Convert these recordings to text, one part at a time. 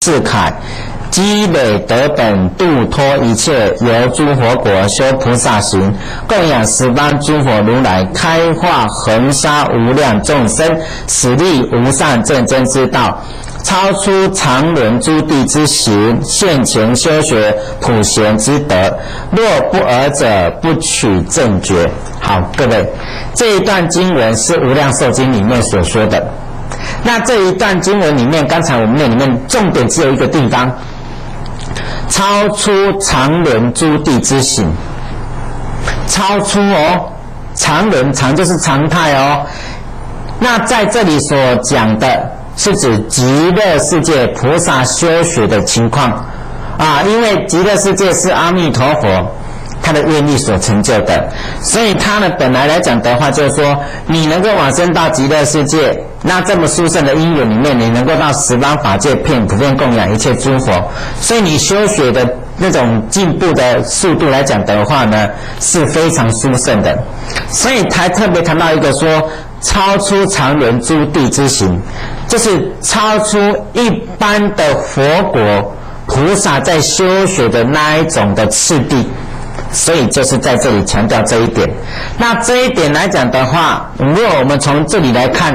是凯，积累德本，度脱一切，由诸佛国修菩萨行，供养十方诸佛如来，开化恒沙无量众生，使力无上正真之道，超出常人诸地之行，现前修学普贤之德。若不尔者，不取正觉。好，各位，这一段经文是《无量寿经》里面所说的。那这一段经文里面，刚才我们那里面重点只有一个地方，超出常人诸地之行。超出哦，常人常就是常态哦。那在这里所讲的是指极乐世界菩萨修学的情况啊，因为极乐世界是阿弥陀佛他的愿力所成就的，所以他呢本来来讲的话，就是说你能够往生到极乐世界，那这么殊胜的因缘里面，你能够到十方法界普遍供养一切诸佛，所以你修学的那种进步的速度来讲的话呢，是非常殊胜的。所以才特别谈到一个说，超出常人诸地之行，就是超出一般的佛国菩萨在修学的那一种的次第。所以就是在这里强调这一点。那这一点来讲的话，如果我们从这里来看，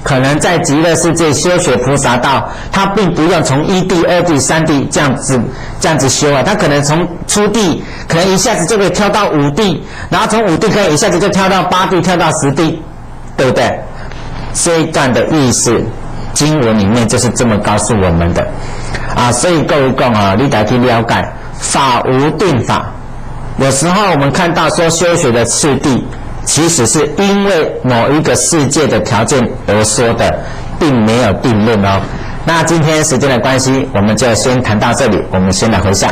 可能在极乐世界修学菩萨道，他并不用从一地、二地、三地这样子修啊，他可能从初地，可能一下子就可以跳到五地，然后从五地可以一下子就跳到八地，跳到10地，对不对？这一段的意思，经文里面就是这么告诉我们的啊。所以各位讲啊，你得去了解，法无定法。有时候我们看到说修学的次第，其实是因为某一个世界的条件而说的，并没有定论哦。那今天时间的关系，我们就先谈到这里，我们先来回向。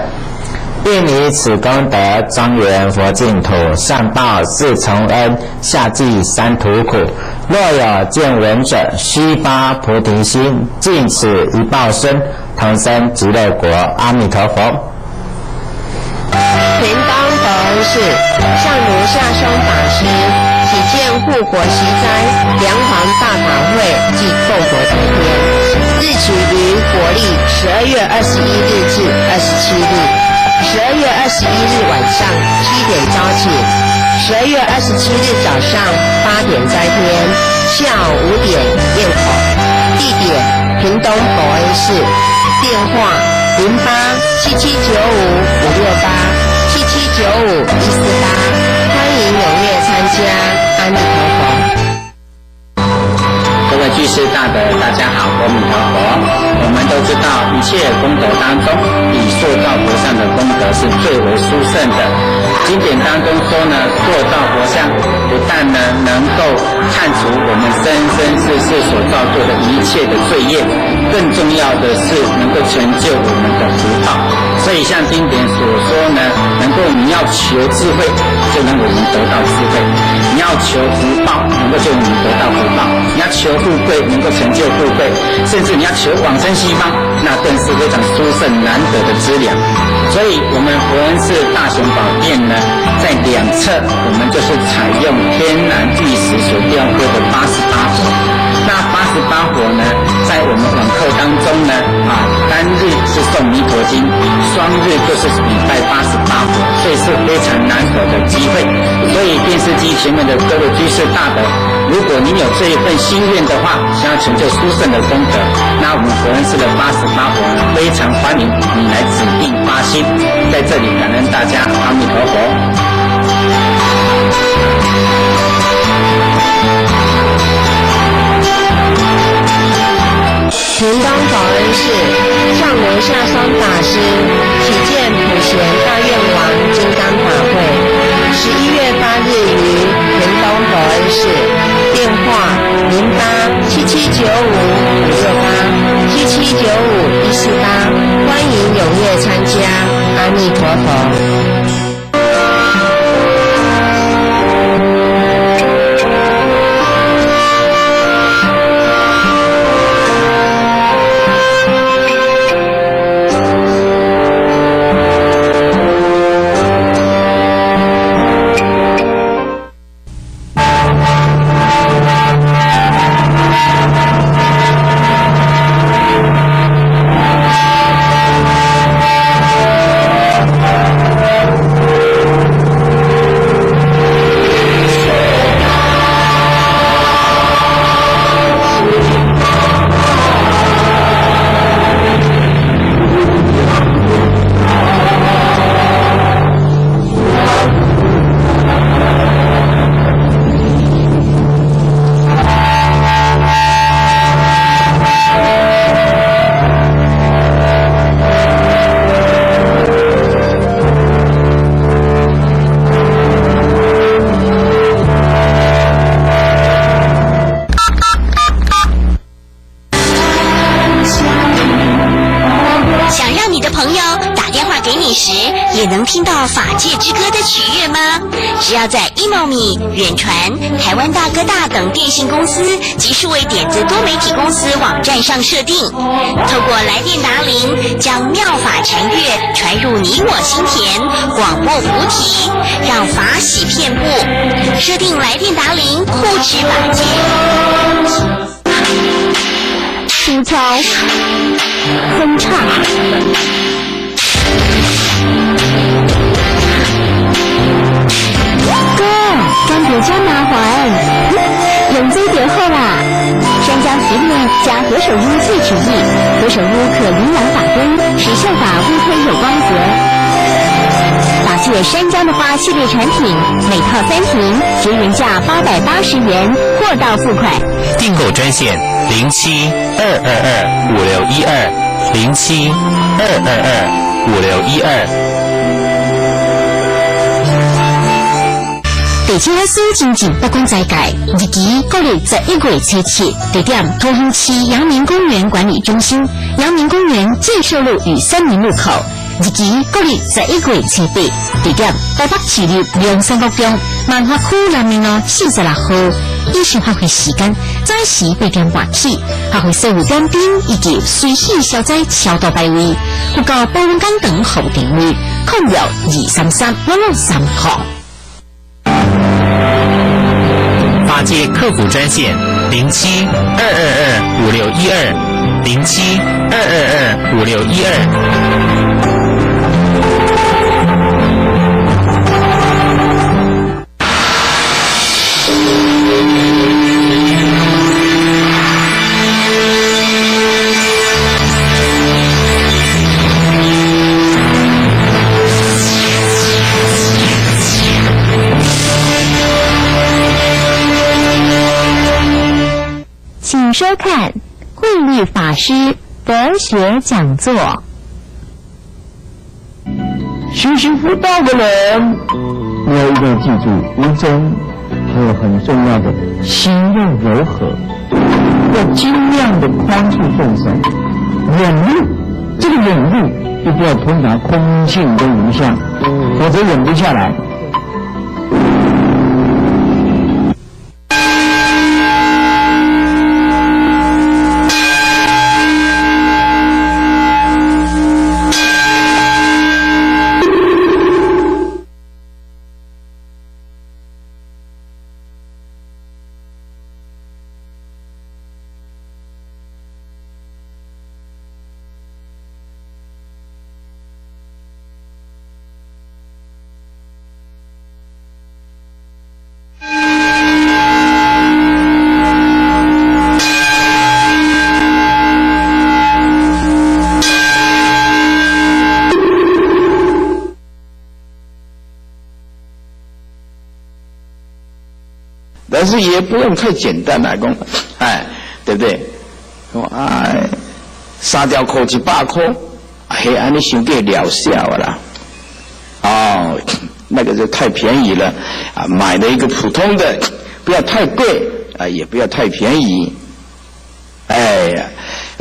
愿以此功德庄严佛净土，上报四重恩，下济三途苦。若有见闻者，悉发菩提心，尽此一报身，同生极乐国。阿弥陀佛。平当佛恩寺上如下兄法师起见护国息灾梁皇大法会暨供佛当天，日期于国历12月21日至27日，12月21日晚上7点招请，12月27日早上8点斋天，下午5点宴口，地点屏东佛恩寺，电话0877955568。7795-148，欢迎踊跃参加，阿弥陀佛。各位居士大德，大家好，阿弥陀佛。我们都知道，一切功德当中，以塑造佛像的功德是最为殊胜的。经典当中说呢，塑造佛像不但呢能够看除我们生生世世所造作的一切的罪业，更重要的是能够成就我们的福报。所以像经典所说呢，能够你要求智慧，就能我们得到智慧；你要求福报，能够就你得到福报；你要求富贵，能够成就富贵；甚至你要求往生西方，那更是非常殊胜难得的资粮。所以我们佛恩寺大雄宝殿呢，在两侧我们就是采用天然巨石所雕刻的88佛。那88佛呢，在我们网课当中呢，单日是诵弥陀经，双日就是礼拜88佛，所以是非常难得的机会。所以电视机前面的各位居士大德，如果您有这一份心愿的话，想要成就殊胜的功德，那我们佛恩寺的88佛呢，非常欢迎你来指定发心。在这里感恩大家，阿弥陀佛。平当法恩寺上如下双法师起见普贤大愿王金刚法会，11月8日于平东佛恩寺，电话0877955568，7795-148，欢迎踊跃参加，阿弥陀佛。想让你的朋友打电话给你时，也能听到《法界之歌》的曲乐吗？只要在 Emomi、远传、台湾大哥大等电信公司及数位点子多媒体公司网站上设定，透过来电答铃，将妙法禅乐传入你我心田，广播菩提，让法喜遍布。设定来电答铃，护持法界。轻敲，哼唱，哥，干别加麻烦，用这点好啦。山楂皮面加何首乌最旨意，何首乌可营养法根，使秀发乌黑有光泽。法界山楂的花系列产品，每套3瓶，结原价880元，货到付款。订购专线07-222-5612，07-222-5612。地铁司进行不公在改，日期9月11月初7，地点桃园市阳明公园管理中心，阳明公园建设路与三民路口。日期9月11月初8，地点台北市立中山国中万华区南面路46号。饮食发挥时间早时8点半起，发挥社会点兵以及随时消灾超度拜位，有个保温杆等候电位，06233263号。法界客服专线07-222-5612，07-222-5612。请收看慧律法师佛学讲座。修行佛道的人，你要一定要记住无争，还有很重要的心要柔和，要尽量的宽恕众生，忍辱。这个忍辱就不要通达空性跟无相，否则忍不下来。但是也不用太简单来讲，对不对？3条裤100块，嘿，安尼想给疗效啦。那个就太便宜了啊！买了一个普通的，不要太贵啊，也不要太便宜。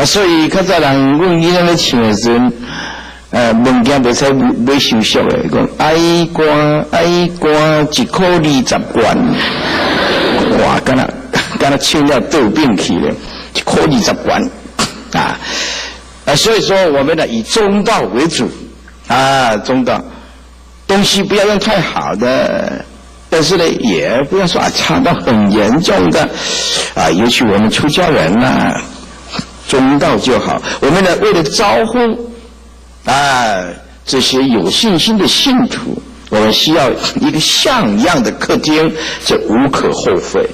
所以较早人问你那个穿的时候，物件袂使买收俗的，讲爱官1块20元。哇，敢若穿了豆饼去了，1块20元所以说我们呢以中道为主中道，东西不要用太好的，但是呢也不要说差到很严重的尤其我们出家人中道就好。我们呢为了招呼这些有信心的信徒，我们需要一个像样的客厅，这无可厚非。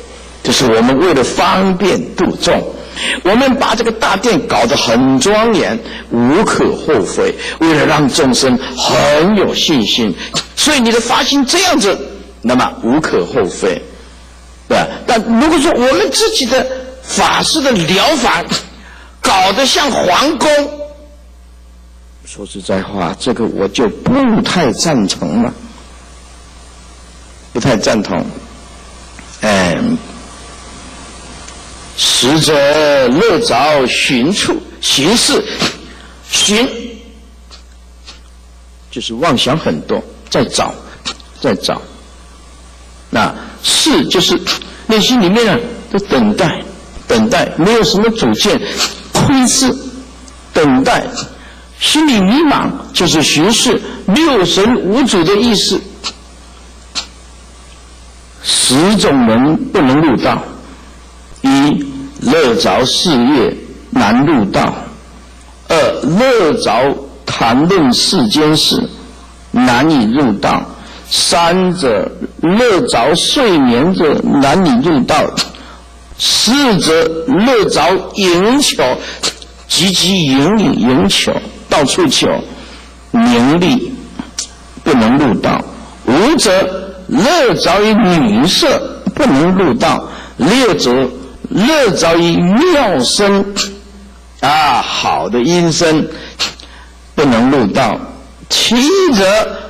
就是我们为了方便度众，我们把这个大殿搞得很庄严，无可厚非。为了让众生很有信心，所以你的发心这样子，那么无可厚非，对吧？但如果说我们自己的法师的疗法搞得像皇宫，说实在话，这个我就不太赞成了，不太赞同。实则乐着寻处寻事，寻就是妄想很多，在找。那事就是内心里面呢，都等待，没有什么主见，窥视，等待，心里迷茫，就是巡视，六神无主的意思。10种门不能入道：一、乐着事业难入道；二、乐着谈论世间事难以入道；三者乐着睡眠者难以入道；四者乐着赢求，积极赢求，到处求名利，不能入道；五者乐着于女色，不能入道；六者乐着于妙声，好的音声，不能入道；七者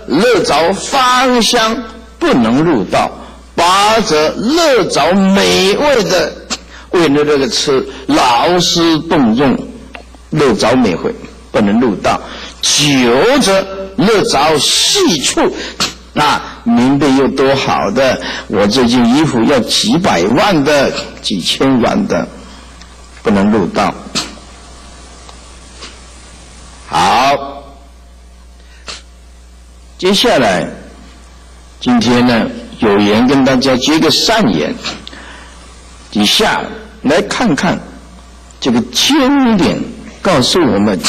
乐着芳香，不能入道；八者乐着美味的，为了这个吃劳师动众，乐着美味，不能入道；九者乐着细处，名的又多好的，我这件衣服要几百万的、几千万的，不能入道。好，接下来今天呢，有缘跟大家结个善缘，底下来看看这个经典告诉我们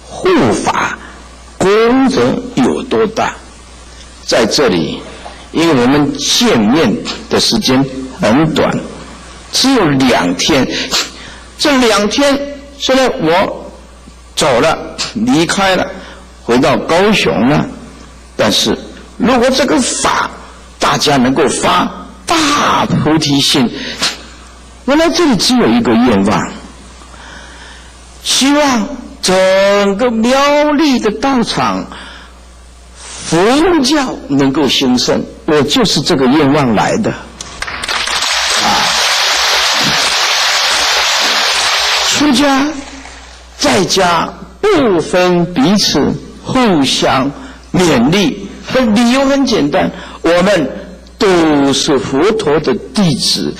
护法功德有多大。在这里，因为我们见面的时间很短，只有2天。这2天虽然我走了，离开了，回到高雄了，但是如果这个法大家能够发大菩提心，原来这里只有一个愿望，希望整个苗栗的道场佛教能够兴盛，我就是这个愿望来的。出家在家不分彼此，互相勉励，理由很简单，我们都是佛陀的弟子。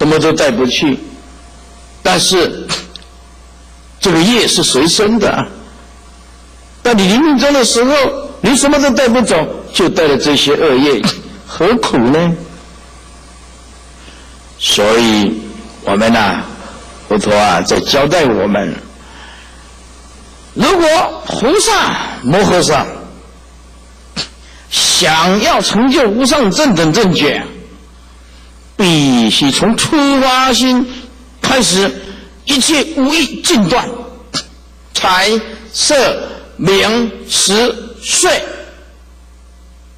么都带不去。但是这个业是随身的，当你临命终的时候，你什么都带不走，就带了这些恶业，何苦呢？所以我们佛陀在交代我们，如果菩萨摩诃萨想要成就无上正等正觉，必须从初发心开始，一切无义尽断，财色名食睡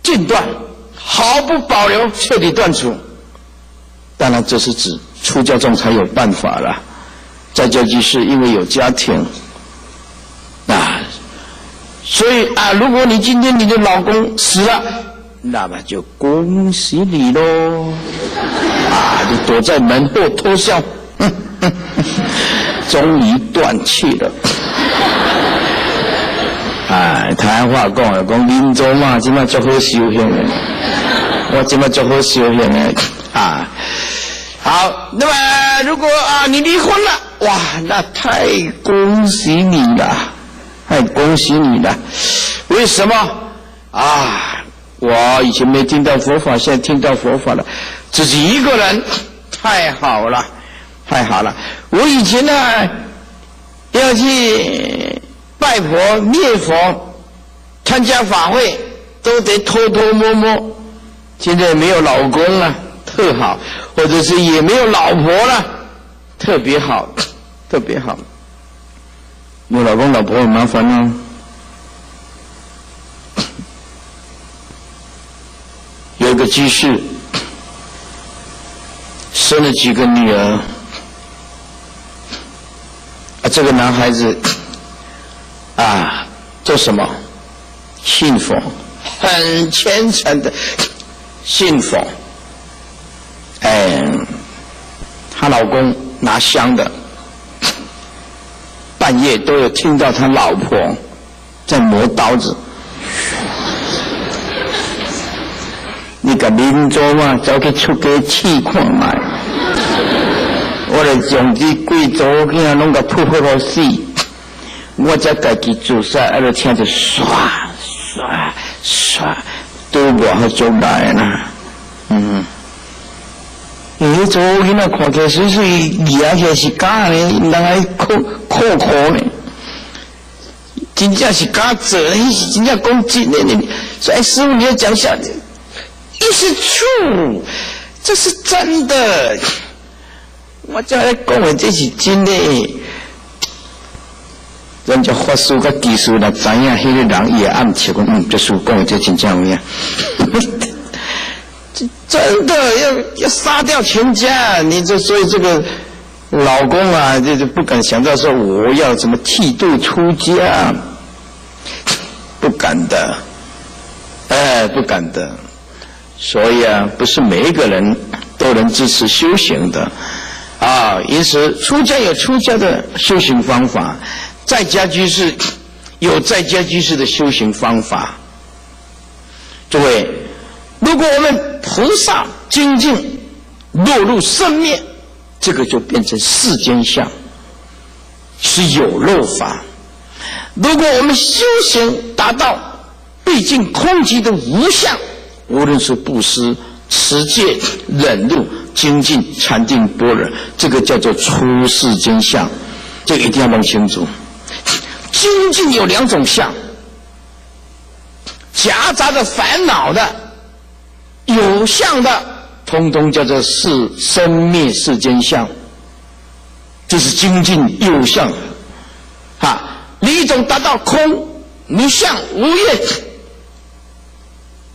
尽断，毫不保留，彻底断除。当然这是指出家众才有办法了，在家居士因为有家庭所以如果你今天你的老公死了，那么就恭喜你咯你躲在门后偷笑终于断气了台湾话讲临终嘛现在很好修行的，我现在很好修行的好，那么如果你离婚了，哇，那太恭喜你了，太恭喜你了。为什么我以前没听到佛法，现在听到佛法了，自己一个人，太好了，太好了。我以前要去拜佛念佛参加法会都得偷偷摸摸，现在没有老公了，特好，或者是也没有老婆了，特别好，特别好。没有老公老婆很麻烦有一个居士生了几个女儿这个男孩子做什么？信佛，很虔诚的信佛。她老公拿香的，半夜都有听到他老婆在磨刀子。你甲临终走去出家试看卖，我来将这贵族囝拢甲扑好死，我才家己自杀，就听着唰唰唰，都无好做来啦。做囡仔看起来水水，抓起来是假的，人还酷呢。真正是假做，那是真正讲真的呢。所以师父你要讲下，It's true， 这是真的。我才来讲的这是真的。人家法师甲技术若知影，迄个人伊会暗笑讲，这师父讲的这真正有影。真的要杀掉全家，你所以这个老公就不敢想到说我要怎么剃度出家，不敢的，不敢的。所以不是每一个人都能支持修行的因此出家有出家的修行方法，在家居士有在家居士的修行方法。诸位，如果我们菩萨精进落入生灭，这个就变成世间相，是有漏法。如果我们修行达到毕竟空寂的无相，无论是布施、持戒、忍辱、精进、禅定、般若，这个叫做出世间相，这个一定要弄清楚。精进有两种相，夹杂着烦恼的有相的，通通叫做生灭世间相，这是精进有相另一种达到空无相无业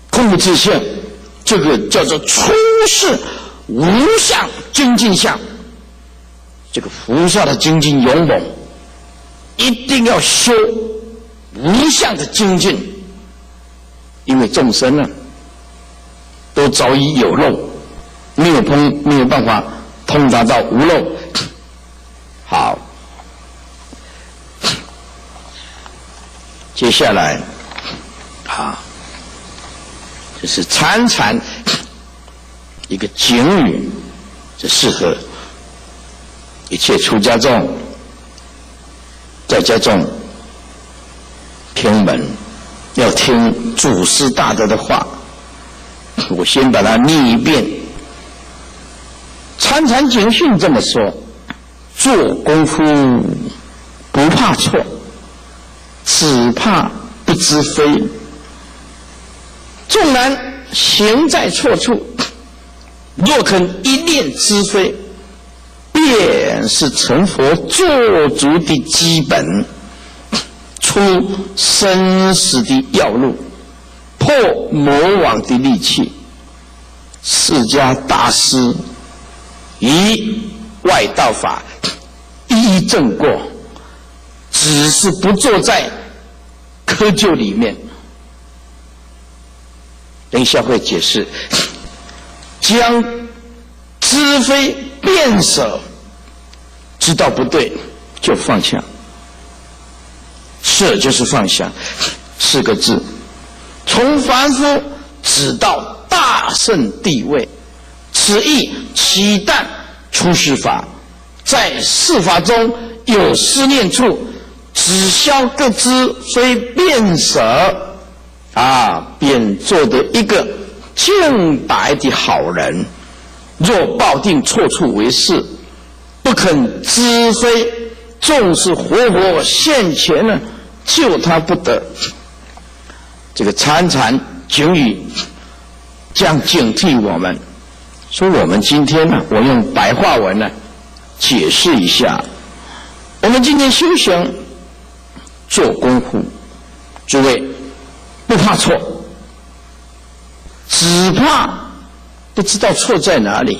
空无自性，这个叫做出世无相精进相。这个菩萨的精进勇猛，一定要修无相的精进，因为众生都早已有漏，没有办法通达到无漏。好，接下来就是禅一个警语，这适合一切出家众、在家众听闻，要听祖师大德的话。我先把它念一遍。参禅警训这么说：做功夫不怕错，只怕不知非。纵然行在错处，若肯一念知非，便是成佛做主的基本，出生死的要路，破魔王的利器。释迦大师以外道法一一证过，只是不坐在窠臼里面。等一下会解释，将知非变舍，知道不对就放下。舍就是放下，4个字。从凡夫直到大圣地位，此意期待出世法，在世法中有思念处，只消各知非变舍，便做得一个净白的好人。若抱定错处为是，不肯知非，纵是活活现前呢，救他不得。这个参禅警语将警惕我们，说我们今天呢，我用白话文呢解释一下。我们今天修行做功夫，诸位不怕错，只怕不知道错在哪里，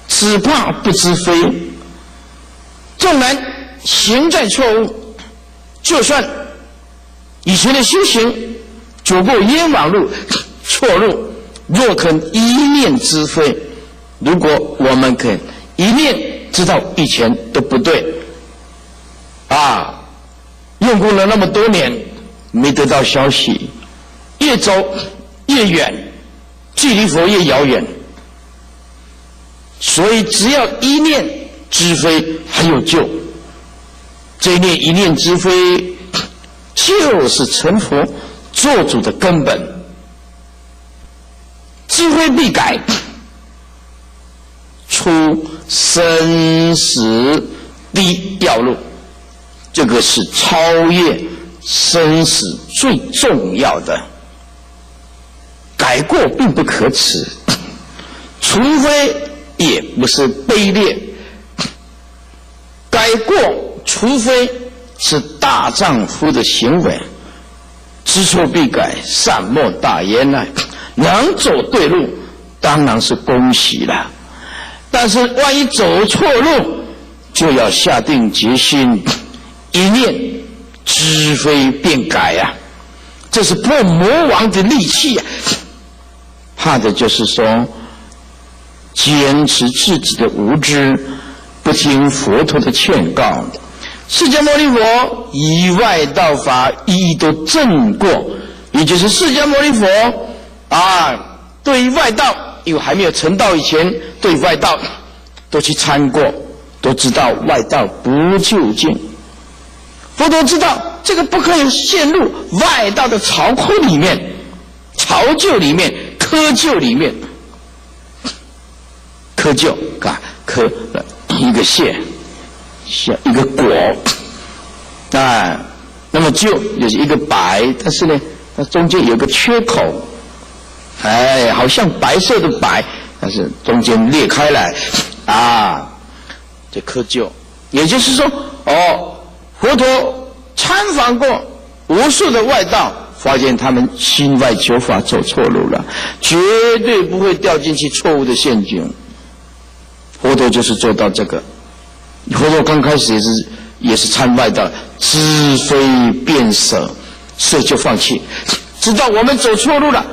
只怕不知非。纵然行在错误，就算以前的修行走过冤枉路、错路，若肯一念知非，如果我们肯一念知道以前都不对，用功了那么多年没得到消息，越走越远，距离佛越遥远。所以只要一念知非还有救，这一念知非就是成佛做主的根本。知非必改，出生死的要路，这个是超越生死最重要的。改过并不可耻，除非也不是卑劣。改过除非是大丈夫的行为，知错必改，善莫大焉呐。能走对路，当然是恭喜了。但是万一走错路，就要下定决心，一念知非便改啊！这是破魔王的利器啊！怕的就是说，坚持自己的无知，不听佛陀的劝告。释迦牟尼佛以外道法一一都证过，也就是释迦牟尼佛对于外道，因为还没有成道以前，对外道都去参过，都知道外道不究竟。佛陀知道这个不可以陷入外道的巢窟里面、巢臼里面、窠臼里面。窠臼窠一个蟹，一个果那么臼就是一个白，但是呢，它中间有个缺口。好像白色的白，但是中间裂开来，这窠臼。也就是说，佛陀参访过无数的外道，发现他们心外求法走错路了，绝对不会掉进去错误的陷阱。佛陀就是做到这个。佛陀刚开始也是参外道，知非便舍，所以就放弃，知道我们走错路了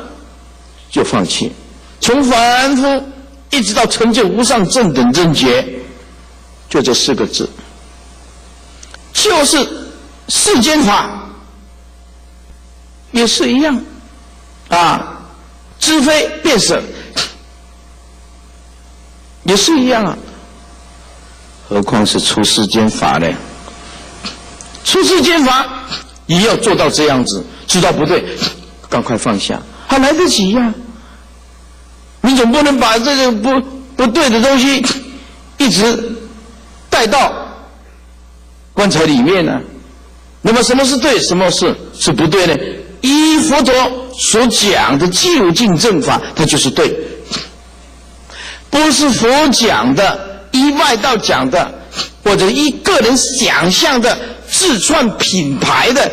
就放弃。从凡夫一直到成就无上正等正觉，就这4个字，就是世间法也是一样知非便舍也是一样何况是出世间法呢？出世间法也要做到这样子，知道不对，赶快放下，还来得及呀。你总不能把这个不对的东西一直带到棺材里面呢？那么什么是对，什么是不对呢？依佛陀所讲的究竟正法，它就是对，不是佛讲的，依外道讲的，或者依个人想象的自创品牌的，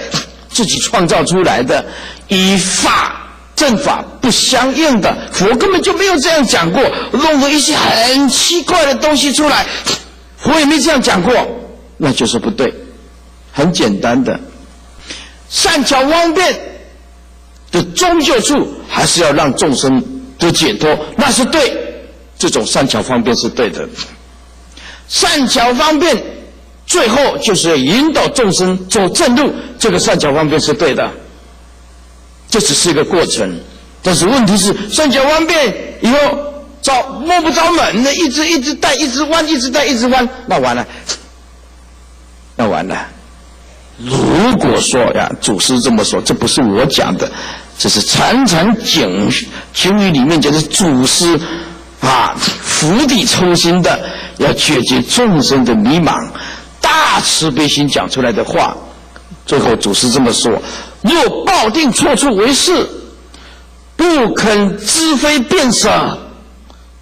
自己创造出来的，依法正法不相应的，佛根本就没有这样讲过，弄了一些很奇怪的东西出来，佛也没这样讲过，那就是不对。很简单的，善巧方便的终究处，还是要让众生得解脱，那是对，这种善巧方便是对的。善巧方便最后就是要引导众生走正路，这个善巧方便是对的，这只是一个过程。但是问题是，善巧方便以后摸不着门的，一直带，一直弯，一直带，一直弯，那完了，那完了。如果说呀，祖师这么说，这不是我讲的，这是禅禅经语里面讲的祖师釜底抽薪的，要解决众生的迷茫，大慈悲心讲出来的话。最后祖师这么说：若抱定错处为是，不肯知非辨舍，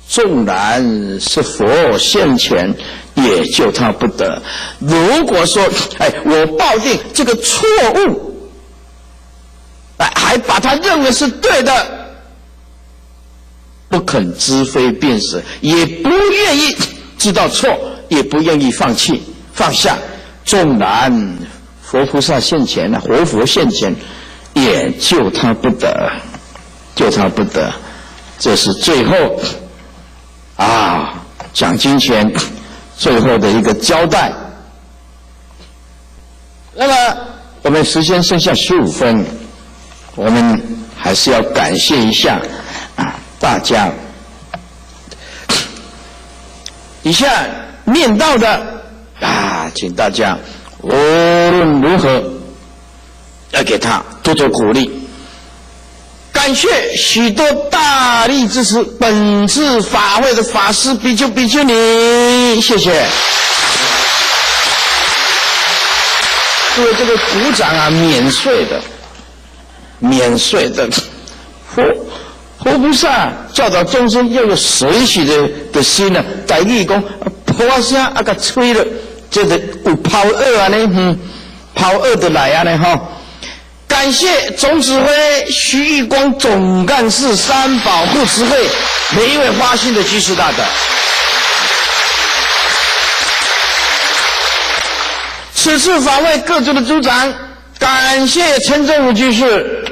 纵然是佛现前，也救他不得。如果说我抱定这个错误，还把他认为是对的，不肯知非辨舍，也不愿意知道错，也不愿意放弃放下，纵然佛菩萨现前了，活佛现前，也救他不得，救他不得。这是最后讲经前最后的一个交代。那么我们时间剩下15分，我们还是要感谢一下大家。以下念到的请大家无论如何要给他多多鼓励。感谢许多大力支持本次法会的法师比丘比丘尼，谢谢。各位这个鼓掌免税的。佛菩萨教导众生要有随喜的心呢。台语讲，破声甲吹了，这个有抛耳呢，抛耳的来呢哈。感谢总指挥徐玉光总干事三宝护持会每一位发心的居士大德。此次法会各组的组长，感谢陈正武居士，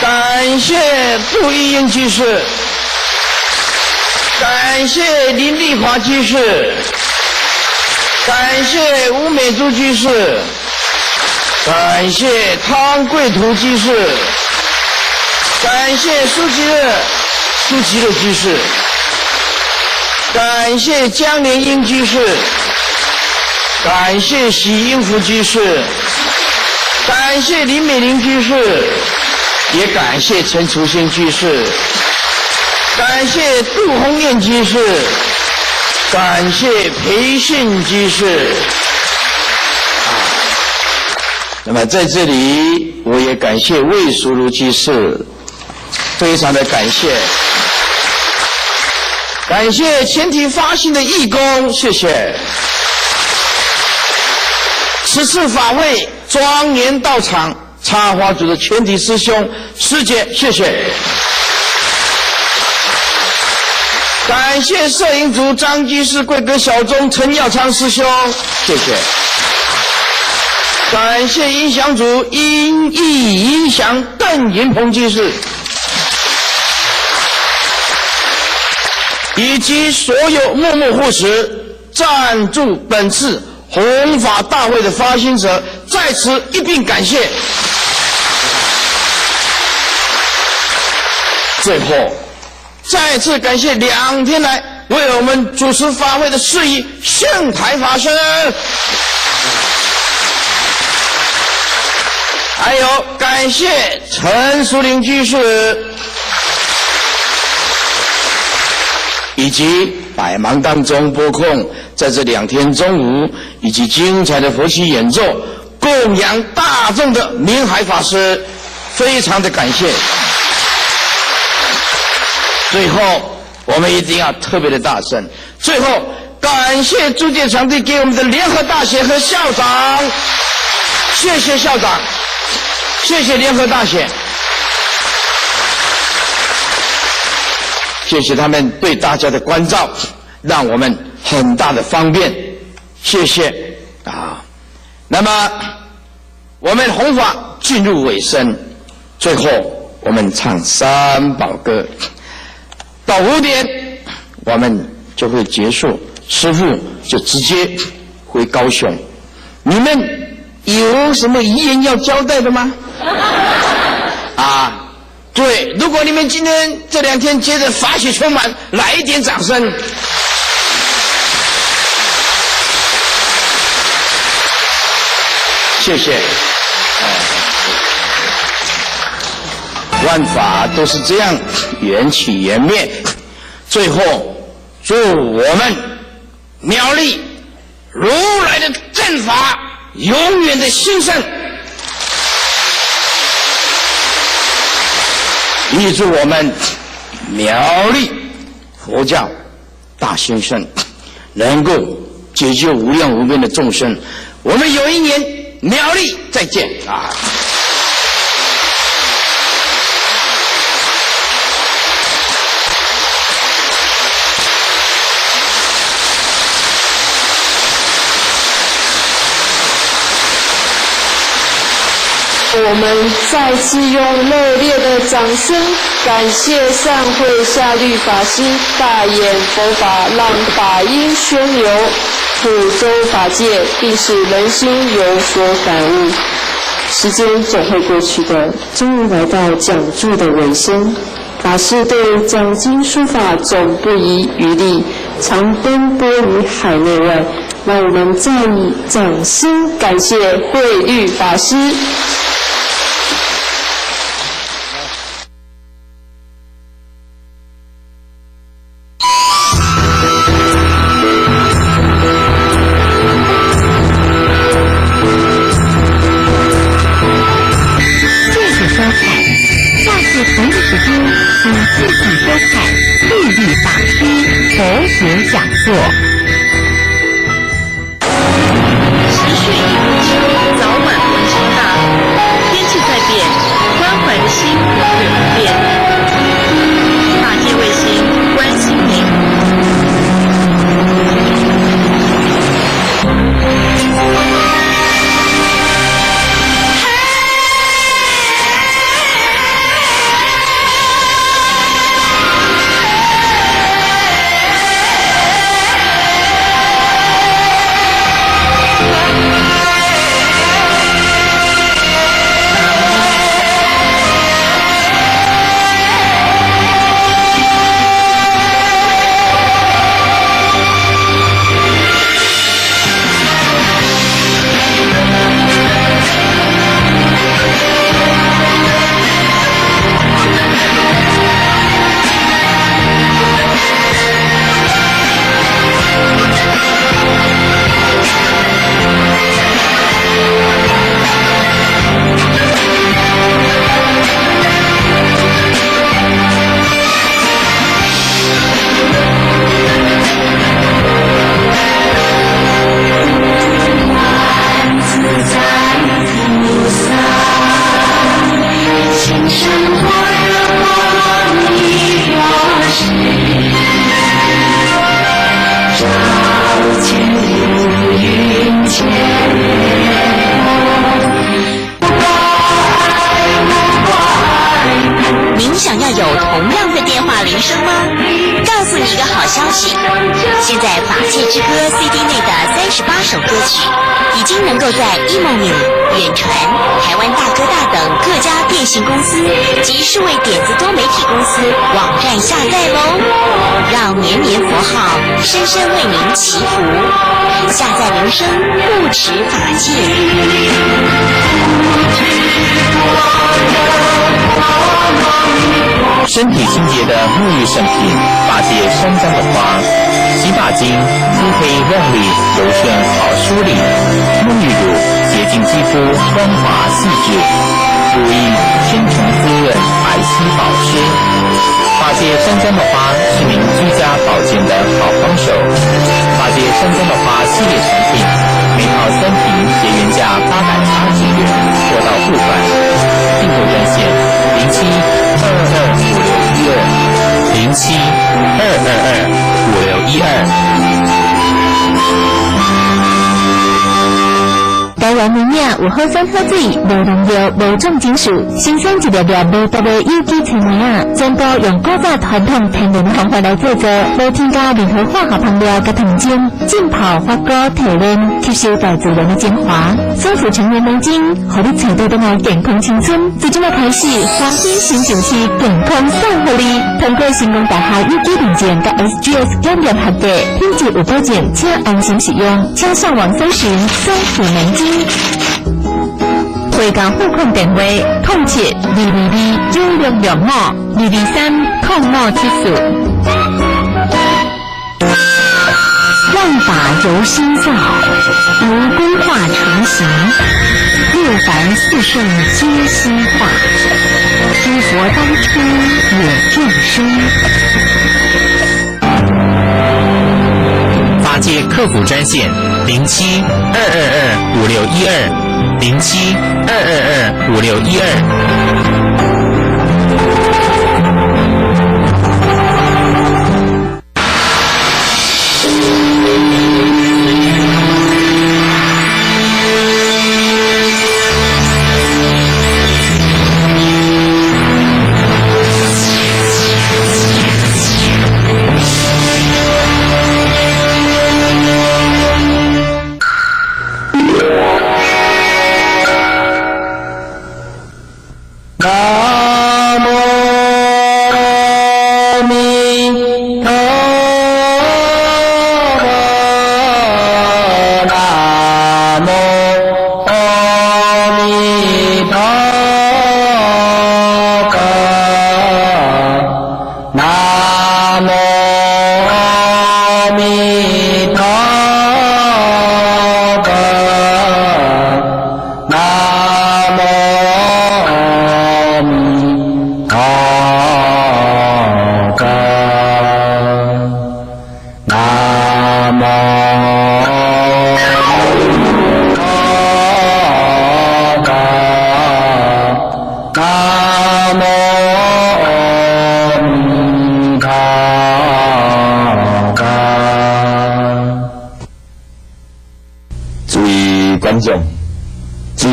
感谢杜玉英居士，感谢林丽华居士，感谢吴美珠居士，感谢汤贵图居士，感谢苏吉乐居士，感谢江莲英居士，感谢喜英福居士，感谢林美玲居士，也感谢陈楚兴居士，感谢杜红艳居士，感谢裴信居士。那么在这里我也感谢魏淑如居士，非常的感谢。感谢全体发心的义工，谢谢。此次法会庄严到场，插花组的全体师兄师姐，谢谢。感谢摄影组张居士、贵格小钟、陈耀昌师兄，谢谢。感谢音响组音艺音响邓云鹏居士，以及所有默默护持赞助本次弘法大会的发心者，在此一并感谢。最后再次感谢2天来为我们主持法会的事宜向台发声。还有感谢陈淑玲居士，以及百忙当中拨空在这2天中午以及精彩的佛曲演奏供养大众的明海法师，非常的感谢。最后我们一定要特别的大声，最后感谢租借场地给我们的联合大学和校长，谢谢校长，谢谢联合大学，谢谢他们对大家的关照，让我们很大的方便，谢谢啊。那么我们弘法进入尾声，最后我们唱三宝歌，到5点我们就会结束，师父就直接回高雄。你们有什么遗言要交代的吗？啊，对，如果你们今天这2天接着法喜充满，来一点掌声。谢谢。万法都是这样，缘起缘灭。最后，祝我们苗栗如来的正法永远的兴盛，预祝我们苗栗佛教大兴盛，能够解救无量无边的众生。我们有一年苗栗再见啊！我们再次用热烈的掌声，感谢善会夏律法师大演佛法，让法音宣流，普周法界，并使人心有所感悟。时间总会过去的，终于来到讲座的尾声。法师对讲经书法总不遗余力，常奔波于海内外。让我们再以掌声感谢慧律法师。讲座。时序一如秋，早晚温差大，天气在变，关怀的心永远不变。法界卫星关心您。您想要有同样的电话铃声吗？告诉你一个好消息，现在法界之歌 CD 内的38首首歌曲，已经能够在 e-money、远传、台湾大哥大等各家电信公司及数位点子多媒体公司网站下载喽。让绵绵佛号深深为您祈福，下载铃声护持法界。身体清洁的沐浴圣品，法界山楂的花，洗发精，肤黑亮丽，柔顺好梳理；沐浴乳，洁净肌肤，光滑细致；乳液，深沉滋润，白皙保湿。法界山楂的花是您居家保健的好帮手。法界山楂的花系列产品，每套3瓶皆原价880元，货到付款。订购专线台湾名影有好山好水，无农药，无重金属，新鲜一粒粒无毒的有机青梅啊，全部用古早传统天然方法来制作，无添加任何化学香料甲糖精，浸泡发酵提炼，吸收大自然的精华，丰富成员黄金，让你找到的健康青春。自今日开始，黄金新城市健康送给你，通过成功大厦有机认证甲 SGS 检验合格，品质有保证，请安心使用，请上网搜寻松浦南京。会港户控电话07-222-9665-223-0574。万法柔心造，无功化成形，六凡四圣皆心化，诸佛当初也众生。法界客服专线07-222-5612，07-222-5612。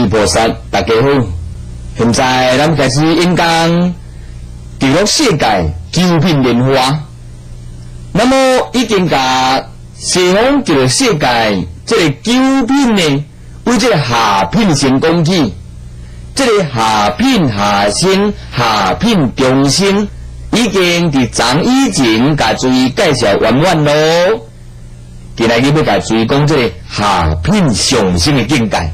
菩萨，大家好！现在咱开始演讲记录世界九品莲花。那么已经甲西方记录世界这个九品呢，为这个下品先讲起。这个下品、下生、下品、中生，已经伫昨以前甲注意介绍完完咯。今日要甲注意讲这个下品上升的境界。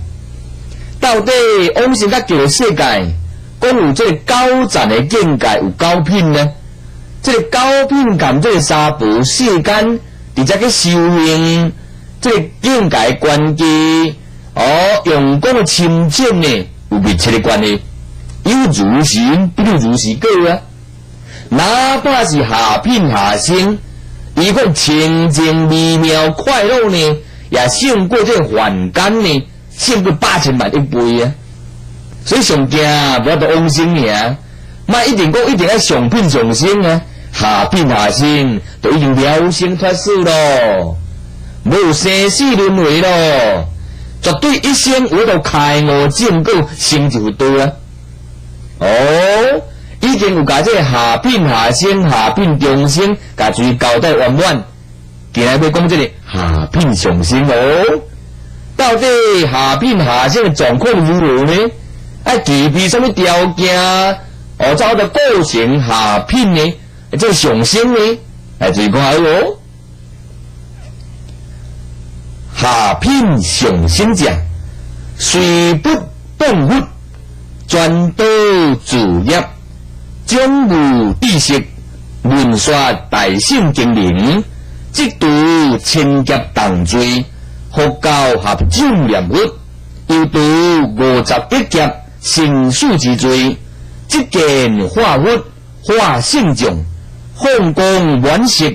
到底往生甲旧世界，讲有这个九层的境界有九品呢？这个九品含这个三步世间，而且去修行，这个境界关系用讲的深浅呢有密切的关系。有如是因，不有如是果啊！哪怕是下品下生，伊个清净微妙快乐呢，也胜过这个凡间呢。胜过8000万1倍啊！所以上惊不要到往生尔，莫一定讲一定要上品上升啊，下品下升都已经了生脱死咯，无生死轮回咯，绝对一生为到开悟正果成就对啊！已经有甲这个下品下升、下品中升，甲注交代圆满，今日要讲这个下品上升到底下品下生的状况如何呢？具备什么条件？找到构成下品呢？这上升呢？注意看好哦。下品上升者，虽不动物，专道自业，将无知识，论说大圣经灵，即度千劫重罪，佛教合掌念佛，又度51劫生死之罪，即见化佛化圣像，放光满色，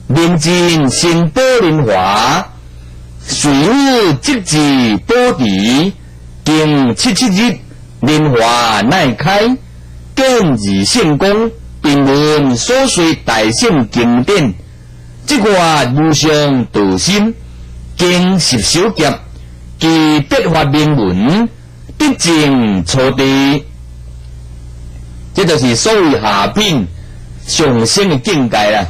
明镜成宝莲华。随有即至保持，经77日，莲花乃开，见而圣光，并闻所说大圣经典，即话如上道心，经10首劫，其得法明文，必证初地。这就是所谓下品上升的境界啦。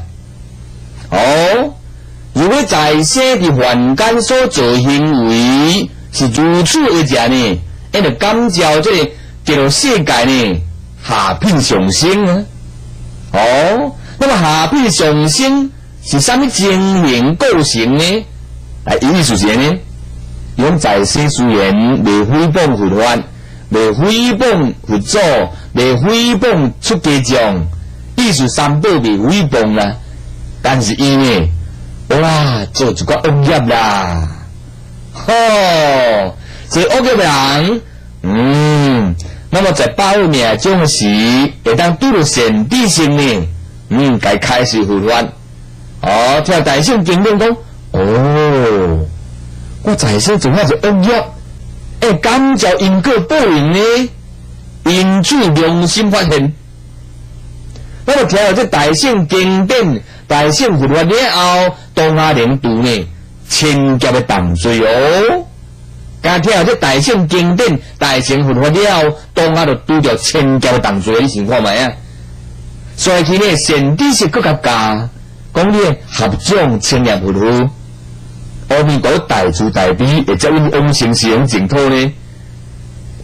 如果在世的凡间所做行为是如此而讲呢，那就感召这个世界呢下品上升啊。那么下品上升是什么情形构成呢？意思是呢，用在世虽然未诽谤佛法，未诽谤佛祖，未诽谤出家众，意思三宝未诽谤啦，但是因为哇，做一个恶业啦！做恶业的人，那么在报命中时，会当拄到善知识呢，该开始佛法。听大圣经典讲，我在世做那是恶业，感召因果报应呢，因此良心发现。那么听到这大圣经典、大圣佛法了后，当下能度呢千劫的重罪哦。刚听到这大圣经典、大圣佛法了后，当下就拄着千劫的重罪，你想看卖啊？所以佢呢善知识更加加，讲你合掌千念佛号，阿弥陀大慈大悲，会则因往生成净土呢。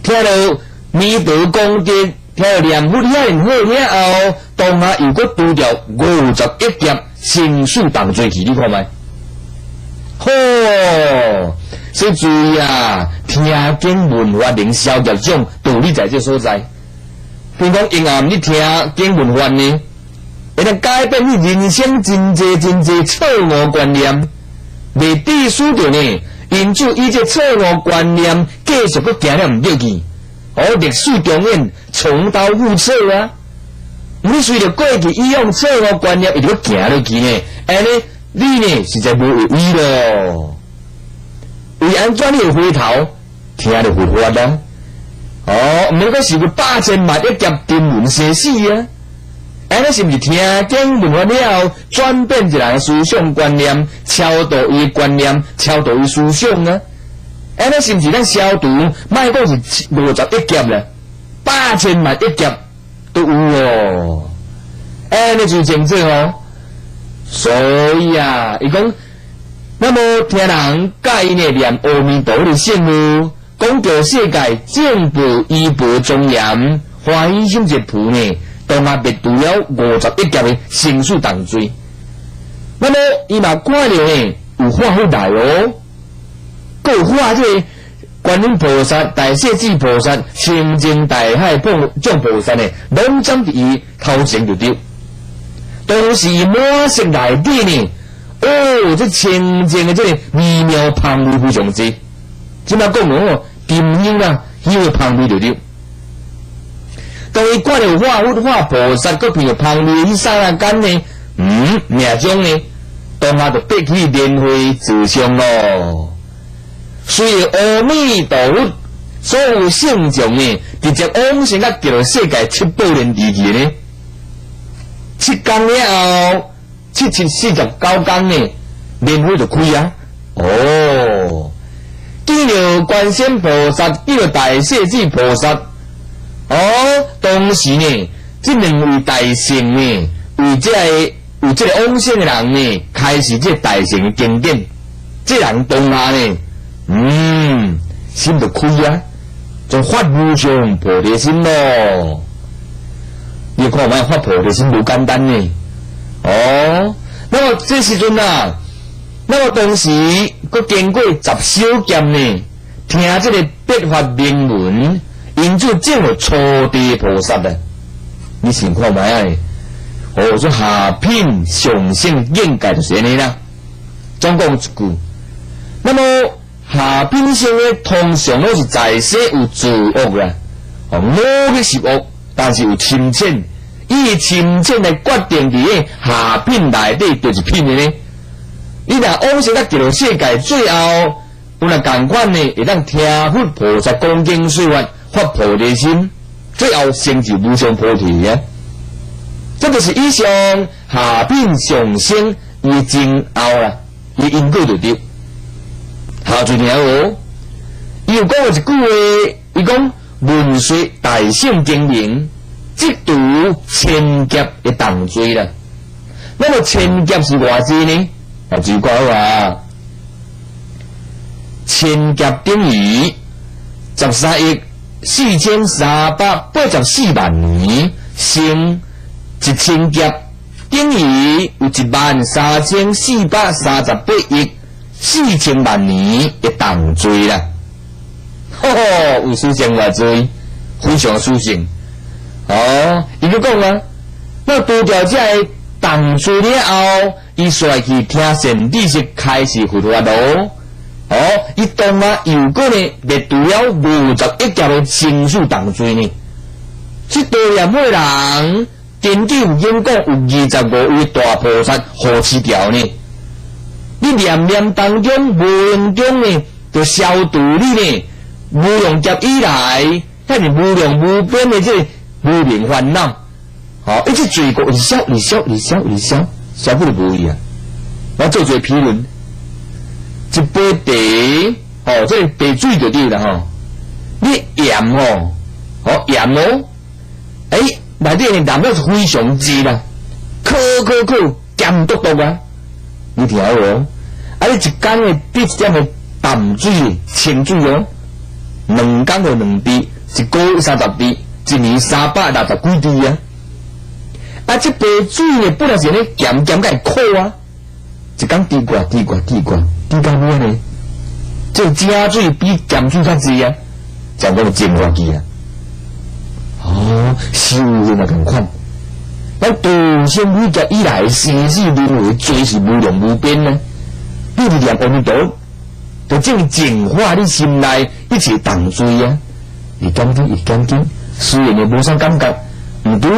听到弥陀功德。听到念佛遐尼好了后，当下又搁拄着51劫生死重罪去，你看卖？所以注意啊，听经闻法能消业障，道理在这所在。比如讲，因暗你听经闻法呢，会能改变你人生真济错误观念，未抵输着呢。因此，以这错误观念继续搁行了唔对去。历史中间重蹈覆辙啊！你随着过去以往错误观念，一直行落去呢，你呢实在无有意咯。为安怎你会回头听着佛法啦？毋过是个8000万一劫天文生死啊！是毋是听经闻法了，转变一人思想观念，超度伊观念，超度伊思想啊？是毋是咱消毒？莫讲是51劫啦，8000万一劫都有哦。就正正哦。所以啊，伊讲，那么听人介意呢念阿弥陀的圣号，讲到世界正步依步庄严，欢喜心一菩呢，当下灭除了51劫的生死重罪。那么伊嘛看到呢，有化好大哦。各化这观音菩萨、大势至菩萨、清净大海众菩萨呢，拢将伫伊头前就对。当时满室内底呢，这清净的这个微妙香味非常多。即摆讲金香啊，迄个香味就对。当伊看到化菩萨，佮闻到香味，迄刹那间呢，命中呢，当下就爬起莲花自上咯。随阿弥陀佛所有圣像呢，直接往生到极乐世界七宝莲地去呢。7天了后，749天呢，莲花就开啊。见到观世音菩萨，见到大势至菩萨。当时呢，这两位大圣呢，为这个往生的人呢，开始这大乘的经典，这人当下呢。心就开啊，就发无上菩提心咯。你看卖发菩提心不简单呢。哦，那么这时阵啊，那么当时佮经过10小劫呢，听这个笔法名文，因就证了初地菩萨啊。你想看卖啊？哦，这下品上性应该就是安尼啦。总讲一句，那么下品性呢，通常都是在世有罪恶啦，五欲是恶，但是有深浅，以深浅来决定伫个下品内底就是品的呢。你若往生到极乐世界最后，有若共款呢，会当听佛菩萨讲经说法，发菩提心，最后成就无上菩提啊！这就是以上下品上升以前后啦，伊因果就对。下最听哦，伊有讲过一句话，伊讲文说大圣经明，即度千劫的重罪啦。那么千劫是偌济呢？啊，最怪话，千劫等于13亿4384万年生。1000劫等于有13438亿4000万年的重罪啦，有殊胜偌罪，非常殊胜。哦，伊就讲啊，那除掉这个重罪了后，伊率去听善知识开始佛法咯。哦，伊当啊又过呢，灭除了51劫的生死重罪呢。这多念的人。根据有经讲有25位大菩萨护持条呢，你念念当中无形中呢，就消除你呢无量劫以来，遐是无量无边的这无明烦恼，好，一直罪过消不就无去啊！我做做批论，一杯茶，这茶水就对了吼，你盐盐哦，内底的颜料是非常滋啦，可咸笃笃啊！你听好哦，你一天的滴一点的淡水清水哦，2天就2滴，一个月30滴，一年360几滴啊！这杯水呢，本来是咧咸甲会苦啊，一天滴到尾呢，这正水比咸水较济啊，才讲净化去啊！修行也同款，咱度生女劫以来生死轮回罪是无量无边呢。你是念阿弥陀，就正净化你心内一切重罪啊！一点点，虽然你无啥感觉，毋过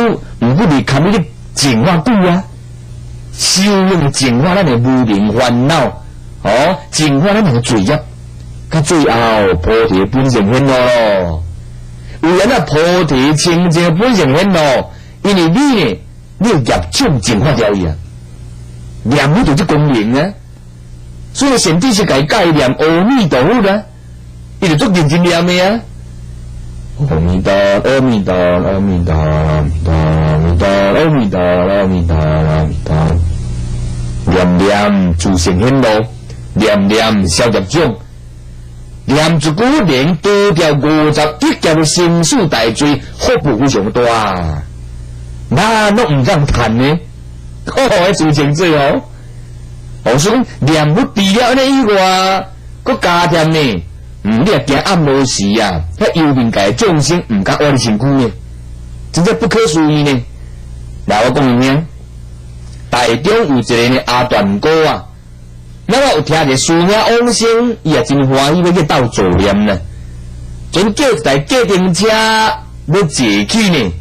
你看你净化久啊，修用净化咱的无明烦恼，净化咱的罪业，到最后菩提本性显咯。有人菩提清净本性显露，因为你有业障净化掉伊啊，念佛就这功能啊，所以善知识该概念阿弥陀佛啊，伊就足认真念的啊，阿弥陀，阿弥陀，阿弥陀，阿弥陀，阿弥陀，阿弥陀，阿弥陀，念念自性显露，念念消业障。念一句念多掉51劫的生死大罪，福报非常大，那都唔让谈呢。迄自成罪哦。所以念佛除了安尼以外，佮加添呢，你也惊暗无时啊，迄幽冥界众生唔敢活你身躯呢，真正不可思议呢。来，我讲一名，台中有一个呢阿段哥啊。那么有听着师兄往生，伊也真欢喜要去斗助念呢。准叫一台计程车要坐去呢，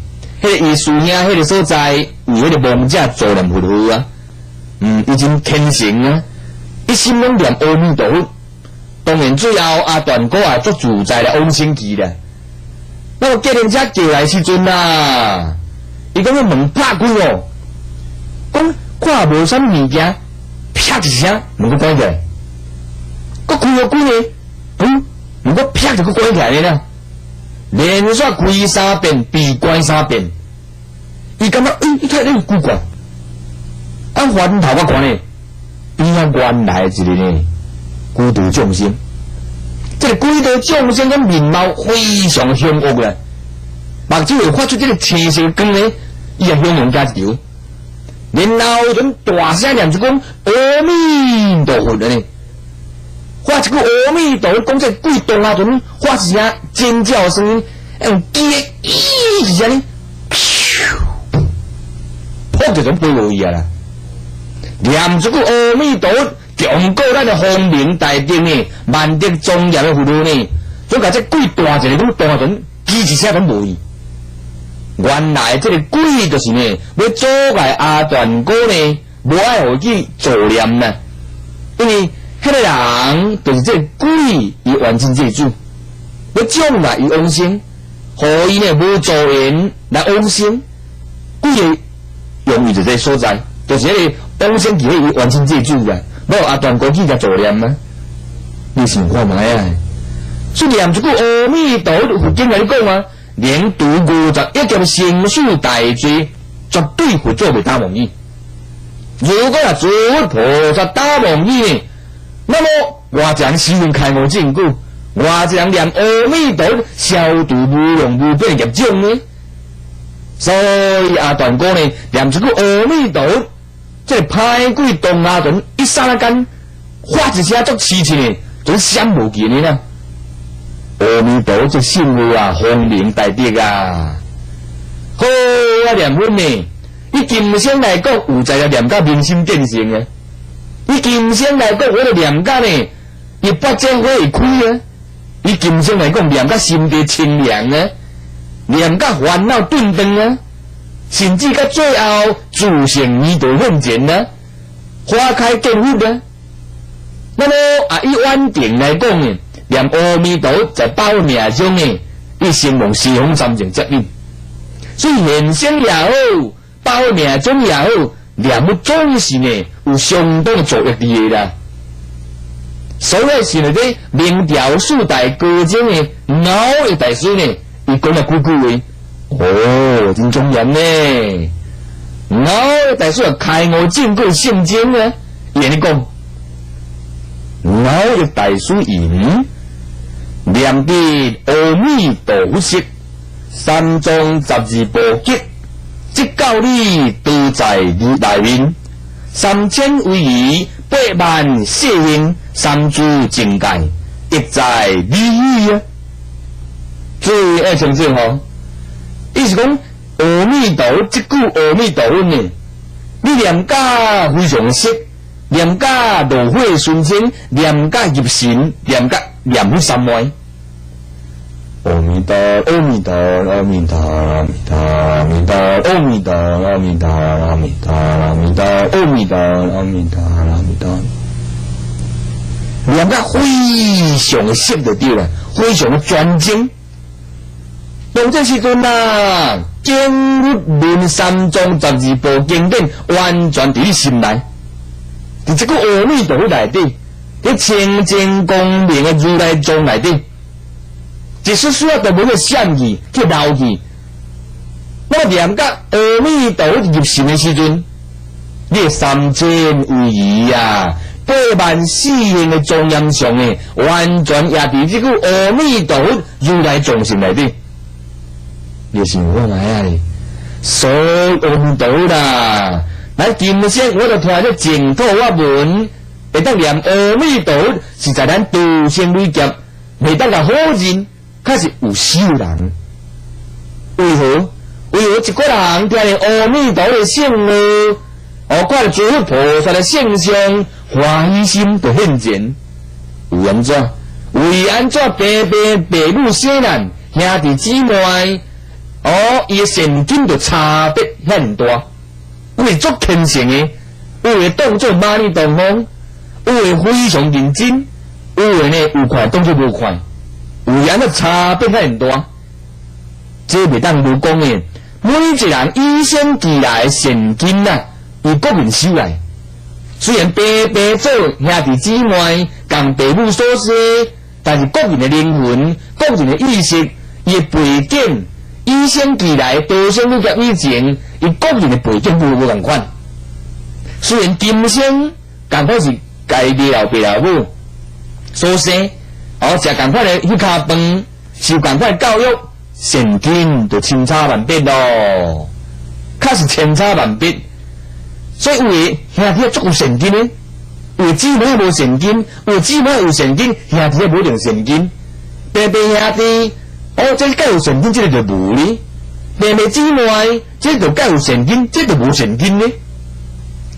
迄个伊师兄迄个所在有迄个亡者助念佛去啊。伊真虔诚啊，一心拢念阿弥陀佛。当然最后阿段哥也足自在来往生去啦。那么计程车叫来时阵啊，伊讲要问拍开哦，讲看无啥物件。啪一声，门个关起来，佮开了几呢？门个啪就佮关起来了，连续开3遍，闭关3遍。伊感觉，伊睇你古怪，翻头我看呢，边啊原来一个呢孤独众生，这个鬼道众生的面貌非常凶恶啦，目睭会发出这个青色光呢，伊也凶猛加一条。然后阵大声念就讲阿弥陀佛呢，发一句阿弥陀佛，讲这鬼动啊阵发一声尖叫声音，用鸡一声呢，噗就种飞落去啊啦。念一句阿弥陀佛，强过咱的光明大德呢，万德庄严的佛路呢，所以把这鬼大一个讲大阵，鸡一声都无去。原来这个鬼就是呢，要阻碍阿传哥呢，无爱互去做念呐。因为迄个人就是这个鬼，伊完成这主，要将来伊往生，互伊呢无助缘来往生。鬼的用意就这所在，就是迄个往生期伊完成这主啊，无阿传哥去甲做念吗？你想看卖啊？所以念一句阿弥陀佛，佛经来讲啊。连读51件刑事大罪，绝对佛祖袂打蒙伊。如果啊诸菩萨打蒙伊呢，那么我将使用开悟证据，我将念阿弥陀佛消除无量无边业障呢。所以阿段哥呢，念一句阿弥陀佛，这个歹鬼动阿顿一刹那间发一声足痴痴呢，就闪无见呢啦。阿弥陀这圣母啊，光明大德啊，好啊念佛呢。伊今生来讲，有在啊念甲明心见性啊。伊今生来讲，我哋念甲呢，伊八正火会开啊。伊今生来讲，念甲心地清凉啊，念甲烦恼顿断啊，甚至甲最后自成弥陀现前啊，花开见佛啊。那么啊，以稳定来讲呢。念阿弥陀佛在报命中呢，伊成蒙四方三界接引，所以现生也好，报命中也好，念佛总是呢有相当作用力的啦。所以是呢啲明朝四大高僧的脑的大师呢，伊讲了几句话，哦，真庄严呢。脑的大师开悟证据圣经呢，伊安尼讲，脑的大师言。念的阿弥陀佛式三藏12部经，即教理都在你内面。3000位仪，8万世应，三诸境界，亦在你意啊！注意爱听清吼，意思讲阿弥陀佛，即句阿弥陀佛呢，你念甲非常熟，念甲炉火纯青，念甲入神，念甲。念佛三昧，阿弥陀，阿弥陀，阿弥陀，阿弥陀，阿弥陀，阿弥陀，阿弥陀，阿弥陀，阿弥陀，阿弥陀，阿弥陀，阿弥陀。念得非常的熟就对了，非常的专精。当这时阵啊，经律论三藏12部经典完全伫你心内，伫这个阿弥陀佛内底。喺清净光明嘅如来藏内底，即使需要到每个善意去留意，那么念甲阿弥陀佛入神嘅时阵，你3000位仪啊，8万世应嘅庄严上嘅，完全也伫这个阿弥陀佛如来藏性内底。你想我来啊？所以阿弥陀佛啦，来今生我就听这净土法门。会当念阿弥陀佛，是在咱度生累劫，未当个好人，开始有修人。为何？为何一个人听见阿弥陀佛的圣号，看到诸佛菩萨的圣像，欢喜心就现前。为安怎？为安怎？爸母生难，兄弟姊妹，伊的神经就差别很大。有的足虔诚的，有的当作蚂蚁东方。有的非常认真，有的呢有快当作无快，有人的差别很大。这袂当如讲的，每一人与生俱来的神经啊，伊各人修来。虽然爸做兄弟姊妹，共父母所生，但是各人的灵魂、各人的意识、伊的背景，与生俱来多生累劫以前，伊各人的背景无同款。虽然今生共款是家己老爸老母所生，食赶快的迄卡饭，受赶快教育，现金就千差万别咯，确实千差万别。所以有的兄弟足有现金的，有姊妹无现金，有姊妹有现金，兄弟无定现金。爸爸兄弟，这该有现金，这个就无呢。爸爸姊妹，这就该有现金，这就无现金呢。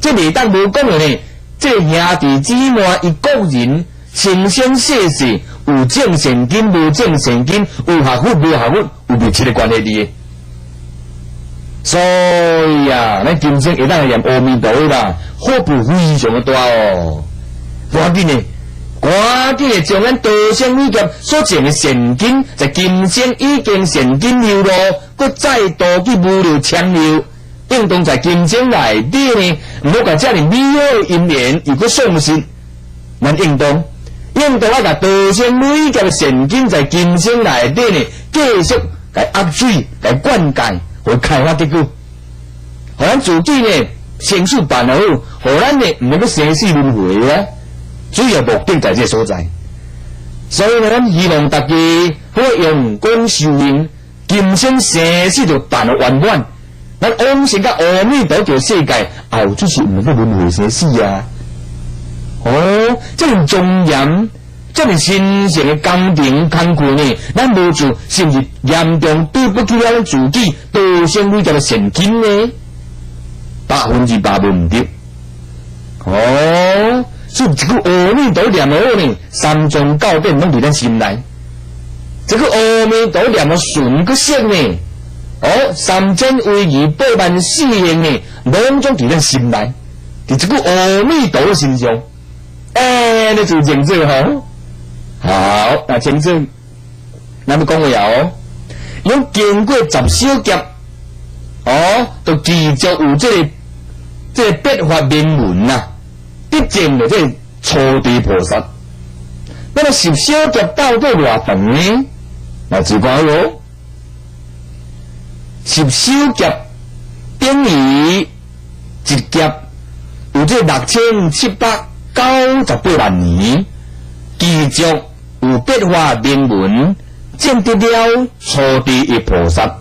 这未当无讲的呢。这兄弟姊妹伊个人生生世世有挣现金无挣现金，有学佛无学佛，有密切的关系的。所以啊，咱今生会当念阿弥陀佛啦，福报非常的大哦。赶紧的，赶紧的将咱多生伟业所挣的现金，在今生已经现金流咯，搁再度去无流强流。应当在今生内底呢，唔好甲遮尔美好的因缘又搁丧失。咱应当啊，甲多生伟业的现金在今生内底呢，继续来压水、来灌溉。会开发结果，互咱自己呢生死办好，互咱呢唔能够生死轮回啊！主要目的在这所在，所以呢，咱希望大家好用功修行，今生生死就办得圆满。咱往生到阿弥陀佛世界，后就是唔能够轮回生死啊！这种庄严。这么神圣的工程工课呢，咱无做，是不是严重对不起咱自己多生伟业的现金呢？100%唔对。所以这个阿弥陀念好呢，三宗教典拢伫咱心内。这个阿弥陀念个顺个色呢，三千威仪8万4应呢，拢总伫咱心内。伫这个阿弥陀的身上，你就认做好。好，那前阵咱们讲话用经过10小劫，就继续有这个笔法名文呐，得证了这初地菩萨。那么10小劫到底偌长呢？来自看哟，10小劫等于一劫有这6798万年，继续。有笔画名文，证得了初地一菩萨。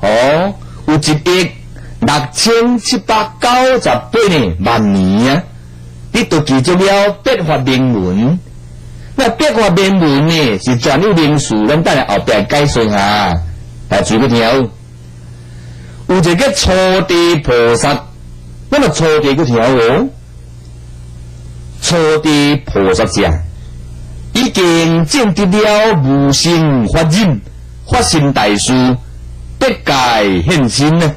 有1億6798萬年啊！你都記住了筆畫名文。那筆畫名文呢，是專有名詞，咱等下後邊解說下。來注意聽，有一個初地菩薩，那麼初地個條初地菩薩者。已經證得了無生法忍、法身大事，得界現身呢。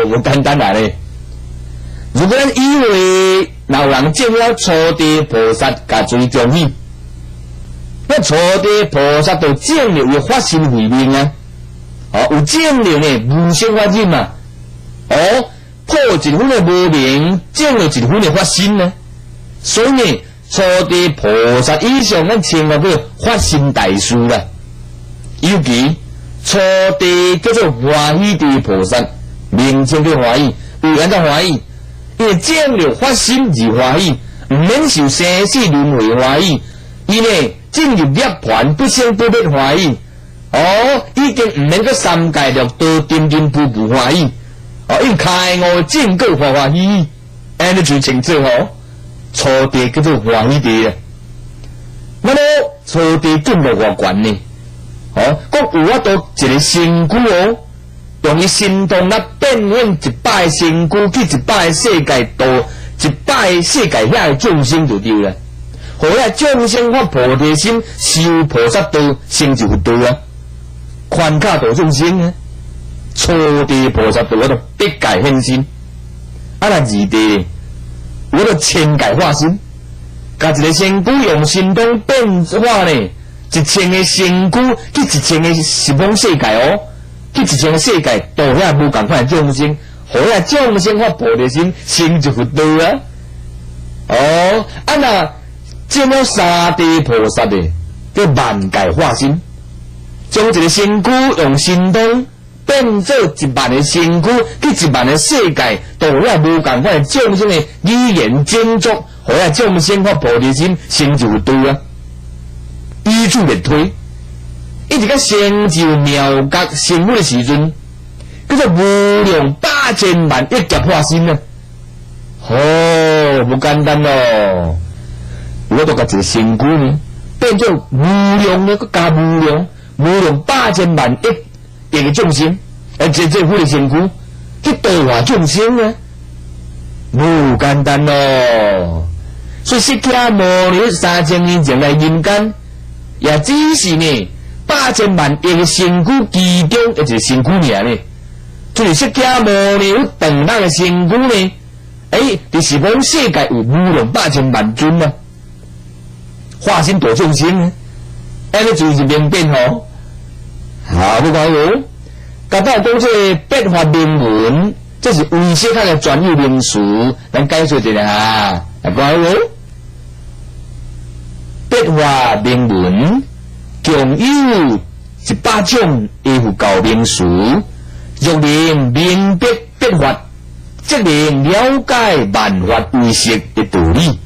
唔簡單來咧。如果咱以為有人證了初地菩薩，甲最重要，那初地菩薩就證了有法身慧命啊。有證了呢無生法忍嘛。破一分的無明，證了一分的法身呢。所以呢。初地菩薩以上，咱稱呼叫法身大事啦。尤其初地叫做歡喜地菩薩，名稱叫歡喜，為安怎歡喜？因為證了法身而歡喜，唔免受生死輪迴歡喜。伊呢進入涅槃不生不滅歡喜。已經唔免個三界六道點點步步歡喜。因開悟正果歡喜，安尼就清楚初地叫做歡喜地啊，那麼初地進入偌懸呢？閣有法度一個身軀用伊心動來變現100個身軀去100個世界度，100個世界遐個眾生就對啦。互遐眾生發菩提心，修菩薩道，成就佛道啊！寬卡度眾生啊！初地菩薩道嗰度得界現身，若二地。我都千界化身，甲一個身軀用心動變化呢，1000個身軀去1000個十方世界去1000個世界度遐無共款眾生，互遐眾生發菩提心，成就佛道啊！那證了三地菩薩的叫萬界化身，將一個身軀用心動。變做1萬個身軀去1萬個世界，度遐無共款眾生的語言精足，互遐眾生發菩提心，成就道啊！依次类推，一直到成就妙觉成佛的时阵，叫做无量8000万亿劫化身啊！不简单咯！我都甲一个身躯呢，变做无量的，佮加无量8000万亿的众生，而这佛的身躯去度化众生啊！不简单咯！所以释迦牟尼3000年前来人间，也只是呢8000万亿的身躯其中一个身躯尔呢。就是释迦牟尼长大的身躯呢，伫十方世界有无量8000万尊啊，化身度众生啊，安尼就是明变吼。好，不讲哟，甲到讲这变化名文，这是为释迦的专有名词，咱解说一下。来讲哟，变化名文共有100种依附教名词。若能明白变法，则能了解万法唯识的道理，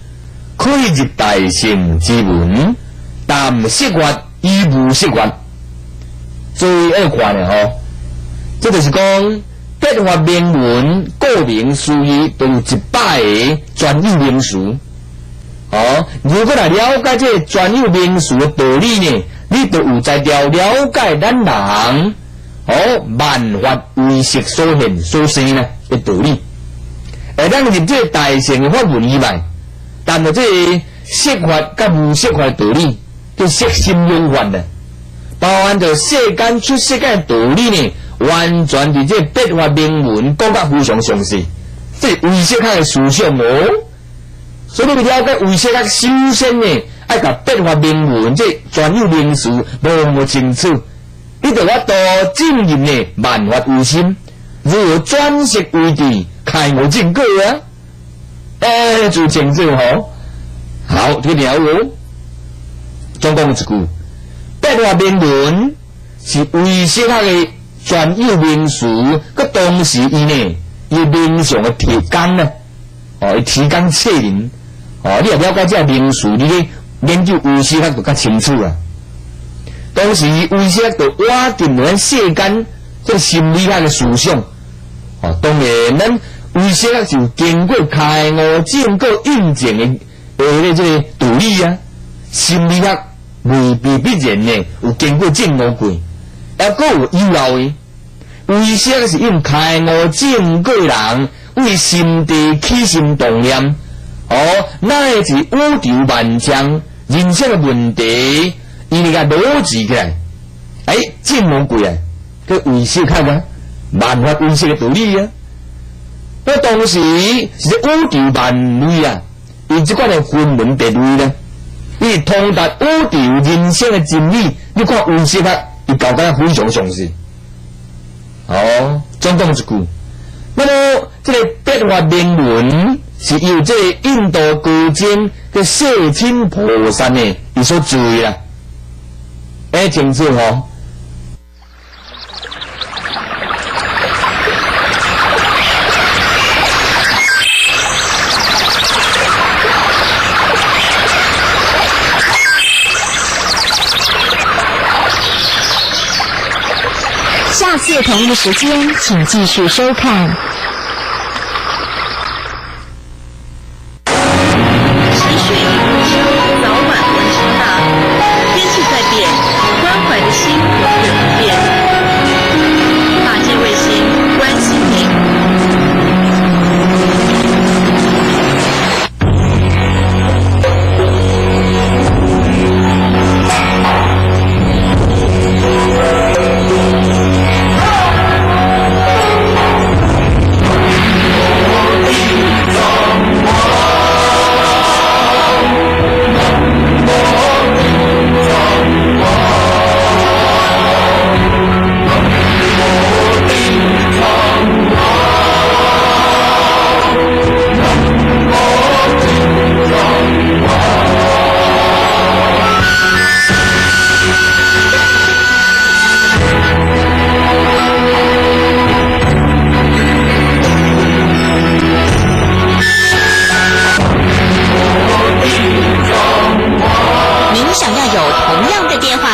可以入大乘之门，但释法与无释法。所以要看的吼，这就是讲变法名文顾名思义都有100个专有名词。如果来了解这专有名词的道理呢，你就有才调了解咱人。万法唯识所现所生呢的道理，而咱入这大乘的法门以外，但是这释法甲无释法的道理，叫释心用法呢，包含着世间出世间的道理呢，完全伫这变法名文讲甲非常详细，这唯识较的思想哦。所以你了解唯识较修身呢，爱甲变法名文这专有名词摸清楚。你就要多进入呢万法唯心，如何转识为智，开悟正果啊！就清楚吼。好，这个了哦。总共一句，变化名文是唯识较的专有名词，佮同时伊呢，伊名上的提纲呢，伊提纲挈领，你也了解这名词，你咧研究唯识较就较清楚啊。同时，唯识就挖进咱世间这心理学的思想。当然，咱唯识就经过开悟正果印证的这个道理啊。心理学未必然呢有经过证悟过，还佫有有漏的。唯识是用开悟正果人为心地起心动念，乃至宇宙万象人生的问题。伊那个逻辑起来，证悟过来，个唯识较个万法唯识的道理啊。那同时是宇宙万类啊，伊即款的分门别类呢，伊通达宇宙人生的真理。你看唯识较伊搞得非常详细。总共一句，那么这个变化名文是由这个印度高僧嘅世亲菩萨呢，伊所注意啦。清楚吼。下次同一时间，请继续收看。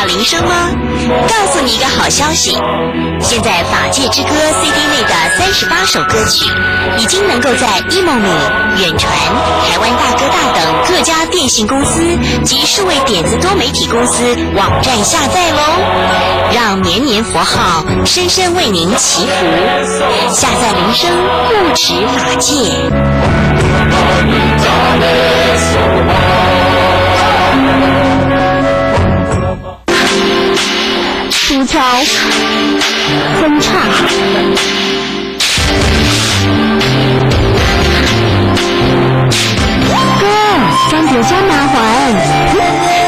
到铃声吗？告诉你一个好消息，现在《法界之歌》CD 内的38首歌曲已经能够在 eMomi、远传、台湾大哥大等各家电信公司及数位点子多媒体公司网站下载喽，让绵绵佛号深深为您祈福。下载铃声，护持法界。出操，哼唱，哥，咱就加麻烦，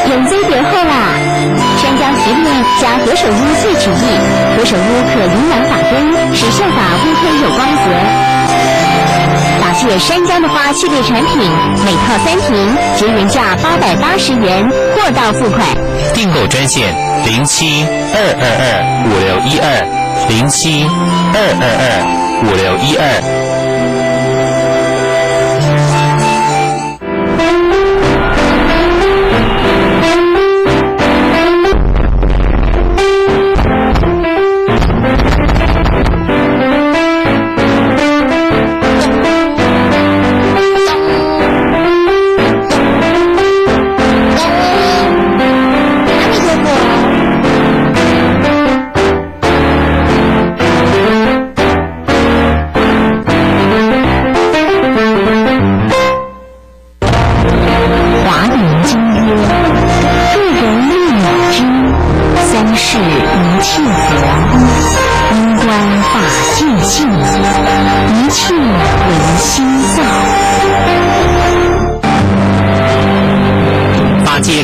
用这就好啦。山椒系列加何首乌萃取液，何首乌可营养发根，使秀发乌黑有光泽。法界山椒的花系列产品，每套3瓶，结原价880元，货到付款。订购专线07-222-5612，07-222-5612。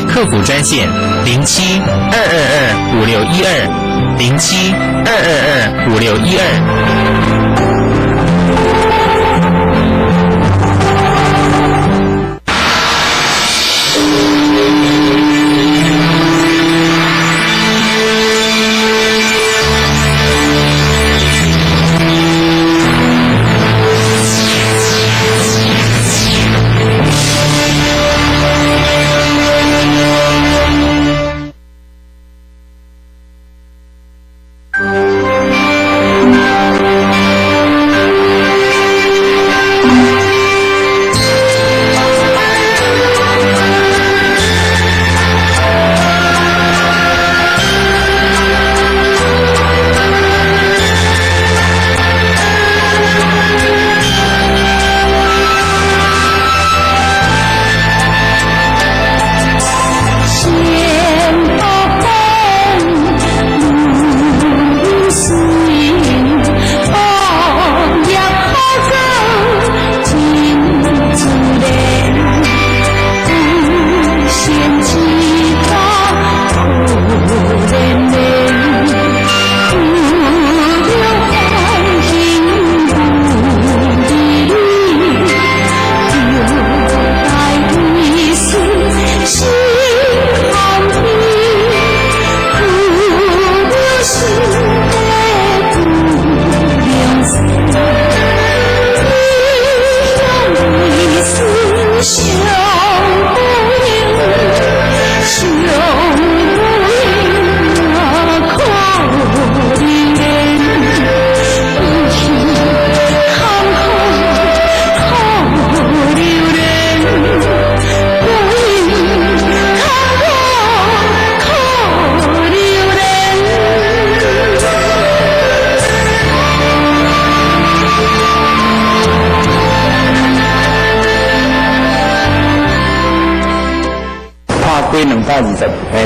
客服专线07-222-5612，07-222-5612。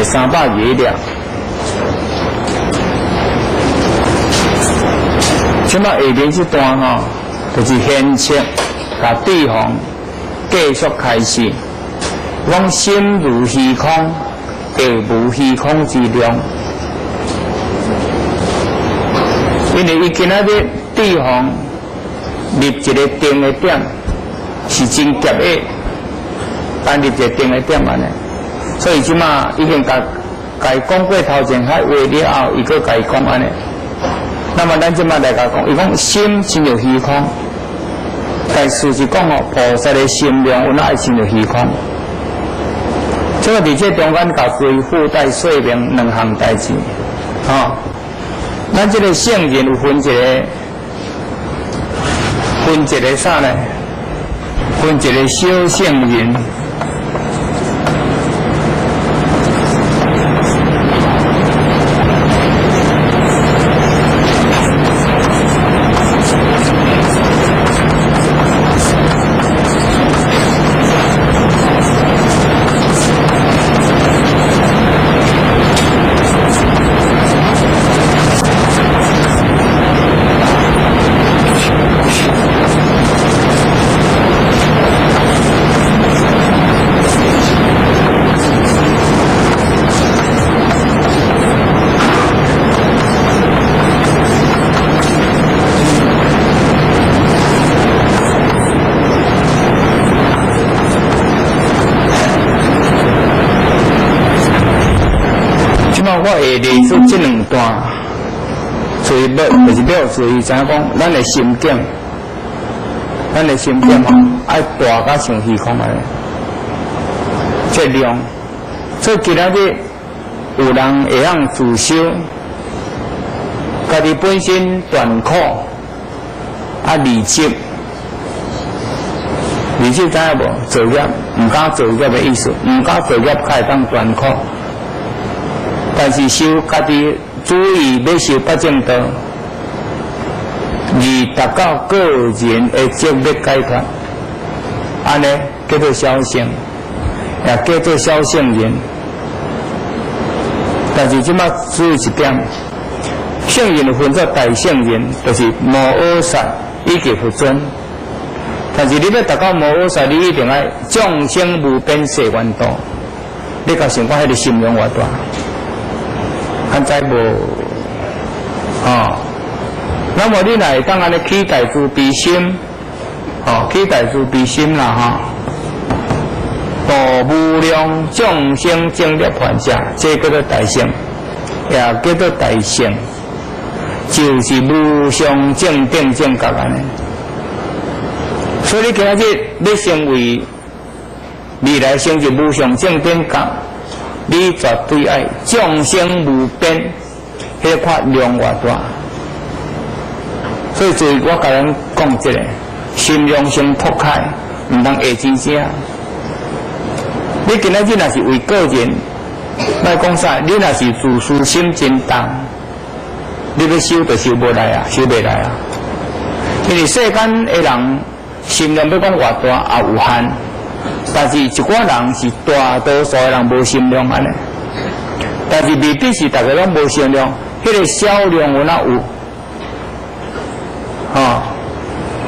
300几了。即马下面这段吼，就是现切，甲对方继续开始。讲心如虚空，地无虚空之量。因为伊今仔日对方立一个定的点，是真急的，但立一个定的点安尼。所以即马已经甲讲过头前遐话了后，伊佫甲伊讲安尼。那么咱即马来甲讲，伊讲心真有虚空，但事实讲哦，菩萨的心量有哪会真有虚空？这个伫这中间甲随附带说明两项代志，咱这个圣人有分一个啥呢？分一个小圣人。我会列出这两段，随要就是要注意，知影讲咱的心境，爱大甲像虚空安尼，这量，所以今仔日有人会晓自修，家己本身断苦，利己知影无？作业唔敢作业的意思，唔敢作业，才会当断苦。但是修家己注意要修八正道，而达到个人的职业解脱，安尼叫做小圣，也叫做小圣人。但是即马注意一点，圣人分作大圣人，就是无恶杀以及不尊。但是你要达到无恶杀，你一定要众生无边誓愿度，你甲想看迄个心量偌大。现在无，那么你若会当安尼起大慈悲心，起大慈悲心啦，度无量众生正涅槃者，这叫做大圣，也叫做大圣，就是无上正等正觉安尼。所以你今仔日要成为未来成就无上正等觉。你绝对爱众生无边，迄块量偌大。所以就是我甲人讲一个，心量先拓开，毋通下真正。你今仔日若是为个人，莫讲啥，你若是自私心真重，你要修就修无来啊，修袂来啊。因为世间的人心量要讲偌大也有限。但是一寡人是大多数的人无心量安尼，但是未必是大家拢无心量，迄个小量有哪有？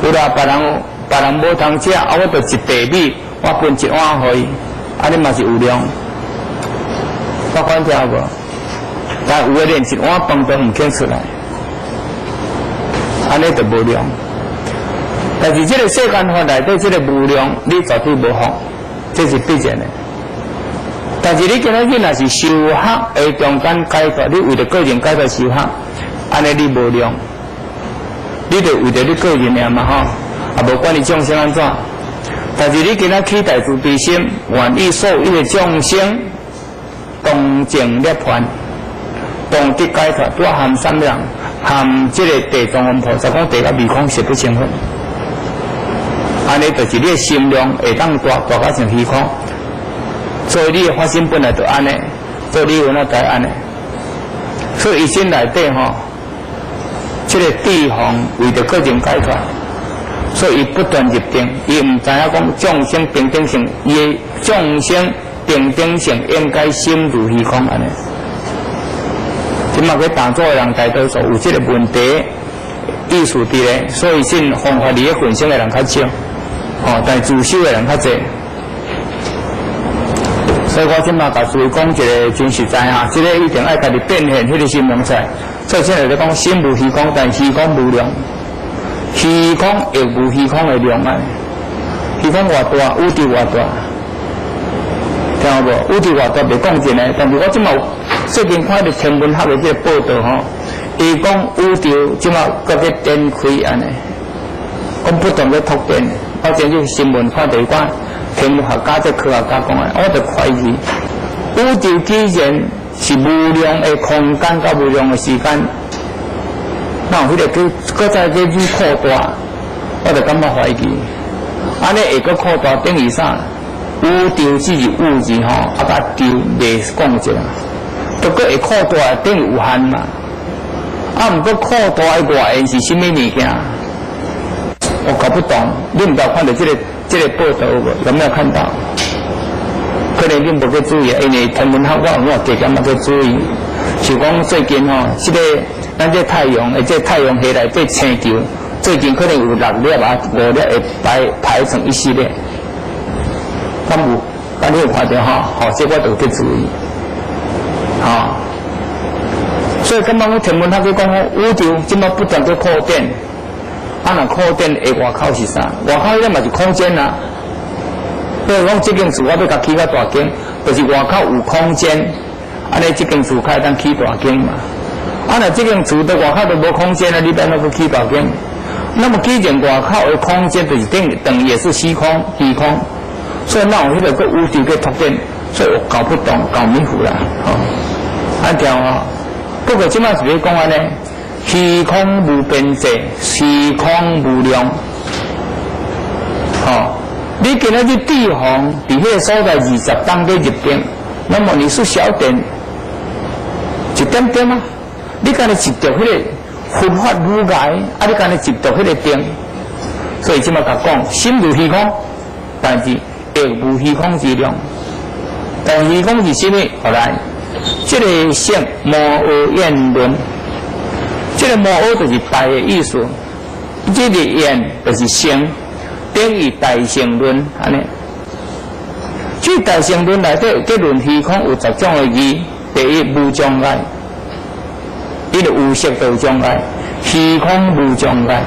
有啦，别人无通食，我着一袋米，我分一碗互伊，安尼嘛是有量。我管听无？但有的连一碗饭都唔肯出来，安尼就无量。但是这个世间法内底，这个无量，你绝对无好，这是必然的。但是你今仔日若是修学的中间解脱，你为了个人解脱修学，安尼你无量，你就为了你个人尔嘛也无管你众生安怎。但是你今仔起大慈悲心，愿意所有的众生同证涅槃，同得解脱，都含三样，含这个地藏王菩萨讲地甲未空实不相分。安尼就是你的心量会当大到像虚空，所以你的发心本来就安尼，所以你有那该安尼。所以一心内底这个地方为着个人解脱，所以伊不断入定，伊唔知影讲众生平等性，伊的众生平等性应该心如虚空安尼。即马去打坐的人大多数有这个问题意识伫咧，所以信方法理的分析的人较少。但自修的人较侪，所以我即马甲诸位讲一个真实在这个一定爱家己变现迄个心量出来。所以现在咧讲心无虚空，但虚空无量，虚空又无虚空的量啊！虚空偌大，宇宙偌大，听有无？宇宙偌大袂讲真诶，但是我即马最近看到天文学的这个报道伊讲宇宙即马搁在展开安尼，讲不断的拓展。我前日新闻看到一寡天文学家这科学家讲的，我就怀疑宇宙既然是无量的空间甲无量的时间，那有迄个搁再继续扩大，我就感觉怀疑。安尼会搁扩大等于啥？宇宙只是物质吼，啊甲宙未讲一下，都搁会扩大等于有限嘛。啊，毋过扩大的外缘是啥物物件？我搞不懂，你唔知看到这个报道有没有看到？可能你无去注意，因为天文学我加减要去注意。是讲最近吼，咱这太阳的这太阳系内底星球，最近可能有6粒啊5粒会排成一系列。敢有？敢你有看到吼？这我都去注意。所以，感觉我天文学去讲，宇宙即马不断在扩展。若扩展的外口是啥？外口迄个嘛是空间啊。所以讲，这间厝我要甲起较大间，就是外口有空间，安尼这间厝才会当起大间嘛。若这间厝在外口都无空间啊，你变哪个起大间？那么既然外口的空间就是等于也是虚空，所以那有迄个宇宙在拓展，所以我搞不懂，搞迷糊啦，安条不过即摆是要讲安尼。虚空无边际，虚空无量。你今仔日地方伫迄个所在20当个入定，那么你是小点一点点啊？你敢若执着迄个佛法如来，你敢若执着迄个定？所以即摆甲讲，心如虚空，但是亦无虚空之量。但虚空是啥物？后来，这个性摩诃厌论。这个摩诃就是大的意思，这个言就是性，等于大乘论安尼。这大乘论内底这论虚空有10种的义，第一无障碍，伊就有色无障碍，虚空无障碍。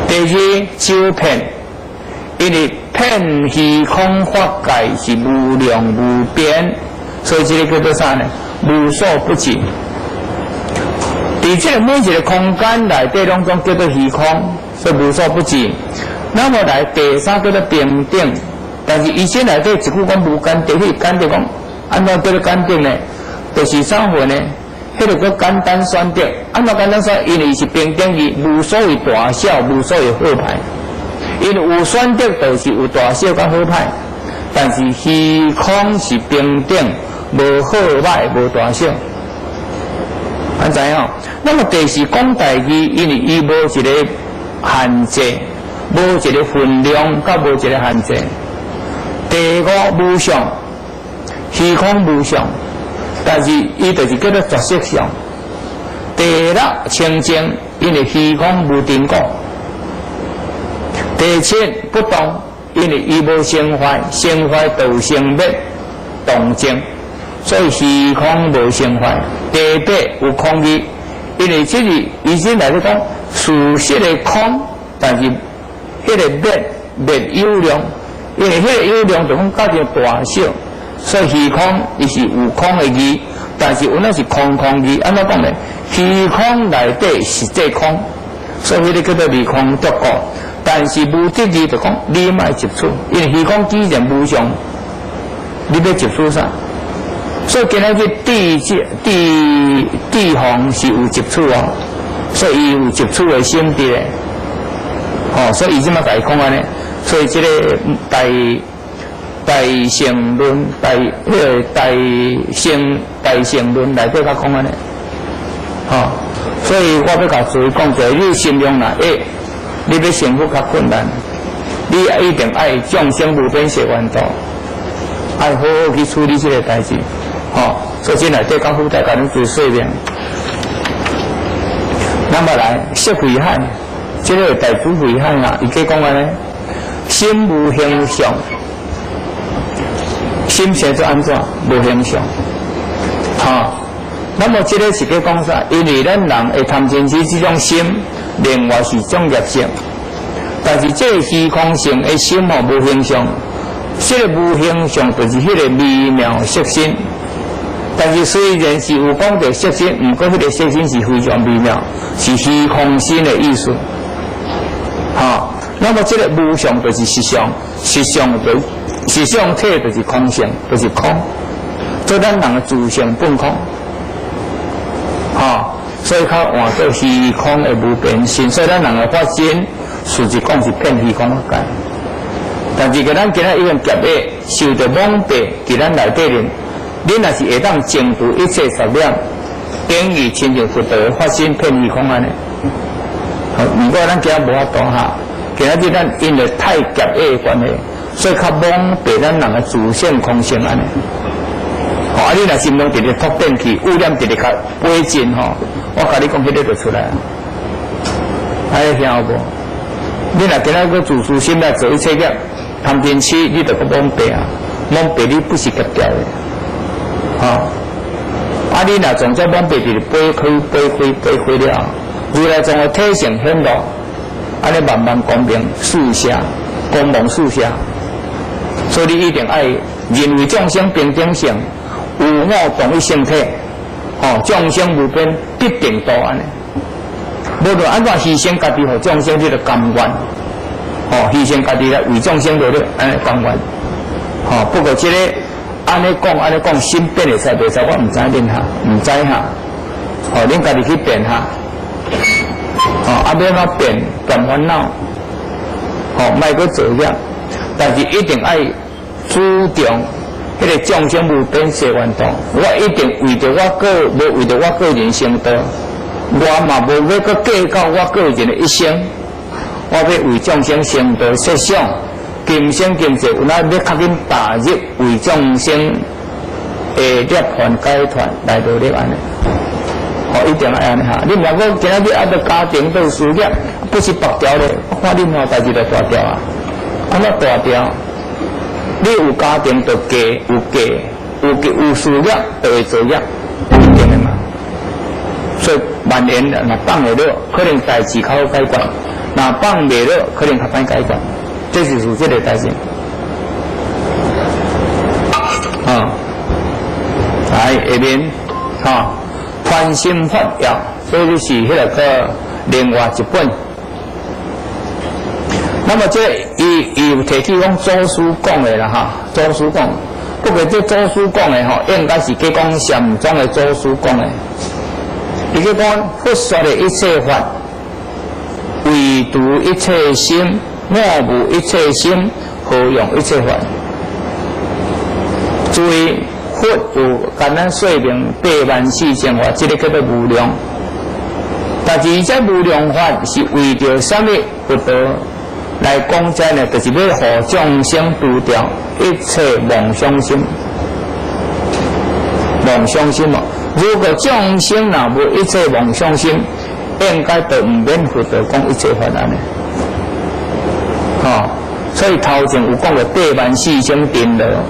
第二周遍，因为遍虚空法界是无量无边，所以这个叫做啥呢？无所不尽。这个每一个空间内底拢总叫做虚空，所以无所不尽。那么来第三叫做平等，但是以前内底一句讲无间地，迄间地讲安怎叫做间地呢？就是啥货呢？迄个叫简单选择，安怎简单选？因为是平等义，无所谓大小，无所谓好歹。因为有选择就是有大小甲好歹，但是虚空是平等，无好歹，无大小。安知影？那么第四讲大义，因为伊无一个限制，无一个分量，甲无一个限制。第五无相，虚空无相，但是伊就是叫做绝色相。第六清净，因为虚空无定果。第七不动，因为伊无生坏，生坏就生灭动静。所以虚空无生坏。第八有空义，因为这里以前来讲事实的空，但是迄个灭有量，因为迄个有量就讲较就大小，所以虚空伊是有空的义，但是有那是空义，安怎讲呢？虚空内底是这空，所以迄个叫做离空独果。但是无得义就讲你莫接触，因为虚空既然无相，你要接触啥？所以今仔日地方是有接触所以伊有接触的心地所以伊即马甲伊讲安尼，所以这个大乘论大乘论内底甲讲安尼所以我要甲诸位讲者，你心量若你要幸福较困难，你一定爱众生无边誓愿度，爱好好去处理这个代志。所以这内底讲附带甲恁做说明。那么来色慧海，这个大主慧海伊计讲安尼，心无形象，心生做安怎？无形象。那么这个是计讲啥？因为咱人会贪嗔痴这种心，另外是种业性，但是这个虚空性的心无形象，这个无形象就是迄个微妙色心。但是虽然是有讲到色心，不过迄个色心是非常微妙，是虚空心的意思。那么这个无相就是实相，实相就实相体就是空性，就是空，做咱人的自性本空，所以较换做虚空的无变性，所以咱人的发心，实际讲是骗虚空的界。但是，咱今仔已经结业，受到蒙蔽，伫咱内底人，你若是会当净除一切杂念，等于亲像佛陀发心骗虚空安尼。不过咱今仔无法度哈，今仔日咱因为太结业的关系，所以较蒙蔽咱人的自性空性安尼。你若心中直直拓展去，污染直直较背进我甲你讲，迄个就出来啊！听有无？你若今仔个自私心来做一切业，贪嗔痴，你就个蒙蔽啊！蒙蔽你不是结掉的，你若从这蒙蔽直背开了，如来从个体性显露，安尼慢慢光明四下，光芒四下，所以你一定爱认为众生平等性。有我同一性体，众生无边，必定多安尼。无论安怎牺牲家己，互众生，你就甘愿。牺牲家己来为众生努力，安尼甘愿。不过这个安尼讲，心变会使袂使，我唔知恁哈，唔知哈。恁家己去变哈。要怎变断烦恼？莫去做业，但是一定爱注重。迄个众生无边誓愿度，我一定为着无为着我个人成道，我嘛无要搁计较我个人的一生，我要为众生成道设想，今生今世有哪要较紧踏入为众生的涅槃解脱来努力安尼，一定要安尼哈。你若讲今仔日到家庭到事业，不是白条咧，我看恁代志就大条啊，安怎大条？你有家庭就嫁，有事业就会做业，一定的嘛。所以万言若放袂了，可能代志较好解决；若放袂了，可能较歹解决。这就是这个代志。来下面宽心法要，所以就是迄个另外一本。那么这伊有提起讲祖师讲的啦祖师讲，不过这祖师讲的应该是去讲禅宗的祖师讲的。伊去讲佛说的一切法，唯独一切心，莫无一切心，何用一切法？注意，佛有简单说明84000法，这个叫做无量。但是这无量法是为着什么？佛陀来讲这呢，就是要互众生除掉一切妄想心。妄想心如果众生若无一切妄想心，应该就唔免佛陀讲一切法安尼。所以头前有讲过84000定了，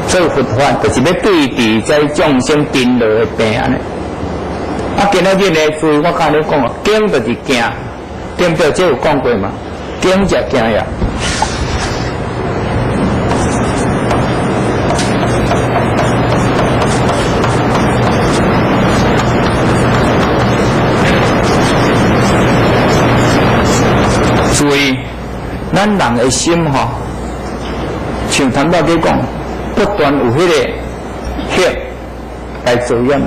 所以佛法就是要对治这众生定了的病安尼。今仔日呢，所以我刚才讲惊就是惊，对不对？这有讲过嘛？惊就惊呀！所以，咱人的心像谈到你讲，不断有迄个血来作用嘛。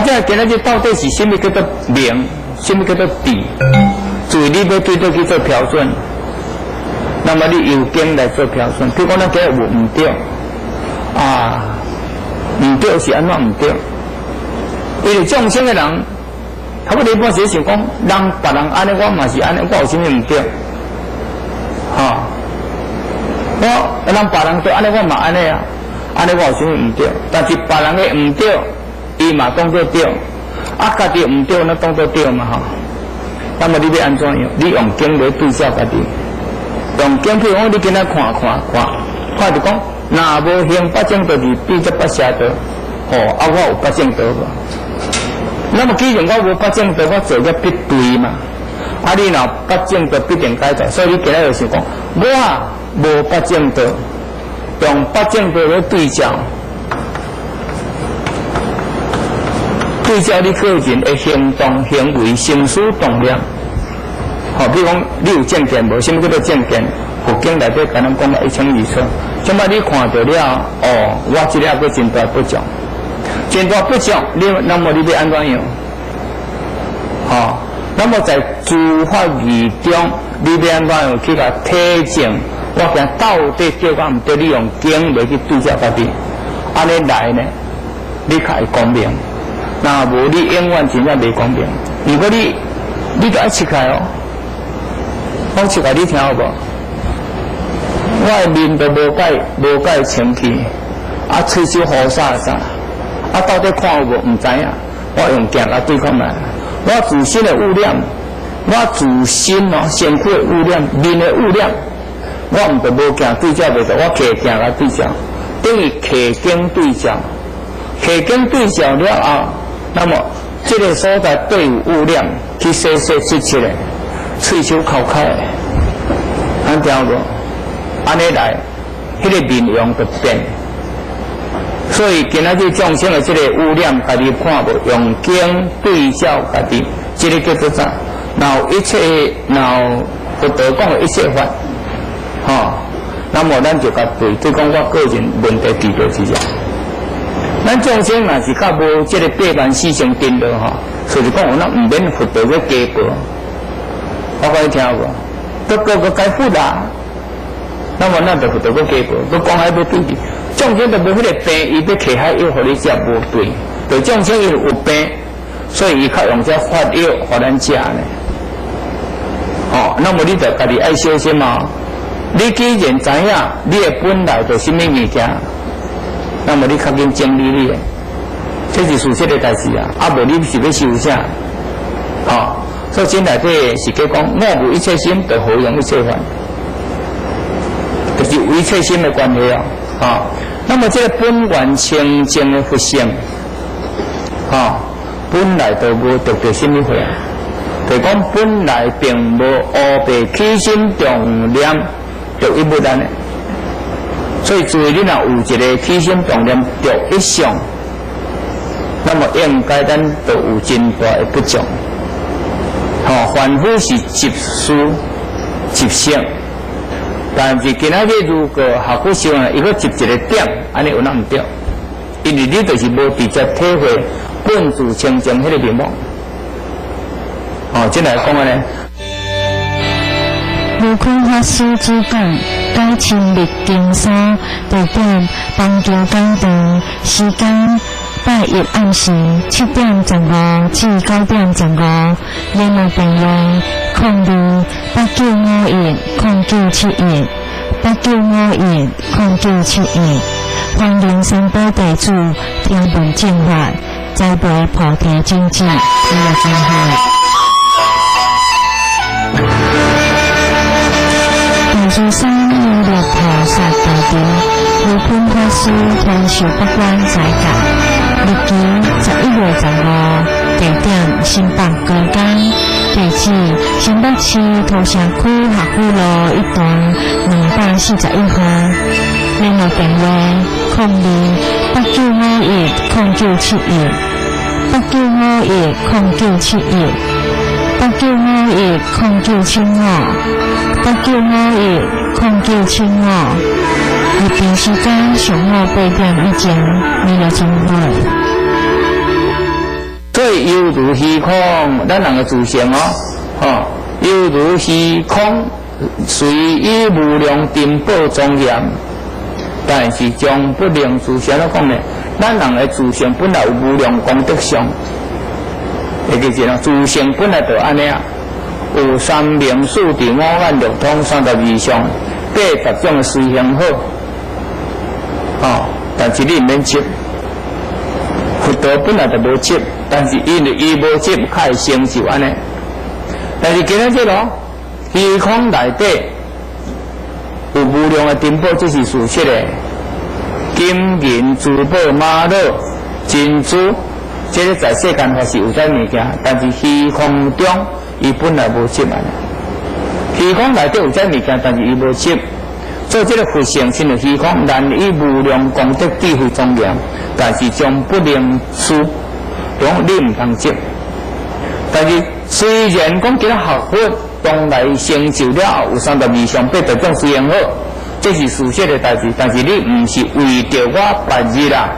这今仔日到底是什么叫做明？什么叫做智？注意，你要对倒去做标准，那么你由经来做标准。譬如讲，咱今日有唔对唔对是安怎唔对？因为众生的人，他不离半时想讲，人别人安尼，我嘛是安尼，我有啥物唔对？我人别人都安尼，我嘛安尼啊，安尼我有啥物唔对？但是别人的唔对，伊嘛当作对，家己唔对，那当作对嘛那么你要安怎样？你用经来对照家己，用经譬如讲，你今仔看就讲，若无行八正道，是比这八邪道。我有八正道无？那么既然我无八正道，我做个必对嘛。你若八正道必定解脱，所以你今仔就想讲，我无八正道，用八正道来对照。对照你个人的行动、行为、心思、动念，比如讲你有正见无？什么叫做正见？佛经内底甲咱讲到1200册，即摆你看到了，哦，我这个个真大不足，真大不足，那么你要安怎样？那么在诸法义中，你要安怎样去甲体证？我讲到底对甲毋对，你用经来去对照家己，安尼来呢，你较会公平。那无你永远真正袂公平。如果你就爱切开哦，我切开你听好无？我的面都无解清气，喙手好沙沙，到底看有无毋知影。我用镜来对抗来，我自身的污染，我自身身躯的污染，面的污染，我毋就无镜对照袂到，我摕镜来对照，等于摕经对照，摕经对照了后，那么这个所在对有污染，去洗出来，喙手口开的，安听无？安尼来，迄个面容就变。所以今仔日众生的这个污染，家己看无，用经对照家己，这个叫做啥？然后一切，然后佛陀讲的一切法，那么咱就甲对，就讲我个人问题提出去讲。咱众生若是较无这个八万四千颠倒所以就讲我那毋免佛陀个加报，我讲你听无？都个该复杂。那么咱就佛陀个加报，都讲喺要对比。众生都无迄个病，伊要摕海药互你食无对，对众生伊有病，所以伊较用这法药互咱食呢。那么你就家己爱小心嘛。你既然知影你的本来就什么物件，那么你较紧整理你的，这是事实的代志啊。无你是要修啥？所以真内底是讲我无一切心，就好用一切法，就是有一切心的关系那么这个本源清净的佛性，本来就无得到什么货，就讲本来并无乌白起心动念着一不单的，所以注意你若有一个起心动念着一项，那么应该咱就有真大的不足。凡夫是集思集性。但是今仔日如果学过修呢，伊个集一个点，安尼有哪毋对？因为你就是无直接体会本自清净迄个面目。这来讲呢。悟空法师主讲，改清历经山地点邦桥港地，时间8日暗时7点15至9点15，联络电话02-8951-0971，8951-0971，欢迎三宝地主听闻正法，栽培菩提种子，你来真好。大寿山弥勒菩萨大殿，悟空法师传授不关斋戒，日期11月15，地点新北高岗，地址新北市土城区合府路1段241号，联络电话02-8951-0971，8951-0975，8951-0975，入定时间上午8点以前，你来真好。所以犹如虚空，咱人个自性犹如虚空，随以无量珍宝庄严，但是将不良自性来讲呢，咱人个自性本来有无量功德相，会记住自性本来就安尼有三明四智五眼六通32相，80种随行好，但是你唔免执。佛陀本来就无执，但是因为伊无执，较会成就安尼。但是今仔日虚空内底有无量的珍宝，这是事实的。金银珠宝、玛瑙、珍珠，这个在世间还是有这物件，但是虚空中伊本来无执安尼。虚空内底有这物件，但是伊无执。所以这个佛性是虚空，然以无量功德智慧庄严，但是将不能输，讲你唔通执。但是虽然讲今仔学佛当来成就了后，有32上800种虽然好，这是事实的代志，但是你唔是为着我别日啦，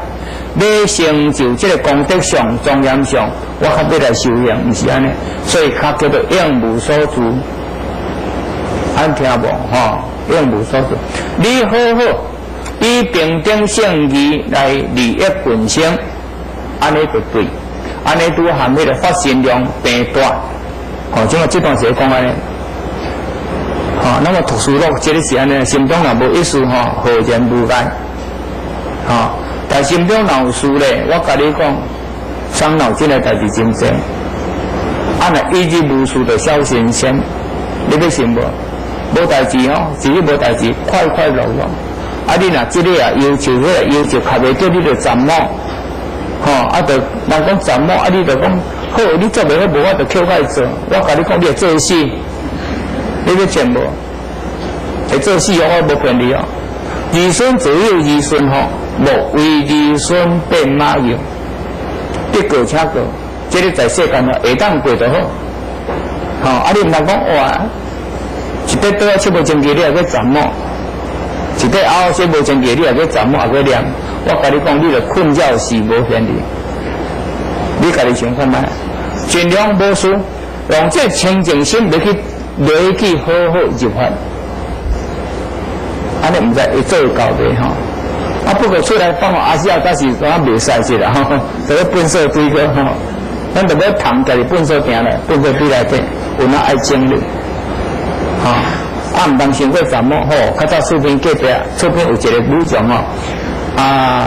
要成就这个功德上、庄严上，我较要来修行，唔是安尼，所以较叫做应无所住，安听无吼？应无所住，你好好以平等圣义来利益群生，安尼就对，安尼拄含迄个发心量变大，吼，即个这段时讲安尼。那么读书录这个是安尼，心中若无意思吼，何然无碍。但心中若有事咧，我甲你讲，伤脑筋的代志真多。若一日无事就小神仙，你要信无？无代志吼，自己无代志，快快乐乐。你若这个要求，迄个要求卡袂到，你就沉默。就人讲沉默，你就讲好，你做袂好，无我就扣开做。我甲你讲，你会做死，你要信无？会做死我无骗你哦。儿孙自有儿孙吼，莫为儿孙变马牛。得过且过，这个在世间会当过就好。你唔通讲哇，一块刀切无清气，你也去沉默；一块凹切无清气，你也去沉默，也去念。我甲你讲，你著困扰是无骗你。你家己想看卖，尽量无事，用这清净心来去好好入法。安尼唔知会做到袂吼？不过出来放阿西亚，但是咱袂使去啦吼，就要本色对个吼，咱就要谈家己本色行来，本色对内底，有哪爱精力，毋当先过沉默吼。较早厝边隔壁，厝边有一个女将吼，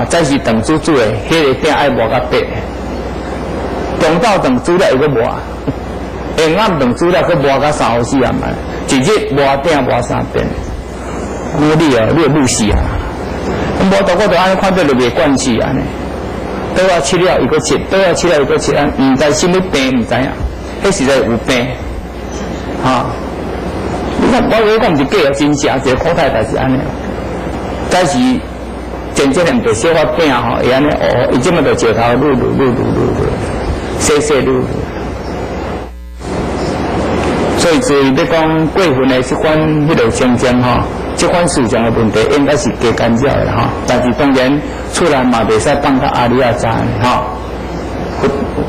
这是长煮煮的，迄个饼爱磨较白，中昼长煮了又搁磨，下暗长煮了搁磨到3号4暗嘛，一日磨饼磨3遍。你会入死啊！无到我就安尼看到就袂惯气安尼。倒啊切了伊搁切，倒啊切了伊搁切，毋知什么病，毋知影，迄实在有病。你看我讲毋是假，真正一个苦太代志安尼。但是真正人着小可病吼，会安尼伊即么着石头愈细愈。所以注意要讲过分的这款迄个情形吼。这款思想的问题应该是加干扰的哈，但是当然出来嘛袂使放到阿里亚扎哈，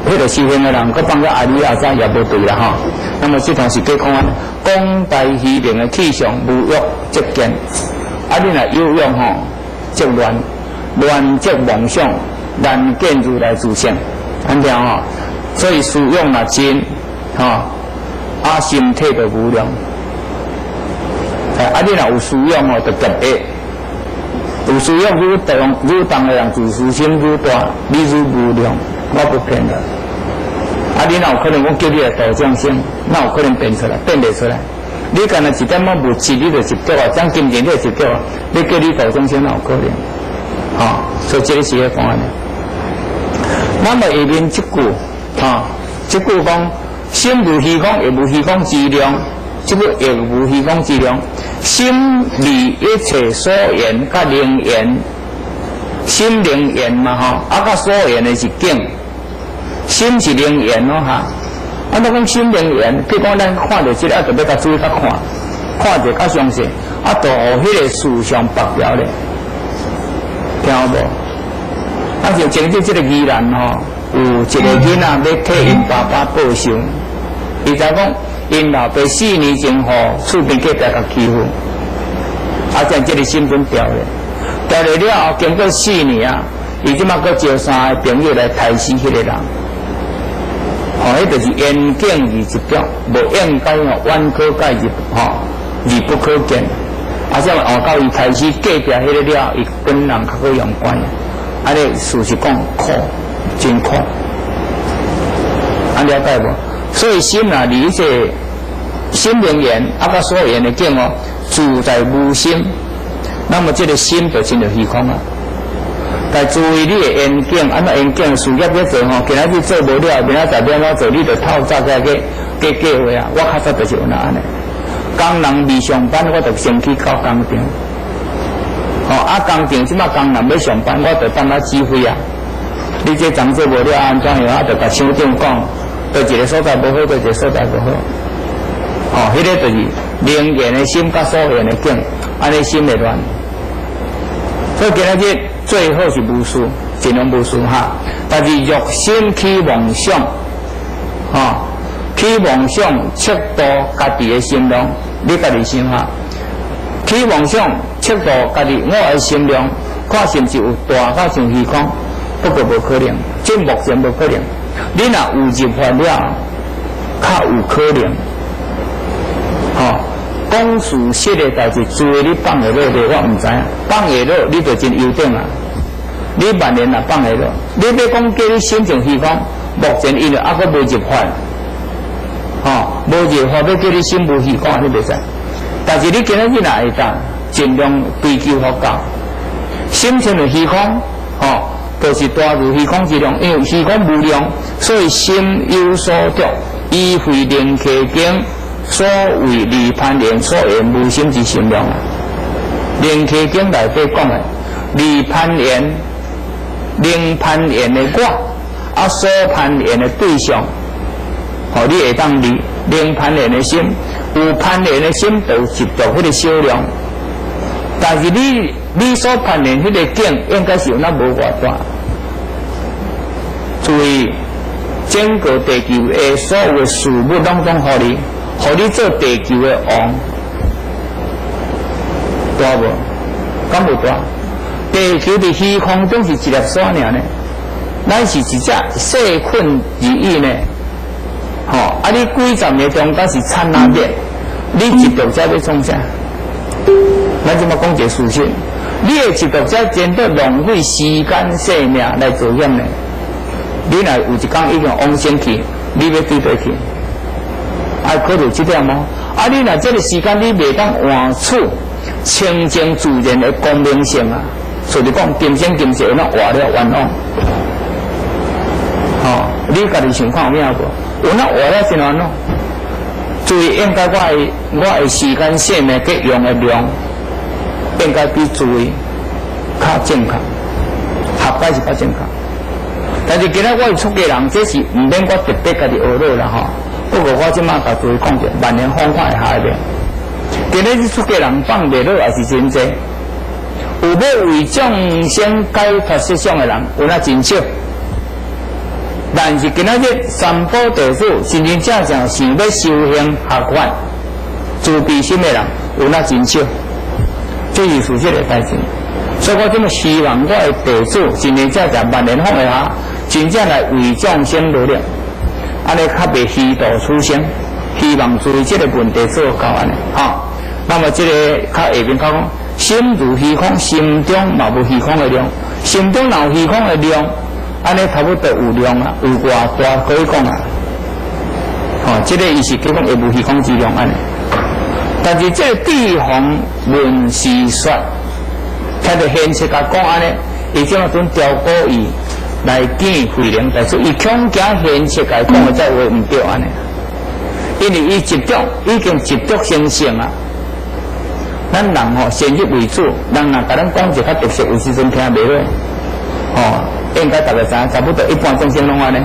迄个修行的人，佮放到阿里亚扎也无对啦哈。那么这段是讲讲大虚灵的气象，无欲则见，你若有用吼，则乱，乱则妄想，难见如来自性，安听吼。所以使用若真身体就无量。你若有需要吼，就特别有需要，愈当的人自私心愈大，你愈无量，我不骗的。你哪有可能我叫你来度众生，哪有可能变出来，变袂出来？你干那一点仔物质，你就执着啊，将金钱你就执着啊，你叫你度众生哪有可能？所以这个是个讲安尼。那么下面这句，这句讲心无虚空，也无虚空之量。这个也无虚空之量，心离一切所缘甲灵缘，心灵缘嘛甲所缘的是境，心是灵缘咱讲心灵缘，譬如讲咱看到这个，就要甲注意甲看者较详细，就互迄个思想白了咧，听有无？就前阵这个宜兰有一个囡仔要替因爸爸报仇，伊就讲。因老爸4年前厝边隔壁甲欺负，将这个身份调了了后，经过4年伊即马搁招3个朋友来杀死迄个人，迄就是严禁而执着，无应该弯可介入而不可见，这样到伊杀死隔壁迄个了，伊跟人较可用关，尼事实讲苦，真苦，了解无？所以心离一切心灵缘甲所缘的境住在无心，那么这个心就真着虚空但注意你的缘境，怎缘境事业要做今仔日做无了，明仔载要怎做，你就透早计划我较早就是有安尼。工人未上班，我就先去到工厂。工厂即马工人要上班，我就等他指挥你这工作无了安怎样？就甲厂长讲。对一个所在不好，对一个所在不好，哦，迄、个就是灵验的心甲所缘的境，安尼心会乱。所以今仔日最好是无事，尽量无事哈。但是欲心起妄想，起妄想测度家己的心量，你家己想下。起妄想测度家己我的心量，看是毋是有大到像虚空，不过无可能，这目前无可能。你若有入法了，较有可能。讲事实的代志，做你放下落的，我唔知影。放下落，你就真优点啊！你万年啊放下落，你要讲叫你心情虚空，目前因为还阁无入法，无入法要叫你心无虚空，你袂使。但是你今仔日若会当，尽量追求佛教，心情的虚空，就是大如虚空之量，因为虚空无量，所以心有所得，依非灵气经。所谓离攀缘，所言无心之心量啊。灵气经内底讲的离攀缘，灵攀缘的我，所攀缘的对象，你会当离灵攀缘的心，有攀缘的心就执着迄个小量，但是你所攀缘迄个境，应该是有那无偌大。注意，整个地球的所有的事物，拢互你。互你做地球的王，大无？敢无大？地球的虚空中是一粒沙尔呢，咱是一只细菌而已呢。你几十年中间是刹那灭，你执着者要创啥？咱即马讲一个事实，你的执着者真的浪费时间生命来做险呢？你若有一天已经往生去，你要对对去？考虑这点吗？你若这个时间你袂当换取清净自然的光明性啊，所以讲今生今世那活了冤枉。你家己想看有影无？有那活了真冤枉。注意，应该我的时间生命给用的量，应该比注意较正确，合该是较正确。但是今仔我是出家人，这是唔免我特别家己学了啦不过我即马甲诸位讲者，万年方法会下面。今日你出家人放袂落也是真济，有要为众生解脱实相的人，有那真少。但是今仔日三宝地主真真正正想要修行学法、自闭心的人，有那真少。这是事实的代志。所以我这么希望我的地主真真正正万年方会下，真正来为众生努力。安尼较袂虚度出生，希望注意这个问题做到安尼。那么这个较下面讲，心如虚空，心中嘛无虚空的量，心中若有虚空的量，安尼差不多有量啊，有偌大可以讲啊。这个意思叫讲也无虚空之量安尼。但是这个地方论事说，他就现实甲讲安尼，伊这么种调过伊。来见慧能大师，伊恐惊现实来讲的这话唔对安尼，因为伊执着已经执着生性啊。咱人先入为主，人若甲咱讲一较特色，有时阵听袂落，应该大家知，差不多一般众生拢安尼。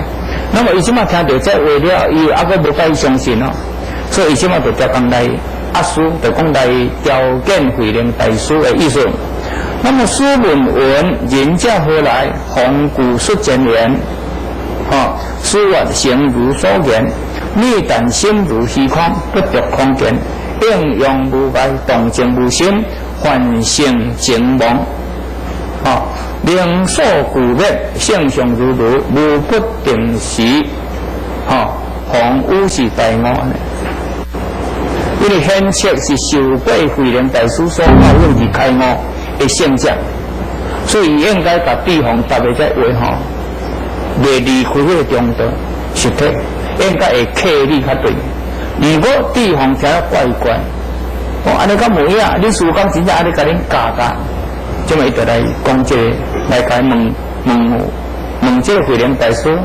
那么伊即马听到这话了，伊还阁无甲相信所以伊即马就调讲来书，就讲来调见慧能大师的意思。那么书文人家何来？鸿鹄出真言。书曰诚如所言，逆但心如虚空，不着空间，应用无碍，动静无心，幻性情妄。灵所固灭，性相如如，无不定时。鸿鹄是大我呢。因为显切是受过慧能大师所教用而开悟的圣者，所以应该把地方搭在这话袂离开迄个中道实体，应该会客理较对。如果地方听得怪怪，安尼敢无影？你师傅讲真正安尼甲恁教，这么伊就来讲这个，来甲问这个慧能大师。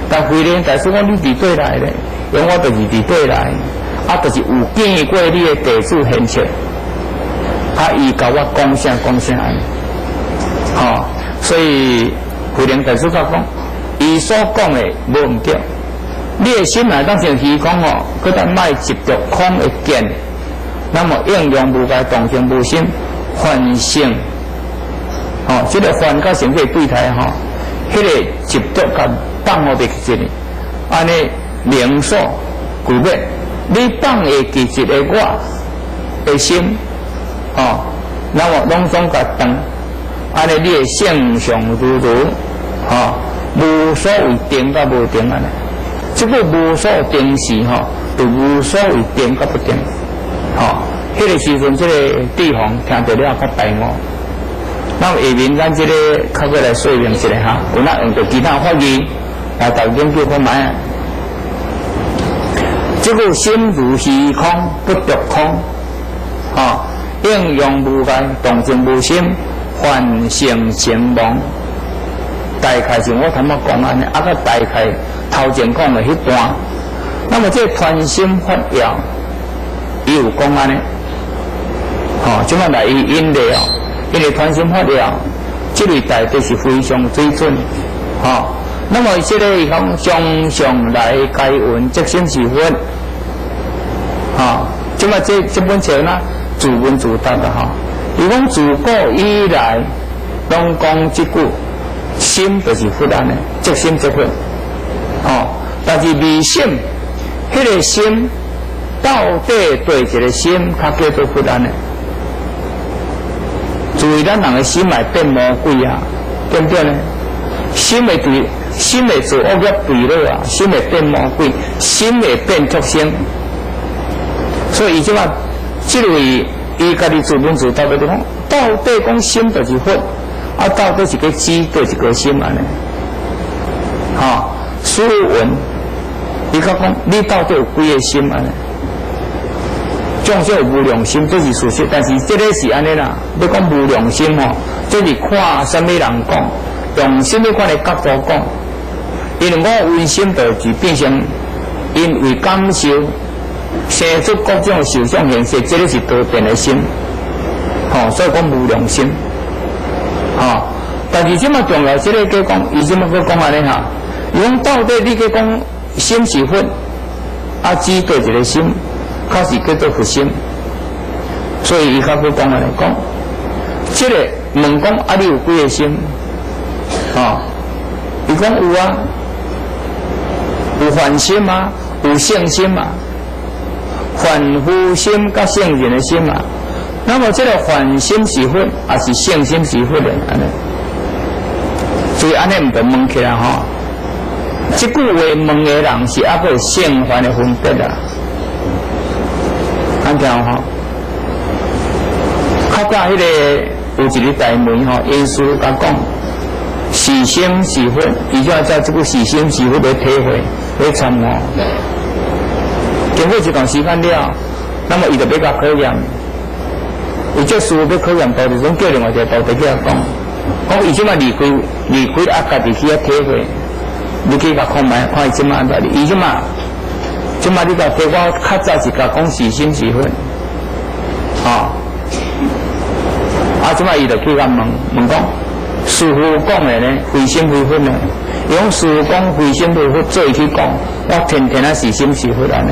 但慧能大师讲你伫对来咧，因为我就是伫对来。就是有见过你的地主现切，伊甲我讲啥安尼，所以慧能大师讲，伊所讲的无毋对，你的心来当成虚空哦，佮咱卖执着空的见，那么应用无界，动静无心，凡性，哦，这个凡甲性这对待吼，迄个执着甲放我的这里，安尼明所具备，你放会记一个我的心，哦，那么拢总甲当，安尼你的性上如如，哦，无所谓定甲无定安尼。这个无所定时吼，就无所谓定甲不定，吼，迄个时阵，这个地方听到了较白我。那么下面咱这个较过来说明一下哈，有哪用到其他法语来大研究看卖。这个心如虚空，不着空，吼，应用无界，动静无心，凡性成亡。大概是我头先讲安尼，啊个大概头前讲的迄段，那么这传心法要，伊有讲安尼，吼，即摆来因的哦，因为传心法要，这类大都是非常水准，吼，那么这个伊讲常常来解文，即心是佛，吼，即摆这本册呢，自问自答的吼，伊讲自古以来，拢讲即句。心就是佛安尼，即心即佛，哦。但是微心，迄个心到底对一个心，较叫做佛安尼。注意咱人的心来变魔鬼啊，对不对呢？心会对，心会做恶业对了啊，心会变魔鬼，心会变畜生。所以伊即话，即位伊家己自问自答的地方，到底讲心就是佛。啊，到底一个知，对一个心安尼，吼，书文，伊讲你到底有几个心安尼？种少无良心，这是事实，但是这个是安尼啦。要讲无良心吼，这是看什么人讲，用什么款的角度讲。因为我温心导致变成因为感受，生出各种受想形式，这个是多变的心，吼，所以讲无良心。哦，但是这么重要，这个佢讲，伊这么佢讲安尼哈，伊讲到底你佢讲心是佛，啊知对一个心，确实叫做佛心，所以伊较佢讲安尼讲，这个问讲啊你有几个心？哦，伊讲有啊，有凡心啊，有圣心啊，凡夫心甲圣人的心啊。那么这个凡心是佛，还是圣心是佛的安尼？所以安尼唔得问起来吼，这句话问的人是还个圣凡的分别啦。看听吼，较早迄个有一个大门吼，耶稣甲讲，是心是佛，伊就要在这个是心是佛的体会来参悟。经过一段时间了，那么伊就要甲考验。伊这事要考验到底，总叫另外一个道德去讲，讲伊即马离开啊，家己去啊体会，你去甲看卖，看伊即马安怎哩？伊即马你甲对我较早是甲讲是心是佛，啊，即马伊就去甲问讲，师父讲的呢，非心非佛呢？伊讲师父讲非心非佛，做伊去讲，我天天啊是心是佛安尼。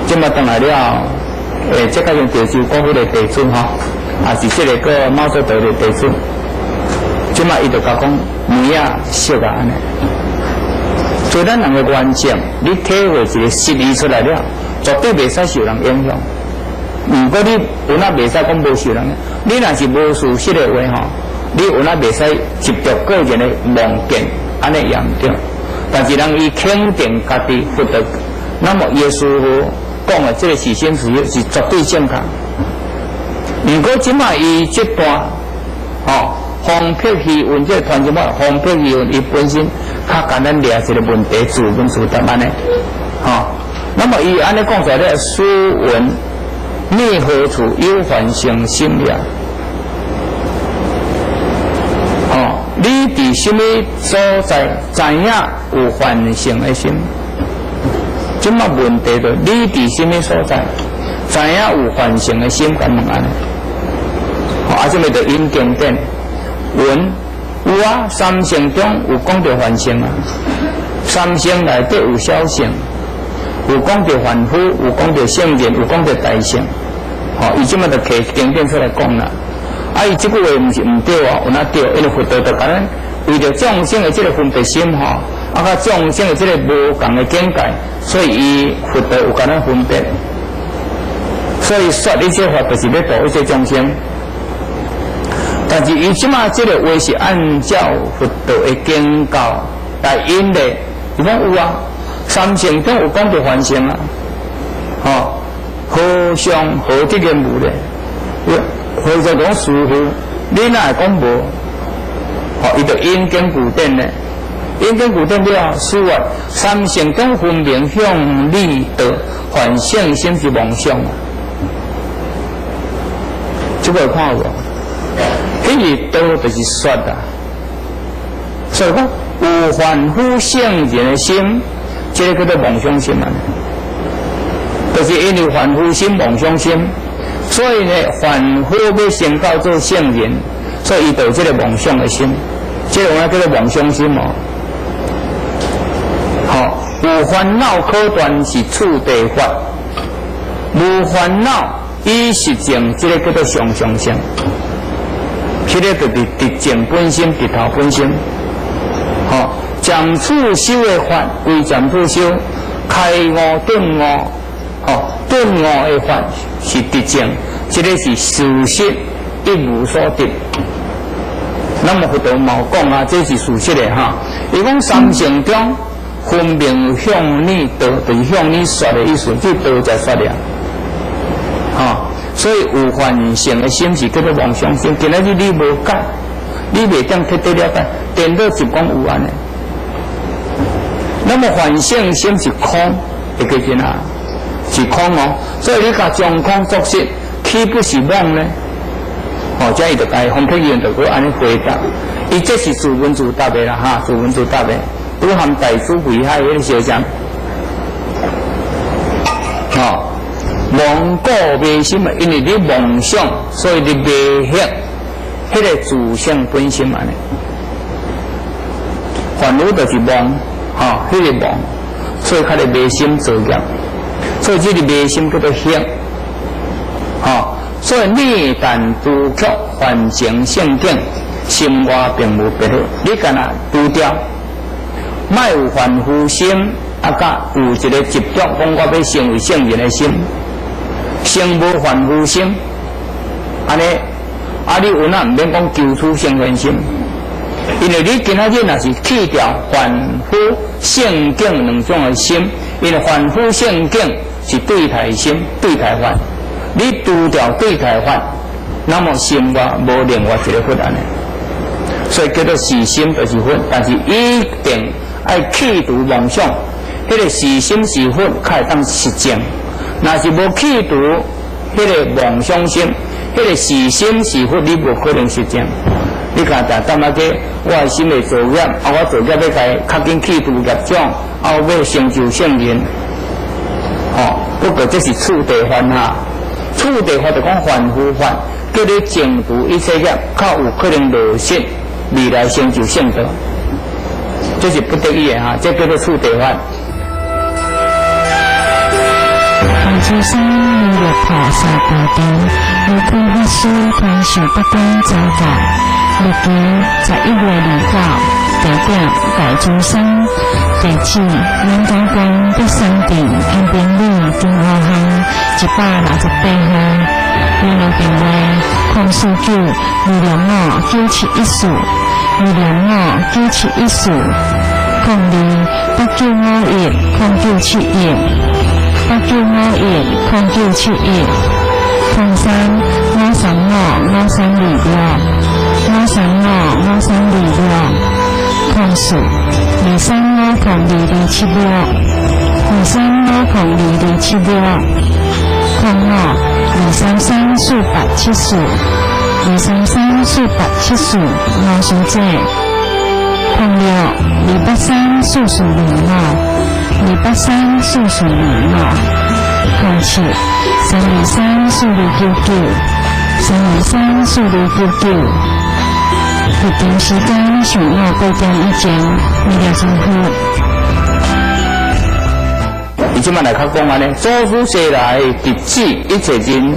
即马当来了。这个用地主讲迄个地主吼，也是这个个毛泽东的地主。即马伊就甲讲梅啊、色啊安尼。所以咱人的原则，你体会一个实理出来了，绝对袂使受人影响。如果你有那袂使讲无受人，你若是无事实的话吼，你有那袂使执着个人的妄见，安尼严重。但是人伊肯定家己不得，那么耶稣讲的这个是心是绝对正确。如果即马伊这段，吼，方僻虚运这传什么？方僻虚运伊本身较简单掠一个问题，自问自答安尼，吼。那么伊安尼讲出来了，书文灭何处有凡性心了？哦，你伫什么所在知影有凡性的心？即么问题就你伫什么所在，知影有凡性的心，咁问安尼。啊，即咪就因经典文有啊，三性中有讲到凡性啊，三三性内底有小性，有讲到凡夫，有讲到圣人，有讲到大圣。伊即马就摕经典出来讲啦。伊即句话毋是毋对啊，有哪对？因为佛陀就讲咱为着众生的即个分别心甲众生的即个无共的境界，所以伊佛陀有甲咱分别。所以说一切法就是要度一切众生。但是伊即马即个话是按照佛陀的经教来引的，伊讲有啊，三性中有讲到凡性啊，何相何得言无咧？何在讲殊夫？你哪会讲无？伊就引经古典咧，引经古典了，书啊，三性中分明向利道，凡性心是妄想啊。这个看无？迄个道就是说啊，所以讲有凡夫圣人的心，这个叫做妄想心啊。就是因为凡夫心、妄想心，所以呢，凡夫要升到做圣人，所以伊就有这个妄想的心，这个叫做妄想心哦。有烦恼可断是处地法，无烦恼以实证，这个叫做上上性。这个就是直证本心、直头本心。暂处修的法为暂处修，开悟顿悟。顿悟的法是直证，这个是事实一无所得。那么佛陀冇讲啊，这是事实的哈。伊讲三性中分明向你道，就是向你说的意思，这道才说了。所以有凡性的心是叫做妄想心。今仔日你无解，你袂当彻底了解，颠倒是讲有安尼。那么凡性心是空，会记见啊？是空哦，所以你甲将空作实，岂不是妄呢？这伊就甲洪佩元就去安尼回答，伊这是自问自答的啦哈，自问自答的，都含大师危害迄个小将。妄过迷心啊，因为你妄想，所以你迷惑迄个自性本心安尼。烦恼就是妄，迄个妄，所以较个迷心造业。所以这个迷心叫做惑，所以逆但除却凡情性境，心外并无别好。你干那除掉，莫有凡夫心，甲有一个执着，讲我要成为圣人的心，成无凡夫心，安尼，你有哪唔免讲求取圣人心？因为你今仔日若是去掉凡夫圣境两种的心，因为凡夫圣境是对台心、对台法，你除掉对台法，那么心外无另外一个法安尼，所以叫做是心就是法，但是一定要去除妄想，迄个是心是法，才会当实证。若是无去除迄个妄想心，迄个是心是法，你无可能实证。你看，当那个我的心会作业，我作业要甲较紧去除业障，要成就圣人。不过这是处地法哈，处地法就讲凡夫法，叫你净除一切业，较有可能落实未来成就圣道。这是不得已的哈，这叫做处地法。黄秋生弥勒菩萨大殿，有空法师传授北港教法，历经11月29，地点大珠山，地址南港关北山店安平路中华巷168号，联络电话预定时间上午8点以前，未了上课。即摆来较讲安尼，祖师世来直指一切人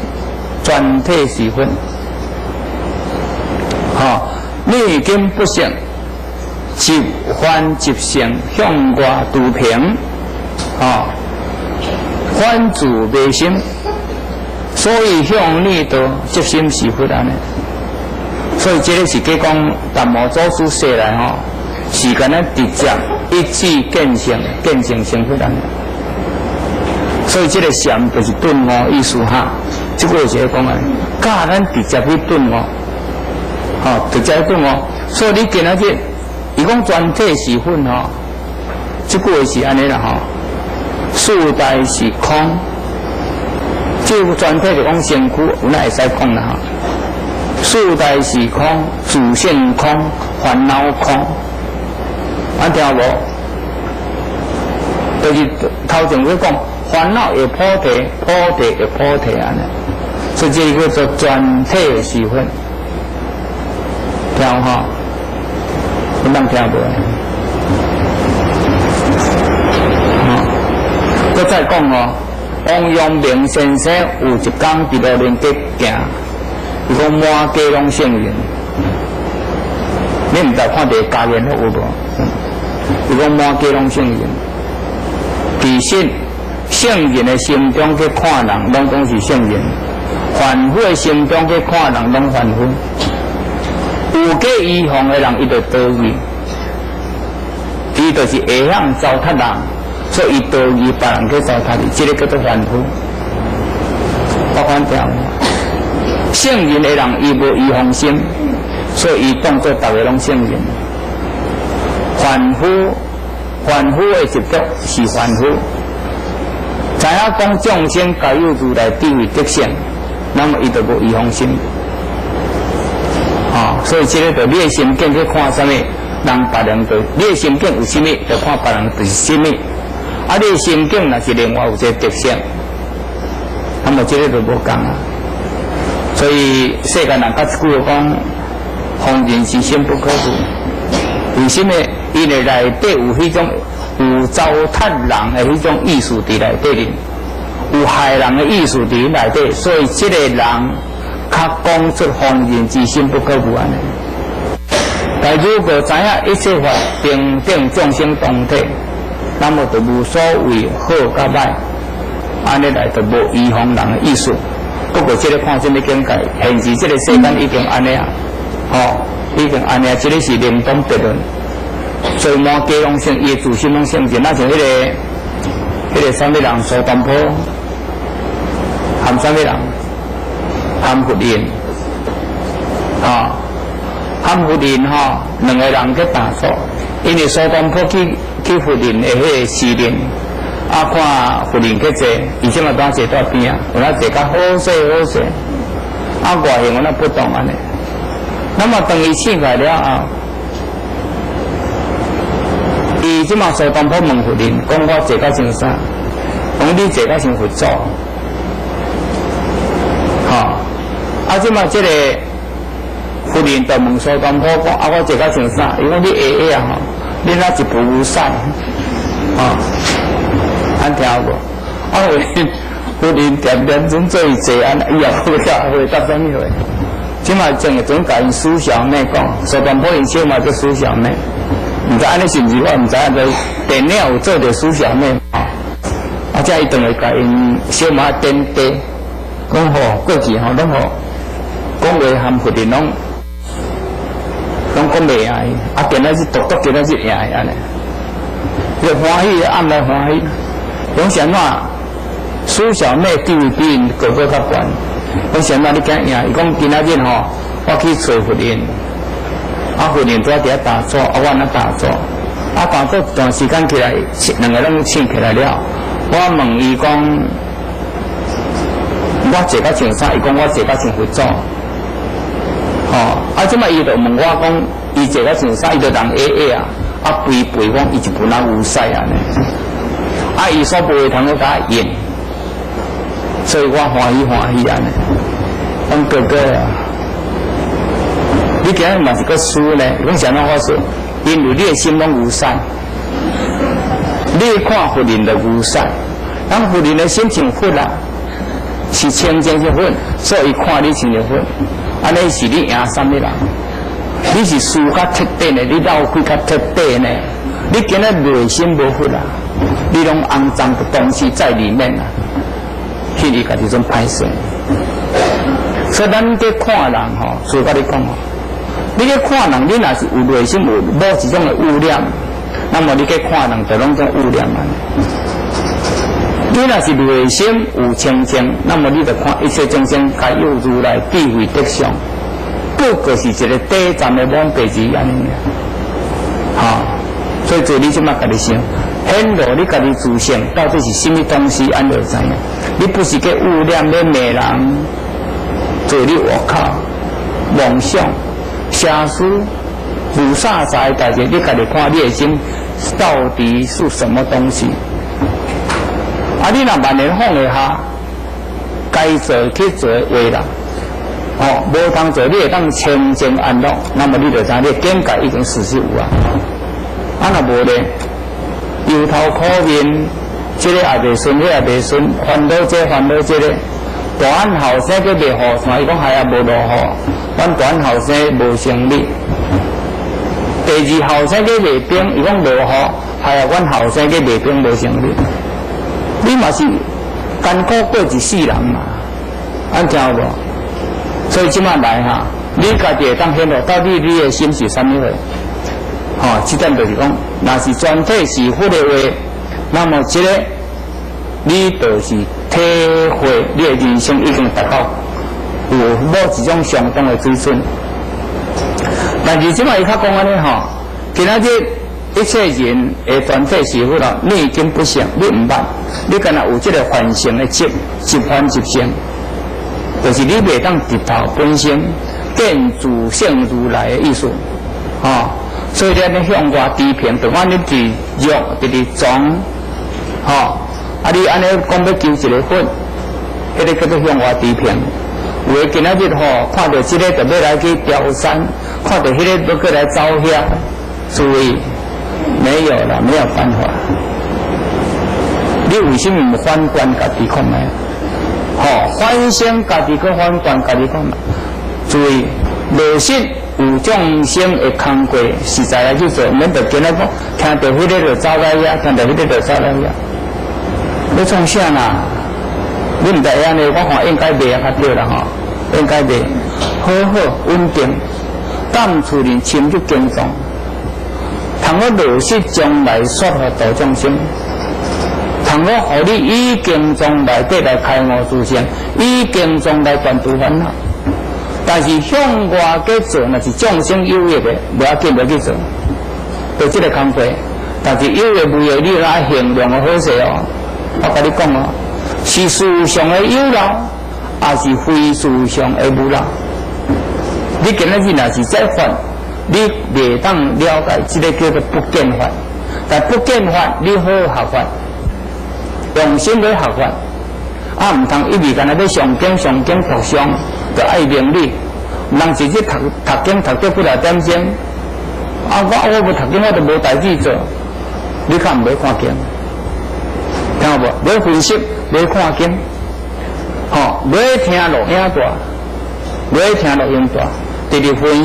全体是分。逆境不胜，急患急胜，向外度平。反自未心，所以向你都急心是佛安尼。所以这个是讲达摩祖师世来是干咱直接一指见性，见性成佛安尼。所以这个禅就是顿悟意思哈。这个是讲啊，教咱直接去顿悟，直接顿悟。所以你今仔日，伊讲全体是分这句是安尼啦四大是空，这个全体就讲身躯，有哪会使空啦四大是空，自性空，烦恼空，听无？就是头前我讲，烦恼会菩提，菩提会菩提安尼，所以这个叫做全体是分，听有有人听无？我再讲王阳明先生有一天伫路面街行，伊讲满街拢圣人，你毋知看第家园有无？伊讲满街拢圣人，其实圣人的心中去看人，拢讲是圣人；凡夫的心中去看人，拢凡夫。有假依奉的人，伊就得意，伊就是会向糟蹋人。所以伊道义别人去糟蹋你，这个叫做凡夫。我反调，圣人的人伊无依奉心，所以伊当作大家拢圣人。凡夫的执着是凡夫，知影讲众生皆有如来智慧德性，那么伊就无依奉心。所以这个就你的心境去看什么，人别人对你的心境有什么，就看别人就是什么。你的心境若是另外有一个特性，那么这个就无共啊。所以世间人甲一句话讲，防人之心不可无。为什么？因为内底有迄种有糟蹋人的迄种意思伫内底哩，有害人的意思伫内底，所以这个人较讲出防人之心不可无安尼。但如果知影一切法平等众生同体。那么就无所谓好甲歹，安尼来就无依奉人的意思。不过这个看什么境界，现时这个世间已经安尼啊，已经安尼啊，这个是另当别论。所以满街拢圣，伊自心拢圣人，那像迄个什么人苏东坡，含什么人？含佛印，含佛印两个人去打坐，因为苏东坡去佛林的迄个寺林，看佛林去坐，伊即嘛当坐到边有那坐较好势，外形有那不同安尼。那么当伊醒来了后，伊即嘛苏东坡问佛林，讲我坐到像啥？讲你坐到像佛祖，即嘛这个佛林就问苏东坡讲，我坐到像啥？伊讲你会啊你那一菩萨，安听过？佛林点准做伊坐安，伊也不晓回答什么话。即嘛正个总甲因苏小妹讲，苏东坡因小嘛叫苏小妹，毋知安尼是毋是我毋知影，就电影有做着苏小妹才伊当来甲因小妈点地，讲过去拢讲话含佛林拢讲袂爱，今仔日独今仔日爱安尼，就欢喜暗来欢喜。讲啥物？苏小妹地位比因哥哥较悬。讲啥物？你惊赢？伊讲今仔日我去找佛林，佛林在伫遐打坐，我那打坐，打坐一段时间起来，两个拢醒起来了。我问伊讲，我坐到像啥？伊讲我坐到像佛祖。即摆伊就问我讲，伊坐到像啥？伊就人矮肥讲伊一本人有晒安尼。伊所背的通都甲应，所以我欢喜安尼。讲哥哥啊，你今日嘛是个输呢？讲啥物法说？因为你的心拢有晒，你看佛林就有晒，咱佛人的心像佛啦，是清净是佛，所以看你像是佛，安尼是你赢三个人。你是输较彻底呢，你闹开较彻底呢，你今仔内心无佛啦，你拢肮脏的东西在里面啦，迄个家己种歹势。所以咱在看人吼，所甲你讲吼，你在看人，你若是有内心有某一种的污染，那么你在看人就拢种污染啊。你若是内心有清净，那么你就看一切众生皆有如来智慧德相，不过是一个短暂的懵白之安尼。所以做你即马家己想，显露你家己自性到底是什么东西，安就知影。你不是去污染咧骂人。做你外口梦想、邪思、无啥在代志，你家己看你的心到底是什么东西？你若万年放下下，该做去做话啦，无当做你会当清净安乐，那么你就知你的境界已经事实有啊。若无咧，忧头苦面，这个也袂顺，那也袂顺，烦恼这烦恼这个。大汉后生佢袂雨伞，伊讲还也无落雨，阮大汉后生无成立。第二后生佢袂冰，伊讲落雨，还也阮后生佢袂冰无成立。你嘛是艰苦过一世人嘛，安听有无？所以即摆来哈，你家己会当显露到底你的心是啥物货？即点就是讲，若是全体是佛的话，那么这个你就是体会你的人生已经达到有某一种相当的水准。但是即摆伊较讲安尼吼，今仔日一切人的全体是佛啦，你已经不行，你毋捌，你敢若有这个凡性的执凡执性，就是你袂当直头本身见自性如来的意思，所以你向外低平，就讲你伫欲伫伫装，你安尼讲要求一个佛，迄个叫做向外低平。有诶今仔日看到这个就要来去雕山，看到迄个要过来走遐，注意，没有了，没有办法。你为什么唔反观家己看卖？反省家己，佮反观家己看卖。注意，内心有众生的空过，实在来去做，免得今仔讲听到迄个就走来遐，听到迄个就走来遐。你创啥啦？你唔知安尼，我看应该袂啊较对啦应该袂，好好稳定，淡处人深入经藏，通我落实将来说互大众生，通我互你以经藏内底来开悟自性，以经藏来断除烦恼。但是向外去做，那是众生有益的，不要紧，要去做，就这个工作。但是有益无益，你要衡量的好势我跟你讲是事上的有劳，还是非事上的无劳？你今仔日若是在法，你袂当了解这个叫做不见法。但不见法，你好学法，用心来学法，唔通一味干那要上经读上，就爱名利。人直接读经读到不了点钟，我无读经我就无代志做，你看唔要看经？听有无？要分析，要看经，要听录影带，要听录音带，直直分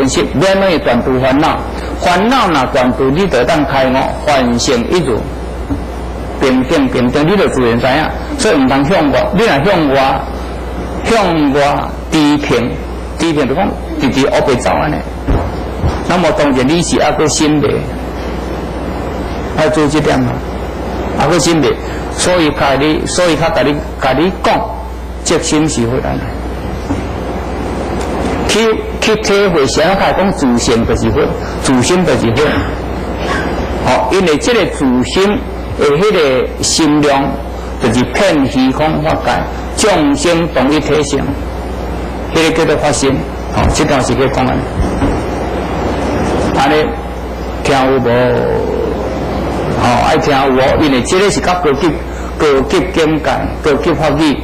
析，免可以断除烦恼。烦恼若断除，你就当开悟，凡成一如，平等，你就自然知影。所以唔通向外，你若向外低平就讲直直乌白走安尼。那么当然你是还个心理，要做这点嘛。还个心理，所以甲你讲，即心是会安尼。去体会，谁开讲自性就是佛，自心就是佛。因为这个自心的迄个心量，就是遍虚空法界，众生同一体性，迄个叫做发心。这段是去讲安尼。安尼听有无？爱听有无？因为这个是较高级境界、高级法语。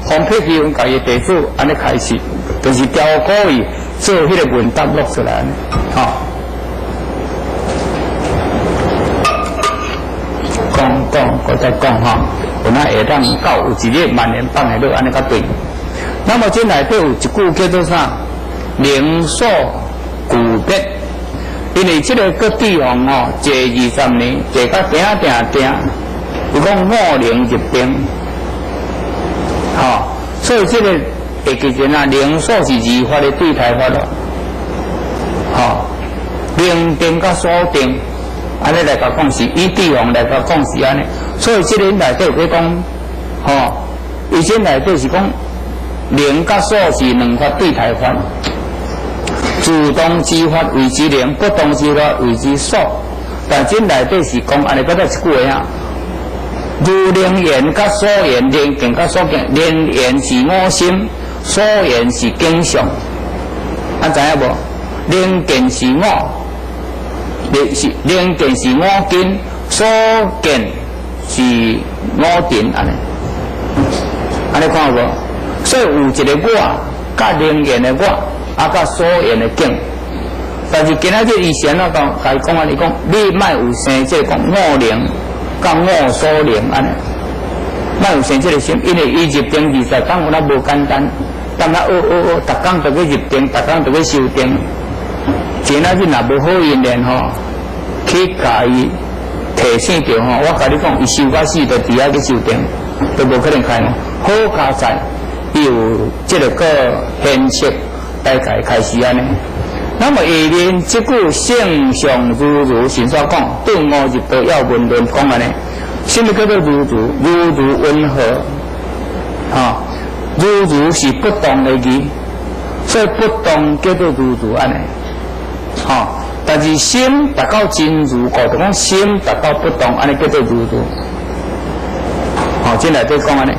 黄佩奇阮家己弟子安尼开始，就是调古伊做迄个文档录出来安尼。我再讲哈，有那会当到有一日万年放下落安尼较对。那么这内底有一句叫做啥？灵所古别。因为这个各地方哦，坐20年，坐到定，有讲5灵入定，哈，所以这个会记住啊，灵所是二法的对台法咯，哈，灵定甲所定，安尼来甲讲是以地方来甲讲是安尼，所以这个内底有讲，哈，以前内底是讲灵甲所是两法对台法。主动之法为之灵，不动之法为之所。但这内底是讲安尼，搁再一句话啊。如灵言甲所言，灵境甲所境，灵言是我心，所言是经常。知影无？灵境是我，灵境是我根，所见是我定安尼。安尼看无？所以有一个我，甲灵言的我。甲所言的境，但是今仔日以前啊，甲伊讲安尼讲，你莫有生这讲我灵，甲我所灵安尼，莫有生这个心，因为伊入定20天有那无简单，但那逐工都去入定，逐工都去修定，今仔日若无好运练吼，去甲伊提醒着吼，我甲你讲，伊修到死，就伫遐去修定，都无可能开门。好佳哉，伊有这个现实。大概开始安尼，那么下面这句性上如神所讲，对5入道要问论讲安尼，什么叫做如？如温和，如是不动的字，所以不动叫做如安尼，但是心达到真如，或者讲心达到不动，安尼叫做如。这内底讲安尼，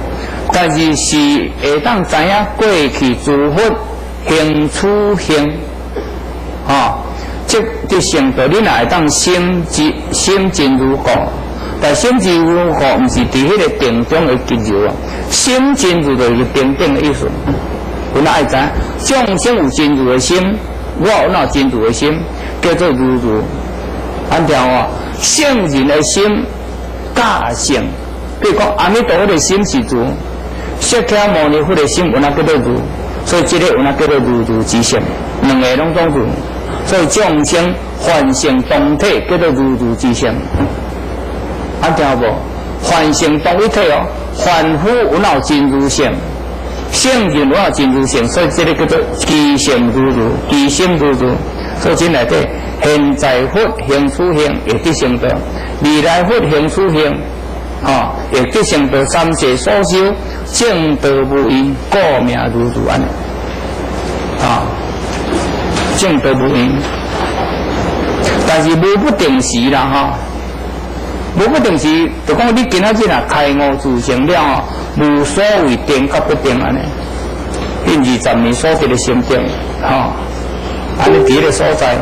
但是是会当知影过去诸佛。行处行，这成道，你若会当心真如故，但心真如故，毋是伫迄个定中的结入啊。心真如就是定定的意思。有哪会知？众生有真如的心，我有哪真如的心，叫做如。安条啊，圣人的心假性，比如讲阿弥陀佛的心是如，释迦牟尼佛的心有哪叫做如？所以这个有那叫做如之性，两个拢总如，所以众生凡性同体叫做如之性，听无？凡性同一体哦，凡夫有哪真如性，圣人有哪真如性，所以这个叫做其性如，其心如。所以这内底现在佛行处行会得成道，未来佛行处行。会得成道三世所修，正道无因，故名如安。正道无因，但是无不定时啦无不定时，就讲你今仔日啊开悟自成了无所谓定甲不定安尼，因20年所得的心定，安尼伫迄个所在，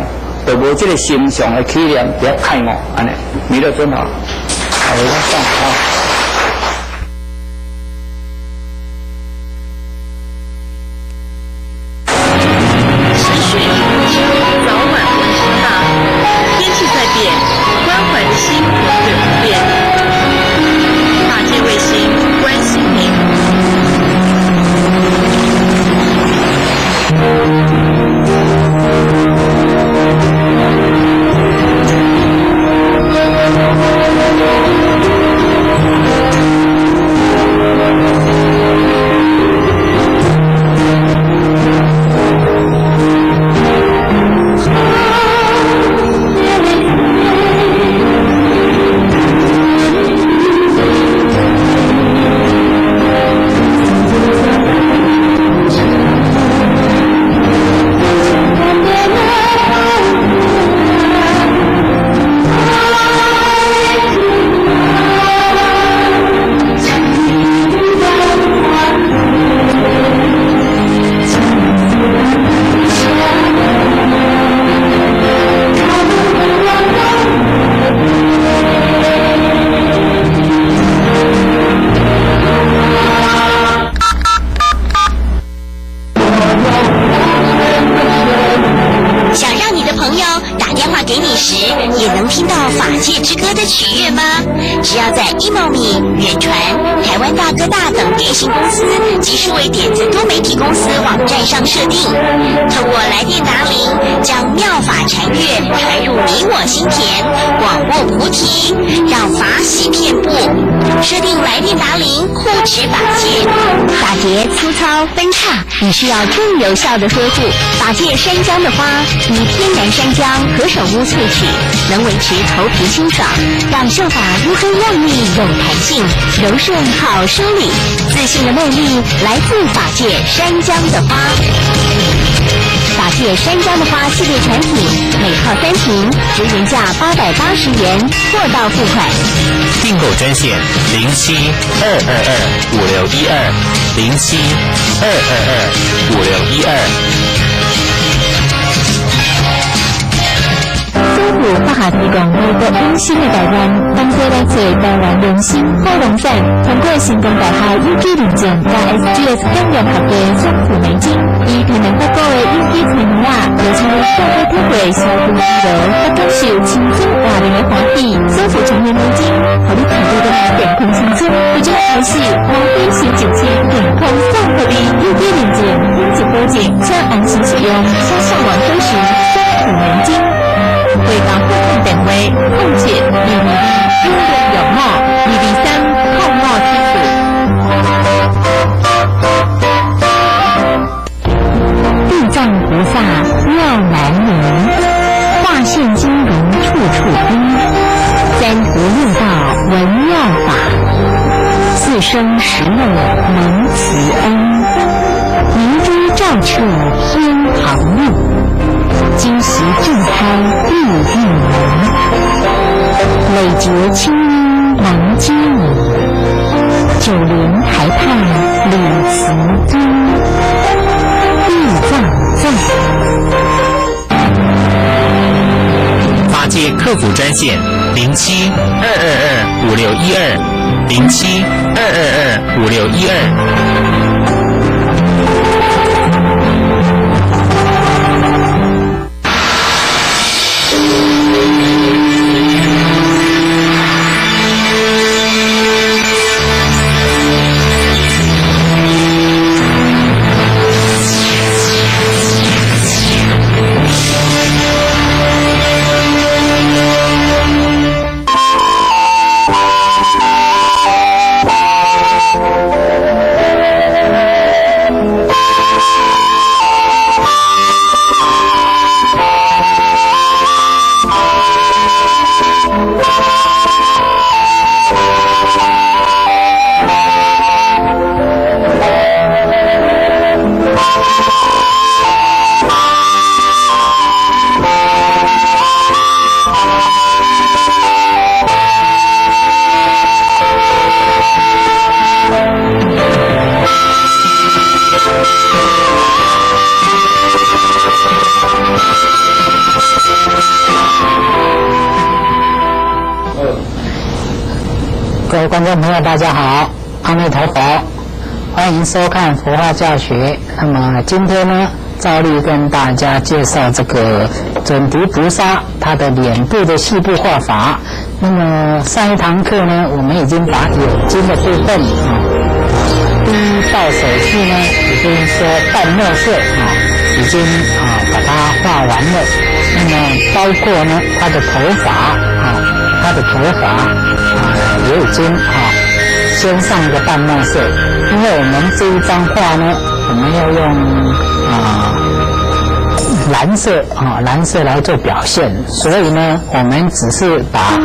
就无这个心上的起念，伫遐开悟安尼，弥勒尊我讲时水如秋，早晚温差大，天气在变，关怀的心永远不变。大界卫星关心您。悦吗？只要在e-momi、远传、台湾大哥大等电信公司及数位点子多媒体公司网站上设定，透过来电答铃，将妙法禅悦传入你我心田，广播菩提，让法喜遍布。设定来电答铃，护持法界。打结粗糙分叉，你需要更有效的呵护。法界山姜的花，以天然山姜和手乌萃取，能维持头皮清爽，让秀发乌黑亮丽有弹性，柔顺好梳理。自信的魅力来自法界山姜的花。法界山姜的花系列产品，每套3瓶，直原价880元，货到付款。订购专线政府不下提供美国英新的台湾，当作来自台湾联新高龙站，通过成功大厦 UG 认证加 SGS 金融合约双付美金，以台湾各国的UG产品有请社会体会消费自由，不感受青春活力的欢喜，所付成员美金，和你看到的健康青春，已经开始花费新9千健康送福利 UG 认证，品质保证，且安心使用，且上网搜寻双付美金。汇到付款电话02-262-6265。地藏菩萨妙难明，化现金融处处因。三途六道闻妙法，四生十乐蒙慈恩。明珠照彻天堂路，金石正开地狱门，累劫清音难接引，九莲台畔李慈尊，地藏在。法界客服专线07-222-5612，07-222-5612。各位观众朋友，大家好，阿弥陀佛，欢迎收看佛法教学。那么今天呢，照例跟大家介绍这个准提菩萨他的脸部的细部画法。那么上一堂课呢，我们已经把眼睛的部分第一道手势呢，也就是说淡墨色已经把它画完了。那么包括呢他的头发也已经先上一个淡墨色，因为我们这一张画呢，我们要用蓝色来做表现，所以呢，我们只是把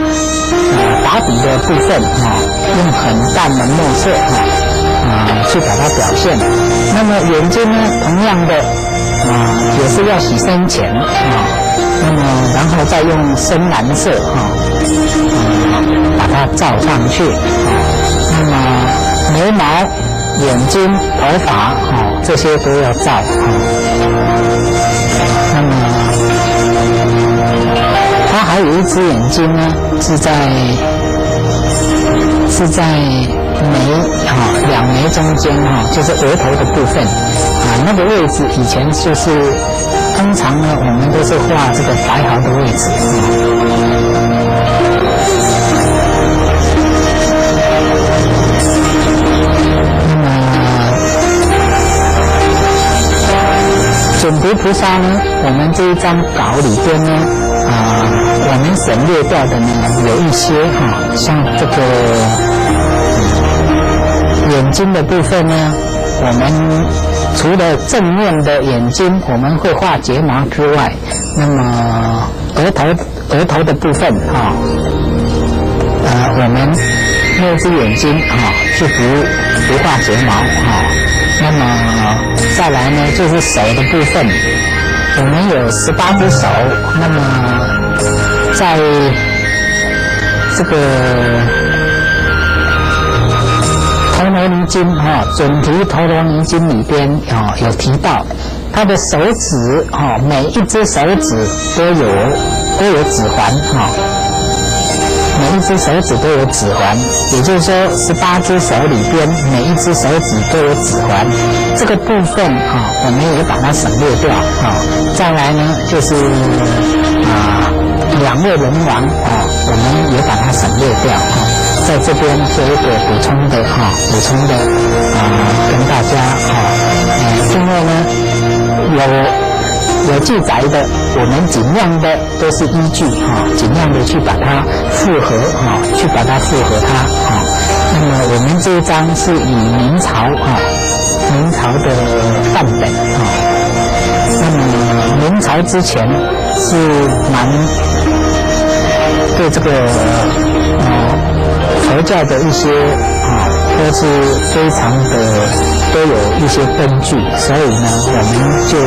打底的部分用很淡的墨色去把它表现。那么眼睛呢，同样的也是要洗深浅那么然后再用深蓝色把它罩上去那么眉毛、眼睛、头发这些都要罩那么它还有一只眼睛呢，是在两眉中间就是额头的部分那个位置以前就是通常呢，我们都是画这个白毫的位置菩菩萨呢，我们这一张稿里边呢，我们省略掉的呢有一些像这个眼睛的部分呢，我们除了正面的眼睛我们会画睫毛之外，那么额头的部分我们那只眼睛是不画睫毛那么再来呢就是手的部分，我们有18只手，那么在这个陀罗尼经准提陀罗尼经里边有提到，他的手指每一只手指都有指环每一只手指都有指环，也就是说18只手里边每一只手指都有指环，这个部分我们也把它省略掉再来呢就是2位人王我们也把它省略掉在这边做一个补充的跟大家因为呢有记载的，我们尽量的都是依据尽量的去把它复合去把它复合它那么我们这一章是以明朝的范本那么明朝之前是蛮对这个佛教的一些都是非常的都有一些根据，所以呢我们就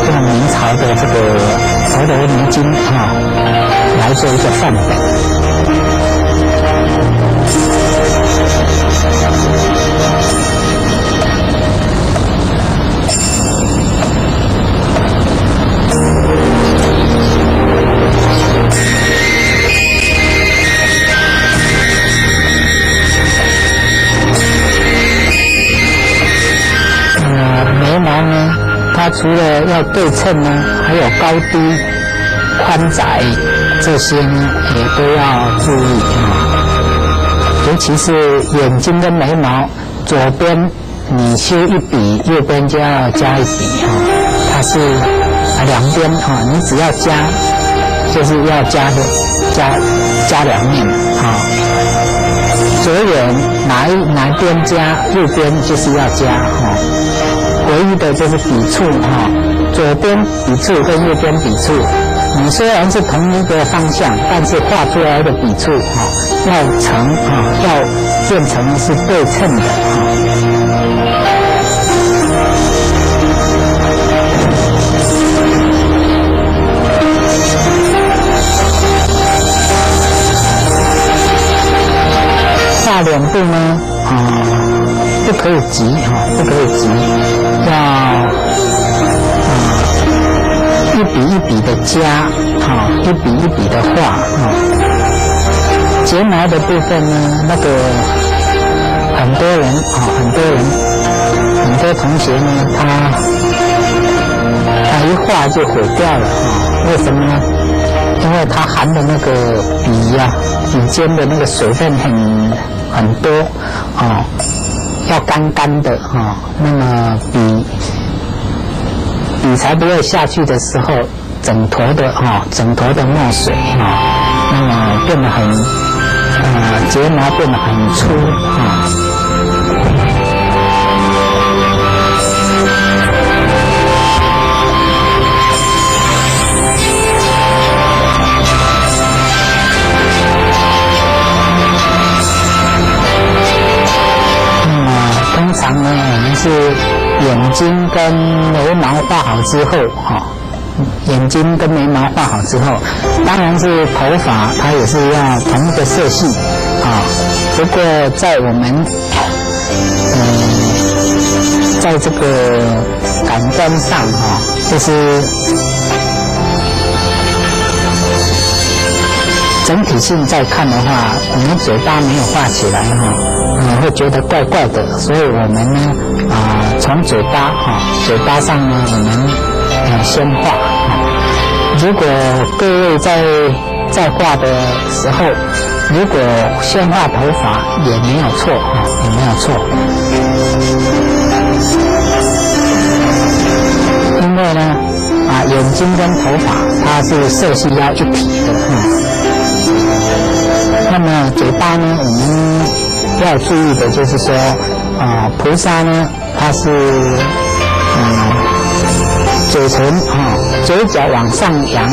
用明朝的这个陀罗尼经来做一个范本。眉毛呢，它除了要对称呢，还有高低、宽窄这些呢，也都要注意尤其是眼睛跟眉毛，左边你修一笔，右边就要加一笔它是两边你只要加，就是要加2面左眼哪一边加，右边就是要加唯一的就是笔触左边笔触跟右边笔触，你虽然是同一个方向，但是画出来的笔触要变成是对称的画脸部呢不可以急不可以急，要一笔一笔的加一笔一笔的画睫毛的部分呢，那个很多同学呢，他一画就毁掉了为什么呢？因为它含的那个笔尖的那个水分很多要干干的那么笔才不会下去的时候，整坨的墨水那么变得睫毛变得很粗通常呢，我们是眼睛跟眉毛画好之后眼睛跟眉毛画好之后，当然是头发它也是要同一个色系不过在我们在这个感官上就是整体性在看的话，我们嘴巴没有画起来会觉得怪怪的，所以我们呢从嘴巴上呢我们先画如果各位在画的时候，如果先画头发也没有错也没有错，因为呢眼睛跟头发它是色系要一体的。那么嘴巴呢，我们要注意的就是说，菩萨呢，它是嘴唇嘴角往上扬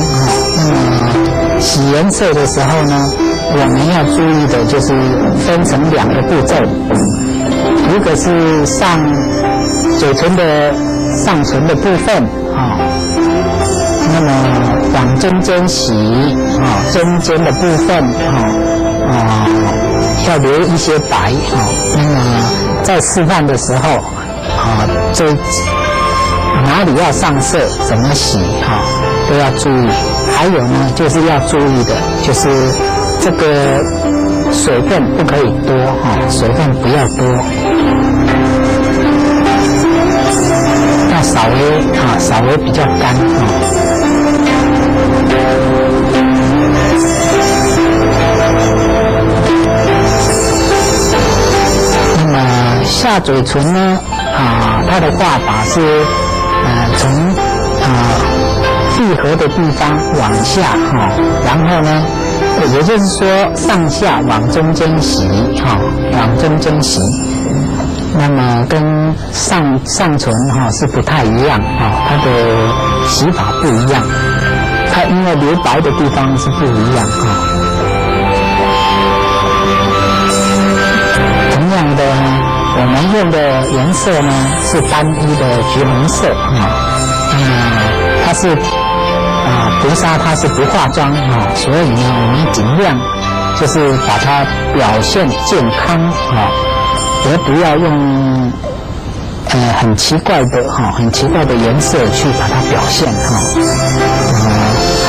那么洗颜色的时候呢，我们要注意的就是分成2个步骤，一个是嘴唇的上唇的部分那么往中间洗中间的部分要留一些白那么在示范的时候这哪里要上色，怎么洗都要注意。还有呢，就是要注意的，就是这个水分不可以多水分不要多，要稍微比较干那么下嘴唇呢它的画法是从闭合的地方往下然后呢，也就是说上下往中间洗往中间洗。那么跟上唇是不太一样它的洗法不一样，它因为留白的地方是不一样同样的我们用的颜色呢是单一的橘红色它是菩萨它是不化妆所以呢我们尽量就是把它表现健康而不要用很奇怪的颜色去把它表现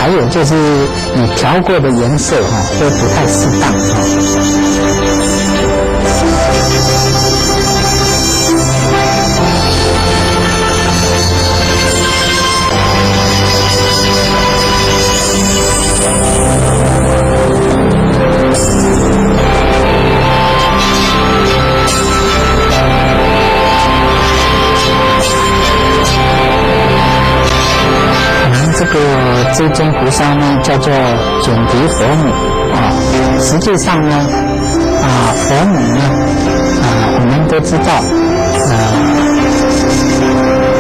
还有就是你调过的颜色都不太适当这个至尊菩萨呢叫做准提佛母实际上呢佛母呢我们都知道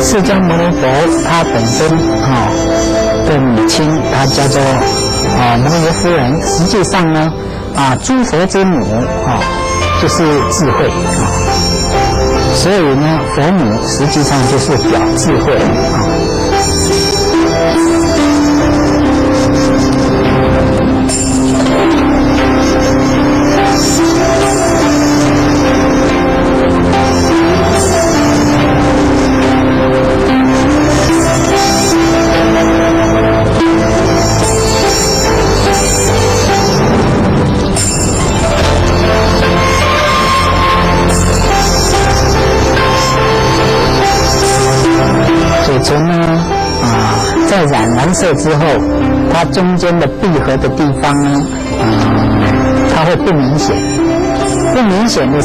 释迦牟尼佛他本身的母亲她叫做摩耶夫人，实际上呢诸佛之母就是智慧所以呢佛母实际上就是表智慧嘴唇呢在染蓝色之后，它中间的闭合的地方呢它会不明显，不明显的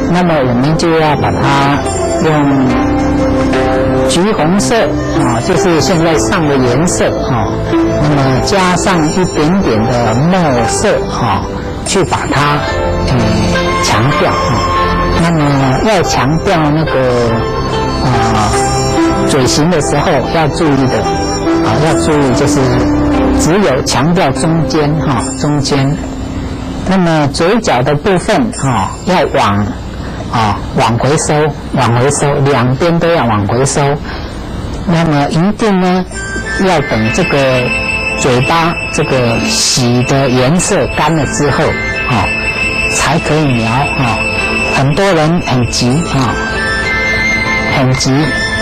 那么我们就要把它用橘红色就是现在上的颜色那么加上一点点的墨色去把它强调那么要强调那个嘴型的时候要注意的要注意就是只有强调中间中间，那么嘴角的部分要往回收，两边都要往回收。那么一定呢要等这个嘴巴这个洗的颜色干了之后才可以描很多人很急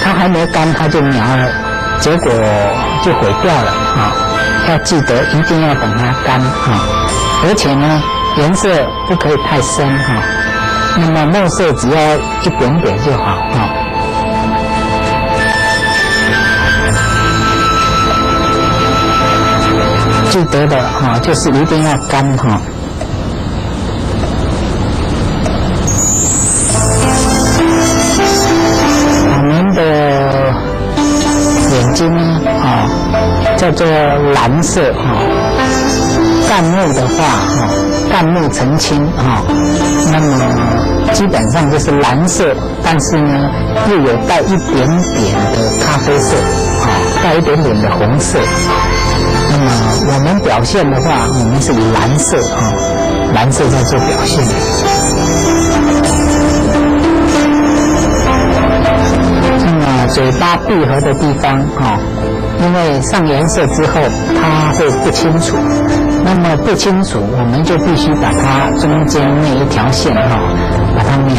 他还没干他就描了，结果就毁掉了要记得一定要等它干而且呢颜色不可以太深那么墨色只要一点点就好记得的就是一定要干我们的眼睛呢叫做蓝色干木的话干木澄青那么基本上就是蓝色，但是呢又有带一点点的咖啡色带一点点的红色。那么我们表现的话，我们是以蓝色蓝色在做表现。那么嘴巴闭合的地方因为上颜色之后它会不清楚，那么不清楚我们就必须把它中间那一条线把它描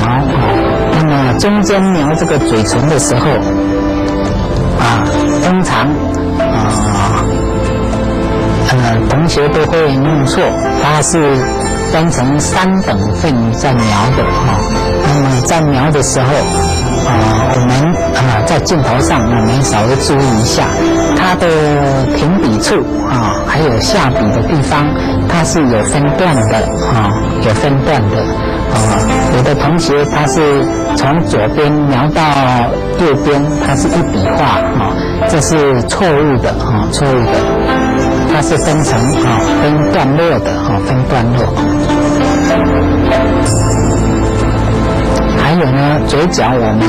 那么中间描这个嘴唇的时候通常同学都会弄错，它是分成3等份在描的那么在描的时候我们在镜头上我们稍微注意一下它的停笔处还有下笔的地方，它是有分段的有分段的有的同学他是从左边描到右边，它是一笔画这是错误的错误的，它是分成分段落的分段落。还有呢，嘴角我们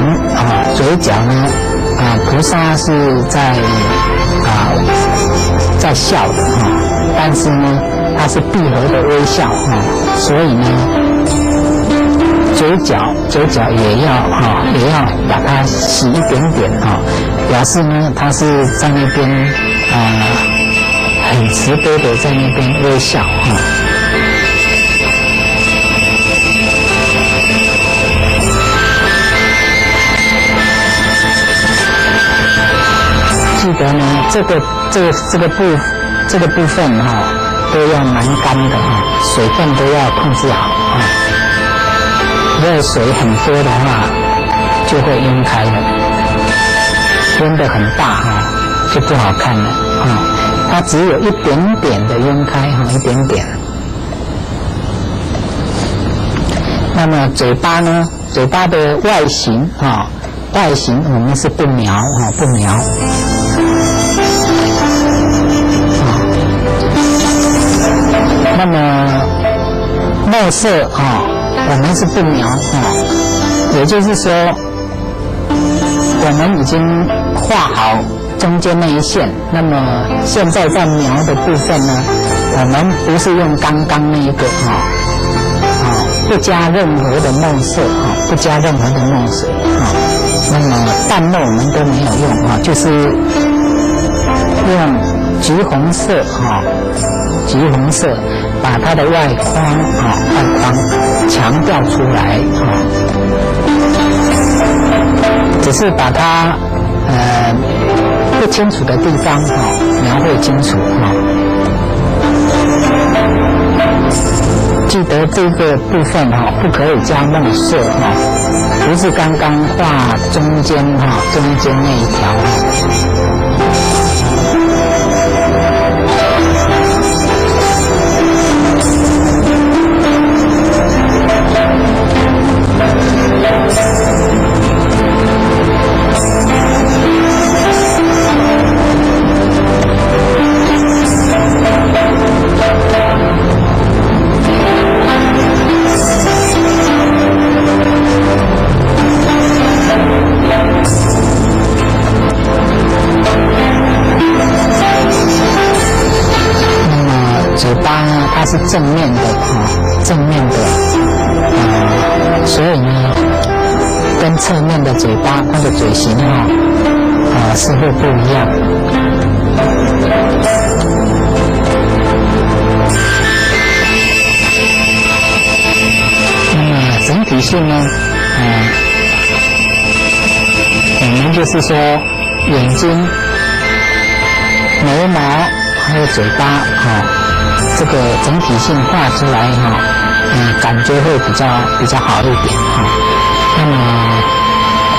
嘴角呢菩萨是在笑的但是呢它是闭合的微笑所以呢嘴角也要把它洗一点点表示呢它是在那边很慈悲的在那边微笑记得呢，这个部分都要蛮干的水分都要控制好如果水很多的话，就会晕开了，晕得很大就不好看了它只有一点点的晕开一点点。那么嘴巴呢？嘴巴的外形外形我们是不描不描那么墨色我们是不描也就是说我们已经画好中间那一线，那么现在在描的部分呢，我们不是用刚刚那一个不加任何的墨色不加任何的墨色那么淡墨我们都没有用就是用橘红色橘红色把它的外框强调出来只是把它不清楚的地方描绘清楚记得这个部分不可以加墨色不是刚刚画中间那一条它是正面的正面的所以呢跟侧面的嘴巴它的嘴型是会不一样那么整体性呢我们就是说眼睛眉毛还有嘴巴这个整体性画出来感觉会比较好一点那么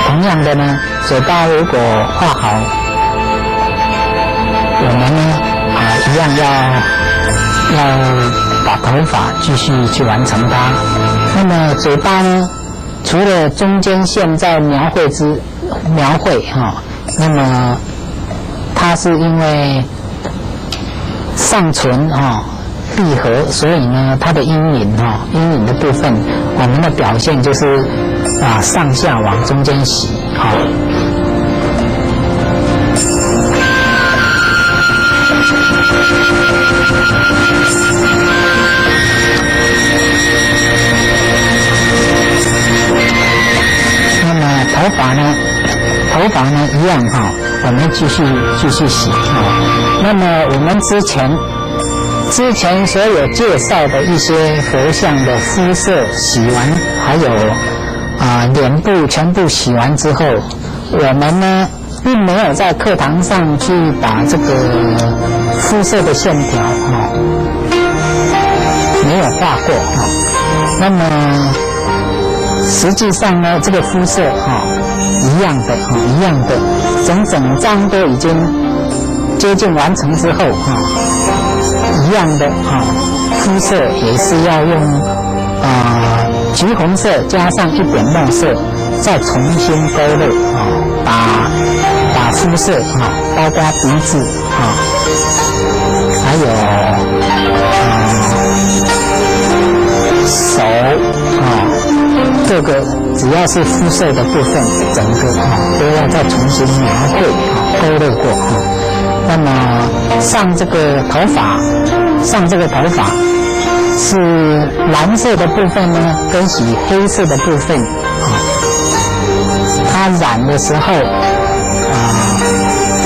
同样的呢，嘴巴如果画好，我们呢一样要把头发继续去完成它。那么嘴巴呢，除了中间线在描绘那么它是因为上唇闭合，所以呢，它的阴影阴影的部分，我们的表现就是上下往中间洗那么头发呢一样我们继续洗那么我们之前所有介绍的一些佛像的肤色洗完，还有脸部全部洗完之后，我们呢并没有在课堂上去把这个肤色的线条没有画过那么实际上呢，这个肤色一样的，整张都已经接近完成之后一样的肤色也是要用橘红色加上一点墨色，再重新勾勒把肤色包括鼻子还有手各个只要是肤色的部分，整个都要再重新描绘勾勒过那么上这个头发是蓝色的部分呢，跟洗黑色的部分它染的时候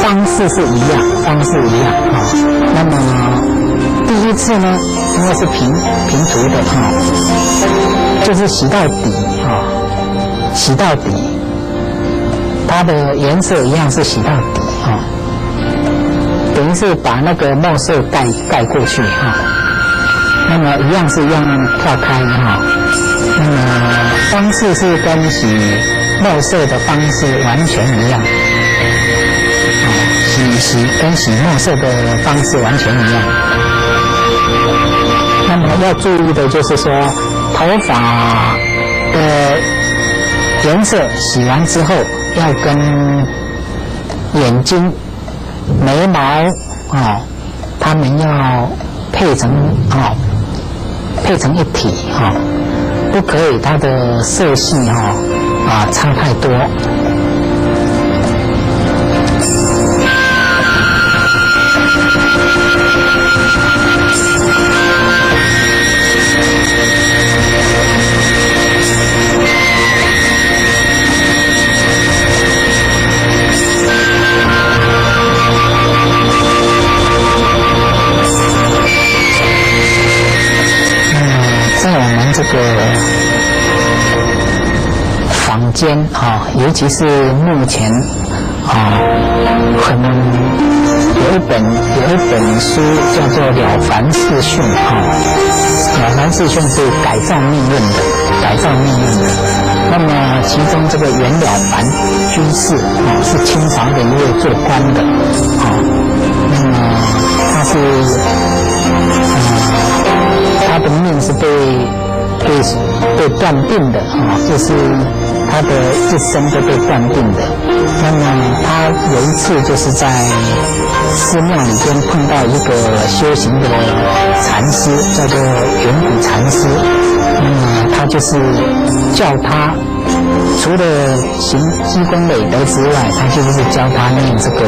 方式一样那么第一次呢，因为是平涂的就是洗到底它的颜色一样是洗到底等于是把那个墨色盖过去那么一样是一样跳开那么方式是跟洗墨色的方式完全一样跟洗墨色的方式完全一样。那么要注意的就是说，头发的颜色洗完之后，要跟眼睛、眉毛它们要配成一体不可以它的色系差太多。在我们这个坊间尤其是目前有一本书叫做《了凡四训》了凡四训是改造命运的。那么其中这个袁了凡居士是清朝的一位做官的那么他的命是被断定的就是他的一生都被断定的。那么他有一次就是在寺庙里边碰到一个修行的禅师，叫做圆谷禅师。那么他就是叫他除了行积功累德之外，他就是教他念这个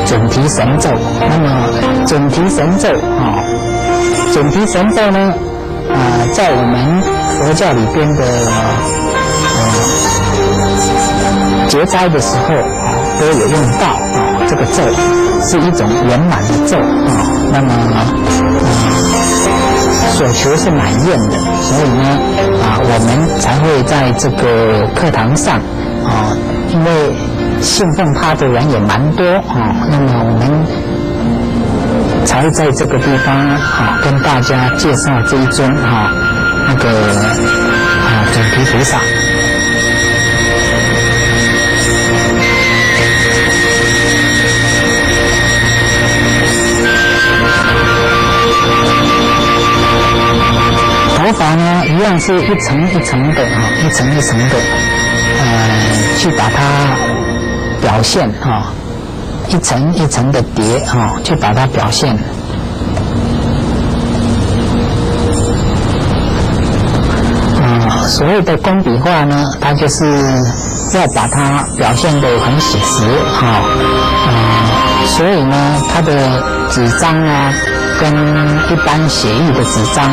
准提神咒。那么准提神咒呢在我们佛教里边的结斋的时候都有用到这个咒是一种圆满的咒那么所求是满愿的，所以呢我们才会在这个课堂上因为信奉他的人也蛮多那么我们才会在这个地方跟大家介绍这一尊那个准提菩萨。头发呢一样是一层一层的一层一层的去把它表现一层一层的叠去把它表现。所谓的工笔画呢，它就是要把它表现得很写实所以呢，它的纸张啊，跟一般写意的纸张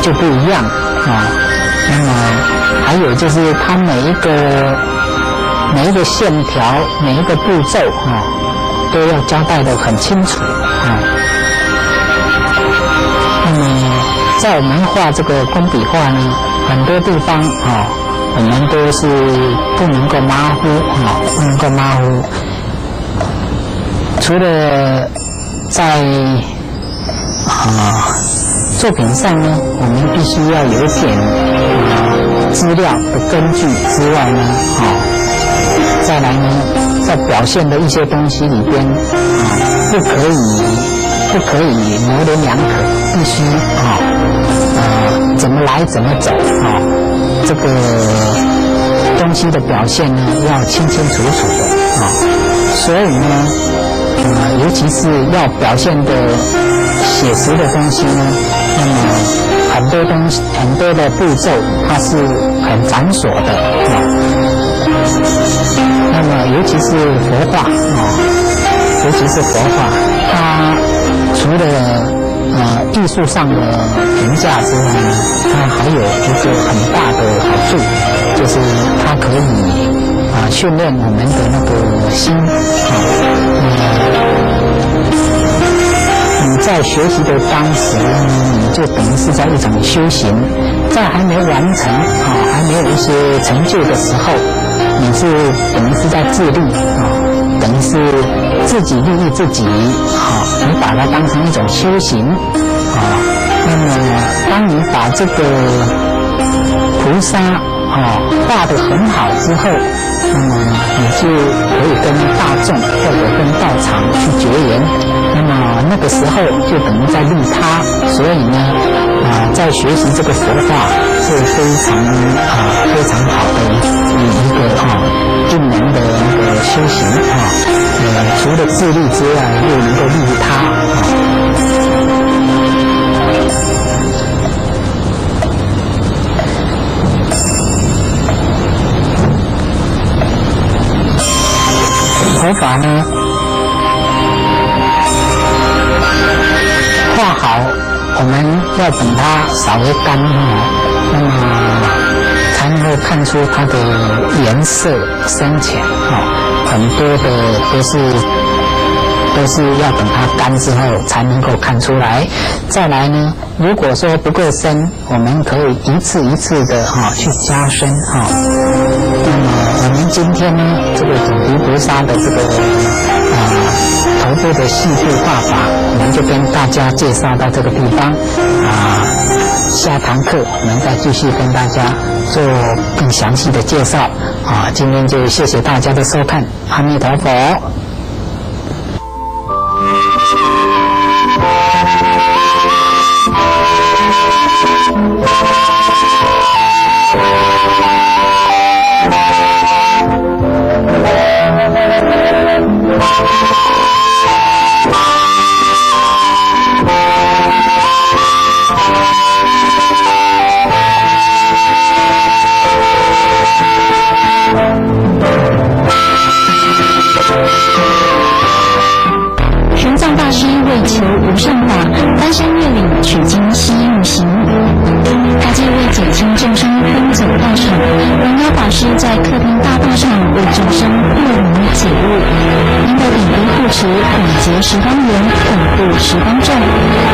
就不一样那么还有就是它每一个线条、每一个步骤都要交代得很清楚那么在我们画这个工笔画呢，很多地方我们都是不能够马虎不能够马虎。除了在作品上呢，我们必须要有一点资料的根据之外呢，再来呢，在表现的一些东西里边不可以模棱两可，必须怎么来怎么走这个东西的表现呢要清清楚楚的所以呢尤其是要表现的写实的东西呢，那么很多的步骤它是很繁琐的那么尤其是佛画它除了艺术上的评价之外呢，它还有一个很大的好处，就是它可以训练我们的那个心你在学习的当时你就等于是在一种修行，在还没完成还没有一些成就的时候，你是等于是在自律等于是自己利益自己你把它当成一种修行那么当你把这个菩萨画得很好之后，那么你就可以跟大众或者跟道场去结缘，那么那个时候就等于在利他，所以呢在学习这个佛法是非常好的一个定能的那个修行除了自利之外又能够利他佛法呢画好，我们要等它稍微干那么才能够看出它的颜色深浅很多的都是要等它干之后才能够看出来。再来呢，如果说不够深，我们可以一次一次的去加深那么我们今天呢，这个主题菩萨的这个头部的细部画法，我们就跟大家介绍到这个地方下堂课我们再继续跟大家做更详细的介绍今天就谢谢大家的收看，阿弥陀佛。玄奘大师为求无上法，翻山越岭取经西入行。他既为减轻众生奔走道场，荣耀法师在客厅大道上为众生不能解悟。您的顶规护持广结十方缘，广度十方众。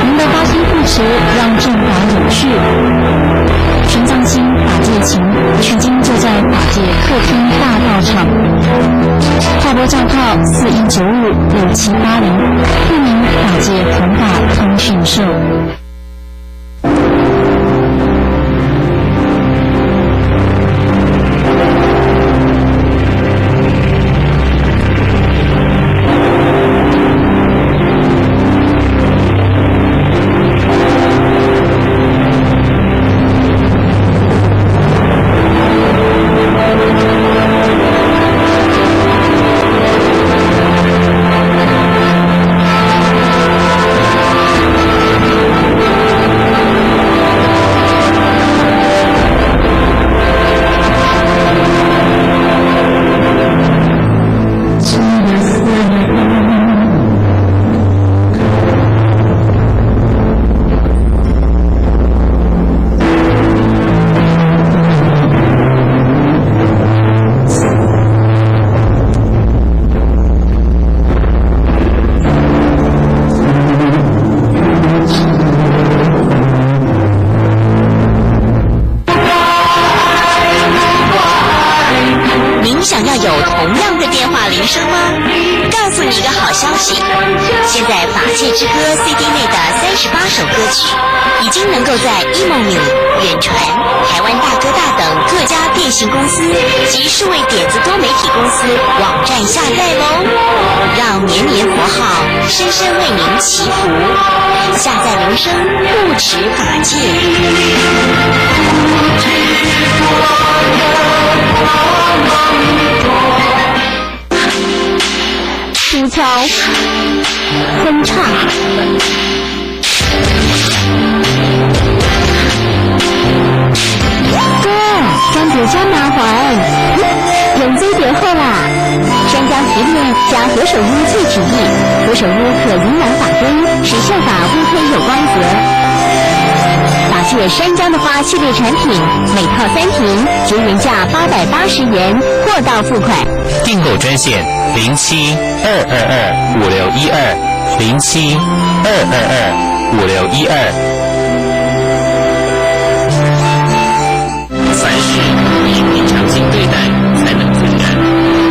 您的发心护持让正法有序。玄奘经法界情，取经就在法界客厅大道场。划拨账号41956780，户名法界弘法通讯社。同样的电话铃声吗？告诉你一个好消息，现在《法界之歌》CD 内的38首歌曲，已经能够在 eMoney、远传、台湾大哥大等各家电信公司及数位点子多媒体公司网站下载喽，让年年佛号深深为您祈福。下载铃声，不止法界。低敲，哼唱，哥，干别加麻烦，用这点好啦。山楂提炼加何首乌最旨意，何首乌可营养法规，使效法乌黑有光泽。法界山楂的花系列产品，每套3瓶，折原价880元，货到付款。订购专线07-222-5612，07-222-5612。凡事以平常心对待，才能自然。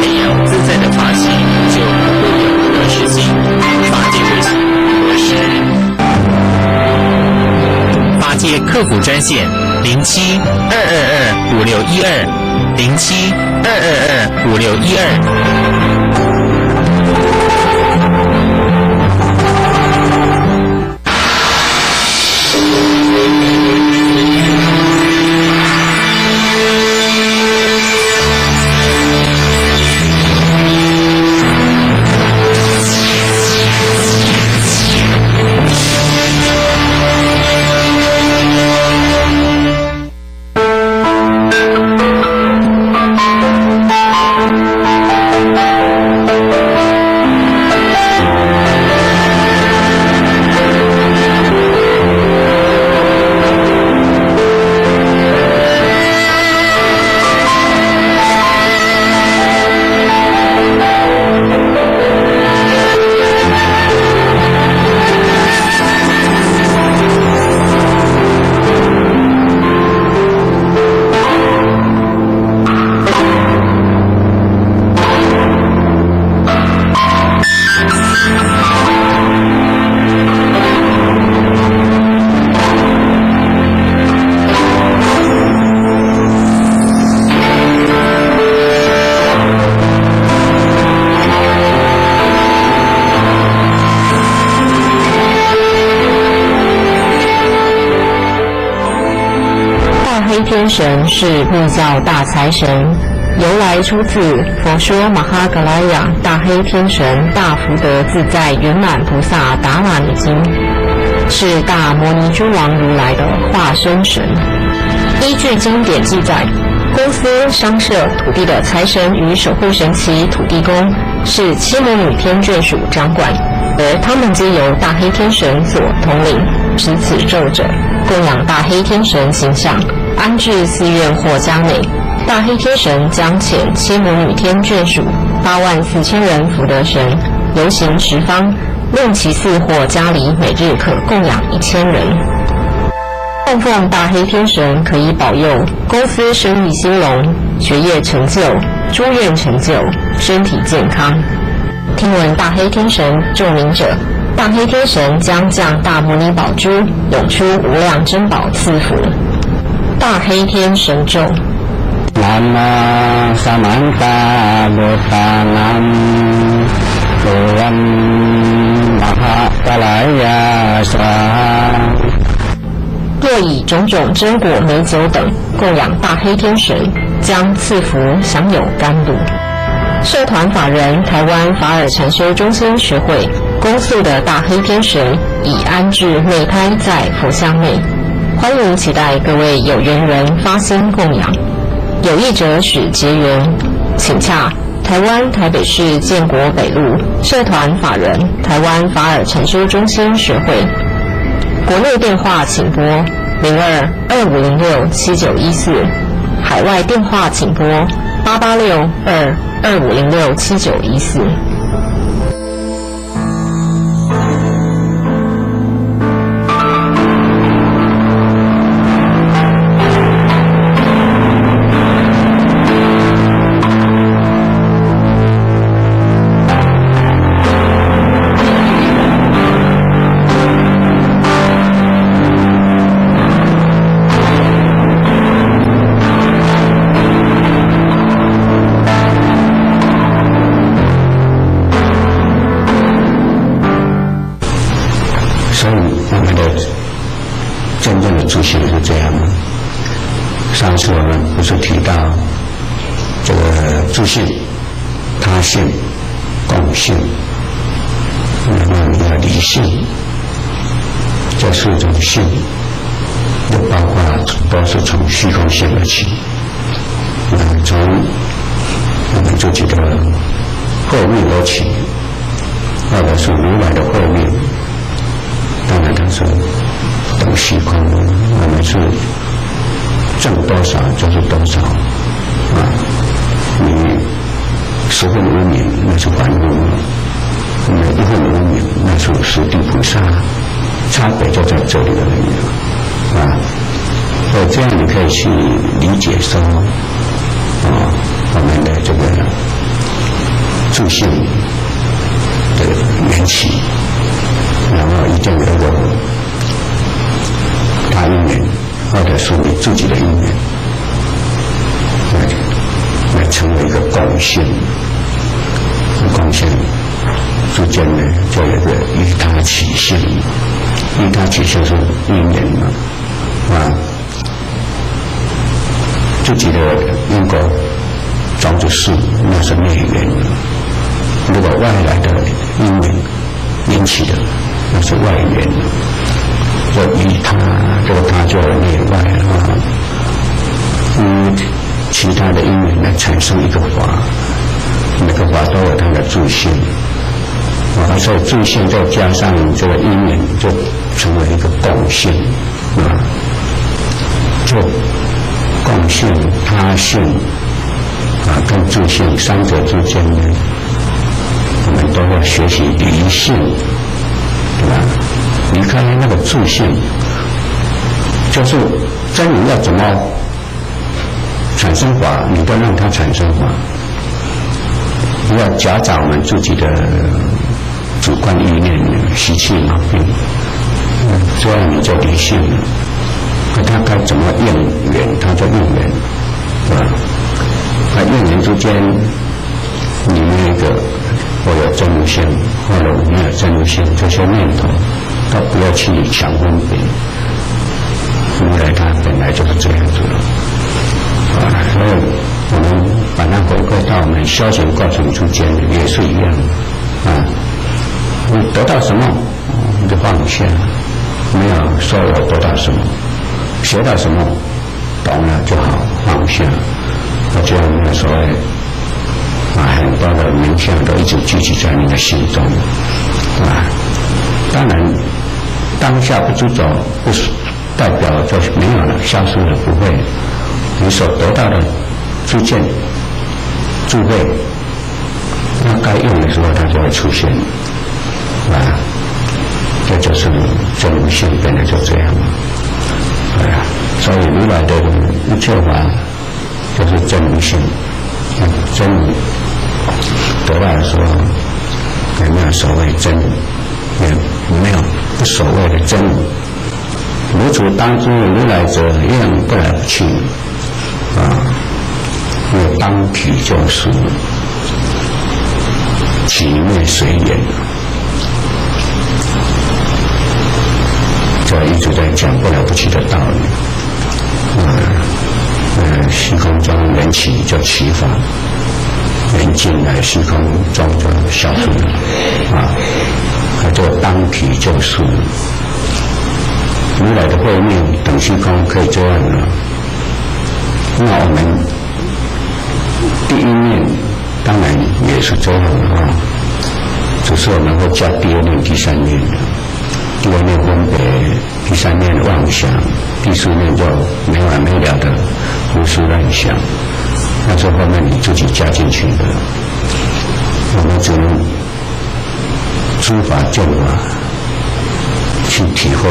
培养自在的发心，就不会有得失心。法界会心得失。法界客服专线07-222-5612，07-222-5612。天神是密教大财神，由来出自《佛说马哈格拉雅大黑天神大福德自在圆满菩萨达瓦尼经》，是大摩尼珠王如来的化身神。依据经典记载，公司、商社、土地的财神与守护神祇土地公是七魔女天眷属掌管，而他们皆由大黑天神所统领，持此咒者，供养大黑天神形象，安置寺院或家内。大黑天神将遣七魔女天眷属84000人福德神游行十方，令其寺或家里每日可供养1000人。供奉大黑天神可以保佑公司生意兴隆、学业成就、诸愿成就、身体健康。听闻大黑天神咒名者，大黑天神将降大摩尼宝珠，涌出无量珍宝赐福。大黑天神咒：南无萨曼达罗达南罗万马哈达莱亚沙。若以种种珍果美酒等供养大黑天神，将赐福享有甘露。社团法人台湾法尔禅修中心学会恭塑的大黑天神已安置内胎在佛像内，欢迎期待各位有缘人发心供养。有意者许结缘，请洽台湾台北市建国北路社团法人台湾法尔禅修中心学会。国内电话请拨02-2506-7914，海外电话请拨886-2506-7914。上次我们不是提到这个自性、他性、共性，那么你的理性，这4种性，又包括都是从虚空性而起。从我们自己的后面而起，或者是如来的后面，当然它是等虚空，我们是挣多少就是多少啊！你10分无明，那是凡夫；你1分无明，那是十地菩萨。差别就在这里而已啊！所以这样你可以去理解说，我们的这个自性的缘起，然后一定有一个他因缘，或者是你自己的因缘，来成为一个共性。共性之间呢，就有一个依他起性，依他起性是因缘嘛，自己的因果种子事，那是内缘；如果外来的因缘引起的，那是外缘。就依他，这个他就内外其他的因缘来产生一个法，每个法都有它的自性，所以自性再加上这个因缘，就成为一个共性就共性、他性跟自性三者之间呢，我们都要学习离性，对吧？离开那个自性，就是真理要怎么产生法，你都让它产生法，不要夹杂我们自己的主观意念、习气毛病，这样你就离性了。可他该怎么应缘，他就应缘，对吧？应缘之间，你那个或有真如性，或者没有真如性，这些念头都不要去强分别。如来他本来就是这样子的，所以我们把它回归到我们修行过程之间也是一样的你得到什么你就放下，没有说我得到什么，学到什么懂了就好，放下，我觉得没有所谓很多的名相都一直聚集在你的心中当然当下不知走不代表就没有了，消失了，不会。你所得到的知见、智慧，那该用的时候它就会出现这就是真如性本来就这样所以如来的一切法就是真如性，真如得到的时候也没有所谓真如，也没有不所谓的真如。如此当知如来者，愿不来不去因为当体就是起灭随缘，这一直在讲不来不去的道理虚空中缘起就起法，缘尽来虚空中就消失了这个当体就是如来的后面等虚空可以这样了。那我们第一念当然也是这样只是我们会加第二念、第三念的。第二念分别，第三念妄想，第四念就没完没了的胡思乱想，那是后面你自己加进去的。我们只能诸法正法去体会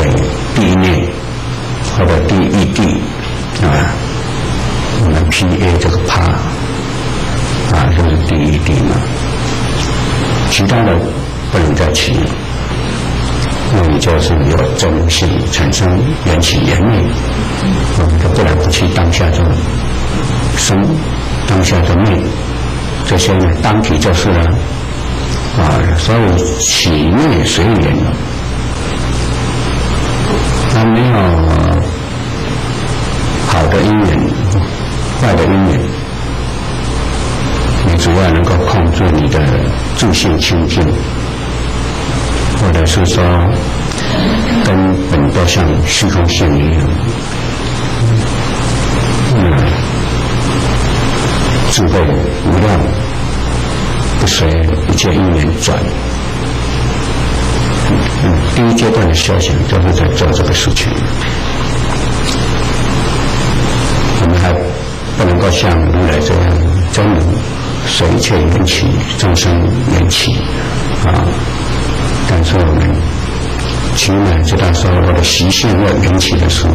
第一念或者第一地我们 PA 这个怕就是第一地嘛，其他的不能再起，那你就是有真如性产生缘起缘灭，我们就不来不去，当下就生，当下就灭，这些呢当体就是了所以起灭随缘了。那没有好的因缘坏的因缘，你主要能够控制你的住性清净，或者是说根本都像虚空性一样，智慧无量，不随一切因缘转。第一阶段的修行都是在做这个事情。我们还不能够像如来这样真能随一切缘起众生缘起但是我们起码知道说我的习性要缘起的时候，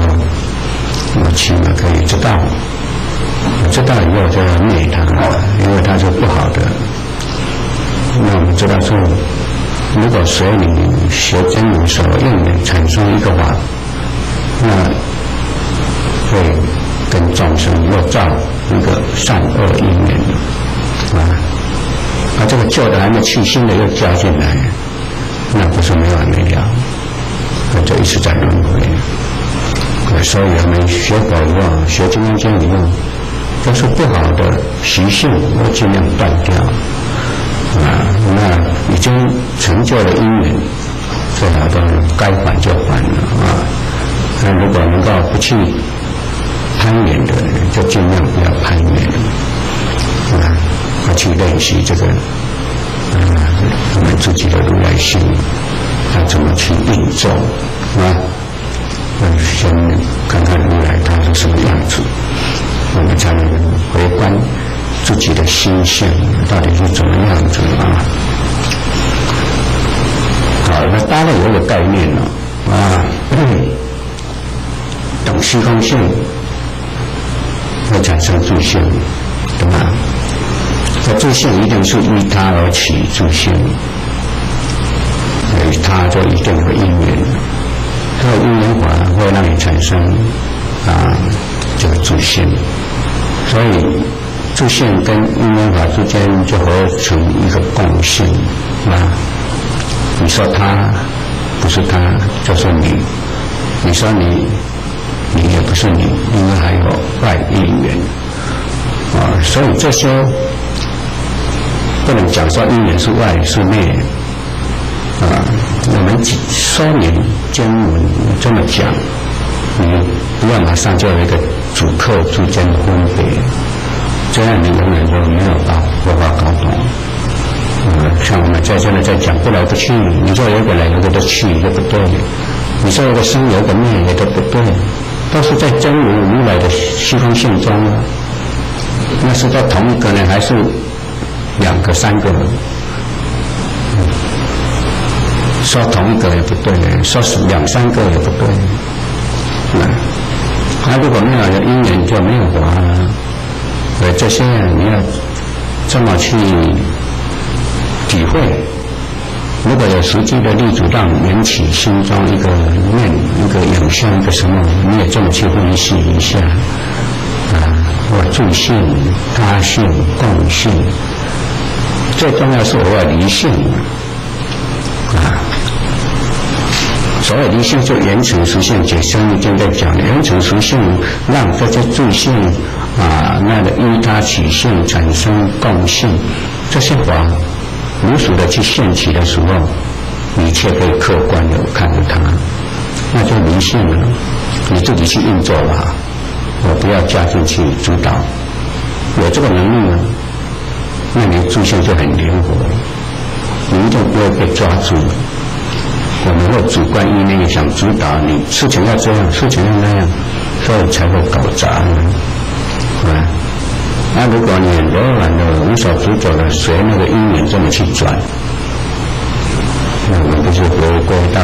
我起码可以知道，我知道以后就要灭它，因为它是不好的。那我们知道说，如果随你学真如所用的产生一个法，那会跟众生又造一个善恶因缘这个旧的还没去，新的又加进来，那不是没完没了，那就一直在轮回。所以我们学佛以后，学金刚经以后，就是不好的习性我尽量断掉那已经成就了因缘，最好都该还就还了那如果能够不去攀缘的，就尽量不要攀缘要去练习这个我们自己的如来心，要怎么去运作先看看如来他是什么样子，我们才能回观自己的心性到底是怎么样子好，那大概有个概念了懂虚空性会产生住性，对吗？这住性一定是依他而起住性，所以他就一定会因缘，这个因缘法会让你产生这个住性，所以住性跟因缘法之间就合成一个共性你说他不是他，就是你；你说你也不是你，因为还有外因缘所以这些不能讲说因缘是外是内我们说明经文这么讲，你不要马上就有一个主客之间的分别，这样你永远都没有办法搞懂像我们在这里在讲不来不去，你说有一个来有一个去就不对，你说有个生有个灭也都不对，都是在真如来的虚空性中那是在同一个呢，还是两个三个说同一个也不对，说是两三个也不对如果没有因缘就没有法了这些你要这么去体会，如果有实际的力主让缘起心中一个念一个影像一个什么，你也这么去分析一下我住性他性共性，最重要是我要离性所谓离性就缘成实性，解生已经在讲缘成实性，让这些住性那个依他起性产生共性，这些法如实的去现起的时候，你却可以客观的看着它，那就离性了，你自己去运作吧，我不要加进去主导，有这个能力呢，那你住性就很灵活，你一定不会被抓住。我们会主观意念想主导你，事情要这样，事情要那样，所以才会搞砸如果你很柔软的无所主走的随那个因缘这么去转，那我们不是回归到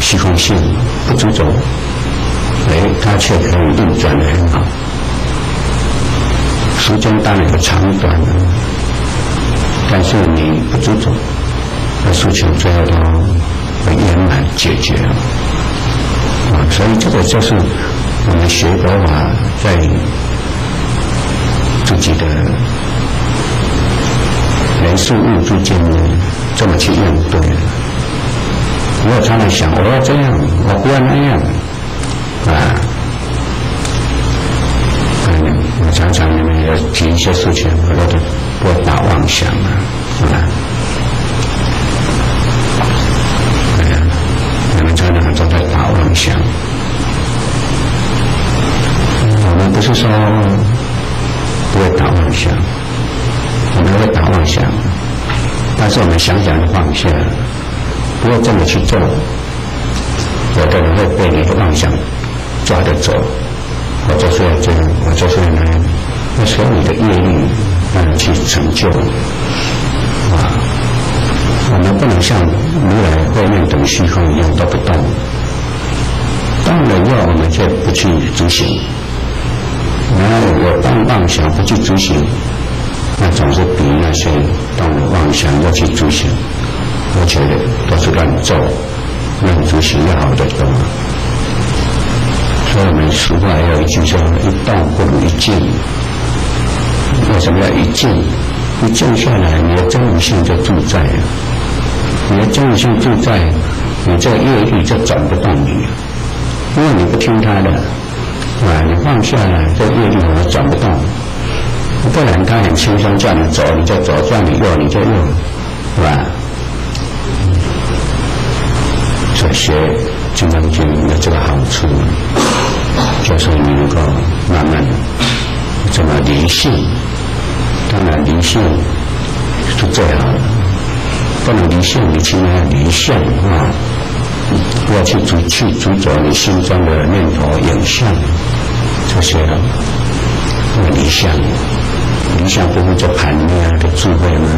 虚空性不主走它却可以运转得很好，时间当然有长短但是你不主走，那事情最后都会圆满解决所以这个就是我们学佛法在自己的人事物之间这么去应对。我常常想，我要这样，我不要那样我常常常你们要提一些事情，我都不打妄想你们常常都在打妄想。我们不是说不会打妄想，我们会打妄想，但是我们想想放下，不要这么去做。有的人会被你的妄想抓着走，我就是要这样，我就是要那样，那时候你的业力让你去成就我们不能像如来后面等虚空一样都不动，动了以后我们就不去执行，然后我动妄想不去执行，那总是比那些动了妄想要去执行，我觉得都是乱做乱执行要好得多。所以我们俗话有一句说，一动不如一静。为什么要一静？一静下来，你的真如性就自在了。你的真如性自在，你这个业力就转不动你，因为你不听他的你放下来，这业力我转不动。不然他很轻松叫你走你就走，叫你右你就右，是吧？所以学《金刚经》的这个好处，就是你能够慢慢这么离性。当然离性是最好的，不能离性，你起码要离相不要去执着你心中的念头、影像这些了。离相，离相不会做盘灭的智慧吗？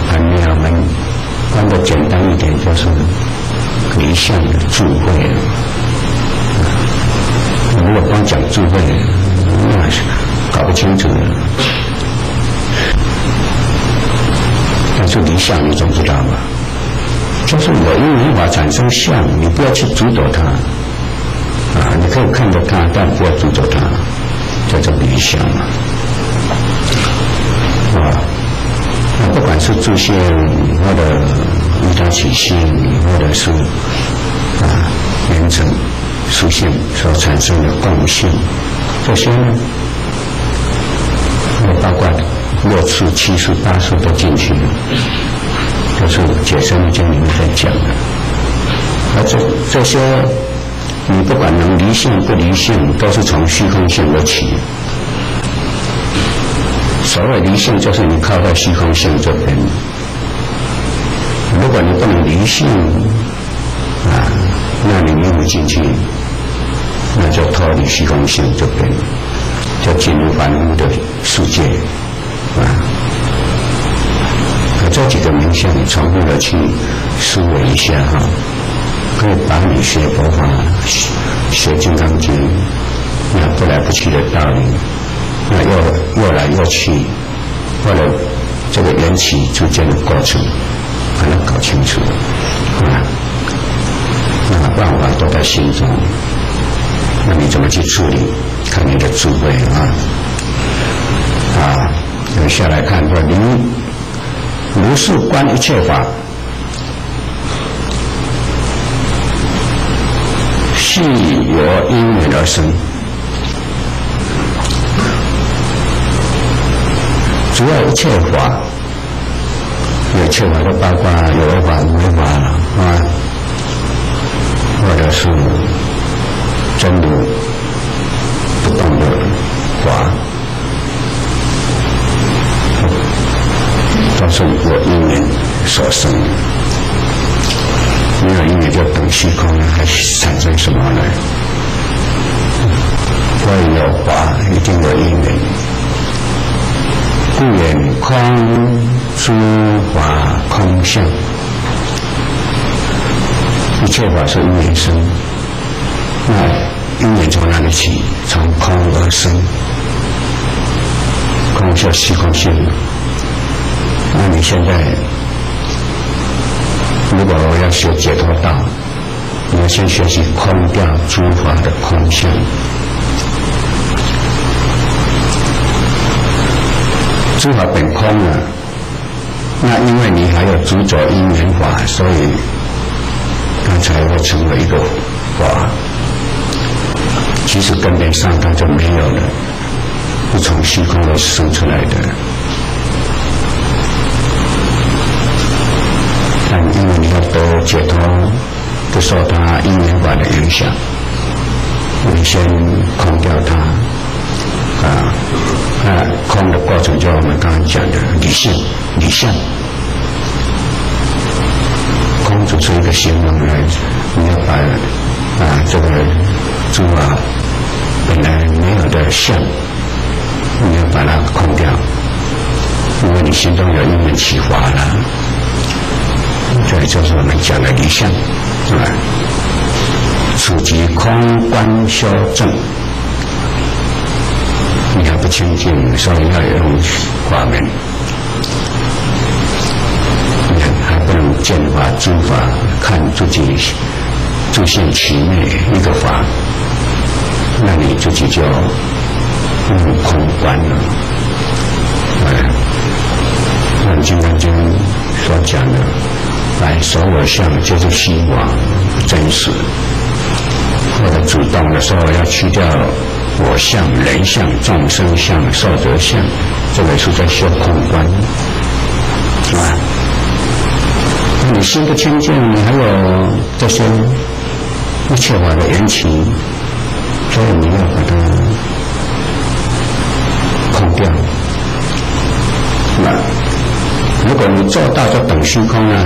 盘灭我们关的简单一点，就是离相的智慧如果光讲智慧，那搞不清楚了。但是离相你总知道吧？就是有因缘法产生相，你不要去执着它你可以看着它，但不要执着它，叫做离相那不管是自性或者依他起性，或者是缘成属性所产生的共性，这些呢，包括6次、7次、8次都进去了，就是解深经里面在讲的。而这些你不管能离性不离性，都是从虚空性而起。所谓离性，就是你靠到虚空性这边。如果你不能离性那你没有进去，那就脱离虚空性这边，就进入凡夫的世界这几个名相你重复的去思维一下可以把你学佛法、学金刚经那不来不去的道理，那又来又去，或者这个缘起之间的过程把它搞清楚那办法都在心中，那你怎么去处理，看你的智慧接下来看说如是观一切法，系由因缘而生。主要一切法，一切法都包括有为法、无为法或者是真如不动的法，都是我因缘所生。没有因缘就等虚空还产生什么呢？所以有法一定有因缘，故言空诸法空相，一切法是因缘生。那因缘从哪里起？从空而生，空叫虚空性。那你现在如果我要学解脱道，你要先学习空掉诸法的空相。诸法本空那因为你还有执着因缘法，所以它才会成为一个法。其实根本上它就没有了，是从虚空中生出来的。但因为你要得解脱，不受它因缘法的影响，你先空掉它。空的过程就我们刚刚讲的理性、理相。空只是一个形容来，你要把这个诸本来没有的相，你要把它空掉，因为你心中有因缘起法了，这就是我们讲的理相，是吧？触及空观修正，你还不清净，所以要用法门，你还不能见法诸法，看自己诸性其内一个法，那你自己就空观了。那《金刚经》所讲的，所有相就是虚妄不真实。或者主动的时候要去掉我相、人相、众生相、寿者相，这个是在修空观，是吧？你心不清净，你还有这些一切法的缘起，所以你要把它空掉。那如果你做到这等虚空呢，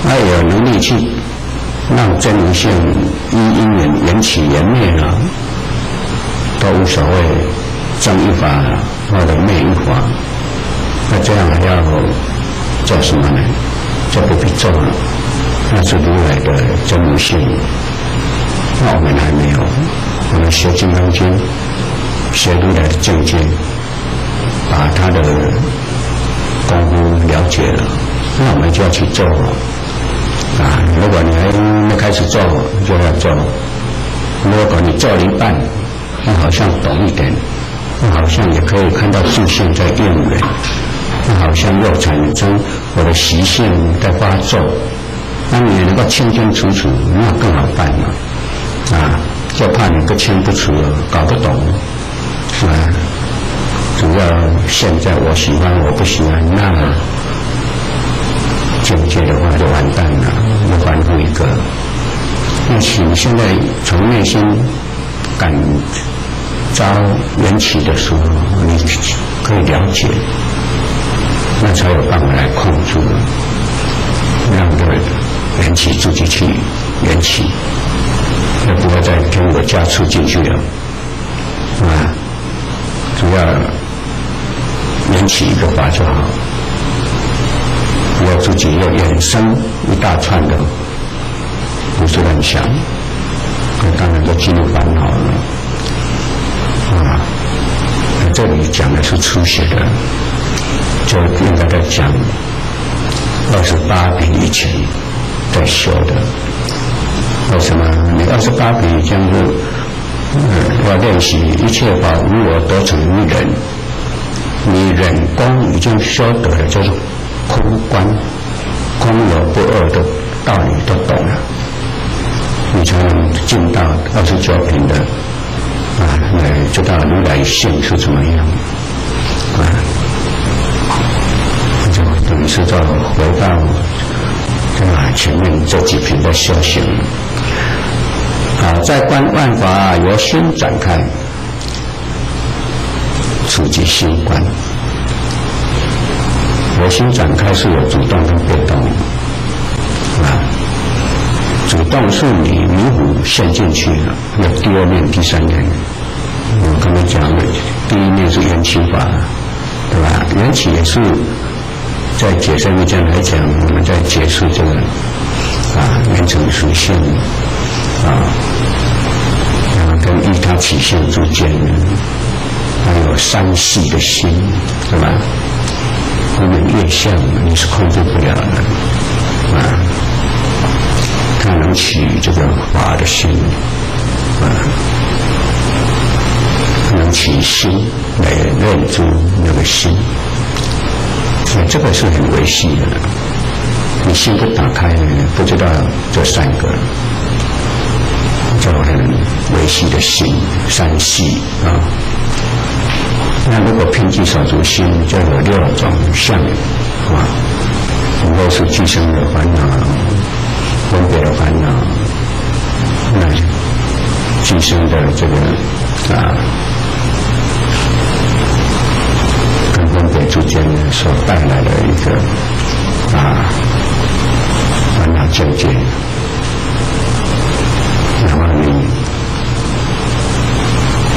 那有能力去让真如性依因缘缘起缘灭了，都无所谓正一法或者灭一法，那这样还要做什么呢？就不必做了，那是如来的真如性。那我们还没有，我们学《金刚经》，学如来的境界，把他的功夫了解了，那我们就要去做了。如果你还没开始做，就要做；如果你做了一半，你好像懂一点，你好像也可以看到自性在应缘，你好像又产生我的习性在发作，那你能够清清楚楚，那更好办了。就怕你不清不楚了，搞不懂。主要现在我喜欢我不喜欢，那境界的话就完蛋了，又反复一个。那你现在从内心感召缘起的时候，你可以了解，那才有办法来控制，让这个缘起自己去缘起，也不会再跟我加促进去了。主要缘起一个法就好。我自己又衍生一大串的胡思乱想，当然就进入烦恼了。这里讲的是初学的，就应该在讲28品以前在修的。为什么？你28品这样子，要练习一切法无我得成一人，你忍功已经修得了，就是空观，空有不二的道理都懂了，你才能进到29品的来知道如来性是怎么样就等于是在回到前面这几品的修行。在观万法由心展开，触及心观。由心展开是有主动跟被动主动是你迷糊陷进去了，有第二面、第三面。我刚才讲的，第一面是缘起法，对吧？缘起也是在解释密教来讲，我们在解释这个缘成属性跟依他起性之间，还有三系的心，对吧？我们越相你是控制不了的他能起这个法的心能起心来认出那个心，所以这个是很维系的。你心不打开，不知道这三个就很维系的心三系那如果遍计手足心，就有6种相啊，如果是俱生的烦恼、分别的烦恼，那俱生的这个跟分别之间所带来的一个烦恼纠结，然后你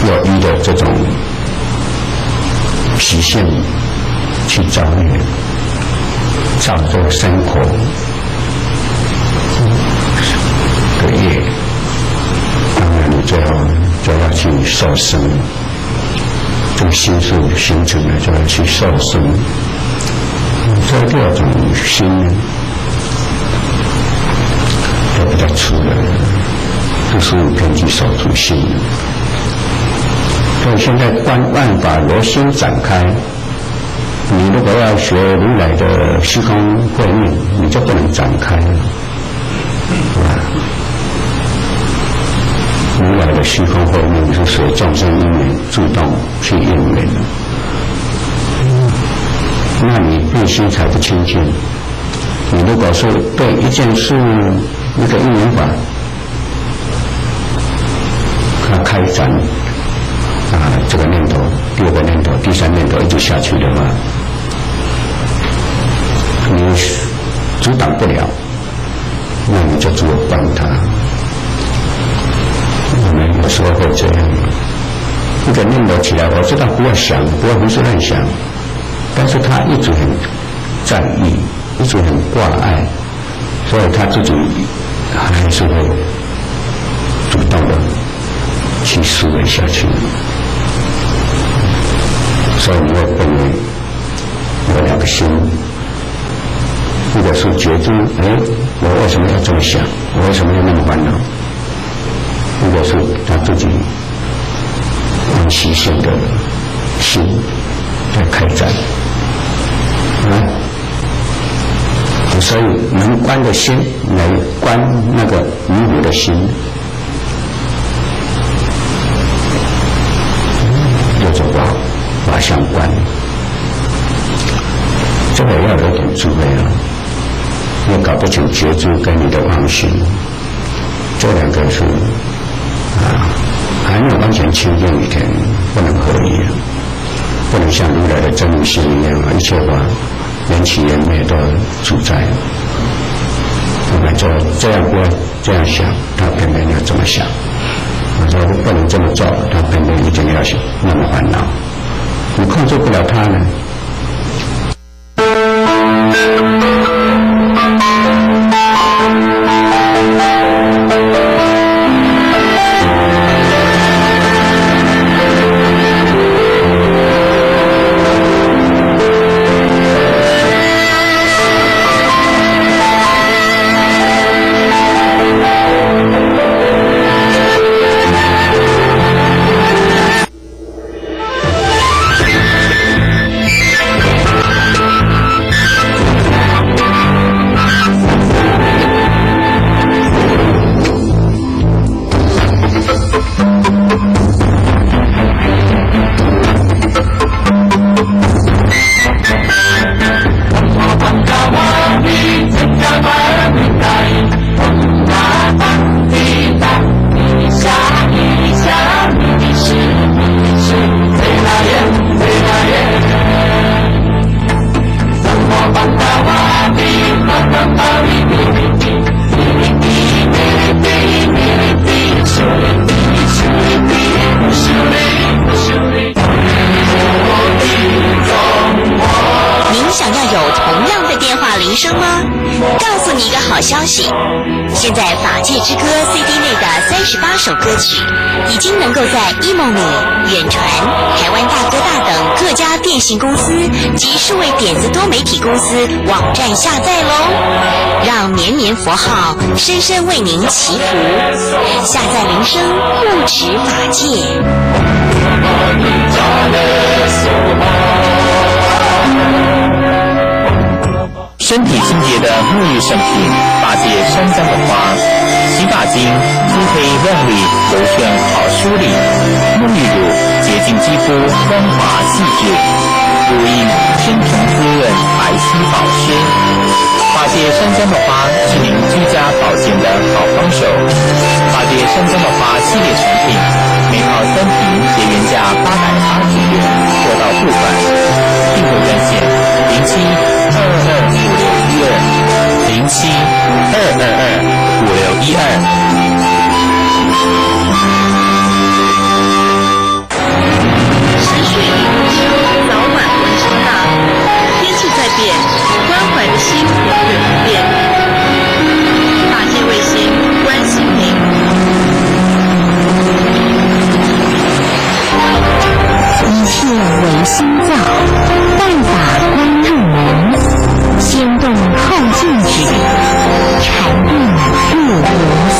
有依的这种习性去造业，造作生活的业，当然你最后就要去受生，这个心术形成了就要去受生。这6种心呢，都比较粗的，这15遍计手足心。所以现在万法由心展开，你如果要学如来的虚空慧命，你就不能展开了，如来的虚空慧命是随众生因缘自动去应缘的，那你内心才不清净。你如果是对一件事一个因缘法，它开展这个念头、第2个念头、第3念头一直下去的话，你阻挡不了，那你就只有帮他。我们有时候会这样，一个念头起来，我知道不要想，不要胡思乱想，但是他一直很在意，一直很挂碍，所以他自己还是会主动的去思维下去。所以你会分为有2个心，一个是觉知，我为什么要这么想？我为什么要那么烦恼？一个是他自己按习性的心在开展，所以能观的心来观那个迷糊的心，6种法相观，这个要有点智慧你搞不清觉知跟你的妄心，这2个是还没有完全清净以前不能合一，不能像如来的真如心一样一切法缘起缘灭都主宰。我们就这样过，这样想，他偏偏要这么想；我说不能这么做，他偏偏一定要想那么烦恼。你控制不了他呢。好消息，现在法界之歌 CD 内的38首歌曲已经能够在 eMomi、远传、台湾大哥大等各家电信公司及数位点子多媒体公司网站下载咯，让绵绵佛号深深为您祈福，下载铃声护持法界。身体清洁的沐浴圣品，法界山香的花，洗发精，粗黑亮丽，柔顺好梳理；沐浴乳，洁净肌肤，肤光滑细致，如因生虫滋润，白皙保湿。法界山姜的花是您居家保健的好帮手。法界山姜的花系列产品，每套3瓶皆原价880元，货到付款。订购专线07-222-5612，07-222-5612。时水流秋，早晚温差大，天气在变，关怀的心永远不变。大界卫星关心您。一切为心造，办法光入门，先动后进取，禅定入无私。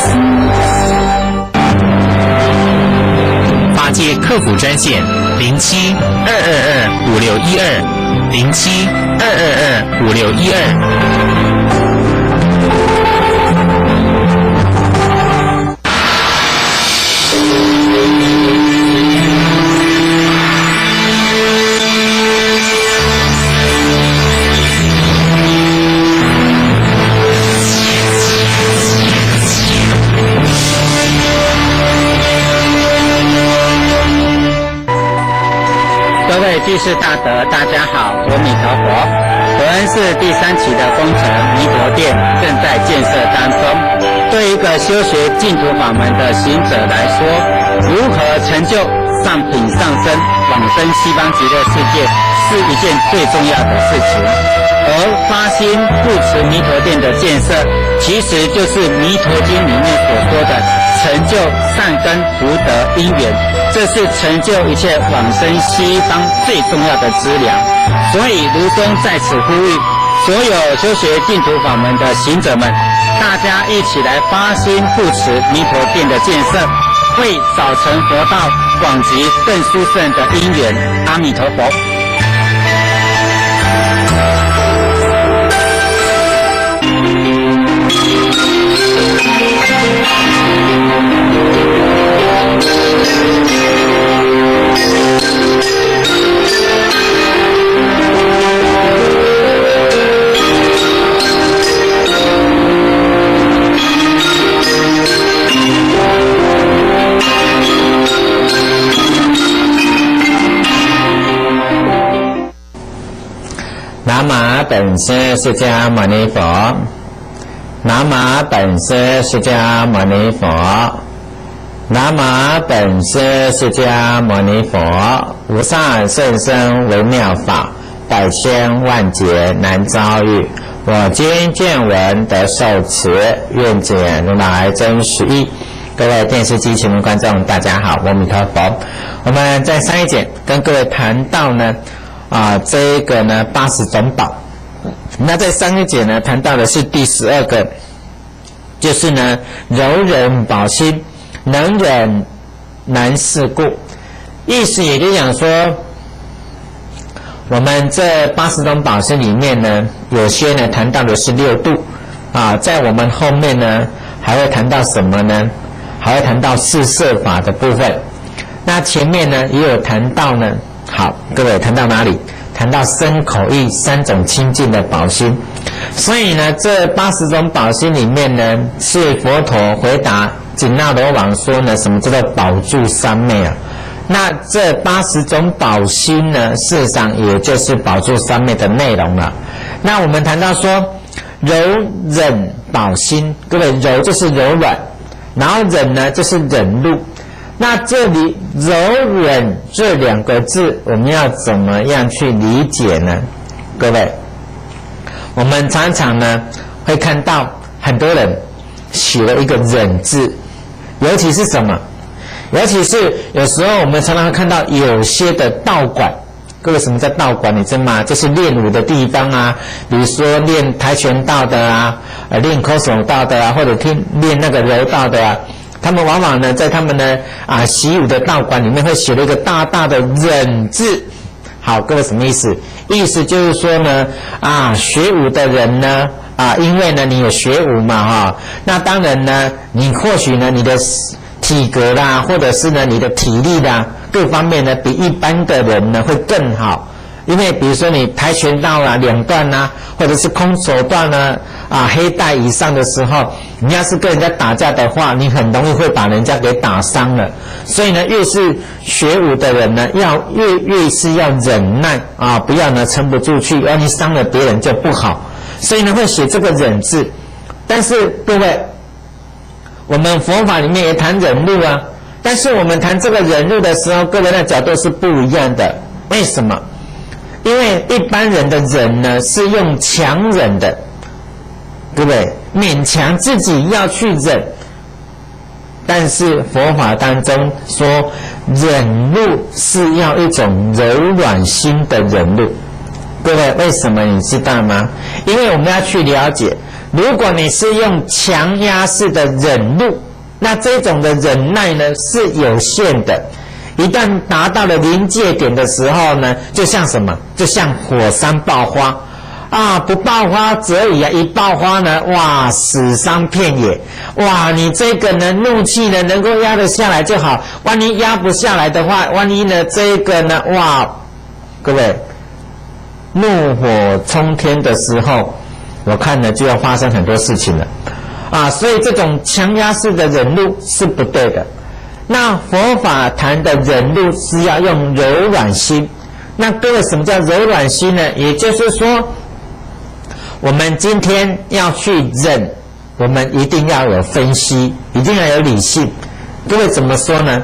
法界客服专线07-222-5612，07-222-5612。各位居士大德，大家好，阿弥陀佛。伯恩寺第3期的工程弥陀殿正在建设当中。对一个修学净土法门的行者来说，如何成就上品上升、往生西方极乐世界，是一件最重要的事情。而发心护持弥陀殿的建设，其实就是《弥陀经》里面所说的成就善根福德因缘，这是成就一切往生西方最重要的资粮。所以卢中在此呼吁所有修学净土法门的行者们，大家一起来发心护持弥陀殿的建设，为早成佛道广集更殊胜的因缘。阿弥陀佛。南无本师释迦牟尼佛，南无本师释迦牟尼佛，南无本师释迦牟尼佛。无上甚深微妙法，百千万劫难遭遇。我今见闻得受持，愿解如来真实义。各位电视机前面观众，大家好，阿弥陀佛。我们在上一节跟各位谈到呢，这个呢80种宝。那在上一节呢谈到的是第12个，就是呢柔忍宝心，能忍难事故。意思也就讲说，我们这80种宝心里面呢，有些呢谈到的是6度在我们后面呢还会谈到什么呢？还会谈到四摄法的部分。那前面呢也有谈到呢，好，各位谈到哪里？谈到身口意3种清净的宝心。所以呢这80种宝心里面呢，是佛陀回答紧那罗王说呢，什么叫做宝住三昧啊？那这80种宝心呢，事实上也就是宝住三昧的内容了。那我们谈到说柔忍宝心，各位，柔就是柔软，然后忍呢就是忍辱。那这里柔忍这2个字，我们要怎么样去理解呢？各位，我们常常呢会看到很多人写了一个忍字，尤其是什么？尤其是有时候我们常常会看到有些的道馆。各位，什么叫道馆？你知道吗？就是练武的地方啊，比如说练跆拳道的啊，练空手道的啊，或者练那个柔道的啊。他们往往呢，在他们呢习武的道馆里面会写了一个大大的忍字。好，各位，什么意思？意思就是说呢，学武的人呢，因为呢你有学武嘛那当然呢，你或许呢你的体格啦，或者是呢你的体力啦，各方面呢比一般的人呢会更好。因为比如说你跆拳道啊2段啊，或者是空手道呢黑带以上的时候，你要是跟人家打架的话，你很容易会把人家给打伤了。所以呢，越是学武的人呢，越是要忍耐啊，不要呢撑不住去，万一伤了别人就不好。所以呢，会写这个忍字。但是各位，我们佛法里面也谈忍辱啊，但是我们谈这个忍辱的时候，各位的角度是不一样的。为什么？因为一般人的忍呢是用强忍的，对不对？勉强自己要去忍。但是佛法当中说，忍辱是要一种柔软心的忍辱。各位，为什么你知道吗？因为我们要去了解，如果你是用强压式的忍辱，那这种的忍耐呢是有限的。一旦达到了临界点的时候呢，就像什么？就像火山爆发啊！不爆发则已啊，一爆发呢，哇，死伤遍野！哇，你这个呢，怒气呢能够压得下来就好，万一压不下来的话，万一呢这个呢，哇，各位，怒火冲天的时候，我看呢就要发生很多事情了啊！所以这种强压式的忍辱是不对的。那佛法谈的忍辱是要用柔软心。那各位，什么叫柔软心呢？也就是说，我们今天要去忍，我们一定要有分析，一定要有理性。各位怎么说呢？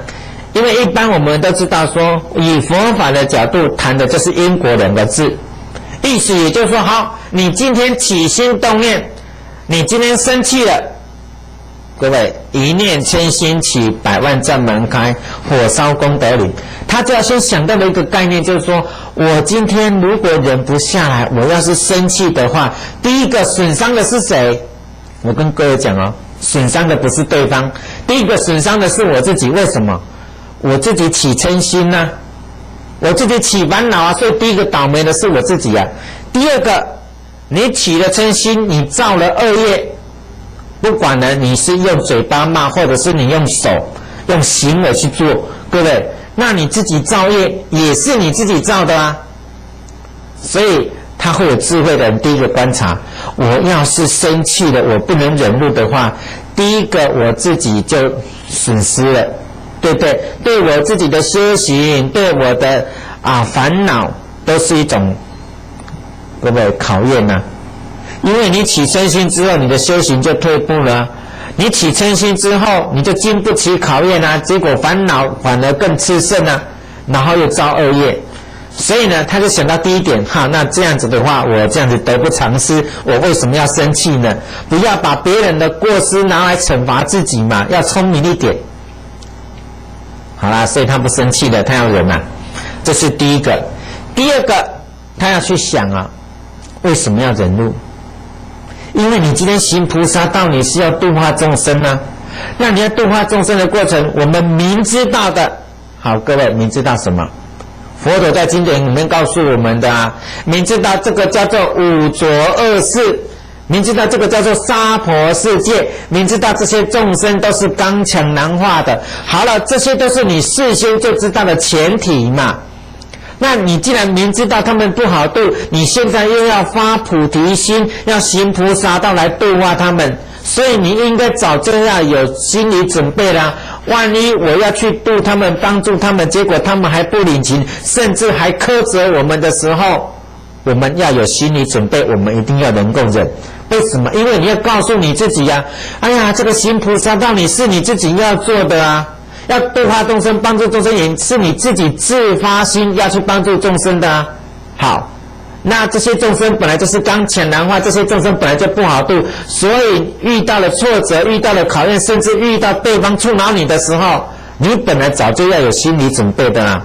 因为一般我们都知道说，以佛法的角度谈的就是因果2个字，意思也就是说，好，你今天起心动念，你今天生气了。各位，一念千心起，百万障门开，火烧功德林。他就要先想到的一个概念，就是说，我今天如果忍不下来，我要是生气的话，第一个损伤的是谁？我跟各位讲哦，损伤的不是对方，第一个损伤的是我自己。为什么？我自己起嗔心啊，我自己起烦恼啊，所以第一个倒霉的是我自己啊。第二个，你起了嗔心，你造了恶业。不管呢，你是用嘴巴骂，或者是你用手、用行为去做，各位，那你自己造业也是你自己造的啊。所以他会有智慧的人，第一个观察，我要是生气了，我不能忍辱的话，第一个我自己就损失了，对不对？对我自己的修行，对我的烦恼，都是一种各位考验啊。因为你起嗔心之后，你的修行就退步了。你起嗔心之后，你就经不起考验啊，结果烦恼反而更炽盛啊，然后又造恶业。所以呢，他就想到第一点，那这样子的话，我这样子得不偿失，我为什么要生气呢？不要把别人的过失拿来惩罚自己嘛，要聪明一点。好啦，所以他不生气了，他要忍啊，这是第一个。第二个，他要去想啊，为什么要忍辱？因为你今天行菩萨道，你是要度化众生啊。那你要度化众生的过程，我们明知道的，好，各位明知道什么？佛陀在经典里面告诉我们的啊，明知道这个叫做五浊恶世，明知道这个叫做娑婆世界，明知道这些众生都是刚强难化的。好了，这些都是你事先就知道的前提嘛。那你既然明知道他们不好度，你现在又要发菩提心，要行菩萨道来度化他们，所以你应该早就要有心理准备啦。万一我要去度他们，帮助他们，结果他们还不领情，甚至还苛责我们的时候，我们要有心理准备，我们一定要能够忍。为什么？因为你要告诉你自己呀，哎呀，这个行菩萨道你是你自己要做的啊。要度化众生，帮助众生，也是你自己自发心要去帮助众生的啊。好，那这些众生本来就是刚强难化，这些众生本来就不好度，所以遇到了挫折，遇到了考验，甚至遇到对方触恼你的时候，你本来早就要有心理准备的啊，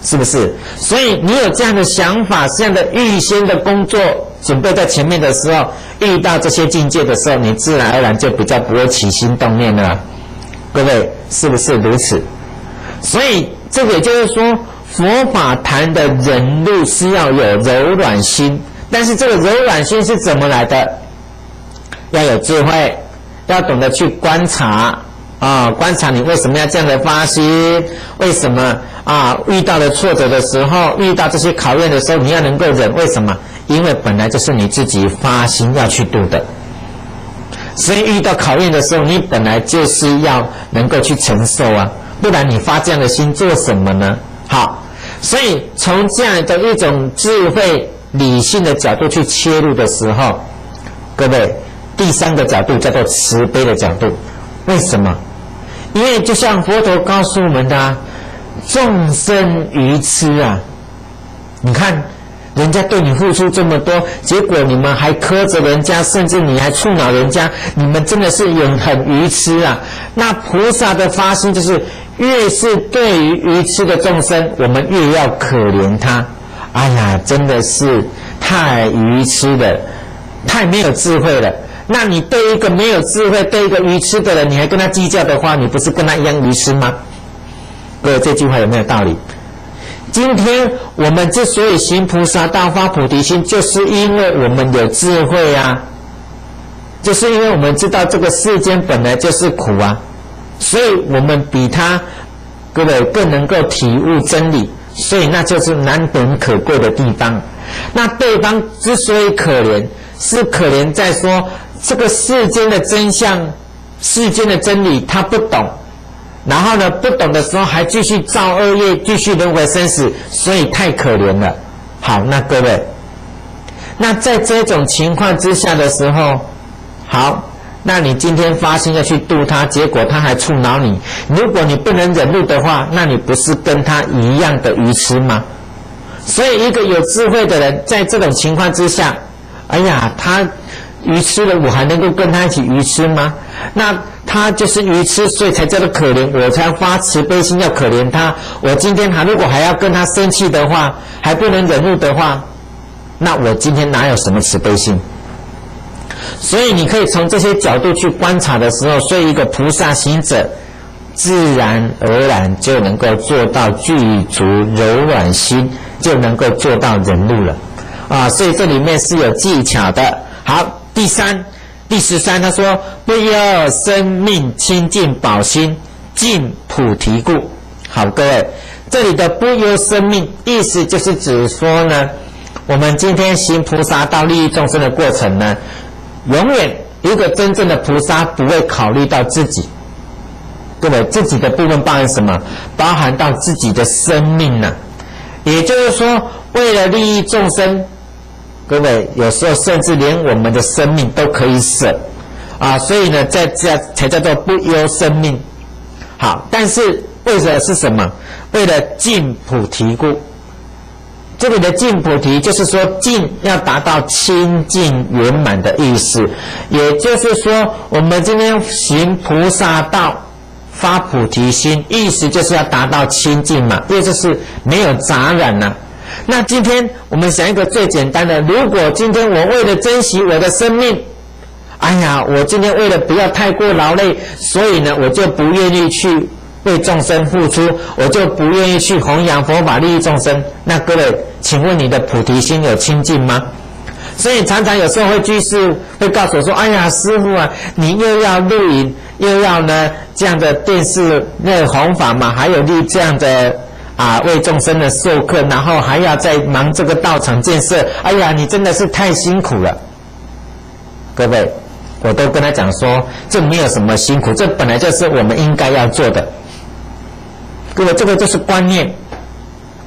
是不是？所以你有这样的想法，这样的预先的工作准备在前面的时候，遇到这些境界的时候，你自然而然就比较不会起心动念了。各位是不是如此？所以这个也就是说，佛法谈的忍辱是要有柔软心，但是这个柔软心是怎么来的？要有智慧，要懂得去观察观察你为什么要这样的发心，为什么遇到了挫折的时候，遇到这些考验的时候，你要能够忍，为什么？因为本来就是你自己发心要去度的，所以遇到考验的时候，你本来就是要能够去承受啊，不然你发这样的心做什么呢？好，所以从这样的一种智慧理性的角度去切入的时候，各位，第三个角度叫做慈悲的角度。为什么？因为就像佛陀告诉我们的众生愚痴啊，你看人家对你付出这么多，结果你们还苛责人家，甚至你还触恼人家，你们真的是很愚痴啊。那菩萨的发心就是越是对于愚痴的众生，我们越要可怜他。哎呀，真的是太愚痴了，太没有智慧了。那你对一个没有智慧、对一个愚痴的人，你还跟他计较的话，你不是跟他一样愚痴吗？各位，这句话有没有道理？今天我们之所以行菩萨道、发菩提心，就是因为我们有智慧啊，就是因为我们知道这个世间本来就是苦啊，所以我们比他各位更能够体悟真理，所以那就是难能可贵的地方。那对方之所以可怜，是可怜在说这个世间的真相、世间的真理他不懂，然后呢不懂的时候还继续造恶业，继续轮回生死，所以太可怜了。好，那各位，那在这种情况之下的时候，好，那你今天发心要去度他，结果他还触恼你，如果你不能忍辱的话，那你不是跟他一样的愚痴吗？所以一个有智慧的人在这种情况之下，哎呀，他愚痴了，我还能够跟他一起愚痴吗？那他就是愚痴，所以才叫做可怜，我才发慈悲心要可怜他。我今天如果还要跟他生气的话，还不能忍辱的话，那我今天哪有什么慈悲心？所以你可以从这些角度去观察的时候，所以一个菩萨行者自然而然就能够做到具足柔软心，就能够做到忍辱了所以这里面是有技巧的。好，第13他说不忧生命清净宝心，尽菩提故。好，各位，这里的不忧生命意思就是指说呢，我们今天行菩萨道利益众生的过程呢，永远一个真正的菩萨不会考虑到自己，各位，自己的部分包含什么？包含到自己的生命呢也就是说，为了利益众生，各位，有时候甚至连我们的生命都可以舍所以呢，在这才叫做不忧生命。好，但是为了是什么？为了尽菩提故。这里的尽菩提就是说尽要达到清净圆满的意思，也就是说我们今天行菩萨道发菩提心，意思就是要达到清净嘛，也就是没有杂染啊。那今天我们想一个最简单的，如果今天我为了珍惜我的生命，哎呀，我今天为了不要太过劳累，所以呢我就不愿意去为众生付出，我就不愿意去弘扬佛法利益众生，那各位，请问你的菩提心有清净吗？所以常常有时候居士会告诉我说，哎呀，师父啊，你又要录影，又要呢这样的电视那个弘法嘛，还有这样的为众生的授课，然后还要再忙这个道场建设，哎呀，你真的是太辛苦了。各位，我都跟他讲说，这没有什么辛苦，这本来就是我们应该要做的。各位，这个就是观念。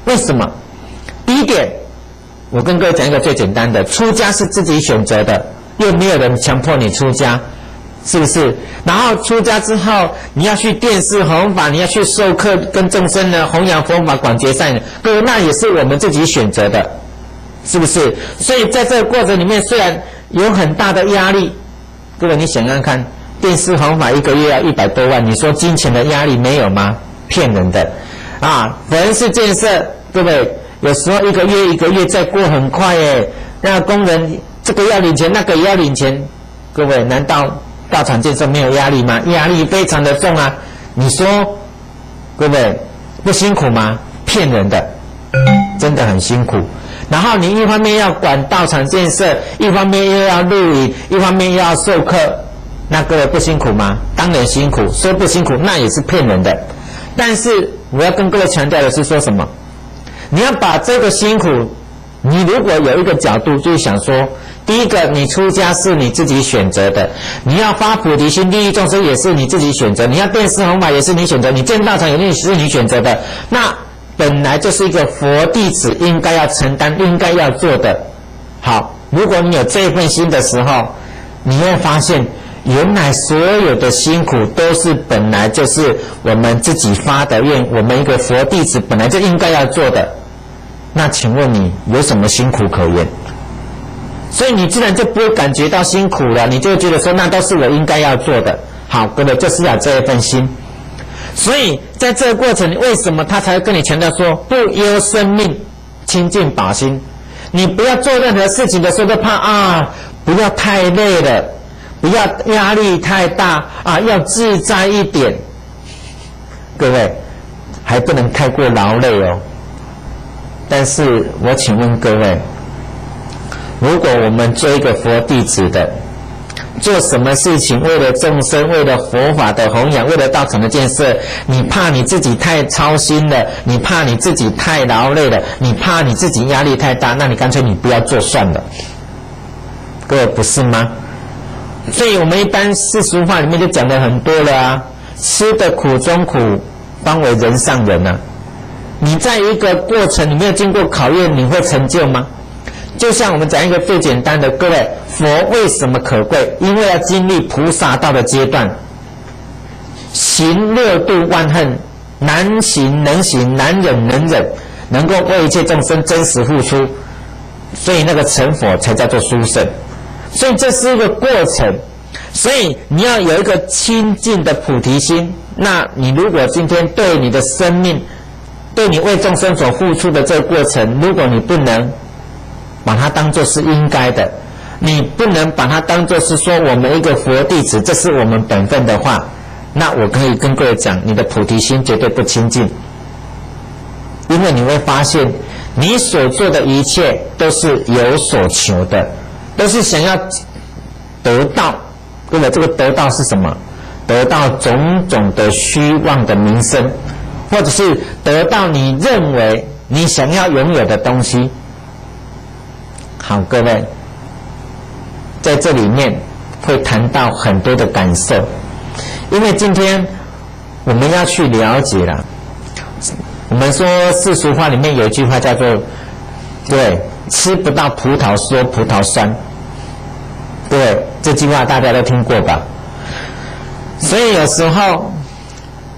为什么？第一点，我跟各位讲一个最简单的，出家是自己选择的，又没有人强迫你出家，是不是？然后出家之后，你要去电视弘法，你要去授课，跟众生呢弘扬佛法、广结善缘，各位，那也是我们自己选择的，是不是？所以在这个过程里面，虽然有很大的压力，各位你想看看，电视弘法一个月要100多万，你说金钱的压力没有吗？骗人的人事建设，各位，有时候一个月再过很快耶。那工人这个要领钱，那个也要领钱，各位，难道道场建设没有压力吗？压力非常的重啊！你说，各位不辛苦吗？骗人的，真的很辛苦。然后你一方面要管道场建设，一方面又要录影，一方面又要授课，那各位不辛苦吗？当然辛苦，说不辛苦那也是骗人的。但是我要跟各位强调的是说什么？你要把这个辛苦，你如果有一个角度，就是想说，第一个，你出家是你自己选择的，你要发菩提心利益众生也是你自己选择，你要遍施弘法也是你选择，你建道场也是你选择的，那本来就是一个佛弟子应该要承担、应该要做的。好，如果你有这份心的时候，你会发现原来所有的辛苦都是本来就是我们自己发的愿，我们一个佛弟子本来就应该要做的。那请问你有什么辛苦可言？所以你自然就不会感觉到辛苦了，你就会觉得说那都是我应该要做的。好，各位就是要这一份心。所以在这个过程，为什么他才会跟你强调说不忧生命，清净保心？你不要做任何事情的时候都怕不要太累了，不要压力太大要自在一点。各位还不能太过劳累哦。但是我请问各位，如果我们做一个佛弟子的，做什么事情为了众生，为了佛法的弘扬，为了道场的建设，你怕你自己太操心了，你怕你自己太劳累了，你怕你自己压力太大，那你干脆你不要做算了。各位不是吗？所以我们一般世俗话里面就讲了很多了吃的苦中苦，方为人上人你在一个过程你没有经过考验，你会成就吗？就像我们讲一个最简单的，各位，佛为什么可贵？因为要经历菩萨道的阶段，行六度万恨，难行能行，难忍能忍，能够为一切众生真实付出，所以那个成佛才叫做殊胜。所以这是一个过程，所以你要有一个清净的菩提心。那你如果今天对你的生命，对你为众生所付出的这个过程，如果你不能把它当作是应该的，你不能把它当作是说我们一个佛弟子这是我们本分的话，那我可以跟各位讲，你的菩提心绝对不清净。因为你会发现你所做的一切都是有所求的，都是想要得到。各位，这个得到是什么？得到种种的虚妄的名声，或者是得到你认为你想要拥有的东西。好，各位，在这里面会谈到很多的感受，因为今天我们要去了解了。我们说世俗话里面有一句话叫做对，吃不到葡萄说葡萄酸。对，这句话大家都听过吧？所以有时候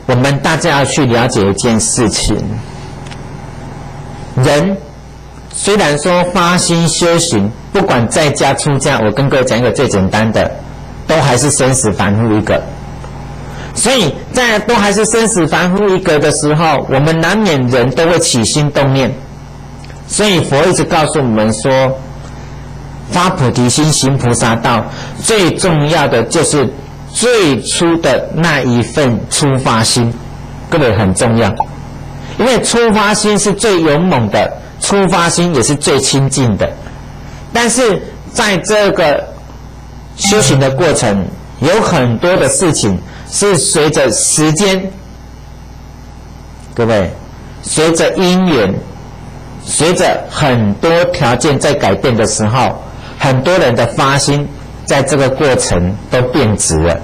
我们大家要去了解一件事情，人虽然说发心修行，不管在家出家，我跟各位讲一个最简单的，都还是生死凡夫一个。所以在都还是生死凡夫一个的时候，我们难免人都会起心动念。所以佛一直告诉我们说，发菩提心行菩萨道，最重要的就是最初的那一份出发心，各位很重要。因为出发心是最勇猛的，出发心也是最亲近的。但是在这个修行的过程，有很多的事情是随着时间，各位，随着因缘，随着很多条件在改变的时候，很多人的发心在这个过程都变质了。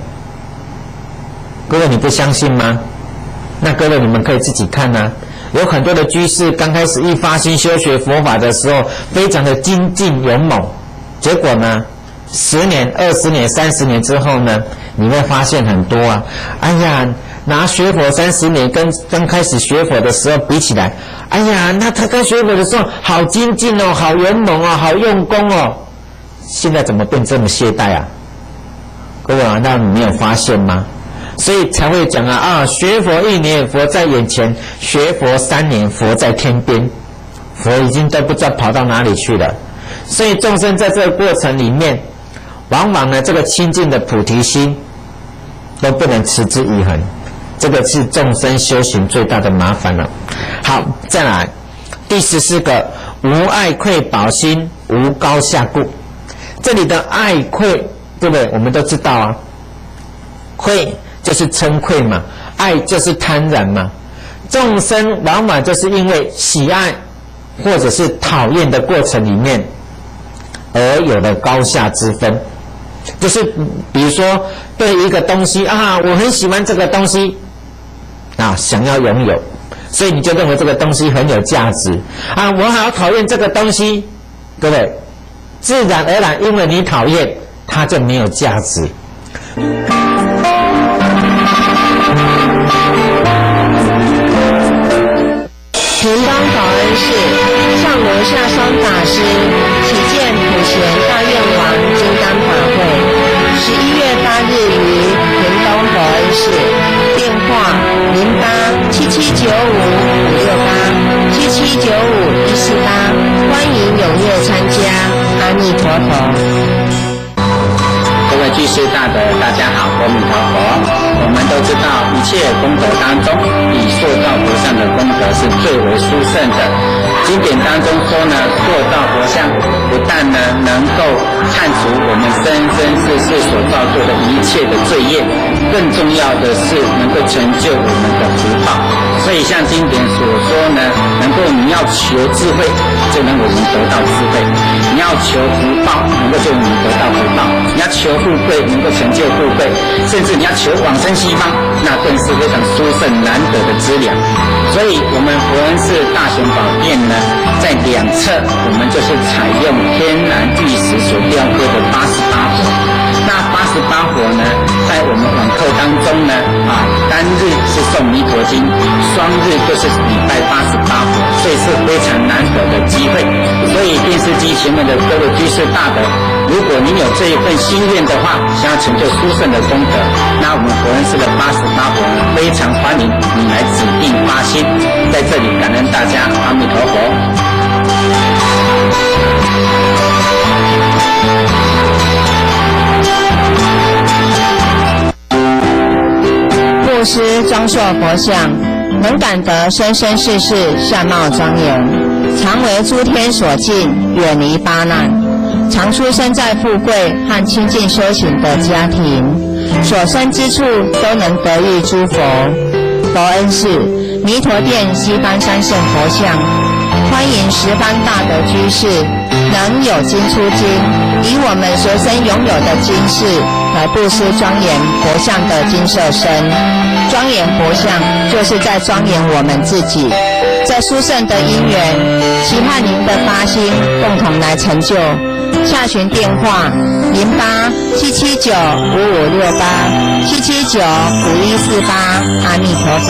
各位，你不相信吗？那各位你们可以自己看啊。有很多的居士刚开始一发心修学佛法的时候，非常的精进勇猛，结果呢10年、20年、30年之后呢，你会发现很多哎呀，拿学佛30年跟刚开始学佛的时候比起来，哎呀，那他刚学佛的时候好精进哦，好勇猛哦，好用功哦，现在怎么变这么懈怠啊？各位难道你没有发现吗？所以才会讲学佛1年佛在眼前，学佛3年佛在天边，佛已经都不知道跑到哪里去了。所以众生在这个过程里面，往往呢这个清净的菩提心都不能持之以恒，这个是众生修行最大的麻烦了。好，再来第14个，无爱愧保心，无高下故。这里的爱愧，对不对？我们都知道愧就是嗔愧嘛，爱就是贪婪嘛。众生往往就是因为喜爱或者是讨厌的过程里面，而有了高下之分。就是比如说对一个东西啊，我很喜欢这个东西啊，想要拥有，所以你就认为这个东西很有价值啊。我好讨厌这个东西，各位，自然而然因为你讨厌，它就没有价值。平当法恩寺上罗下双法师启见普贤大愿王金刚法会，11月8日于屏东法恩寺，电话087795556877951148，欢迎踊跃参加，阿弥陀佛。各位居士大德，大家好，阿弥陀佛。我们都知道，一切功德当中，以塑造佛像的功德是最为殊胜的。经典当中说呢，塑造佛像不但呢能够忏除我们生生世世所造作的一切的罪业，更重要的是能够成就我们的福报。所以像经典所说呢，能够你要求智慧，就能够得到智慧；你要求福报，能够就能得到福报；你要求富贵，能够成就富贵；甚至你要求往生西方，那更是非常殊胜难得的资粮。所以我们佛恩寺大雄宝殿呢，在两侧我们就是采用天然玉石所雕刻的88佛。那88佛呢，在我们网课当中呢，单日是诵弥陀经，双日就是礼拜88佛，所以是非常难得的机会。所以电视机前面的各位居士大德，如果您有这一份心愿的话，想要成就殊胜的功德，那我们佛恩寺的88佛呢，非常欢迎你来指定发心。在这里感恩大家，阿弥陀佛。布施庄硕佛像，能感得生生世世相貌庄严，常为诸天所敬，远离八难，常出生在富贵和清净修行的家庭，所生之处都能得遇诸佛。佛恩寺弥陀殿西方三圣佛像，欢迎十方大德居士能有经出经，以我们随身拥有的经事来布施庄严佛像的金色身。庄严佛像就是在庄严我们自己。这殊胜的因缘，期盼您的发心，共同来成就。下询电话08-779-5568，779-5148，阿弥陀佛。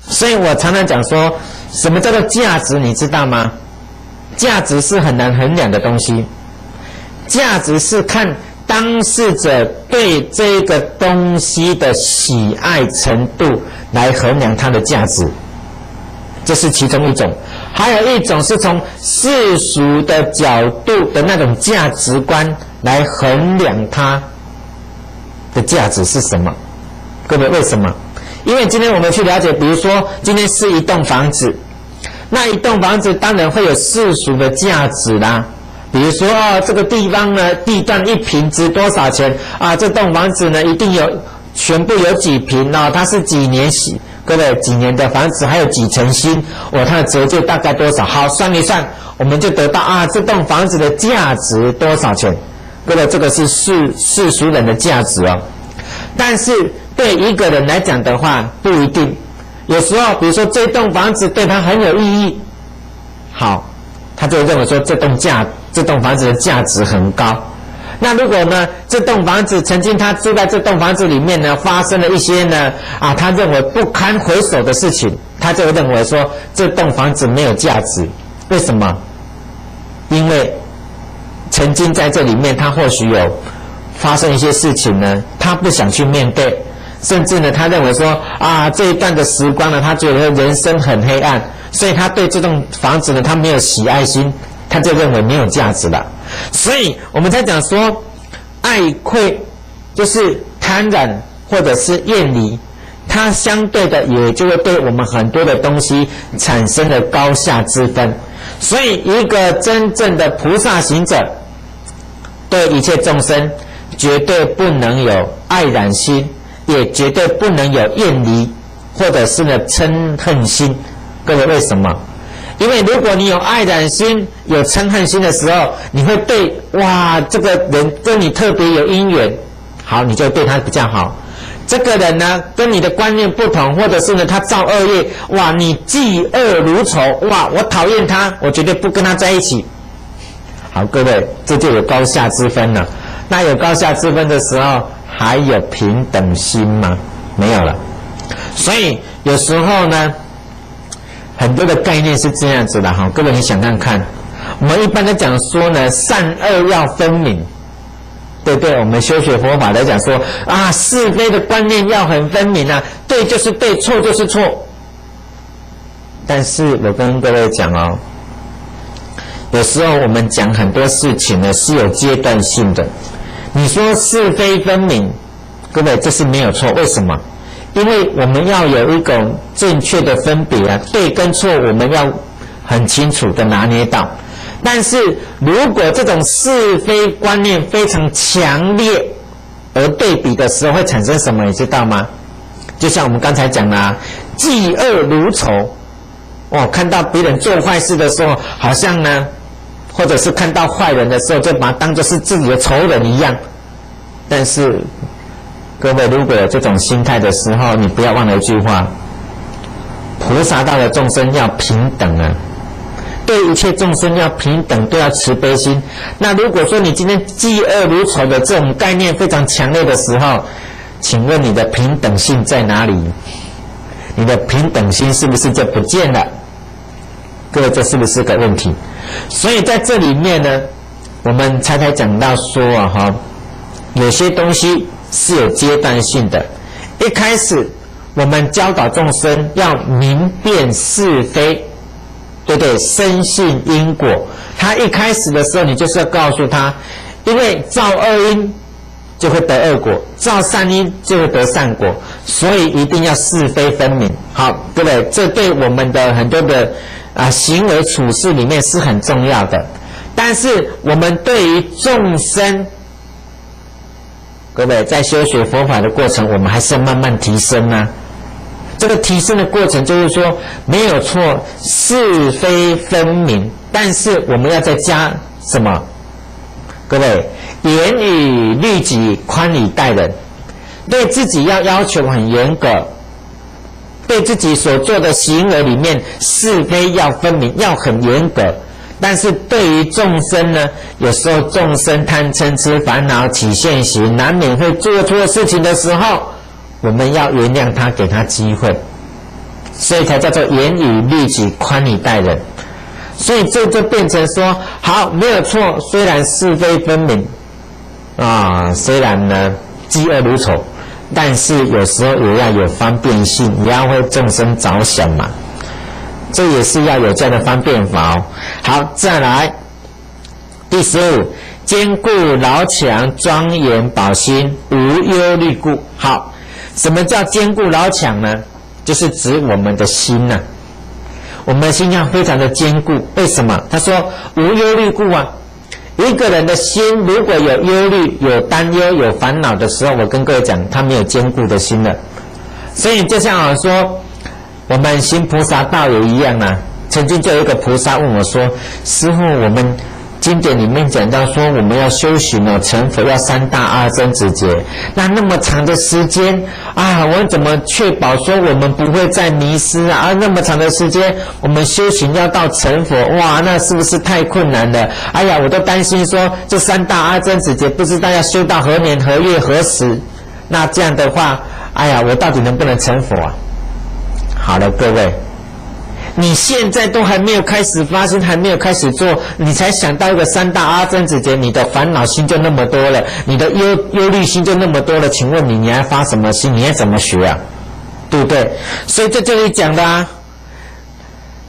所以我常常讲说，什么叫做价值，你知道吗？价值是很难衡量的东西，价值是看当事者对这个东西的喜爱程度来衡量它的价值，这是其中一种。还有一种是从世俗的角度的那种价值观来衡量它的价值是什么。各位，为什么？因为今天我们去了解，比如说今天是一栋房子，那一栋房子当然会有世俗的价值啦。比如说这个地方呢，地段一坪值多少钱啊？这栋房子呢，一定有全部有几坪哦，它是几年洗，各位几年的房子，还有几层新，它的折旧大概多少？好，算一算，我们就得到这栋房子的价值多少钱？各位，这个是世俗人的价值哦。但是对一个人来讲的话，不一定。有时候，比如说这栋房子对他很有意义，好，他就认为说这栋房子的价值很高。那如果呢，这栋房子曾经他住在这栋房子里面呢，发生了一些呢他认为不堪回首的事情，他就认为说这栋房子没有价值。为什么？因为曾经在这里面他或许有发生一些事情呢，他不想去面对，甚至呢他认为说这一段的时光呢，他觉得人生很黑暗，所以他对这栋房子呢，他没有喜爱心，他就认为没有价值了。所以我们才讲说，爱愧就是贪婪或者是厌离，它相对的也就会对我们很多的东西产生了高下之分。所以一个真正的菩萨行者，对一切众生绝对不能有爱染心，也绝对不能有厌离，或者是呢嗔恨心。各位为什么？因为如果你有爱染心、有嗔恨心的时候，你会对这个人跟你特别有因缘，好，你就对他比较好。这个人呢，跟你的观念不同，或者是呢他造恶业，你嫉恶如仇，我讨厌他，我绝对不跟他在一起。好，各位，这就有高下之分了。那有高下之分的时候，还有平等心吗？没有了。所以有时候呢，很多的概念是这样子的哈。各位，你想看看，我们一般来讲说呢，善恶要分明。对对，我们修学佛法来讲说是非的观念要很分明啊，对就是对，错就是错。但是我跟各位讲哦，有时候我们讲很多事情呢是有阶段性的。你说是非分明，各位这是没有错。为什么？因为我们要有一种正确的分别啊，对跟错我们要很清楚的拿捏到。但是如果这种是非观念非常强烈而对比的时候，会产生什么你知道吗？就像我们刚才讲的嫉恶如仇。看到别人做坏事的时候，好像呢，或者是看到坏人的时候，就把他当作是自己的仇人一样。但是各位，如果有这种心态的时候，你不要忘了一句话：菩萨道的众生要平等啊。对一切众生要平等，都要慈悲心。那如果说你今天嫉恶如仇的这种概念非常强烈的时候，请问你的平等性在哪里？你的平等心是不是就不见了？各位，这是不是个问题？所以在这里面呢，我们才讲到说有些东西是有阶段性的。一开始我们教导众生要明辨是非，对不对？深信因果。他一开始的时候，你就是要告诉他，因为造恶因就会得恶果，造善因就会得善果，所以一定要是非分明。好，各位，这对我们的很多的行为处事里面是很重要的。但是我们对于众生，各位在修学佛法的过程，我们还是要慢慢提升啊。这个提升的过程就是说，没有错，是非分明，但是我们要再加什么？各位，严以律己，宽以待人。对自己要求很严格，对自己所做的行为里面是非要分明，要很严格。但是对于众生呢，有时候众生贪嗔痴烦恼起现行，难免会做错事情的时候，我们要原谅他，给他机会，所以才叫做严以律己，宽以待人。所以这就变成说，好，没有错，虽然是非分明虽然呢嫉恶如仇，但是有时候也要有方便性，也要为众生着想嘛，这也是要有这样的方便法好，再来第15，坚固牢强，庄严保心，无忧虑故。好，什么叫坚固牢强呢？就是指我们的心啊，我们的心要非常的坚固。为什么？他说无忧虑故啊。一个人的心如果有忧虑、有担忧、有烦恼的时候，我跟各位讲，他没有坚固的心了。所以就像说我们行菩萨道也一样啊。曾经就有一个菩萨问我说，师父，我们经典里面讲到说我们要修行成佛要3大阿僧祇劫，那么长的时间我怎么确保说我们不会再迷失那么长的时间我们修行要到成佛，那是不是太困难了？我都担心说这3大阿僧祇劫不知道要修到何年何月何时，那这样的话我到底能不能成佛啊？好了，各位，你现在都还没有开始发心，还没有开始做，你才想到一个3大阿僧祇劫，你的烦恼心就那么多了，你的忧虑心就那么多了，请问你还发什么心？你还怎么学啊？对不对？所以在这里讲的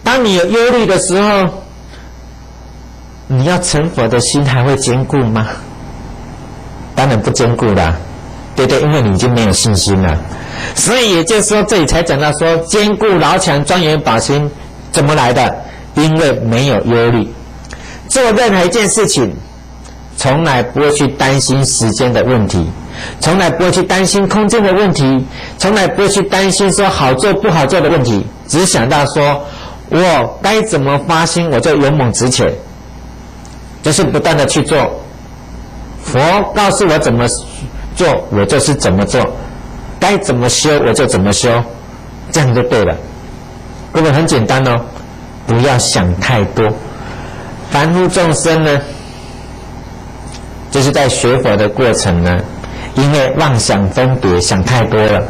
当你有忧虑的时候，你要成佛的心还会坚固吗？当然不坚固啦，对不对？因为你已经没有信心了。所以也就是说，这里才讲到说坚固牢强庄严保心怎么来的？因为没有忧虑。做任何一件事情，从来不会去担心时间的问题，从来不会去担心空间的问题，从来不会去担心说好做不好做的问题，只想到说我该怎么发心，我就勇猛直前，就是不断的去做。佛告诉我怎么做，我就是怎么做，该怎么修我就怎么修，这样就对了。各位很简单哦，不要想太多。凡夫众生呢，就是在学佛的过程呢，因为妄想分别想太多了，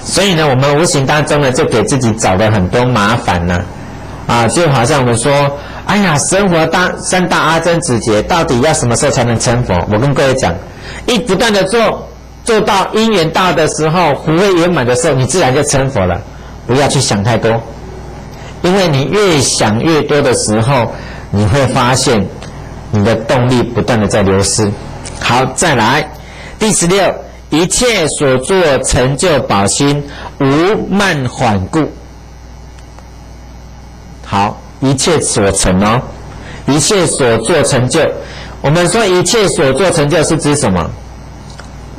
所以呢，我们无形当中呢，就给自己找了很多麻烦呢。就好像我们说，哎呀，生活三大阿僧祇劫，到底要什么时候才能成佛？我跟各位讲，不断的做到因缘到的时候，福慧圆满的时候，你自然就成佛了。不要去想太多，因为你越想越多的时候，你会发现你的动力不断的在流失。好，再来第16，一切所作成就宝心，无慢缓故。好，一切所成哦，一切所作成就。我们说一切所作成就是指什么？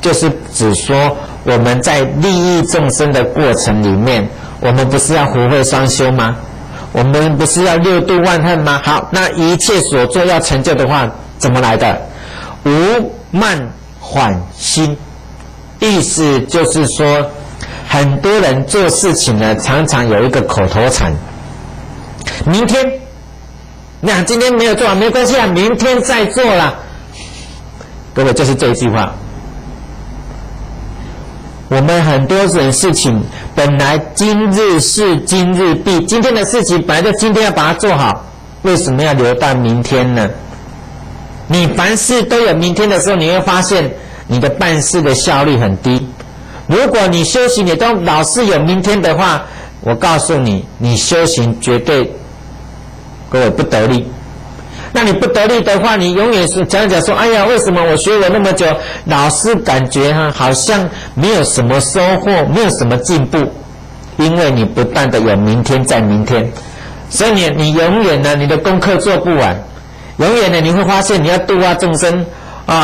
就是指说我们在利益众生的过程里面，我们不是要福慧双修吗？我们不是要六度万恨吗？好，那一切所做要成就的话，怎么来的？无慢缓心。意思就是说，很多人做事情呢，常常有一个口头禅，明天，那今天没有做好没关系啊，明天再做啦。各位，就是这一句话。我们很多人事情本来今日事今日毕，今天的事情本来就今天要把它做好，为什么要留到明天呢？你凡事都有明天的时候，你会发现你的办事的效率很低。如果你修行你都老是有明天的话，我告诉你，你修行绝对各位不得力。那你不得力的话，你永远是讲说，哎呀，为什么我学了那么久，老是感觉好像没有什么收获，没有什么进步？因为你不断的有明天在明天，所以你永远呢，你的功课做不完，永远呢，你会发现你要度化众生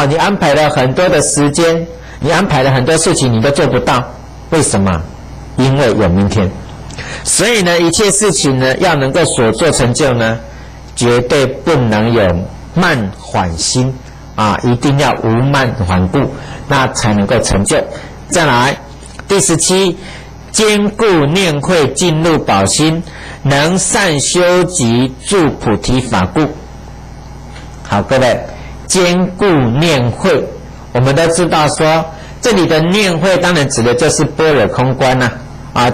你安排了很多的时间，你安排了很多事情，你都做不到。为什么？因为有明天。所以呢，一切事情呢，要能够所做成就呢，绝对不能有慢缓心一定要无慢缓故，那才能够成就。再来第17，坚固念慧进入宝心，能善修集助菩提法故。好，各位，坚固念慧，我们都知道说，这里的念慧当然指的就是般若空观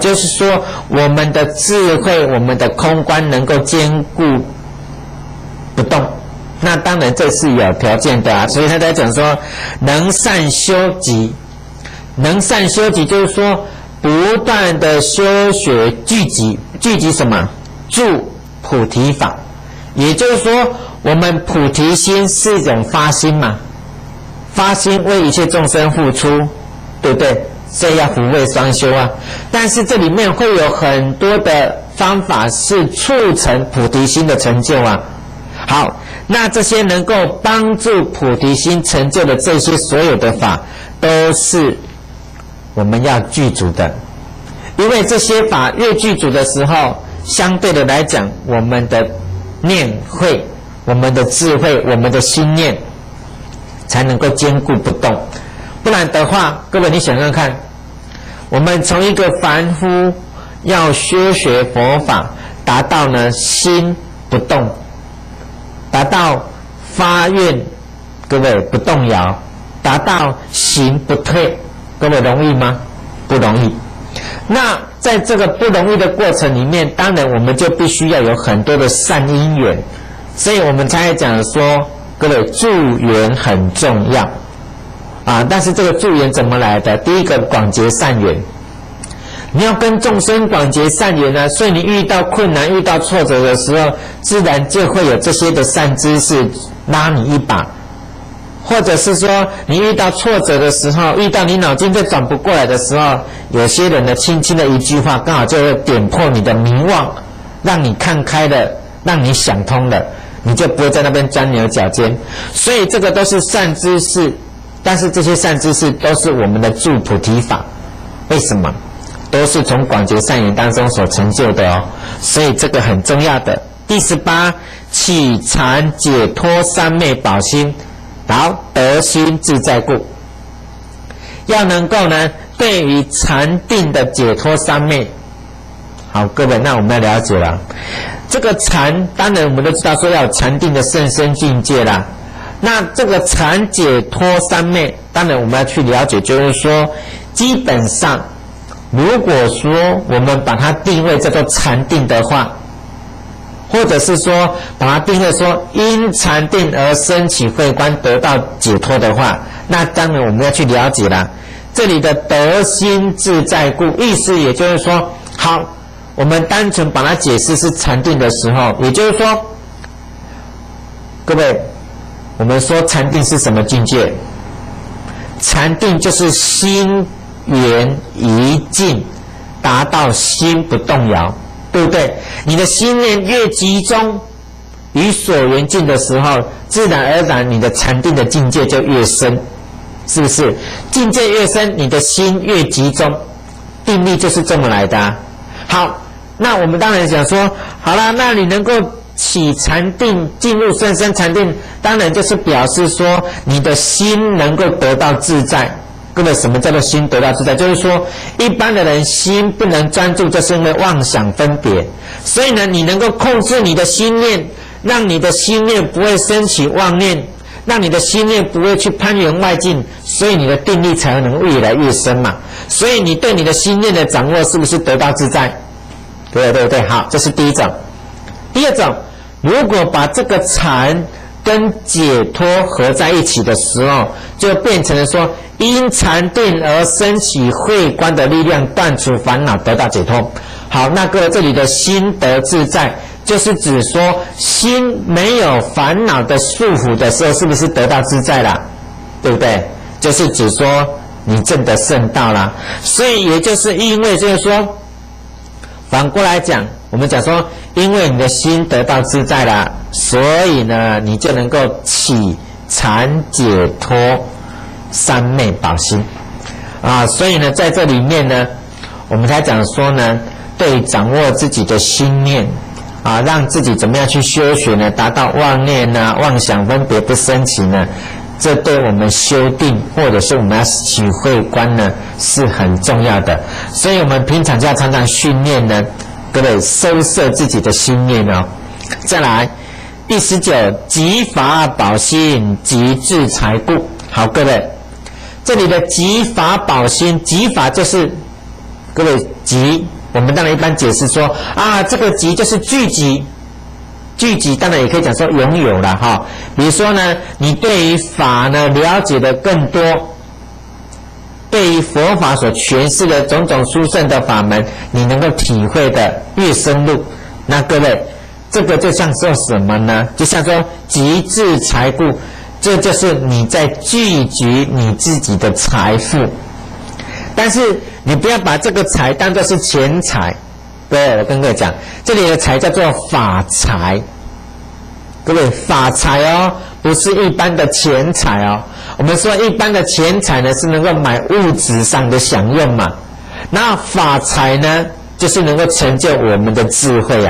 就是说我们的智慧，我们的空观能够坚固不动，那当然这是有条件的所以他在讲说能善修集，能善修集就是说不断的修学聚集什么？助菩提法。也就是说我们菩提心是一种发心嘛，发心为一切众生付出，对不对？所以要福慧双修但是这里面会有很多的方法是促成菩提心的成就好，那这些能够帮助菩提心成就的这些所有的法，都是我们要具足的。因为这些法越具足的时候，相对的来讲，我们的念慧、我们的智慧、我们的心念才能够坚固不动。不然的话，各位你想想看，我们从一个凡夫要修学佛法，达到呢心不动，达到发愿各位不动摇，达到行不退，各位容易吗？不容易。那在这个不容易的过程里面，当然我们就必须要有很多的善因缘，所以我们才讲说，各位助缘很重要但是这个助缘怎么来的？第一个广结善缘，你要跟众生广结善缘所以你遇到困难、遇到挫折的时候，自然就会有这些的善知识拉你一把，或者是说你遇到挫折的时候，遇到你脑筋就转不过来的时候，有些人呢轻轻的一句话，刚好就会点破你的迷惘，让你看开了，让你想通了，你就不会在那边钻牛角尖。所以这个都是善知识，但是这些善知识都是我们的助菩提法。为什么？都是从广结善缘当中所成就的哦。所以这个很重要的。第18，起禅解脱三昧宝心，然后得心自在故。要能够呢，对于禅定的解脱三昧，好，各位，那我们要了解了。这个禅，当然我们都知道说要有禅定的甚深境界啦。那这个禅解脱三昧，当然我们要去了解，就是说，基本上，如果说我们把它定位叫做禅定的话，或者是说把它定位说因禅定而升起慧观得到解脱的话，那当然我们要去了解啦。这里的得心自在故，意思也就是说，好，我们单纯把它解释是禅定的时候，也就是说，各位，我们说禅定是什么境界？禅定就是心缘一静，达到心不动摇，对不对？你的心念越集中于所缘境的时候，自然而然你的禅定的境界就越深，是不是？境界越深，你的心越集中，定力就是这么来的啊。好，那我们当然想说，好了，那你能够起禅定，进入甚深禅定，当然就是表示说你的心能够得到自在。各位，什么叫做心得到自在？就是说，一般的人心不能专注，就是因为妄想分别。所以呢，你能够控制你的心念，让你的心念不会升起妄念，让你的心念不会去攀缘外境，所以你的定力才能越来越深嘛。所以你对你的心念的掌握是不是得到自在？对不对？好，这是第一种。第二种，如果把这个禅跟解脱合在一起的时候，就变成了说，因禅定而升起慧观的力量，断除烦恼，得到解脱。好，那各位，这里的心得自在，就是指说心没有烦恼的束缚的时候，是不是得到自在啦？对不对？就是指说你证得圣道啦。所以也就是因为就是说，反过来讲，我们讲说，因为你的心得到自在啦，所以呢，你就能够起禅解脱三昧宝心啊。所以呢，在这里面呢，我们才讲说呢，对掌握自己的心念啊，让自己怎么样去修学呢？达到妄念啊、妄想分别不生起呢？这对我们修定或者是我们要起慧观呢，是很重要的。所以我们平常就要常常训练呢，各位收摄自己的心念哦。再来，第19，集法宝心，集智财故。好，各位，这里的集法宝心，集法就是各位集，我们当然一般解释说啊，这个集就是聚集。聚集当然也可以讲说拥有了哈，比如说呢，你对于法呢了解的更多，对于佛法所诠释的种种殊胜的法门，你能够体会的越深入，那各位，这个就像说什么呢？就像说集智财故，这就是你在聚集你自己的财富，但是你不要把这个财当作是钱财。对，我跟各位讲，这里的财叫做法财，各位，法财哦，不是一般的钱财哦。我们说一般的钱财呢，是能够买物质上的享用嘛，那法财呢，就是能够成就我们的智慧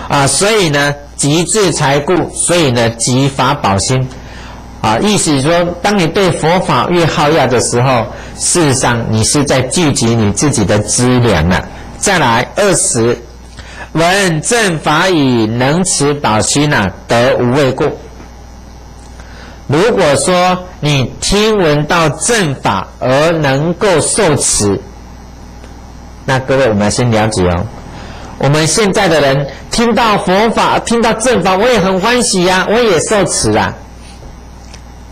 啊，所以呢，集智财故，所以呢，集法宝心啊，意思是说，当你对佛法越好要的时候，事实上你是在聚集你自己的资粮了。再来20，闻正法语，能持宝心啊，得无畏故。如果说你听闻到正法而能够受持，那各位我们先了解哦。我们现在的人听到佛法、听到正法，我也很欢喜啊，我也受持啊。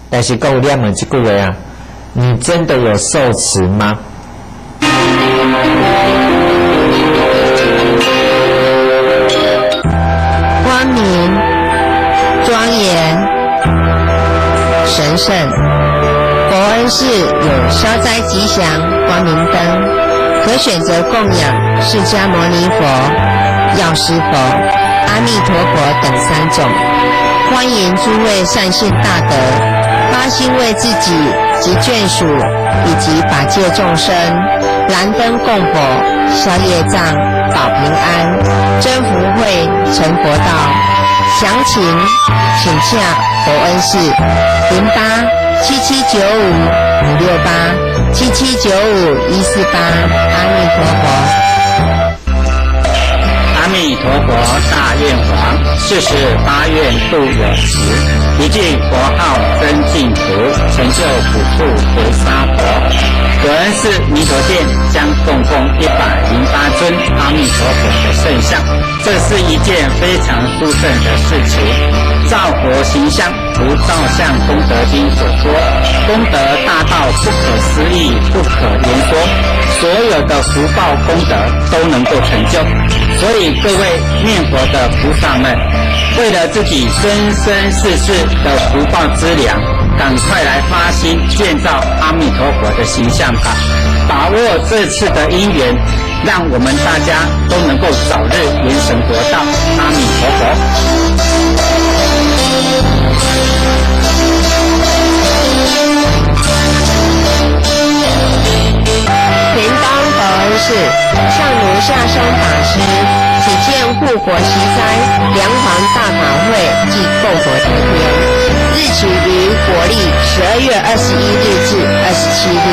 但是各位念问一句话啊，你真的有受持吗？光明、庄严、神圣，佛恩寺有消灾吉祥光明灯，可选择供养释迦牟尼佛、药师佛、阿阿弥陀佛等3种。欢迎诸位善信大德发心为自己及眷属以及法界众生燃灯供佛、消业障、保平安、增福慧、成佛道。详情请洽佛恩寺087795-5687795-148。阿弥陀佛。阿弥陀佛大愿王，48愿度有时，一句佛号增净土，成就普度菩萨佛。佛恩寺弥陀殿将供奉108尊阿弥陀佛的圣像，这是一件非常殊胜的事情。造佛形象，如造像功德经所说，功德大到不可思议，不可言说，所有的福报功德都能够成就。所以各位念佛的菩萨们，为了自己生生世世的福报资粮，赶快来发心建造阿弥陀佛的形象吧，把握这次的因缘，让我们大家都能够早日圆成佛道。阿弥陀佛。田当佛恩寺上如下生法师起见护国息灾梁皇大法会暨供佛特天，日期于国历12月21日至27日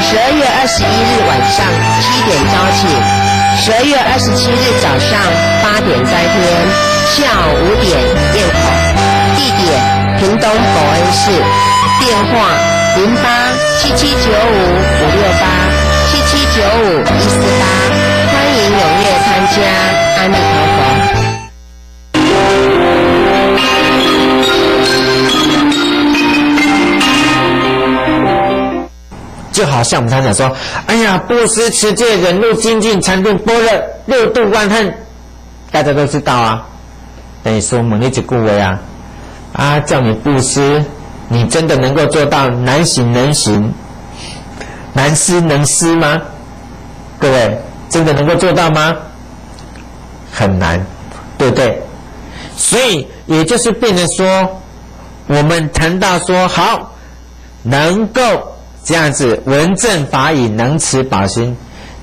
，12月21日晚上7点招请，12月27日早上8点斋天，下午5点宴口，地点屏东佛恩寺，电话087795-5687795-148，欢迎踊跃参加。阿弥陀佛。就好像我们常讲说，哎呀，布施、持戒、忍辱、精进、禅定、般若、六度万恨，大家都知道啊。等于说，猛烈一句话啊，叫你布施，你真的能够做到难行能行，难施能施吗？各位，真的能够做到吗？很难，对不对？所以也就是变成说，我们谈到说好，能够这样子闻正法语，能持保心，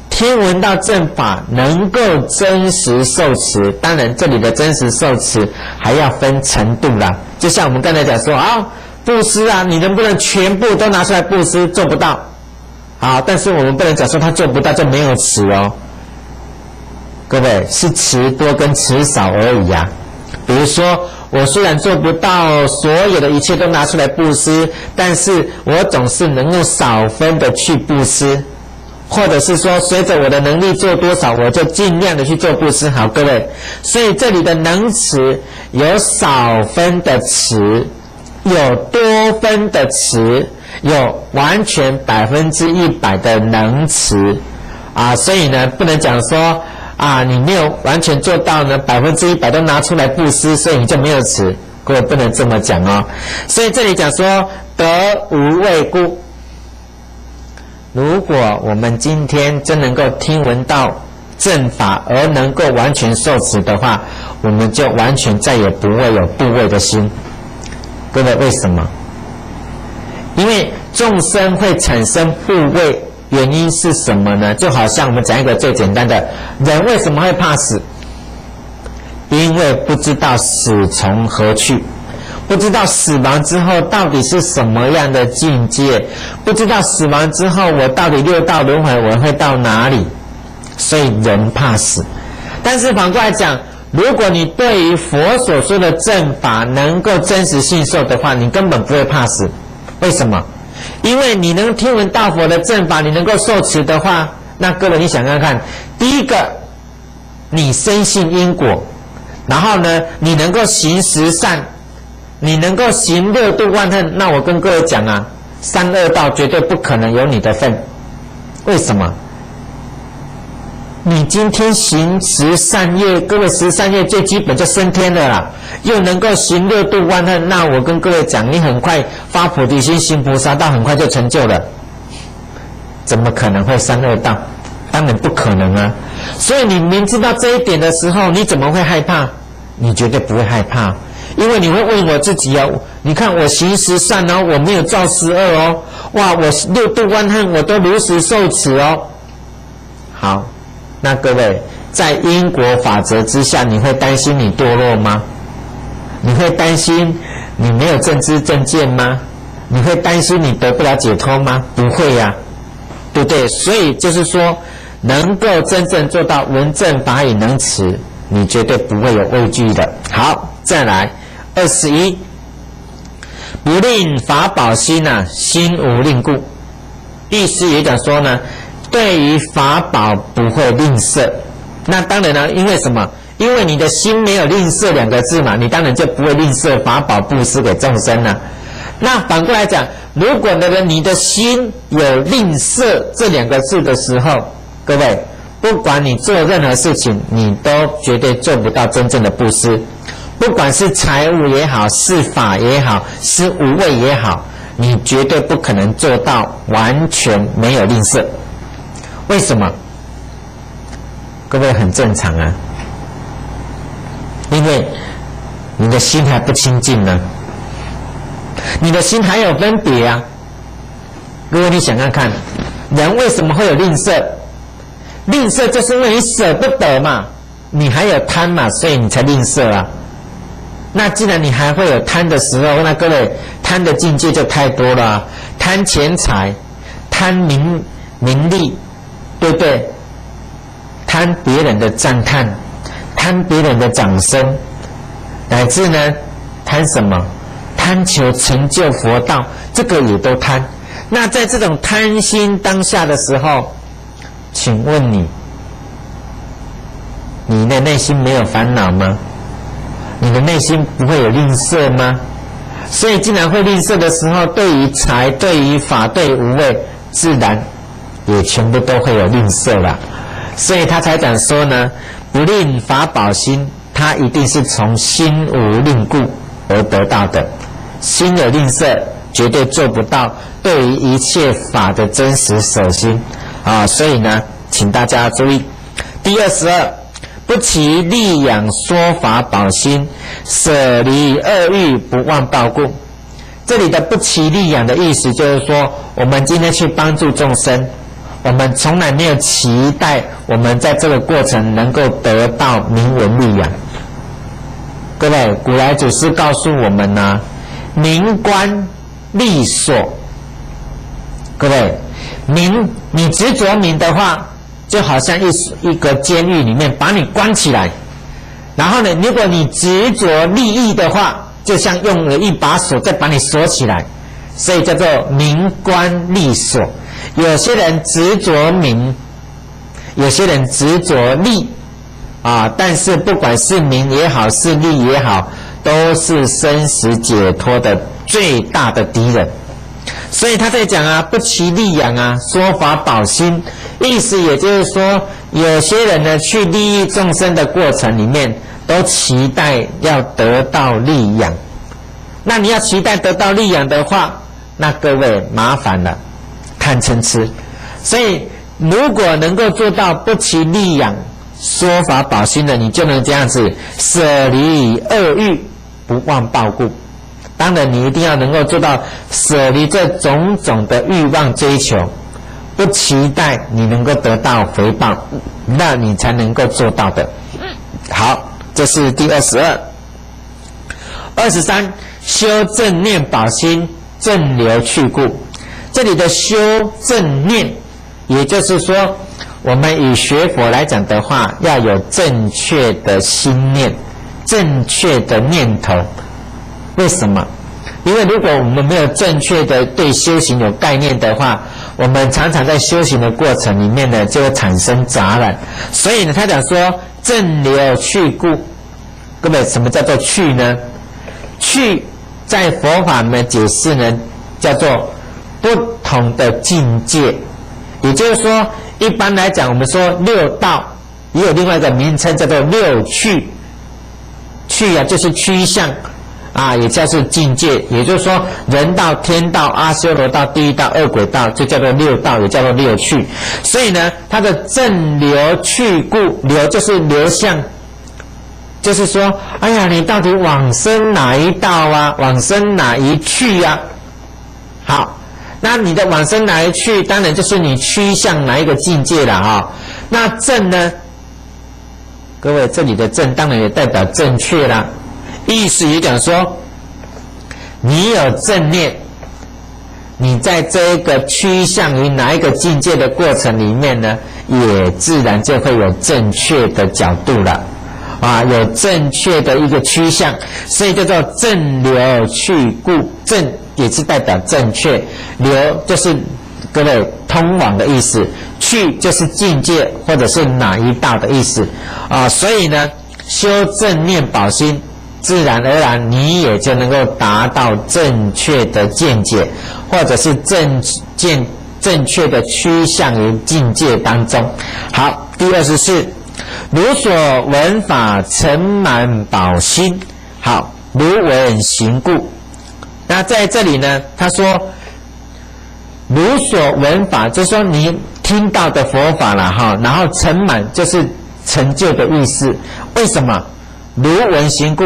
听闻到正法，能够真实受持。当然，这里的真实受持还要分程度啦。就像我们刚才讲说啊，布施啊，你能不能全部都拿出来布施？做不到。好，但是我们不能讲说他做不到就没有持哦。各位，是持多跟持少而已啊。比如说，我虽然做不到所有的一切都拿出来布施，但是我总是能够少分的去布施，或者是说随着我的能力做多少，我就尽量的去做布施。好，各位，所以这里的能持有少分的持，有多分的持，有完全100%的能持啊。所以呢，不能讲说啊，你没有完全做到呢，100%都拿出来布施，所以你就没有持。各位不能这么讲哦。所以这里讲说得无畏故。如果我们今天真能够听闻到正法而能够完全受持的话，我们就完全再也不会有怖畏的心。各位，为什么？因为众生会产生怖畏，原因是什么呢？就好像我们讲一个最简单的，人为什么会怕死？因为不知道死从何去，不知道死亡之后到底是什么样的境界，不知道死亡之后我到底六道轮回我会到哪里，所以人怕死。但是反过来讲，如果你对于佛所说的正法能够真实信受的话，你根本不会怕死。为什么？因为你能听闻到佛的正法，你能够受持的话，那各位你想看看，第一个，你深信因果，然后呢，你能够行十善，你能够行六度万恨，那我跟各位讲啊，3恶道绝对不可能有你的份。为什么？你今天行十善业，各位十善业最基本就升天了啦，又能够行六度万恨，那我跟各位讲，你很快发菩提心行菩萨道，很快就成就了。怎么可能会3恶道？当然不可能啊。所以你明知道这一点的时候，你怎么会害怕？你绝对不会害怕，因为你会问我自己哦，你看我行十善哦，我没有造12哦，哇，我6度万恨我都如实受持哦。好，那各位在因果法则之下，你会担心你堕落吗？你会担心你没有正知正见吗？你会担心你得不了解脱吗？不会呀，对不对？所以就是说，能够真正做到闻正法语能持，你绝对不会有畏惧的。好，再来21，不令法宝心啊，心无吝故。意思也讲说呢，对于法宝不会吝啬。那当然了，因为什么？因为你的心没有吝啬2个字嘛，你当然就不会吝啬法宝布施给众生了。那反过来讲，如果你的心有吝啬这2个字的时候，各位，不管你做任何事情，你都绝对做不到真正的布施。不管是财物也好，是法也好，是无畏也好，你绝对不可能做到完全没有吝啬。为什么？各位很正常啊，因为你的心还不清净呢，你的心还有分别啊。如果你想看看，人为什么会有吝啬？吝啬就是因为你舍不得嘛，你还有贪嘛，所以你才吝啬啊。那既然你还会有贪的时候，那各位贪的境界就太多了啊，贪钱财，贪名利，对不对？贪别人的赞叹，贪别人的掌声，乃至呢贪什么？贪求成就佛道，这个也都贪。那在这种贪心当下的时候，请问你的内心没有烦恼吗？你的内心不会有吝啬吗？所以既然会吝啬的时候，对于财、对于法、对无畏，自然也全部都会有吝啬了。所以他才讲说呢，不令法宝心，他一定是从心无吝故而得到的。心有吝啬，绝对做不到对于一切法的真实舍心啊！所以呢，请大家注意。第22，不起利养说法宝心，舍离恶欲，不忘报故。这里的不起利养的意思就是说，我们今天去帮助众生，我们从来没有期待我们在这个过程能够得到名闻利养。各位，古来祖师告诉我们呢，名官利所。各位，名，你执着名的话，就好像一个监狱里面把你关起来，然后呢，如果你执着利益的话，就像用了一把锁再把你锁起来，所以叫做名官利所。有些人执着名，有些人执着利啊，但是不管是名也好，是利也好，都是生死解脱的最大的敌人。所以他在讲啊，不起利养啊，说法宝心，意思也就是说，有些人呢去利益众生的过程里面，都期待要得到利养。那你要期待得到利养的话，那各位麻烦了，贪嗔痴。所以如果能够做到不起利养说法宝心的，你就能这样子舍离恶欲，不忘报故。当然你一定要能够做到舍离这种种的欲望追求，不期待你能够得到回报，那你才能够做到的。好，这是第22。23，修正念宝心，正流去故。这里的修正念，也就是说我们以学佛来讲的话，要有正确的心念，正确的念头。为什么？因为如果我们没有正确的对修行有概念的话，我们常常在修行的过程里面呢，就会产生杂染。所以呢，他讲说正流去故。各位，什么叫做去呢？去在佛法的解释呢，叫做不同的境界。也就是说，一般来讲，我们说六道，也有另外一个名称叫做六趣。去啊，就是趋向啊，也叫做境界。也就是说，人道、天道、阿修罗道、地狱道、恶鬼道，就叫做六道，也叫做六趣。所以呢，它的正流去故，流就是流向，就是说，哎呀，你到底往生哪一道啊？往生哪一去啊？好，那你的往生哪一去，当然就是你趋向哪一个境界了哈。那正呢？各位，这里的正当然也代表正确啦，意思也讲说，你有正念，你在这个趋向于哪一个境界的过程里面呢，也自然就会有正确的角度了。有正确的一个趋向，所以叫做正流去故，正也是代表正确，流就是各位通往的意思，去就是境界或者是哪一道的意思所以呢，修正念宝心，自然而然你也就能够达到正确的见解，或者是正确的趋向于境界当中。好，第24。如所闻法成满宝心，好，如闻行故。那在这里呢，他说如所闻法，就是说你听到的佛法了哈，然后成满就是成就的意思。为什么？如闻行故，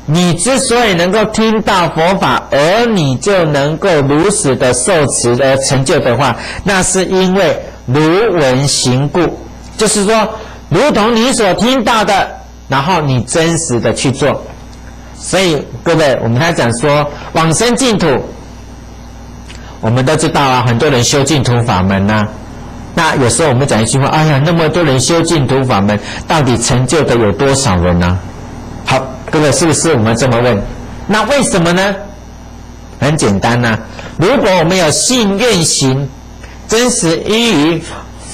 你之所以能够听到佛法，而你就能够如实的受持而成就的话，那是因为如闻行故，就是说如同你所听到的，然后你真实的去做。所以各位，我们还讲说往生净土，我们都知道啊，很多人修净土法门啊。那有时候我们讲一句话，哎呀，那么多人修净土法门，到底成就的有多少人呢？好，各位是不是我们这么问？那为什么呢？很简单啊，如果我们有信愿行，真实依于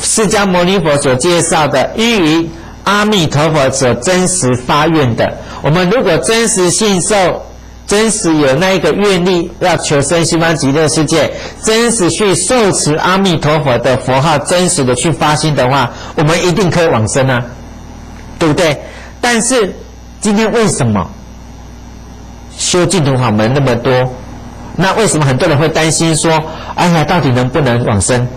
释迦牟尼佛所介绍的，依于阿弥陀佛所真实发愿的，我们如果真实信受，真实有那一个愿力要求生西方极乐世界，真实去受持阿弥陀佛的佛号，真实的去发心的话，我们一定可以往生啊，对不对？但是今天为什么修净土法门那么多？那为什么很多人会担心说，哎呀，到底能不能往生？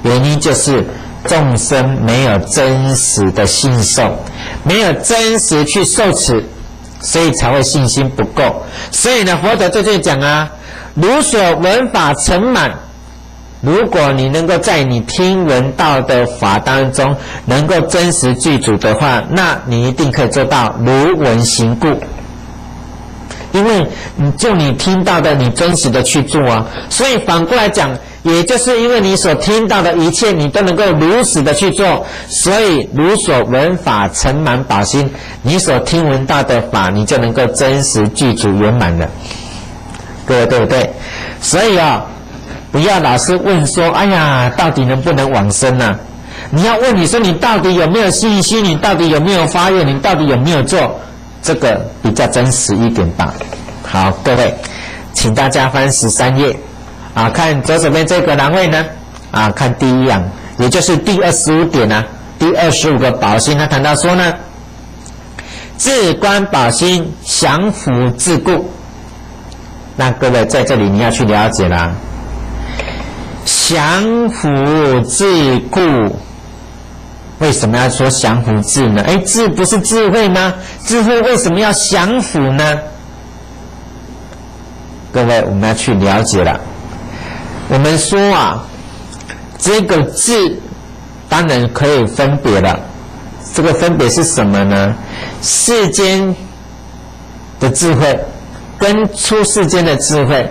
原因就是众生没有真实的信受，没有真实去受持，所以才会信心不够。所以呢，佛陀在这里讲啊，如所闻法成满，如果你能够在你听闻到的法当中能够真实具足的话，那你一定可以做到如闻行故。因为你听到的，你真实的去做啊。所以反过来讲，也就是因为你所听到的一切，你都能够如实的去做，所以如所闻法成满宝心，你所听闻到的法，你就能够真实具足圆满了。各位对不对？所以不要老是问说，哎呀，到底能不能往生啊？你要问你说，你到底有没有信心？你到底有没有发愿？你到底有没有做？这个比较真实一点吧。好，各位，请大家翻13页看左手边这个栏位呢看第一样，也就是第25点啊，第25个宝心，他谈到说呢，自观宝心，降伏自固。那各位在这里你要去了解啦，降伏自固。为什么要说降伏智呢？智不是智慧吗？智慧为什么要降伏呢？各位，我们要去了解了。我们说这个智当然可以分别了。这个分别是什么呢？世间的智慧跟出世间的智慧，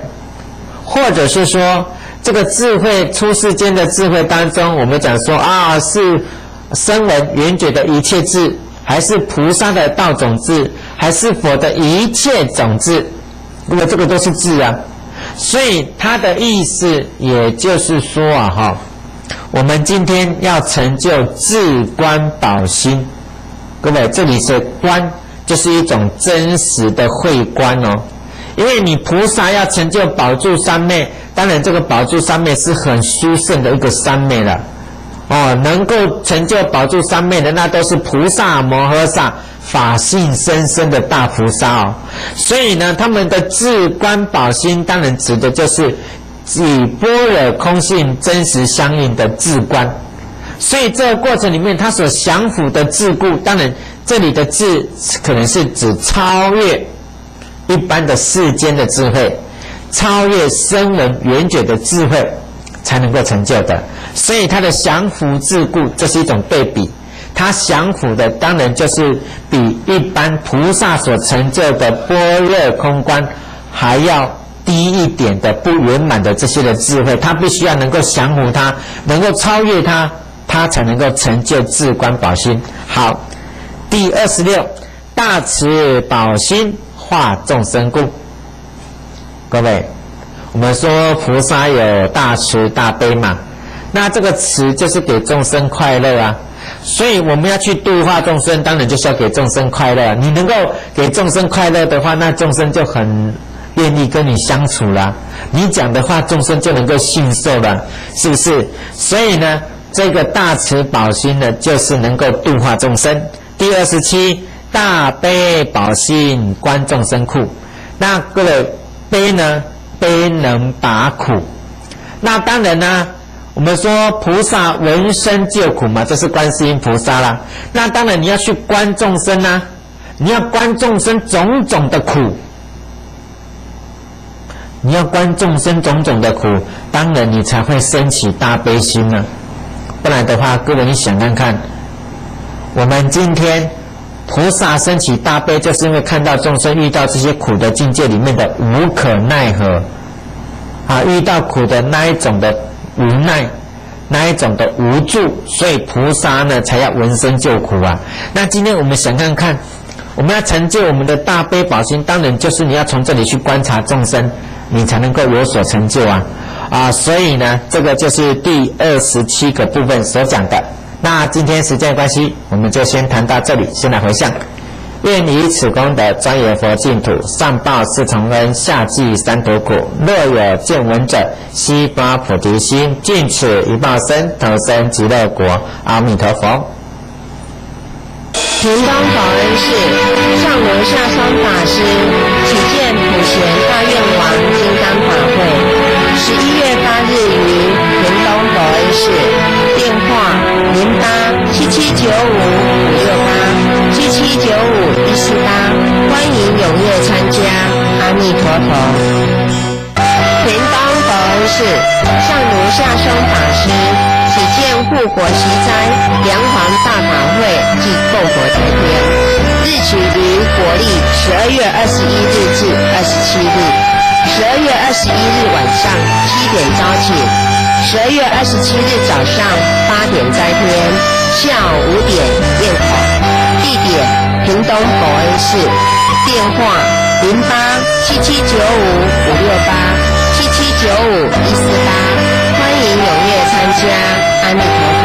或者是说这个智慧出世间的智慧当中，我们讲说是声闻缘觉的一切智，还是菩萨的道种智，还是佛的一切种智，那么这个都是智啊。所以它的意思也就是说我们今天要成就自观宝心。各位，这里是观，就是一种真实的慧观因为你菩萨要成就宝住三昧，当然这个宝住三昧是很殊胜的一个三昧了能够成就宝住三昧的，那都是菩萨摩诃萨法性深深的大菩萨所以呢，他们的自观宝心当然指的就是与般若空性真实相应的自观。所以这个过程里面，他所降伏的桎梏，当然这里的桎可能是指超越一般的世间的智慧，超越声闻缘觉的智慧才能够成就的。所以他的降伏桎梏，这是一种对比。他降伏的当然就是比一般菩萨所成就的般若空观还要低一点的不圆满的这些的智慧，他必须要能够降伏它，能够超越它，他才能够成就智观宝心。好，第26，大慈宝心化众生故。各位，我们说菩萨有大慈大悲嘛，那这个慈就是给众生快乐啊。所以我们要去度化众生，当然就是要给众生快乐。你能够给众生快乐的话，那众生就很愿意跟你相处了。你讲的话，众生就能够信受了，是不是？所以呢，这个大慈宝心呢，就是能够度化众生。第27，大悲宝心观众生苦。那各位，悲呢，悲能拔苦。那当然呢，我们说菩萨闻声救苦嘛，这是观世音菩萨啦。那当然你要去观众生啊，你要观众生种种的苦，你要观众生种种的苦，当然你才会升起大悲心呢。不然的话，各位你想看看，我们今天菩萨升起大悲，就是因为看到众生遇到这些苦的境界里面的无可奈何啊，遇到苦的那一种的无奈，那一种的无助，所以菩萨呢才要闻声救苦啊。那今天我们想看看，我们要成就我们的大悲宝心，当然就是你要从这里去观察众生，你才能够有所成就啊。所以呢，这个就是第27个部分所讲的。那今天时间的关系，我们就先谈到这里，先来回向。愿以此功德庄严佛净土，上报四重恩，下济三途苦。若有见闻者，悉发菩提心，尽此一报身，投生极乐国。阿弥陀佛。平东法恩寺上流下双法师启见普贤大愿王金刚法会，11月8日于平东法恩寺，电话08779555687795-148，欢迎踊跃参加。阿弥陀佛。平东法恩寺上如下双法师启见护国息灾梁皇大法会暨供佛这天，日期于国历12月21日至27日，12月21日晚上7点招请，12月27日早上8点斋天，下午5点宴口，地点屏东佛恩寺，电话08779555687795-148，欢迎踊跃参加。阿弥陀佛。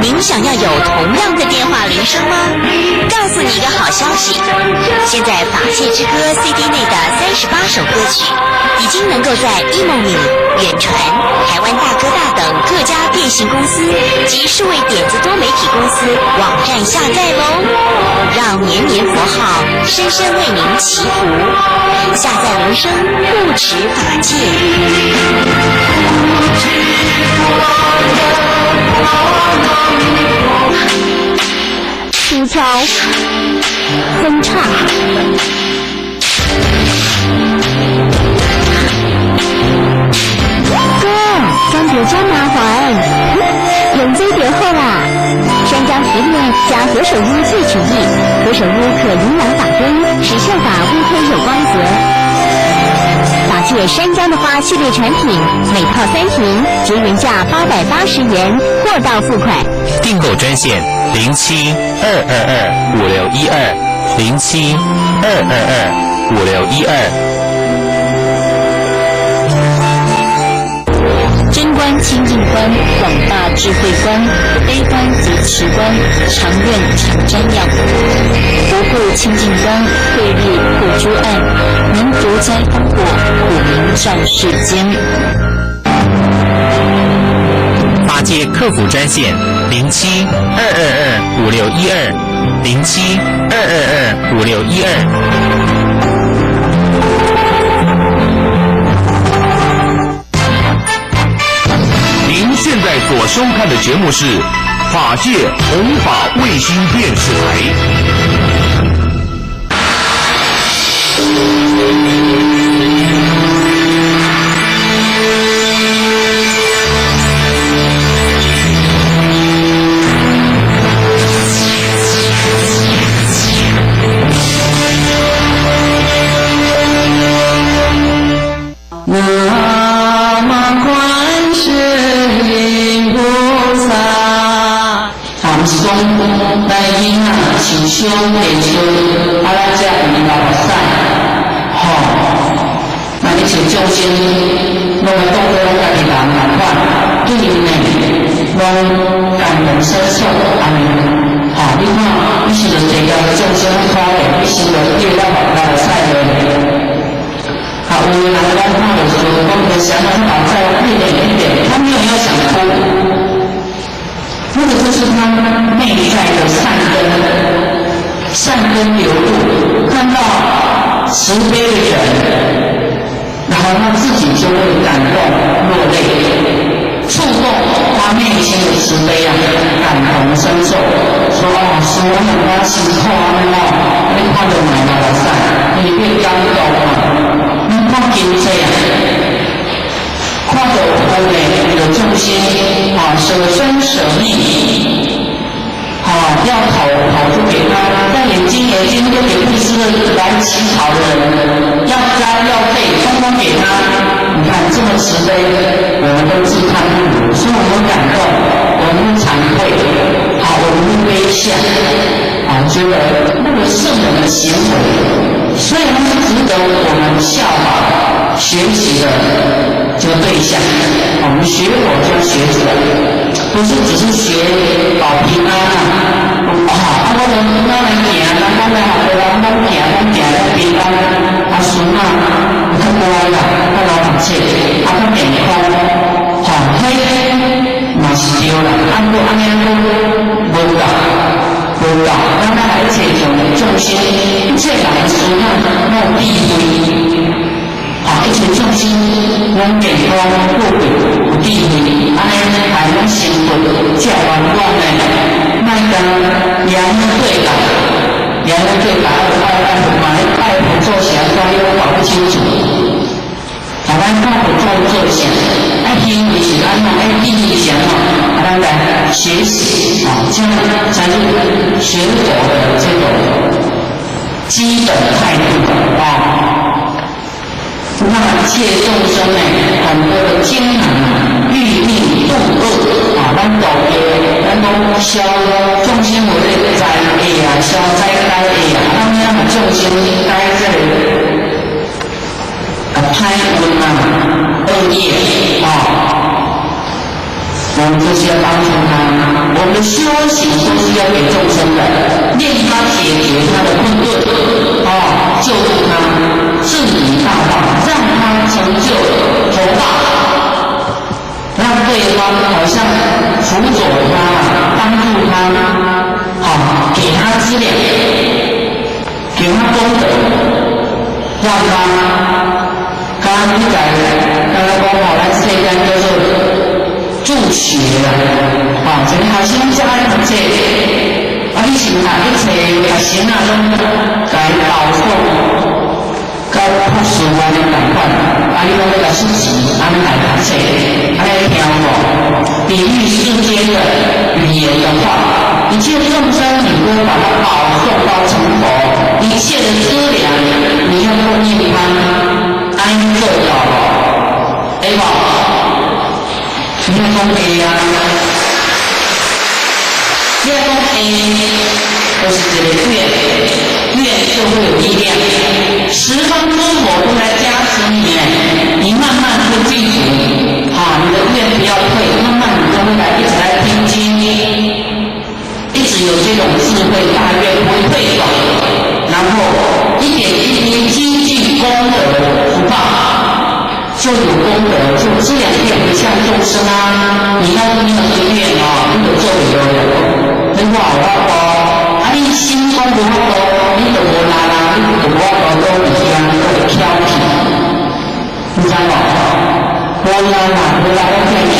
您想要有同样的电话铃声吗？告诉你一个好消息，现在法界之歌 CD 内的38首歌曲已经能够在 e-money、远传、台湾大哥大等各家电信公司及数位点子多媒体公司网站下载喽，让绵绵佛号深深为您祈福，下载人生不止法界。粗糙，哼唱，哥，装碟真麻烦，用这碟后啦，山楂提炼加何首乌萃取液，何首乌可营养打根，使秀发乌黑有光泽。法界山楂的花系列产品，每套3瓶，结原价880元，货到付款。订购专线07-222-5612，07-222-5612。贞观清净观，广大智慧观，悲观及持观，常愿常瞻仰。不顾清净观，慧日破诸暗，能独灾风火，普明照世间。法界客服专线07-222-5612，07-222-5612。您现在所收看的节目是法界弘法卫星电视台。修电修，啊，咱才有老师，吼，那一切众生，拢会当作咱家己人同款，对因呢，拢感同身受，安尼，吼，你看，你是着地界众生可怜，你是着对咱老师的，啊，有的人咱看着说，讲个想咱老师一点一点，他没有要想哭，那个就是他内在的善根。善根流露，看到慈悲的人，然后他自己就会感动落泪，触动他内心的慈悲啊，感同身受，说哦，师父我辛苦啊，你看到买到了善，你越感动啊，你看经济啊，看到后面你的众生啊，舍身舍命。要跑出给他，但眼睛都给布施来乞讨的人，要加要费，通通给他。你看这么慈悲，我们都自叹不如，所以我们感动，我们惭愧，好，我们悲下，啊，觉得那个圣人的行为，虽然是值得我们效法学习的这个对象，我们学佛就学这个。不是只是学保平安啊，我们那来行，咱来学人拢行了平安，啊孙啊，较乖啦，较老读册，啊较健康，迄嘛是对啦，不安尼无够，咱来一切众生，一切人的孙啊，拢智慧。一切众生拢健康富贵有智慧，安尼还拢成佛，才圆满的。卖讲两对啦，爱佛做啥，我又搞不清楚。咱看佛做啥，爱行为是安怎，爱意义是安怎，咱来学习啊，这样才是学佛的这种基本态度啊。那一切众生呢，很多的艰难欲命度恶啊，咱道业，咱拢消众生为了灾业啊，消灾灾业啊，咱让众生待这里贪污啊、恶业啊，我们就是要帮助他，我们的修行都是要给众生的，令他解决他的困顿啊，救助他。治理大道，让他成就头大，让对方好像辅佐他，帮助他，给他资粮，给他功德，让他刚刚讲咱世间叫做助学啦，就是学生才爱读册，你是哪一册学生拢该保护，甲朴实安尼同款，你拢要甲出钱，安尼来读册，安尼听无？比喻世间的语言的话，一切众生你都把它保送到成佛，一切的资粮你要供应他，安尼做到，对吧？你要讲 A 啊，你要讲 A， 就是一个愿，愿就会有力量，十方诸佛都来加持你，你慢慢会记住，你的愿不要退，慢慢你就会一直来听经，一直有这种智慧大愿不会退转，然后一点一滴积聚功德福报。就有功德，就资粮可以回向众生啊！你要这个愿你就做有，你话我你心光无法度，你就无力啦，你就无法度做物件，你就挑剔，你知无？无力啦，无力我骗你，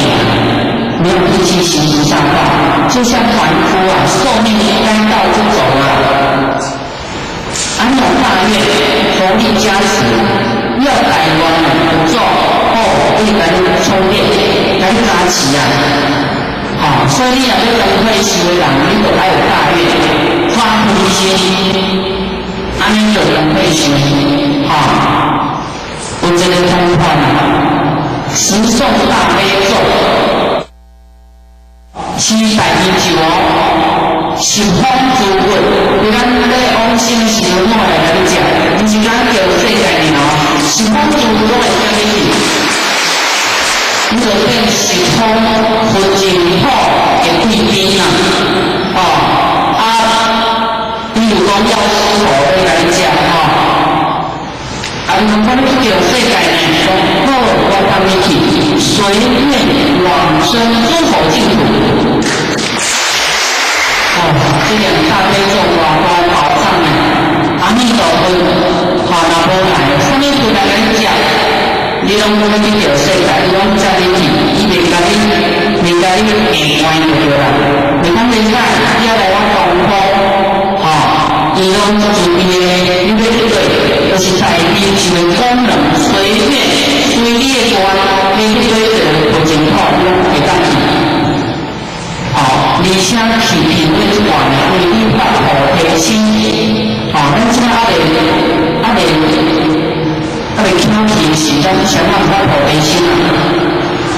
没有力气行不上道，就像凡夫寿命该到就走了。安有大愿，佛力加持。要改观不做可以来充电，来加持所以你若要跟退休的人，你就要有大愿，发菩提心，安尼就能退休。有这个同款持诵大悲咒719，十方诸佛，咱咧往生时阵我来甲你讲，不是咱叫世界呢十方诸佛都会叫你去，你就变十方佛净土的贵宾啦，比如讲药师佛会甲你讲如果你叫世界呢，好，我带你去，随愿往生诸佛净土。这两大悲咒大宝藏阿弥陀佛，若无来，啥物事来甲你讲，你拢无去着世界，你拢载你去，伊袂甲你硬关就对啦。袂讲袂使，你要来我东方，伊拢自边的，你要去对，就是在地球的功能，随便随你的观，你去对着佛净土，你拢会当去。而且去品味这款为你发菩提心，咱即马未巧去是咱想要发菩提心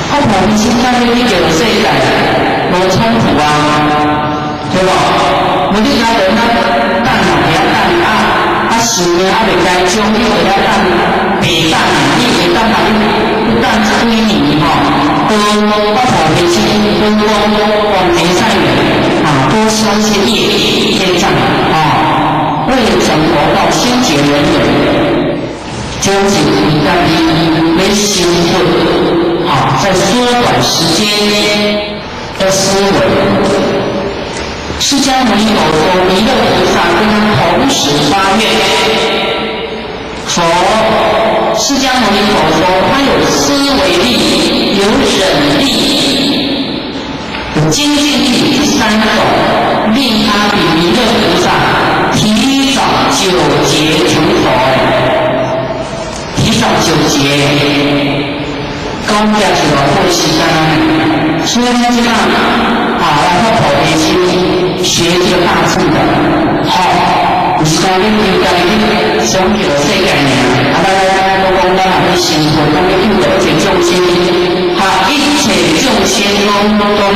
发菩提心咱你叫世界无冲突对无？无你家人等会等事呢未该种，你会等白等，你会等你等几年都发菩提心，都往前善缘多消些业障为了成佛道先结缘人，将其一旦为心会在缩短时间的思维。释迦牟尼佛说，弥勒菩萨跟他同时发愿，释迦牟尼佛说，他有思维力，有忍力，有精进力这三种，令他比弥勒菩萨提早9劫成佛，提早9劫，讲起来是偌好时间，所以呢，这样来发菩提心，学这个大乘的，不是讲你家己想叫世界呢，来我讲咱也去成佛，咱去救到一切众生，一切众生拢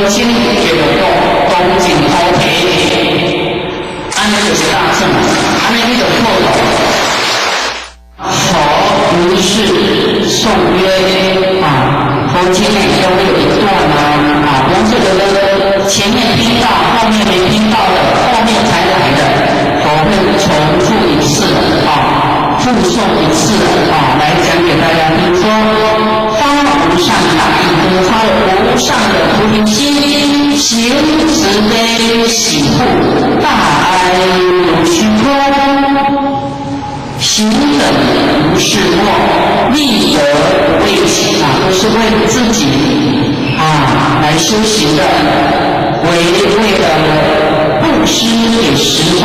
请叫做恭敬菩提，安尼就是大乘，安尼你就破了。佛如是颂曰佛经里都会有一段比方说有的前面听到，后面没听到的，后面才来的，佛会重复一次非诵一次来讲给大家听。说发无上大悲，发了无上的菩提心，行慈悲喜护，大爱有虚空，行等无是末，立德不为己都是为自己来修行的，为了布施给十方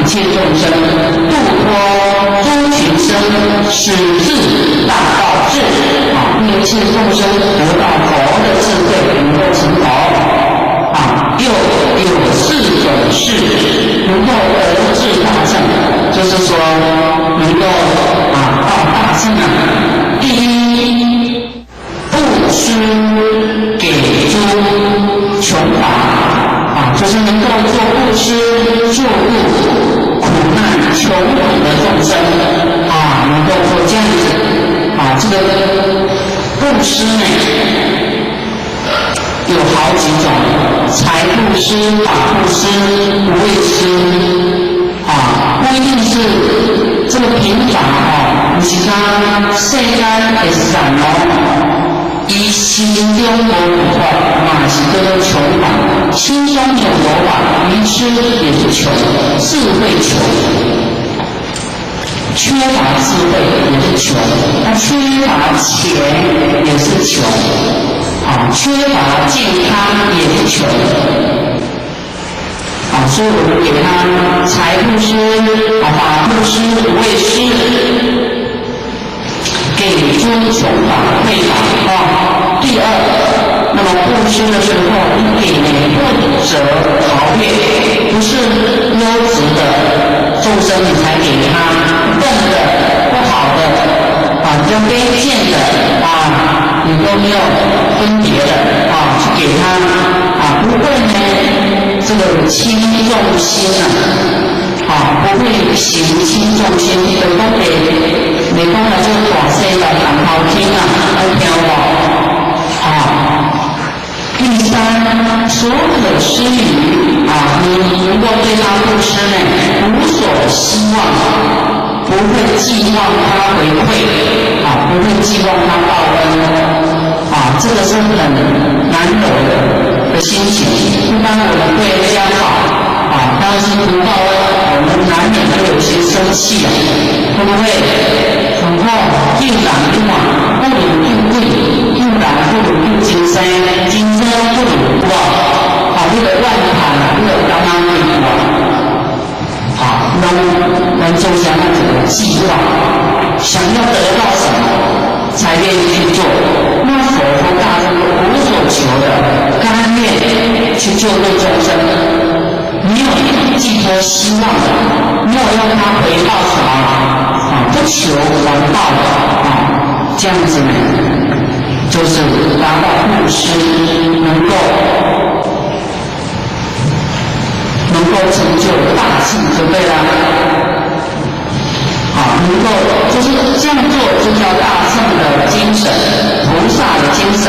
一切众生，度脱诸群生，使至大道智令一切众生得到佛的智慧，能够成佛又有4种事能够得至大乘，就是说能够到大乘第一，布施给诸穷乏就是能够做布施救度苦难穷苦的众生能够做这样子这个布施呢有好几种，财布施、法布施、无畏施不一定是这个贫乏不是讲世间会散伊心中无佛法是叫做穷法，心中有佛法，愚痴也是穷，智慧穷，缺乏智慧也是穷，缺乏钱也是穷缺乏健康也是穷所以我们给他财布施法布施无畏施，给诸穷乏匮乏第二，那么布施的时候，你给不择豪越，不是优质的众生你才给他，笨的、不好的比较卑贱的你都没有分别的去给他不会呢这个轻重心不会行轻重心，就讲你讲了这个大世界人好听好听第三，所可施予你能够对他布施呢，无所希望，不会寄望他回馈不会寄望他报恩这个是很难得的心情。一般我们对人家好但是不报恩，我们难免会有些生气会不会？然后又懒又忙，不如又贵，又懒不如又精深，精深不如这个乱谈这个刚刚能种下那种计划，想要得到什么才愿意去做。那佛和大众无所求的，甘愿去救度众生，没有寄托希望的，没有让他回报什么不求完报的这样子呢，就是达到布施能够成就大乘就对了能够就是这样做就叫大乘的精神，菩萨的精神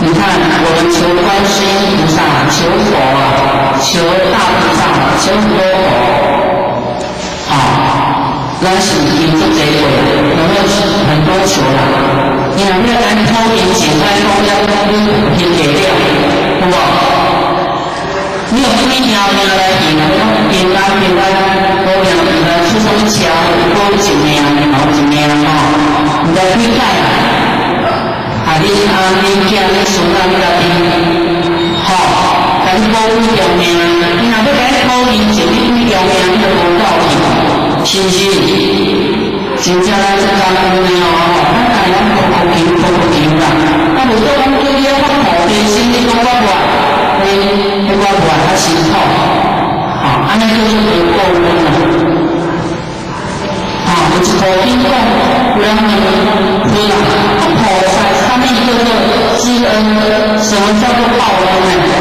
你看我们求观世音菩萨，求佛求大菩萨，求很多佛咱是求这个有没有很多求啦？你若要咱偷银钱，咱讲了你拼得了，有无？你有几条命来拼平安，保养平安，出什么桥，保一命，保一命唔得亏待你囝你孙仔你家己但是保几条命，你若要咱偷银钱，你几条命你就无够去，是不是？真正咱这家公的咱大家保平啦。如果讲叫你发菩提心，你讲我还心痛安尼就是不够温了有一部经讲有人问菩萨他们叫做知恩，什么叫做报恩呢？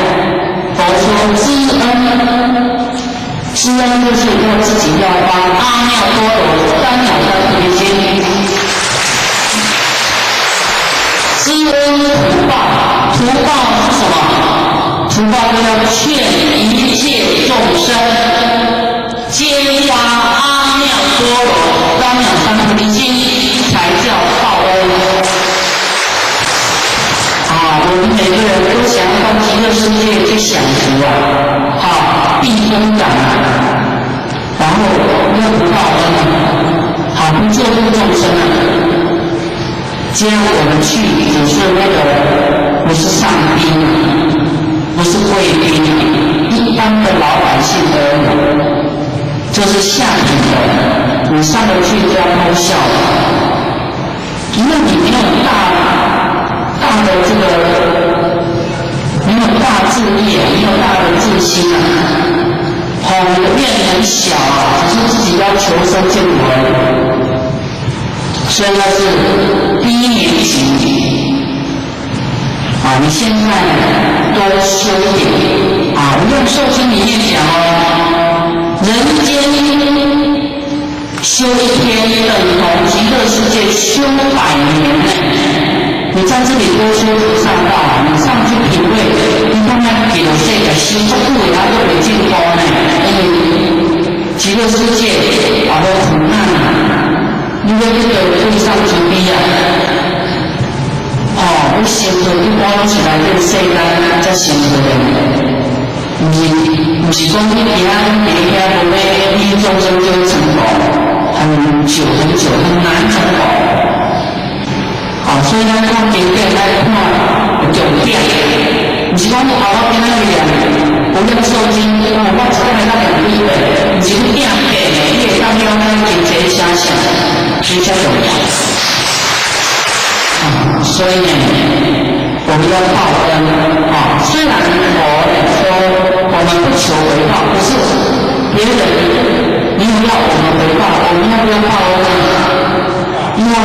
佛说知恩就是我自己要发阿耨多罗三藐三菩提心，知恩图报是什么？图报就要劝一切众生皆发阿多罗三藐三菩提心，才叫报恩。我们每个人都想要到极乐世界去享福避风港然后又不报恩不救度众生这样我们去只是不是上宾，不是贵宾，一般的老百姓而已，这是下品的，你上得去就要偷笑因为你没有大的这个，没有大志业，没有大的志心你的愿很小只是自己要求生净土所以那是低年级你现在多修一点我用受经里面讲人间修一天等同极乐世界修100年你在这里多修菩萨道你上去品味，你看看极乐世界修这不也要为净土呢？因为极乐世界都苦难因为这个对上主义我想做一般起来对世间才想做的，不是讲你其他别家无要你众生就成功，很久很难成功。所以咱看经典来看重点，不是讲我今仔日有念受经，我只来到2倍，不是你定的，你会当了解经济写啥，比较重要。所以呢，我们要报恩虽然我说我们不求回报，不是别人没有要我们回报，我们要不要报恩？因为我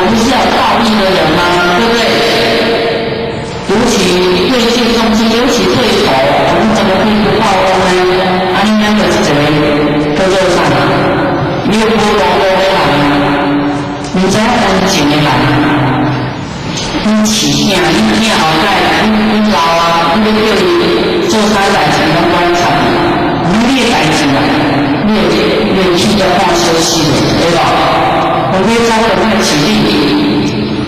们是要道义的人对不对？尤其对戒众生，尤其对佛，我们怎么可以不报恩呢？你两个是怎么都做上你有不懂的你怎样安静的你起听，你后代，你老你叫你做啥代志拢观察，你的代志你去要看休息对吧？我可以招人来起立，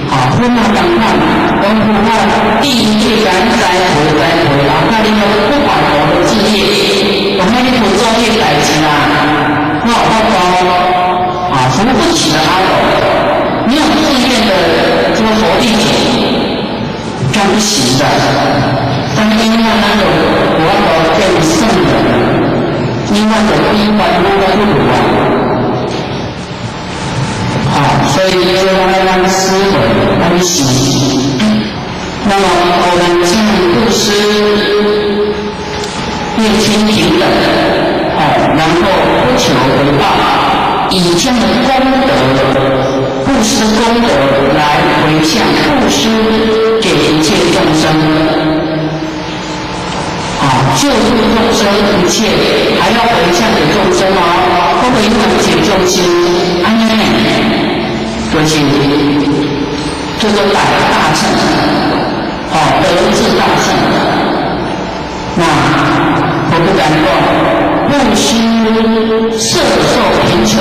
不能当看，我们看第一句感栽培，看你不管我的志业，我看你不做业代志那我包扶不起的阿斗，没有自愿的这个佛弟子，这样不行的。但是因为我要变圣人，因为我一般不如所以就让他思维，让洗。那么我们尽布施，越亲平等，然后不求回报，以这样的功德，布施功德来回向布施给一切众生，救度众生一切，还要回向给众生不可以缓解众生，就是这个百大乘德智大乘那我不敢说布施摄受贫穷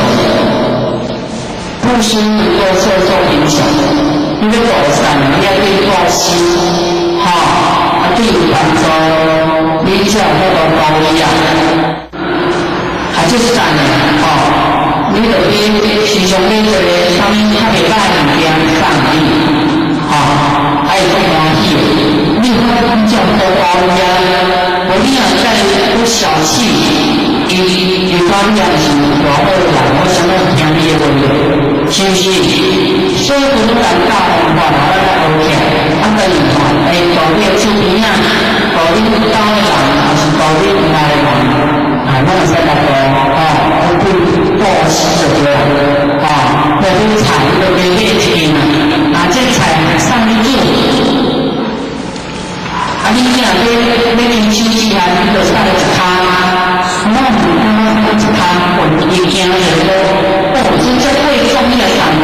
布施能够摄受贫穷因为狗善你要对多心对反正你叫那个高一样还就是善你就去时常去做他们较袂歹物件送你，还有种欢喜的。你有看比较多高人，我你若再不小气，伊讲你也是大好人，我想到听你的话，是不是？所以不能大方话，咱来学起，等于道你的手边道你兜的人，还是道你家的人，咱会使来讲，布施就对了那这菜都给列起这菜上去煮你若要研究起来你就上一摊我唔一摊混一惊就说真正贵重你来谈我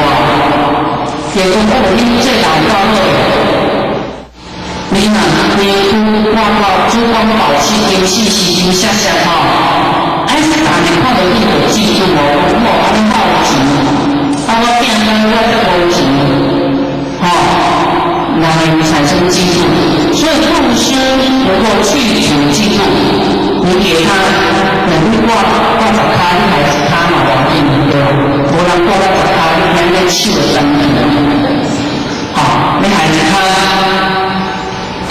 也说你这老高了你若你看到珠光宝气电视时真谢谢还是大家看到你就记住我安尼报钱，我变成我在无钱，那你产生记住。所以布施能够去除记住，你给他能力挂10卡，你还是他嘛，往里面对吧？无人挂10卡，你还在手上面，你还是他，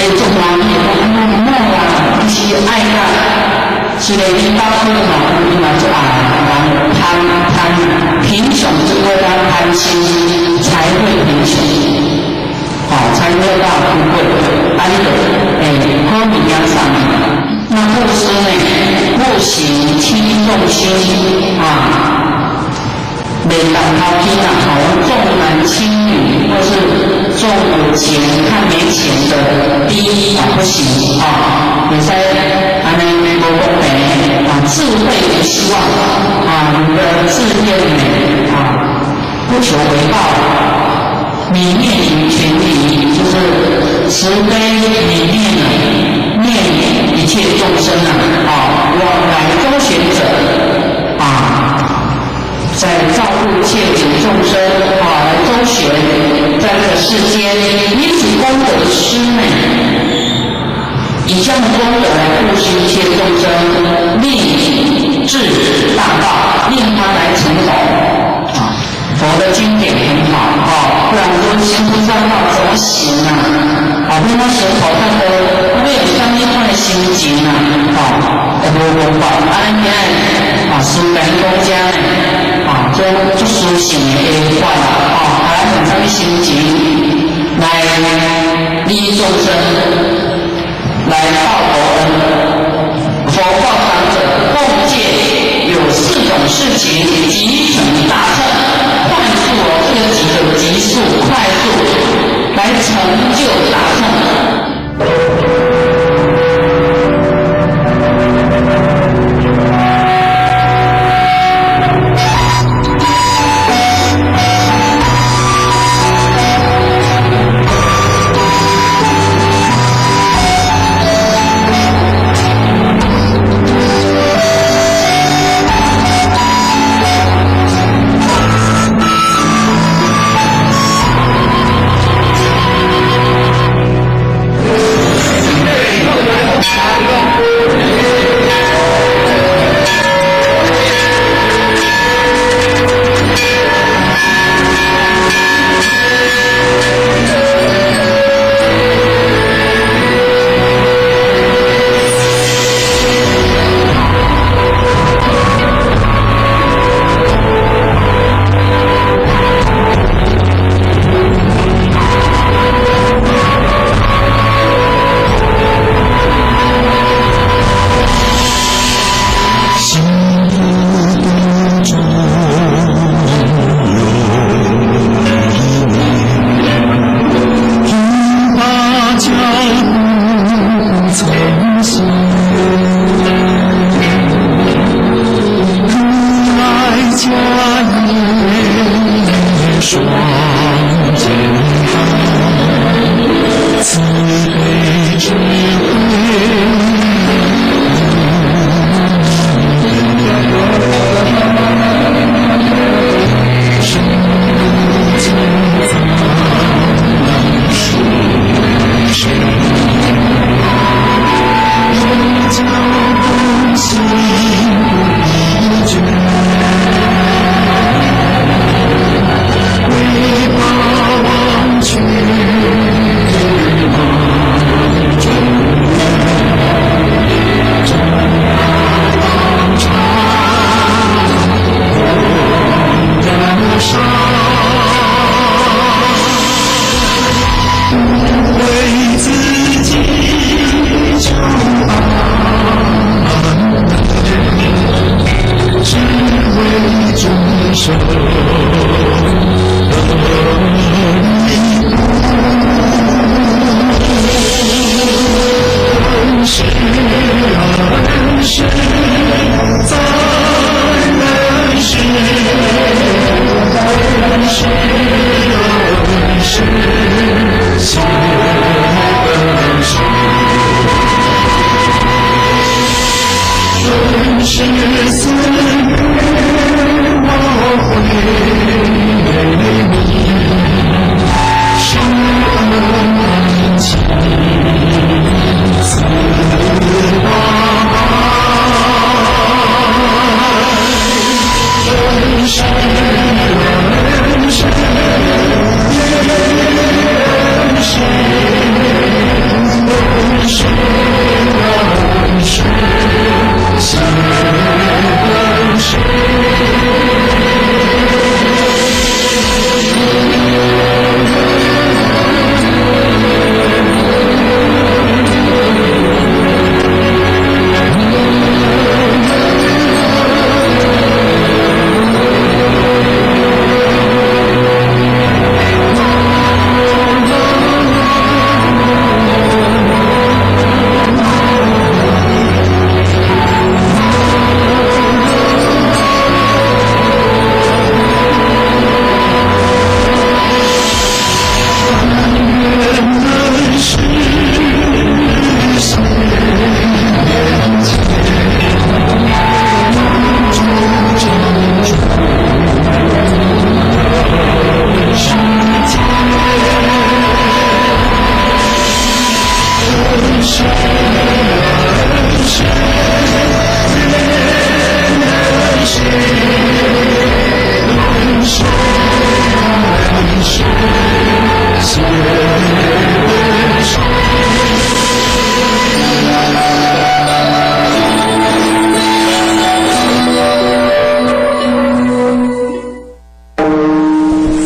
做完你讲啦，你是爱啦，是个领导者嘛，你嘛就人贪贫穷就会让贪心，才会贫穷。才得到富贵，好名扬上来。那布施呢？不行轻重心没当头天重男轻女，或是重有钱看没钱的低不行你在无公平智慧不希望你的志愿不求回报。泯灭于全体，就是慈悲泯灭灭一切众生往来周旋者在照顾一切众生来周旋在这个世间，以此功德施以这样的功德来布施一切众生，令至大道，令他来成佛。佛的经典很好不然说行菩萨道怎么行因为神佛他都没有相信他的心情无公法安尼私人公家就修行的一块还很上心情来利益众生，来报佛恩。佛报长者共戒有4种事情集成大乘。这个急速快速来成就大乘。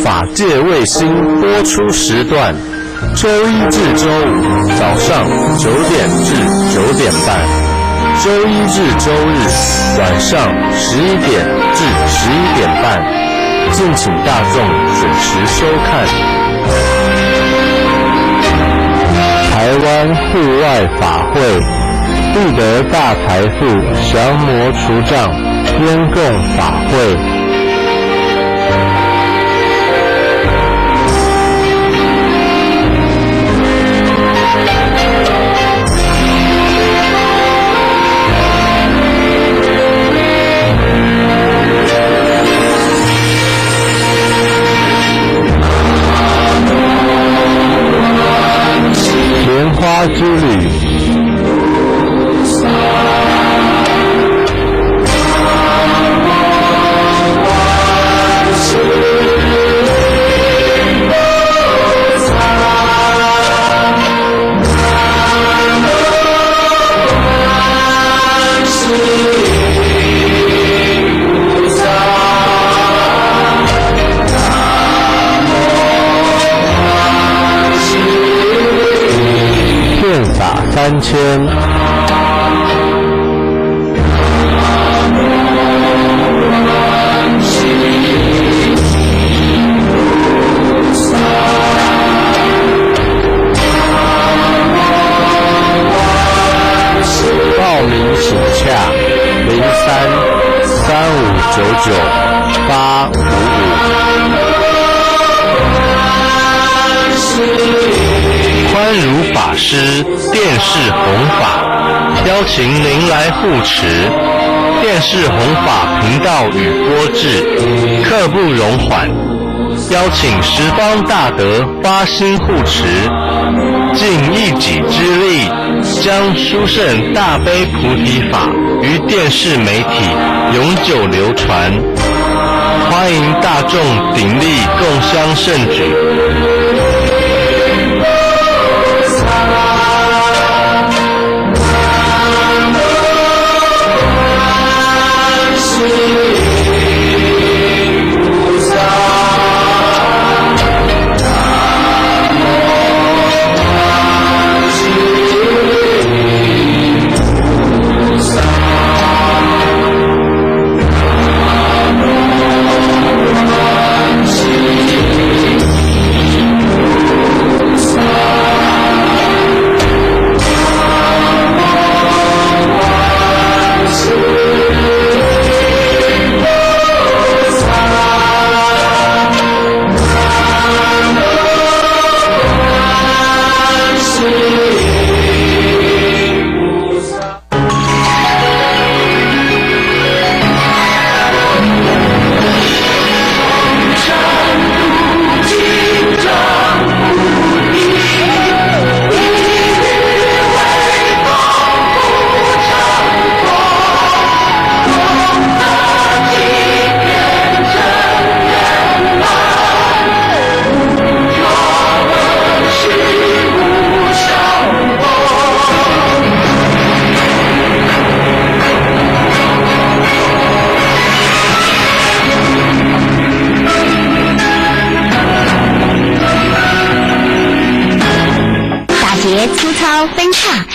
法界卫星播出时段：周一至周五早上9点至9点半，周一至周日晚上11点至11点半，敬请大众准时收看。台湾户外法会，立德大财富降魔除障烟供法会。莲花之旅，遍洒3000。报名请洽03-3599-855。宽如法师电视弘法，邀请您来护持。电视弘法频道与播制，刻不容缓。邀请十方大德发心护持，尽一己之力，将殊胜大悲菩提法于电视媒体永久流传。欢迎大众鼎力共襄盛举。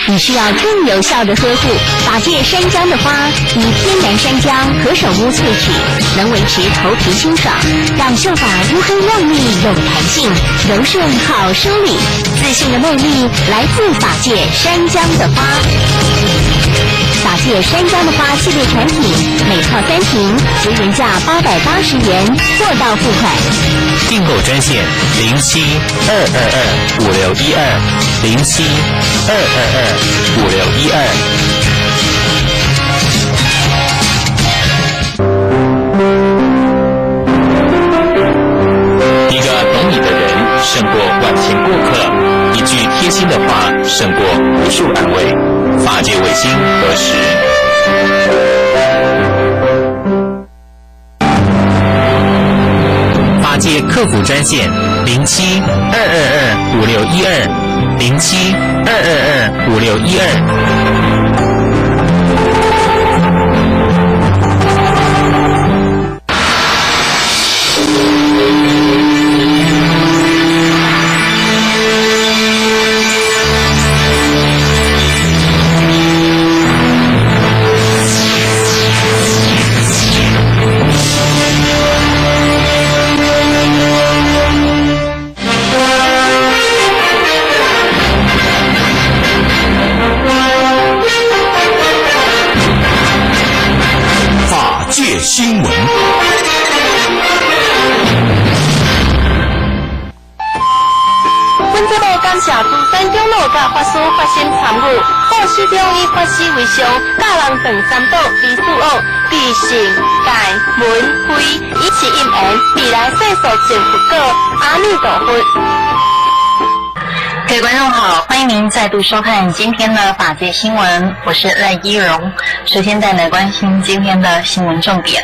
你需要更有效的呵护。法界山姜的花以天然山姜何首乌萃取，能维持头皮清爽，让秀发乌黑亮丽有弹性，柔顺好梳理。自信的魅力来自法界山姜的花。法界山姜的花系列产品，每套3瓶，直原价880元，货到付款。订购专线07-222-5612，07-222-5612。一个懂你的人胜过万千过客，一句贴心的话胜过无数安慰。法界卫星核实。法界客服专线07-222-5612，07-222-5612。新闻。本节目感谢竹山长老甲法师发心参与，报市中以法师为上，教人长三岛李素奥、地性、界、文、慧，以其因缘，未来世俗成佛果，阿弥陀佛。各位观众好，欢迎您再度收看今天的法界新闻，我是赖依荣。首先带来关心今天的新闻重点。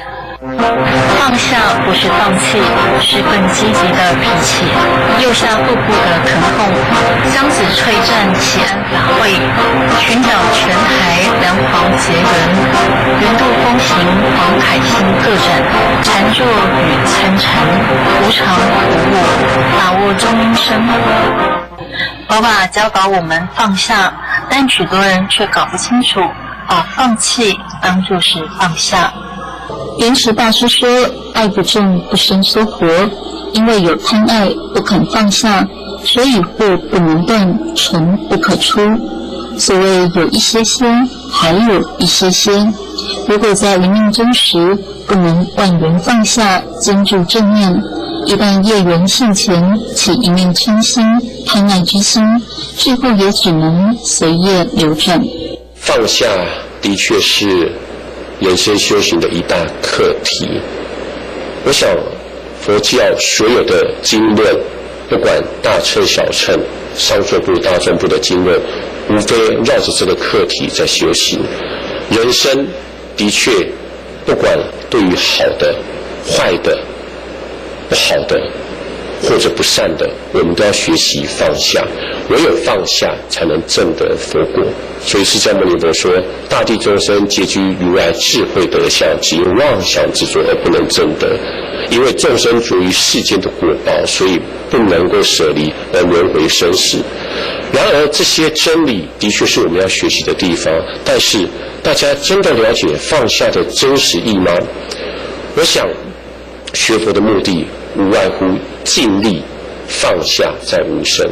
放下不是放弃，是更积极的脾气。右下腹部的疼痛，箱子催战起安法会，寻找全台梁皇结缘，圆度风行黄凯兴各展，禅坐与参禅，无常无我，把握中阴身。佛法教导我们放下，但许多人却搞不清楚，把放弃当作是放下。莲池大师说：“爱不重，不生说活。因为有贪爱，不肯放下，所以祸不能断，尘不可出。所谓有一些些，还有一些些。如果在临命终时不能万缘放下，坚住正念，一旦业缘现前，起一念嗔心、贪爱之心，最后也只能随业流转。放下的确是人生修行的一大课题。我想佛教所有的经论，不管大乘小乘、上座部大众部的经论，无非绕着这个课题在修行。人生的确不管对于好的、坏的、不好的或者不善的，我们都要学习放下，唯有放下才能证得佛果。所以释迦牟尼佛说，大地众生皆居如来智慧德相，只因妄想执着而不能证得。因为众生着于世间的果报，所以不能够舍离而轮回生死。然而这些真理的确是我们要学习的地方，但是大家真的了解放下的真实意吗？我想学佛的目的无外乎尽力放下在无生。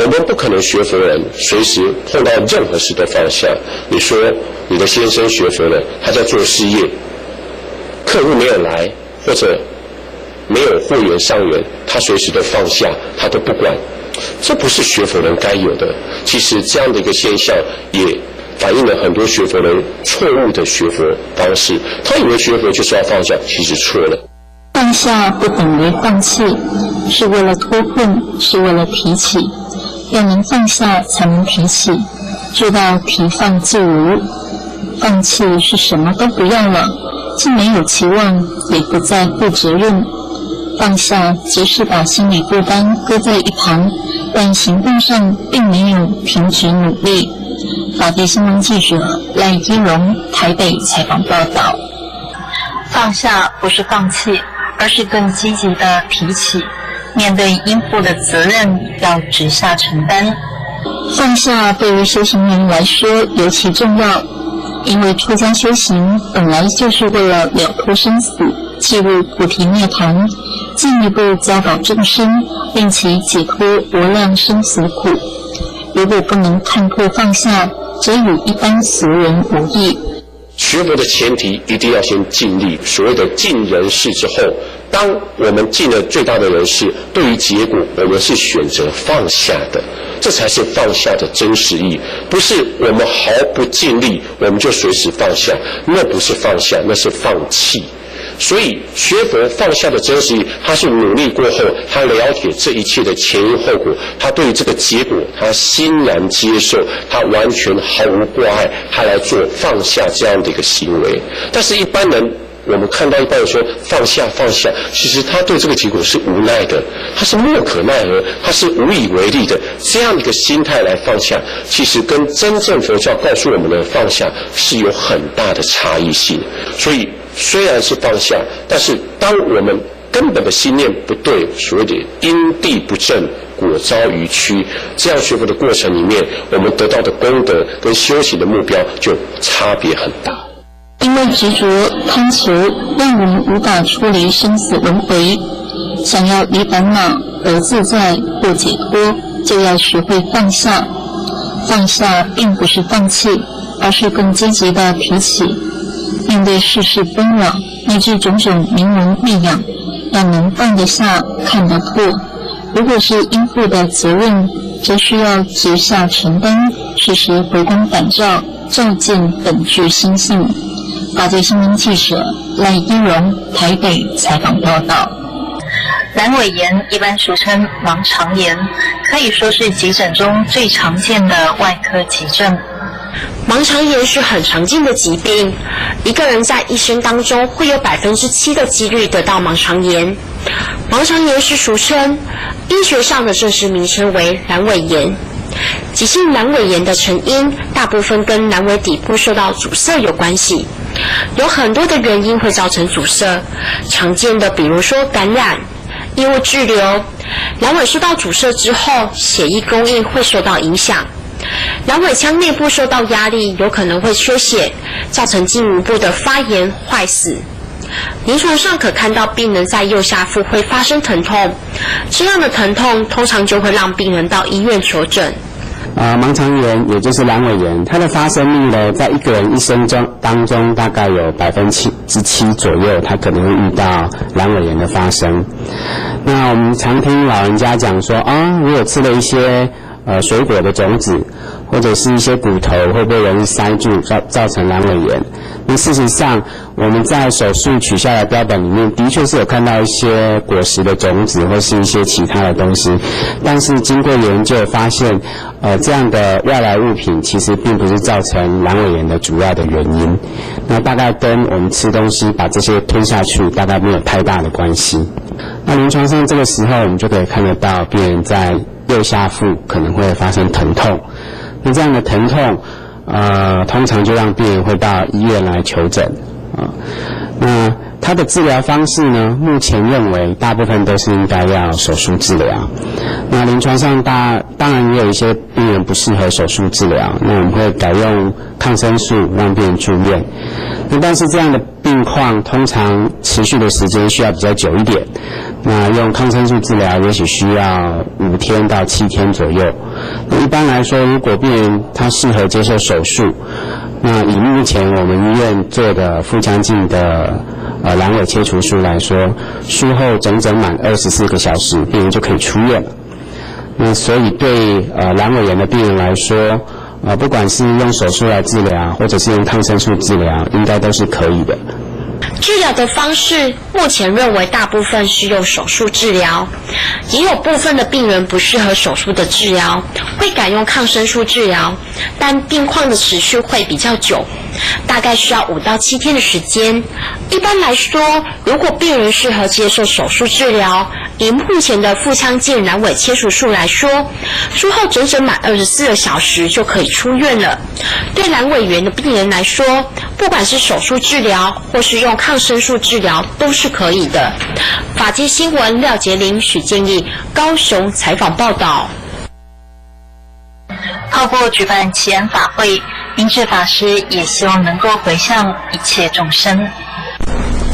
我们不可能学佛人随时碰到任何事都放下。你说你的先生学佛人，他在做事业，客户没有来或者没有货源上缘，他随时都放下，他都不管，这不是学佛人该有的。其实这样的一个现象也反映了很多学佛人错误的学佛方式，他以为学佛就是要放下，其实错了。放下不等于放弃，是为了脱困，是为了提起。要能放下，才能提起，做到提放自如。放弃是什么都不要了，既没有期望，也不再负责任。放下则是把心理负担搁在一旁，但行动上并没有停止努力。法界新闻记者赖依荣台北采访报道。放下不是放弃，而是更积极的提起。面对应负的责任，要直下承担。放下对于修行人来说尤其重要，因为出家修行本来就是为了了脱生死，进入菩提涅槃，进一步教导众生，令其解脱无量生死苦。如果不能看破放下，则与一般俗人无异。学佛的前提一定要先尽力，所谓的尽人事之后，当我们尽了最大的人事，对于结果我们是选择放下的，这才是放下的真实意，不是我们毫不尽力我们就随时放下，那不是放下，那是放弃。所以学佛放下的真实意义，他是努力过后，他了解这一切的前因后果，他对于这个结果他欣然接受，他完全毫无挂碍，他来做放下这样的一个行为。但是一般人，我们看到一般人说放下，其实他对这个结果是无奈的，他是莫可奈何，他是无以为力的。这样的一个心态来放下，其实跟真正佛教告诉我们的放下是有很大的差异性。所以虽然是放下，但是当我们根本的信念不对，所谓的因地不正，果遭于曲，这样学佛的过程里面，我们得到的功德跟修行的目标就差别很大。因为执着贪求，让我们无法出离生死轮回。想要离烦恼而自在或解脱，就要学会放下。放下并不是放弃，而是更积极的提起。面对世事纷扰，乃至种种名闻利养，要能放得下，看得破。如果是应负的责任，则需要直下承担，时时回光返照，照见本具心性。法界新闻记者赖依荣台北采访报道。阑尾炎一般俗称盲肠炎，可以说是急诊中最常见的外科急症。盲肠炎是很常见的疾病，一个人在一生当中会有7%的几率得到盲肠炎。盲肠炎是俗称，医学上的正式名称为阑尾炎。急性阑尾炎的成因大部分跟阑尾底部受到阻塞有关系，有很多的原因会造成阻塞，常见的比如说感染、异物滞留，阑尾受到阻塞之后，血液供应会受到影响，阑尾腔内部受到压力，有可能会缺血，造成进一步的发炎坏死。临床上可看到病人在右下腹会发生疼痛，这样的疼痛通常就会让病人到医院求诊。盲肠炎也就是阑尾炎，它的发生率呢，在一个人一生当中大概有7%左右，它可能会遇到阑尾炎的发生。那我们常听老人家讲说如果吃了一些水果的种子，或者是一些骨头，会不会容易塞住，造成阑尾炎？那事实上，我们在手术取下来标本里面，的确是有看到一些果实的种子，或是一些其他的东西。但是经过研究发现，这样的外来物品其实并不是造成阑尾炎的主要的原因。那大概跟我们吃东西把这些吞下去，大概没有太大的关系。那临床上这个时候，我们就可以看得到病人在右下腹可能会发生疼痛。那这样的疼痛，通常就让病人会到医院来求诊那他的治疗方式呢，目前认为大部分都是应该要手术治疗。那临床上当然也有一些病人不适合手术治疗，那我们会改用抗生素让病人住院。那但是这样的病况通常持续的时间需要比较久一点，那用抗生素治疗也许需要5天到7天左右。那一般来说，如果病人他适合接受手术，那以目前我们医院做的腹腔镜的阑尾切除术来说，术后整整满24个小时，病人就可以出院了。那所以对阑尾炎的病人来说，不管是用手术来治疗，或者是用抗生素治疗，应该都是可以的。治疗的方式目前认为大部分是用手术治疗，也有部分的病人不适合手术的治疗，会改用抗生素治疗，但病况的持续会比较久，大概需要5到7天的时间。一般来说，如果病人适合接受手术治疗，以目前的腹腔镜阑尾切除术来说，术后整整满24个小时就可以出院了。对阑尾炎的病人来说，不管是手术治疗或是用抗生素治疗都是可以的。法界新闻廖杰玲、许建议高雄采访报道。透过举办祈安法会，明智法师也希望能够回向一切众生。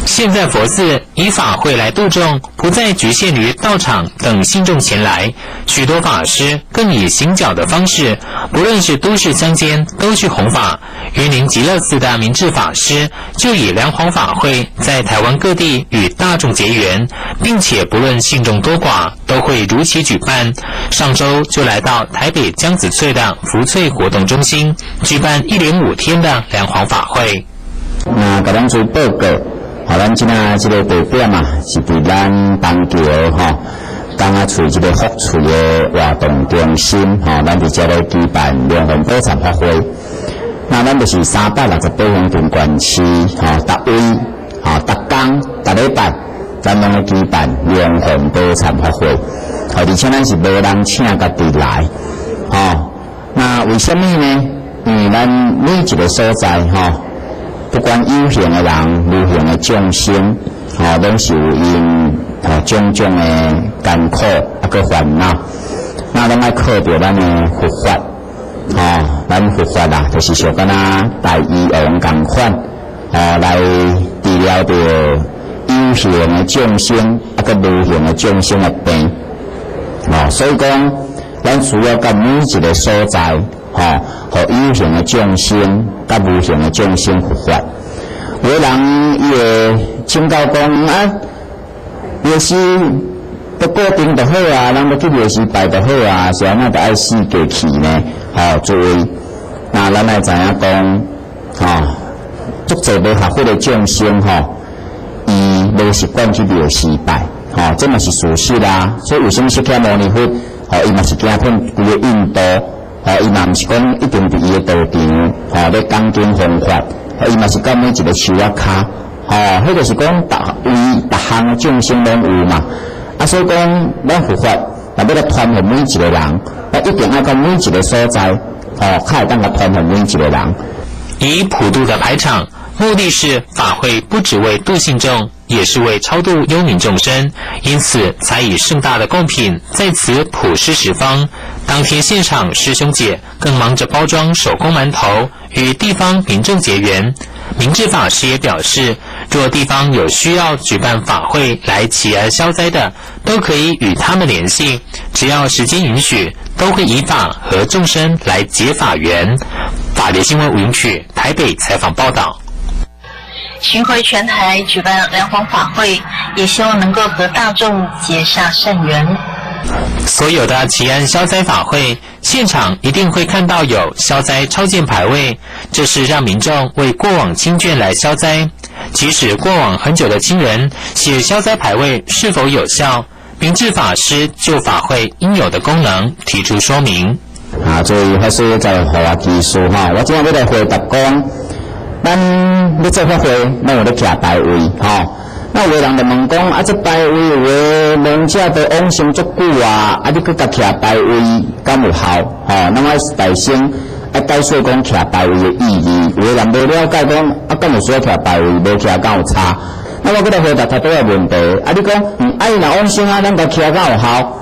现在佛寺以法会来度众，不再局限于道场等信众前来，许多法师更以行脚的方式，不论是都市乡间都去弘法。云林极乐寺的明智法师就以良弘法会在台湾各地与大众结缘，并且不论信众多寡，都会如期举办。上周就来到台北江子翠的福翠活动中心，举办1连5天的良弘法会。那给咱做报告，咱今仔这个地点啊，是伫咱东桥港仔厝这个福翠的活动中心咱伫这咧举办联欢补偿发挥。那咱就是368风景园区逐位逐工逐礼拜，咱拢会举办联欢补偿发挥。而且咱是无人请家己来那为什么呢？因为咱每一个所在不管有形的人、无形的众生拢是有因种种的艰苦个烦恼，那拢爱靠着咱的佛法咱佛法啦，就是像敢若大医王共款来治疗着有形的众生个无形的众生的病所以讲，咱需要甲每一个所在和有形的众生甲无形的众生佛法。有的人伊会请教讲夜市不固定就好啊，人要去夜市拜就好啊，是安怎就爱四界去呢？作为那咱来知影讲足侪无学佛的众生伊无习惯去夜市拜这嘛是事实啦。所以为什么释迦牟尼佛伊嘛是行遍规个印度伊嘛毋是讲一定伫伊个道场咧讲经方法，伊嘛是到每一个树仔骹迄就是讲逐项的众生拢有嘛所以讲咱佛法若要来传给每一个人，一定要到每一个所在才会当来传给每一个人。以普度的排场，目的是法会不只为度信众，也是为超度幽冥众生，因此才以盛大的贡品在此普施十方。当天现场师兄姐更忙着包装手工馒头，与地方民众结缘。明智法师也表示，若地方有需要举办法会来祈哀消灾的，都可以与他们联系，只要时间允许，都会以法和众生来结法缘。法律新闻吴云曲台北采访报道。巡回全台举办联欢法会，也希望能够和大众结下善缘。所有的祈安消灾法会现场一定会看到有消灾超荐牌位，这是让民众为过往亲眷来消灾。即使过往很久的亲人写消灾牌位是否有效，明智法师就法会应有的功能提出说明。所以法师在互我技术我今日要来回答讲，咱要做法会，咱有咧徛牌位那有的人就问讲这牌位有的亡者都往生足久你搁甲徛牌位敢有效咱爱大声解说讲徛牌位的意义。有的人无了解讲敢有需要徛牌位，无徛敢有差。那我搁来回答他多个问题你讲伊若往生咱甲徛敢有效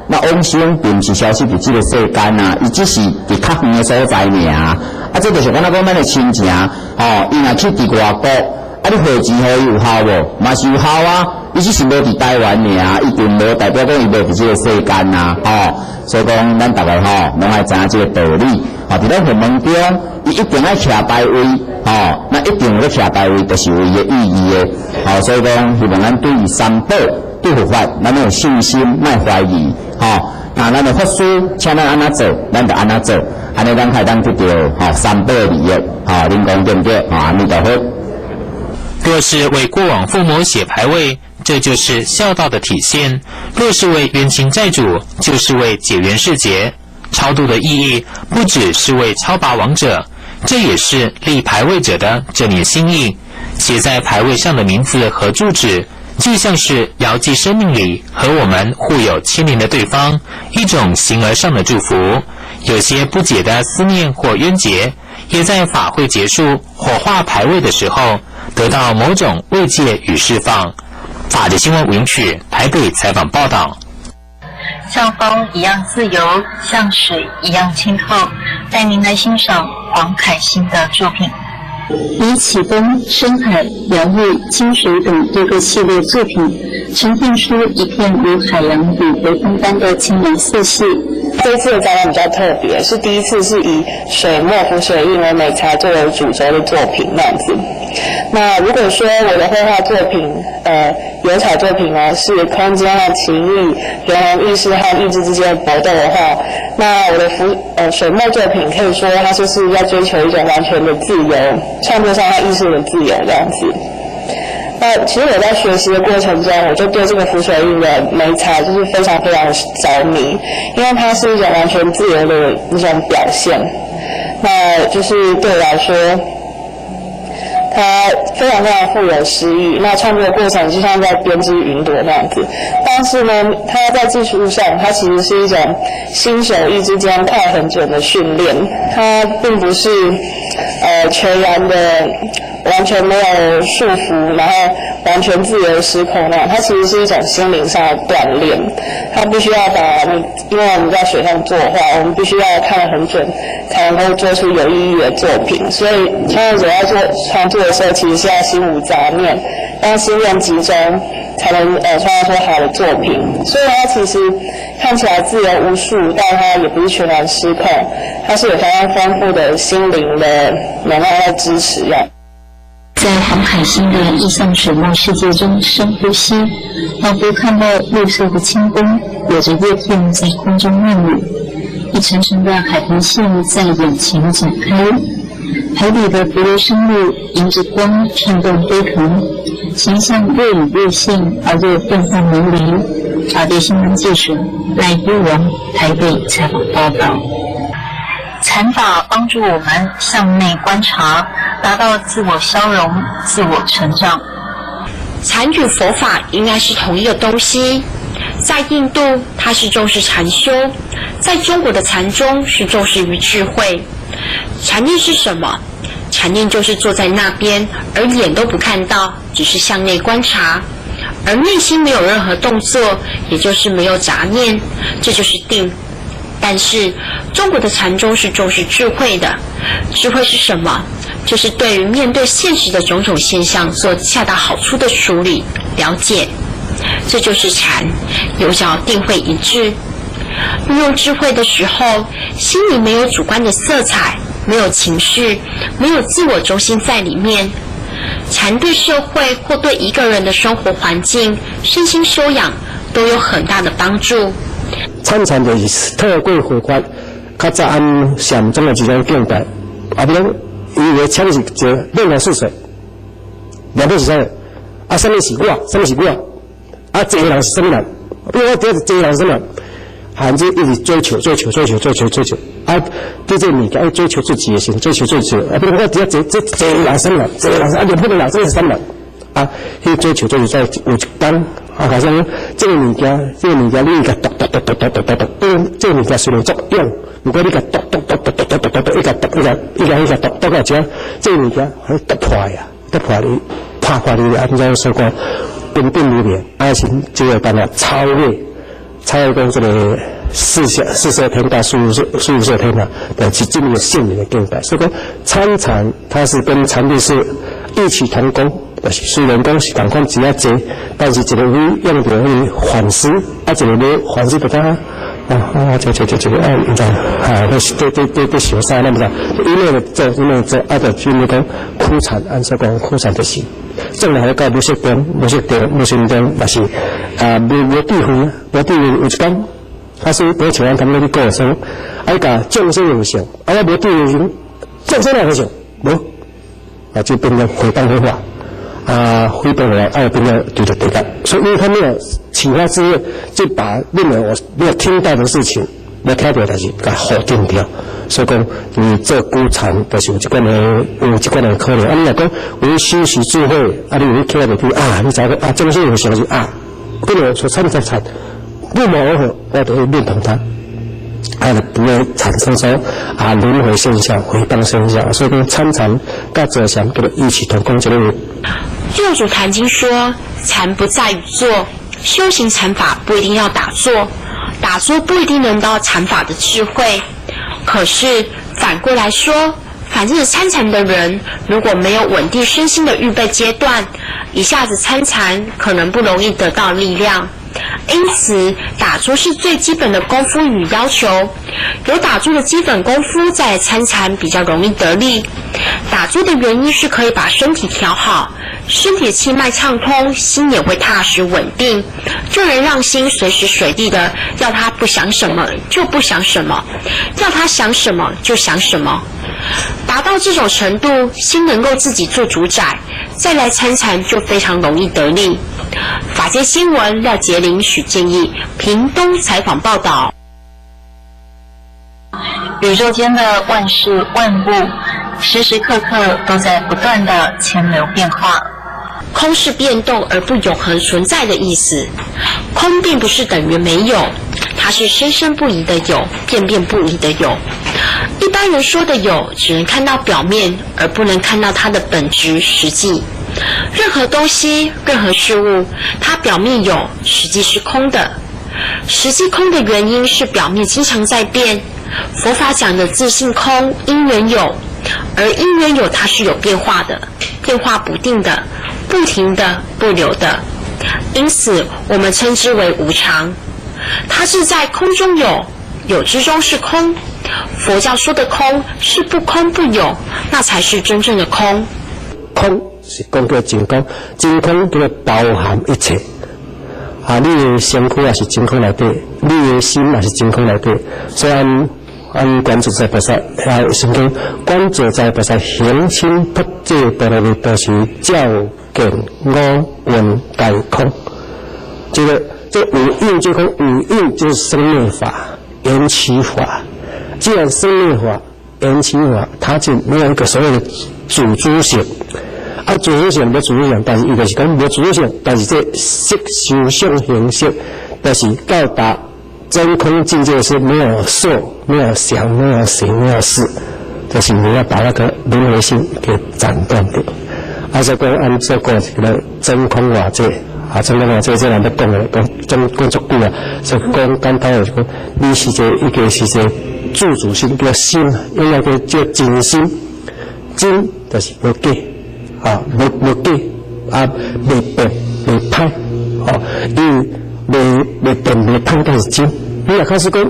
那往生并不是消失伫这个世间伊只是伫较远的所在尔这就是敢若讲咱的亲情伊若去伫外国你汇钱互伊有效无？嘛是有效伊只是无伫台湾尔，一定无代表讲伊无伫这个世间所以讲咱大家拢爱知影这个道理伫咱佛门中伊一定爱徛牌位那一定有咧徛牌位，就是有伊的意义的所以讲希望咱对于三宝对佛法咱有信心，莫怀疑那咱的法师请咱安怎做，咱就安怎做，安尼咱才当得到三宝的利益恁讲对不对阿弥陀佛。若是为过往父母写牌位，这就是孝道的体现；若是为冤亲债主，就是为解冤释结。超度的意义不只是为超拔亡者，这也是立牌位者的这念心意。写在牌位上的名字和住址，就像是遥寄生命里和我们互有牵连的对方，一种形而上的祝福。有些不解的思念或冤结，也在法会结束火化牌位的时候得到某种慰藉与释放。法律新闻吴云曲台北采访报道。像风一样自由，像水一样清透，带您来欣赏黄凯欣的作品。以启灯、深海、疗愈、金水等多个系列作品，呈现出一片如海洋与微风般的清凉色系。这次的展览比较特别，是第一次是以水墨浮水印为美材作为主轴的作品那样子。那如果说我的绘画作品，油彩作品呢是空间和情意、人文意识和意志之间的搏斗的话，那我的水墨作品可以说它就是要追求一种完全的自由，创作上和艺术的自由这样子。那其实我在学习的过程中，我就对这个浮水印的媒材就是非常非常着迷，因为它是一种完全自由的一种表现。那就是对我来说，它非常非常富有诗意。那创作的过程就像在编织云朵那样子，但是呢，它在技术上，它其实是一种心手意之间看很准的训练，它并不是全然的完全没有束缚，然后完全自由失控那样，它其实是一种心灵上的锻炼。它必须要因为我们在水上作画，我们必须要看得很准，才能够做出有意义的作品。所以创作者在做创作的时候，其实是要心无杂念，让心念集中，才能创造出好的作品。所以它其实看起来自由无束，但它也不是全然失控，它是有相当丰富的心灵的能量在支持呀。在黄海星的意象水墨世界中深呼吸，仿佛看到绿色的清风，有着叶片在空中漫舞，一层层的海平线在眼前展开，海底的浮游生物迎着光颤动飞腾，形象越理越现，而又变幻迷离。茶蝶新闻记者赖玉荣，台北采访报道。禅法帮助我们向内观察，达到自我消融、自我成长。禅与佛法应该是同一个东西。在印度，它是重视禅修；在中国的禅宗是重视于智慧。禅定是什么？禅定就是坐在那边，而眼都不看到，只是向内观察，而内心没有任何动作，也就是没有杂念，这就是定。但是中国的禅宗是重视智慧的，智慧是什么？就是对于面对现实的种种现象做恰到好处的处理、了解，这就是禅，有效定慧一致。运用智慧的时候，心里没有主观的色彩，没有情绪，没有自我中心在里面。禅对社会或对一个人的生活环境、身心修养都有很大的帮助。参就是透过佛法，较早按禅宗的一种境界，啊，不然伊个禅是一个任何事实，了不是啥？啊，什么是我？什么是我？啊，这个人是什么人？因为我觉得这个人是什么？喊着一直追求，啊，对这个物件要追求自己的心，追求，啊，不然我只要这个人什么人？这个人是啊，你不能讲这是什么人？啊，去追求，在有一天。啊，好像这个物件，你给它因为这个物件虽然作用，如果你给它一个到这，这个物件会突破呀，你破你按照说讲，定里面爱情就有办法超越讲这个四色天到十五色天的去进入心灵的境界。所以讲参禅，它是跟禅定是异曲同工。虽然讲是同款只要济，但是一个你用着去反思，啊，一个你反思不到这个你知对小三那么的，一面做，啊，就就是讲苦禅，按说讲苦禅就是，正来到无色中，也是无地方，有一天，他说不像他们那个说，啊，甲众生有相，啊，无地方，众生有相，无，啊，就变成回谤佛法。回本来爱变得对着对待，所以因为他没有启发之业，就把认为我没有听到的事情，没听到的是给否定掉。所以讲，你做古禅的时候，有一关的可能。啊，你若讲为修习智慧，啊，你有听到就啊，你知个啊，这些有想就啊，不能说参，不谋而合，我都会认同他。不会产生说轮回现象、回荡现象，所以讲参禅跟坐禅跟它异曲同工之类。六祖坛经说，禅不在于坐，修行禅法不一定要打坐，打坐不一定能到禅法的智慧。可是反过来说，反正参禅的人如果没有稳定身心的预备阶段，一下子参禅可能不容易得到力量。因此，打坐是最基本的功夫与要求。有打坐的基本功夫，在参禅比较容易得力。打坐的原因是可以把身体调好，身体的气脉畅通，心也会踏实稳定，就能让心随时随地的要他不想什么就不想什么，要他想什么就想什么。达到这种程度，心能够自己做主宰，再来参禅就非常容易得力。法界新闻廖杰林、许建义，屏东采访报道。宇宙间的万事万物，时时刻刻都在不断的迁流变化。空是变动而不永恒存在的意思。空并不是等于没有，它是生生不移的有，变变不移的有。一般人说的有，只能看到表面，而不能看到它的本质实际。任何东西、任何事物，它表面有，实际是空的。实际空的原因是表面经常在变。佛法讲的自性空，因缘有，而因缘有它是有变化的，变化不定的，不停的，不留的，因此我们称之为无常。它是在空中有，有之中是空。佛教说的空是不空不有，那才是真正的空。空是讲叫真空，真空叫包含一切。你的身躯也是真空内底，你的心也是真空内底。虽然按观自在菩萨圣经，观自在菩萨行清不界般若都是照见五蕴皆空。这五蕴皆空，五蕴就是生灭法、缘起法。既然生灭法、缘起法，它就没有一个所谓的主诸性。主诸性无主诸性，但是伊就是讲无主诸性，但是这色受想行识，但是到达真空境界是没有受、没有想、没有行、没有识，就是你要把那个轮回性给斩断掉。所以讲按照讲这个真空法界，真空法界这人要讲的，讲足久啊，所以讲简单的就讲，你是一个是自主性叫心，应该叫真心，真就是无假。无假未变未歹，伊未变未歹都是真。你若开始讲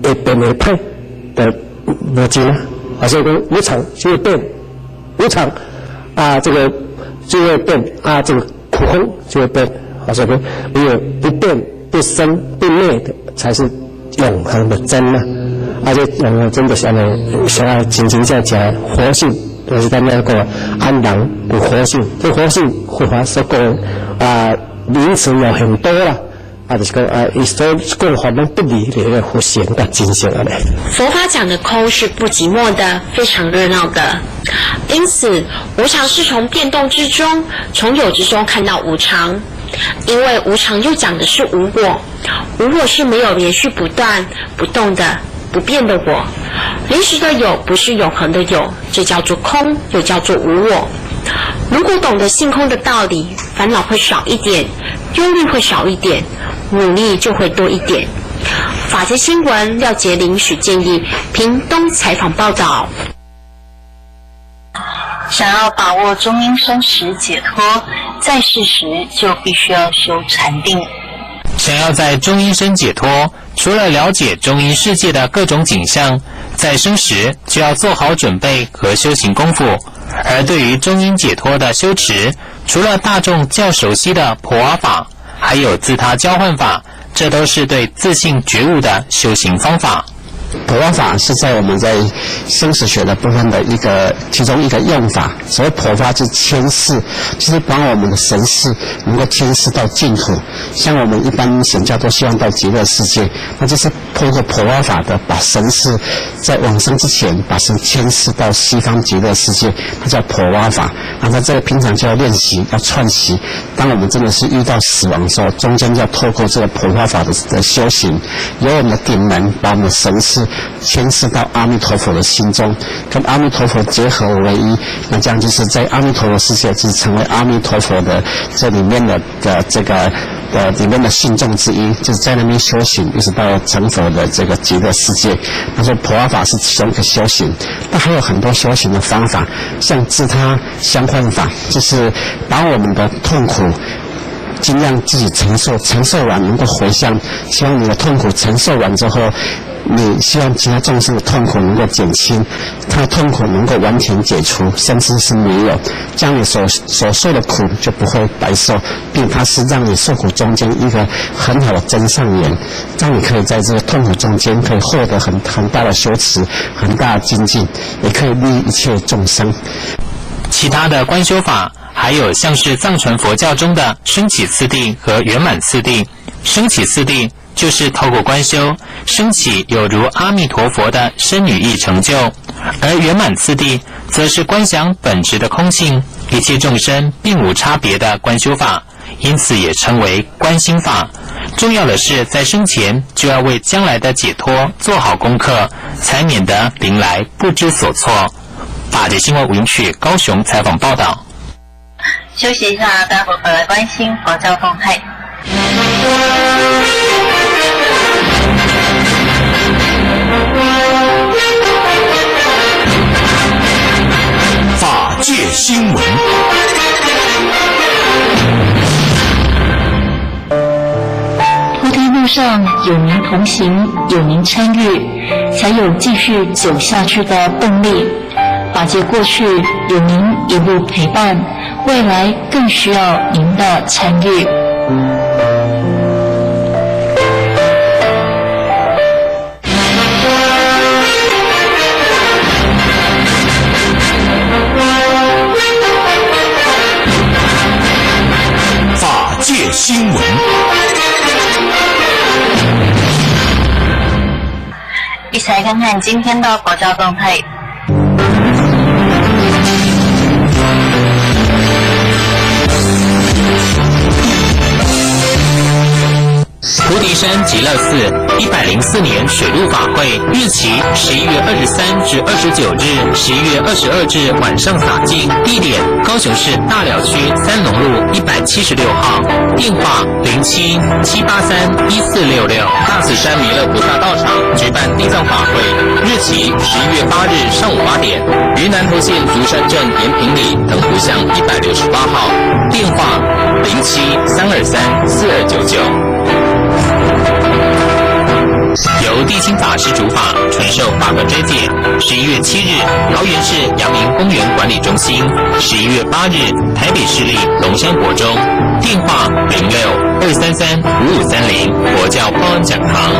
会变会歹，就无真啊。所以讲无常就会变，无常这个就会变这个苦空就会变。所以讲唯有不变不生不灭的才是永恒的真啊！这永恒真的是安尼，想要真正在讲活性。就是咱那个安人有活性，这活性佛法所讲名词有很多啦，就是讲伊所讲法门不离的那个佛性跟真性啊嘞。佛法讲的空是不寂寞的，非常热闹的。因此，无常是从变动之中，从有之中看到无常。因为无常又讲的是无我，无我是没有连续不断、不动的。不变的我，临时的有不是永恒的有，这叫做空，又叫做无我。如果懂得性空的道理，烦恼会少一点，忧虑会少一点，努力就会多一点。法界新闻廖杰林、许建义，屏东采访报道。想要把握中阴身时解脱，在世时就必须要修禅定。想要在中阴身解脱，除了了解中阴世界的各种景象，在生时就要做好准备和修行功夫。而对于中阴解脱的修持，除了大众较熟悉的婆瓦法，还有自他交换法，这都是对自性觉悟的修行方法。婆瓦法是在我们在生死学的部分的其中一个用法。所谓婆法就是牵示，就是把我们的神识能够牵示到净土。像我们一般神教都希望到极乐世界，那就是通过婆瓦法的把神识在往生之前把神牵示到西方极乐世界，它叫婆瓦法。那在这个平常就要练习，要串习。当我们真的是遇到死亡的时候，中间要透过这个婆瓦法的修行，由我们的顶门把我们的神识牵涉到阿弥陀佛的心中，跟阿弥陀佛结合为一，那这样就是在阿弥陀佛世界，就是成为阿弥陀佛的这里面的这个里面的信众之一，就是在那边修行，一直到成佛的这个极乐世界。他说婆瓦法是其中一个修行，但还有很多修行的方法，像自他相换法，就是把我们的痛苦尽量自己承受完能够回向，希望你的痛苦承受完之后，你希望其他众生的痛苦能够减轻，他的痛苦能够完全解除，甚至是没有，这样你所受的苦就不会白受，并它是让你受苦中间一个很好的真上缘，让你可以在这个痛苦中间可以获得很大的修持，很大的精进，也可以利益一切众生。其他的观修法还有像是藏传佛教中的升起次第和圆满次第。升起次第就是透过观修升起有如阿弥陀佛的身语意成就，而圆满次第则是观想本质的空性，一切众生并无差别的观修法，因此也称为观心法。重要的是在生前就要为将来的解脱做好功课，才免得临来不知所措。法界新闻吴云曲高雄采访报道。休息一下，待会儿回来关心佛教动态。法界新闻。菩提路上有您同行，有您参与，才有继续走下去的动力。法界过去有您一路陪伴，未来更需要您的参与。法界新闻。一起来看看今天的佛教动态。菩提山极乐寺104年水陆法会日期11月23至29日，11月22日晚上洒净，地点高雄市大寮区三龙路176号，电话07-783-1466，大慈山弥勒菩萨道场举办地藏法会，日期11月8日上午8点，云南头县竹山镇延平里等湖巷168号，电话07-323-4299。由地心法师主法传授法本斋戒。11月7日，桃园市阳明公园管理中心；11月8日，台北市立龙山国中。电话06-233-5530，佛教报恩讲堂。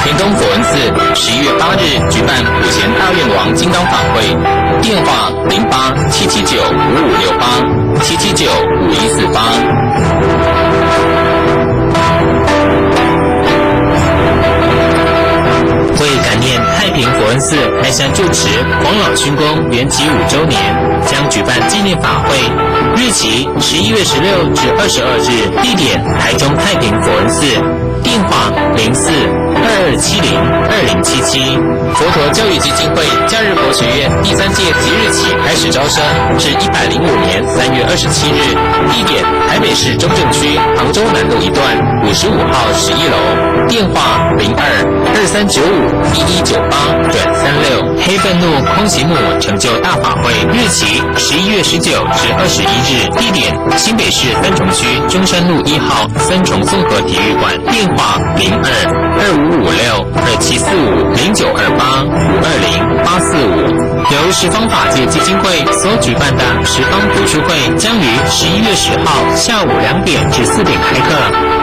屏东佛恩寺11月8日举办普贤大愿王金刚法会，电话08-779-5568、779-5148。为感念太平佛恩寺开山住持黄老君公圆寂5周年，将举办纪念法会，日期11月16至22日，地点台中太平佛恩寺，电话04-2270-2077。佛陀教育基金会假日佛学院第3届即日起开始招生，至105年3月27日，地点台北市中正区杭州南路1段55号11楼，电话02-2395-1198-36。黑愤怒空袭母成就大法会，日期11月19至21日，地点新北市三重区中山路1号三重综合体育馆，电话02-2556-2745-0928-520-845。由十方法界基金会所举办的十方读书会将于11月10号下午2点至4点开课，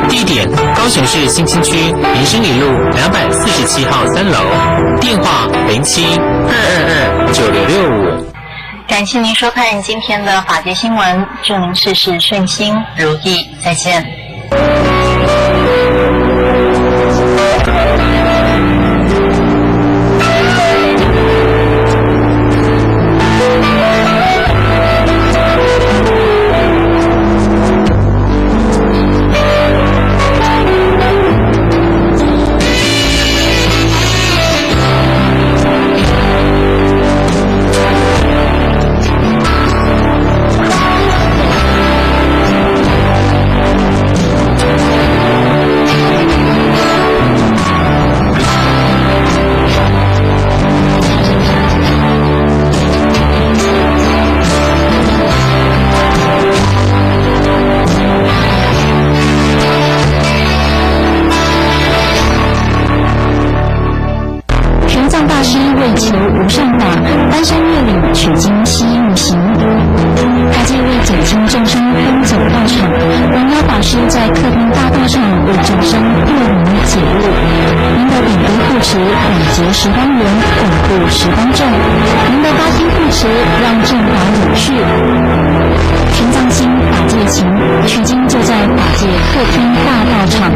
地点高雄市新兴区民生里路247号3楼，电话07-222-9665。感谢您收看今天的法界新闻，祝您事事顺心如意，再见。为求无上法，翻山越岭取经西运行。法界为减轻众生奔走道场，荣耀法师在客厅大道上为众生辨明解路。您的点滴护持本结十方缘，巩固十方众；您的发心护持让正法永续。玄奘心法界情，取经就在法界客厅大道场。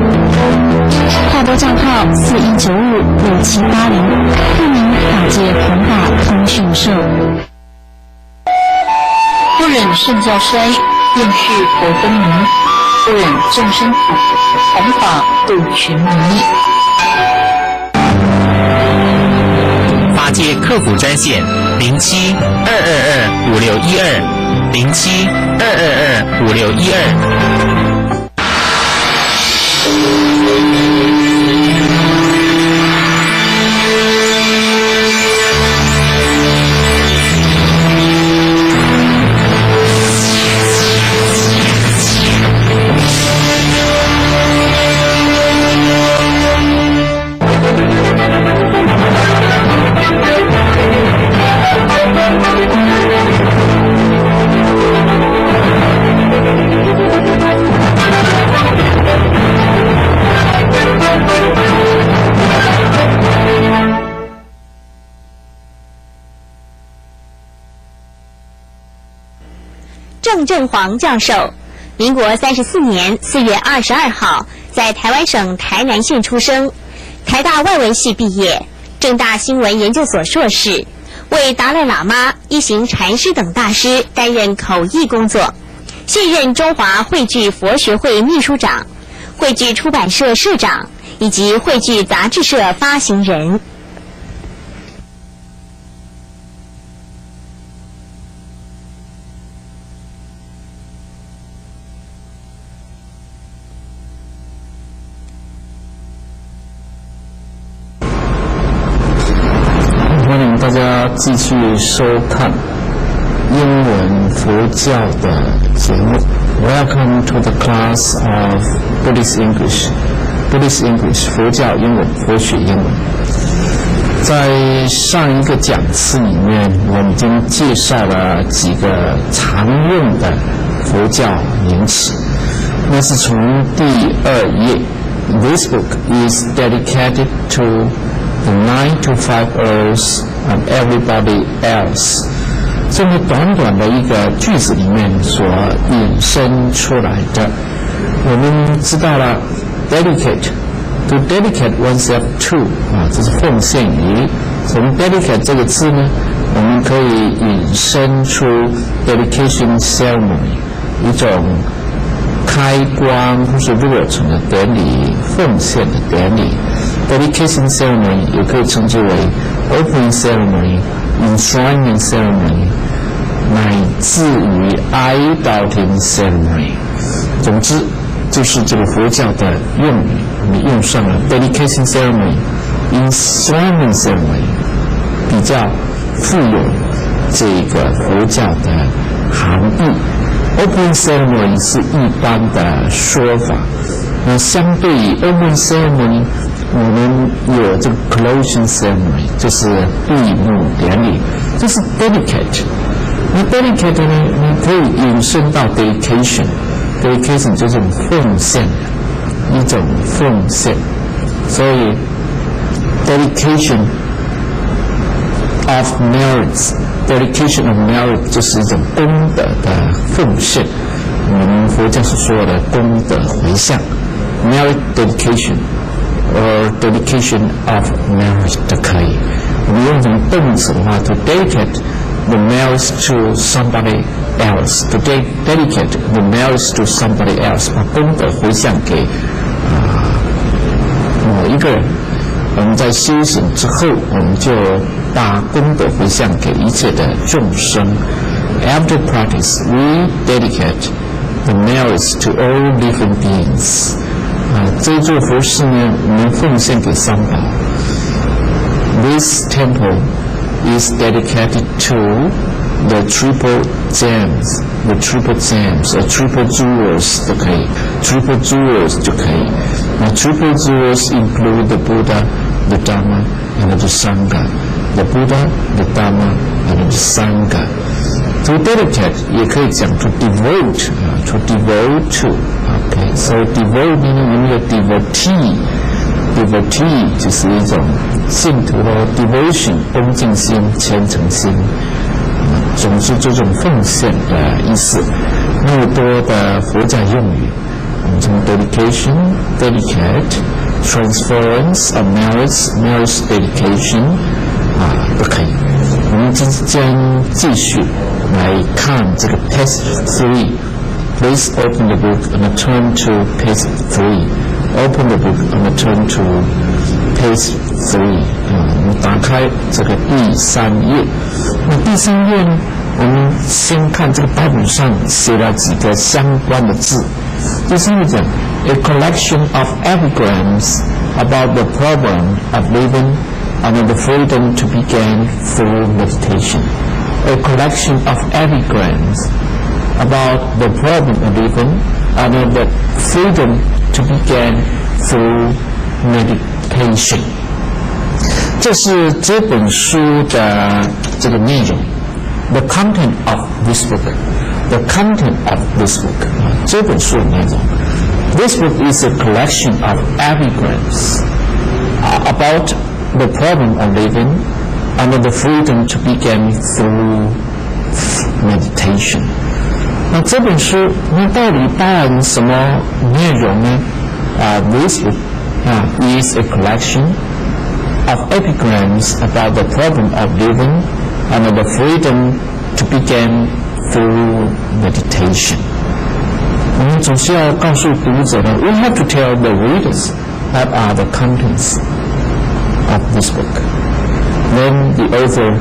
划拨账号41956780，户名法界弘法通讯社。不忍圣教衰，便是佛灯明；不忍众生苦，弘法度群迷。法界客服专线07-222-5612，07-222-5612。郑振煌教授，民国34年4月22号在台湾省台南县出生，台大外文系毕业，政大新闻研究所硕士，为达赖喇嘛、一行禅师等大师担任口译工作，现任中华汇聚佛学会秘书长、汇聚出版社社长以及汇聚杂志社发行人。大家继续收看英文佛教的节目。Welcome to the class of Buddhist English. Buddhist English 佛教英文，佛学英文。在上一个讲次里面，我们已经介绍了几个常用的佛教名词。那是从第2页。This book is dedicated to the 9 to 5 Earths of everybody else， 这么短短的一个句子里面所引申出来的。我们知道了 dedicate， to dedicate oneself to 这是奉献于。从 dedicate 这个字呢，我们可以引申出 dedication ceremony， 一种开光或是落成的典礼，奉献的典礼。Dedication ceremony 也可以称之为 opening ceremony、enshrinement ceremony， 乃至于哀悼 ceremony。总之，就是这个佛教的用语，我们用上了 dedication ceremony、enshrinement ceremony， 比较富有这个佛教的含义。Opening ceremony 是一般的说法，那相对于 opening ceremony， 我们有这个 closing ceremony， 就是闭幕典礼，这是 dedicate。那 dedicate 呢，你可以引申到 dedication，dedication 就是奉献，一种奉献，所以 dedication of merits。Dedication of merit 就是一种功德的奉献，我们佛教所说的功德回向 ，merit dedication or dedication of merit 都可以。我们用成动词的话 ，to dedicate the merits to somebody else，to dedicate the merits to somebody else， 把功德回向给某一个人。我们在修行之后，我们就把功德回向给一切的众生。After practice, we dedicate the merits to all living beings. 这座佛寺呢，我们奉献给三宝。This temple is dedicated to the triple gems, the triple gems, or triple jewels 都可以 ，triple jewels 就可以。那 triple jewels include the Buddha, the Dharma, and the Sangha. the Buddha, the Dharma, and the Sangha. To dedicate 也可以讲 to devote, to devote to. Okay, so devote meaning 我们有 devotee 就是一种信徒的 devotion 恭敬心、虔诚心，总是这种奉献的意思。那么多的佛教用语，我们从 dedication, dedicate, transference of merits, dedication 都可以。我们今天继续来看这个 page 3。Please open the book and turn to page 3. Open the book and turn to page 3. 我们打开这个第3页。那第3页呢，我们先看这个白本上写了几个相关的字。第3页讲 A collection of epigrams about the problem of living and the freedom to be gained through meditation. A collection of epigrams about the problem of living and the freedom to be gained through meditation. 这是这本书的这个内容。The content of this book. The content of this book. 这本书的内容。This book is a collection of epigrams about the problem of living and the freedom to be gained through meditation. 那这本书那到底包含什么内容呢？This book is a collection of epigrams about the problem of living and the freedom to be gained through meditation. 我们总是要告诉读者的 We have to tell the readers what are the contents of this book. Then the author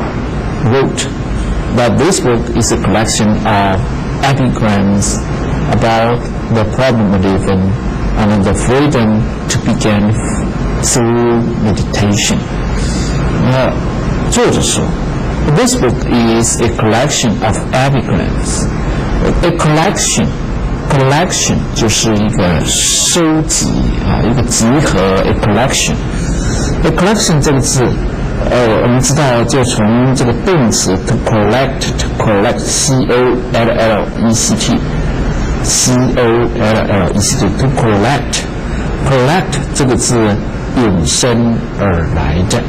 wrote that this book is a collection of epigrams about the problem of living and the freedom to be gained through meditation. 那作者说 This book is a collection of epigrams. A collection 就是一个收集一个集合 A collection 这个字我们知道就从这个动词 to collect C-O-L-L-E-C-T to collect 这个字引申而来的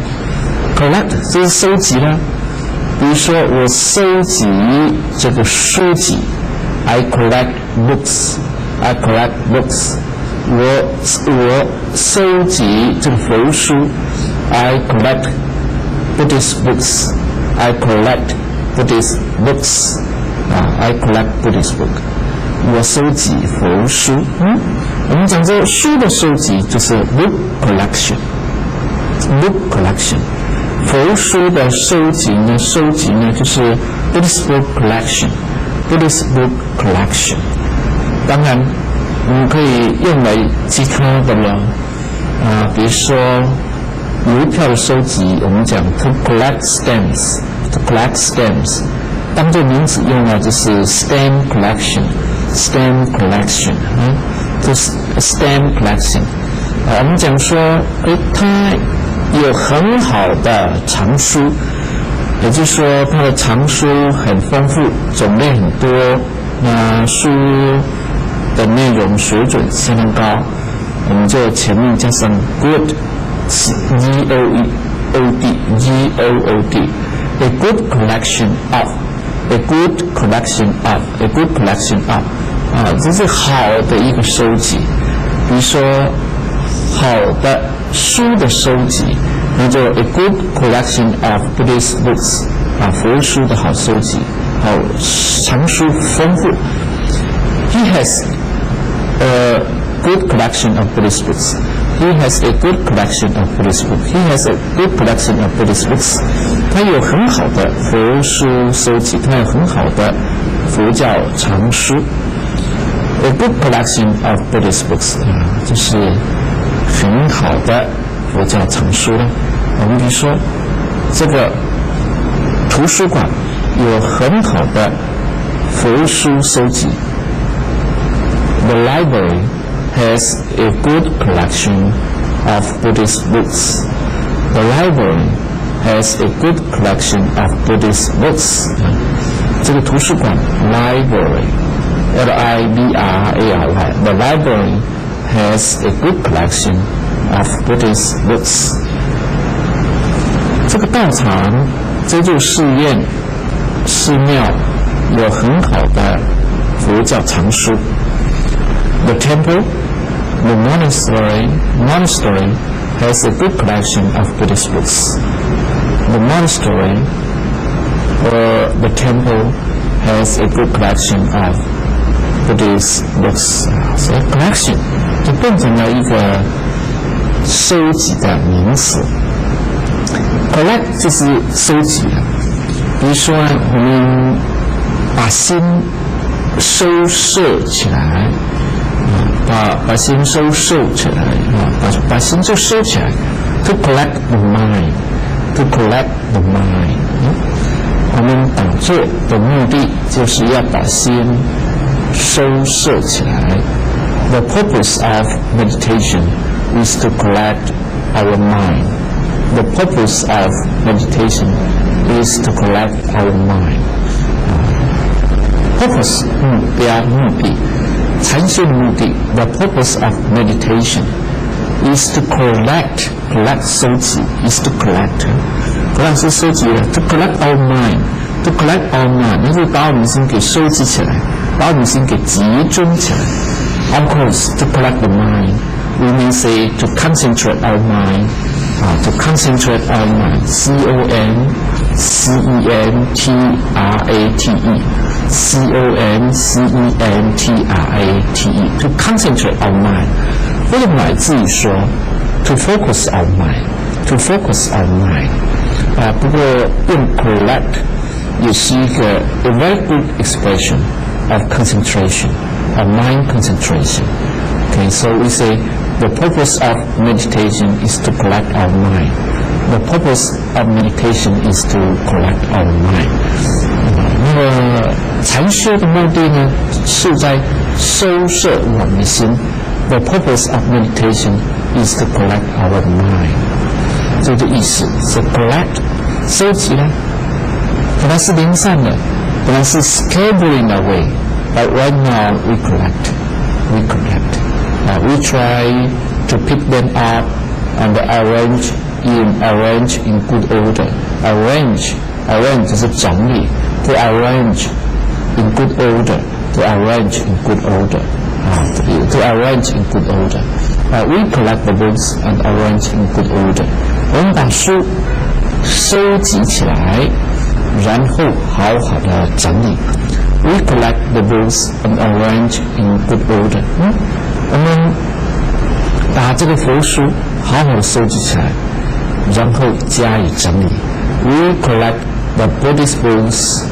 collect 这是收集啦，比如说我收集这个书籍 I collect books 我收集这个佛书 I collect Buddhist books. I collect Buddhist books. I collect Buddhist book. 我收集佛书。我们讲这书的收集就是 book collection. Book collection. 佛书的收集呢就是 Buddhist book collection. Buddhist book collection. 当然，我们可以用来其他的了。比如说。邮票的收集，我们讲 to collect stamps， 当作名词用呢就是 stamp collection， 就是 stamp collection。我们讲说，它有很好的藏书，也就是说它的藏书很丰富，种类很多，那书的内容水准相当高，我们就前面加上 G-O-O-D A good collection of 这是好的一个收集。比如说好的书的收集，那就 A good collection of Buddhist books 佛书的好收集，藏书丰富。He has a good collection of Buddhist books. He has a good collection of Buddhist books. He has a good collection of Buddhist books. 他有很好的佛书收集，他有很好的佛教藏书。A good collection of Buddhist books 就是很好的佛教藏书了。我们比如说，这个图书馆有很好的佛书收集。The library has a good collection of Buddhist books. The library has a good collection of Buddhist books. 这个图书馆 library, L-I-B-R-A-R-Y, the library has a good collection of Buddhist books. 这个道场，这座寺院、寺庙有很好的佛教藏书。The temple, the monastery has a good collection of Buddhist books. The monastery or the temple has a good collection of Buddhist books. So collection 就变成了一个收集的名词。Collect 就是收集的，比如说我们把心收摄起来，把心收摄起来，把心就收起来。To collect the mind, to collect the mind. 我们打坐的目的就是要把心收摄起来。The purpose of meditation is to collect our mind. The purpose of meditation is to collect our mind. Purpose 目标目的，禅修的目的。The purpose of meditation is to collect 收集 is to collect 是收集的 to collect our mind to collect our mind 就是把我们心给收集起来，把我们心给集中起来。Of course, to collect the mind, we may say to concentrate our mind, to concentrate our mind, C-O-N-C-E-N-T-R-A-T-E, C-O-N-C-E-N-T-R-A-T-E, to concentrate our mind. 或者乃至于说 to focus our mind, to focus our mind. 不过用 collect 也是一个 a very good expression of concentration, of mind concentration. Okay, so we say the purpose of meditation is to collect our mind. The purpose of meditation is to collect our mind. 那么禅修的目的呢，是在收摄我们的心。The purpose of meditation is to collect our mind. 这个意思是 collect 收集呢，本来是零散的，本来是 scattering away, but right now we collect. We try to pick them up and arrange in good order. Arrange 就是整理 to arrange in good order. To arrange in good order. To arrange in good order. We collect the books and arrange in good order. 我们把书收集起来，然后好好的整理。We collect the books and arrange in good order. 我们把这个佛书好好的收集起来，然后加以整理。We collect the Buddhist books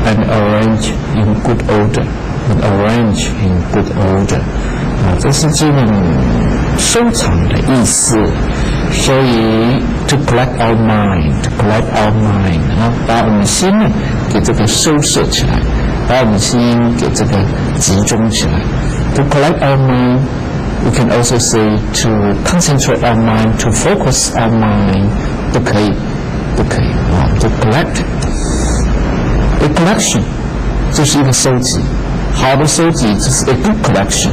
and arrange in good order. And arrange in good order. 这是这种收藏的意思。所以 to collect our mind, to collect our mind. 把我们心呢给这个收摄起来，把我们心给这个集中起来。To collect our mind, we can also say to concentrate our mind, to focus our mind. 都可以。To collect, a collection 就是一个收集。好的收集就是 a good collection.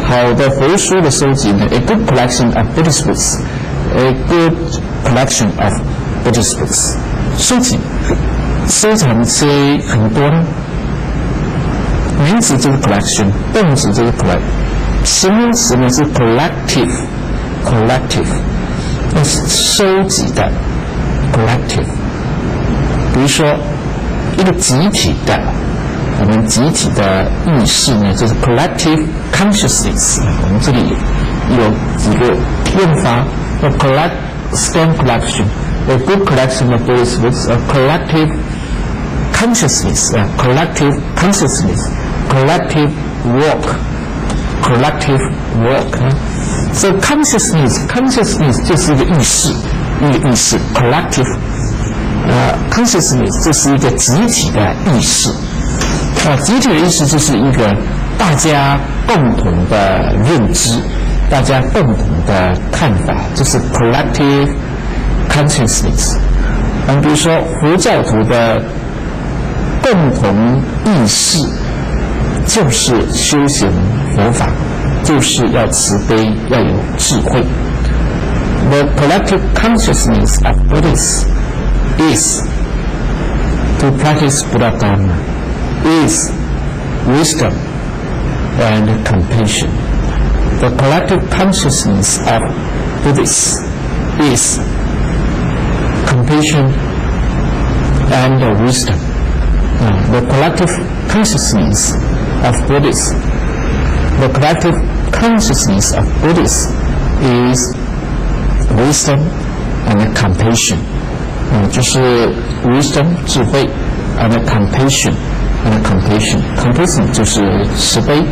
好的佛书的收集呢 a good collection of Buddhist books. A good collection of Buddhist books. 收集收藏些很多呢，名词就是 collection， 动词就是 collect， 形容词呢是 collective， 收集的 collective。比如说一个集体的，我们集体的意识呢就是 collective consciousness。我们这里有几个用法 ，a collect strong collection, a good collection of Buddhist books, a collective consciousness, collective work. So consciousness 就是一个意识，collective consciousness 就是一个集体的意识。集体的意识就是一个大家共同的认知，大家共同的看法，就是 collective consciousness。比如说佛教徒的共同意识就是修行佛法，就是要慈悲，要有智慧。The collective consciousness of Buddhists is to practice Buddha Dharma, is wisdom and compassion. The collective consciousness of Buddhists is compassion and wisdom. The collective consciousness of Buddhists, the collective consciousness of Buddhists is wisdom and compassion. 就是 wisdom 智慧 and compassion and compassion 就是慈悲。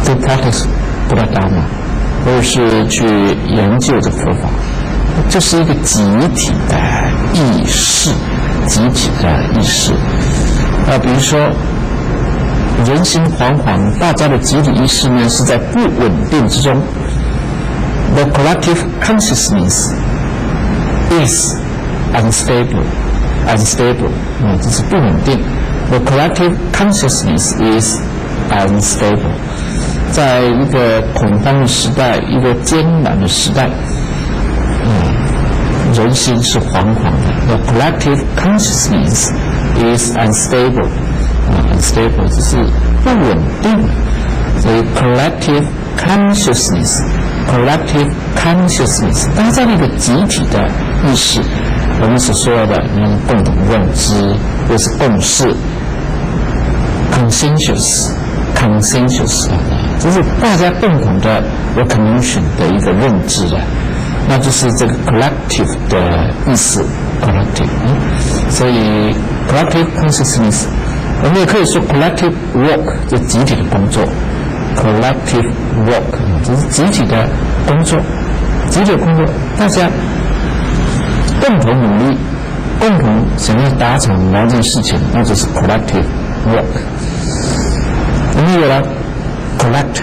To practice Buddha Dharma 或者是去研究这个佛法，这是一个集体的意识，比如说人心惶惶，大家的集体意识呢是在不稳定之中。The collective consciousness is unstable, 这是不稳定。The collective consciousness is unstable， 在一个恐慌的时代，一个艰难的时代，人心是惶惶的。The collective consciousness is unstable， unstable 就是不稳定的。所以 collective consciousness， 大家那个集体的意识，我们所说的共同认知或是共识 ，consensus， 就是大家共同的 recognition 的一个认知的，那就是这个 collective 的意思 collective。所以 collective consciousness， 我们也可以说 collective work， 就集体的工作。collective work 就是集体的工作，大家共同努力，共同想要达成某件事情，那就是 collective work。我们有了 collect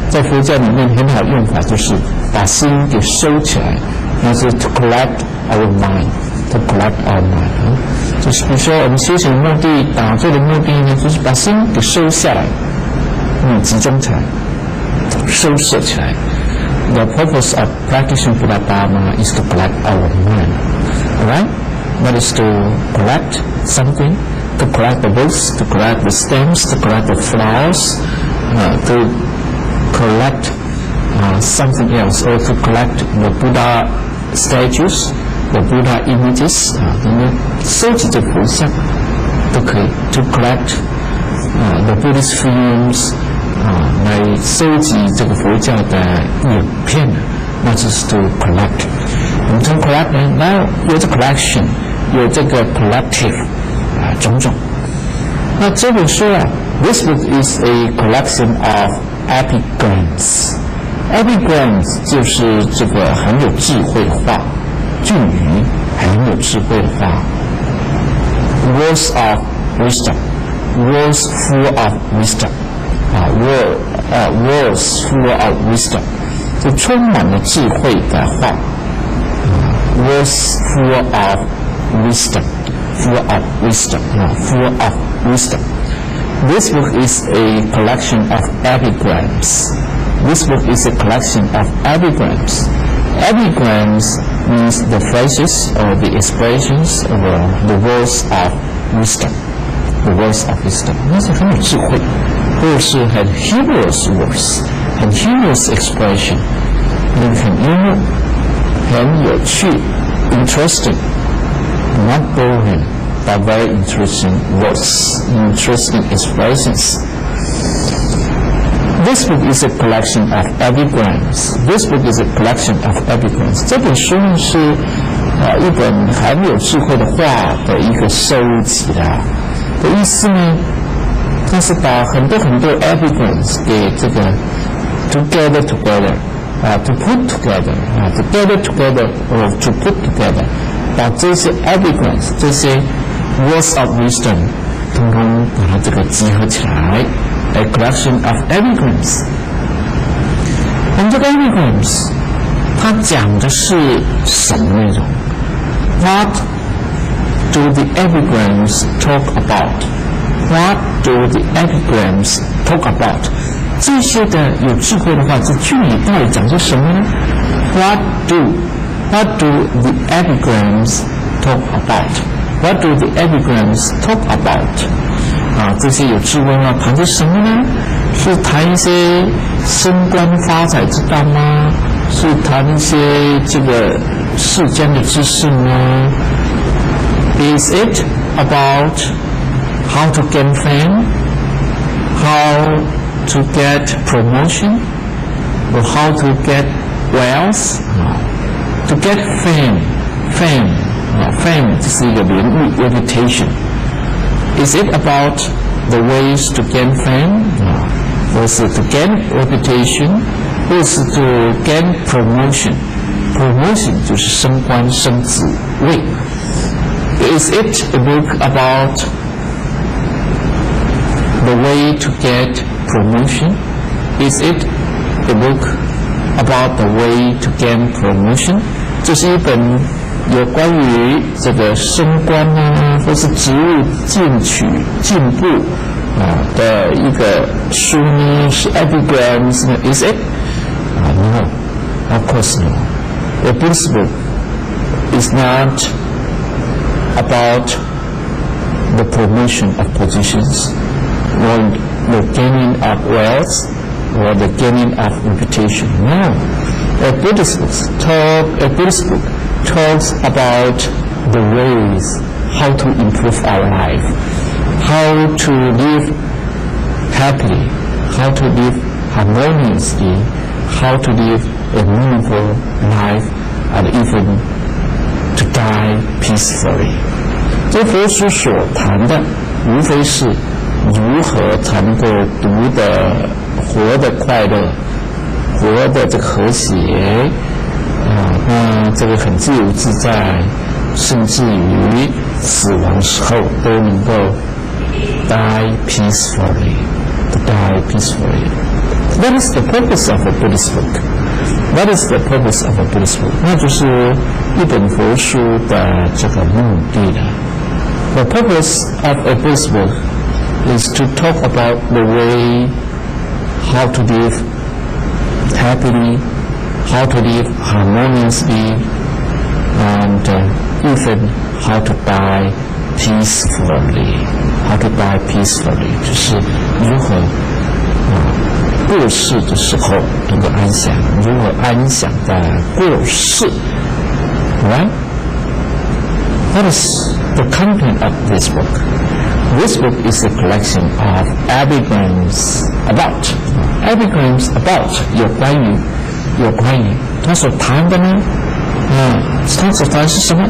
在佛教里面很好用法，就是把心给收起来，那是 to collect our mind，to collect our mind。就是比如说我们修行的目的，打坐的目的呢，就是把心给收下来。集中起来，收摄起来。The purpose of practicing Buddha Dharma is to collect our mind. Alright? That is to collect something, to collect the roots, to collect the stems, to collect the flowers, to collect something else, or to collect the Buddha statues, the Buddha images, 收集这佛像都可以。To collect the Buddhist films， 来收集这个佛教的影片，那就是 to collect。我们从 collect 呢，那有这 collection， 有这个 collective 种种。那这本书this book is a collection of epigrams。epigrams 就是这个很有智慧的话，句语很有智慧的话 ，words of wisdom。words full of wisdom， words full of wisdom， 就充满了智慧的话。words full of wisdom，full of wisdom。This book is a collection of epigrams. This book is a collection of epigrams. Epigrams means the phrases or the expressions or the words of wisdom.The words of wisdom， 那是很有智慧，或者是很 humorous words， 很 humorous expression， 很幽默，很有趣 ，interesting， not boring but very interesting words, interesting expressions. This book is a collection of epigrams. This book is a collection of epigrams. 这本书呢是一本很有智慧的话的一个收集的意思呢，它是把很多 epigrams 给这个 together to put together or to put together， 把这些 epigrams 这些 words of wisdom 通通把它这个集合起来 ，a collection of epigrams。我们这个 epigrams 它讲的是什么内容？ What do the epigrams talk about? What do the epigrams talk about? 这些的有智慧的话，这句里到底讲些什么呢 ？What do the epigrams talk about? What do the epigrams talk about? 这些有智慧呢，谈些什么呢？是谈一些升官发财之道吗？是谈一些这个世间的知识吗 ？Is it about how to gain fame, how to get promotion, or how to get wealth? To get fame 这是一个名誉 reputation. Is it about the ways to gain fame? 或是 to gain reputation, 或是 to gain promotion. Promotion 就是升官升职位。Is it a book about the way to get promotion? Is it a book about the way to gain promotion? 这是一本有关于这个升官或是职务进步的一个书呢？是 epigrams 呢 ？Is it? No, of course no. A Buddhist book is not about the promotion of positions, or the gaining of wealth, or the gaining of reputation. No. A Buddhist book talks about the ways how to improve our life, how to live happily, how to live harmoniously, how to live a meaningful life, and even to die peacefully. 这佛书所谈的无非是如何才能够活得快乐，活得这个和谐那这个很自由自在，甚至于死亡时候都能够 die peacefully. That is the purpose of a Buddhist book. That is the purpose of a Buddhist book. 那就是一本佛书的这个目的了。The purpose of a Buddhist book is to talk about the way how to live happily, how to live harmoniously, and even how to die peacefully. How to die peacefully 就是如何过世的时候能够安详，如何安详的过世。Right? What is the content of this book? This book is a collection of epigrams about. Epigrams about 有关于他所谈的呢他所谈是什么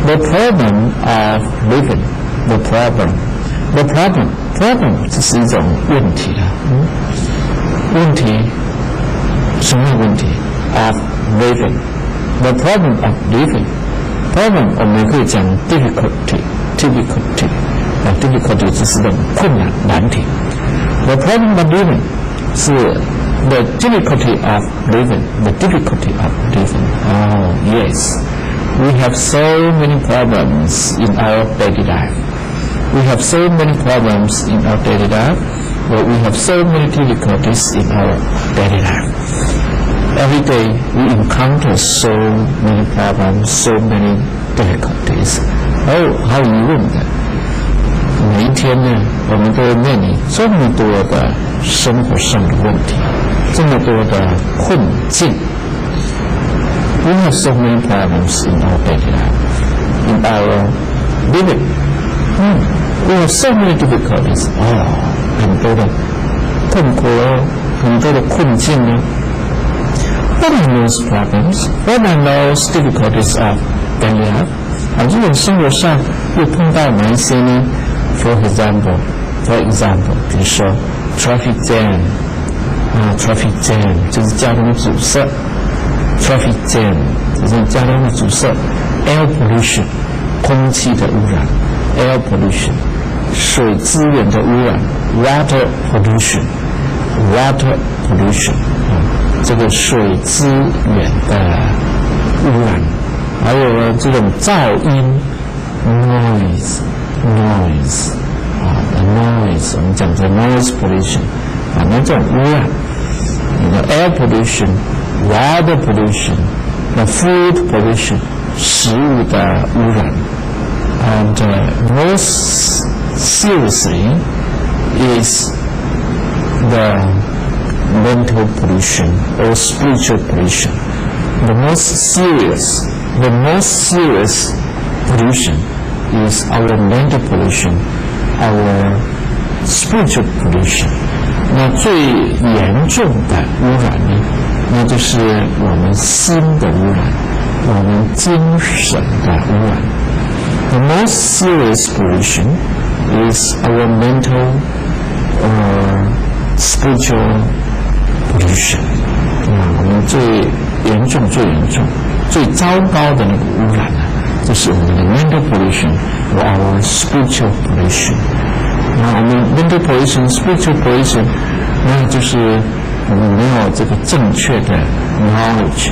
The problem of living. The problem 这是一种问题了问题什么问题 of living. The problem of living. Problem 我们可以讲 difficulty 就是这种困难难题 The problem of living 是 the difficulty of living. The difficulty of living. Oh yes, we have so many problems in our daily life. We have so many problems in our daily life, but we have so many difficulties in our daily life. Every day we encounter so many problems, so many difficulties. 毫无疑问的，每一天呢，我们都面临这么多的生活上的问题，这么多的困境。We have so many problems in our daily life, in our living. We have so many difficulties. 很多的痛苦很多的困境呢。What are those problems? What are those difficulties of daily life? 这种生活上又碰到哪一些呢 ？For example, 比如说 traffic jam, traffic jam 就是交通阻塞 ，traffic jam 就是交通的阻塞 ，air pollution 空气的污染 ，air pollution 水资源的污染 ，water pollution 这个水资源的污染还有这种噪音 noise 我们讲这 noise pollution 那这种污染，air pollution, water pollution, food pollution 食物的污染 ，and most seriously is the mental pollution or spiritual pollution. The most serious pollution is our mental pollution, our spiritual pollution. 那最严重的污染呢，那就是我们心的污染，我们精神的污染。The most serious pollution is our mental or spiritual pollution. 我们最严重、最糟糕的那个污染呢，就是我们的 mental pollution or our spiritual pollution. 我们 mental pollution, spiritual pollution, 那就是我们没有这个正确的 knowledge.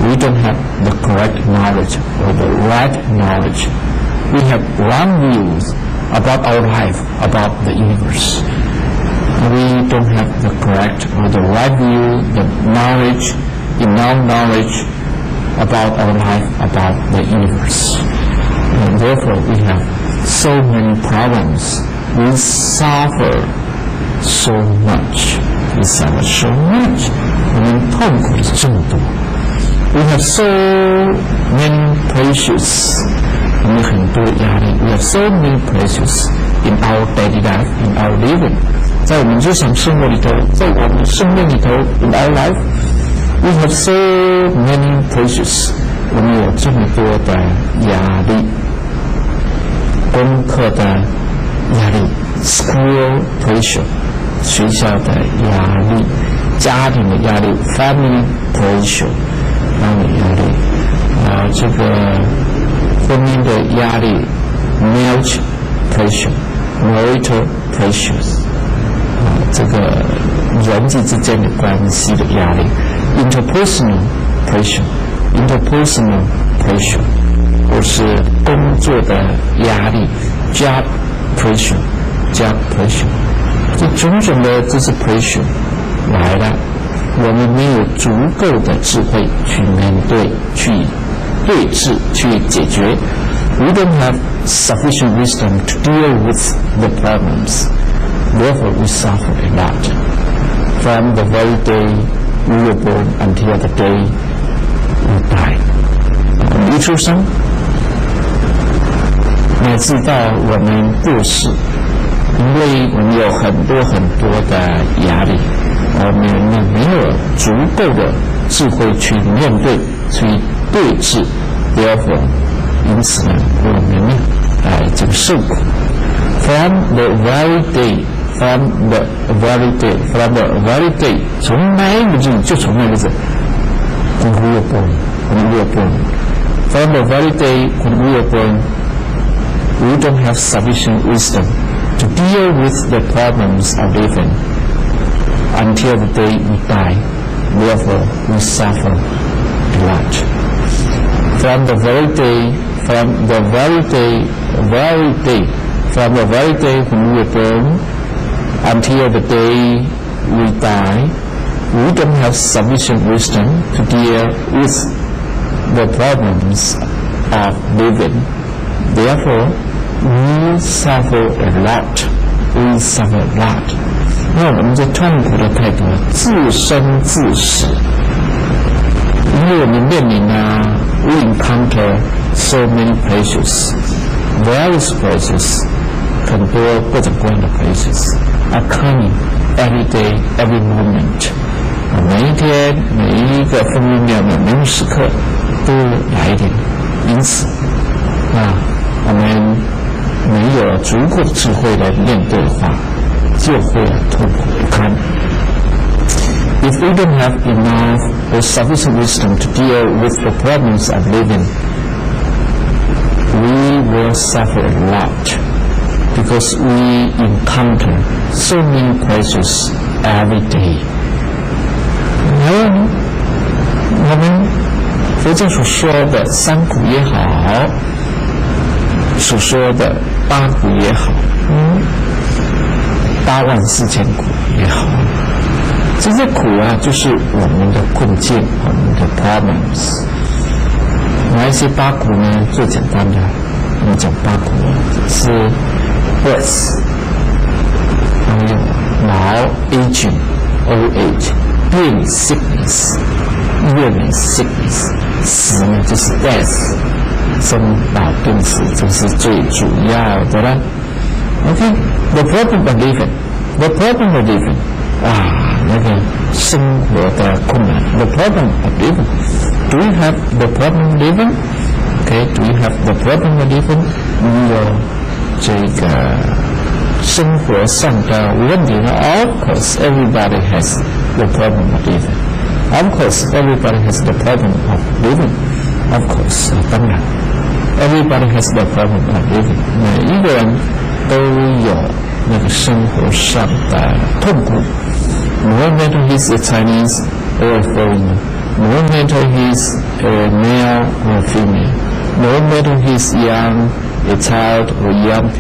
We don't have the correct knowledge or the right knowledge. We have wrong views about our life, about the universe. We don't have the correct or the right view, the knowledge, enough knowledge about our life, about the universe. And therefore, we have so many problems. We suffer so much. I mean, 痛苦这么多。We have so many pressures. 我们很多压力。We have so many pressures in our daily life, in our living. 在我们日常生活里头，在我们生命里头 in our life, we have so many pressures. 我们有这么多的压力。功课的压力 school pressure 学校的压力，家庭的压力 family pressure 家庭压力，这个婚姻的压力 marriage pressure marital pressures 这个人际之间的关系的压力 interpersonal pressure 或是工作的压力 job pressure 这种种的这是 pressure 来了，我们没有足够的智慧去面对，去对峙，去解决。We don't have sufficient wisdom to deal with the problems. Therefore, we suffer a lot. From the very day we were born until the day we die. 一出生乃至到我们过世，因为我们有很多的压力，我们没有足够的智慧去面对，去对峙。Therefore， 因此呢，我们呢，这个受苦。From the very day， 从那一个日就从那个日 ，when we were born. From the very day when we were born, we don't have sufficient wisdom to deal with the problems of living until the day we die. Therefore, we suffer a lot. From the very day when we were born until the day we die, we don't have sufficient wisdom to deal with the problems of living. Therefore, we suffer a lot. 因为我们这痛苦的太多，自生自死。因为我们面临we encounter so many pressures, various pressures, 很多各种各样的 pressures are coming every day, every moment. 每一天，每一个分分秒秒，每一时刻都来一点。因此，我们没有足够的智慧来面对的话，就会痛苦不堪。If we don't have enough or sufficient wisdom to deal with the problems of living, we will suffer a lot because we encounter so many pressures every day. 我们佛教所说的三苦也好，所说的八苦也好，84000苦也好，这些苦啊，就是我们的困境，我们的 problems。哪一些八苦呢？最简单的，我们讲八苦是 birth， 还有老 aging old age， 病 sickness， illness sickness， 死呢就是 death， 生老病死这是最主要的啦。OK，the problem of living，the problem of living， 那个生活的困难 ，the problem of living。Do you have the problem of living? Okay, do you have the problem of living? 你有这个生活上的问题呢 ？Of course, everybody has the problem of living. Of course, everybody has the problem of living. Of course, 当然 ，everybody has the problem of living. 每一个人都有那个生活上的痛苦。No matter he's a Chinese or a foreigner.No matter he's a male or female, no matter he's young, a child or young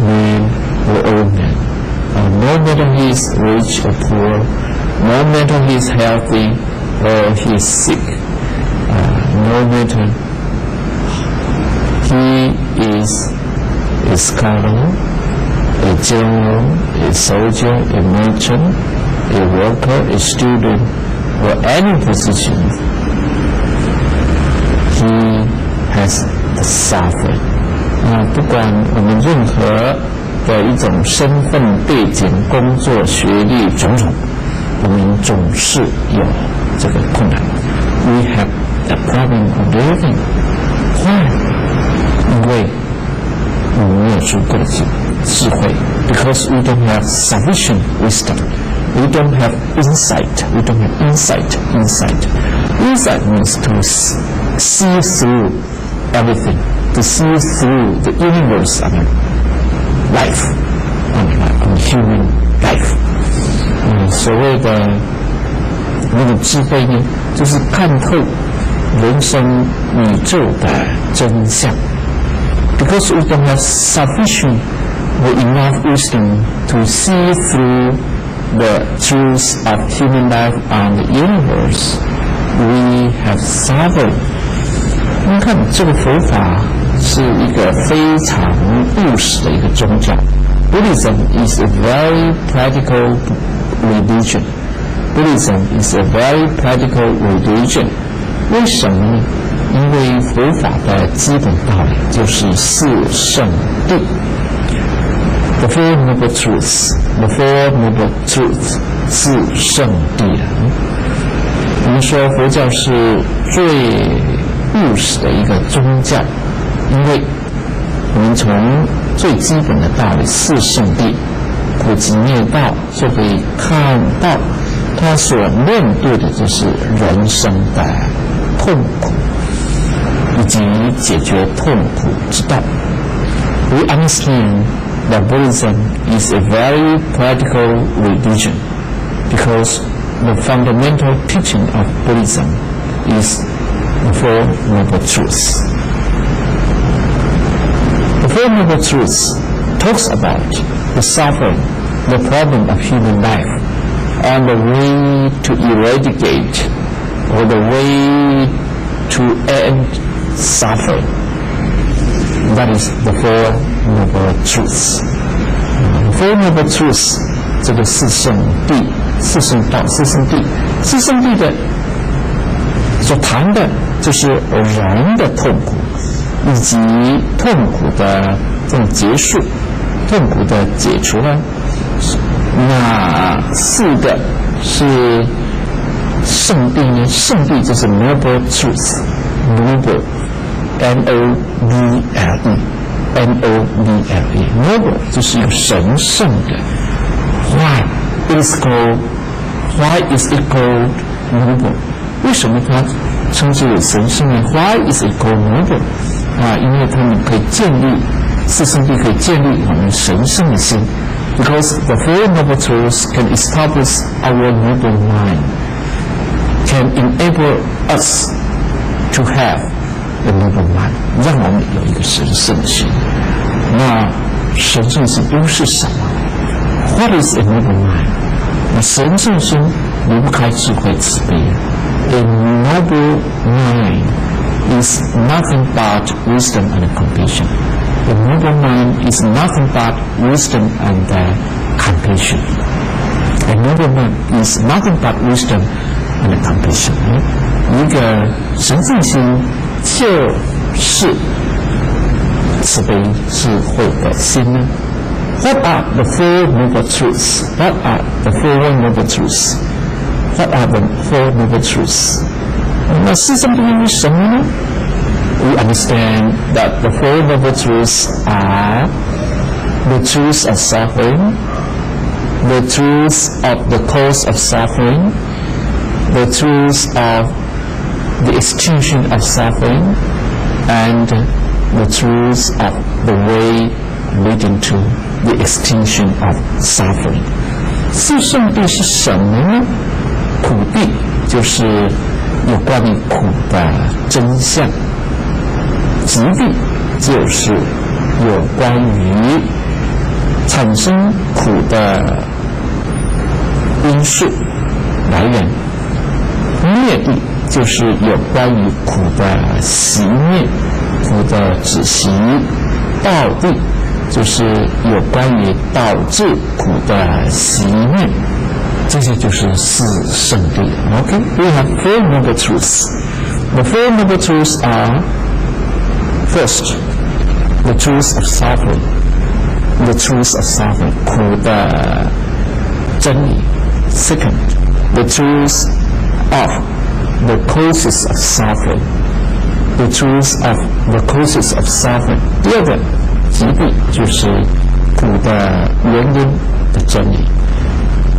man or old man, no matter he's rich or poor, no matter he's healthy or he's sick, no matter he is a scholar, a general, a soldier, a merchant, a worker, a student,or any position, he has the suffering. 不管我们任何的一种身份背景、工作、学历种种，我们总是有这个困难。We have the problem of living. Why? 因为我们没有足够的智慧 ，because we don't have sufficient wisdom.We don't have insight. We don't have insight. Insight means to see through everything, to see through the universe of life, on human life. 所谓的那个智慧呢，就是看透人生宇宙的真相。Because we don't have sufficient or enough wisdom to see through.The truth of human life and the universe, we have suffered. 你看，这个佛法是一个非常务实的一个宗教。Buddhism is a very practical religion. Buddhism is a very practical religion. 为什么呢？因为佛法的基本道理就是四圣谛。The Four Noble Truths, the Four Noble Truths 四圣谛啊。我们说佛教是最务实的一个宗教，因为我们从最基本的道理四圣谛普及灭道，就可以看到他所面对的就是人生的痛苦，以及解决痛苦之道。We understand.That Buddhism is a very practical religion because the fundamental teaching of Buddhism is the Four Noble Truths. The Four Noble Truths talks about the suffering, the problem of human life, and the way to eradicate or the way to end suffering. That is the Four Noble Truths. Four Noble Truths 这个四圣谛、四圣道、四圣谛，四圣谛的所谈的就是人的痛苦，以及痛苦的这种结束、痛苦的解除呢。那四个是圣谛呢？圣谛就是 Noble Truth，Noble。Noble 就是有神圣的。Why is it called noble？ 为什么它称之为神圣呢 ？Why is it called noble？ 因为它们可以建立四圣谛，可以建立我们神圣的心。Because the Four Noble Truths can establish our noble mind, can enable us to have a noble mind， 让我们有一个神圣心。那神圣心又是什么 ？What is a noble mind？ 那神圣心离不开智慧慈悲。A noble mind is nothing but wisdom and compassion. A noble mind is nothing but wisdom and compassion. A noble mind is nothing but wisdom and compassion. 一个神圣心就是慈悲智慧的心呢。What are the four noble truths? What are the four noble truths? What are the four noble truths? 那四圣不是什么呢？ We understand that the four noble truths are the truth of suffering, the truth of the cause of suffering, the truth of the extinction of suffering, and the truth of the way leading to the extinction of suffering. 四圣谛是什么呢？苦谛就是有关于苦的真相，集谛就是有关于产生苦的因素来源，灭谛就是有关于苦的熄灭、苦的止息，道谛就是有关于导致苦的熄灭，这些就是四圣谛。Okay, we have four noble truths. The four noble truths are: first, the truth of suffering. The truth of suffering, 苦的真理。Second, the truth of the causes of suffering. The truth of the causes of suffering. 第二个集谛就是苦的原因的真理。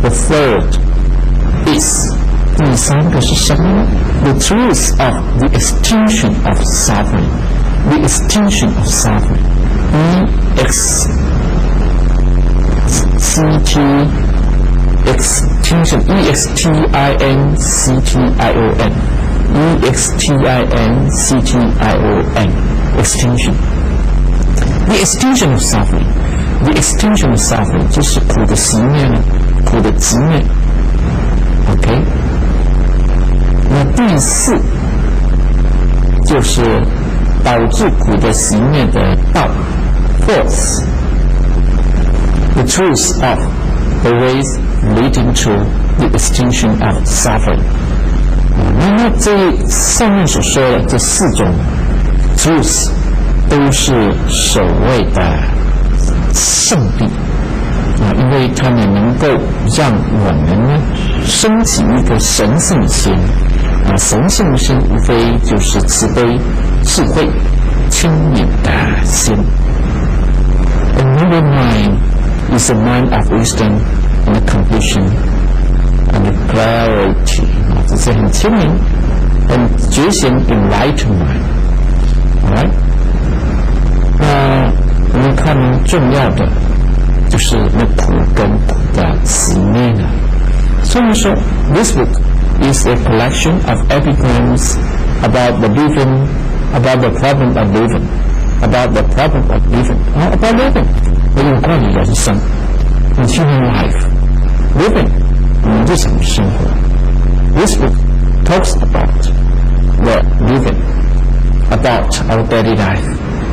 The third is 第三个是什么呢？ The truth of the extinction of suffering. The extinction of suffering. Extinction. E-X-T-I-N-C-T-I-O-N. E-X-T-I-N-C-T-I-O-N. Extinction. The extinction of suffering. The extinction of suffering 就是苦的熄灭了，苦的寂灭。OK。那第四就是导致苦的熄灭的道。Fourth, the truth of the ways leading to the extinction of suffering. 那这上面所说的这四种 truth 都是所谓的圣谛因为它们能够让我们呢升起一个神圣心神圣心无非就是慈悲、智慧、清明的心。A noble mind is a mind of wisdom and compassion and clarity. 这是很清明、很觉醒 enlightened mind. Alright? 那我们看重要的就是那苦跟苦的熄灭了。所以说 this book is a collection of epigrams about the living, about the problem of living, about the problem of living, about living. 有关于人生 in human life, living 日常生活。This book talks about the living, about our daily life.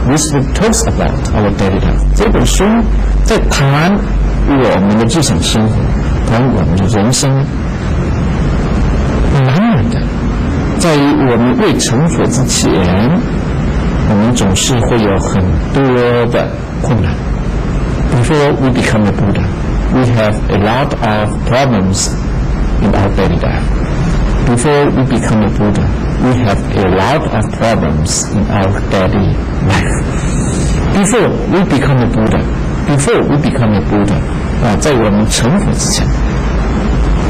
This book talks about our daily life. 这本书在谈我们的日常生活，谈我们的人生。难免的，在于我们未成佛之前，我们总是会有很多的困难。Before we become a Buddha, we have a lot of problems in our daily life. Before we become a Buddha, we have a lot of problems in our daily life. Before we become a Buddha,在我们成佛之前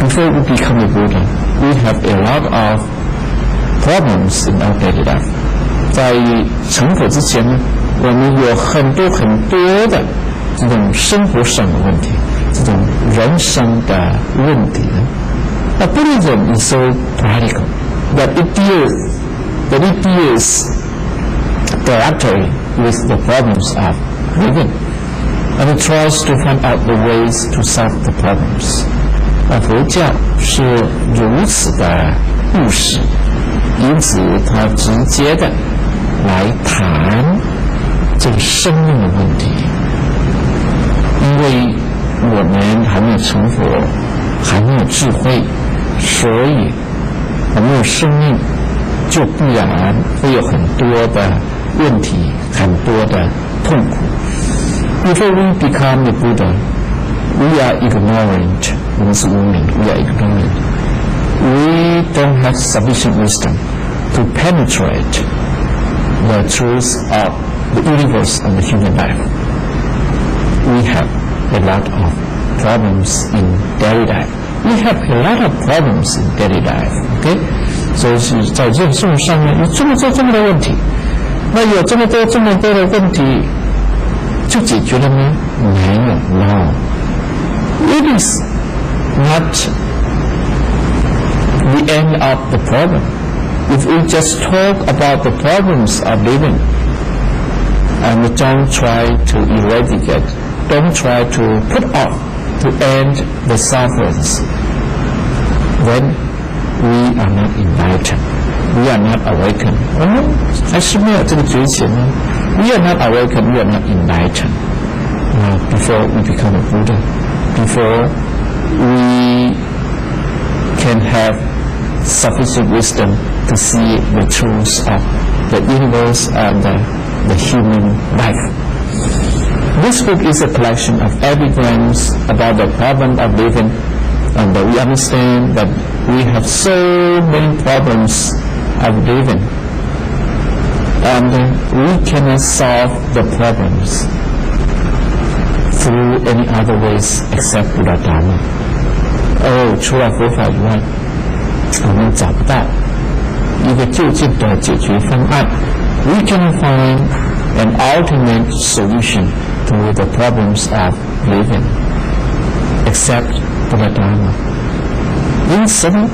，before we become a Buddha, we have a lot of problems in our daily life. 在成佛之前呢，我们有很多的这种生活上的问题，这种人生的问题呢。Buddhism is so practical that it deals but it deals directly with the problems of living, and it tries to find out the ways to solve the problems. 佛教是如此的务实，因此它直接的来谈这个生命的问题。因为我们还没有成佛，还没有智慧，所以我没有生命，就必然会有很多的问题，很多的痛苦。Before we become the Buddha, we are ignorant. 我们是无明 ，we are ignorant. We don't have sufficient wisdom to penetrate the truth of the universe and the human life. We have a lot of problems in daily life. We have a lot of problems in daily life. OK， 所以是在人生上面有这么多的问题，那有这么多的问题，就解决了吗？没有 ，no. It is not the end of the problem. If we just talk about the problems of living and don't try to eradicate, don't try to put off to end the sufferings, then we are not enlightened. We are not awakened. 我们还是没有这个觉醒呢。We are not awakened. We are not enlightened. Before we become a Buddha, before we can have sufficient wisdom to see the truth of the universe and the human life. This book is a collection of epigrams about the problem of living, and we understand that we have so many problems of living, and we cannot solve the problems through any other ways except Buddha Dharma. 除了佛法以外，我们找不到一个就近的解决方案。We cannot find an ultimate solution to the problems of living except Buddha Dharma. 因此呢，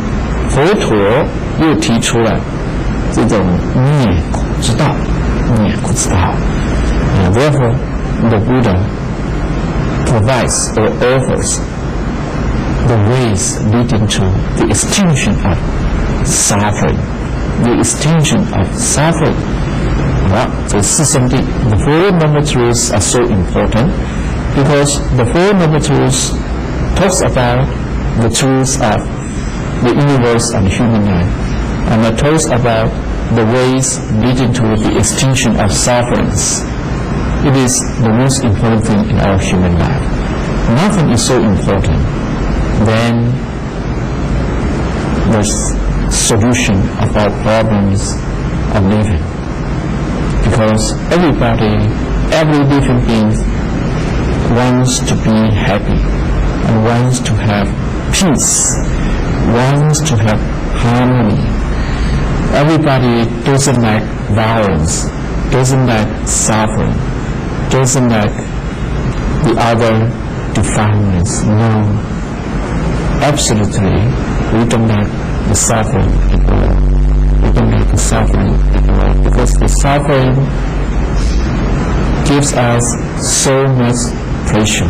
佛陀又提出了这种灭苦之道，灭苦之道。Therefore, the Buddha provides or offers the ways leading to the extinction of suffering. The extinction of suffering. 好，这四圣谛 the Four Noble Truths are so important because the Four Noble Truths talks about the truths of the universe and human life, and it talks about the ways leading to the extinction of sufferings. It is the most important thing in our human life. Nothing is so important than the solution of our problems of living. Because everybody, every living being wants to be happy and wants to have peace, wants to have harmony. Everybody doesn't like violence, doesn't like suffering, doesn't like the other defilements. No, absolutely, we don't like the suffering at all. We don't like the suffering at all because the suffering gives us so much pressure,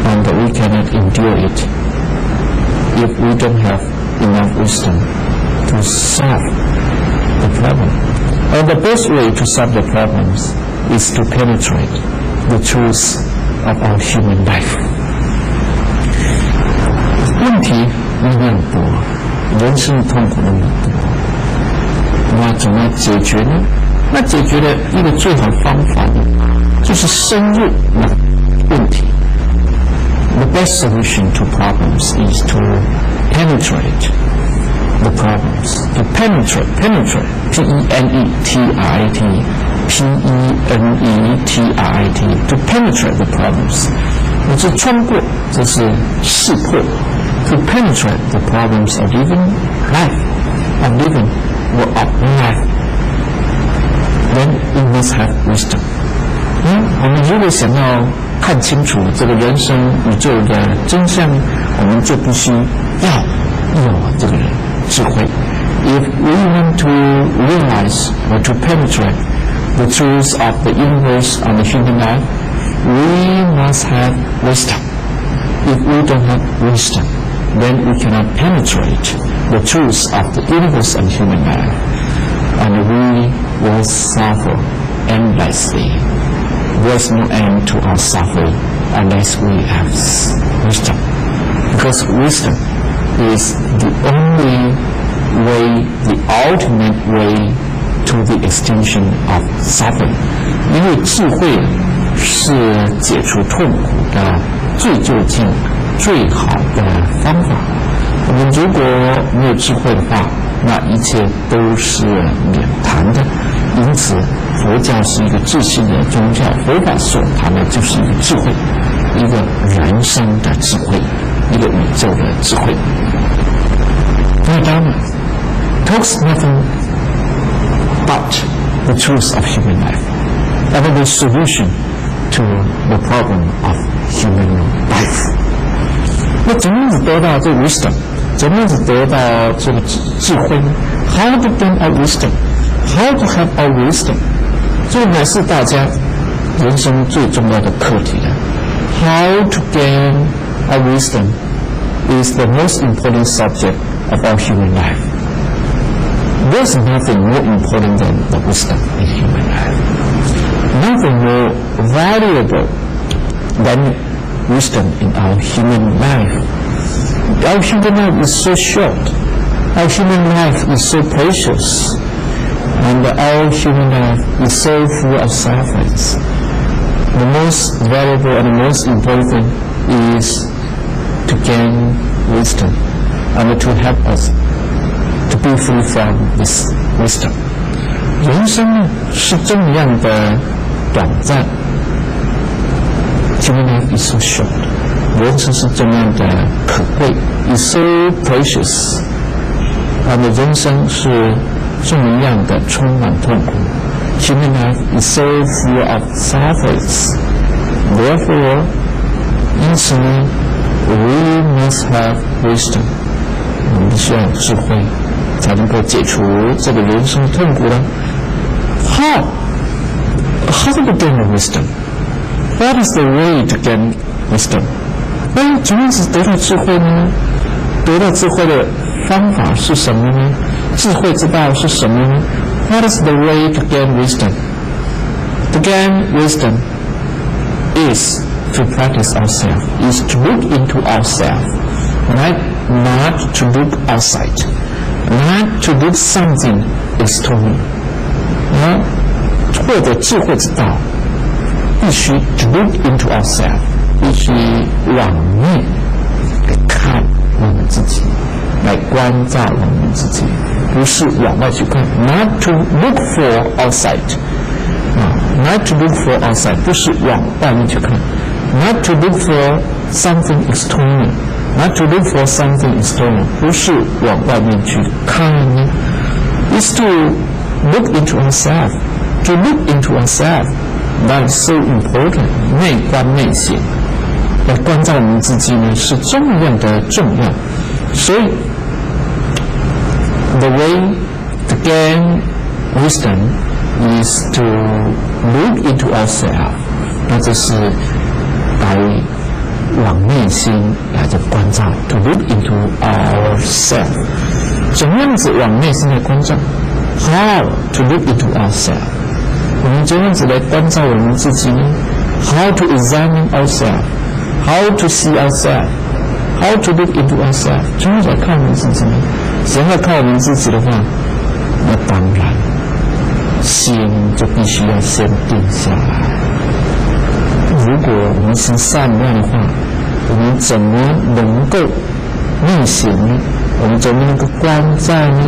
and we cannot endure it if we don't have enough wisdom to solve the problem. And the best way to solve the problems is to penetrate the truth of our human life. 问题那么多，人生痛苦那么多，那怎么解决呢？那解决的一个最好的方法呢，就是深入那问题。The best solution to problems is to penetrate the problems. To penetrate, P-E-N-E-T-R-A-T, P-E-N-E-T-R-A-T, to penetrate the problems. 我是穿过，这是识破。To penetrate the problems of living life, of living or of life, then we must have wisdom. 我们如果想要看清楚这个人生宇宙的真相，我们就必须要有这个智慧。If we want to realize or to penetrate the truths of the universe and the human life, we must have wisdom. If we don't have wisdom, then we cannot penetrate the truths of the universe and human life, and we will suffer endlessly. There's no end to our suffering unless we have wisdom, because wisdom is the only way, the ultimate way to the extinction of suffering. 因为智慧是解除痛苦的最究竟、最好的方法。我们如果没有智慧的话，那一切都是免谈的。因此，佛教是一个智性的宗教，佛法所谈的就是一个智慧，一个人生的智慧，一个宇宙的智慧。Dharma talks nothing but the truth of human life, and the solution to the problem of human life. 那怎么样子得到这个 wisdom？ 怎么样子得到这个智慧呢 ？How to gain our wisdom? How to have our wisdom? 这乃是大家人生最重要的课题了。How to gain our wisdom is the most important subject of our human life. There's nothing more important than the wisdom in human life. Nothing more valuable than wisdom in our human life. Our human life is so short. Our human life is so precious. And our human life is so full of sufferings. The most valuable and the most important thing is to gain wisdom and to help us to be free from this wisdom. 人生呢是这么样的短暂 Human life is so short. 人生是这么样的可贵 is so precious. 人生是这么样的充满痛苦 Human life is so full of sufferings. Therefore, 因此呢 we must have wisdom. 我们需要智慧才能够解除这个人生痛苦呢 How to gain wisdom? What is the way to gain wisdom? 怎么样子得到智慧呢？得到智慧的方法是什么呢？智慧之道是什么呢？ What is the way to gain wisdom? To gain wisdom is to practice ourselves, is to look into ourselves, right? Not to look outside, not to look something external. 获得智慧之道，必须 to look into ourselves， 必须往内来看我们自己，来关照我们自己，不是往外去看。Not to look for outside， not to look for outside， 不是往外面去看。Not to look for something external，not to look for something external， 不是往外面去看呢。Is to look into ourselves. To look into ourselves, that is so important. 内观内省，来关照我们自己呢，是这么样的重要。所以 the way to gain wisdom is to look into ourselves. 那就是来往内心来的关照。To look into ourselves. 怎么样子往内心来关照 ？How to look into ourselves? 我们怎样子来关照我们自己呢 ？How to examine ourselves? How to see ourselves? How to look into ourselves? 怎么来看我们自己呢？想要看我们自己的话，那当然，心就必须要先定下来。如果我们心散乱的话，我们怎么能够内省呢？我们怎么能够关照呢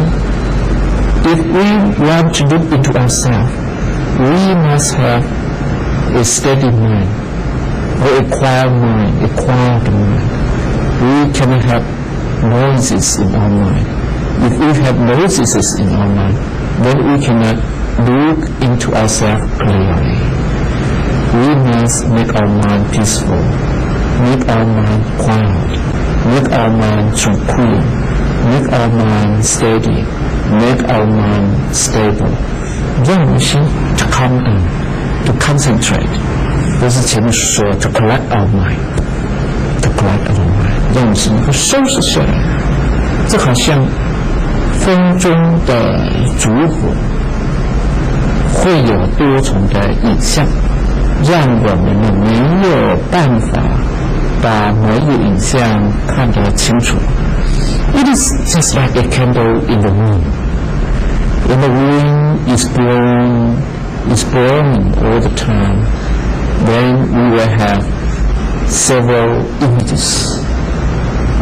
？If we want to look into ourselves, we must have a steady mind, or a quiet mind, a quiet mind. We cannot have noises in our mind. If we have noises in our mind, then we cannot look into ourselves clearly. We must make our mind peaceful, make our mind quiet, make our mind tranquil, make our mind steady, make our mind stable， 让我们心 to calm down， to concentrate。这是前面说 to collect our mind，to collect our mind， 让我们心能够收拾下来。这好像风中的烛火，会有多重的影像，让我们呢没有办法把某一个影像看得清楚。It is just like a candle in the wind. When the wind is blowing all the time, then we will have several images,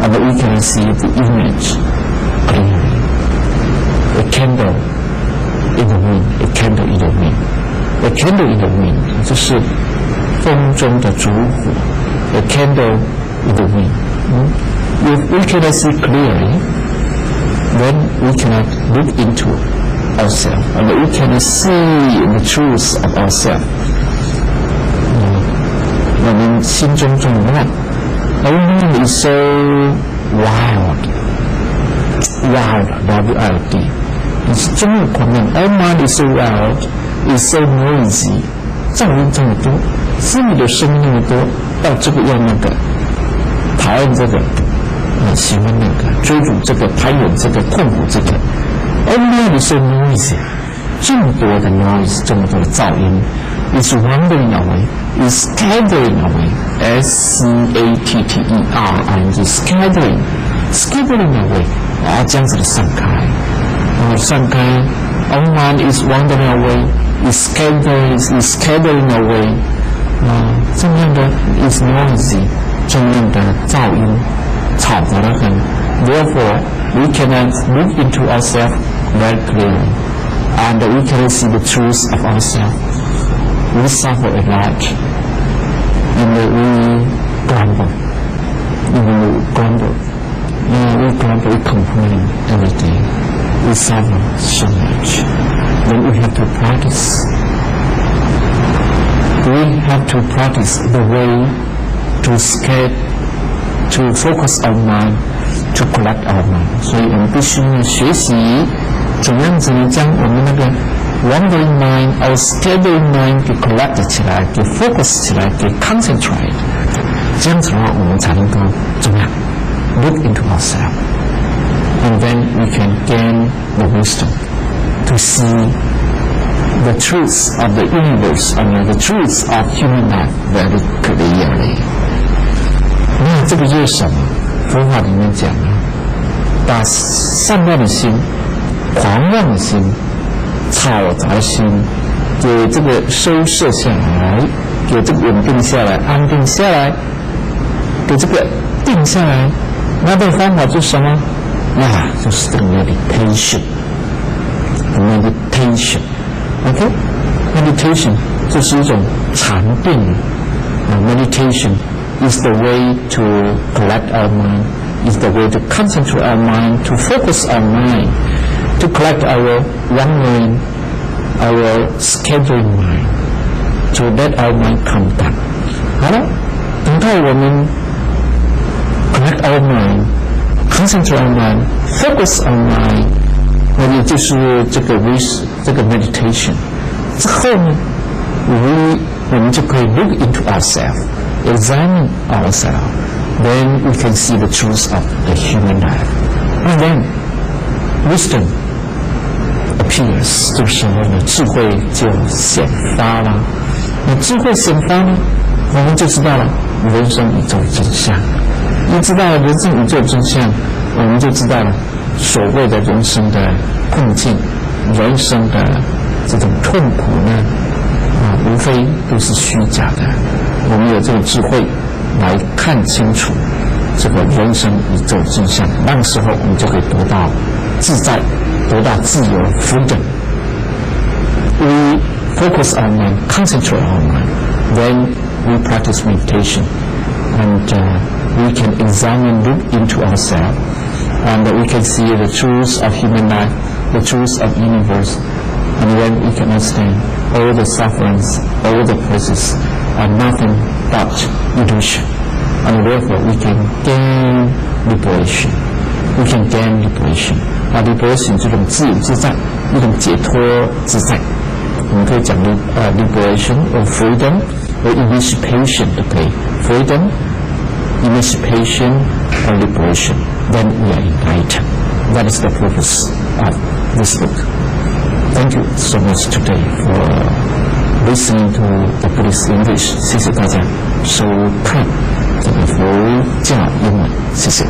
and we can see the image clearly. A candle in the wind, a candle in the wind, a candle in the wind， 就是风中的烛火。A candle in the wind. If we cannot see clearly, then we cannot look into ourselves, and we cannot see the truth of ourselves. 我们心中中乱 ，Our mind is so wild, W-I-L-D. 中文狂乱 ，Our mind is so wild, is so noisy. 噪音这么多，心里的声音那么多，到这个要那个，讨厌这个。喜欢那个，追逐这个，攀援这个，痛苦这个。Our mind is so noisy， 这么多的 noise， 这么多的噪音 ，is wandering away， is scattering away，S-C-A-T-T-E-R-I-N-G，scattering away， 这样子的散开，散开。Our mind is wandering away， is scattering away， 这样的 is noisy， 这样的噪音。吵杂得很 Therefore, we cannot look into ourselves very clearly, and we cannot see the truth of ourselves. We suffer a lot, and we grumble. We complain every day. We suffer so much. Then we have to practice. We have to practice the way to focus our mind, to collect our mind. 所以我们必须呢学习怎样子呢将我们那个 wandering mind, our scattering mind 给 collect 起来，给 focus 起来，给 concentrate。这样子的话，我们才能够怎么样 look into ourselves, and then we can gain the wisdom to see the truth of the universe and the truth of human life very clearly. 那这个就是什么？佛法里面讲啊，把散乱的心、狂妄的心、吵杂的心，给这个收摄下来，给这个稳定下来、安定下来，给这个定下来。那这个方法就是什么？那就是这个 meditation。OK，meditation 这是一种禅定meditation is the way to collect our mind, is the way to concentrate our mind, to focus our mind, to collect our wandering, our scattering mind, to let our mind come down. 好了，等到我们 collect our mind, concentrate our mind, focus our mind， 那也就是这个 meditation 之后呢，我们就可以 look into ourselves.Examine ourselves, then we can see the truth of the human life. And then wisdom appears. 这个时候呢，智慧就显发了。那智慧显发呢，我们就知道了人生宇宙真相。一知道了人生宇宙真相，我们就知道了所谓的人生的困境、人生的这种痛苦呢，无非都是虚假的。我们有这种智慧来看清楚这个人生宇宙真相，那个时候我们就可以得到自在，得到自由 freedom. We focus our mind, concentrate our mind, then we practice meditation, and we can examine, look into ourselves, and we can see the truth of human life, the truth of the universe, and then we can understand all the sufferings, all the processes are nothing but illusion, and therefore we can gain liberation. We can gain liberation. liberation 这种自由自在，一种解脱自在。我们可以讲liberation or freedom or emancipation 都可以 ，freedom, emancipation or liberation. Then we are enlightened. That is the purpose of this book. Thank you so much today for listening to the Buddhist English. 谢谢大家收看这个佛教英文，谢谢。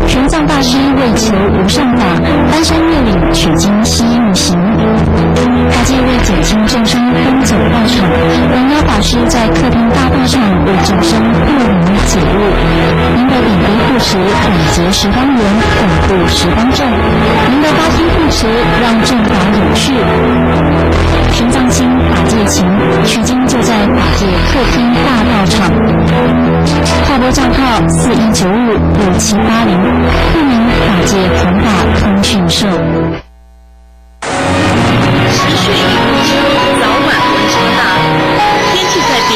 玄奘大师为求无上法，翻山越岭取经西域行。他借为减轻众生奔走道场，荣耀法师在客厅大道上为众生渡灵解路。您的点滴护持本节10方缘，巩固10方正。您的发心护持让正法有序。玄奘心法界情，取经就在法界客厅大道场。划拨账号41956780，户名法界弘法通讯社。时水如秋，早晚温差大，天气在变，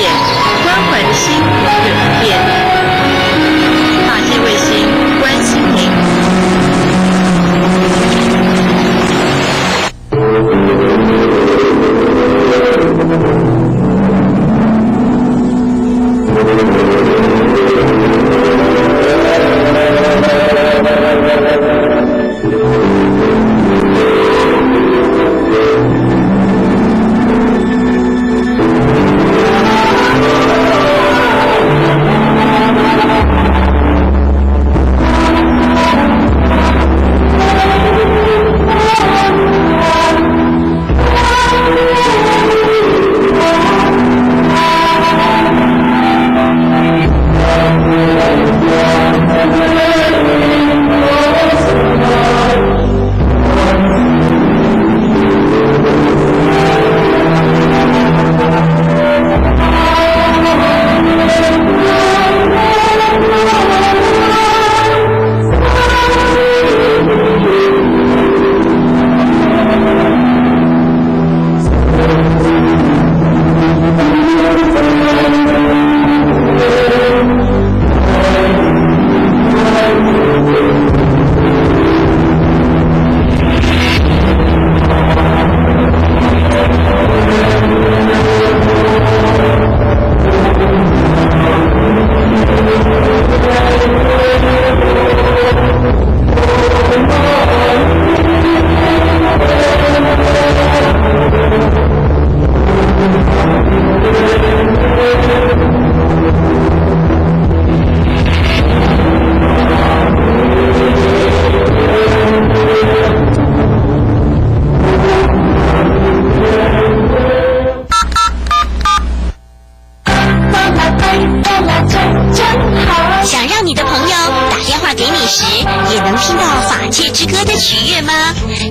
关怀的心永远不变。法界卫星关心您。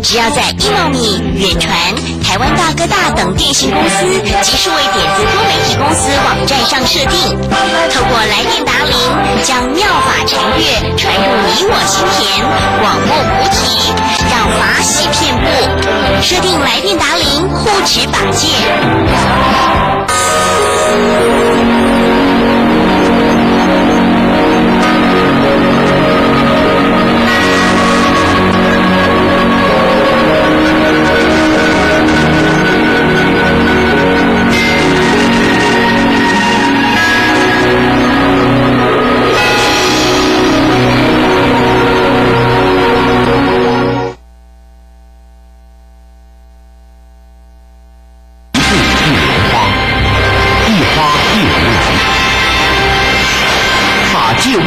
只要在 Emomi、远传、台湾大哥大等电信公司及数位点子多媒体公司网站上设定，透过来电答铃，将妙法禅悦传入你我心田，广播菩提，让法喜遍布。设定来电答铃，护持法界。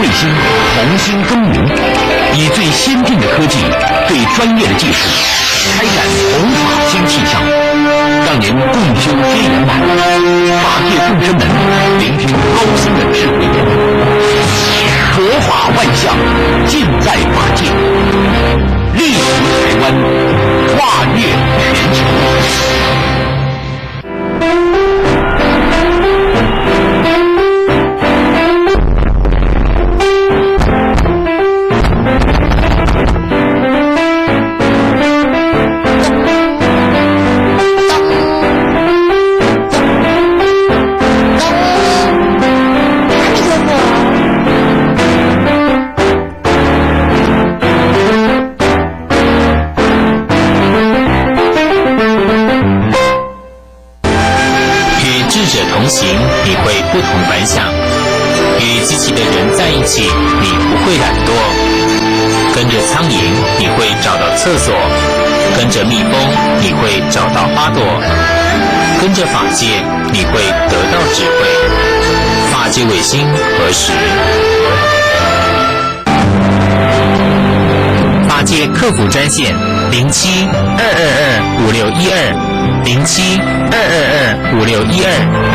卫星同心耕耘，以最先进的科技、最专业的技术，开展弘法新气象，让您共修皆圆满。法界众生们聆听高僧的智慧言，佛法万象尽在法界，立足台湾，跨越全球。形，你会不同凡响。与积极的人在一起，你不会懒惰。跟着苍蝇，你会找到厕所；跟着蜜蜂，你会找到花朵；跟着法界，你会得到智慧。法界卫星何时？法界客服专线07-222-5612，07-222-5612。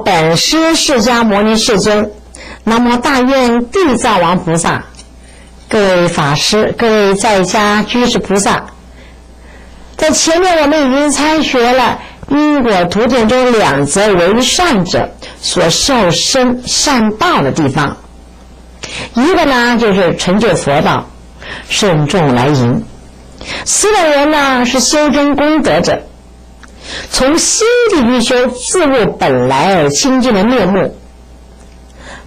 本师释迦牟尼世尊，南无大愿地藏王菩萨，各位法师，各位在家居士菩萨，在前面我们已经参学了因果图典中两则为善者所受生善道的地方，一个呢就是成就佛道，慎重来迎；四个人呢是修真功德者，从心地去修自悟本来而清净的面目，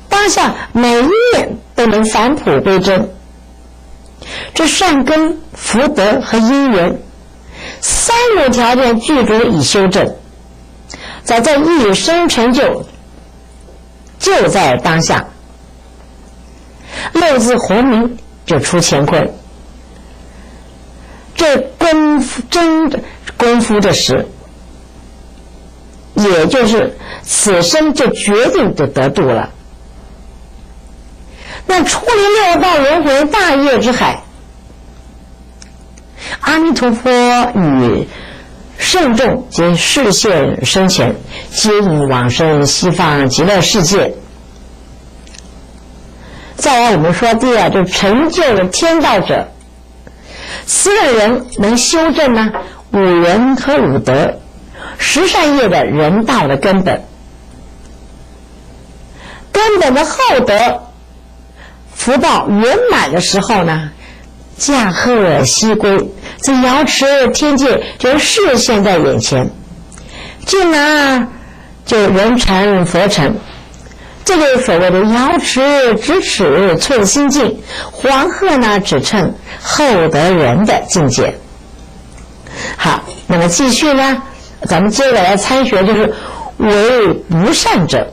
当下每一念都能返璞归真。这善根、福德和因缘三种条件具足以修正，早在一生成就，就在当下。六字洪名就出乾坤，这真功夫的时，也就是此生就决定就得度了。那出离六道轮回大业之海，阿弥陀佛与圣众皆示现生前，接引往生西方极乐世界。再来我们说第二，就成就了天道者，四个人能修正呢五仁和五德十善业的人道的根本。根本的厚德福报圆满的时候呢，驾鹤西归，这瑶池天界就视现在眼前，进而就人成佛成。这个所谓的瑶池咫尺寸心境，黄鹤呢只称厚德人的境界。好，那么继续呢，咱们接着来参学，就是为不善者。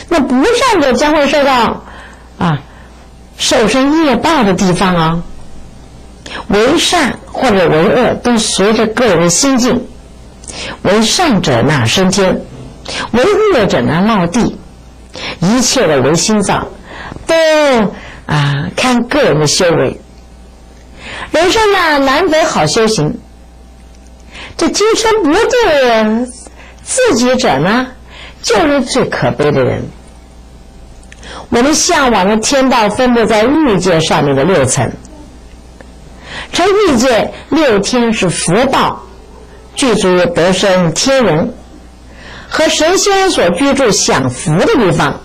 那不善者将会受到受生业报的地方啊。为善或者为恶都随着个人的心境，为善者呢升天，为恶者呢落地，一切的为心造都看个人的修为。人生呢难得好修行，这今生不度自己者呢，就是最可悲的人。我们向往的天道分布在欲界上面的6层，这欲界6天是福报具足得生天人和神仙所居住享福的地方，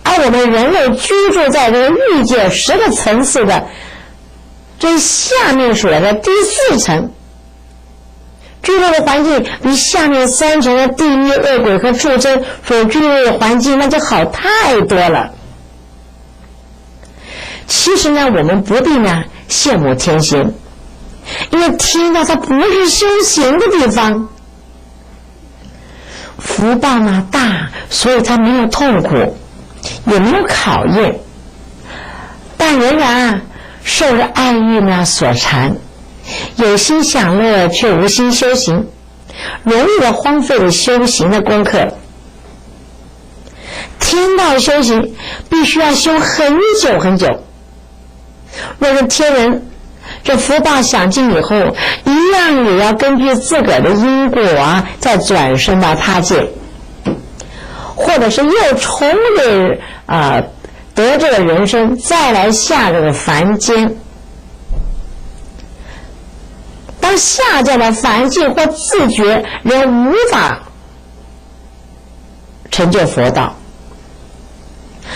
而我们人类居住在这个欲界10个层次的最下面属来的第4层，居住的环境比下面3层的地狱恶鬼和畜生所居住的环境那就好太多了。其实呢，我们不必呢羡慕天仙，因为天呢它不是修行的地方，福报呢大，所以它没有痛苦，也没有考验，但仍然受着爱欲呢所缠，有心享乐却无心修行，容易的荒废了修行的功课。天道修行必须要修很久很久，若是天人这福报享尽以后，一样也要根据自个儿的因果再转生到他界，或者是又重的得这个人生，再来下这个凡间。当下降的凡境或自觉仍无法成就佛道，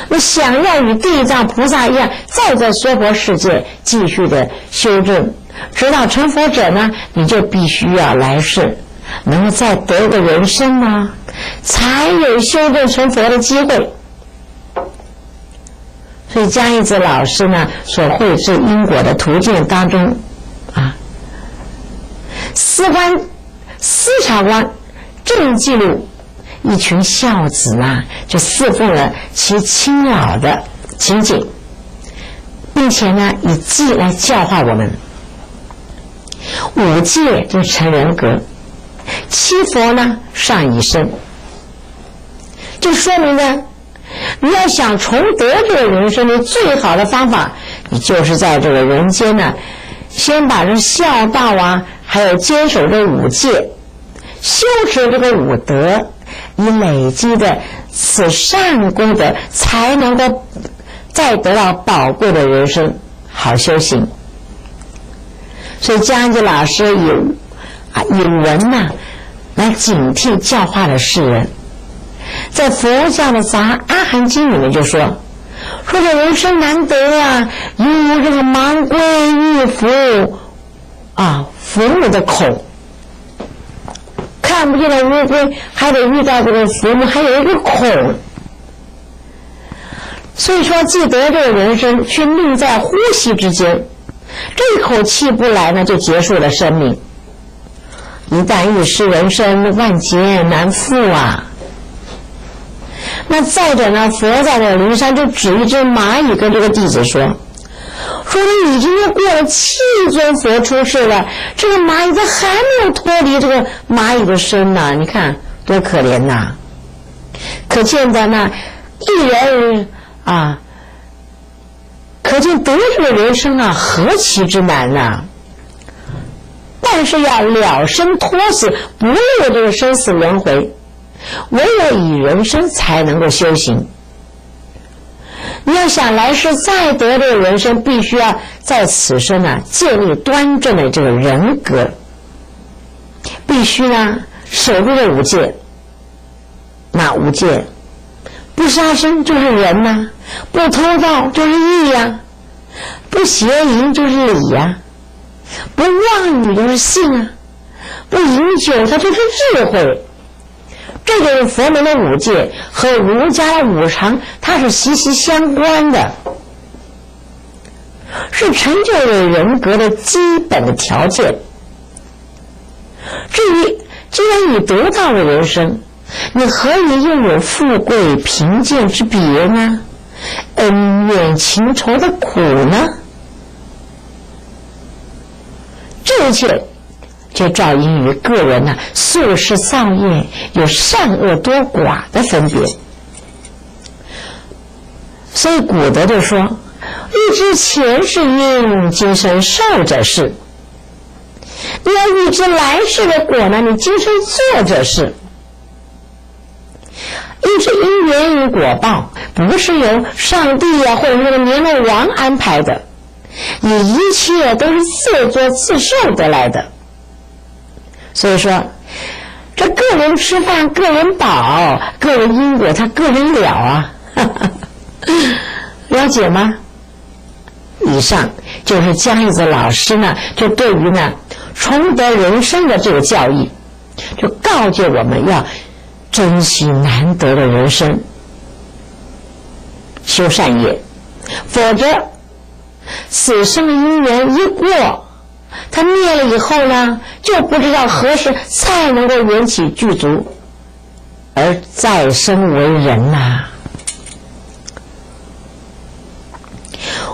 那想要与地藏菩萨一样再在娑婆世界继续的修正直到成佛者呢，你就必须要来世能够再得个人生呢，才有修正成佛的机会。所以江一子老师呢所绘制因果的图鉴当中司察官正记录一群孝子就侍奉了其亲老的情景，并且呢以记来教化我们。5戒就成人格，7佛呢上一生，就说明呢你要想重得这个人生的最好的方法，你就是在这个人间呢先把这孝道还有坚守这5戒，修持这个5德，以累积的此善功德，才能够再得到宝贵的人生，好修行。所以江一老师以文来警惕教化的世人。在佛教的杂阿含经里面就说这人生难得犹如这个盲龟遇浮木的孔，看不见的乌龟还得遇到这个浮木，还有一个孔。所以说既得这个人生，却命在呼吸之间，这一口气不来呢，就结束了生命。一旦欲失人生，万劫难复那再者呢，佛在那灵山就指一只蚂蚁跟这个弟子说你已经过了7尊佛出世了，这个蚂蚁它还没有脱离这个蚂蚁的身呢，你看多可怜可见的一人可见得这个人生何其之难但是要了生脱死，不入这个生死轮回，唯有以人生才能够修行。你要想来世再得这个人生，必须要在此生建立端正的这个人格，必须守住这5戒。那大无戒，不杀生就是人呐、不偷盗就是义呀、不邪淫就是礼呀、不妄语就是信啊，不饮酒它就是智慧。这就是佛门的五戒和儒家的五常，它是息息相关的，是成就人格的基本的条件。至于既然你得到了人生，你何以拥有富贵贫贱之别呢？恩怨情仇的苦呢？这一切就照应于个人素食造业有善恶多寡的分别。所以古德就说，欲知前世因，今生受者是。你要预知来世的果呢，你今生做者是。预知因缘与果报，不是由上帝或者那个阎罗王安排的，你一切都是自作自受得来的。所以说，这个人吃饭个人饱，个人因果他个人了啊，了解吗？以上就是江一子老师呢，就对于呢重得人生的这个教义，就告诫我们要珍惜难得的人生，修善业，否则此生的因缘一过，他灭了以后呢，就不知道何时才能够缘起具足，而再生为人呐。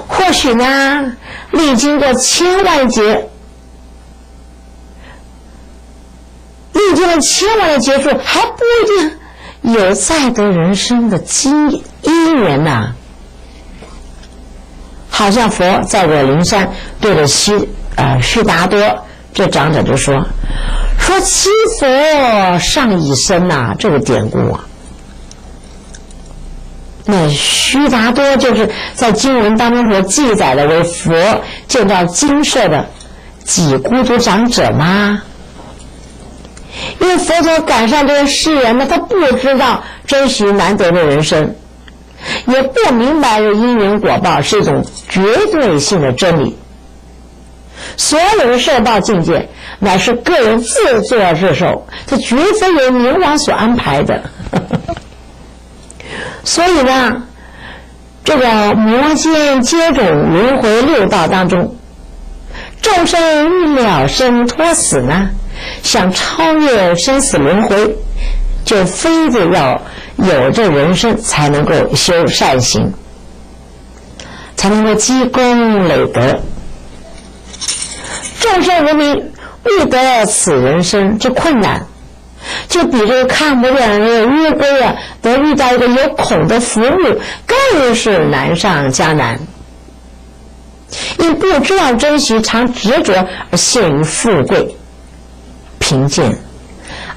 或许呢，历经过千万劫，历经了千万的劫数，还不一定有再得人生的因缘呐。好像佛在我灵山对着须达多这长者就说其佛上以身呐，这个典故啊。那须达多就是在经文当中所记载的为佛建造精舍的几孤独长者吗？因为佛陀赶上这个世人呢，他不知道珍惜难得的人生，也不明白这因缘果报是一种绝对性的真理。所有的受报境界乃是个人自作自受，这绝非由冥王所安排的。所以呢，这个魔界接踵轮回六道当中，众生了生脱死呢，想超越生死轮回，就非得要有这人生才能够修善行，才能够积功累德。众生人民遇得此人生之困难，就比这个看不见的乌龟啊，得遇到一个有孔的浮木，更是难上加难。因不知道珍惜，常执着而陷于富贵、贫贱、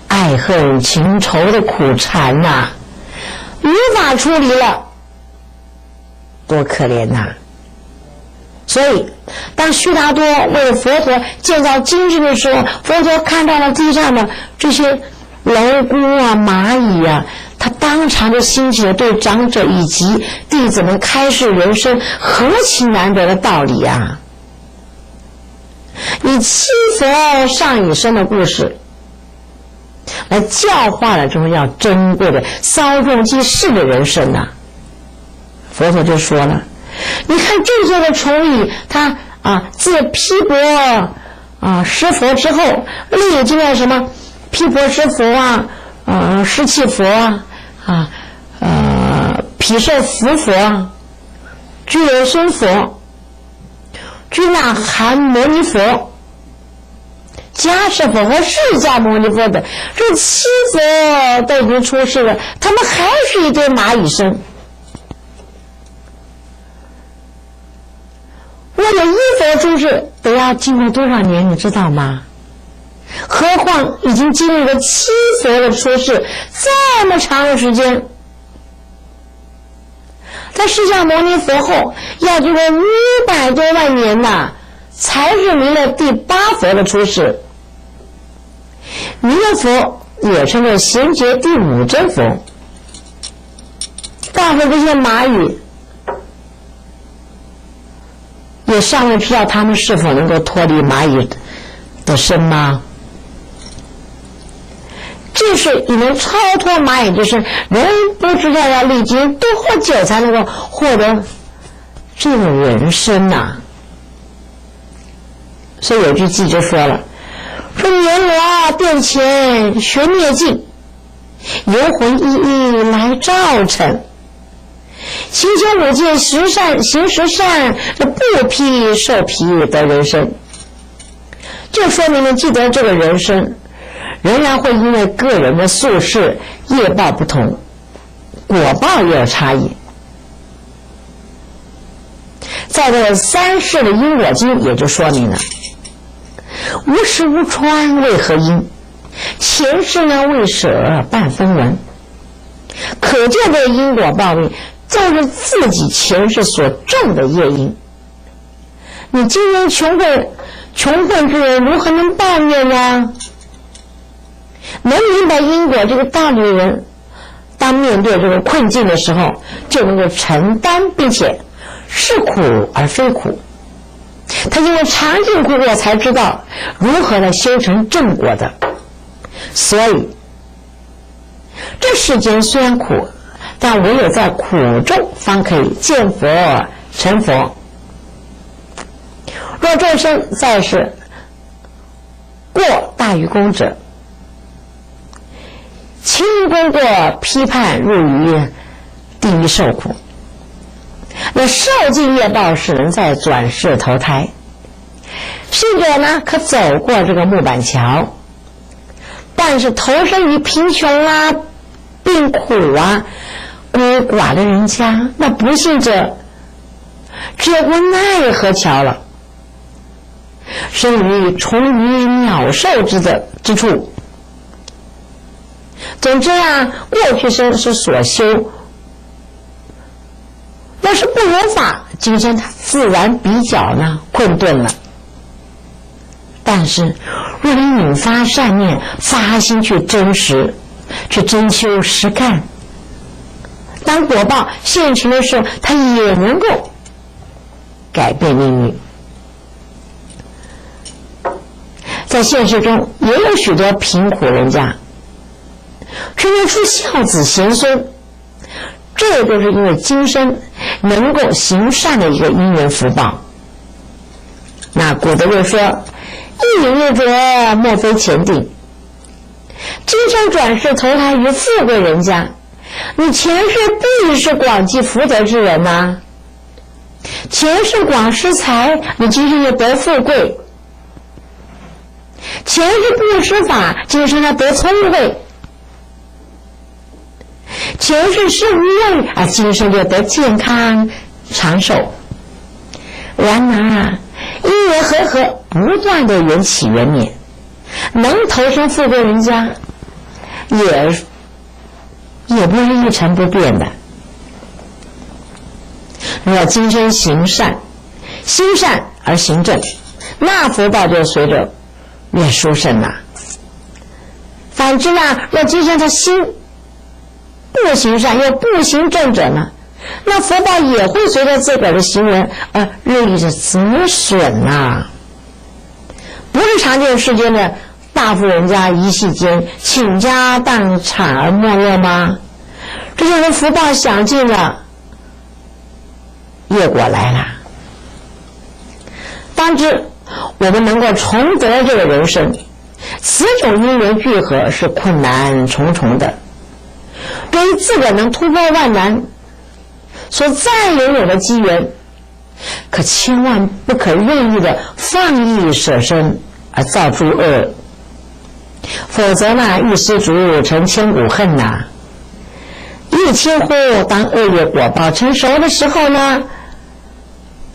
爱恨情仇的苦缠呐，无法处理了，多可怜呐！所以当须达多为佛陀建造精舍的时候，佛陀看到了地上的这些蝼蛄啊、蚂蚁啊，他当场就兴起了对长者以及弟子们开示人生何其难得的道理啊！以七佛上以身的故事来教化了这种要珍贵的稍纵即逝的人生啊！佛陀就说了，你看这些的虫蚁，它自毗婆施佛之后，历经了什么毗婆施佛施气佛毗舍浮佛、居留孙佛、居那含摩尼佛、迦叶佛和释迦牟尼佛等，这七佛都已经出世了，他们还是一堆蚂蚁身。为了一佛出世，得要经过多少年，你知道吗？何况已经经历了七佛的出世，这么长的时间，在释迦牟尼佛后，要经过500多万年呐，才是弥勒第8佛的出世。弥勒佛也称为贤劫第5真佛，告诉这些蚂蚁，也尚未知道他们是否能够脱离蚂蚁的身吗？即使你能超脱蚂蚁之身，人不知道要历经多久才能够获得这种人生呐。所以有句记者说了，说阎罗殿前学灭尽，游魂一一来照尘，行修五戒十善行十善，这不披受披的人生，就说明了记得这个人生仍然会因为个人的宿世业报不同，果报也有差异。在这个三世的因果经也就说明了，无时无川为何因，前世呢未舍半分文。可见这个因果报应就是自己前世所种的业因。你今天穷困之人如何能抱怨呢？能明白因果这个道理的人，当面对这个困境的时候，就能够承担，并且是苦而非苦。他因为尝尽苦果，才知道如何来修成正果的。所以这世间虽然苦，但唯有在苦中方可以见佛成佛。若众生在世过大于功者，轻功过批判入于地狱受苦。那受尽业报使人在转世投胎，甚者呢可走过这个木板桥，但是投身于贫穷啊、病苦啊、孤寡的人家，那不幸者只有无奈何桥了，生于虫鱼鸟兽之处。总之啊，过去生是所修，要是不如法，今生他自然比较呢困顿了。但是若能引发善念，发心去真实，去真修实干，当果报现前的时候，他也能够改变命运。在现实中也有许多贫苦人家却能出孝子贤孙，这就是因为今生能够行善的一个因缘福报。那古德就说，一名日者莫非前定，今生转世投胎于富贵人家，你前世必是广积福德之人啊，前世广施财，你今生就得富贵；前世不施法，今生要得聪慧；前世是无畏啊，今生就得健康长寿。然而因缘和合，不断的缘起缘灭，能投身富贵人家，也不是一成不变的。若今生行善，心善而行正，那福报就随着越殊胜了。反之呢，若今生他心不行善又不行正者呢，那福报也会随着自个儿的行为而日益的增损啊。不是常见世间的大富人家一夕间倾家荡产而没落吗？这就是福报享尽了，业果来了。当知我们能够重得这个人生，此种因缘聚合是困难重重的。对于自个能突破万难所再拥有的机缘，可千万不可任意的放逸舍身而造诸恶，否则呢，一失足成千古恨呐。一千户当恶业果报成熟的时候呢，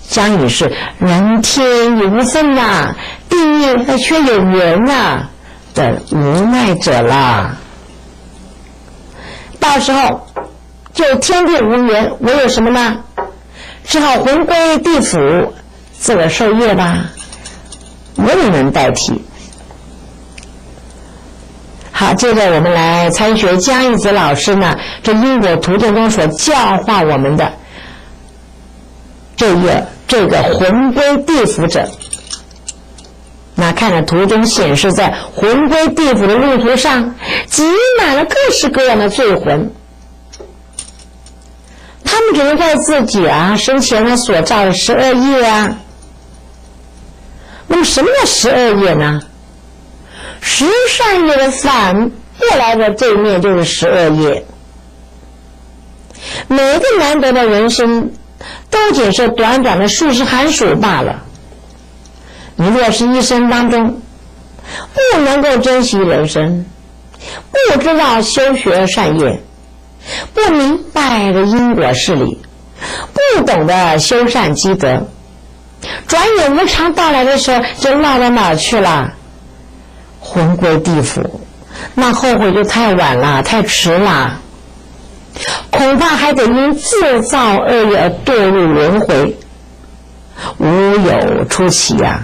将已是人天已无分呐，地狱却有缘呐的无奈者啦。到时候就天地无缘，唯有什么呢？只好魂归地府，自个受业吧，无人能代替。好好，接着我们来参学江一子老师呢，这因果图卷中所教化我们的这个魂归地府者。那看着图中显示，在魂归地府的路途上，挤满了各式各样的罪魂。他们只能在自己生前所造的12业啊。那么什么叫12业呢？10善业的反过来的对面就是12业。每个难得的人生都仅是短短的数十寒暑罢了。你若是一生当中不能够珍惜人生，不知道修学善业，不明白的因果事理，不懂得修善积德，转眼无常到来的时候就落到哪儿去了？魂归地府，那后悔就太晚了，太迟了，恐怕还得因自造恶业而堕入轮回，无有出期呀。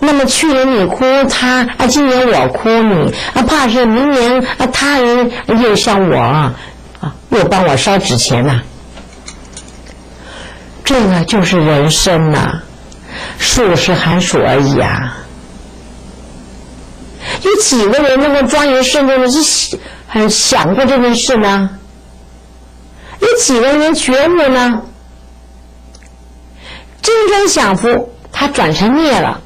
那么去年你哭他今年我哭你怕是明年他人又像我又帮我烧纸钱呐。这个就是人生呐，数十寒暑而已啊。有几个人能够庄严慎重的去想过这件事呢？有几个人觉悟呢？今生享福，他转成孽了。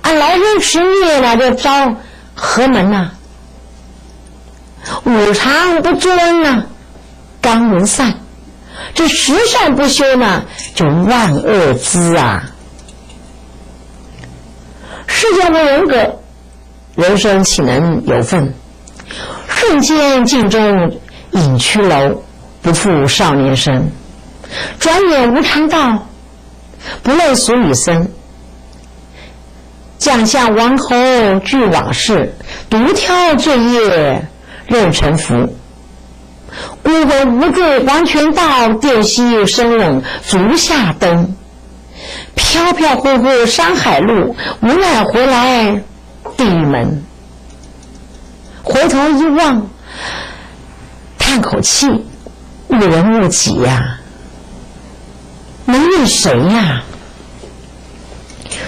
来生持孽了，就招何门呐？五常不尊呐，纲门散。这10善不修呢，就万恶滋啊。世间无人格，人生岂能有份？瞬间镜中影曲楼，不负少年生。转眼无常到，不论俗与僧。将相王侯俱往事，独挑罪业任臣服。孤魂无助黄泉道，殿西生冷足下灯。飘飘忽忽山海路，无奈回来地狱门。回头一望，叹口气，误人误己呀，能怨谁呀？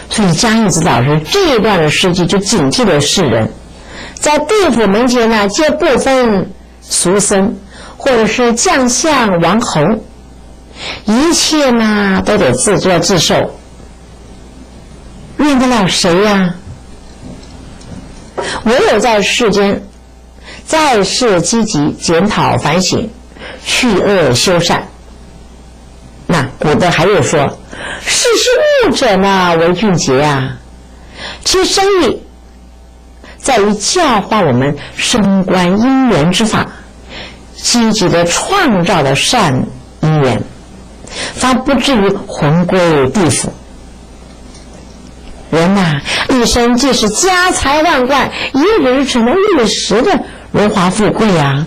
所以江一子老师这一段的诗句就警惕了世人，在地府门前呢，皆不分俗僧或者是将相王侯，一切呢都得自作自受，怨得了谁呀？唯有在世间在世积极检讨反省，去恶修善。那古德还有说，世事物者呢为俊杰啊，其深意在于教化我们升观因缘之法，积极的创造的善因缘，方不至于魂归地府。人呐，一生即使家财万贯，也只能一时的荣华富贵啊。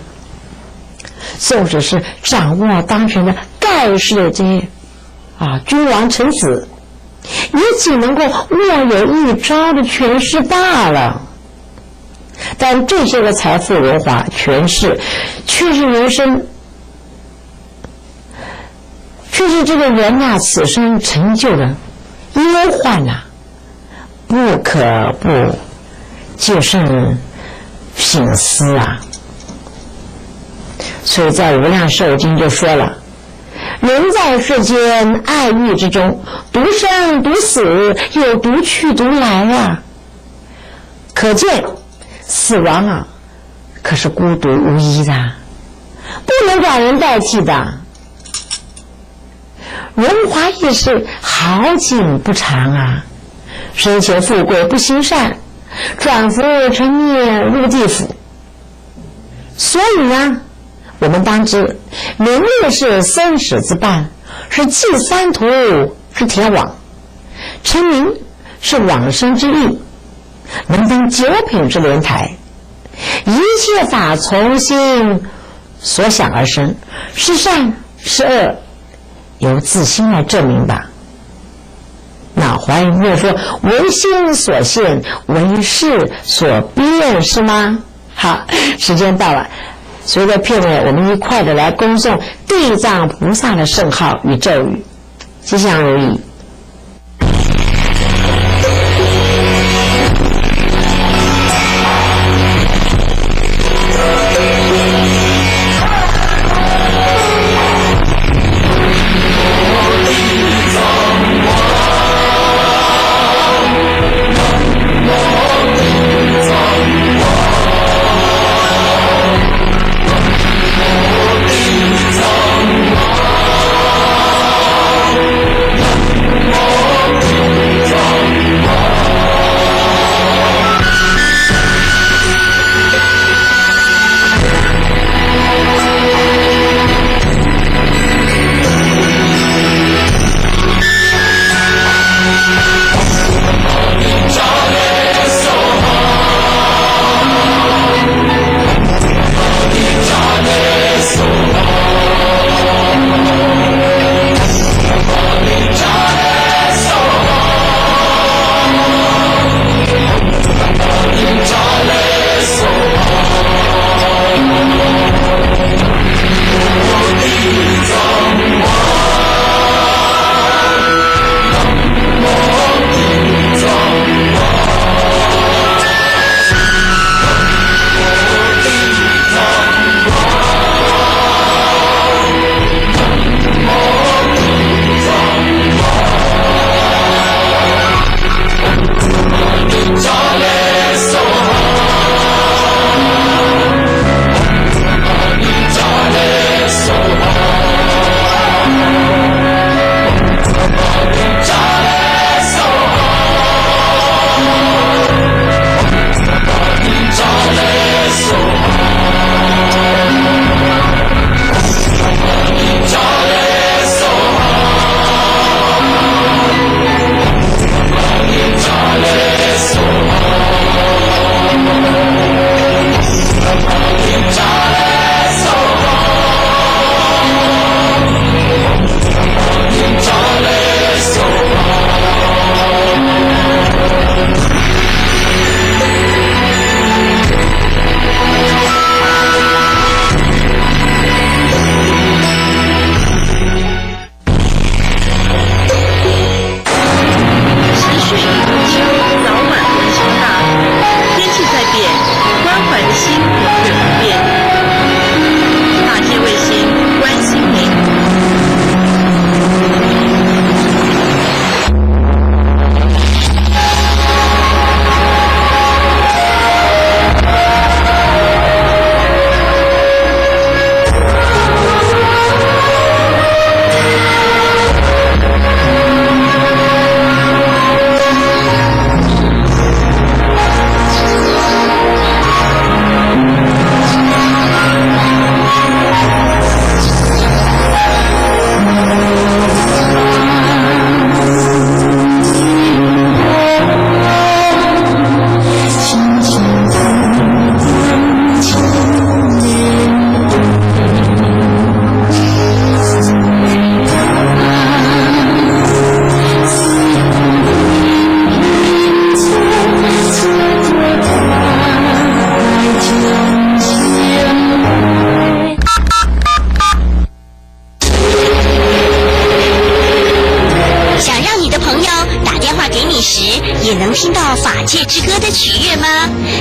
纵使是掌握当权的盖世的这些君王臣子，也仅能够握有一招的权势罢了。但这些个财富荣华权势，却是人生，却是这个人呐此生成就的忧患呐，不可不戒慎省思啊。所以在《无量寿经》就说了，人在世间爱欲之中，独生独死，又独去独来啊。可见死亡可是孤独无依的，不能找人代替的。荣华易逝，好景不长啊。生前富贵不行善，转福成孽入地府。所以呢，我们当知名利是生死之伴，是祭三途之铁网，成名是往生之意，能登九品之莲台。一切法从心所想而生，是善是恶，由自心来证明吧。那华严会说唯心所现，唯识所变，是吗？好，时间到了，随着片尾，我们一块的来恭诵地藏菩萨的圣号与咒语，吉祥如意。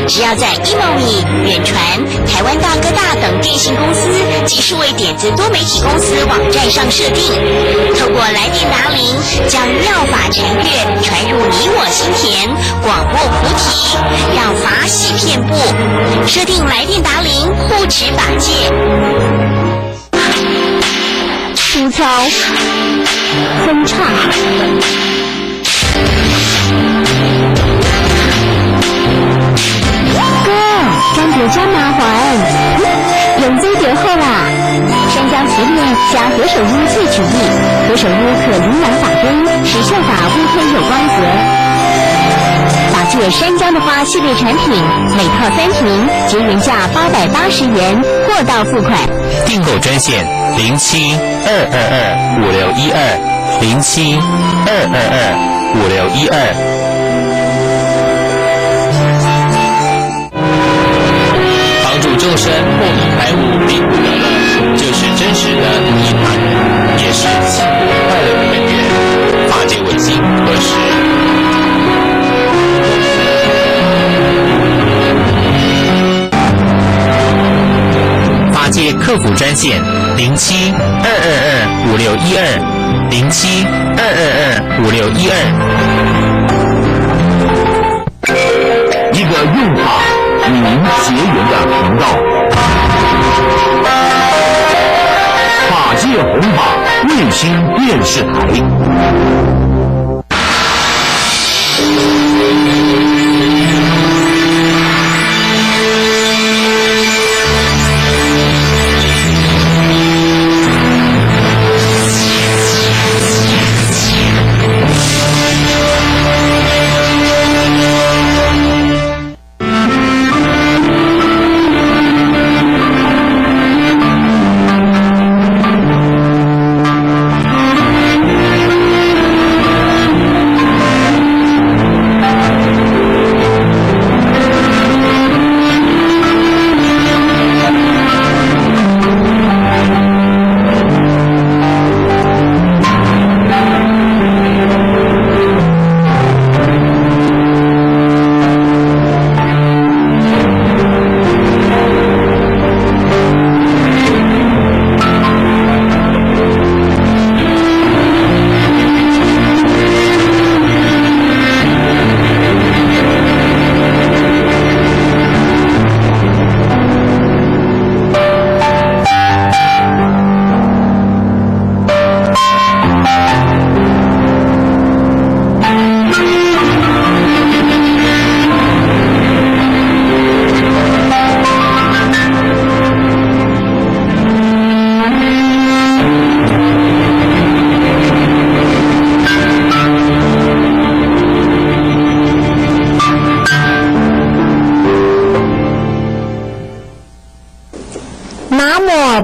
只要在 Emomi、远传、台湾大哥大等电信公司及数位点子多媒体公司网站上设定，透过来电答铃，将妙法禅悦传入你我心田，广播菩提，让法喜遍布。设定来电答铃，护持法界。粗糙，哼唱。干别加麻烦，用这点好啦。山姜提炼加何首乌最举例，何首乌可云南法根，使效法乌黑有光泽。法界山姜的花系列产品，每套3瓶，结原价880元，货到付款。订购专线07-222-5612，07-222-5612。帮助众生破迷开悟离苦得乐，就是真实的利他人，也是幸福快乐的根源。法界维新何时？法界客服专线07-222-5612，07-222-5612。一个用法与您结缘的频道，法界弘法卫星电视台。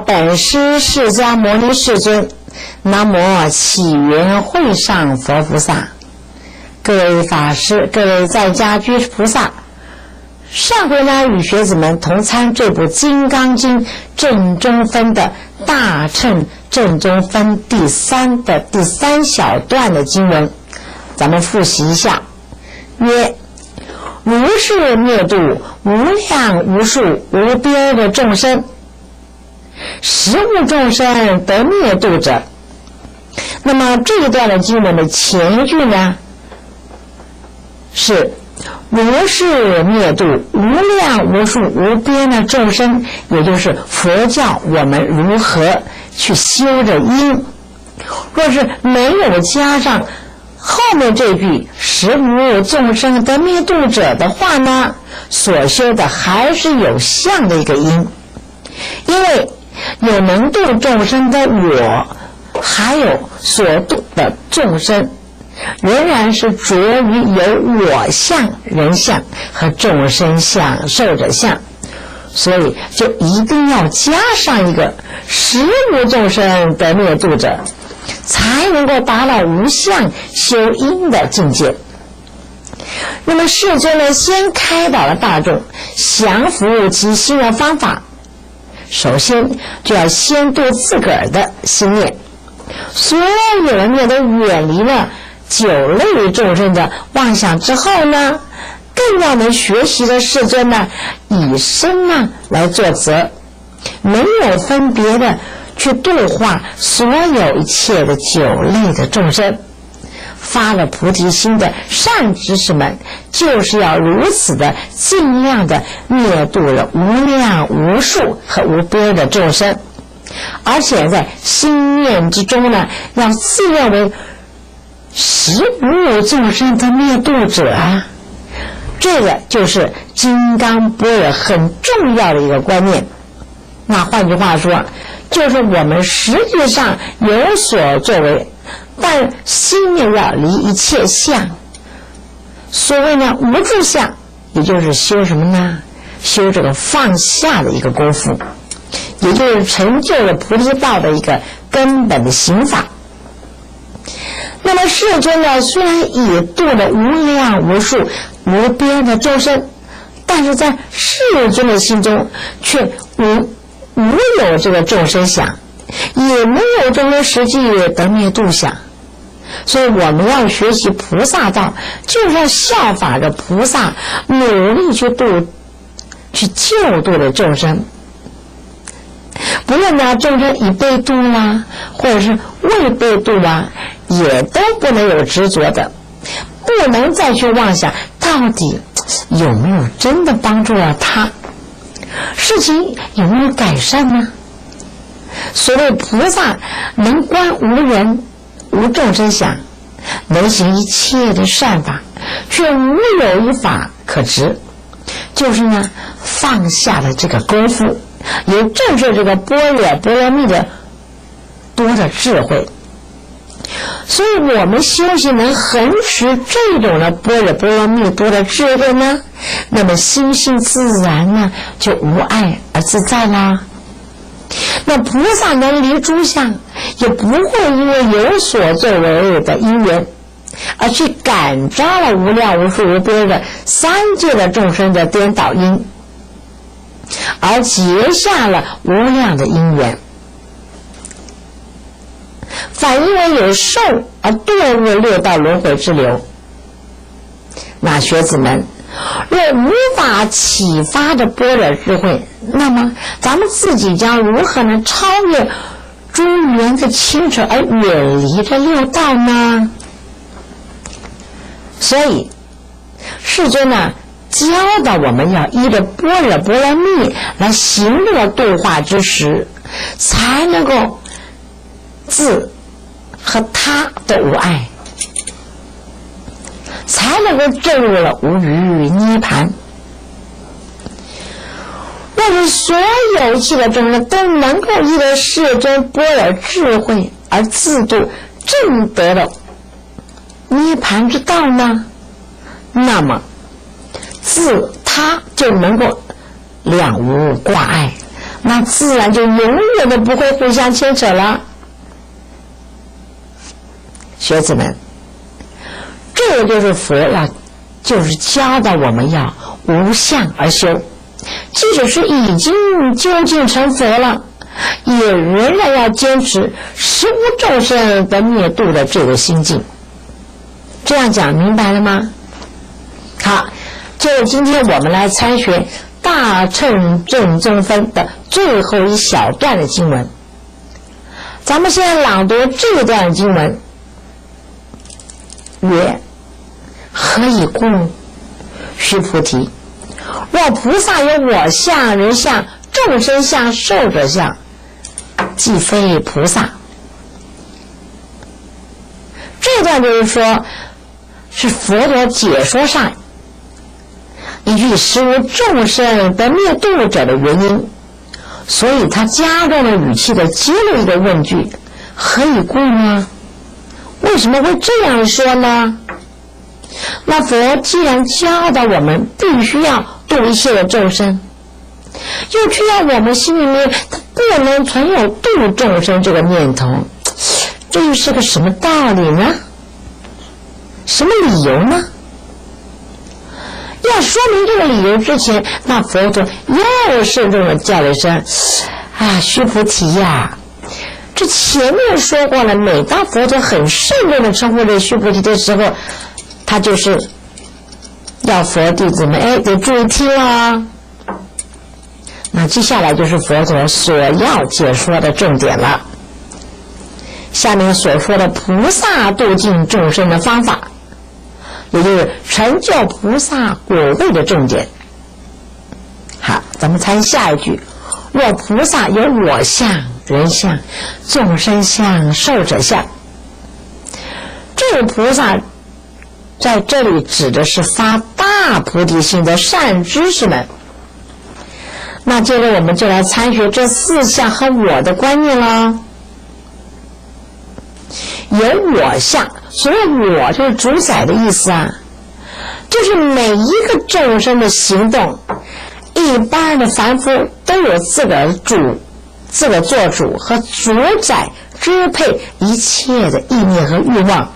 本师释迦牟尼世尊，南无起源会上佛菩萨。各位法师，各位在家居士菩萨，上回呢与学子们同参这部《金刚经》正中分的大乘正中分第三小段的经文，咱们复习一下。曰：如是灭度无量无数无边的众生，实无众生得灭度者。那么这一段的经文的前一句呢是如是灭度无量无数无边的众生，也就是佛教我们如何去修着因。若是没有加上后面这句实无众生得灭度者的话呢，所修的还是有相的一个因。因为有能度众生的我，还有所度的众生，仍然是着于有我相、人相和众生相、寿者相，所以就一定要加上一个实无众生得灭度者，才能够达到无相修因的境界。那么世尊呢，先开导了大众降伏其心的方法，首先就要先度自个儿的心念，所有人呢都远离了九类众生的妄想之后呢，更要能学习的世尊呢，以身呢来作则，没有分别的去度化所有一切的九类的众生。发了菩提心的善知识们，就是要如此的尽量的灭度了无量无数和无边的众生，而且在心念之中呢，要自认为实无众生的灭度者啊。这个就是金刚般若很重要的一个观念。那换句话说，就是我们实际上有所作为，但心念要离一切相。所谓呢无住相，也就是修什么呢？修这个放下的一个功夫，也就是成就了菩提道的一个根本的行法。那么世尊呢，虽然也度了无量无数无边的众生，但是在世尊的心中却无有这个众生想，也没有众生实际得灭度想。所以我们要学习菩萨道，就是要效法着菩萨，努力去救度的众生。不论呢众生已被度啦，或者是未被度啦，也都不能有执着的，不能再去妄想到底有没有真的帮助了他，事情有没有改善呢？所谓菩萨能观无人无众生想，能行一切的善法，却无有一法可执，就是呢放下了这个功夫，也正是这个般若波罗蜜的多的智慧。所以我们修行能恒持这种的般若波罗蜜多的智慧呢，那么心性自然呢就无碍而自在啦。那菩萨能离诸相，也不会因为有所作为的因缘而去感召了无量无数无边的三界的众生的颠倒因，而结下了无量的因缘，反因为有受而堕入六道轮回之流。那学子们若无法启发的般若智慧，那么咱们自己将如何能超越诸缘的牵扯而远离这六道呢？所以世尊呢教导我们要依着般若波罗蜜来行这个度化之时，才能够自和他的无碍，才能够证入了无余涅盘。若是所有一切的众生都能够依着世尊般若智慧而自度证得了涅盘之道呢，那么自他就能够了无挂碍，那自然就永远都不会互相牵扯了。学子们，这个就是佛就是教导我们要无相而修，即使是已经究竟成佛了，也仍然要坚持实无众生的灭度的这个心境。这样讲明白了吗？好，就今天我们来参学大乘正宗分的最后一小段的经文。咱们现在朗读这段经文，曰：何以故？须菩提，若菩萨有我相、人相、众生相、寿者相，即非菩萨。这段就是说，是佛陀解说上一句实无众生的灭度者的原因，所以他加重了语气的接了一个问句：何以故呢？为什么会这样说呢？那佛既然教导我们必须要度一切的众生，又却要我们心里面他不能存有度众生这个念头，这又是个什么道理呢？什么理由呢？要说明这个理由之前，那佛陀又慎重的叫了一声：须菩提呀！这前面说过了，每当佛陀很慎重的称呼这须菩提的时候，他就是要佛弟子们得注意听啊。那接下来就是佛陀所要解说的重点了。下面所说的菩萨度尽众生的方法，也就是成就菩萨果位的重点。好，咱们参下一句：若菩萨有我相、人相、众生相、寿者相。这个菩萨在这里指的是发大菩提心的善知识们。那接着我们就来参学这四项和我的观念了。有我相，所谓我就是主宰的意思啊，就是每一个众生的行动，一般的凡夫都有自个做主和主宰支配一切的意念和欲望，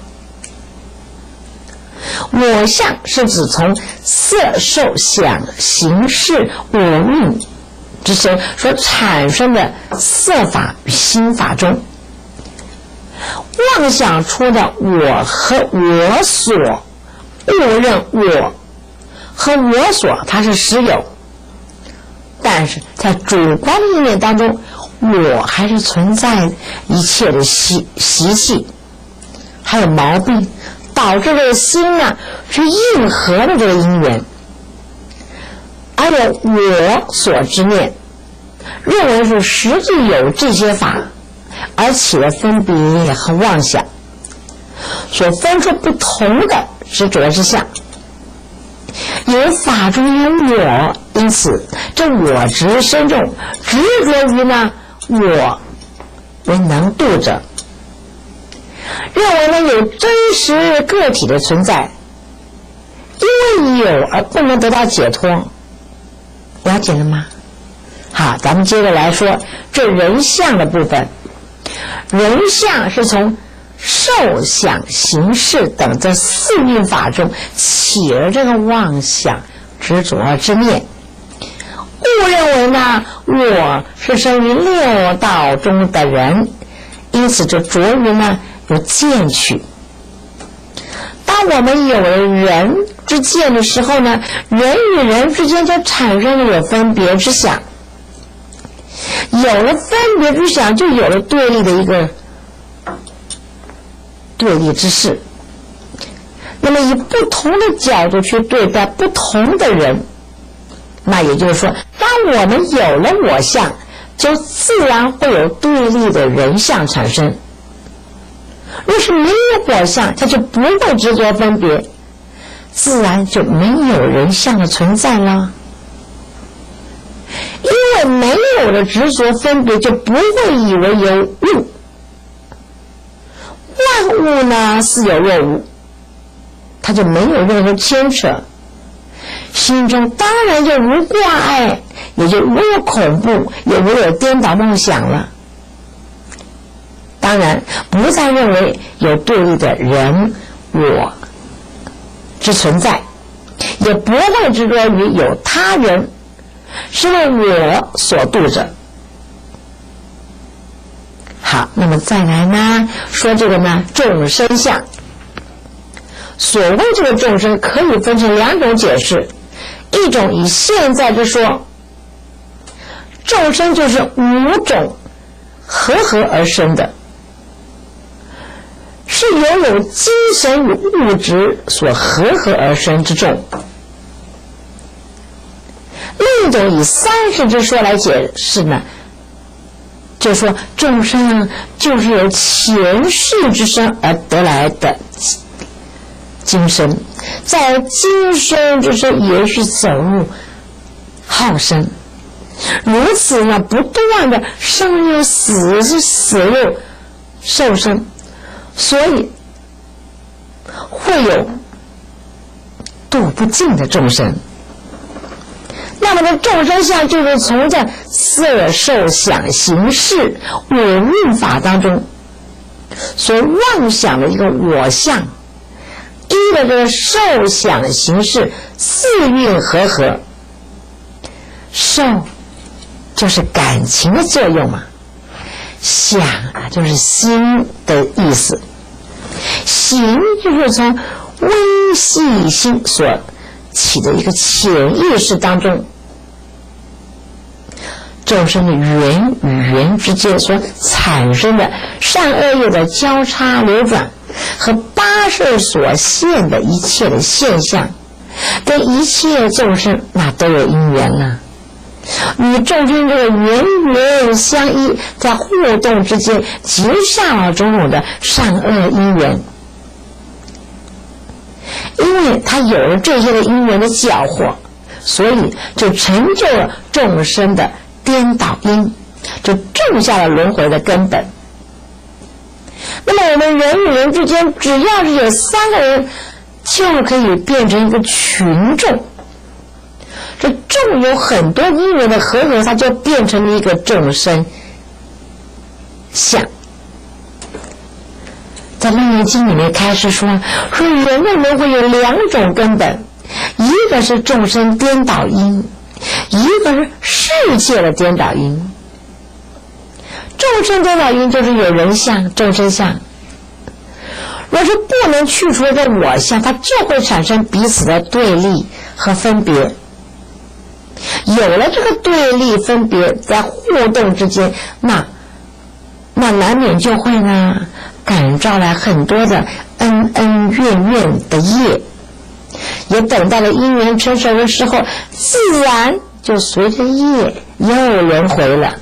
我相是指从色受想行识我命之身所产生的色法与心法中，妄想出的我和我所，误认我和我所它是实有，但是在主观的意念当中，我还是存在一切的习气还有毛病，导致这个心呢是应和的这个因缘，而有我所之念认为是实际有这些法，而起了分别和妄想，所分出不同的执着之相。有法中有我，因此这我执深重，执着于呢我为能度者，认为呢有真实个体的存在，因为有而不能得到解脱，了解了吗？好，咱们接着来说这人相的部分。人相是从受想行识等这四蕴法中起了这个妄想执着之念，误认为呢我是生于六道中的人，因此就着于呢有见取。当我们有了人之见的时候呢，人与人之间就产生了有分别之想，有了分别之想，就有了对立的一个对立之事。那么以不同的角度去对待不同的人，那也就是说，当我们有了我相，就自然会有对立的人相产生。若是没有我相，它就不会执着分别，自然就没有人相的存在了。因为没有了执着分别，就不会以为有物。万物呢似有若无，它就没有任何牵扯，心中当然就无挂碍，也就无有恐怖，也无有颠倒梦想了。当然不再认为有对立的人我之存在，也不会执着于有他人是为我所度者。好，那么再来呢说这个呢众生相。所谓这个众生可以分成两种解释，一种以现在之说，众生就是五种合而生的，是有精神与物质所合而生之众。另一种以三世之说来解释呢，就是说众生就是由前世之身而得来的今生，在今生之身延续走入好生，如此呢不断的生又死，是死又受生，所以会有度不尽的众生。那么这众生相就是从这色受想行识我运法当中所妄想的一个我相，依的这个受想行识四蕴合，受就是感情的作用嘛，想啊就是心的意思，行就是从微细心所起的一个潜意识当中，众生的缘与缘之间所产生的善恶业的交叉流转，和八世所现的一切的现象，跟一切众生那都有因缘了，与众生这个缘缘相依，在互动之间结下了种种的善恶因缘。因为他有了这些的因缘的搅和，所以就成就了众生的颠倒因，就种下了轮回的根本。那么我们人与人之间只要是有三个人，就可以变成一个群众，这众有很多因缘的合，它就变成了一个众生相。在《楞严经》里面开始说人的轮回有2种根本，一个是众生颠倒因，一个是世界的颠倒因。众生颠倒因就是有人相、众生相。若是不能去除这个我相，它就会产生彼此的对立和分别。有了这个对立分别，在互动之间，那难免就会呢感召来很多的恩恩怨怨的业，也等到了因缘成熟的时候，自然就随着业又轮回了。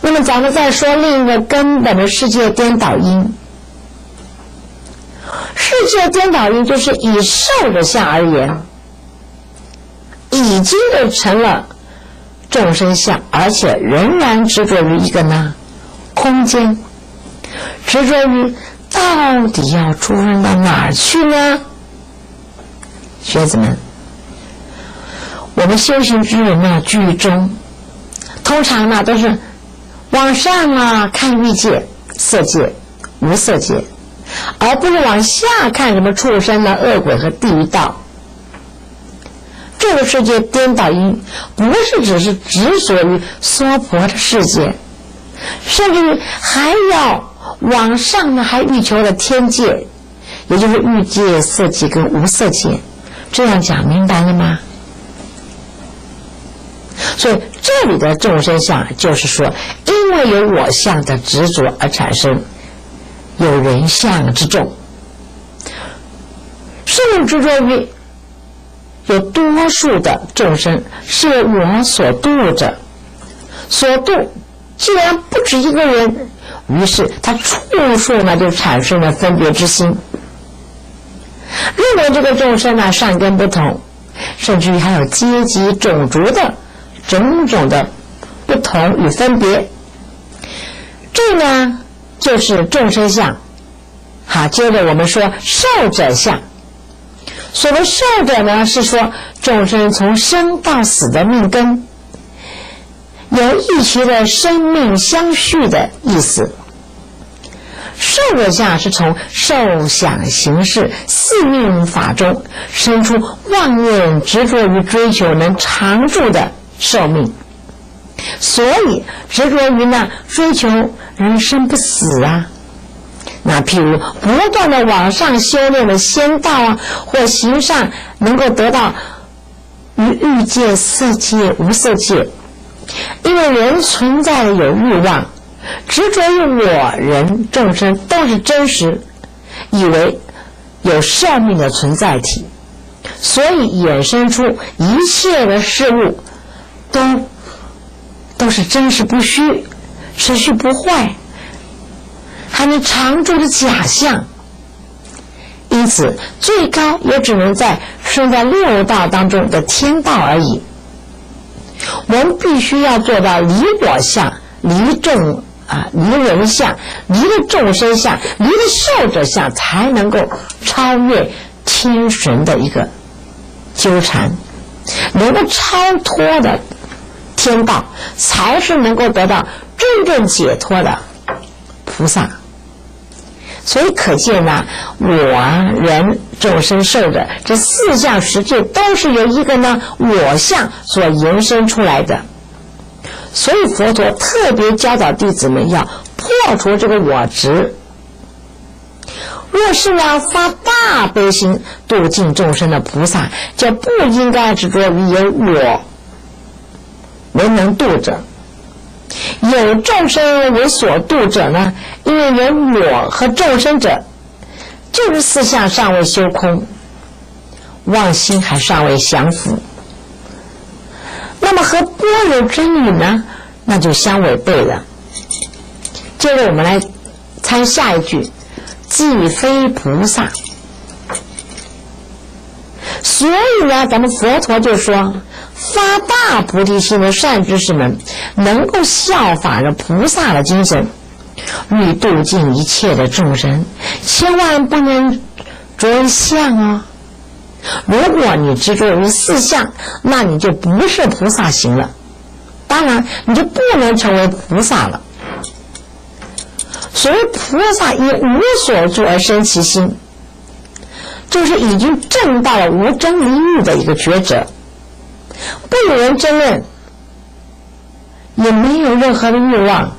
那么咱们再说另一个根本的世界颠倒因。世界颠倒因就是以受者相而言，已经就成了众生相，而且仍然执着于一个呢空间，执着于到底要出生到哪儿去呢？学子们，我们修行之人呢居中，通常呢都是往上啊看欲界、色界、无色界，而不是往下看什么畜生的恶鬼和地狱道。这个世界颠倒因不是只是执着于娑婆的世界，甚至于还要往上呢，还欲求了天界，也就是欲界、色界跟无色界。这样讲明白了吗？所以这里的众生相就是说，因为有我相的执着而产生有人相之众，甚至执着于有多数的众生是我所度者，所度既然不止一个人，于是他处处呢就产生了分别之心，认为这个众生呢善根不同，甚至于还有阶级种族的种种的不同与分别。这呢就是众生相。好，接着我们说受者相。所谓受者呢，是说众生从生到死的命根，有一起的生命相续的意思。受者相是从受想行识四命法中生出妄念执着于追求能常住的寿命，所以执着于呢追求人生不死啊。那譬如不断的往上修炼的仙道啊，或行上能够得到于欲界、色界、无色界，因为人存在的有欲望，执着于我人众生都是真实，以为有寿命的存在体，所以衍生出一切的事物都是真实不虚，持续不坏，还能常住的假象。因此最高也只能生在六道当中的天道而已。我们必须要做到离我相、离人相、离了众生相、离了受者相，才能够超越天神的一个纠缠，能够超脱的天道，才是能够得到真正解脱的菩萨。所以可见呢，我人众生受者这四相实际都是由一个呢我相所延伸出来的。所以佛陀特别教导弟子们要破除这个我执。若是要发大悲心度尽众生的菩萨，就不应该执着于有我为能度者。有众生为所度者呢，因为有我和众生者，就是四相尚未修空，妄心还尚未降伏，那么和般若真理呢，那就相违背了。接着我们来参下一句，既非菩萨。所以呢，咱们佛陀就说，发大菩提心的善知识们能够效法着菩萨的精神，欲度尽一切的众生，千万不能着相哦。如果你执着于四相，那你就不是菩萨行了，当然你就不能成为菩萨了。所谓菩萨以无所住而生其心，就是已经证到了无争离欲的一个觉者，不有人争论，也没有任何的欲望，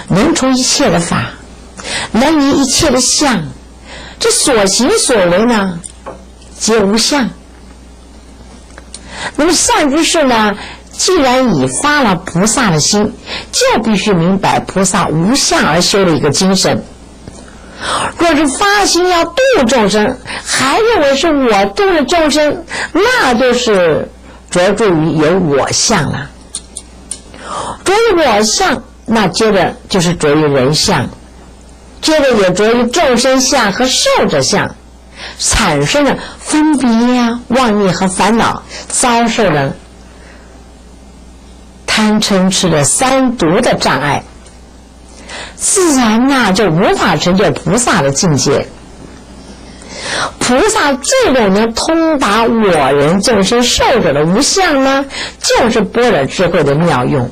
能除一切的法，能离一切的相，这所行所为呢，皆无相。那么善知识呢，既然已发了菩萨的心，就必须明白菩萨无相而修的一个精神。若是发心要度众生，还认为是我度了众生，那就是着重于有我相了。着于我相，那接着就是着于人相，接着也着于众生相和寿者相，产生了分别啊、妄念和烦恼，遭受了贪嗔痴的三毒的障碍，自然就无法成就菩萨的境界。菩萨最终能通达我人众生寿者的无相呢，就是般若智慧的妙用。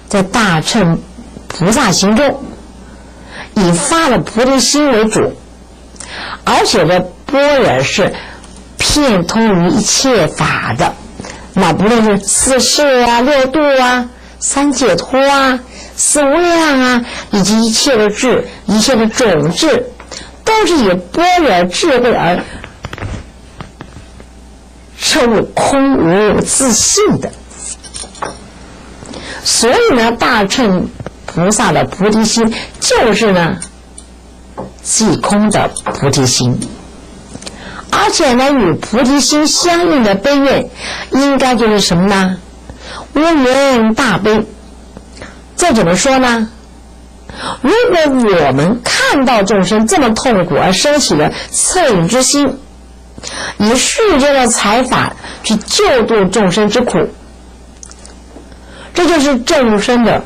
在大乘菩萨行中，以发了菩提心为主，而且这般若是遍通于一切法的，那不论是四事啊、六度啊、三解脱啊、四无量啊，以及一切的智、一切的种智，都是以般若智慧而称为空无自性的。所以呢，大乘菩萨的菩提心就是呢即空的菩提心，而且呢与菩提心相应的悲愿应该就是什么呢？无缘大悲。这怎么说呢？如果我们看到众生这么痛苦而生起了恻隐之心，以世间的财法去救度众生之苦，这就是众生的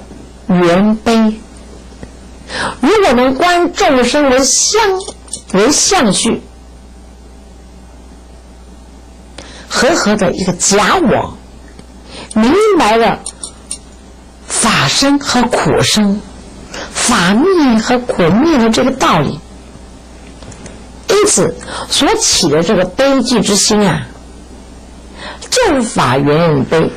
缘悲。如果能观众生为相续，和的一个假我，明白了法生和苦生，法灭和苦灭的这个道理，因此所起的这个悲寂之心啊，就是法缘悲。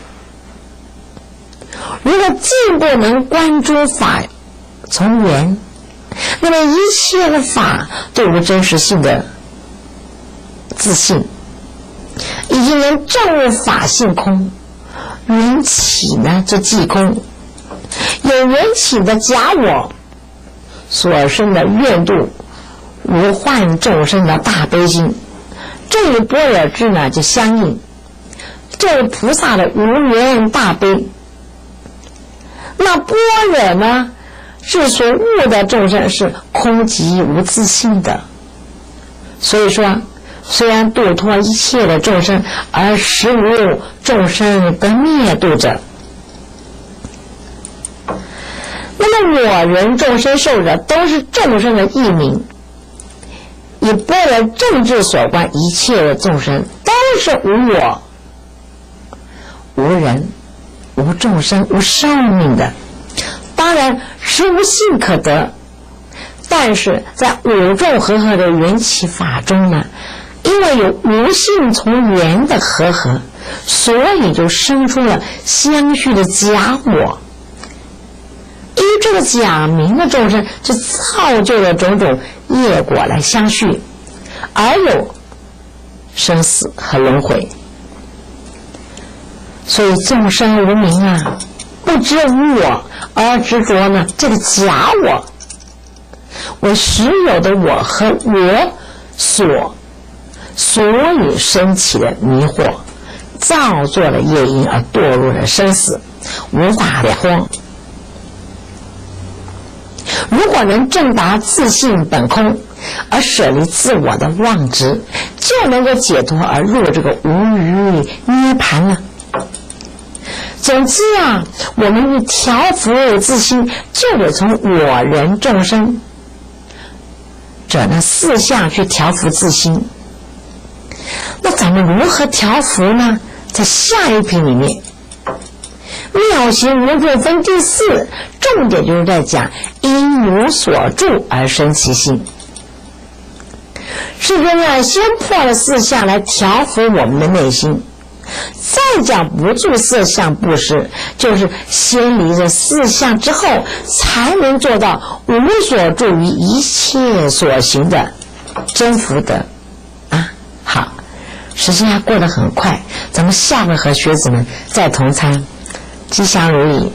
如果进步能观诸法从缘，那么一切的法对无真实性的自信，已经能证悟法性空，缘起呢这即空，有缘起的假我所生的愿度无患众生的大悲心，这与般若智呢就相应，这与菩萨的无缘大悲。那般若呢是所悟的众生是空寂无自性的，所以说虽然度脱一切的众生，而实无众生得灭度者。那么我人众生寿者都是众生的异名，以般若正智所观，一切的众生都是无我、无人、无众生、无生命的，当然实无性可得。但是在五众和合的缘起法中呢，因为有无性从缘的和合，所以就生出了相续的假我。因为这个假名的众生就造就了种种业果来相续，而有生死和轮回。所以众生无明啊，不知无我而执着呢这个假我为实有的我和我所以升起的迷惑，造作了业因而堕入了生死，无法了脱。如果能正达自性本空，而舍离自我的妄执，就能够解脱而入这个无余涅槃了。总之啊，我们欲调伏自心，就得从我人众生者呢四项去调伏自心。那咱们如何调伏呢？在下一品里面，妙行无助分第4，重点就是在讲因无所住而生其心。世尊呢，先破了4相来调伏我们的内心，再讲不住4相布施，就是先离这4相之后，才能做到无所住于一切所行的真福德啊。好，时间还过得很快，咱们下回和学子们再同参，吉祥如意。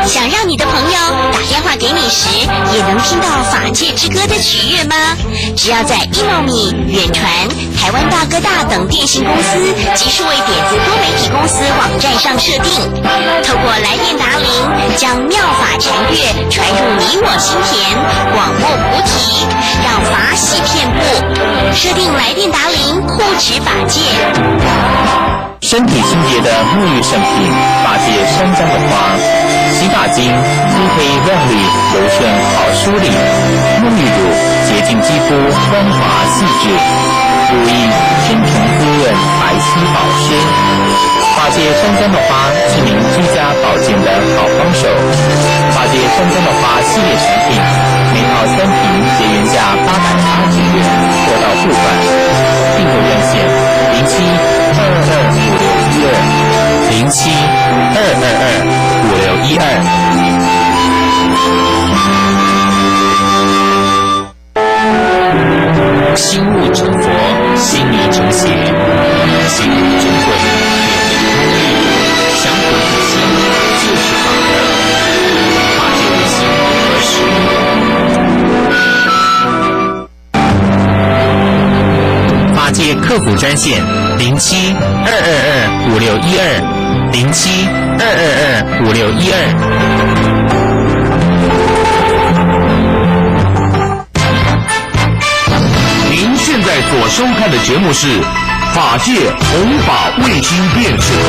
想让你的朋友打电话给你时，也能听到法界之歌的曲乐吗？只要在 Emomi、远传、台湾大哥大等电信公司及数位点子多媒体公司网站上设定，透过来电答铃，将妙法禅乐传入你我心田，广播菩提，让法喜遍布。设定来电答铃，护持法界。身体清洁的沐浴圣品，法界山楂的花，洗发精，肤黑亮丽，柔顺好梳理；沐浴乳，洁净肌肤，光滑细致；乳液，深沉滋润，白皙保湿。法界山楂的花是您居家保健的好帮手。法界山楂的花系列产品，每套3瓶，节原价880元，货到付款。线0722565207225652。心悟成佛，心迷成邪，心悟珍贵，想补一心就是法门，法界的心何时？法界客服专线0722261207222612。您现在所收看的节目是法界弘法卫星电视台。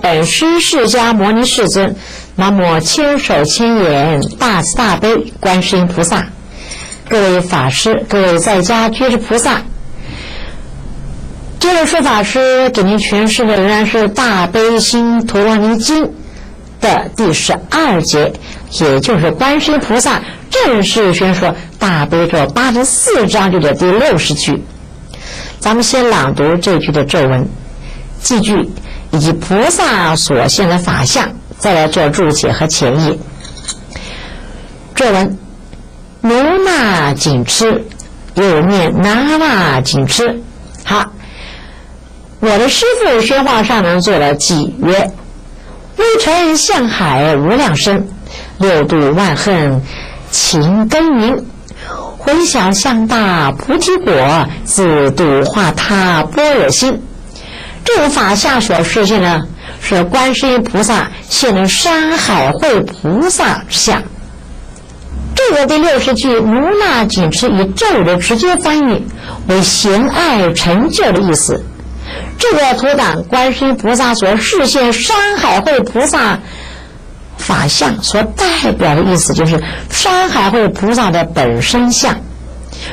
本师释迦牟尼世尊，南无千手千眼大慈大悲观世音菩萨。各位法师，各位在家居士菩萨，这位说法师给您诠释的仍然是《大悲心陀罗尼经》的第12节，也就是观世音菩萨正式宣说大悲咒84章句的第60句。咱们先朗读这句的咒文、记句以及菩萨所现的法相，再来做注解和前译。咒文：奴那紧吃，又念那那紧吃。好，我的师父宣化上人做了记曰：微尘向海无量深，六度万恨勤耕耘，回想向大菩提果，自度化他般若心。这种法相所示现的是观世音菩萨现的山海会菩萨之相。这个第60句奴那紧吃以咒的直接翻译为贤爱成就的意思。这个图档观世音菩萨所示现山海会菩萨法相所代表的意思，就是山海会菩萨的本身相，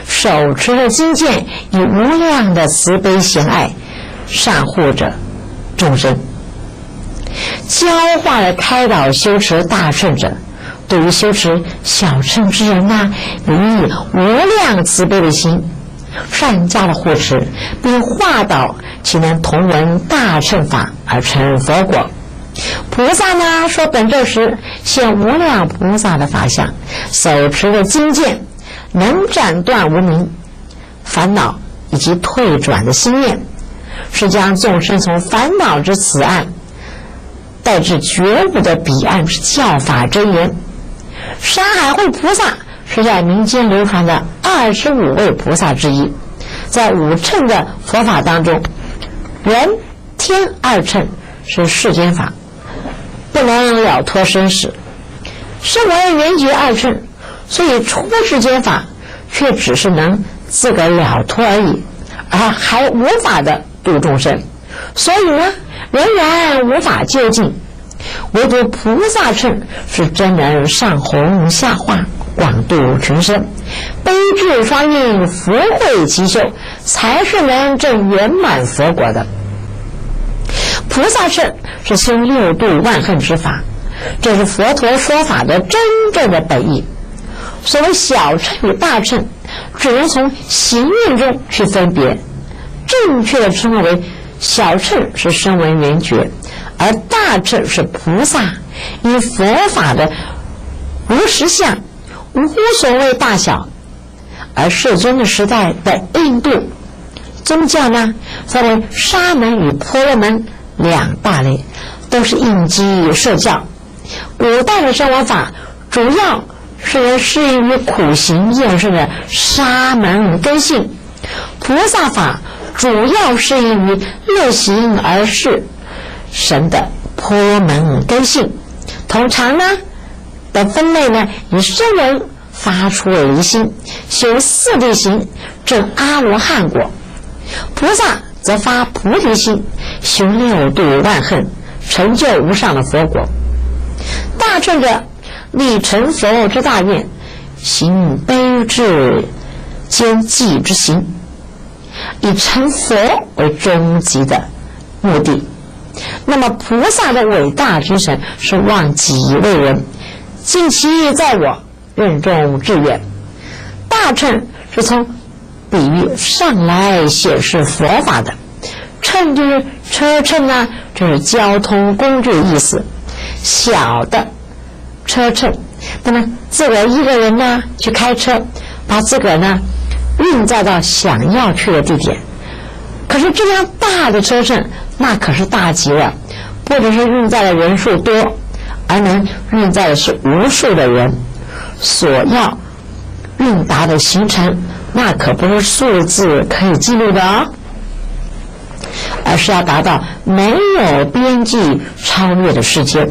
手持的金剑以无量的慈悲贤爱善护着众生，教化了开导修持大乘者。对于修持小乘之人予以无量慈悲的心，善加的护持，并化导其能同闻大乘法而成佛果。菩萨说本咒时现无量菩萨的法相，手持的金剑能斩断无明烦恼以及退转的心念，是将众生从烦恼之此岸带至觉悟的彼岸之教法真言。山海会菩萨是在民间流传的25位菩萨之一，在5乘的佛法当中，人天2乘是世间法，不能了脱生死；身为缘觉2乘，所以出世间法却只是能自个了脱而已，而还无法的度众生。所以仍然无法究竟。唯独菩萨乘是真能上弘下化，广度群生，悲智双运，福慧齐修，才是能证圆满佛果的。菩萨乘是修六度万恨之法，这是佛陀说法的真正的本意。所谓小乘与大乘，只能从行运中去分别。正确的称为小乘是声闻缘觉，而大乘是菩萨，以佛法的无实相，无所谓大小。而世尊的时代的印度宗教呢，分为沙门与婆罗门两大类，都是应机摄教。古代的生活法主要是适应于苦行厌世的沙门根性，菩萨法主要适应于乐行而事神的婆罗门根性。通常呢的分类呢，以声闻发出离心，修四谛行，证阿罗汉果；菩萨则发菩提心，修六度万恨，成就无上的佛果。大乘者立成佛之大愿，行悲智兼济之行，以成佛为终极的目的。那么菩萨的伟大之神是忘己为人，尽其在我，任重志远。大乘是从比喻上来显示佛法的，乘就是车乘啊，这是交通工具的意思。小的车乘，那么自个儿一个人呢去开车，把自个儿呢运载到想要去的地点。可是这辆大的车乘那可是大极了，不只是运载的人数多，而能运载的是无数的人，所要运达的行程那可不是数字可以记录的哦，而是要达到没有边际超越的世界，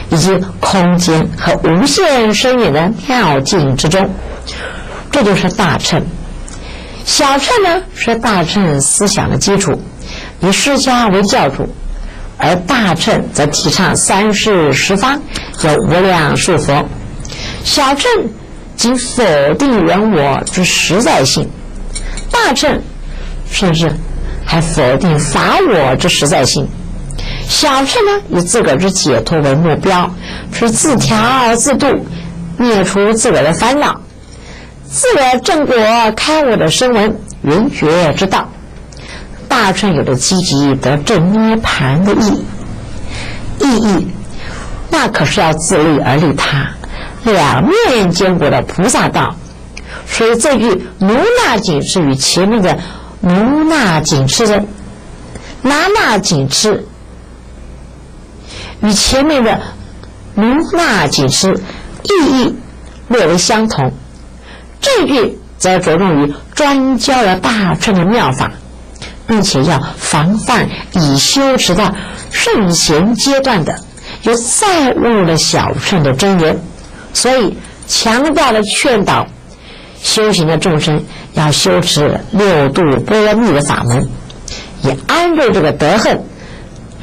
以及空间和无限深远的妙境之中。这就是大乘。小乘呢是大乘思想的基础，以释迦为教主，而大乘则提倡三世十方，有无量数佛。小乘仅否定人我之实在性，大乘甚至还否定法我之实在性。小乘呢以自个儿之解脱为目标，是自调自度，灭除自个儿的烦恼，自个正果开悟的声闻圆觉之道。大乘有着积极得正涅盘的意义，那可是要自利而利他，两面兼顾的菩萨道。所以这句奴那紧吃与前面的奴那紧吃的拿那紧吃与前面的奴那紧吃意义略为相同，这句则着重于专教了大乘的妙法，并且要防范已修持到圣贤阶段的有再误入了小乘的真言，所以强调了劝导修行的众生要修持六度波罗蜜的法门，也安住这个德行。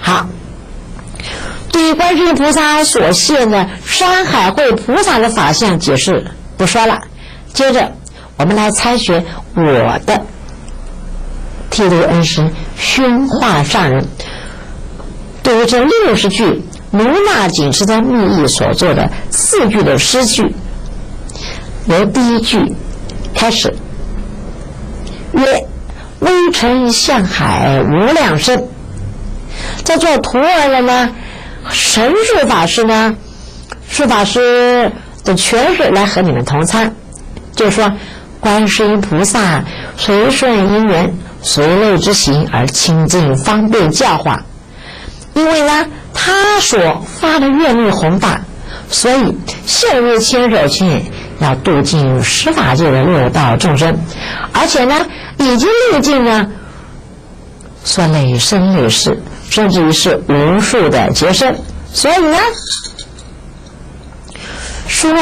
好，对于观世音菩萨所现的山海会菩萨的法相解释不说了，接着我们来参学我的剃度恩师宣化上人对于这60句奴那紧吃的密意所做的4句的诗句。由第一句开始，曰：微尘向海无量深。在做徒儿的呢，神树法师呢，树法师的诠释来和你们同参，就是说观世音菩萨随顺因缘随类之行而清净方便教化，因为呢他所发的愿力宏大，所以现日千手千要度尽十法界的六道众生，而且呢已经历尽了说累生累世，甚至于是无数的劫生。所以呢说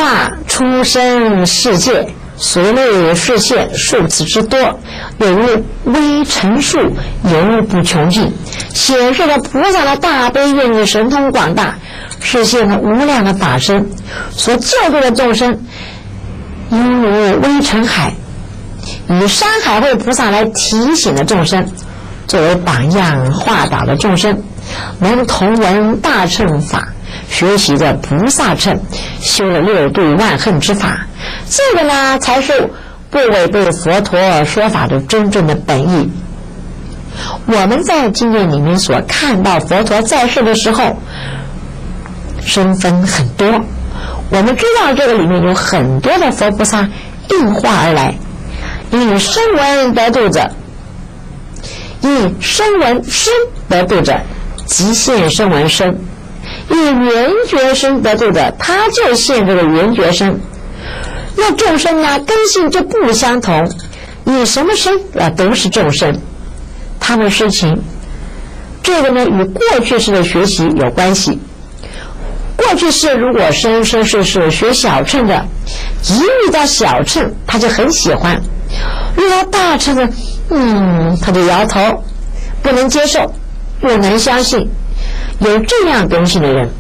出生世界随类示现数次之多，有如微尘数，犹不穷尽，显示了菩萨的大悲愿力神通广大，实现了无量的法身，所救度的众生犹如微尘海，以山海会菩萨来提醒的众生，作为榜样化导的众生，能同闻大乘法，学习的菩萨乘，修了六度万恨之法，这个呢才是不违背佛陀说法的真正的本意。我们在经典里面所看到佛陀在世的时候身分很多，我们知道这个里面有很多的佛菩萨应化而来，以声闻得度者，以声闻身得度者，即现声闻身；以缘觉身得度者，他就现这个缘觉身。那众生呢，根性就不相同，以什么身都是众生。他们事情，这个呢与过去式的学习有关系。过去式如果生世学小乘的，一遇到小乘他就很喜欢，遇到大乘的他就摇头，不能接受，不能相信。有这样根性的人，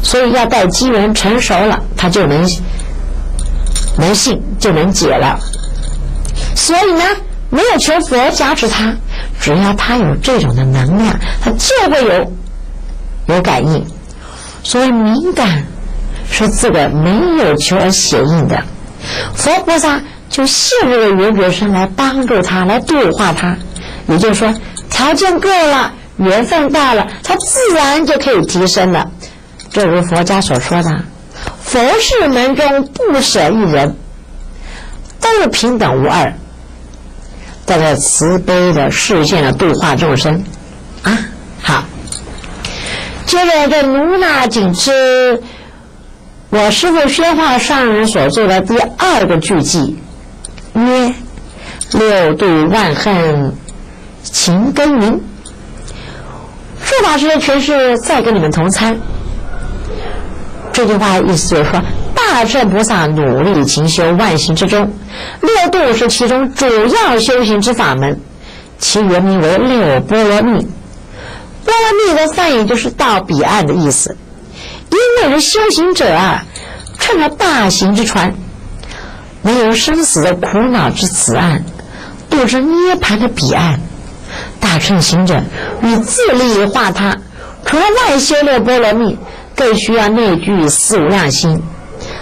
所以要待机缘成熟了，他就能信，就能解了。所以呢，没有求佛加持他，只要他有这种的能量，他就会有感应。所以敏感是自个没有求而显应的，佛菩萨就现这个缘觉身来帮助他，来度化他。也就是说，条件够了，缘分到了，他自然就可以提升了。这如佛家所说的，佛事门中不舍一人，都是平等无二，在这慈悲的视线的度化众生啊。好，接着这卢那谨之我师父宣化上人所做的第二个句记，曰六度万恨勤耕耘。说法师的诠释再跟你们同参。这句话意思就是说，大乘菩萨努力勤修万行之中，六度是其中主要修行之法门，其原名为六波罗蜜。波罗蜜的翻译就是到彼岸的意思。因为是修行者啊，乘着大行之船，没有生死的苦恼之此岸，渡至涅槃的彼岸。大乘行者与自利化他，除了外修六波罗蜜，更需要内具四无量心。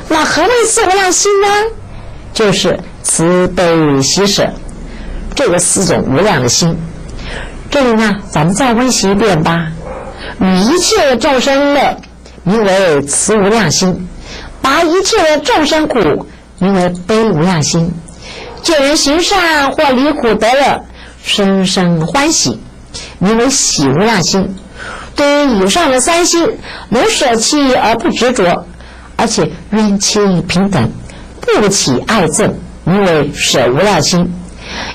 那何谓四无量心呢？就是慈悲喜舍，这个四种无量的心。这里呢，咱们再温习一遍吧。与一切的众生乐，名为慈无量心；拔一切的众生苦，名为悲无量心；见人行善或离苦得乐，生生欢喜，名为喜无量心。对于以上的三心，能舍弃而不执着，而且冤亲平等，不起爱憎，名为舍无量心。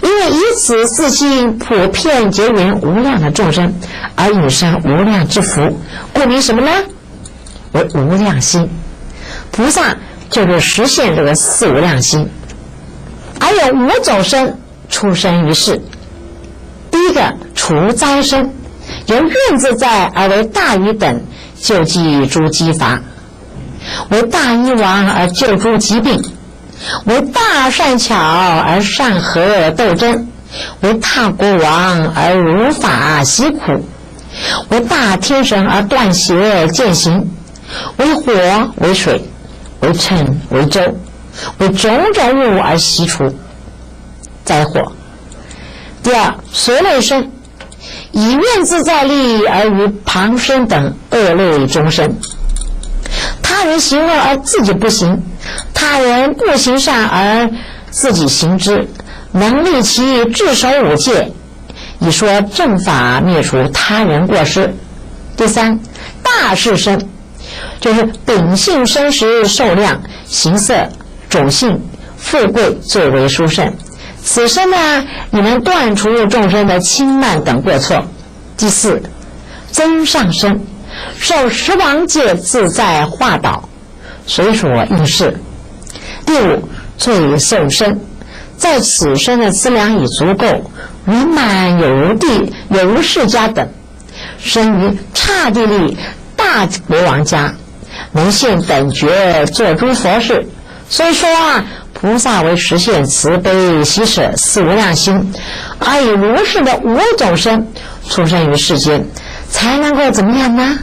因为以此四心普遍结缘无量的众生，而引生无量之福，故名什么呢？为无量心。菩萨就是实现这个四无量心。还有五种身出生于世。第一个除灾身，由愿自在而为大愚等，救济诸饥乏；为大医王而救诸疾病；为大善巧而善和斗争；为大国王而如法习苦；为大天神而断邪见行；为火为水，为尘为舟，为种种物而习除灾祸。第二，随类身，以愿自在力而于旁生等恶类中生。他人行恶而自己不行，他人不行善而自己行之，能力其至守五戒，以说正法灭除他人过失。第三，大士身，就是秉性生时受量、形色、种姓、富贵最为殊胜。此身呢，你能断除众生的轻慢等过错。第四，增上身，受十王界自在化导，随所应事。第五，罪受身，在此生的资粮已足够，圆满有如释迦等，生于刹帝利大国王家，能现等觉做诸佛事。所以说菩萨为实现慈悲喜舍四无量心，而以如是的五种身出生于世间，才能够怎么样呢？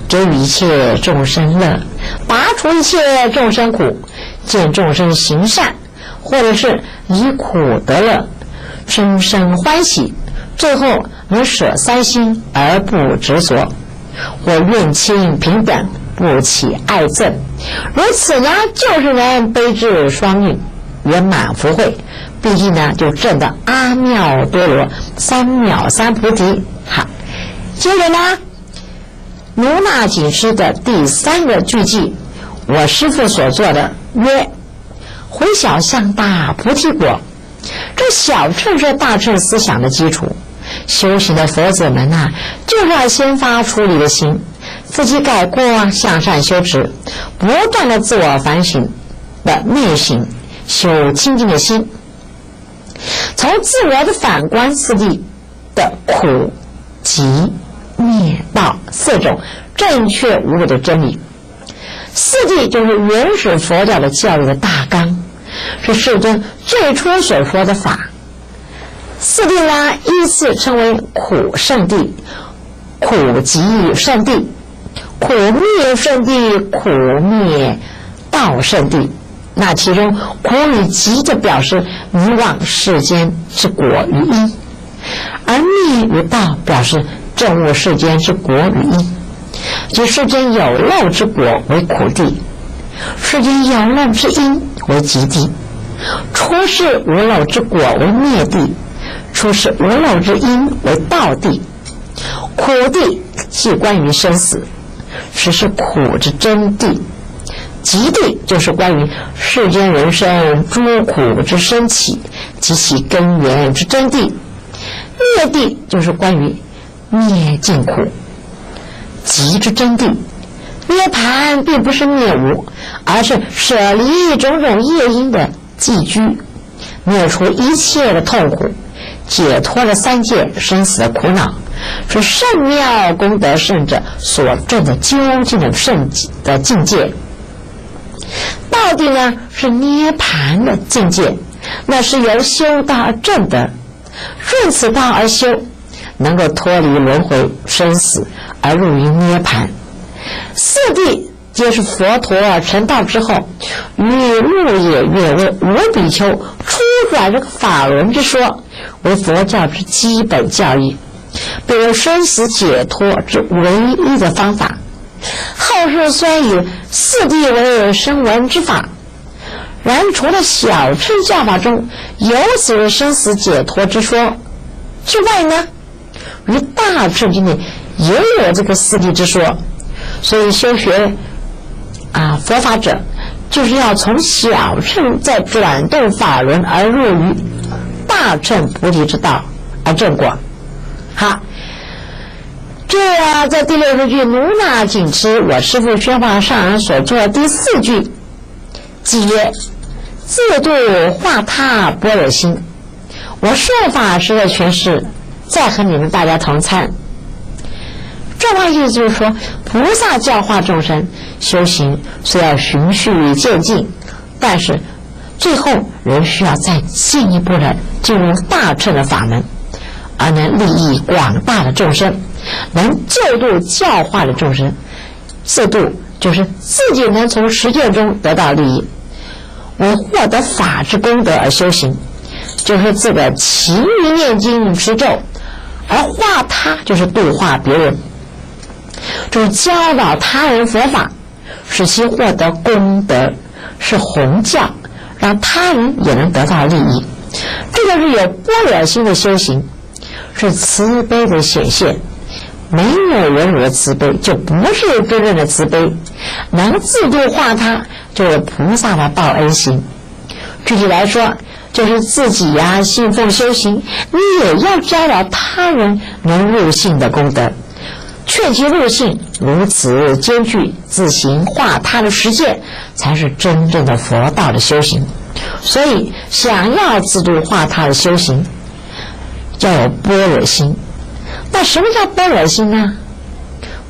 给予一切众生乐，拔除一切众生苦，见众生行善，或者是以苦得乐，生生欢喜，最后能舍三心而不执着，或愿亲平等，不起爱憎。如此呢，就是能悲智双运，圆满福慧，毕竟呢就证得阿耨多罗三藐三菩提。好，接着呢，卢那锦诗的第3个句记，我师父所做的曰：回小向大菩提果。这小乘是大乘思想的基础，修行的佛子们就是要先发出离的心，自己改过向善修持，不断的自我反省的内省，修清净的心，从自我的反观四谛的苦集灭道4种正确无误的真理。四谛就是原始佛教的教育的大纲，是世尊最初所说的法。四谛呢，依次称为苦圣谛、苦集圣谛、苦灭圣谛、苦灭道圣谛。那其中苦与集就表示迷惘世间之果与因，而灭与道表示证悟世间之果与因。即世间有漏之果为苦谛，世间有漏之因为集谛，出世无漏之果为灭谛，出世无漏之因为道谛。苦谛即关于生死，实是苦之真谛；集谛就是关于世间人生诸苦之生起及其根源之真谛；灭谛就是关于灭尽苦集之真谛。涅盘并不是灭无，而是舍离种种业因的寄居，灭除一切的痛苦，解脱了3界生死的苦恼，是圣妙功德圣者所证的究竟的圣的境界。道谛呢，是涅盘的境界，那是由修道而证得，顺此道而修，能够脱离轮回生死而入于涅盘。四谛皆是佛陀成道之后，于鹿野月为五比丘出转这个法轮之说，为佛教之基本教义，并为生死解脱之唯一的方法。后世虽以四谛为声闻之法，然除了小乘教法中有此生死解脱之说之外呢，于大乘经里也有这个四谛之说。所以修学佛法者，就是要从小乘再转动法轮而入于大乘菩提之道而正果。好，这在第60句卢那锦诗我师父宣化上人所作第4句，即曰：自度化他般若心。我受法师的诠释，再和你们大家同参。这话意思就是说，菩萨教化众生修行虽要循序渐进，但是最后仍需要再进一步的进入大乘的法门，而能利益广大的众生，能救度教化的众生。自度就是自己能从实践中得到利益，为获得法之功德而修行，就是自个勤于念经持咒；而化他就是度化别人，就是教导他人佛法，使其获得功德，是弘教，让他人也能得到利益。这就是有般若心的修行，是慈悲的显现。没有人的慈悲，就不是真正的慈悲。能自度化他，就是菩萨的报恩行。具体来说，就是自己信奉修行，你也要教导他人能入信的功德。确其入性，如此兼具自行化他的实践，才是真正的佛道的修行。所以，想要自度化他的修行，要有般若心。那什么叫般若心呢？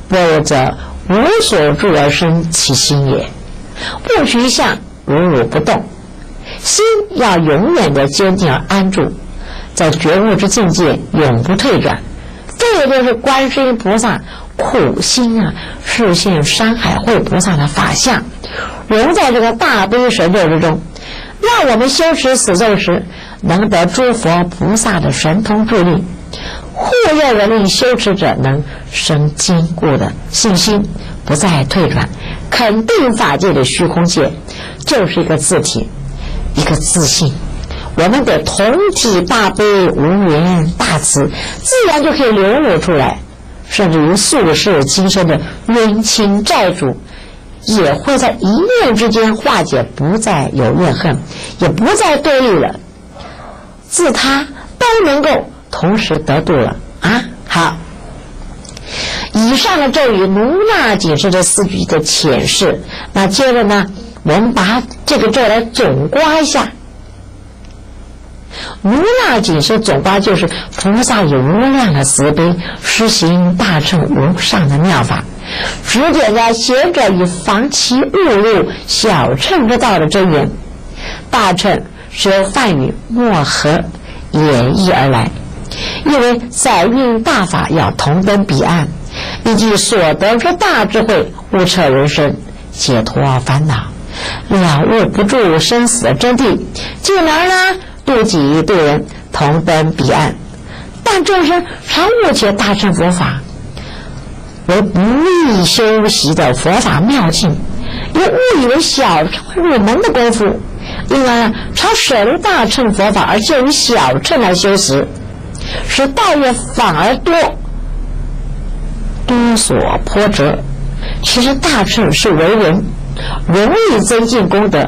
般若者，无所住而生其心也。不取相，如如不动。心要永远的坚定而安住，在觉悟之境界永不退转。这也就是观世音菩萨苦心示现山海会菩萨的法相，融在这个大悲神咒之中，让我们修持此咒时能得诸佛菩萨的神通助力，护佑而令修持者能生坚固的信心，不再退转，肯定法界的虚空界就是一个自体，一个自信。我们得同体大悲无缘大慈，自然就可以流露出来，甚至于宿世今生的冤亲债主也会在一念之间化解，不再有怨恨，也不再对立了，自他都能够同时得度了啊！好，以上的咒语容纳仅是这4句的浅释。那接着呢，我们把这个咒来总刮一下。如那仅是总观，就是菩萨有无量的慈悲，施行大乘无上的妙法，指点在贤者以防其误入小乘之道的真言。大乘是由梵语默合演绎而来，因为载运大法要同登彼岸，以及所得之大智慧，悟彻人生，解脱烦恼，了悟不住生死的真谛，进而呢度己度人，同登彼岸。但众生常误解大乘佛法为不易修习的佛法妙境，又误以为小乘入门的功夫，因而常舍离大乘佛法而就于小乘来修习，使道业反而多所颇折。其实大乘是为人，容易增进功德，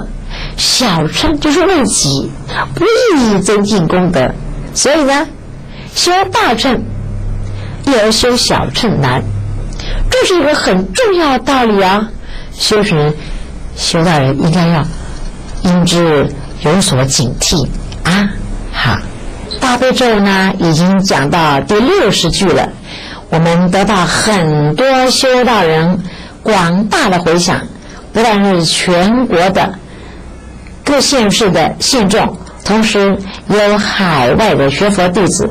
小乘就是为己，不易增进功德。所以呢，修大乘亦而修小乘难，这是一个很重要的道理啊！修道人应该要因之有所警惕啊！好，大悲咒呢已经讲到第60句了，我们得到很多修道人广大的回响，不但是全国的各县市的信众，同时有海外的学佛弟子，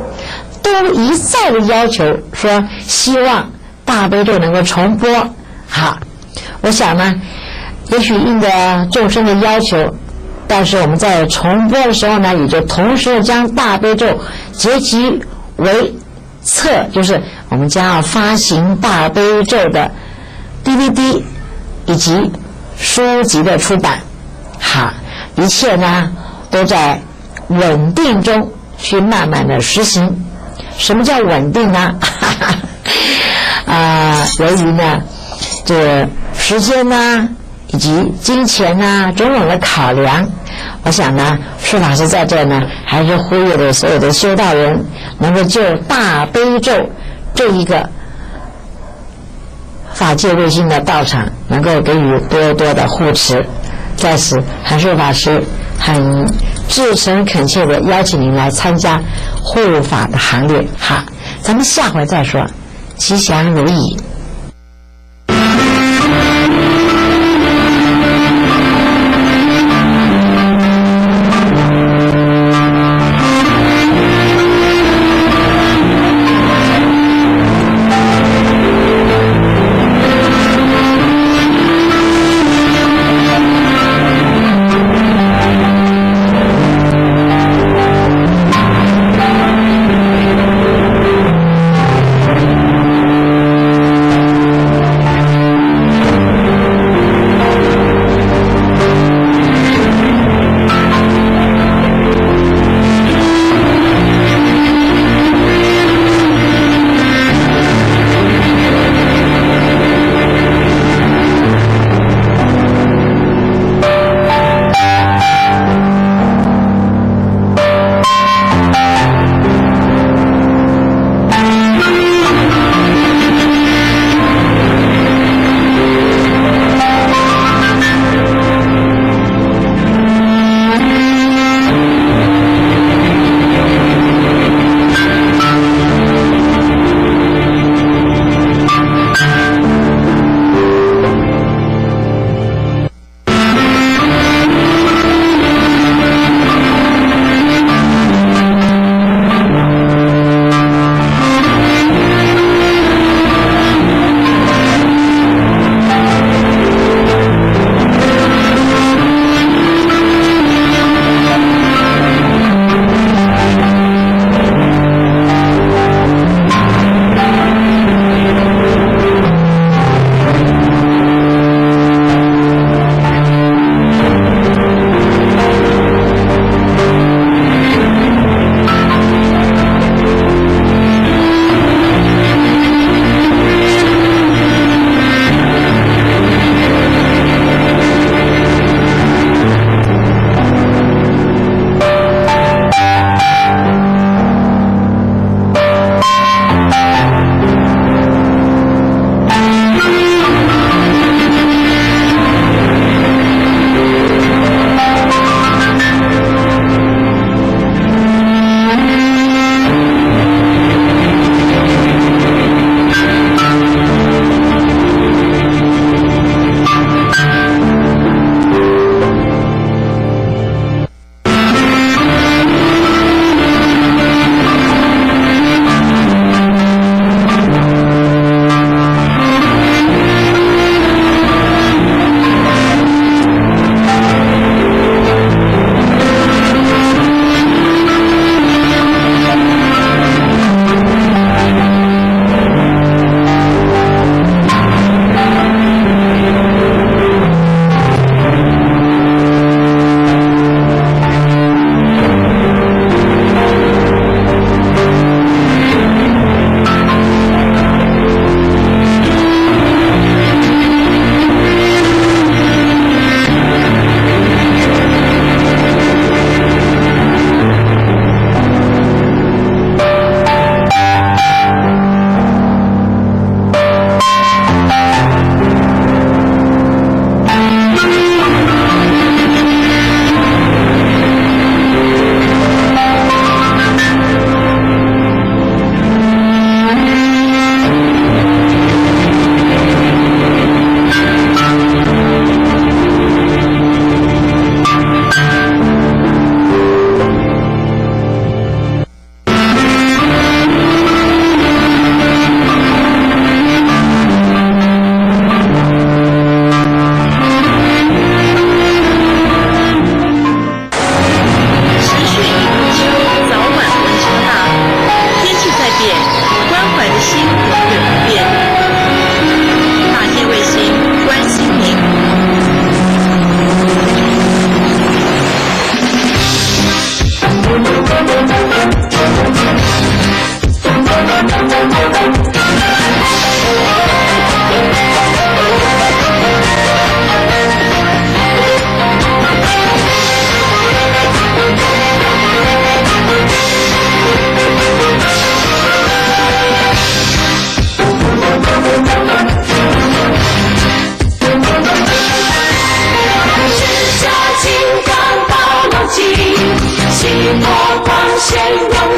都一再的要求说希望大悲咒能够重播。好，我想呢，也许应着众生的要求，但是我们在重播的时候呢，也就同时将大悲咒结集为册，就是我们将要发行大悲咒的 DVD 以及书籍的出版。好，一切呢都在稳定中去慢慢的实行。什么叫稳定呢？由于呢这个时间呢以及金钱呢种种的考量，我想呢释法师在这呢还是呼吁的所有的修道人能够就大悲咒这一个法界卫星的道场能够给予多多的护持。在此韩释法师很至诚恳切的邀请您来参加护法的行列。好，咱们下回再说，吉祥如意。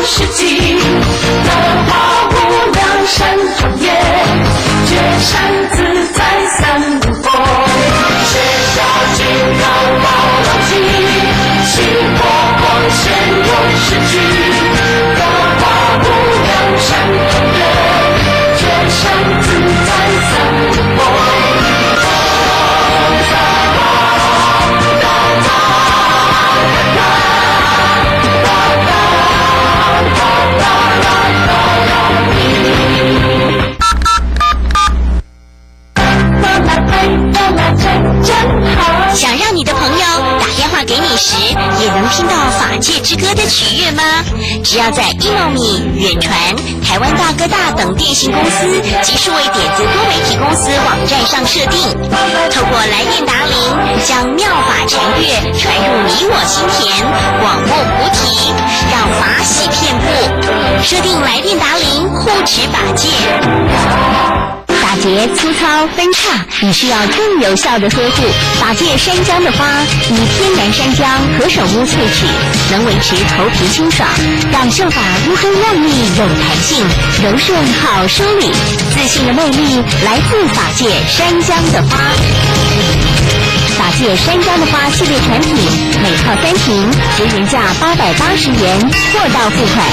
世纪，德化无量山中野，绝山自在三路风，写下金刚宝狼藉，星火光线永世居，德化无量山中野，绝山自在三路风。想让你的朋友打电话给你时，也能听到法界之歌的曲乐吗？只要在 Emomi、远传、台湾大哥大等电信公司及数位点子多媒体公司网站上设定，透过来电答铃，将妙法禅乐传入你我心田，广播菩提，让法喜遍布。设定来电答铃，护持法界。打结粗糙分叉，你需要更有效的呵护。法界山姜的花，以天然山姜何首乌萃取，能维持头皮清爽，让秀发乌黑亮丽有弹性，柔顺好梳理。自信的魅力来自法界山姜的花。法界山姜的花系列产品，每套3瓶，直原价880元，货到付款。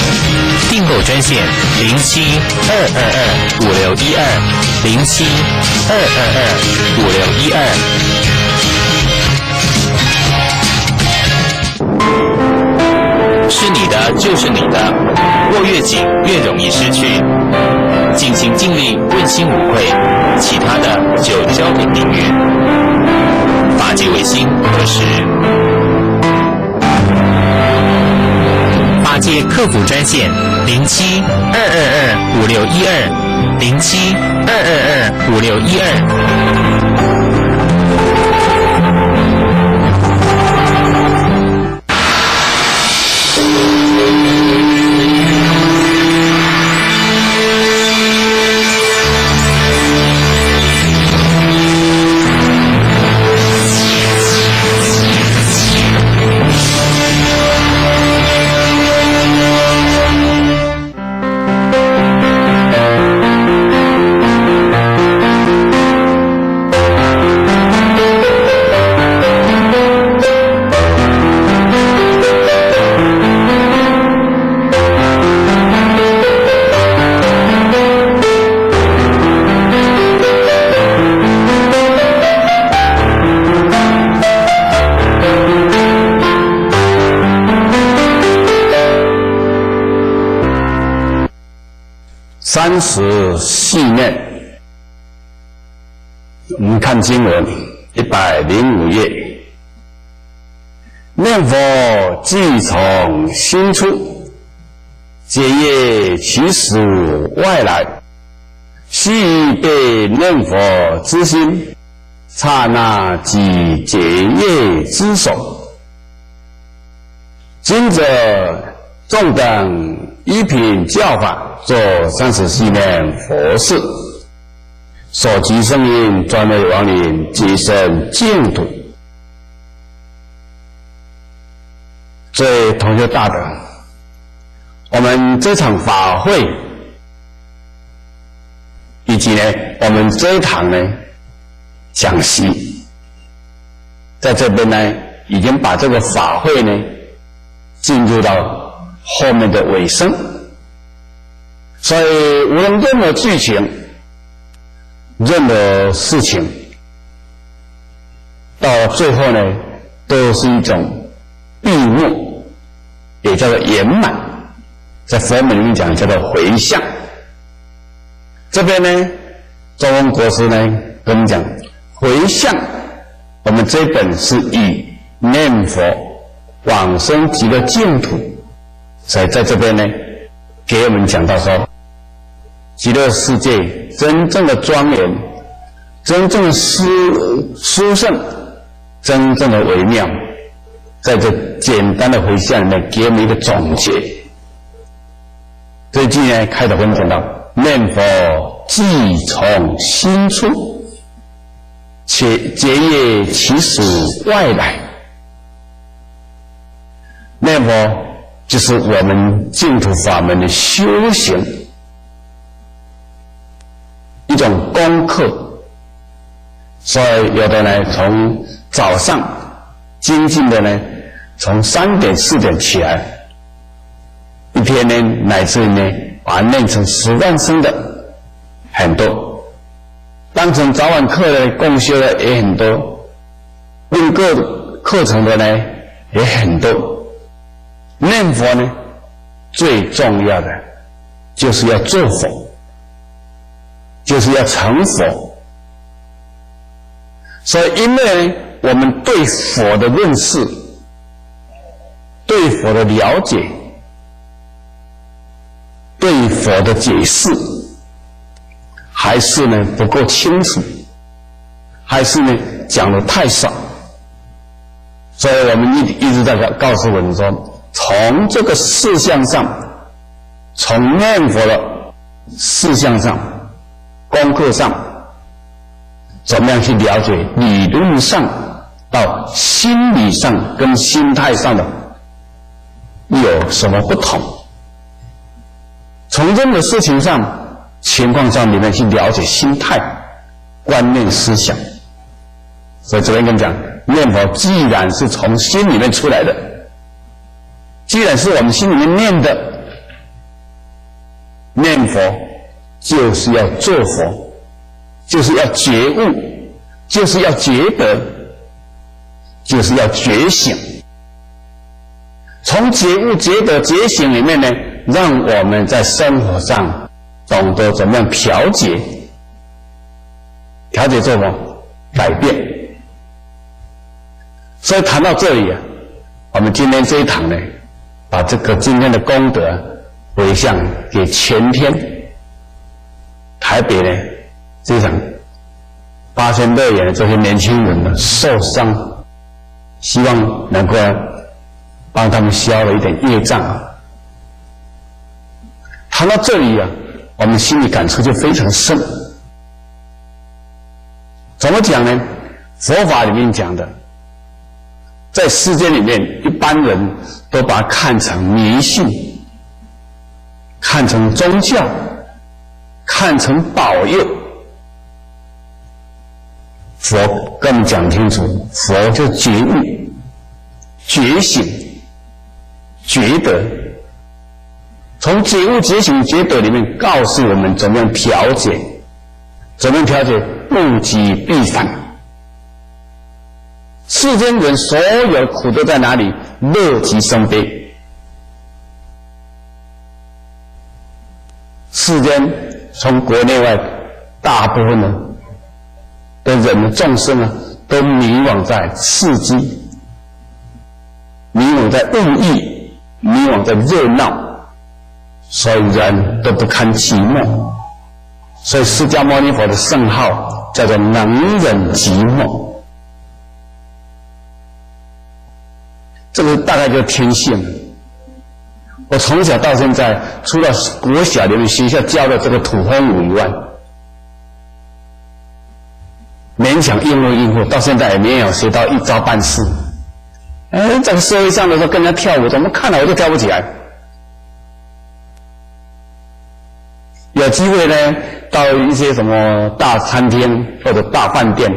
订购专线07225652072252。是你的就是你的，握越紧越容易失去。尽心尽力，问心无愧，其他的就交给命运。法界维新可是法界客服专线0722261207222612。30系念，我们看经文105页，念佛即从心出，解业其实外来，悉被念佛之心，刹那即解业之手。今者众等依品教法，做30系念佛事，所及声音专为亡灵即生净土。所以同学大德，我们这场法会以及呢我们这一堂呢讲习，在这边呢已经把这个法会呢进入到后面的尾声。所以无论任何剧情，任何事情，到最后呢都是一种闭幕，也叫做圆满，在佛门里面讲叫做回向。这边呢周文国师呢跟我们讲，回向我们这本是以念佛往生极乐净土，所以在这边呢给我们讲到说，极乐世界真正的庄严，真正的殊胜，真正的微妙，在这简单的回向里面给我们一个总结。这一句呢开头分讲到，念佛即从心出，且结业其实外来。念佛就是我们净土法门的修行一种功课。所以有的呢，从早上精进的呢，从3点4点起来，一天呢乃至呢把它念成10万声的很多，当成早晚课的共修的也很多，论各课程的呢也很多。念佛呢最重要的就是要做佛，就是要成佛。所以因为呢我们对佛的认识，对佛的了解，对佛的解释还是呢不够清楚，还是呢讲的太少。所以我们一直在告诉我们说，从这个事项上，从念佛的事项上，功课上，怎么样去了解理论上到心理上跟心态上的有什么不同，从任何事情上情况上里面去了解心态观念思想。所以这边跟你讲，念佛既然是从心里面出来的，既然是我们心里面念的，念佛就是要做佛，就是要觉悟，就是要觉得，就是要觉醒。从觉悟、觉得、觉醒里面呢，让我们在生活上懂得怎么样调节，调节做什么？改变。所以谈到这里啊，我们今天这一堂呢，把这个今天的功德回向给前天台北呢这场八仙乐园的这些年轻人呢受伤，希望能够帮他们消了一点业障啊。谈到这里啊，我们心里感触就非常深。怎么讲呢？佛法里面讲的，在世界里面一般人都把它看成迷信，看成宗教，看成保佑。佛跟我们讲清楚，佛就觉悟、觉醒、觉得，从觉悟、觉醒、觉得里面告诉我们怎么样调节，怎么样调节物极必反。世间人所有苦都在哪里？乐极生悲。世间从国内外大部分的人的众生啊，都迷惘在刺激，迷惘在物欲，迷惘在热闹，所以人都不堪寂寞。所以释迦牟尼佛的圣号叫做能忍寂寞。这个大概就是天性。我从小到现在，除了国小里面学校教的这个土风舞以外，勉强应付，到现在也没有学到一招半式。这个社会上的时候跟人家跳舞，怎么看了我就跳不起来。有机会呢，到一些什么大餐厅或者大饭店，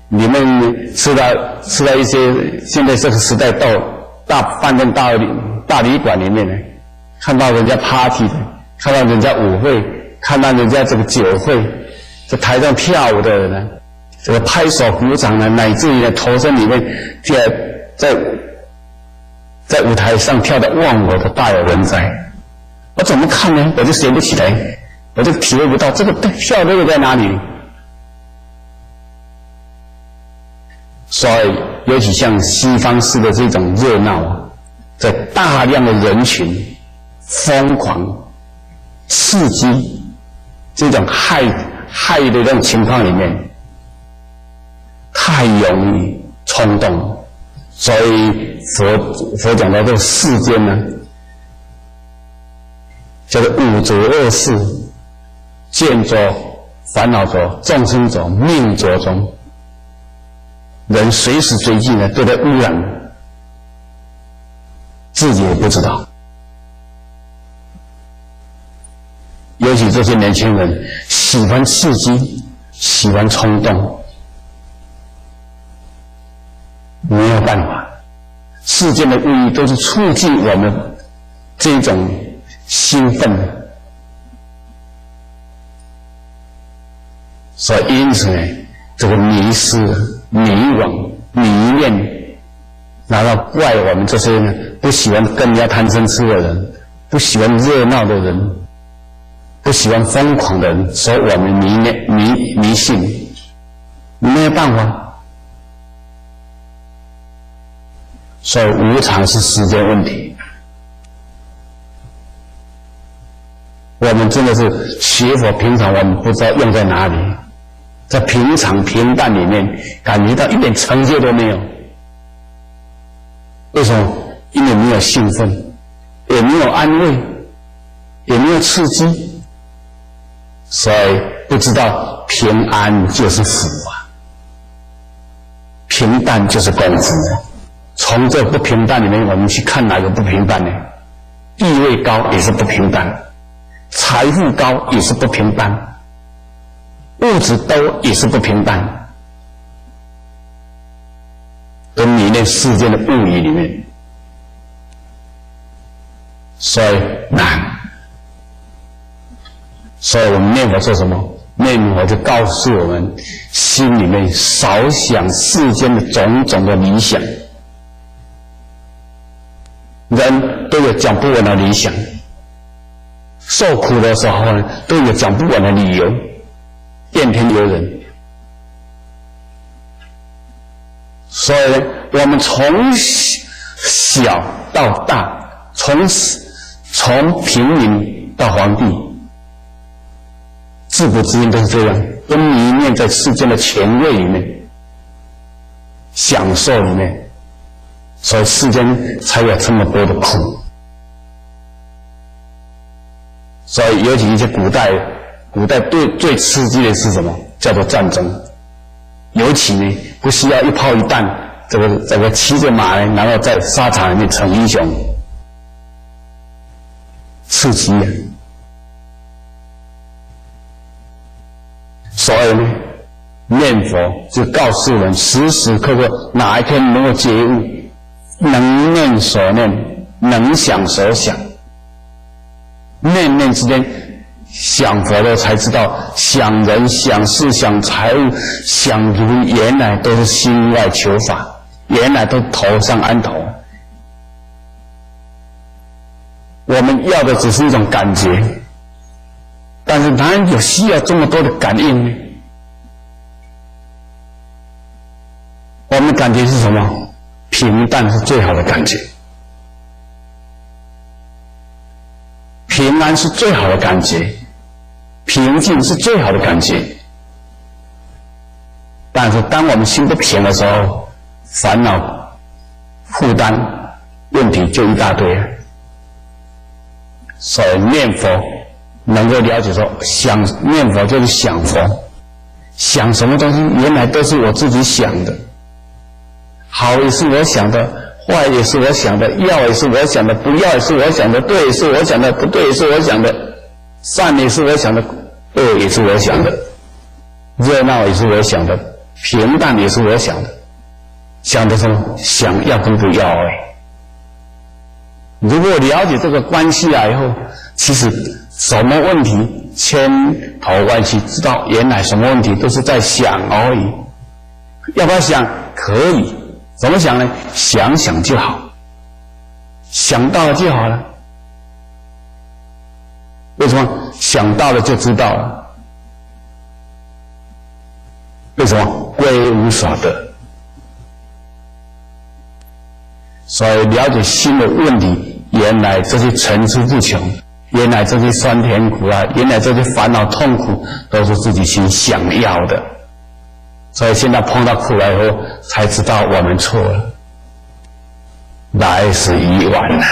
你们吃到一些现在这个时代到大饭店、大旅馆里面呢，看到人家 party 的，看到人家舞会，看到人家这个酒会，在台上跳舞的人呢，这个拍手鼓掌呢，乃至于呢头身里面在舞台上跳的忘我的大有人在。我怎么看呢？我就学不起来，我就体会不到这个跳这个在哪里。所以尤其像西方式的这种热闹啊，在大量的人群疯狂刺激这种害的这种情况里面，太容易冲动了。所以佛讲到这个世间呢，叫做五浊恶世，见浊、烦恼浊、众生浊、命浊中，人随时随地呢都在污染，自己也不知道。尤其这些年轻人喜欢刺激，喜欢冲动，没有办法。世间的物欲都是促进我们这种兴奋的，所以因此呢，这个迷失、迷惘、迷恋，然后怪我们这些不喜欢跟人家贪嗔痴的人，不喜欢热闹的人，不喜欢疯狂的人，说我们迷信，没有办法。所以无常是时间问题。我们真的是学佛，平常我们不知道用在哪里，在平常平淡里面感觉到一点成就都没有。为什么？因为没有兴奋，也没有安慰，也没有刺激，所以不知道平安就是福啊，平淡就是功夫。从这不平淡里面，我们去看哪个不平淡呢？地位高也是不平淡，财富高也是不平淡，物质多也是不平淡，都迷恋世间的物欲里面，所以难。所以我们念佛做什么？念佛就告诉我们，心里面少想世间的种种的理想。人都有讲不完的理想，受苦的时候呢，都有讲不完的理由，怨天尤人。所以我们从小到大，从平民到皇帝，自古至今都是这样，都迷恋在世间的权位里面，享受里面。所以世间才有这么多的苦。所以尤其一些古代最刺激的是什么？叫做战争。尤其呢，不需要一炮一弹，这个骑着马呢，然后在沙场里面成英雄，刺激啊！所以呢，念佛就告诉人，时时刻刻哪一天能够觉悟，能念所念，能想所想，念念之间想佛了，才知道想人、想事、想财物、想如，原来都是心外求法，原来都头上安头。我们要的只是一种感觉，但是哪有需要这么多的感应呢？我们的感觉是什么？平淡是最好的感觉，平安是最好的感觉，平静是最好的感觉。但是当我们心不平的时候，烦恼、负担、问题就一大堆了。所以念佛能够了解说，念佛就是想佛，想什么东西原来都是我自己想的，好也是我想的，坏也是我想的，要也是我想的，不要也是我想的，对也是我想的，不对也是我想的，善也是我想的，恶也是我想的，热闹也是我想的，平淡也是我想的，想的什么？想要跟不要而已。如果了解这个关系了以后，其实什么问题千头万绪，知道原来什么问题都是在想而已。要不要想？可以。怎么想呢？想想就好，想到了就好了。为什么？想到了就知道了。为什么？归无所得。所以了解心的问题，原来这些层出不穷，原来这些酸甜苦辣，原来这些烦恼痛苦都是自己心想要的。所以现在碰到苦来以后，才知道我们错了，来时已晚了。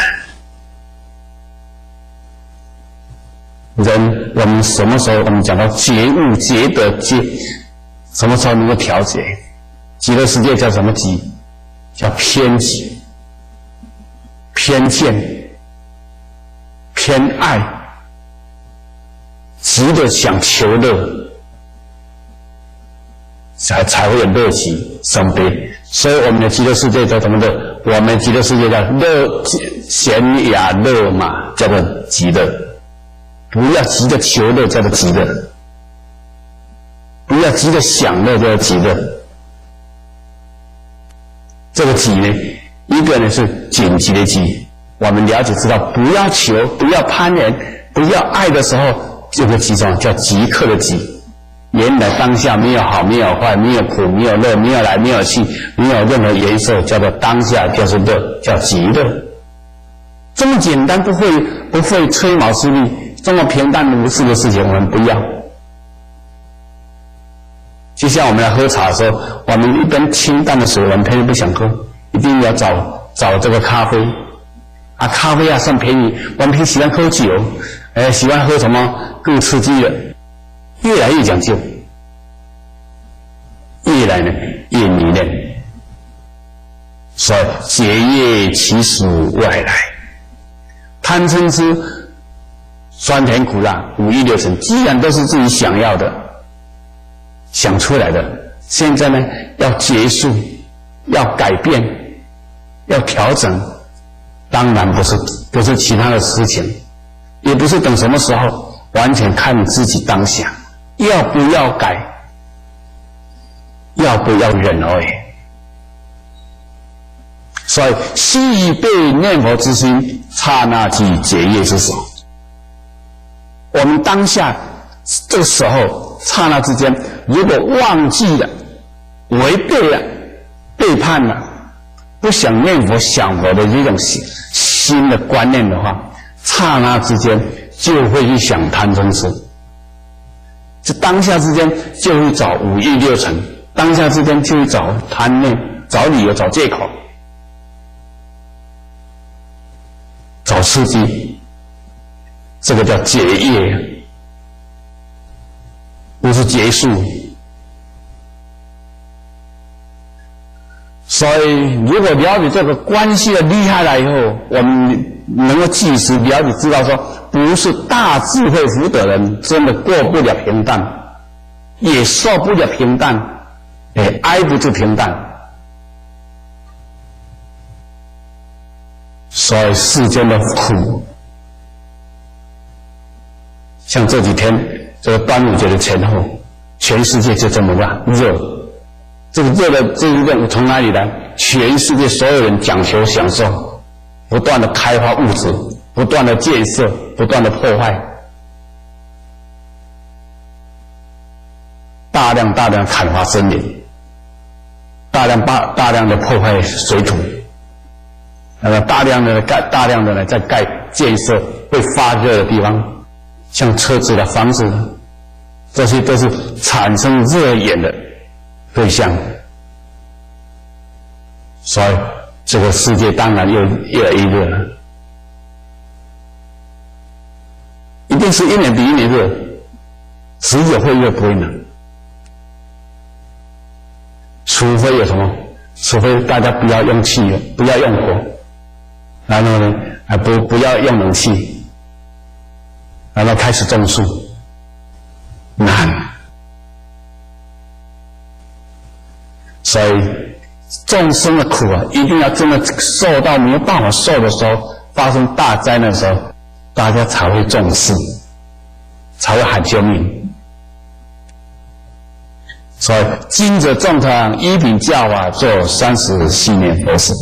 人，我们什么时候我们讲到觉悟、觉得、什么时候能够调节？极乐世界叫什么极？叫偏激、偏见、偏爱、急着想求乐，才会有乐极生悲。所以我们的极乐世界叫什么乐？我们极乐世界叫乐闲雅乐嘛，叫做极乐。不要急着求乐，叫做极乐；不要急着享乐，叫做极乐。这个急呢，一个呢是紧急的急，我们了解知道，不要求，不要攀缘，不要爱的时候，这个急中叫即刻的急。原来当下没有好，没有坏，没有苦，没有乐，没有来，没有去，没有任何颜色，叫做当下就是乐，叫极乐。这么简单，不会吹毛吃力，这么平淡无事的事情，我们不要。就像我们来喝茶的时候，我们一杯清淡的水，我们偏偏不想喝，一定要找这个咖啡啊，咖啡啊算便宜，我们偏喜欢喝酒，喜欢喝什么更刺激的。越来越讲究，越来呢越迷恋，所以结业其属外来，贪嗔痴、酸甜苦辣、五欲六尘，既然都是自己想要的、想出来的，现在呢要结束、要改变、要调整，当然不是其他的事情，也不是等什么时候，完全看你自己当下。要不要改，要不要忍而已。所以悉以被念佛之心，刹那即结业之手。我们当下这个时候刹那之间，如果忘记了、违背了、背叛了，不想念佛想佛的这种新的观念的话，刹那之间就会去想贪嗔痴。这当下之间就会找五欲六尘，当下之间就会找贪念，找理由，找借口，找刺激，这个叫结业，不是结束。所以如果了解这个关系的厉害了以后，我们能够即时了解知道说，不是大智慧福德人真的过不了平淡，也受不了平淡，也挨不住平淡。所以世间的苦，像这几天这个端午节的前后，全世界就这么热。这个热的这一任从哪里来？全世界所有人讲求享受，不断的开发物质，不断的建设，不断的破坏，大量砍伐森林，大量的破坏水土，大量的在盖建设会发热的地方，像车子的房子，这些都是产生热源的对象。所以这个世界当然又越来越热了，一定是一年比一年热，持久会热不会冷。除非有什么？除非大家不要用气了，不要用火，然后呢，不要用冷气，然后开始种树，难。所以众生的苦啊，一定要真的受到没有办法受的时候，发生大灾难的时候，大家才会重视，才会喊救命。所以经者众堂依品教法做30年佛事。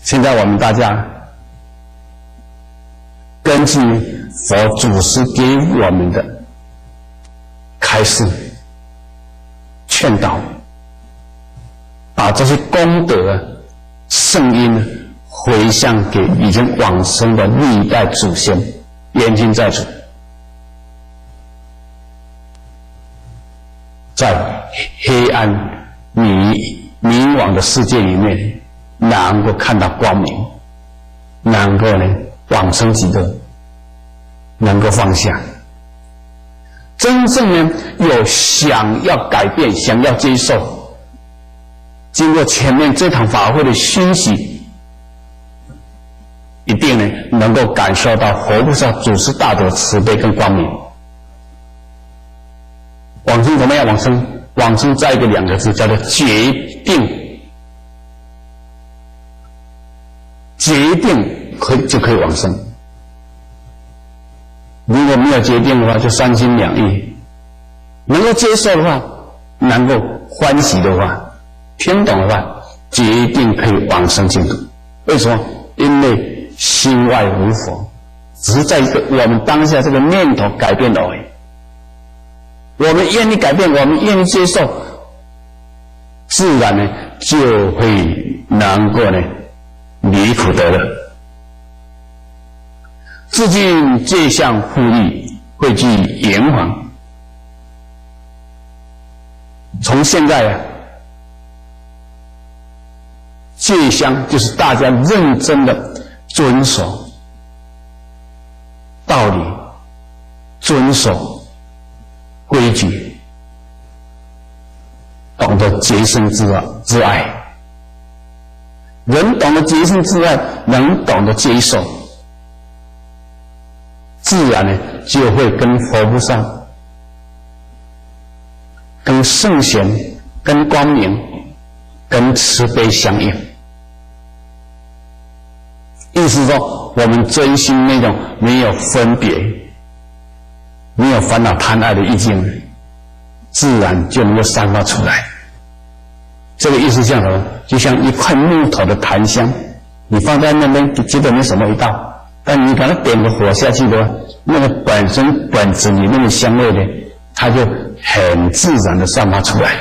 现在我们大家根据佛祖师给我们的开示劝导，把这些功德圣因回向给已经往生的历代祖先，冤亲债主，在黑暗迷惘的世界里面，能够看到光明，能够呢往生极乐，能够放下，真正呢有想要改变、想要接受。经过前面这场法会的熏习，一定呢能够感受到佛菩萨祖师大德的慈悲跟光明。往生怎么样？往生再一个2个字叫做决定，决定就可以往生。如果没有决定的话，就三心两意。能够接受的话，能够欢喜的话，听懂的话，决定可以往生净土。为什么？因为心外无佛，只是在一个我们当下这个念头改变而已。我们愿意改变，我们愿意接受，自然呢就会能够呢离苦得乐。自尽戒相复利，汇聚炎黄。从现在啊，戒相就是大家认真的遵守道理，遵守规矩，懂得洁身自爱。人懂得洁身自爱，能懂得接受，自然呢就会跟佛菩萨、跟圣贤、跟光明、跟慈悲相应。意思说，我们真心那种没有分别、没有烦恼贪爱的意境，自然就能够散发出来。这个意思像什么？就像一块木头的檀香，你放在那边觉得没什么味道，但你给它点个火下去的话，那个本质里面的香味呢，它就很自然的散发出来。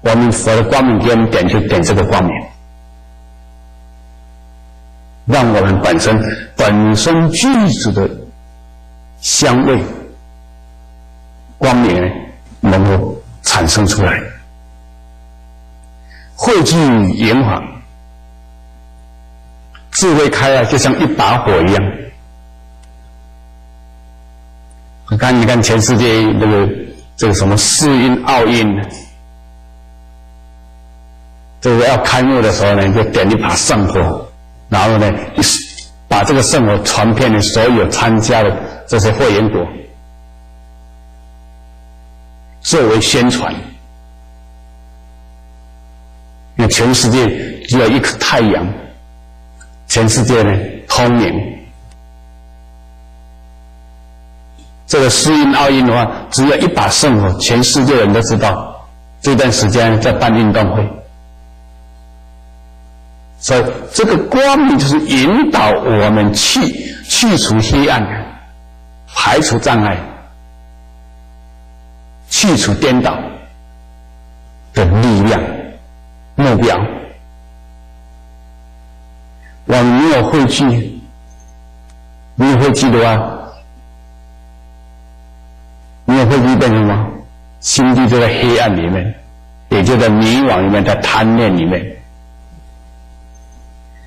我们佛的光明给我们点，就点这个光明，让我们本身具足的香味光明能够产生出来，汇聚炎黄，智慧开来就像一把火一样。你看全世界这个什么世运奥运，这个要开幕的时候呢，就点一把圣火，然后呢把这个圣火传遍了所有参加的这些会员国，作为宣传。因为全世界只有一颗太阳，全世界呢通明。这个世运奥运的话，只有一把圣火，全世界人都知道。这段时间在办运动会，所以这个光明就是引导我们去除黑暗，排除障碍，去除颠倒的力量目标。我们没有汇聚的话，没有汇聚变成什么？心地就在黑暗里面，也就在迷惘里面，在贪念里面。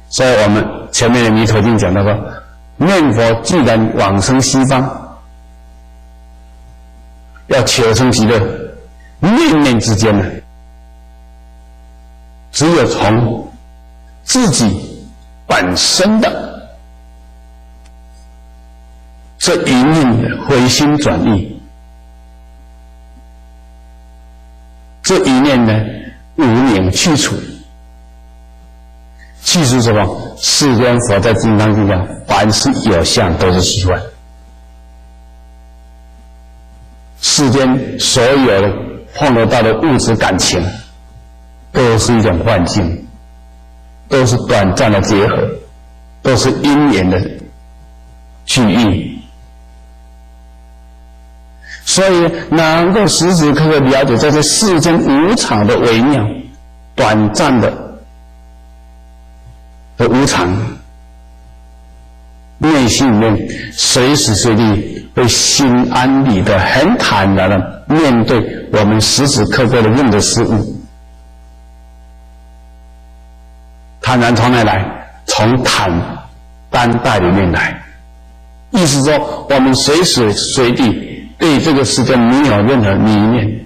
所以我们前面的弥陀经讲到说，念佛既然往生西方，要求生极乐，念念之间呢，只有从自己本身的这一念的回心转意，这一念呢无明去除什么？世间佛在金刚经讲，凡是有相都是虚幻。世间所有的碰得到的物质感情，都是一种幻境，都是短暂的结合，都是因缘的聚义。所以能够时时刻刻了解在这世间无常的微妙，短暂的无常，内心里面随时随地会心安理得，很坦然的面对我们时时刻刻的任何事物。坦然从哪来？从坦担待里面来。意思说，我们随时随地对这个世界没有任何迷念、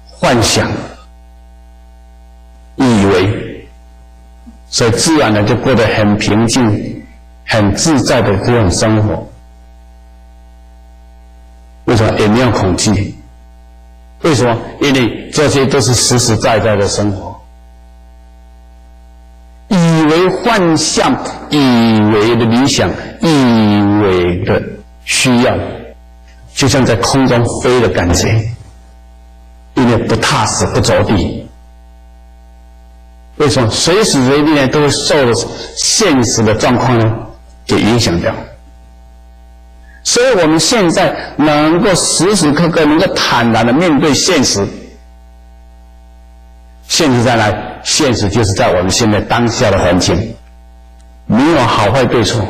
幻想、以为，所以自然的就过得很平静、很自在的这种生活。为什么？也没有恐惧。为什么？因为这些都是实实在在的生活。以为幻象，以为的理想，以为的需要，就像在空中飞的感觉，因为不踏实不着地。为什么？随时随地呢都会受现实的状况呢给影响掉。所以我们现在能够时时刻刻能够坦然的面对现实。现实在哪里？现实就是在我们现在当下的环境，没有好坏对错。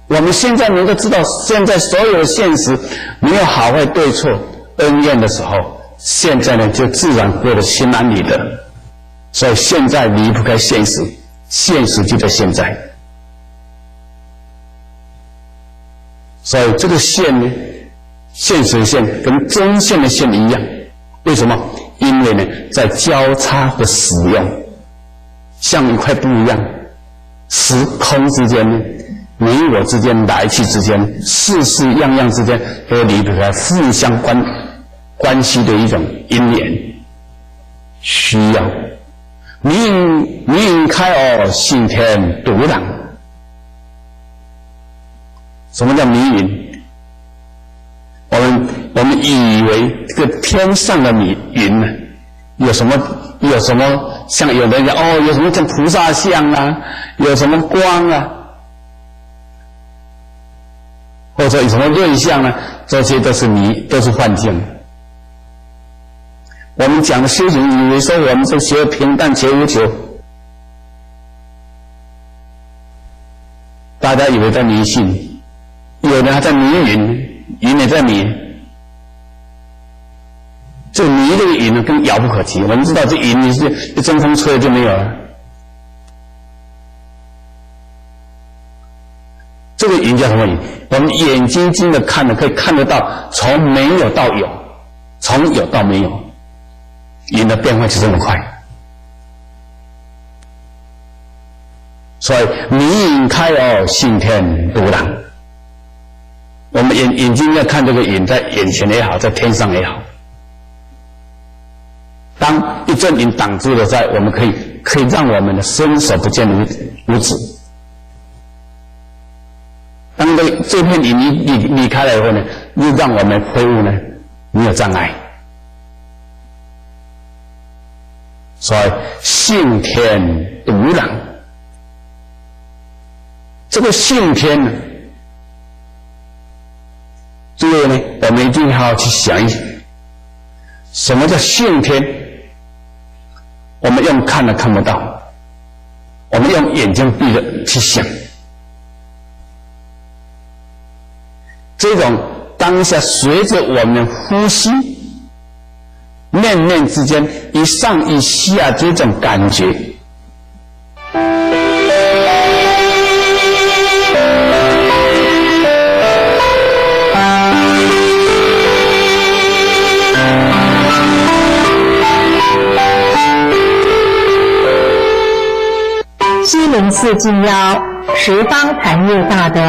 我们现在能够知道现在所有的现实没有好坏对错恩怨的时候，现在呢就自然过得心安理得。所以现在离不开现实，现实就在现在。所以这个线呢，现实的线跟真线的线一样。为什么？因为呢，在交叉的使用，像一块布一样，时空之间呢，你我之间，来去之间，事事样样之间，都离不开互相关系的一种因缘需要。明开哦，信天独朗。什么叫迷云？我们以为这个天上的云呢，有什么像有的人讲哦，有什么像菩萨像啊，有什么光啊，或者有什么瑞相啊，这些都是幻境。我们讲的修行，以为说我们是学平淡且无求，大家以为在迷信，有人还在迷云，云也在迷。这迷这个云呢，更遥不可及。我们知道这云你是一阵风吹就没有了。这个云叫什么云？我们眼睛睛的看的，可以看得到从没有到有，从有到没有，云的变化就这么快。所以迷云开哦，信天独朗。我们眼睛要看这个云，在眼前也好，在天上也好。当一阵云挡住了在，我们可以让我们的伸手不见五指。当这片云离开了以后呢，又让我们挥舞呢没有障碍。所以信天独朗，这个信天呢，这个呢，我们一定要去想一想，什么叫信天？我们用看的看不到，我们用眼睛闭着去想。这种当下随着我们呼吸，念念之间一上一下这种感觉，西林寺近邀，十方禅业大德，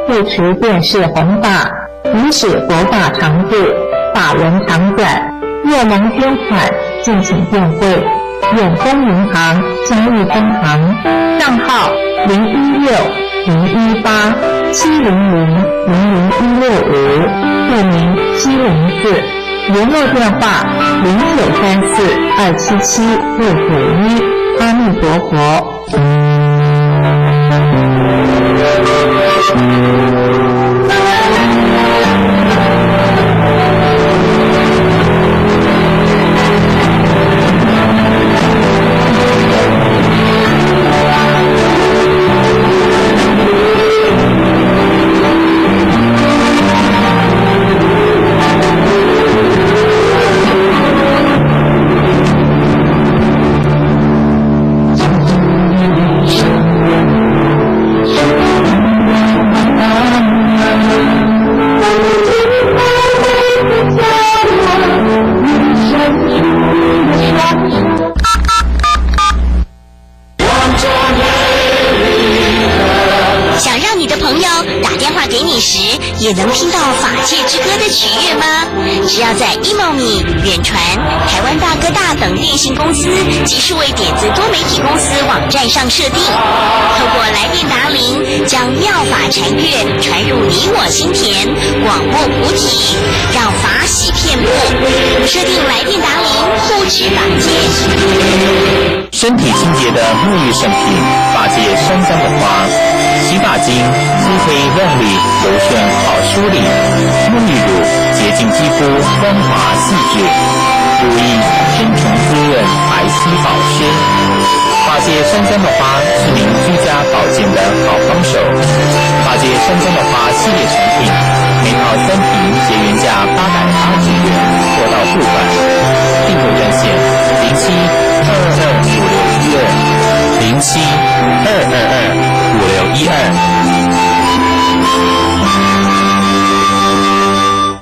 护持电视弘法，以使佛法常住，法轮常转。若能捐款，敬请电汇远丰银行嘉义分行，账号016-018-700-00165，户名西林寺，联络电话0934-277-691。阿弥陀佛。给你时，也能听到法界之歌的曲乐吗？只要在 imomi、远传、台湾大哥大等电信公司及数位点子多媒体公司网站上设定，透过来电答铃，将妙法禅乐传入你我心田，广播菩提，让法喜遍布。设定来电答铃，护持法界。身体清洁的沐浴圣品，法界山香的花，洗发精，肤黑亮丽，柔顺好梳理；沐浴乳，洁净肌肤，光滑细致；乳液，深沉滋润，白皙保湿。法界山香的花是您居家保健的好帮手。法界山香的花系列产品，每套3瓶皆原价880元，货到付款。订购专线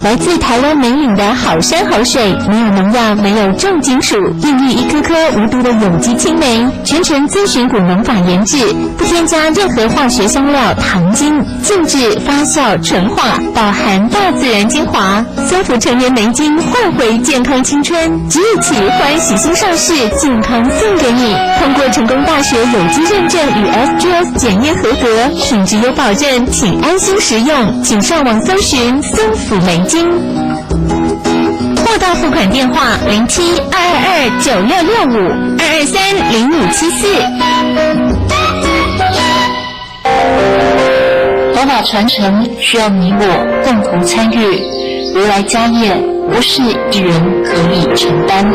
来自台湾梅岭的好山好水，没有农药，没有重金属，孕育一颗颗无毒的有机青梅，全程遵循古农法研制，不添加任何化学香料、糖精，静置、发酵、纯化，饱含大自然精华，修复成人梅精，换回健康青春。即日起欢喜新上市，健康送给你。通过成功大学有机认证与 SGS 检验合格，品质有保证，请安心食用。请上网搜寻松府梅精。货到付款电话07-222-9665-223-0574。佛法传承需要你我共同参与，如来家业不是一人可以承担。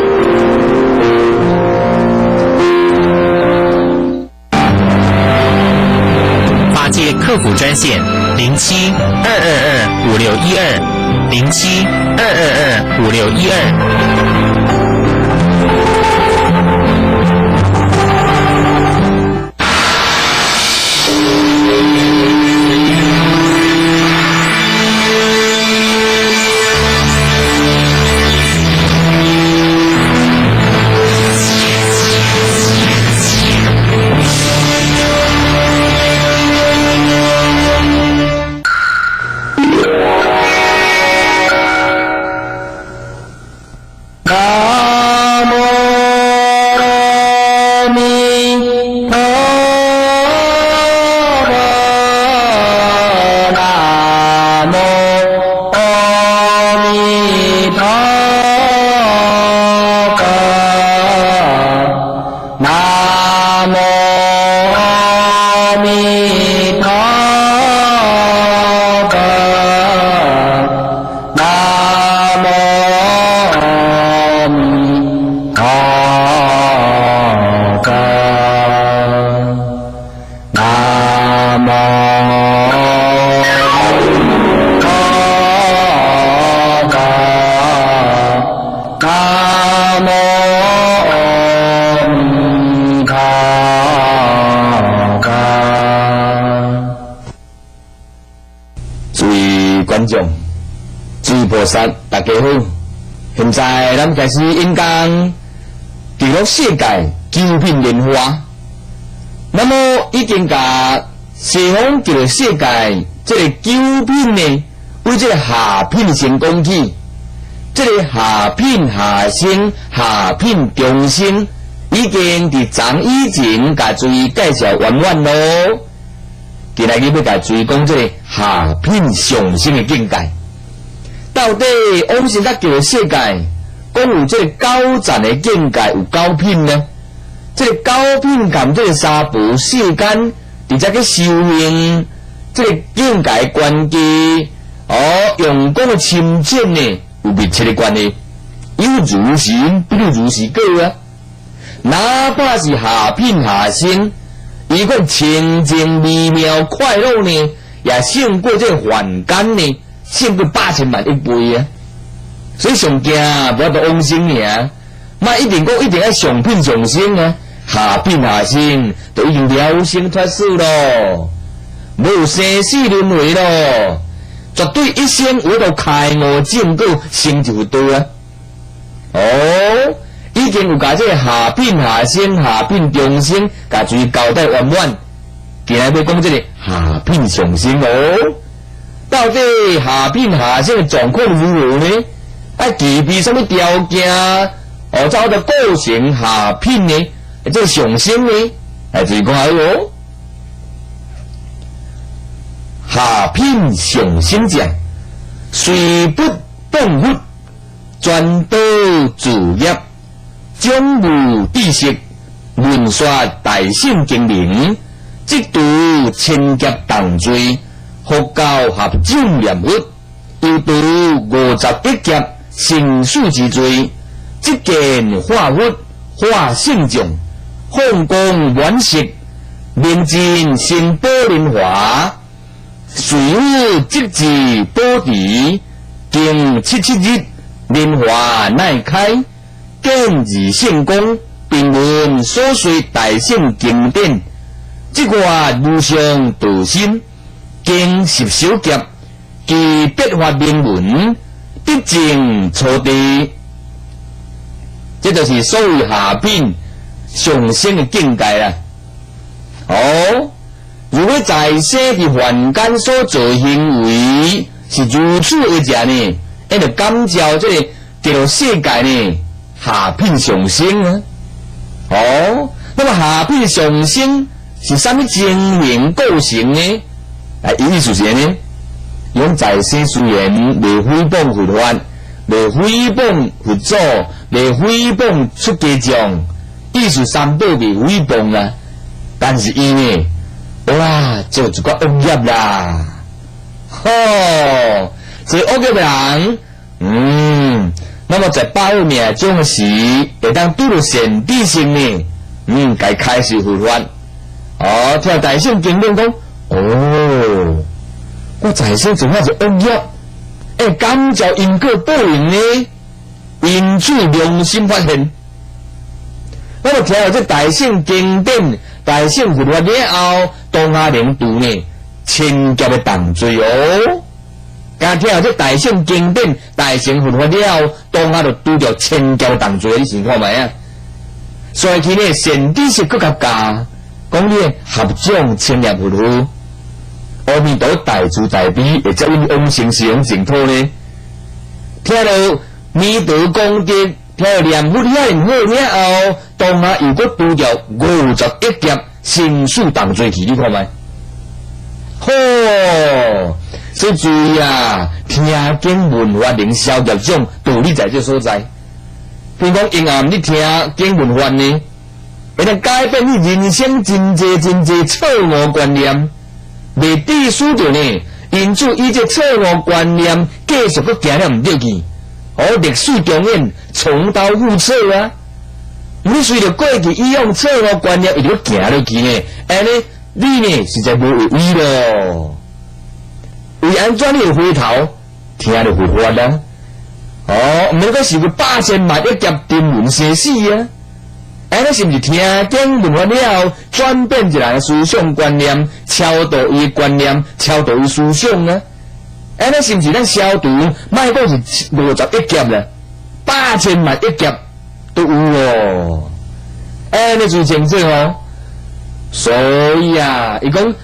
法界客服专线07-222-5612，07-222-5612。大家好，现在咱开始演讲记录世界九品莲花。那么已经甲西方记录世界这个九品呢，为这个下品先讲起。这个下品、下生、下品、中生，已经伫昨以前甲注意介绍完完咯。今日要甲注意讲这个下品上升的境界。到底往生甲旧的世界，讲有这个九层的境界有9品呢？这个9品含这个三步世间，伫这个修行，这个境界关系，用讲的深浅呢，有密切的关系。有如是因，不如如是果啊！哪怕是下品下生，伊个清净微妙快乐呢，也胜过这个凡间呢。胜过8000万1倍啊！所以上惊不要到往生尔，嘛一定讲一定要上品上升啊，下品下升就已经了生脱死咯，无生死轮回咯，绝对一生为到开悟正果成就多啊！已经有甲这个下品下升、下品中升，甲注意交代圆满，今日要讲这个下品上升哦。到底下品下生的状况如何呢？具备什么条件？才得构成下品呢？这个上升呢？就是讲哦，下品上升者，虽不动物，专道自业，将无知识，论说大圣经灵，即度千劫当罪，佛教合正念佛，又度51劫生死之罪，即见化佛化圣众，放光满色，明镜成宝莲华，随有即至宝地，经77日，莲华乃开，见自圣光，并闻所说大圣经典，即话如上道心，经10小劫，其别法名文，必证初地。这就是所谓下品上升的境界啦。如果在世的凡间所做行为是如此而者呢，那就感召这个第六世界呢下品上升啊。那么下品上升是什么情形构成呢？意思是呢，用在世虽然未诽谤佛法，未诽谤佛祖，未诽谤出家众，意思三宝未诽谤啦，但是伊呢，哇，做一个恶业啦，做恶业的人，那么在报命中时，会当拄到善知识呢，该开始佛法。听大圣经典讲，我在世做那是恶业，感召因果报应呢，因此良心发现。那么听到这大圣经典、大圣佛法了后，当下能度呢千劫的重罪哦。刚听到这大圣经典、大圣佛法了后，当下就拄着千劫的重罪，你想看卖啊？所以佢呢善知识更加加，讲你合掌千年佛法。阿弥陀大慈大悲，会接引往生西方净土呢。听到弥陀功德，听到念佛遐尼好了后，当下又搁拄着51劫生死重罪去，你看卖？所以注意啊，听经闻法能消业障，道理在这所在。比如讲，因暗你听经闻法呢，会能改变你人生真侪错误观念。未抵输着呢，因此伊这错误观念继续搁行了唔对去，历史重演，重蹈覆辙啊！你随着过去以往错误观念，伊就行落去呢，安尼你呢实在无有意咯。为安怎你会回头听着佛法啦？毋免讲是个800001劫定闻生死啊！安尼是毋是听经闻法了后，转变一个人的思想观念，超度伊的观念，超度伊思想呢？安尼是毋是咱消除？莫讲是51劫啦，800001劫都有哦。安尼就清楚哦。所以啊，伊讲，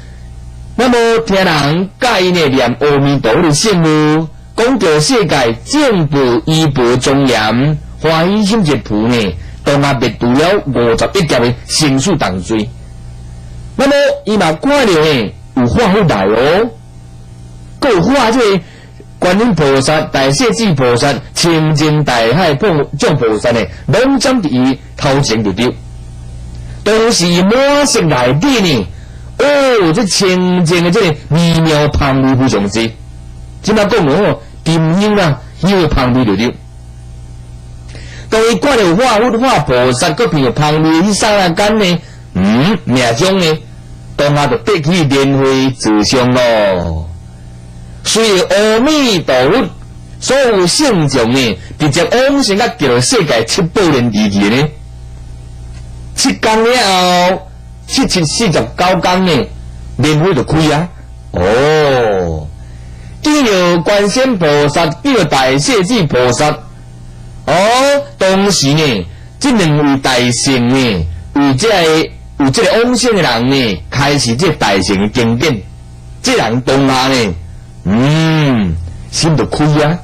那么听人教伊呢念阿弥陀的圣母，讲到世界正步依步庄严，欢喜心一菩呢。当下灭除了51劫的生死重罪，那么伊嘛看到呢有化佛来哦，还有化这个观音菩萨、大势至菩萨、清净大海众菩萨呢，拢站伫伊头前就对。当时满室内底呢，这清净的这个微妙香味非常之，即马讲沉香啊，伊个香味就对。当伊看到化佛化菩萨，搁凭着香味去刹那间呢，命中呢，当下就得去莲花自相咯。所以阿弥陀佛所有圣众呢，直接往生到极乐世界7宝莲地去呢。7天了后，749天呢，莲花就开啊。见着观世音菩萨，见着大势至菩萨。当时呢，这两位大圣呢，有这个往生的人呢，开始这大圣的经典，这人当下呢，心就开啊，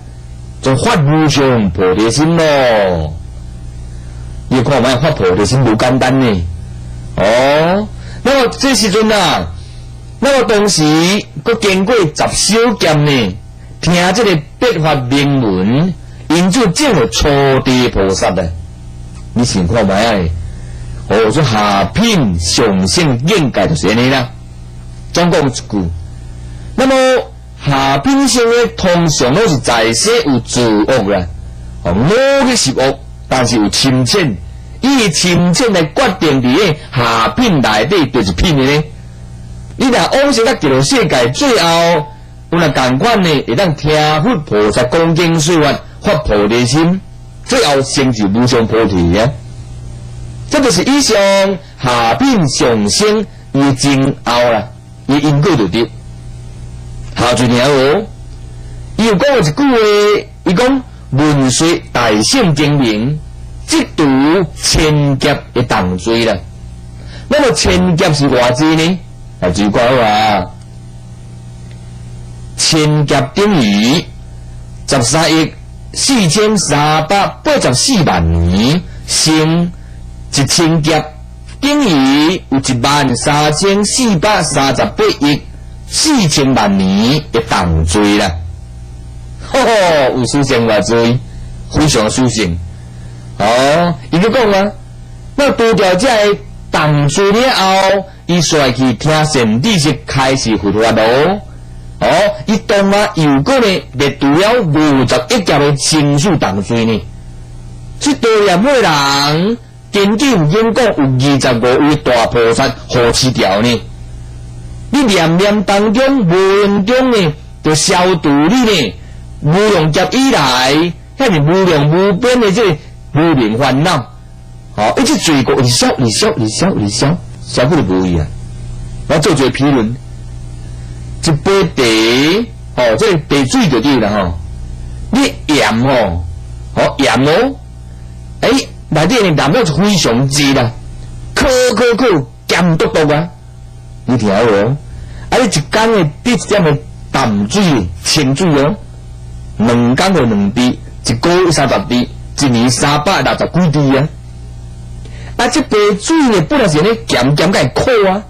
就发无上菩提心咯。你看卖发菩提心不简单呢。那么这时阵啊，那么当时佮经过10小剑呢，听这个白法明文，因就证了初地菩萨啊。你先看卖啊，这下品上乘境界就是安尼啦。总共一句，那么下品乘的通常都是在世有自恶啦，无去是恶，但是有深浅，以深浅来决定伫个下品内底就是品的呢。你若往生到极乐世界，最后有若共款呢，会当听佛菩萨讲经说法，发菩提心，最后成就无上菩提啊！这就是以上下品上乘伊前后啦，伊因果就对。下最后伊有讲过一句话，伊讲文说大圣精明，即读千劫的重罪啦。那么千劫是偌济呢？就讲话千劫等于13亿4384万年，乘1000劫等于有13438亿4000万年的重罪啦。有殊胜偌罪，非常殊胜。伊就讲啊，那除掉这个重罪了后，伊率去听善知识开始佛法咯。伊当啊又个呢，灭除了51劫的生死重罪呢。这道念的人，根据有经讲有25位大菩萨护持条呢。你念念当中无言中呢，就消除你呢无量劫以来，遐是无量无边的这个无明烦恼。一直罪过，消过就无去啊！我做一个评论，一杯茶，这个茶水就对啦你盐盐内底的淡薄是非常济啦，可咸笃笃啊！你听好无？你一天的滴一点的淡水清水2天就2滴，一个月30滴，一年360几滴啊！这杯水呢，本来是咧咸甲会苦啊，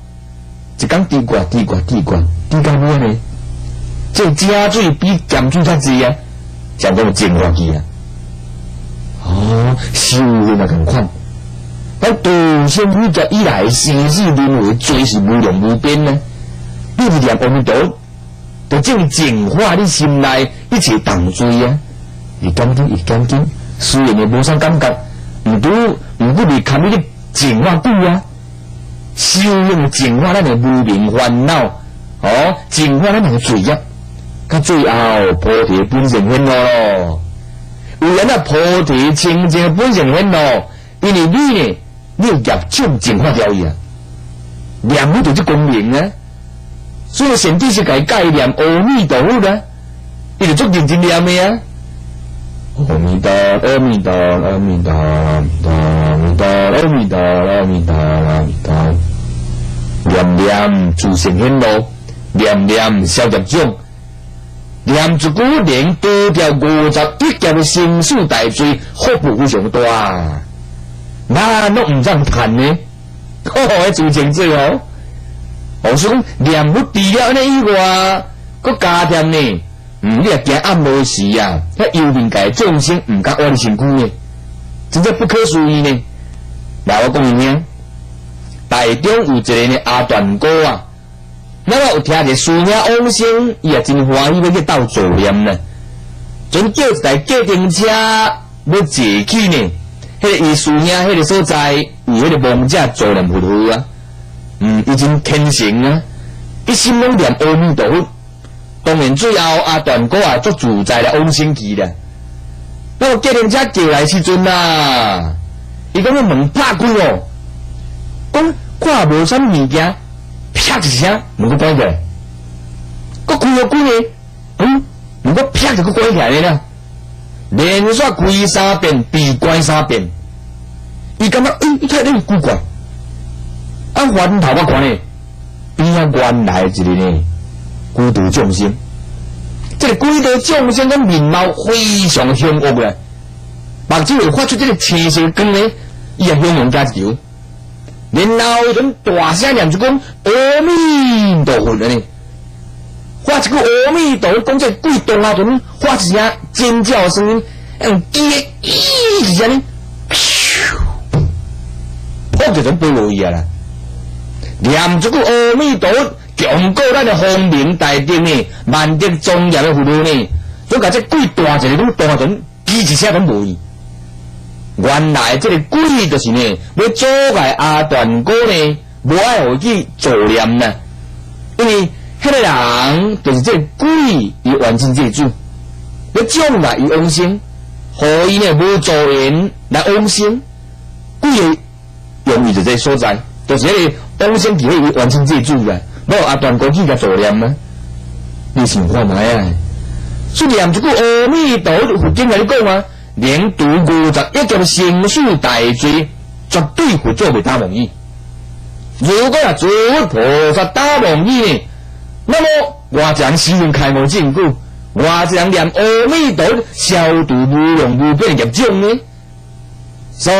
一天滴到尾呢，这正水比咸水较济啊，像讲净化去啊。修行也同款。咱度生宇宙以来生死轮回罪是无量无边呢。你是念阿弥陀，就正净化你心内一切重罪啊！越减轻，虽然你无啥感觉，毋过你看你净化久啊，修用净化咱的无明烦恼，净化咱的罪业，到最后菩提本身显露咯。有人菩提清净本身显露，因为你有业障净化掉伊啊，念佛就这功能啊。所以善知识甲伊概念阿弥陀佛啊，伊就足认真念的啊。阿弥陀，阿弥陀，阿弥陀，阿弥陀，阿弥陀，阿弥陀，阿弥陀，念念自性显露，念念消业障，念一句能除掉51劫的生死大罪，福报非常大，那都唔让谈呢。自性最好。所以讲念佛除了呢以外，佮加添呢，你也惊暗无时啊，遐幽灵界众生唔敢挖你身躯呢，真正不可思议呢。来，我讲你听，台中有一个呢阿段哥啊，那么有听着师兄往生，伊也真欢喜要去斗助念呢，准叫一台计程车要坐去呢，迄个伊师兄迄个所在有迄个亡者助念佛去啊。已经虔诚啊！一心拢念阿弥陀佛，当然最后阿段哥啊足自在来往生去了。那么计程车叫来时阵啊，伊讲门拍开哦，讲看无啥物件，啪一声门关起来，佮开了几个，门佮啪就佮关起来了，连续开3遍，闭关3遍，伊感觉伊睇你古怪。翻头我看呢，边啊原来一个呢孤独众生，这个鬼道众生的面貌非常凶恶啊，目睭会发出这个青色光呢，伊也凶猛加一条。然后迄大声念就讲阿弥陀佛呢，发一句阿弥陀佛，讲这鬼动啊，阵发一声尖叫声音，用鸡一声呢，噗就阵飞落去啊啦。念一句阿弥陀佛，强过咱的光明大德呢，万德庄严的佛路呢，都甲这鬼大一个拢大阵，鸡一声拢无去。原来这个鬼就是呢，要阻碍阿段哥呢，无爱互去做念呐。因为迄个人就是这个鬼，伊完成这个主，要将来伊往生，互伊呢无助缘来往生。鬼的用意就这所在，就是迄个往生机会伊完成这个主啦。无阿段哥去甲做念吗？你想看卖啊？所以念一句阿弥陀佛，佛经来讲啊。连读51种刑事大罪，绝对佛祖袂打蒙伊。如果啊诸佛菩萨打蒙伊呢，那么我将使用开悟证据，我将念阿弥陀佛消除无量无边的业障呢。所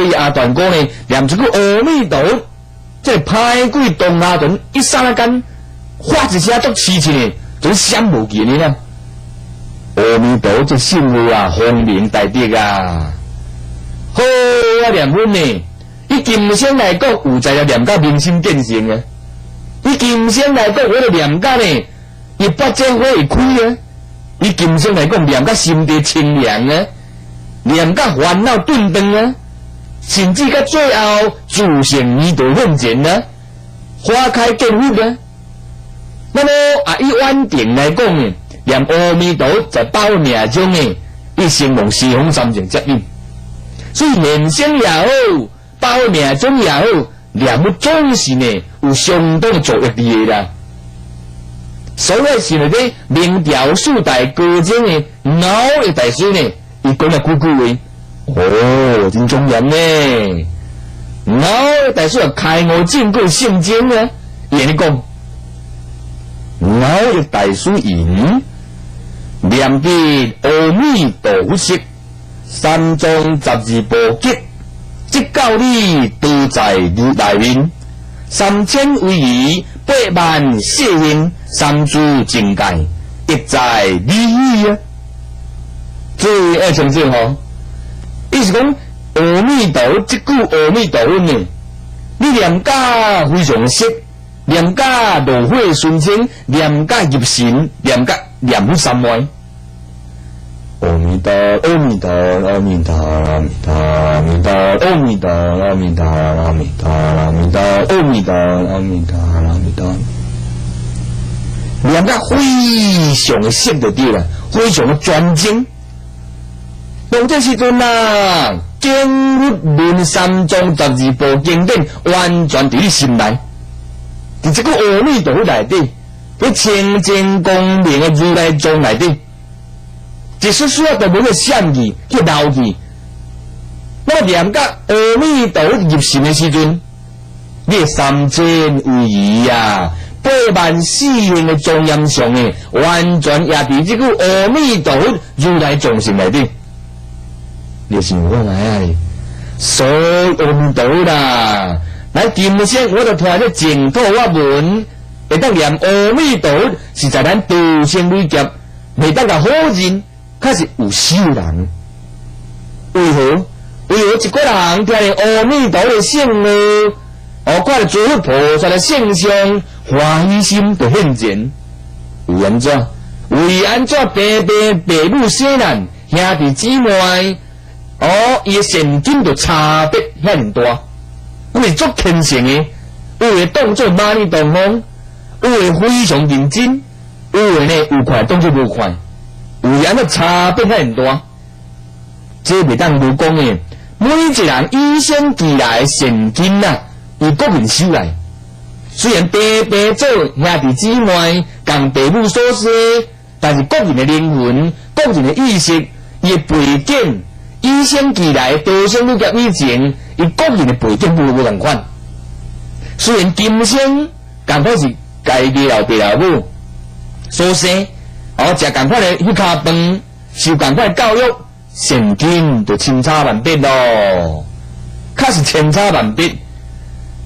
以阿段哥呢，念一句阿弥陀佛，这歹鬼动啊阵一刹那间，发一声足凄凄呢，就闪无见呢啦。阿弥陀这圣母啊，光明大德啊，好啊念佛呢。伊今生来讲，有在了念到明心见性啊。伊今生来讲，为了念到呢，伊八正火会开啊。伊今生来讲，念到心地清凉啊，念到烦恼顿断啊，甚至到最后自性弥陀现前啊，花开见佛啊。那么啊，以稳定来讲呢。念阿弥陀在报命中呢，伊成蒙西方三乘接引，所以现生也好，报命中也好，念佛总是呢有相当作用力的啦。所以是那个明朝四大高僧的脑的大师呢，伊讲了几句话，哦，真重要呢。脑的大师开悟证据圣经啊，伊安尼讲，脑的大师言。念彼阿弥陀佛式三藏12部经，即教理都在如来面，3000威仪8万谢应，3诸境界亦在理啊。注意爱清楚吼，意思讲阿弥陀佛即句阿弥陀佛呢，你念甲非常熟，念甲炉火纯青，念甲入神，念甲念佛三昧。阿弥陀，阿弥陀，阿弥陀，阿弥陀，阿弥陀，阿弥陀，阿弥陀，阿弥陀，阿弥陀，阿弥陀，阿弥陀，阿弥陀。念甲非常的熟就对啦，非常的专精。当这时阵啊，经律论三藏12部经典完全伫你心内，伫这个阿弥陀佛内底，伫清净光明的如来藏内底。只是需要在某个相去去牢记，那么念到阿弥陀佛入神的时阵，你3000威仪啊，8万4应的庄严上呢，完全也伫这个阿弥陀佛如来藏性内底。你想看来啊，所以阿弥陀佛啦，来今生我就听这净土法门，会当念阿弥陀佛，是在咱度生累劫，未当个好人。开始有修人，为何一个人听见阿弥陀的圣呢？看到诸佛菩萨的圣像，欢喜心就现前。为安怎？为安怎？爸母生难，兄弟姊妹，伊的神经就差别很大。有的足虔诚的，有的当作蚂蚁同风，有的非常认真，有的呢有快当作无快。有安的差别很大，这袂当无讲诶。每一人与生俱来的神经啊，伊个人修来。虽然爸做兄弟姊妹，共父母所生，但是个人的灵魂、个人的意识，伊的背景，与生俱来多生累劫以前，伊个人的背景无同款。虽然今生共款是家己老爸老母所生。食同款的迄卡饭，受同款的教育，现金就千差万别咯，确实千差万别。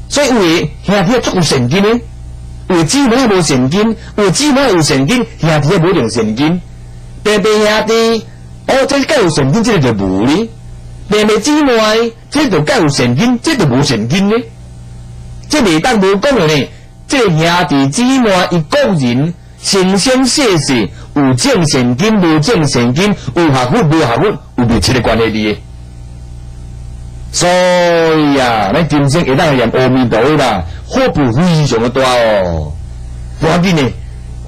所以有的兄弟足有现金的，有的姊妹无现金，有的姊妹有现金，兄弟无用现金。爸爸兄弟，这该有现金，这个就无呢。爸爸姊妹，这就该有现金，这就无现金呢。这袂当无讲的呢。这兄弟姊妹伊个人生生世世有挣现金无挣现金，有学问无学问，有密切的关系的。所以啊，咱今生会当念阿弥陀佛啦，福报非常的大哦。赶紧的，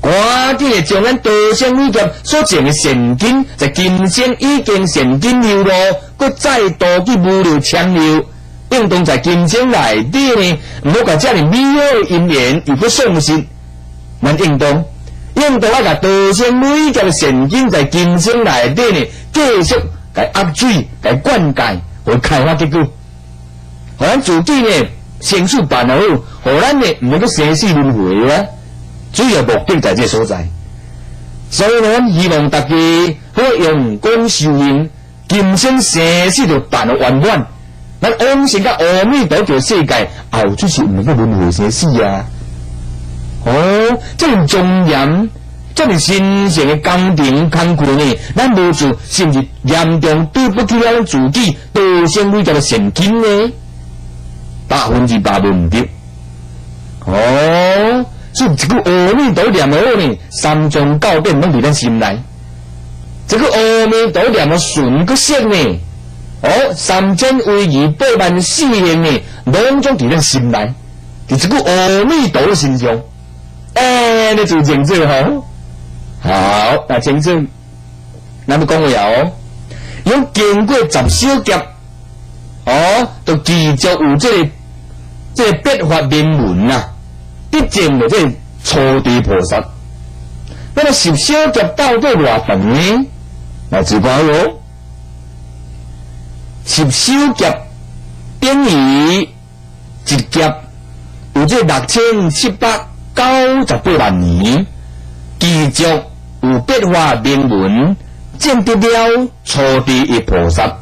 赶紧的将咱多生伟业所挣的现金，在今生已经现金流咯，佮再度去无流强流。应当在今生内底呢，唔好甲遮尔美好的因缘又搁丧失。咱应当啊，甲多生伟业的现金在今生内底呢，继续甲压水、甲灌溉，互开花结果。互咱自己呢，生死办好，互咱呢唔能够生死轮回啊。主要目的在这所在。所以呢，希望大家好用功修行，今生生死就办得圆满。咱往生甲阿弥陀佛世界，后就是唔能够轮回生死啊！这么庄严，这么神圣的工程工课呢，咱无做是不是严重对不起咱自己多生伟业的现金呢？100%唔对。所以一句阿弥陀念好呢，三藏教典拢伫咱心内。这个阿弥陀念的顺个性呢，3000威仪8万4年呢，拢总伫咱心内，伫这个阿弥陀的身上，你就清楚吼。好，那清楚，咱要讲话用经过10小劫，就继续有这个笔法名文啊，一证的这初地菩萨。那么10小劫到底偌长呢？来自看咯。10小劫等于一劫有这6798万年，继续有笔画铭文证得了初地的菩萨。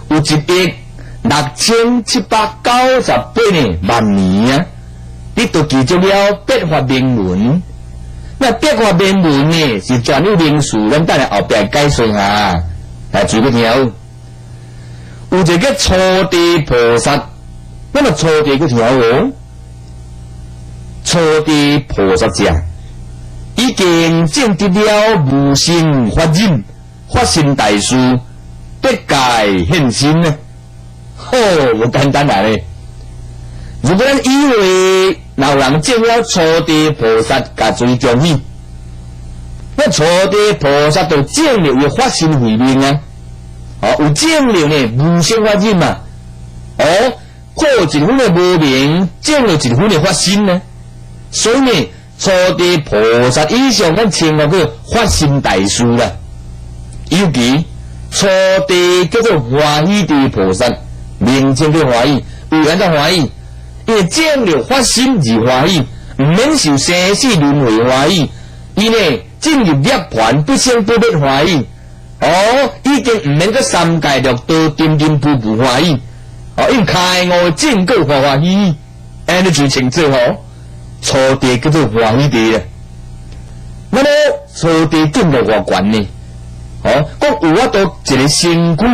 有16798万年啊，你都记住了笔画铭文。那笔画铭文呢，是专有名词，咱等下后壁解说下。来，注意听。有一个初地菩萨，那么初地个听初地菩萨者已经证得了无生法忍、法身大事，得界现身呢。无简单来咧。如果咱以为老人证了初地菩萨，甲最重要，那初地菩萨就证了有法身慧命啊。有证了呢无生法忍嘛，靠一分的无明，证了一分的法身呢。所以呢，初地菩萨以上，咱称那个法身大事啦。尤其初地叫做欢喜地菩萨，名称叫欢喜，为安怎欢喜？因为证了法身而欢喜，唔免受生死轮回欢喜。伊呢进入涅槃不生不灭欢喜。已经唔免个三界六道点点步步欢喜，因开悟正果欢欢喜喜，安尼就清楚初地叫做欢喜地啊。那么初地进入偌悬呢？讲有法度一个身躯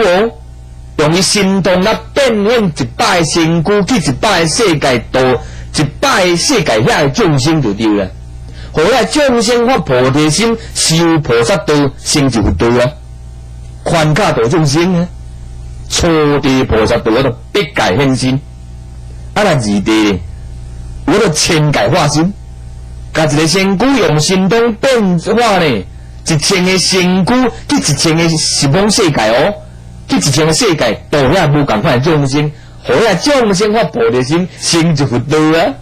用伊心动来变现100个身躯去100个世界度，100个世界遐个众生就对了。互遐众生发菩提心，修菩萨道，成就佛道啊。宽卡度众生啊，初地菩萨道我就必界现身，那二地我就千界化身，甲一个身躯用心动变化呢，1000个身躯去1000个十方世界去1000个世界度遐无共款的众生，互遐众生发菩提心，成就佛道啊。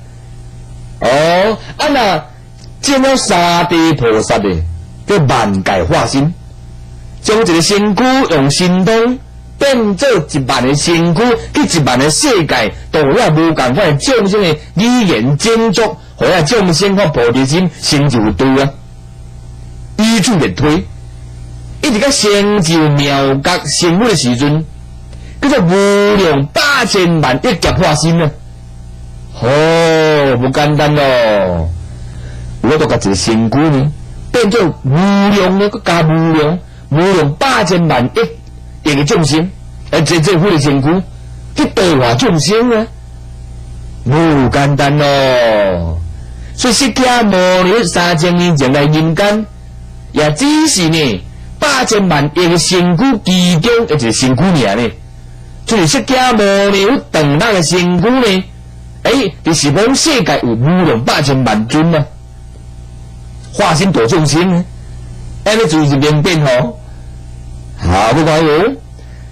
那证了三地菩萨的叫万界化身。将一个身躯用心动变做1万个身躯，去1万个世界，度遐无共款的众生的语言建筑，互遐众生发菩提心，成就道啊！依次列推，一直到成就妙觉成佛的时阵，叫做无量8000万亿劫化身啊！不简单咯！我都甲一个身躯呢，变做无量的，佮加无量8000万亿个众生，这佛的身躯去度化众生啊！不简单咯！所以释迦牟尼3000年前来人间，也只是呢8000万亿个身躯其中一个身躯尔呢。就是释迦牟尼长那个身躯呢，就是讲世界有无量8000万尊啊，化身度众生呢，安尼就是明辨吼。好，不讲哟，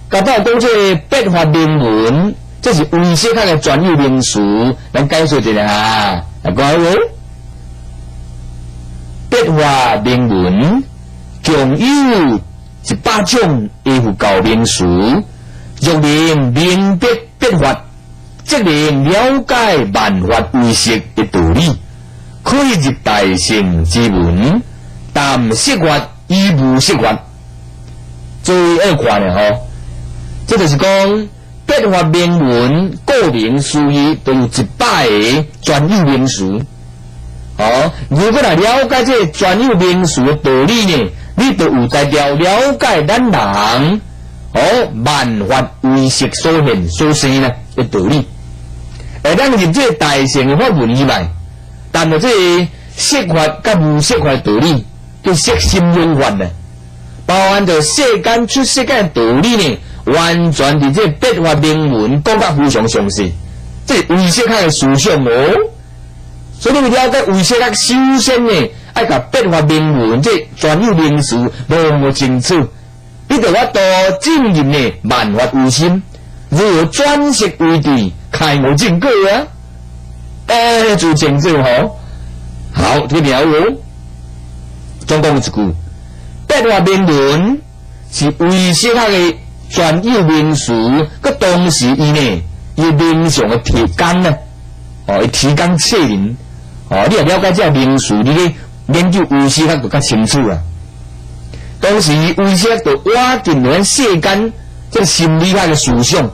甲到讲这八法明文，这是为释迦的专有名词，咱解说一下。来讲哟，八法明文共有100种副教名词。若能明白八法，则能了解万法唯识的道理，可以入大乘之门，但释法与无释法。注意要看的吼，这就是讲八法明文顾名思义都有100个专有名词。如果来了解这专有名词的道理呢，你就有在了解咱人。万法唯识所现所生呢的道理，咱入这大乘的法门以外，但是这释法甲无释法的道理，叫释心用法呢，包含着世间出世间的道理呢，完全伫这八法明文讲得非常详细，这是唯识的思想哦。所以你了解唯识修身呢，爱甲八法明文这专有名词摸清楚。你就法度进入呢万法唯心，如何转识为地，开悟正果啊！就清楚吼。好，听了哦。总共一句，八法明文是唯识的专有名词，佮同时伊呢，伊名相的提纲呢，伊提纲挈领，你也了解这名词，你咧研究唯识就较清楚啦。同时，唯识就挖进咱世间这个心理学的思想。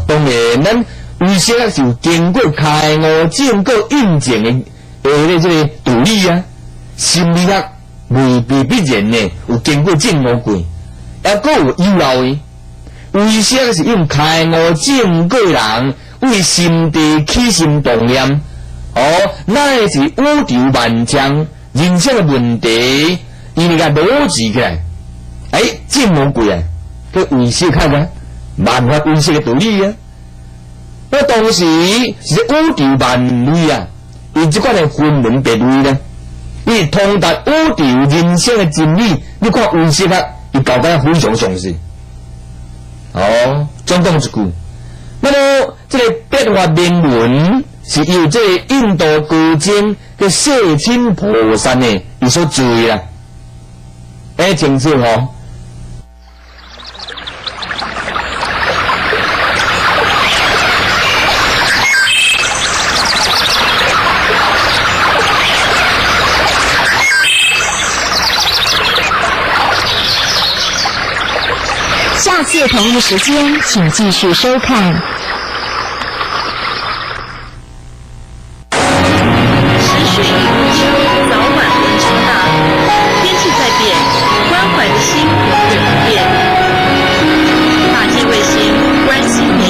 当然，咱唯识就经过开悟正果印证的这个道理啊。心理学未必然呢有经过证悟过，也搁有有漏的。唯识是用开悟正果人为心地起心动念，乃是宇宙万象人生的问题。伊个逻辑起来，证悟过来，佢唯识看啊，万法唯识嘅道理啊。那同时是宇宙万类啊，伊即款嘅分门别类呢，伊通达宇宙人生嘅真理。你看唯识啊，伊搞得非常详细。总共一句，那么这个八法明文是由这个印度高僧嘅世亲菩萨呢，伊所做啦。清楚吼。下次同一时间，请继续收看。时水如秋，早晚温差大，天气在变，关怀的心永远不变。大地卫星关心您。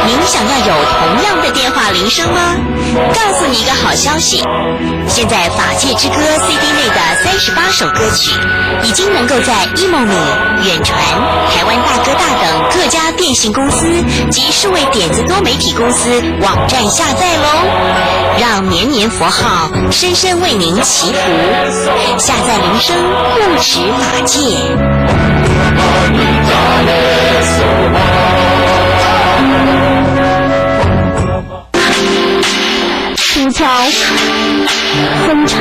您想要有同铃声吗？告诉你一个好消息，现在法界之歌 CD 内的38首歌曲已经能够在 eMoney、远传、台湾大哥大等各家电信公司及数位点子多媒体公司网站下载咯，让年年佛号深深为您祈福。下载铃声，护持法界。出桥哼唱，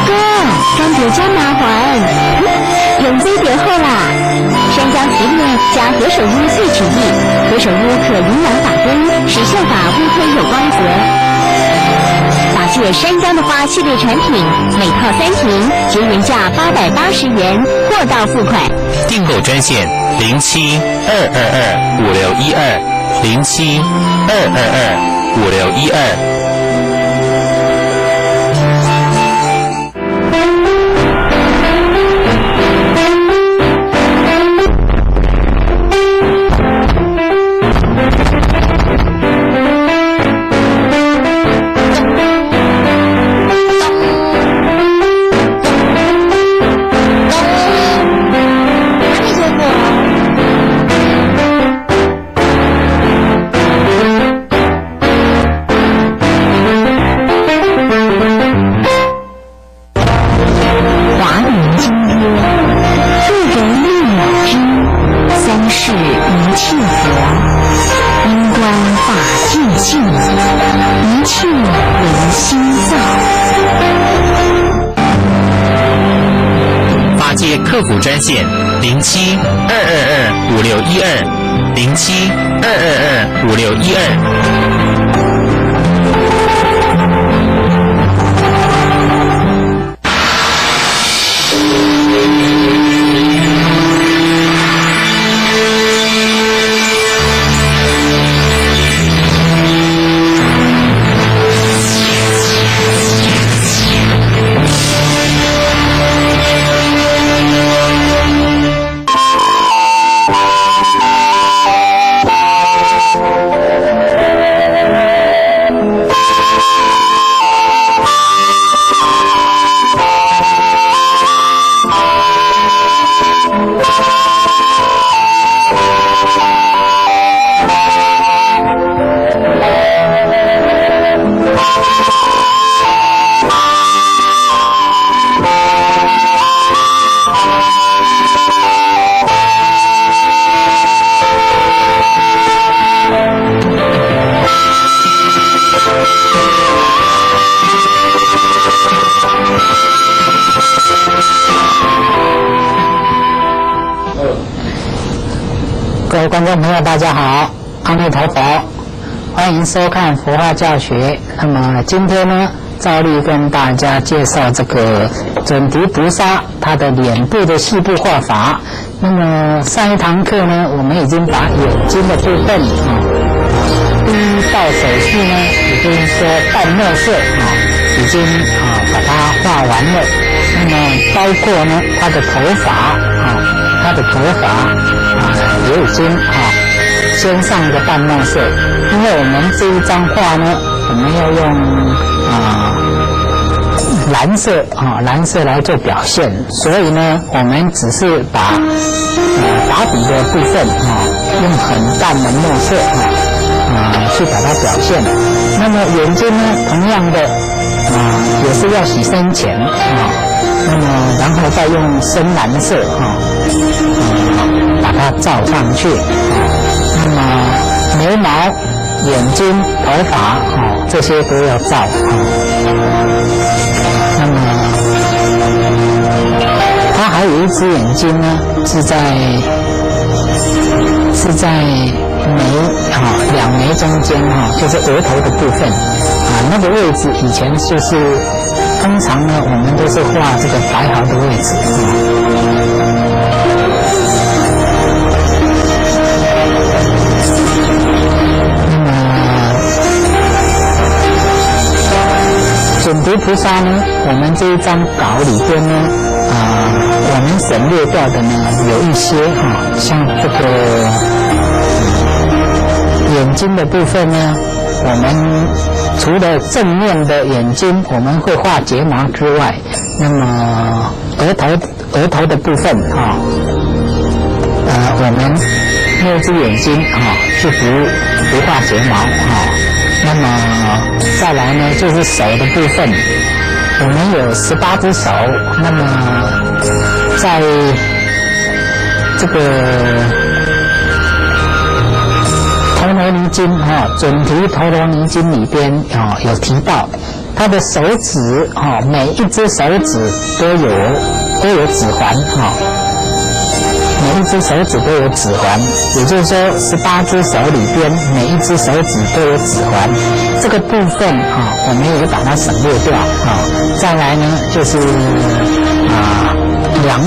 哥，干别加麻烦，用这点后啦。山姜系列加何首乌萃取液，何首乌可营养打根，使秀发乌黑有光泽。法界山姜的花系列产品，每套3瓶，节原价880元，货到付款。订购专线07-222-5612，07-222-5612。客服专线07-222-5612，07-222-5612。各位观众朋友，大家好，阿弥陀佛，欢迎收看佛化教学。那么今天呢，照例跟大家介绍这个准提菩萨他的脸部的细部画法。那么上一堂课呢，我们已经把眼睛的部分第一道手术呢，也就是说淡墨色已经把它画完了。那么包括呢他的头发也已经先上一个淡墨色，因为我们这一张画呢，我们要用蓝色来做表现，所以呢，我们只是把打底的部分用很淡的墨色去把它表现。那么眼睛呢，同样的也是要洗深浅那么然后再用深蓝色把它罩上去那么眉毛、眼睛、头发这些都要罩那么它还有一只眼睛呢，是在两眉中间就是额头的部分那个位置以前就是通常呢，我们都是画这个白毫的位置准提菩萨呢，我们这一张稿里边呢，我我们省略掉的呢，有一些像这个眼睛的部分呢，我们除了正面的眼睛我们会画睫毛之外，那么额头的部分我们那只眼睛就不画睫毛那么再来呢，就是手的部分，我们有18只手，那么在这个陀罗尼经准提陀罗尼经里边有提到，他的手指每一只手指都有指环每一只手指都有指环，也就是说18只手里边每一只手指都有指环，这个部分我们也把它省略掉再来呢，就是2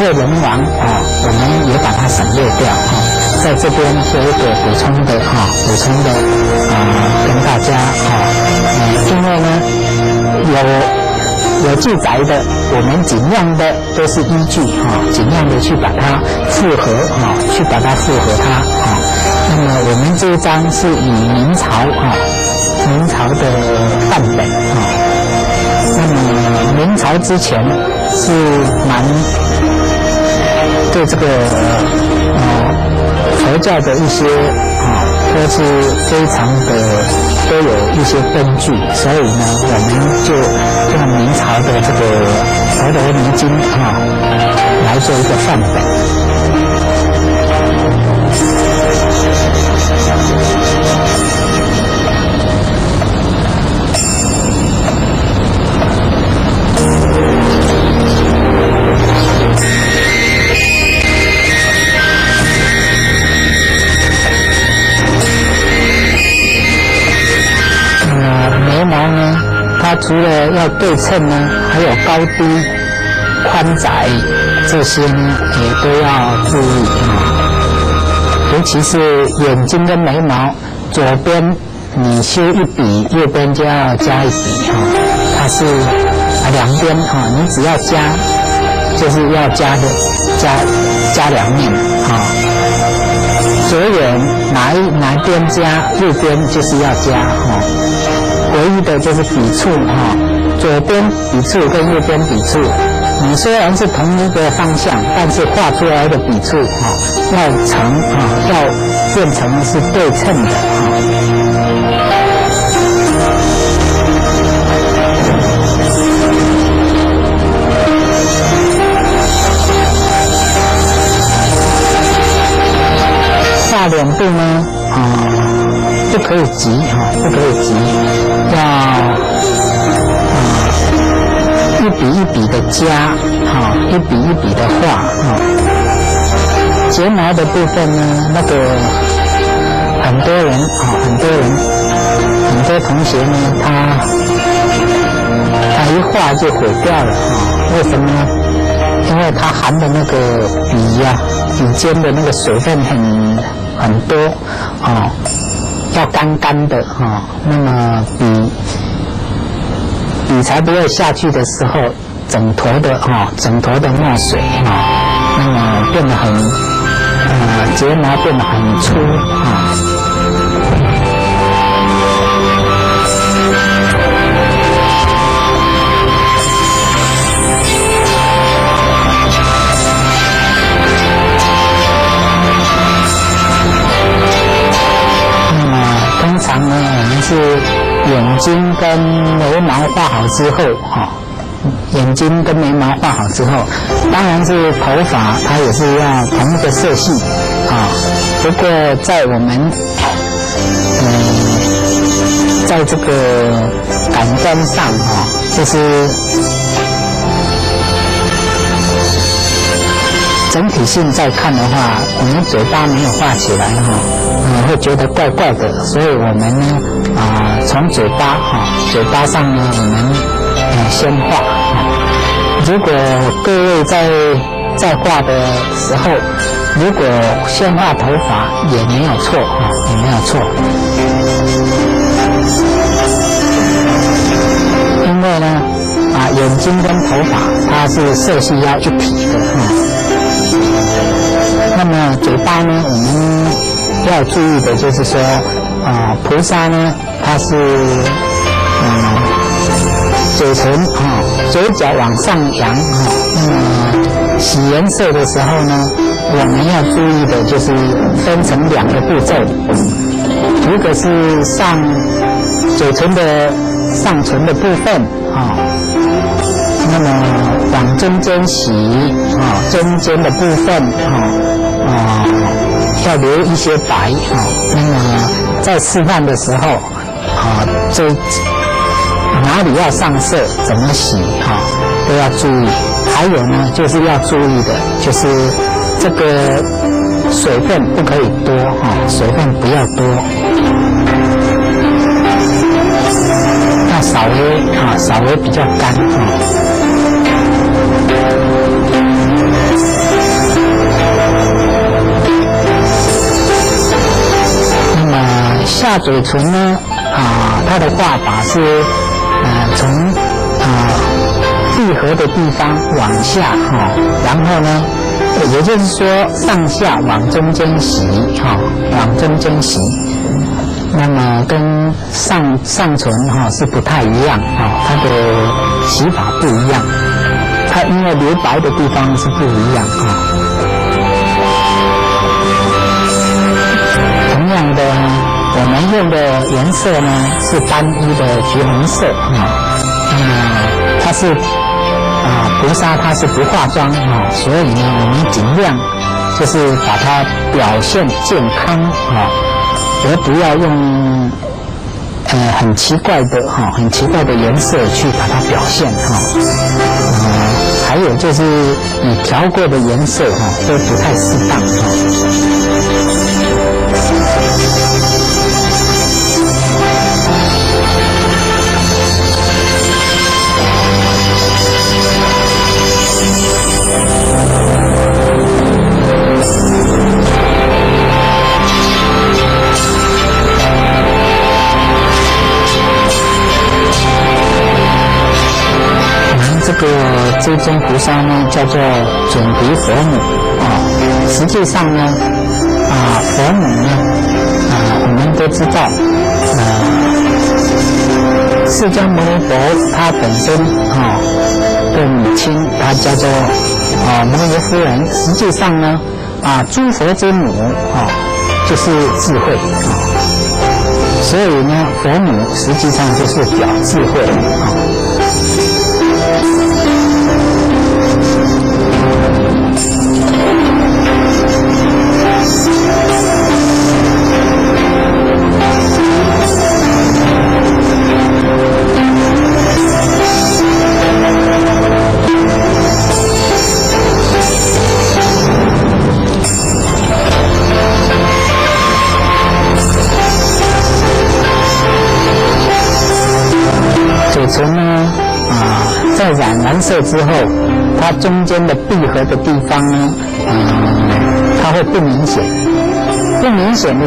位人王我们也把它省略掉在这边做一个补充的跟大家因为呢有记载的，我们尽量的都是依据尽量的去把它复合去把它复合它那么我们这一章是以明朝的范本那么明朝之前是蛮对这个佛教的一些都是非常的都有一些根据，所以呢，我们就用明朝的这个陀罗尼经来做一个范本。眉毛呢，它除了要对称呢，还有高低、宽窄这些呢，也都要注意尤其是眼睛跟眉毛，左边你修一笔，右边就要加一笔它是两边你只要加，就是要加2面左眼哪一边加，右边就是要加唯一的就是笔触左边笔触跟右边笔触，你虽然是同一个方向，但是画出来的笔触要变成是对称的画脸部呢不可以急不可以急，要一笔一笔的加一笔一笔的画睫毛的部分呢，那个很多同学呢，他一画就毁掉了为什么呢？因为它含的那个笔尖的那个水分很多要干的那么笔才不会下去的时候，整坨的墨水那么变得睫毛变得很粗通常呢，我们是眼睛跟眉毛画好之后眼睛跟眉毛画好之后，当然是头发它也是要同一个色系不过在我们在这个感官上就是整体性再看的话，我们嘴巴没有画起来会觉得怪怪的，所以我们呢从嘴巴上呢我们先画如果各位在画的时候，如果先画头发也没有错也没有错，因为呢眼睛跟头发它是色系要一体的呢，我们要注意的就是说，菩萨呢，它是嘴唇嘴角往上扬那么洗颜色的时候呢，我们要注意的就是分成2个步骤，一个是嘴唇的上唇的部分那么往中间洗中间的部分要留一些白那么在示范的时候这哪里要上色，怎么洗都要注意。还有呢，就是要注意的，就是这个水分不可以多水分不要多，要稍微比较干那么下嘴唇呢它的画法是从闭合的地方往下然后呢，也就是说上下往中间洗往中间洗。那么跟上唇是不太一样它的洗法不一样，它因为留白的地方是不一样同样的，我们用的颜色呢是单一的橘红色那么它是菩萨它是不化妆所以呢我们尽量就是把它表现健康而不要用很奇怪的颜色去把它表现还有就是你调过的颜色都不太适当这尊菩萨呢叫做准提佛母实际上呢佛母呢我们都知道释迦牟尼佛他本身的母亲她叫做摩耶夫人，实际上呢诸佛之母就是智慧所以呢佛母实际上就是表智慧嘴唇呢在染蓝色之后，它中间的闭合的地方呢它会不明显的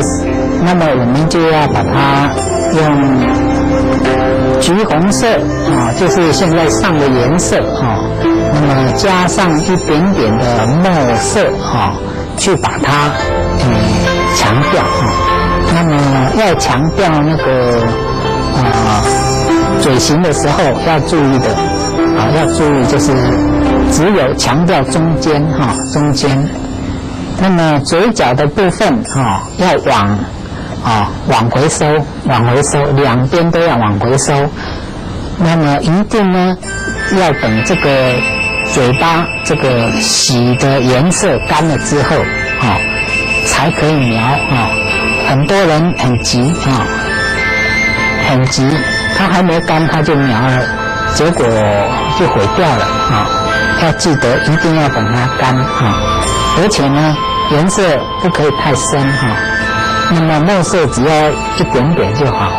那么我们就要把它用橘红色就是现在上的颜色那么加上一点点的墨色去把它强调那么要强调那个嘴型的时候要注意的要注意就是只有强调中间中间，那么嘴角的部分要往回收，两边都要往回收。那么一定呢要等这个嘴巴这个洗的颜色干了之后才可以描很多人很急他还没干他就描了，结果就毁掉了要记得一定要等它干而且呢颜色不可以太深那么墨色只要一点点就好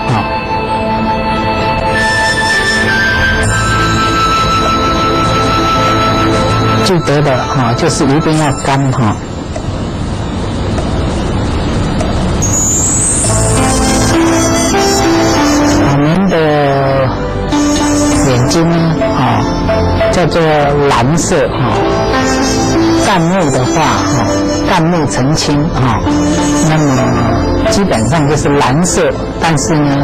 记得的就是一定要干我们的眼睛呢叫做蓝色淡干木的话，干木澄清那么基本上就是蓝色，但是呢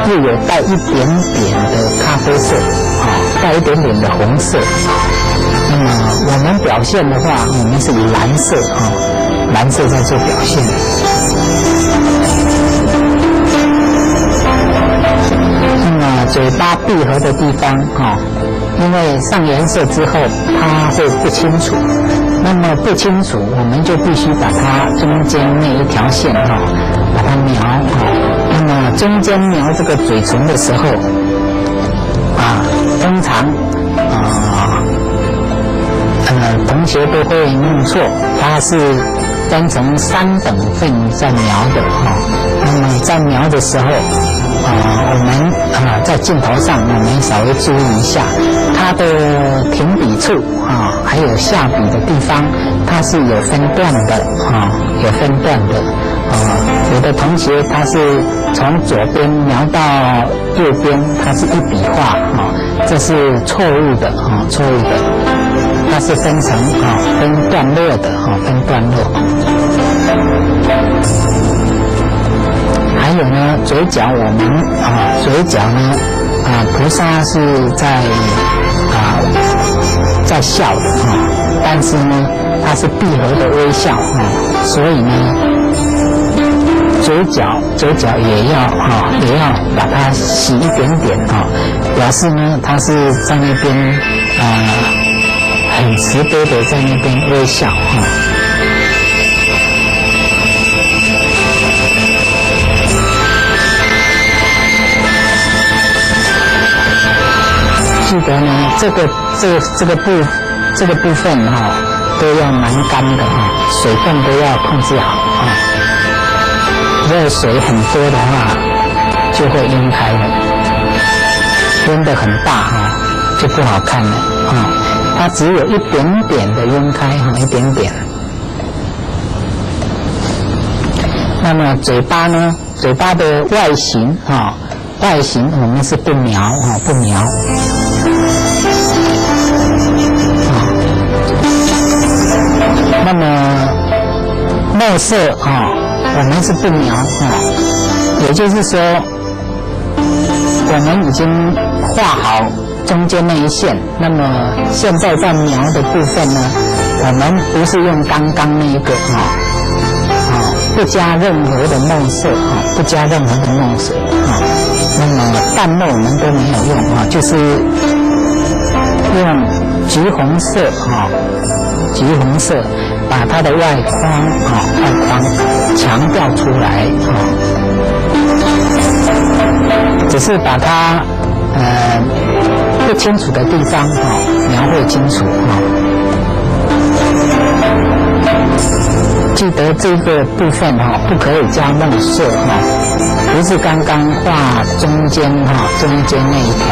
又有带一点点的咖啡色，带一点点的红色。那么我们表现的话，我们是以蓝色蓝色在做表现。那么嘴巴闭合的地方因为上颜色之后它会不清楚，那么不清楚我们就必须把它中间那一条线把它描那么中间描这个嘴唇的时候通常同学都会弄错，它是分成3等份在描的那么在描的时候我们在镜头上我们稍微注意一下它的停笔处还有下笔的地方，它是有分段的有分段的有的同学他是从左边描到右边，他是一笔画这是错误的错误的，它是分成分段落的分段落。还有呢，嘴角我们嘴角呢菩萨是在笑的但是呢它是闭合的微笑所以呢嘴角也要把它洗一点点表示呢它是在那边很慈悲的在那边微笑记得呢这个部分都要蛮干的水分都要控制好如果水很多的话就会晕开了，晕得很大就不好看了它只有一点点的晕开一点点。那么嘴巴呢，嘴巴的外形外形我们是不描不描那么墨色我们是不描也就是说我们已经画好中间那一线，那么现在在描的部分呢，我们不是用刚刚那一个不加任何的墨色不加任何的墨色那么淡墨我们都没有用就是用橘红色橘红色把它的外框强调出来只是把它不清楚的地方描绘清楚记得这个部分不可以加墨色不是刚刚画中间那一条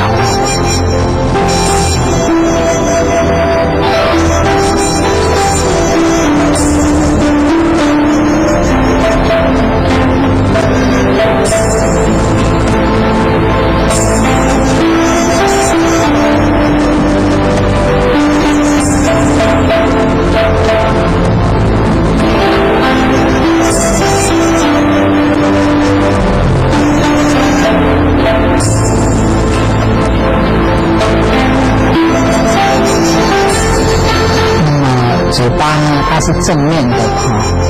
嘴巴呢，它是正面的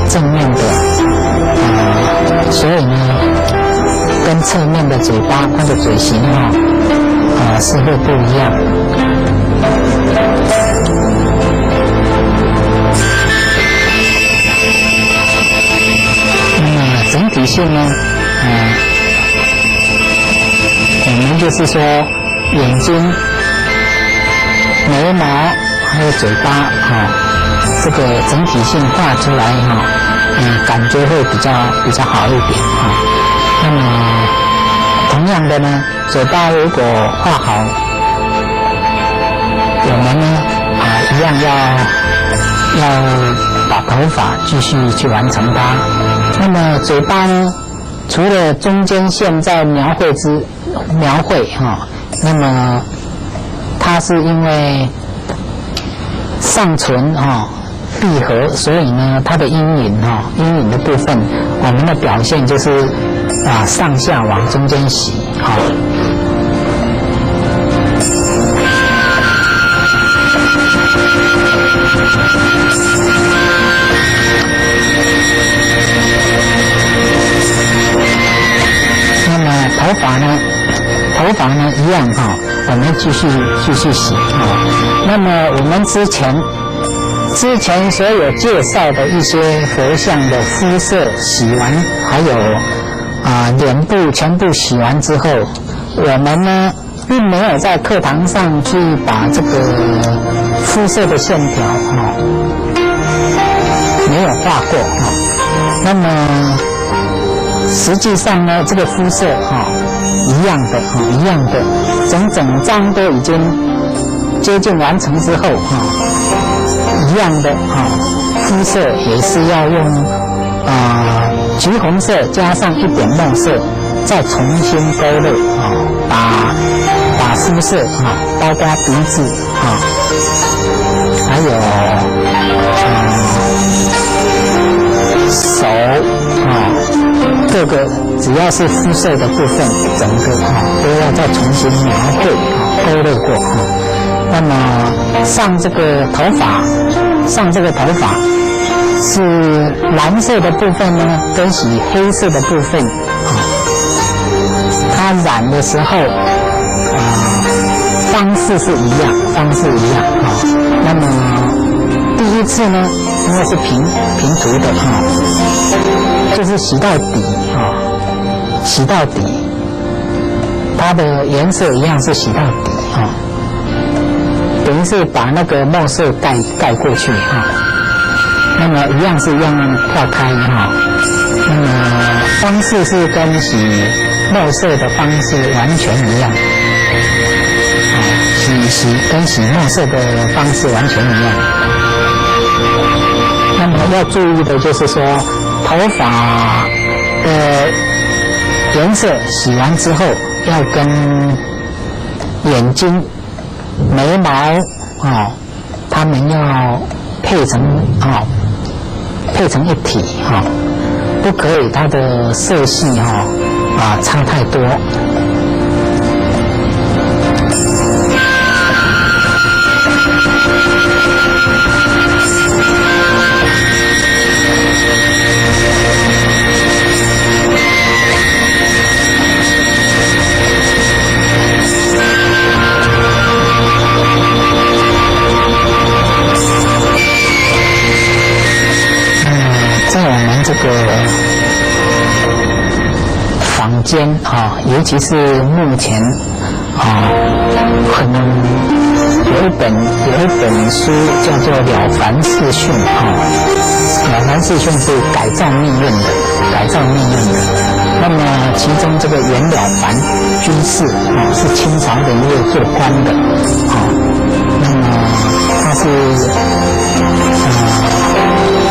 正面的所以呢，跟侧面的嘴巴，它的嘴型是会不一样。那么整体性呢，我们就是说眼睛、眉毛还有嘴巴这个整体性画出来感觉会比较好一点那么同样的呢，嘴巴如果画好，我们呢一样要把头发继续去完成它。那么嘴巴呢，除了中间线在描绘那么它是因为上唇闭合，所以呢，它的阴影阴影的部分，我们的表现就是上下往中间洗那么头发呢一样我们继续洗那么我们之前所有介绍的一些佛像的肤色洗完，还有脸部全部洗完之后，我们呢并没有在课堂上去把这个肤色的线条没有画过那么实际上呢，这个肤色一样的，整张都已经接近完成之后一样的肤色也是要用橘红色加上一点墨色，再重新勾勒把肤色包括鼻子还有手各个只要是肤色的部分，整个都要再重新描绘勾勒过那么上这个头发是蓝色的部分呢，跟洗黑色的部分它染的时候方式一样那么第一次呢，因为是平涂的就是洗到底它的颜色一样是洗到底等于是把那个墨色盖过去那么一样是用跳开那么方式是跟洗墨色的方式完全一样跟洗墨色的方式完全一样。那么要注意的就是说，头发的颜色洗完之后，要跟眼睛、眉毛它们要配成一体不可以它的色系差太多。在我们这个坊间尤其是目前可能有一本书叫做《了凡四训》了凡四训是改造命运的。那么其中这个袁了凡居士是清朝的一位做官的那么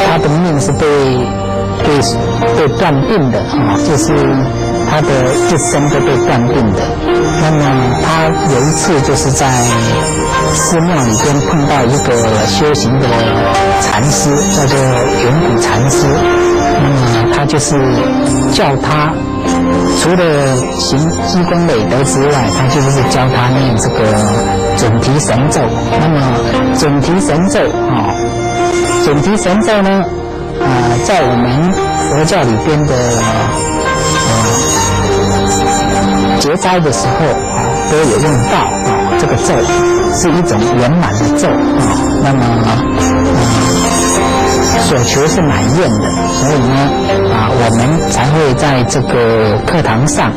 他的命是被断定的就是他的一生都被断定的。那么他有一次就是在寺庙里边碰到一个修行的禅师，叫做圆谷禅师。那么他就是叫他除了行积功累德之外，他就是教他念这个准提神咒。那么准提神咒呢在我们佛教里边的结斋的时候都有用到这个咒是一种圆满的咒那么所求是满愿的，所以呢我们才会在这个课堂上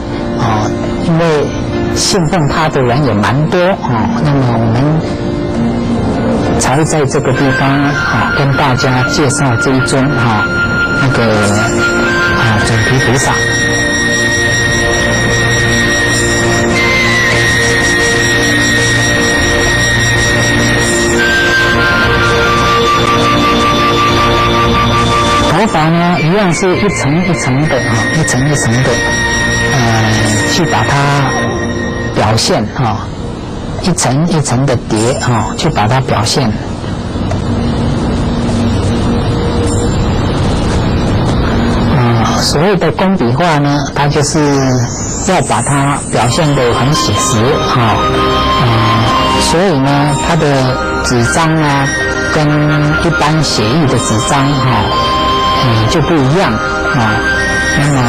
因为信奉他的人也蛮多那么我们才会在这个地方跟大家介绍这一尊那个准提菩萨。头发呢一样是一层一层的去把它表现一层一层的叠去把它表现。所谓的工笔画呢，它就是要把它表现得很写实哈，所以呢，它的纸张啊，跟一般写意的纸张哈，就不一样啊。那么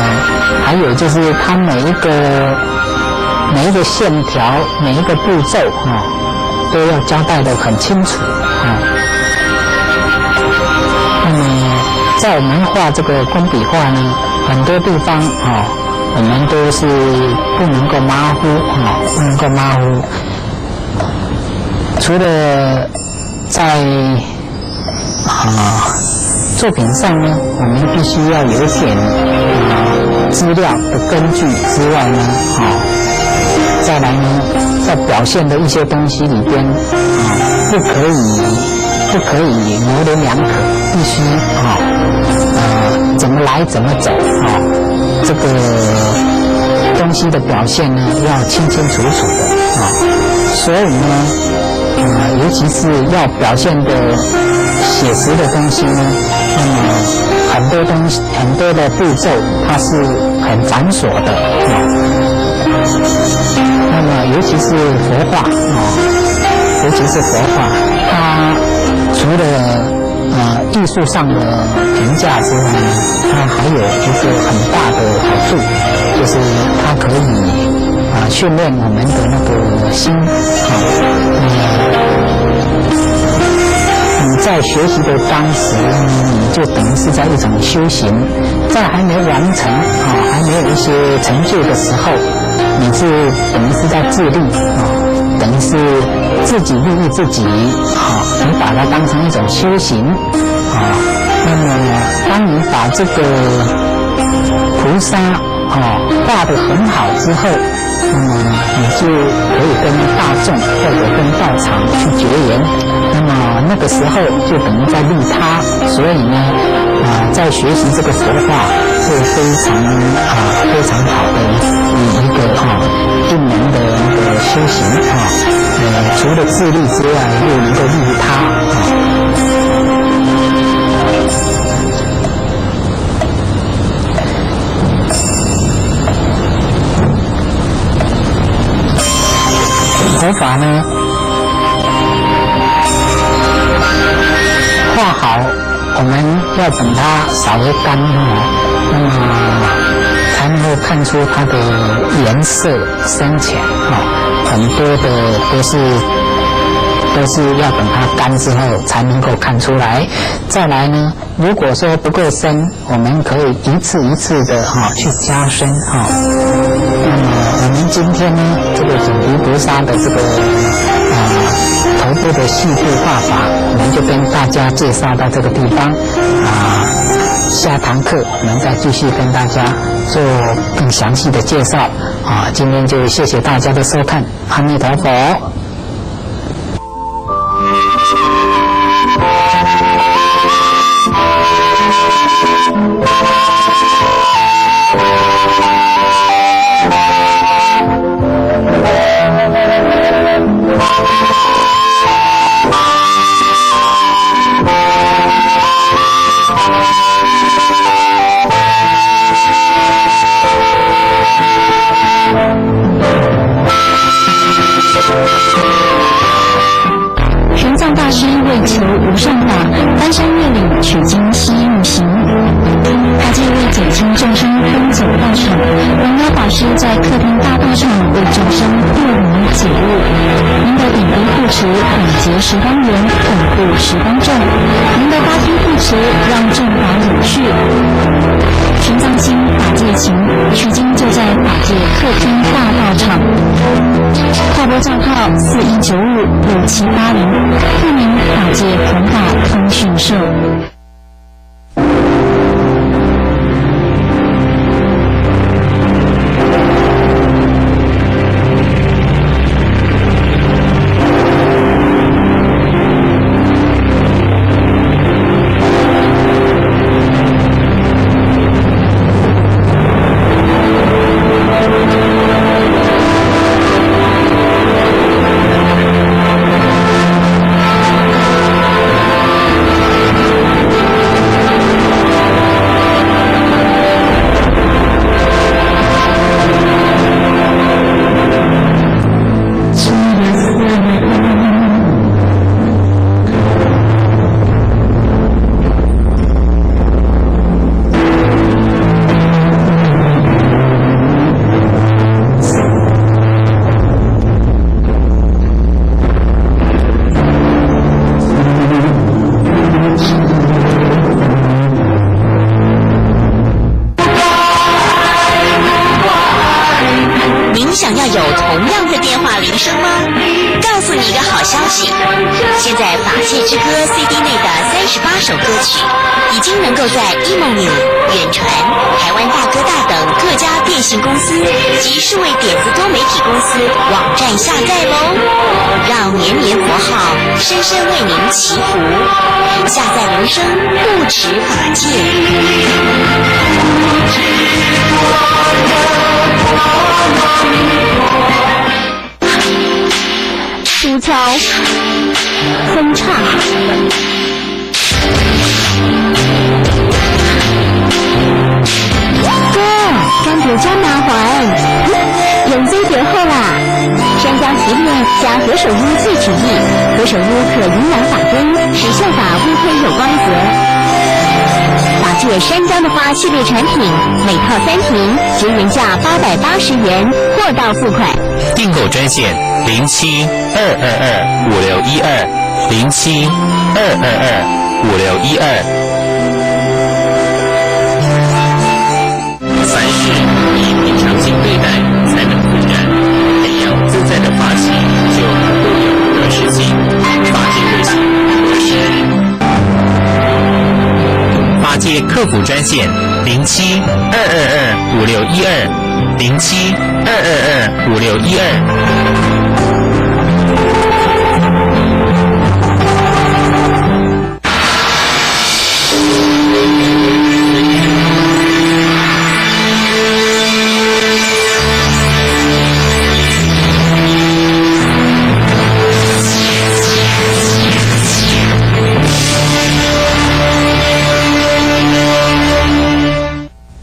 还有就是它每一个线条、每一个步骤哈，都要交代得很清楚啊。那么在我们画这个工笔画呢，很多地方啊，我们都是不能够马虎啊，不能够马虎。除了在作品上呢，我们必须要有一点资料的根据之外呢，再来呢，在表现的一些东西里边不可以模棱两可，必须怎么来怎么走这个东西的表现呢要清清楚楚的所以呢尤其是要表现的写实的东西呢，那么很多的步骤它是很繁琐的那么尤其是佛画它除了艺术上的评价之外呢，它还有一个很大的好处，就是它可以训练我们的那个心你在学习的当时，你就等于是在一种修行，在还没完成还没有一些成就的时候，你是等于是在自立等于是自己利益自己你把它当成一种修行那么当你把这个菩萨画得很好之后，那么你就可以跟大众或者跟道场去结缘，那么那个时候就等于在利他，所以呢在学习这个佛法是非常好的一个一门的那个修行除了自利之外，又能够利他佛法呢，画好，我们要等它稍微干那么才能够看出它的颜色深浅很多的都是要等它干之后才能够看出来。再来呢，如果说不够深，我们可以一次一次的去加深那么我们今天呢，这个准提菩萨的这个头部的细部画法，我们就跟大家介绍到这个地方下堂课我们再继续跟大家做更详细的介绍今天就谢谢大家的收看，阿弥陀佛。玄奘大师为求无上法，翻山越岭取经西入行。他既为减轻众生奔走道场，荣耀法师在客厅大道场为众生破迷解悟。您的点滴护持广结十方缘，巩固十方众；您的发心护持让正法永续。玄奘经法界情，取经就在法界客厅大道场。跨拨账号41956780，户名法界弘法通讯社。之歌》CD 内的38首歌曲，已经能够在 eMoney、远传、台湾大哥大等各家电信公司及数位点子多媒体公司网站下载喽，让绵绵佛号深深为您祈福，下载人生不止法界。独敲哼唱，哥，干别加麻烦，用这点后啦。山楂提炼加何首乌最旨意，何首乌可营养法根，使秀发乌黑有光泽。法界山楂的花系列产品，每套3瓶，直原价880元，货到付款。订购专线07-222-5612，07-222-5612。凡事以平常心对待，才能自然。培养自在的发起，就能够有得失心。法界会心得失。法界客服专线07-222-5612，07-222-5612。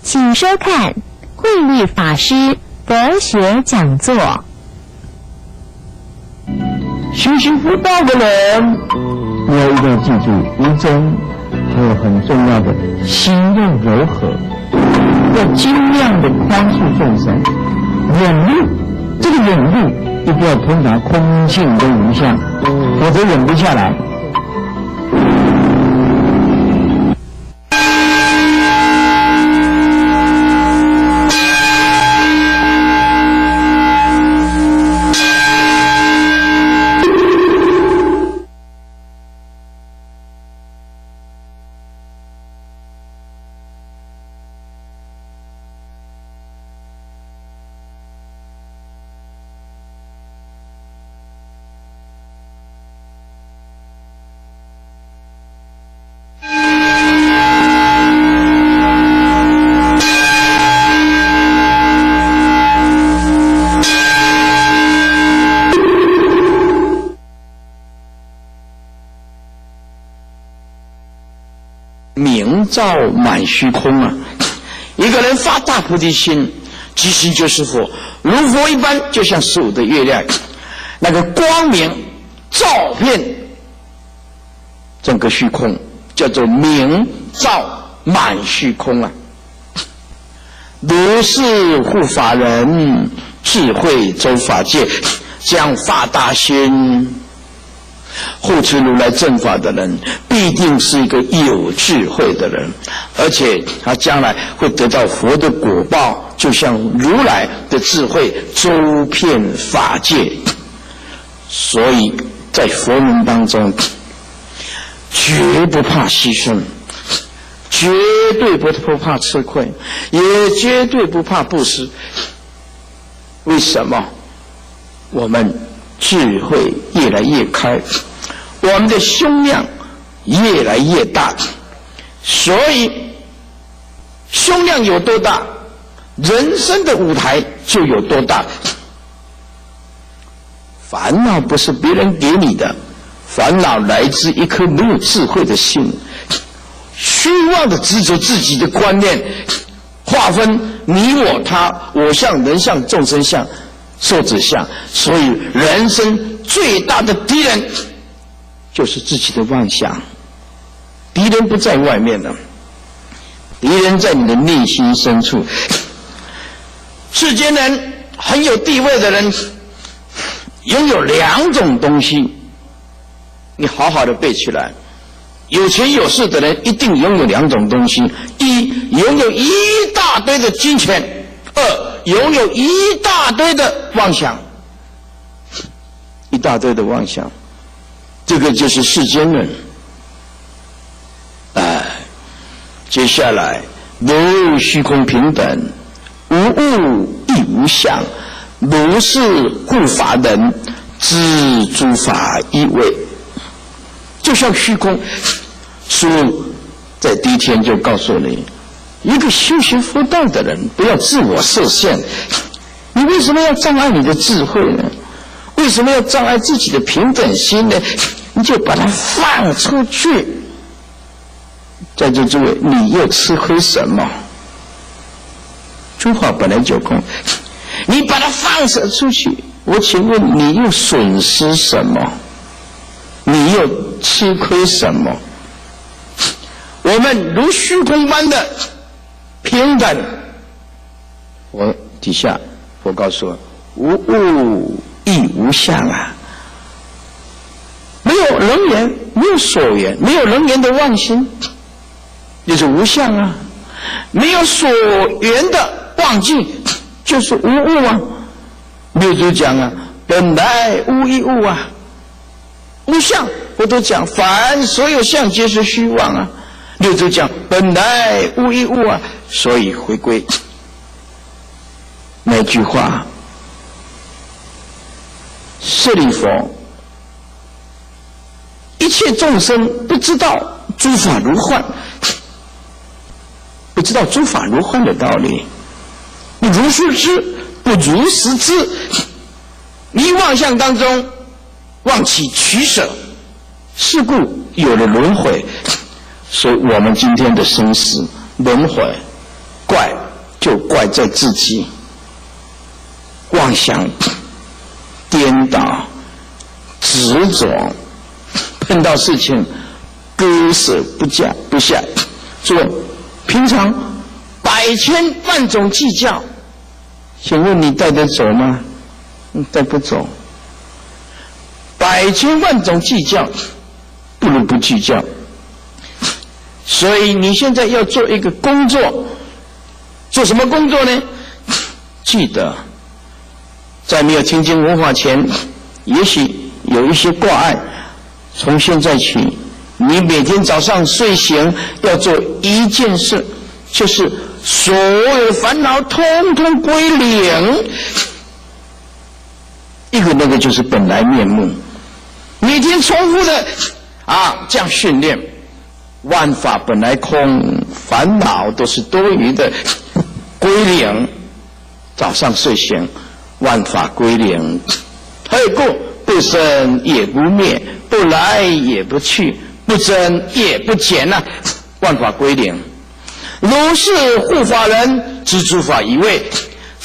请收看慧律法师佛学讲座。修行不到的人，你要一定要记住无争，还有很重要的心要柔和，要尽量的宽恕众生，忍辱。这个忍辱一定要通达空性跟无相，否则忍不下来。明照满虚空啊！一个人发大菩提心，即心就是佛，如佛一般，就像15的月亮，那个光明照遍整个虚空，叫做明照满虚空啊！如是护法人，智慧周法界，将发大心护持如来正法的人，必定是一个有智慧的人，而且他将来会得到佛的果报，就像如来的智慧周遍法界。所以在佛门当中，绝不怕牺牲，绝对不怕吃亏，也绝对不怕布施。为什么？我们智慧越来越开，我们的胸量越来越大，所以胸量有多大，人生的舞台就有多大。烦恼不是别人给你的，烦恼来自一颗没有智慧的心，虚妄的执着自己的观念，划分你我他，我相人相众生相寿者相，所以人生最大的敌人就是自己的妄想。敌人不在外面了，敌人在你的内心深处。世间人很有地位的人拥有2种东西，你好好的背起来。有钱有势的人一定拥有2种东西：一，拥有一大堆的金钱；二，拥有一大堆的妄想。一大堆的妄想，这个就是世间论。接下来如虚空平等，无物亦无相，如是护法人，知诸法一味。就像虚空，书在第一天就告诉你，一个修学佛道的人，不要自我设限。你为什么要障碍你的智慧呢？为什么要障碍自己的平等心呢？你就把它放出去。在座诸位，你又吃亏什么？诸法本来就空，你把它放射出去，我请问你又损失什么？你又吃亏什么？我们如虚空般的平等，我底下我告诉我，无物亦无相啊，没有人言，没有所言，没有人言的妄心，就是无相啊；没有所缘的忘记，就是无物啊。六祖讲啊，本来无一物啊，无相。我都讲，凡所有相皆是虚妄啊。六祖讲，本来无一物啊，所以回归那句话。舍利弗，一切众生不知道诸法如幻，不知道诸法如幻的道理，不如实知，不如实知，迷妄相当中忘起取舍，是故有了轮回。所以我们今天的生死轮回，怪就怪在自己妄想颠倒执着，碰到事情割舍不下，做平常百千万种计较，请问你带得走吗？带不走。百千万种计较，不如不计较。所以你现在要做一个工作，做什么工作呢？记得，在没有听经闻法前，也许有一些挂碍。从现在起，你每天早上睡醒要做一件事，就是所有烦恼通通归零。一个那个就是本来面目，每天重复的这样训练。万法本来空，烦恼都是多余的，归零。早上睡醒，万法归零。还有过，不生也不灭，不来也不去，不增也不减啊，万法归零。如是护法人，知诸法一味。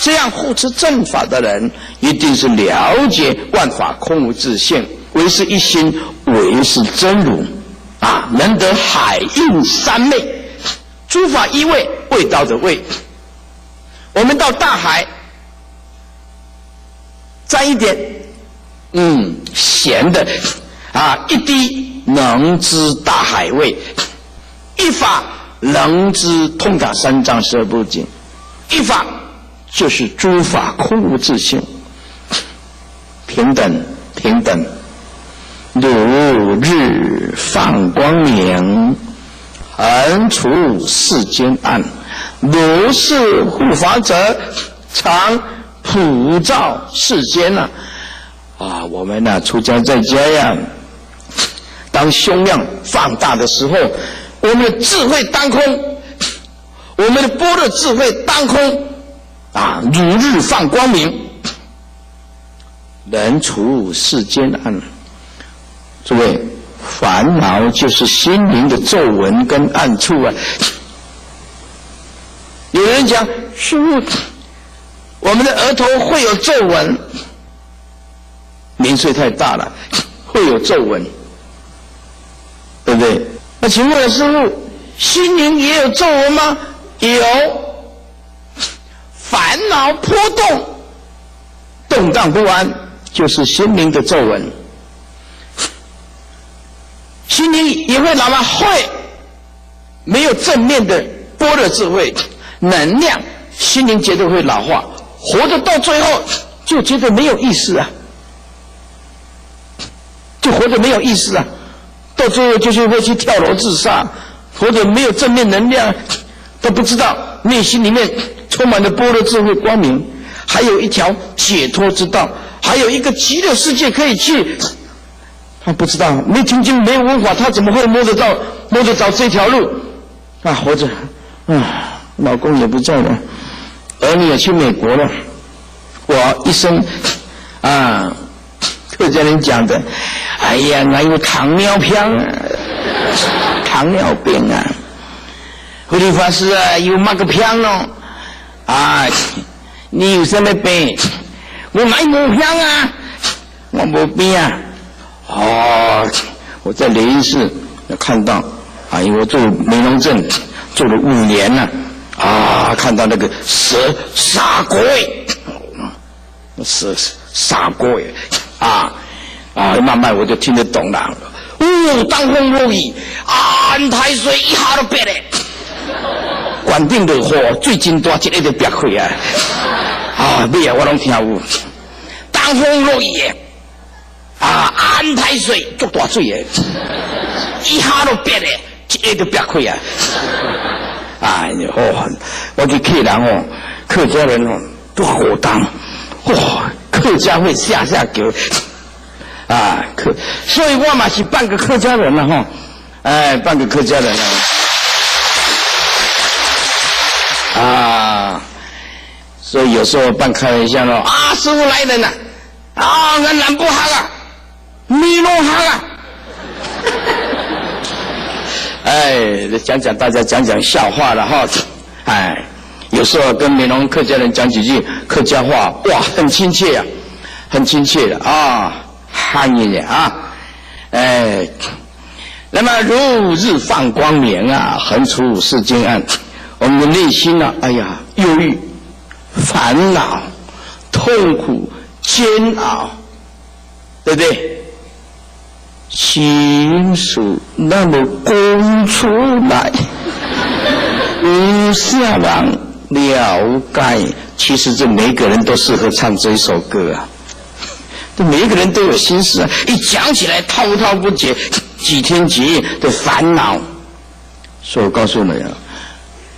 这样护持正法的人，一定是了解万法空无自性，唯是一心，唯是真如能得海印三昧，诸法一味，味道的味。我们到大海沾一点咸的一滴能知大海味，一法能知通达三藏十二部经，一法就是诸法空无自性，平等平等，如日放光明，横除世间暗，如是护法者，常普照世间我们出家在家呀，当胸量放大的时候，我们的智慧当空，我们的般若智慧当空如日放光明，能除世间暗。诸位，烦恼就是心灵的皱纹跟暗处有人讲，师父，我们的额头会有皱纹，年岁太大了，会有皱纹，对不对？那请问师父，心灵也有皱纹吗？有，烦恼波动，动荡不安，就是心灵的皱纹。心灵也会老吗？会，没有正面的般若智慧能量，心灵绝对会老化，活着到最后就觉得没有意思就就活得没有意思啊，到最后就是会去跳楼自杀，活得没有正面能量，都不知道内心里面充满了般若智慧光明，还有一条解脱之道，还有一个极乐世界可以去。他不知道，没听经没有文法，他怎么会摸得着这条路啊？活着，老公也不在了，儿女也去美国了，我一生啊，客家人讲的，哎呀，我有糖尿病啊，糖尿病啊，护理法师啊，有那个病咯，啊，你有什么病？我没病啊，我没病啊。哦，我在雷音寺看到啊，因为我做美容镇做了5年了啊，看到那个蛇杀鬼，蛇杀鬼啊，慢慢我就听得懂了。当风落雨，安太岁一下都别嘞，关顶落雨，最近大一个就别开啊！尾啊我拢听有，当风落雨。安太水足大水的，一下都别的，一个都别开啊！我去客人客家人多火当，客家会下球啊！所以我嘛是半个客家人了半个客家人啊！所以有时候半开玩笑咯师傅来人了俺南部行啊！米龙行啊！大家讲讲笑话了哈！有时候跟美容客家人讲几句客家话，哇，很亲切呀，很亲切的啊，汉一点啊！那么如日放光明啊，横除世间暗，我们的内心啊，哎呀，忧郁、烦恼、痛苦、煎熬，对不对？心属那么供出来，无下人了解。其实这每个人都适合唱这一首歌啊，这每一个人都有心事啊，一讲起来滔滔不绝，几天几夜的烦恼。所以我告诉你啊，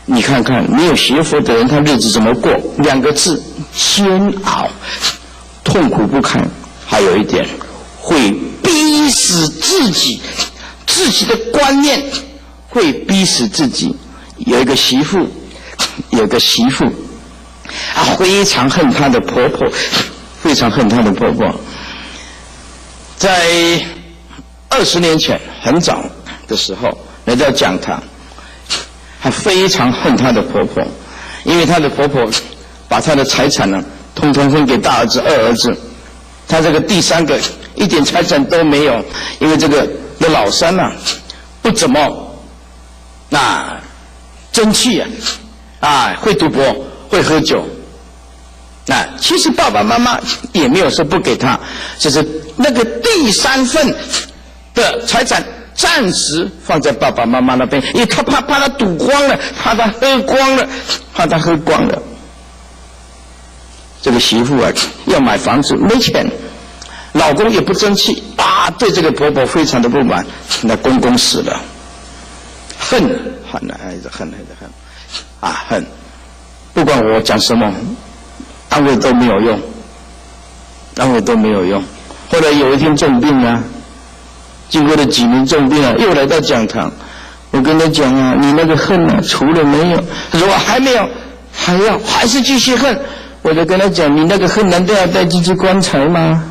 你看看没有学佛的人，他日子怎么过？2个字：煎熬，痛苦不堪。还有一点，会逼死自己的观念，会逼死自己。有一个媳妇非常恨她的婆婆，非常恨她的婆婆。在20年前很早的时候来到讲堂，她非常恨她的婆婆，因为她的婆婆把她的财产呢，通通分给大儿子、二儿子，她这个第3个一点财产都没有，因为这个老三啊不怎么争气会赌博，会喝酒。其实爸爸妈妈也没有说不给他，就是那个第3份的财产暂时放在爸爸妈妈那边，因为他怕他赌光了，怕他喝光了，这个媳妇啊要买房子没钱，老公也不争气对这个婆婆非常的不满，那公公死了，恨，不管我讲什么，安慰都没有用。后来有一天重病啊，经过了几年重病啊，又来到讲堂，我跟他讲啊，你那个恨啊除了没有？他说我还没有，还是继续恨。我就跟他讲，你那个恨难道要带进去棺材吗？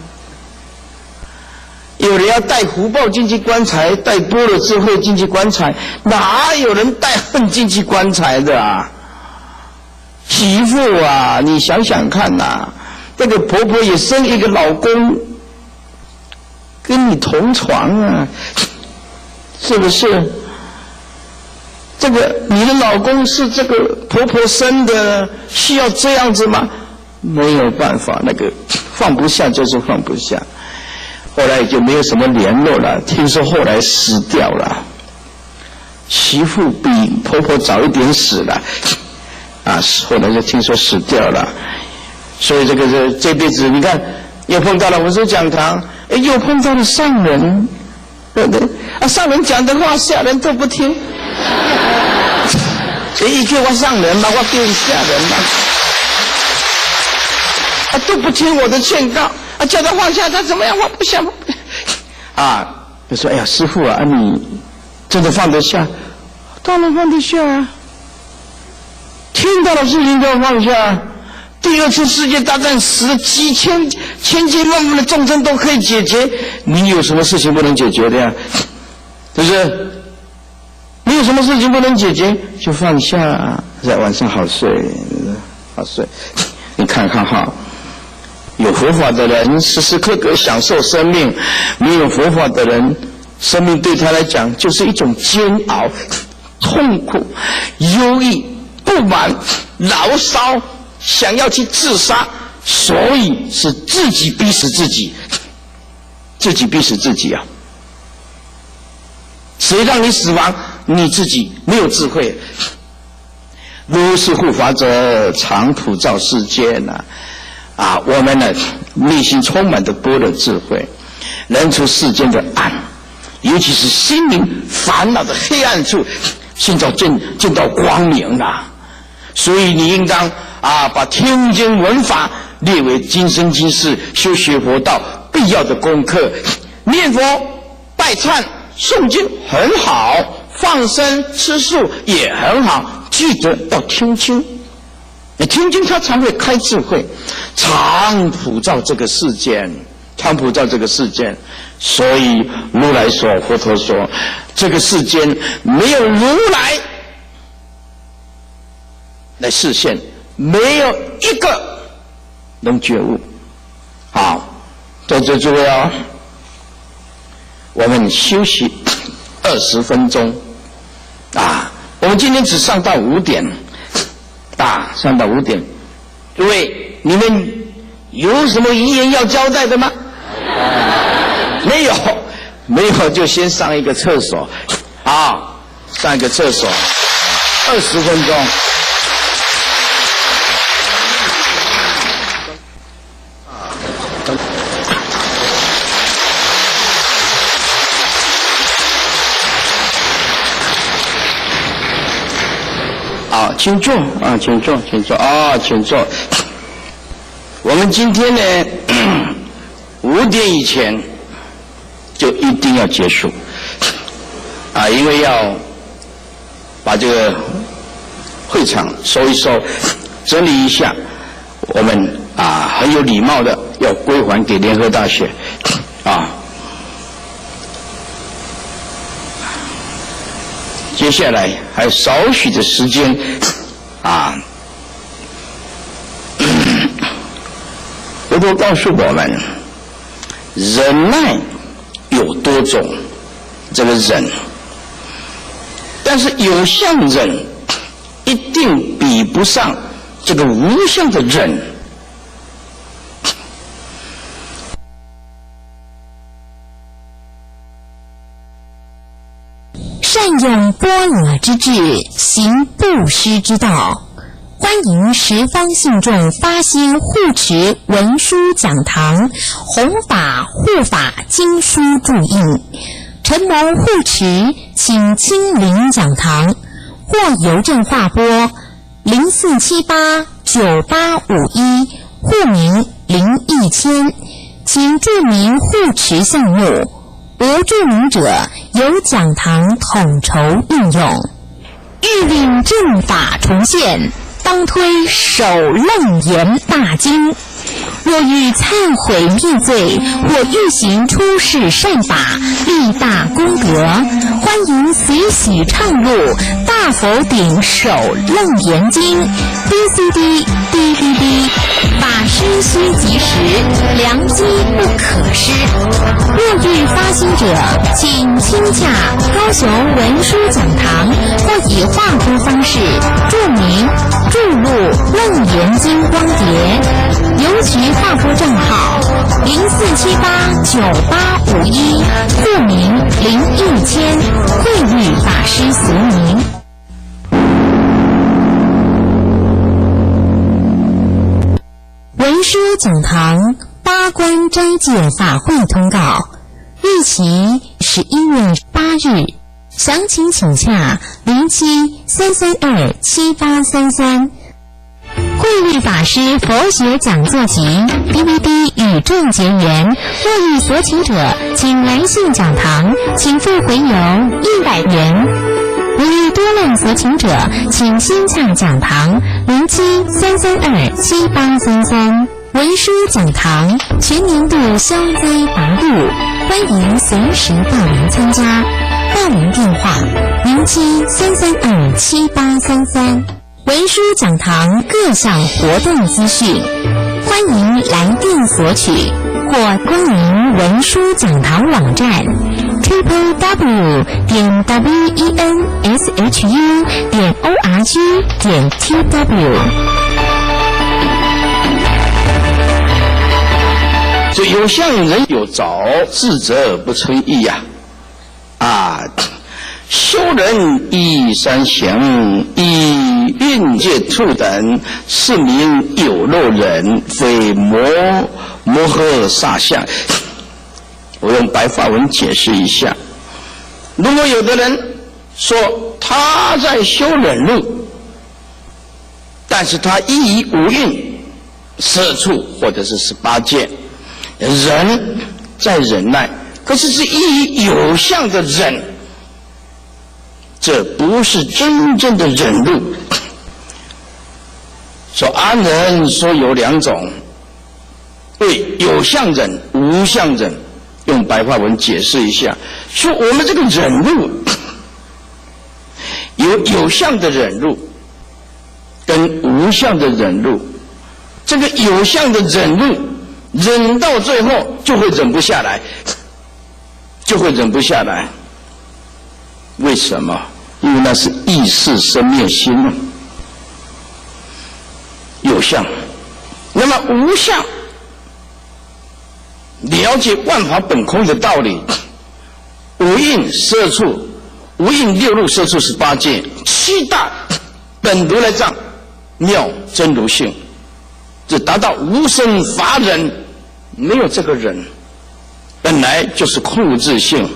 有人要带福报进去棺材，带般若智慧进去棺材，哪有人带恨进去棺材的啊？媳妇啊，你想想看这个婆婆也生一个老公跟你同床啊，是不是？这个你的老公是这个婆婆生的，需要这样子吗？没有办法，那个放不下就是放不下。后来就没有什么联络了，听说后来死掉了，媳妇比婆婆早一点死了后来就听说死掉了。所以这辈子你看又碰到了文殊讲堂，又碰到了上人，对不对？上人讲的话，下人都不听。一句话上人嘛，我丢下人嘛，都不听我的劝告，叫他放下，他怎么样？我不想。就说哎呀，师父啊，你真的放得下？当然放得下啊！天大的事情都要放下。第二次世界大战死了几千万的众生都可以解决，你有什么事情不能解决的呀？是不是？你有什么事情不能解决，就放下，在晚上好睡，好睡。你看看哈，有佛法的人时时刻刻享受生命，没有佛法的人，生命对他来讲就是一种煎熬、痛苦、忧郁、不满、牢骚，想要去自杀，所以是自己逼死自己，自己逼死自己啊！谁让你死亡？你自己没有智慧。如是护法者，常普照世间呐！我们呢内心充满着般若智慧，能除世间的暗，尤其是心灵烦恼的黑暗处，现在见到光明了。所以你应当把听经闻法列为今生今世修学佛道必要的功课。念佛、拜忏、诵经很好，放生、吃素也很好，记得要听经。你听经，它才会开智慧，常普照这个世间，常普照这个世间。所以如来说，佛陀说，这个世间没有如来示现，没有一个能觉悟。好，在这诸位我们休息20分钟。我们今天只上到5点。上到5点。诸位，你们有什么遗言要交代的吗？没有就先上一个厕所。上一个厕所20分钟。请坐请坐，请坐。我们今天呢，5点以前就一定要结束因为要把这个会场收一收，整理一下，我们很有礼貌的要归还给联合大学接下来还有少许的时间佛陀告诉我们，忍耐有多种，这个忍，但是有相忍一定比不上这个无相的忍。善用般若之智，行布施之道。欢迎十方信众发心护持文殊讲堂，弘法护法经书注印。承蒙护持，请亲临讲堂，或邮政划拨04789851，户名01000，请注明护持项目。无注明者，由讲堂统筹运用。欲令正法重现，当推首楞严大经。若欲忏悔灭罪，或欲行出世善法，立大功德，欢迎随喜唱入大佛顶首楞严经 VCD、DVD， 法师须及时，良机不可失。若欲发心者，请亲洽高雄文殊讲堂，或以划拨方式注明注入楞严经光碟，邮局划拨账号04789851，户名01000，慧律法师俗名。文殊讲堂八关斋戒法会通告，日期11月8日，详情请洽07-332-7833。慧律法师佛学讲座集 DVD 与众结缘，若欲索取者，请来信讲堂，请付回邮100元。如欲多量索取者，请先洽讲堂07-332-7833。文殊讲堂全年度消灾防护，欢迎随时报名参加。报名电话07-332-7833。文殊讲堂各项活动资讯，欢迎来电索取，或光临文殊讲堂网站 www.wenshu.org.tw。这有相人有着，智者不称义呀！修人以三行，以运界处等，是名有漏人，非摩诃萨相。我用白话文解释一下：如果有的人说他在修忍辱，但是他依于五蕴、摄处或者是18戒，人在忍耐，可是是依于有相的忍。这不是真正的忍辱。说阿人说有2种，对，有相忍、无相忍。用白话文解释一下，说我们这个忍辱有相的忍辱跟无相的忍辱。这个有相的忍辱，忍到最后就会忍不下来，为什么？因为那是意识生灭心有相。那么无相，了解万法本空的道理，五蕴摄处、五蕴六入摄处18戒，7大本如来藏妙真如性，这达到无生法忍。没有这个忍，本来就是空无自性。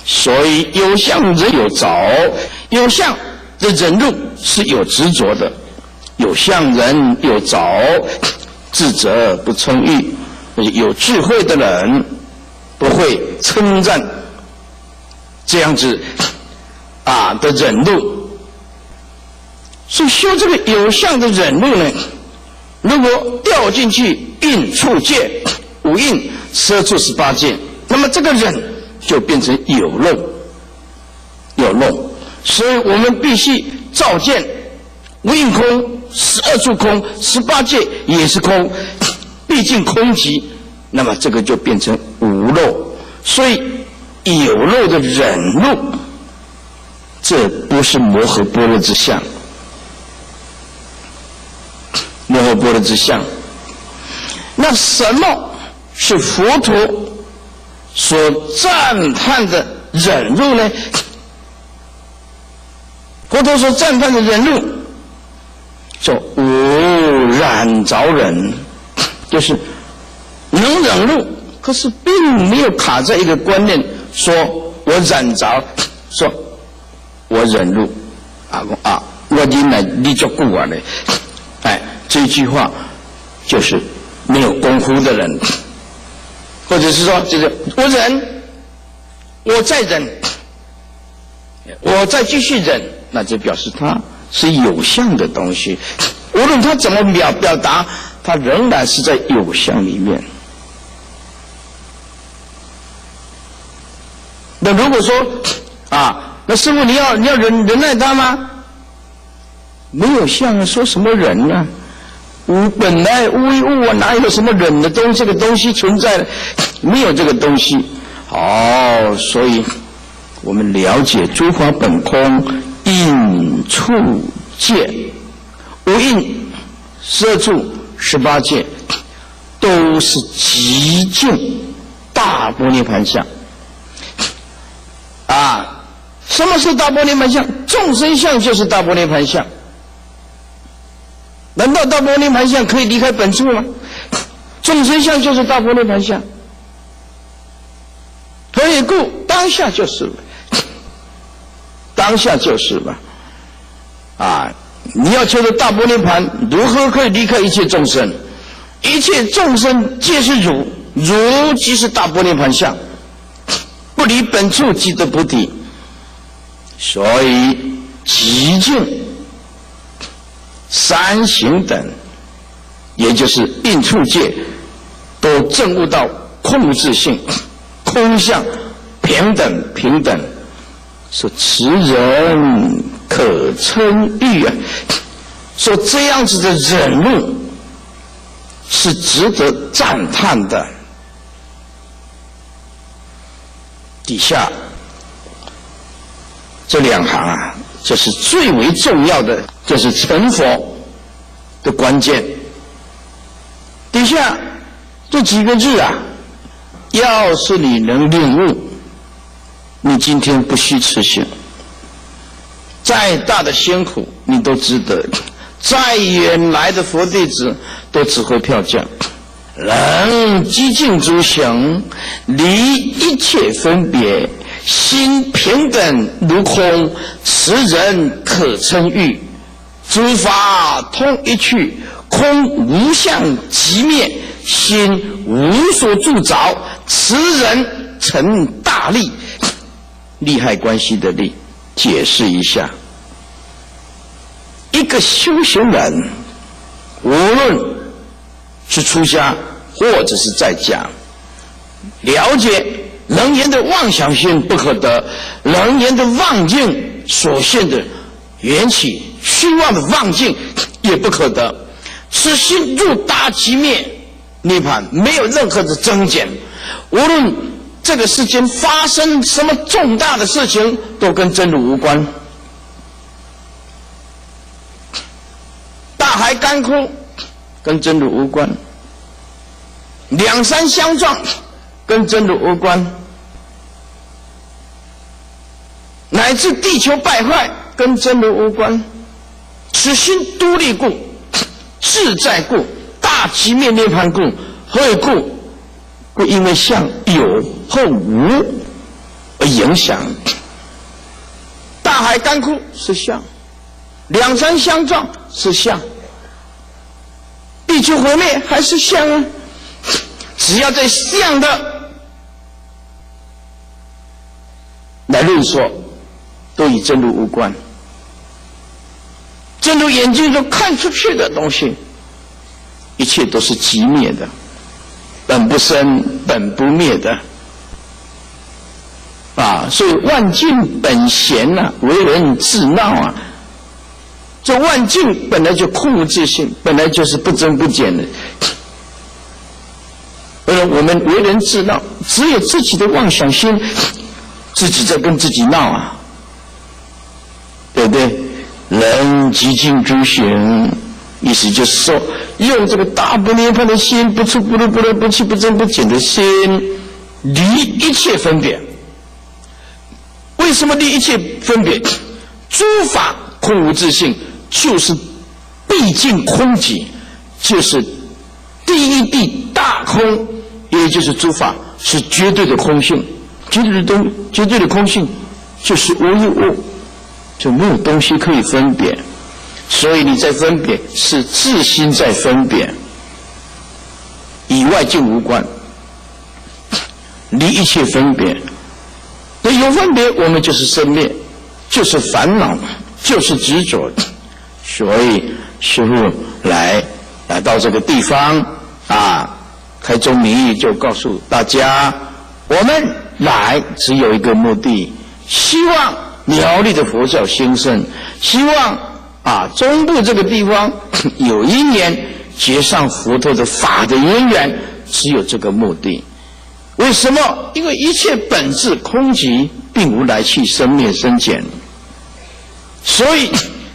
所以有相人有着，有相的忍辱是有执着的，有相人有着，智者不称誉。有智慧的人不会称赞这样子的忍辱。所以修这个有相的忍辱呢，如果掉进去蕴处戒、五蕴摄处18戒，那么这个忍就变成有漏。所以我们必须照见无蕴空、12处空、18戒也是空，毕竟空寂，那么这个就变成无漏。所以有漏的忍辱，这不是摩诃般若之相。那什么是佛陀所赞叹的忍辱呢？佛陀所赞叹的忍辱，说无染着忍，就是能忍辱，可是并没有卡在一个观念，说我染着，说我忍辱，我忍来你就顾我嘞，这句话就是没有功夫的人。或者是说，就是我忍，我再忍，我再继续忍，那就表示它是有相的东西。无论他怎么表达，他仍然是在有相里面。那如果说那师父你要忍耐他吗？没有相，说什么忍呢？本来无一物哪有什么忍的这个东西存在的？没有这个东西。所以我们了解诸法本空，印处戒、无印摄处18戒，都是极尽大般涅盘相。什么是大般涅盘相？众生相就是大般涅盘相。难道大般涅盘相可以离开本处吗？众生相就是大般涅槃相。何以故？当下就是了，当下就是了。啊，你要求的大般涅槃，如何可以离开一切众生？一切众生皆是如，如即是大般涅槃相，不离本处即得菩提。所以极境、三行等，也就是应处界，都证悟到空无自性、空相、平等，说此人可称喻啊！说这样子的忍辱是值得赞叹的。底下这两行啊，这是最为重要的，这是成佛的关键。底下这几个字啊，要是你能领悟，你今天不虚此行，再大的辛苦你都值得，再远来的佛弟子都值回票价。能极尽诸行，离一切分别，心平等如空，此人可称喻。诸法通一去，空无相即灭，心无所住着，此人成大利。利害关系的利，解释一下。一个修行人，无论是出家或者是在家，了解人言的妄想心不可得，人言的妄境所现的缘起虚妄的妄境也不可得。此心入大即灭涅槃，没有任何的增减。无论这个世间发生什么重大的事情，都跟真如无关。大海干枯跟真如无关，两山相撞跟真如无关，乃至地球败坏跟真如无关。此心独立故，自在故，大即灭涅槃故。何以故？故因为相有和无而影响。大海干枯是相，两山相撞是相，地球毁灭还是相啊。只要在相的来论说，都与真如无关。真如眼睛中看出去的东西，一切都是即灭的，本不生本不灭的啊！所以万境本闲啊，为人自闹啊。这万境本来就空无自性，本来就是不增不减的。我们为人自闹，只有自己的妄想心，自己在跟自己闹啊，对不对？人极尽诸行，意思就是说，用这个大般涅槃的心，不出不入不离不弃不增不减的心，离一切分别。为什么离一切分别？诸法空无自性，就是毕竟空寂，就是第一地大空，也就是诸法是绝对的空性，绝对的空性就是无一物，就没有东西可以分别。所以你在分别，是自心在分别，与外境无关，离一切分别。那有分别，我们就是生灭，就是烦恼，就是执着。所以师父来到这个地方啊，开宗明义就告诉大家，我们来只有一个目的，希望苗栗的佛教兴盛，希望中部这个地方有一年结上佛陀的法的因缘，只有这个目的。为什么？因为一切本质空寂，并无来去生灭生减。所以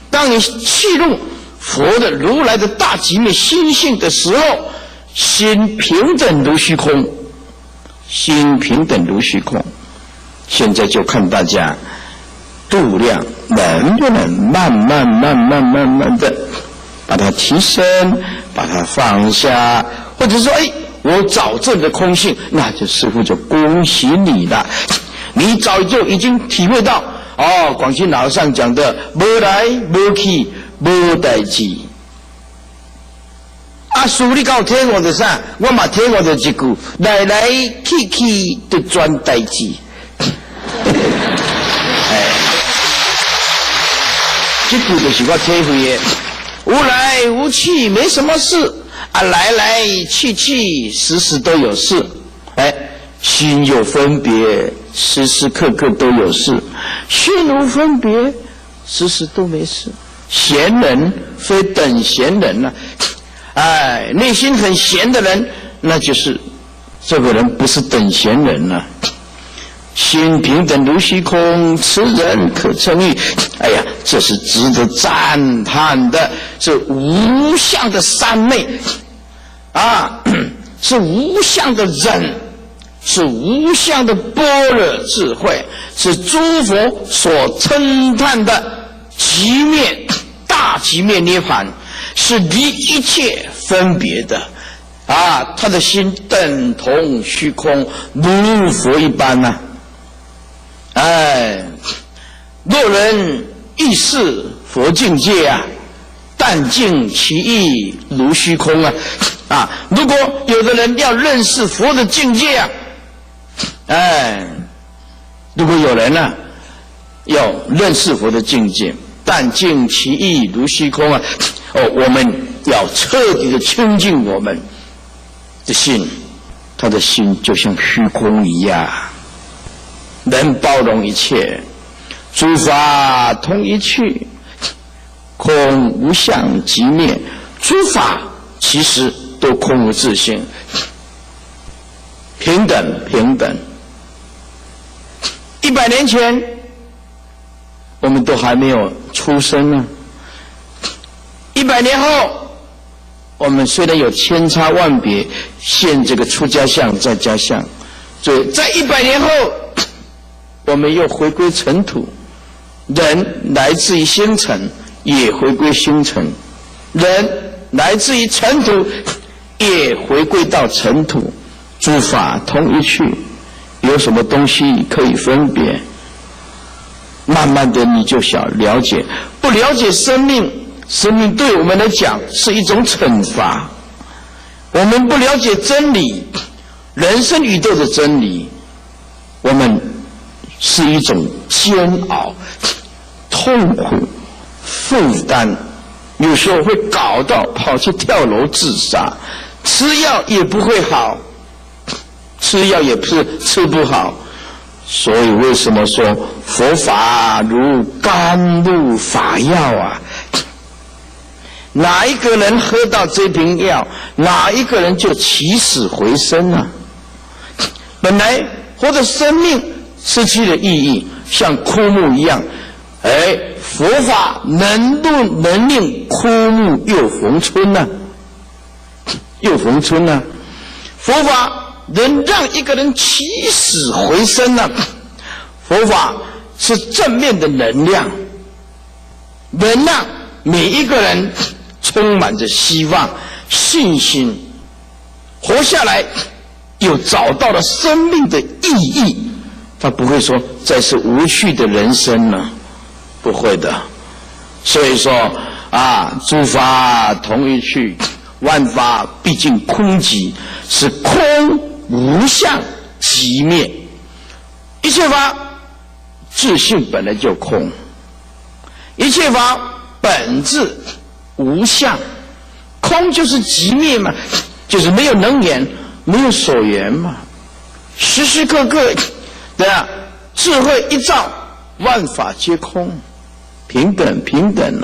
当你契入佛的如来的大寂灭心性的时候，心平等如虚空，心平等如虚空。现在就看大家度量能不能慢慢的把它提升，把它放下。或者说我早证的空性，那就师父就恭喜你了，你早就已经体会到广西老和尚讲的无来无去无代志。师父你跟我听我的啥？我嘛听我的一句，来来去去就转代志。这句就是我体会的，无来无去没什么事来来去去时时都有事，心有分别，时时刻刻都有事；心无分别，时时都没事。闲人非等闲人呐，内心很闲的人，那就是这个人不是等闲人呐。心平等如虚空，此人可称誉。这是值得赞叹的，是无相的三昧是无相的忍，是无相的般若智慧，是诸佛所称叹的极灭大极灭涅槃，是离一切分别的他的心等同虚空，如佛一般呐。若人欲视佛境界但尽其意如虚空如果有的人要认识佛的境界如果有人要认识佛的境界，但尽其意如虚空我们要彻底的清净我们的心，他的心就像虚空一样，能包容一切，诸法同一趣，空无相即灭，诸法其实都空无自性，平等平等。100年前我们都还没有出生呢，100年后我们虽然有千差万别，现这个出家相在家相，所以在100年后我们又回归尘土，人来自于星辰，也回归星辰；人来自于尘土，也回归到尘土。诸法同一趣，有什么东西可以分别？慢慢的你就想了解，不了解生命，生命对我们来讲是一种惩罚。我们不了解真理，人生宇宙的真理，我们是一种煎熬、痛苦、负担，有时候会搞到跑去跳楼自杀，吃药也不会好，吃药也不是吃不好。所以为什么说佛法如甘露法药哪一个人喝到这瓶药，哪一个人就起死回生本来活的生命失去了意义，像枯木一样，佛法能令枯木又逢春又逢春佛法能让一个人起死回生佛法是正面的能量，能让每一个人充满着希望、信心，活下来又找到了生命的意义。他不会说这是无趣的人生不会的。所以说诸法同一趣，万法毕竟空寂，是空无相即灭。一切法自性本来就空，一切法本质无相，空就是即灭嘛，就是没有能言，没有所言嘛。时时刻刻智慧一照，万法皆空，平等平等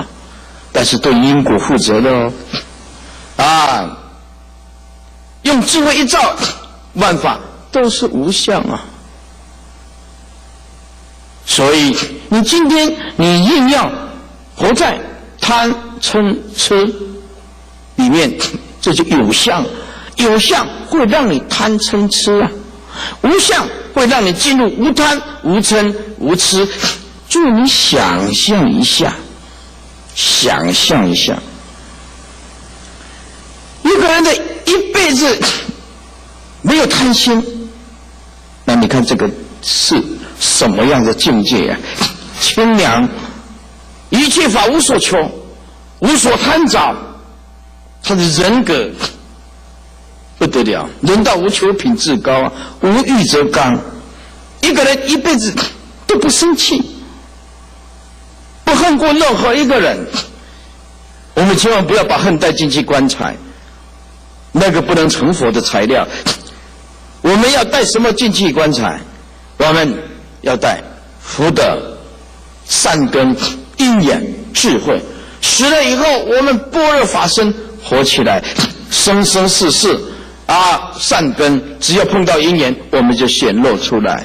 但是对因果负责的用智慧一照，万法都是无相所以你今天你硬要活在贪嗔痴里面，这就有相，有相会让你贪嗔痴无相会让你进入无贪无嗔无痴。祝你想象一下，想象一下，一个人的一辈子没有贪心，那你看这个是什么样的境界啊？清凉，一切法无所求，无所贪找，他的人格不得了，人道无求品质高啊，无欲则刚。一个人一辈子都不生气，不恨过任何一个人。我们千万不要把恨带进去棺材，那个不能成佛的材料。我们要带什么进去棺材？我们要带福德、善根、因缘、智慧。死了以后，我们般若法身活起来，生生世世善根只要碰到因缘，我们就显露出来。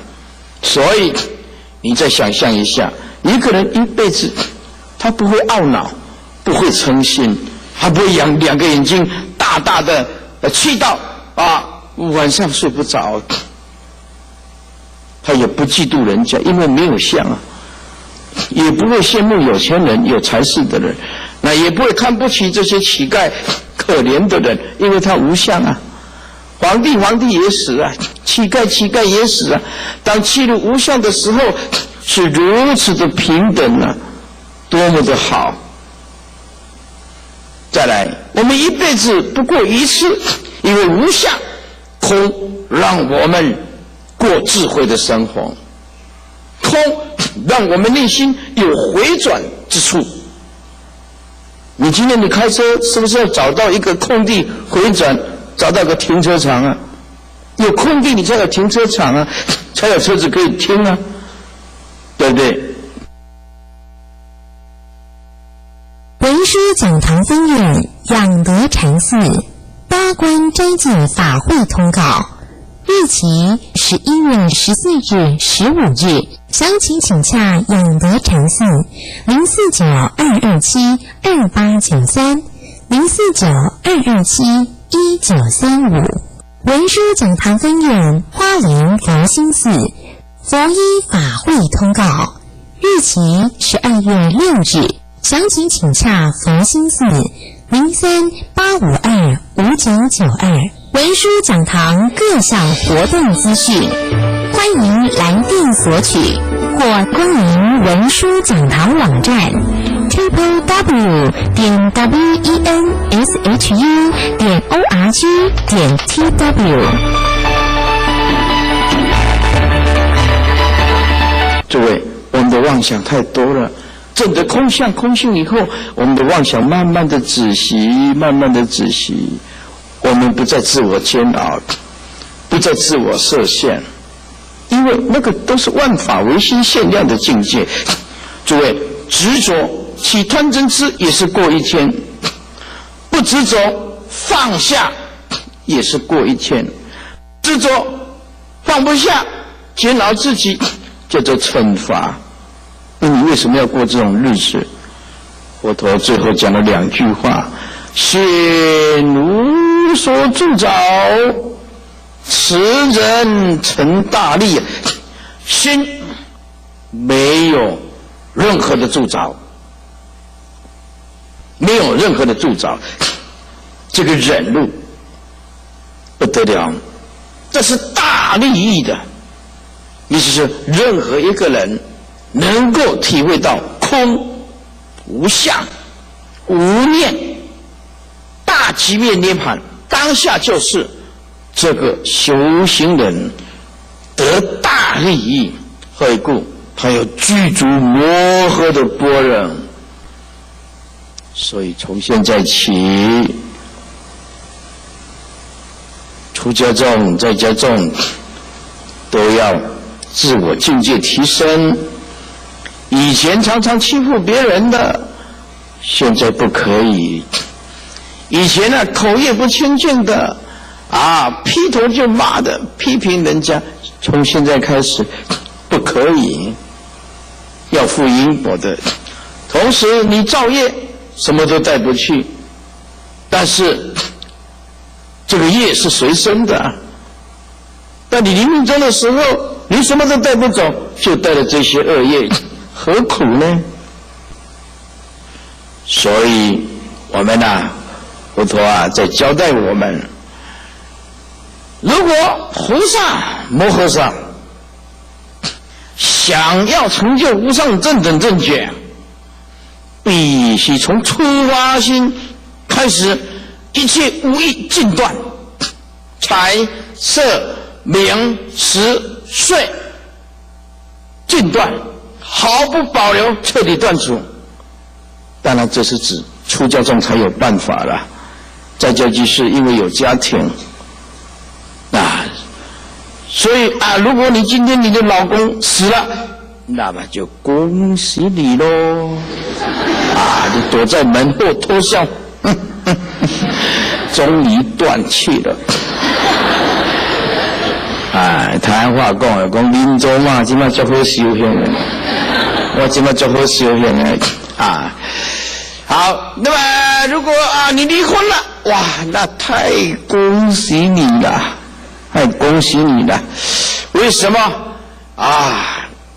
所以你再想象一下，一个人一辈子他不会懊恼，不会嗔心，他不会两个眼睛大大的气到晚上睡不着，他也不嫉妒人家，因为没有相啊，也不会羡慕有钱人有才识的人，那也不会看不起这些乞丐可怜的人，因为他无相啊。皇帝也死啊，乞丐也死啊。当契入无相的时候，是如此的平等啊，多么的好。再来，我们一辈子不过一次，因为无相空，让我们过智慧的生活。空让我们内心有回转之处。你今天你开车是不是要找到一个空地回转，找到个停车场啊？有空地你才有停车场啊，才有车子可以停啊，对不对？文殊讲堂分院养德禅寺八关斋戒法会通告，日期11月14日、15日，详情请洽养德禅寺049-227-2893 049-227-1935。文殊讲堂分院花莲佛心寺佛医法会通告，日期12月6日，详情请洽佛心寺03-852-5992。文殊讲堂各项活动资讯，欢迎来电索取或光临文殊讲堂网站 www.wenshu.org.tw。诸位，我们的妄想太多了，证得空相空性以后，我们的妄想慢慢的止息，我们不再自我煎熬，不再自我设限，因为那个都是万法唯心限量的境界。诸位，执着起贪嗔痴也是过一天，不执着放下也是过一天，执着放不下煎熬自己叫做惩罚。那你为什么要过这种日子？佛陀最后讲了2句话：心无所住着，此人成大利。心没有任何的住着，没有任何的住着，这个忍辱不得了，这是大利益的。意思是任何一个人能够体会到空无相无念大极灭涅槃，当下就是这个修行人得大利益。何以故？他有具足摩诃的般若。所以从现在起，出家众在家众都要自我境界提升。以前常常欺负别人的，现在不可以。以前口业不清净的劈头就骂的，批评人家，从现在开始不可以，要负因果的。同时你造业什么都带不去，但是这个业是随身的，但你临命终的时候你什么都带不走，就带了这些恶业，何苦呢？所以我们佛陀在交代我们，如果菩萨摩诃萨想要成就无上正等正觉，必须从初发心开始，一切无义尽断，财色名食睡尽断，毫不保留，彻底断除。当然，这是指出家众才有办法了。在家居士因为有家庭所以如果你今天你的老公死了，那么就恭喜你咯。你躲在门后偷笑，终于断气了。台湾话讲的，讲民族嘛，今麦足好修行的，我今麦足好修行的好，那么如果你离婚了，哇，那太恭喜你了，太恭喜你了。为什么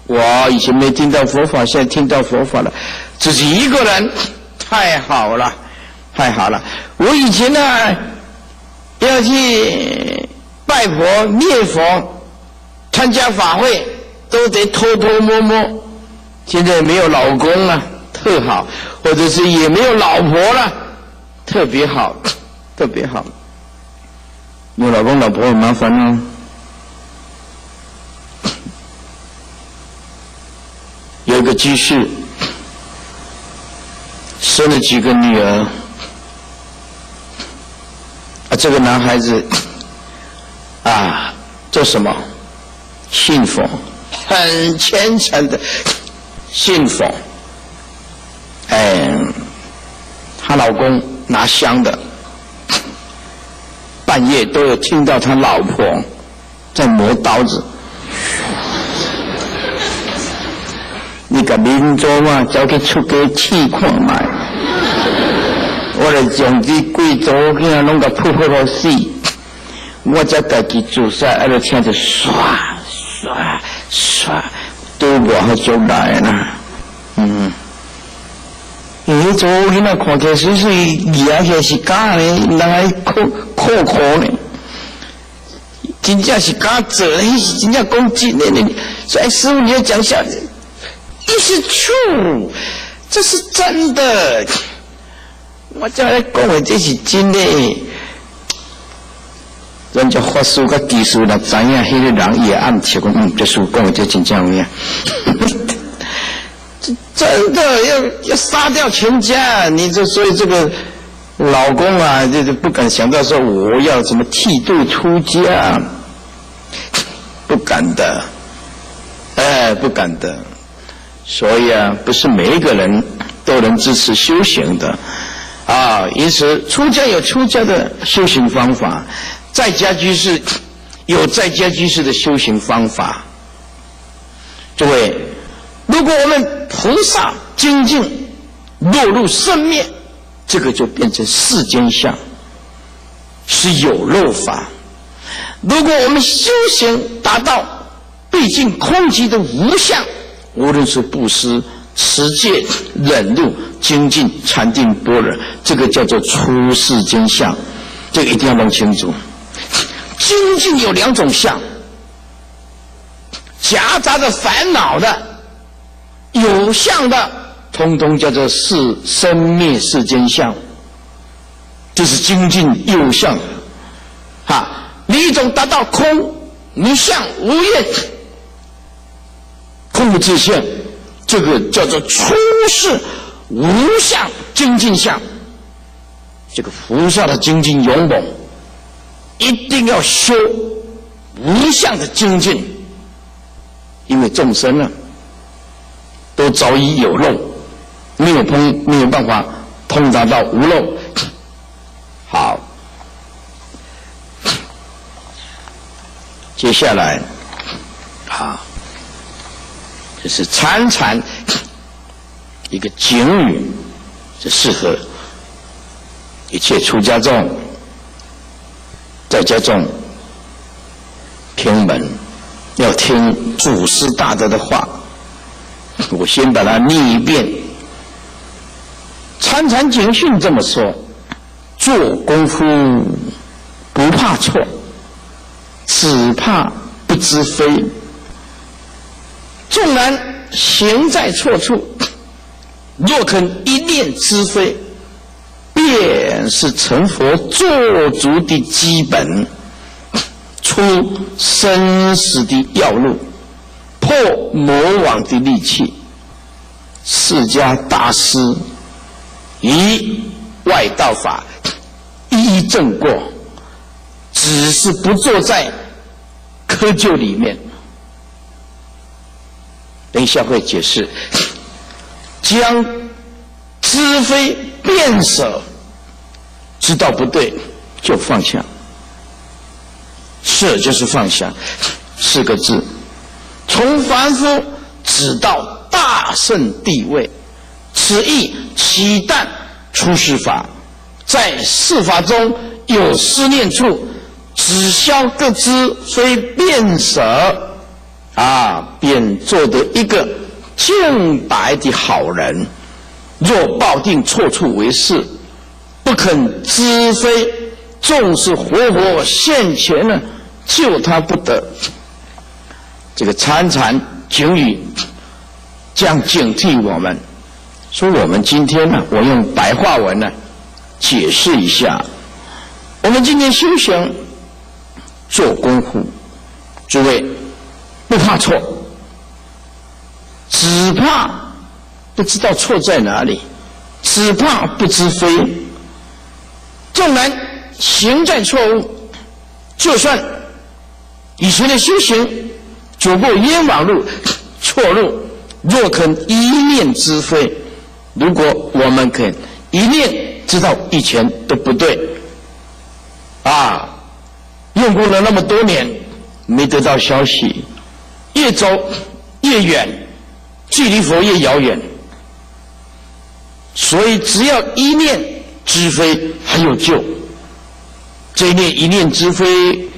我以前没听到佛法，现在听到佛法了，自己一个人，太好了，太好了。我以前呢要去拜佛念佛参加法会都得偷偷摸摸，现在没有老公了，特好，或者是也没有老婆了，特别好，特别好。没有老公老婆很麻烦哦。有一个居士生了几个女儿这个男孩子做什么？信佛，很虔诚的信佛。她老公拿香的，半夜都有听到他老婆在磨刀子。你个民族嘛，走去出家试看卖，我来将这贵族囝拢甲扑好好死，我才家己自杀，就听着唰唰唰，都无好做来啦。迄做囡仔看起来水水，牙起来是假的，人还酷呢。真正是假做，迄是真正讲真的。所以师父你要讲下，It's true， 这是真的。我叫来讲的这是真的。人家法师甲技师若知影，迄个人伊会暗笑讲，这师父讲的这真正有影。真的要杀掉全家，所以这个老公就不敢想到说我要什么剃度出家，不敢的，不敢的。所以不是每一个人都能支持修行的因此出家有出家的修行方法，在家居士有在家居士的修行方法。诸位，如果我们菩萨精进落入生灭，这个就变成世间相，是有漏法。如果我们修行达到毕竟空寂的无相，无论是布施、持戒、忍辱、精进、禅定、般若，这个叫做出世间相，这个一定要弄清楚。精进有两种相，夹杂着烦恼的有相的，通通叫做生灭世间相，就是精进有相。另一种达到空无相无业空无自性，这个叫做出世无相精进相。这个菩萨的精进勇猛，一定要修无相的精进，因为众生都早已有漏，没有办法通达到无漏。好，接下来就是禅一个警语，是适合一切出家众、在家众听闻，要听祖师大德的话。我先把它念一遍。参禅警训这么说：做功夫不怕错，只怕不知非。纵然行在错处，若肯一念知非，便是成佛做主的基本，出生死的要路，破魔王的利器。释迦大师以外道法一一正过，只是不坐在窠臼里面。等一下会解释，将知非变舍，知道不对就放下，舍就是放下，4个字。从凡夫直到大圣地位，此意期待出世法，在世法中有思念处，只消各知非变舍，便做得一个净白的好人。若抱定错处为是，不肯知非，纵是活活现前呢，救他不得。这个参禅警语将警惕我们，说我们今天呢，我用白话文呢解释一下，我们今天修行做功夫，诸位不怕错，只怕不知道错在哪里，只怕不知非。纵然行在错误，就算以前的修行走过冤枉路、错路，若肯一念知非，如果我们肯一念知道以前都不对，用过了那么多年没得到消息，越走越远，距离佛越遥远。所以只要一念知非还有救，这一念知非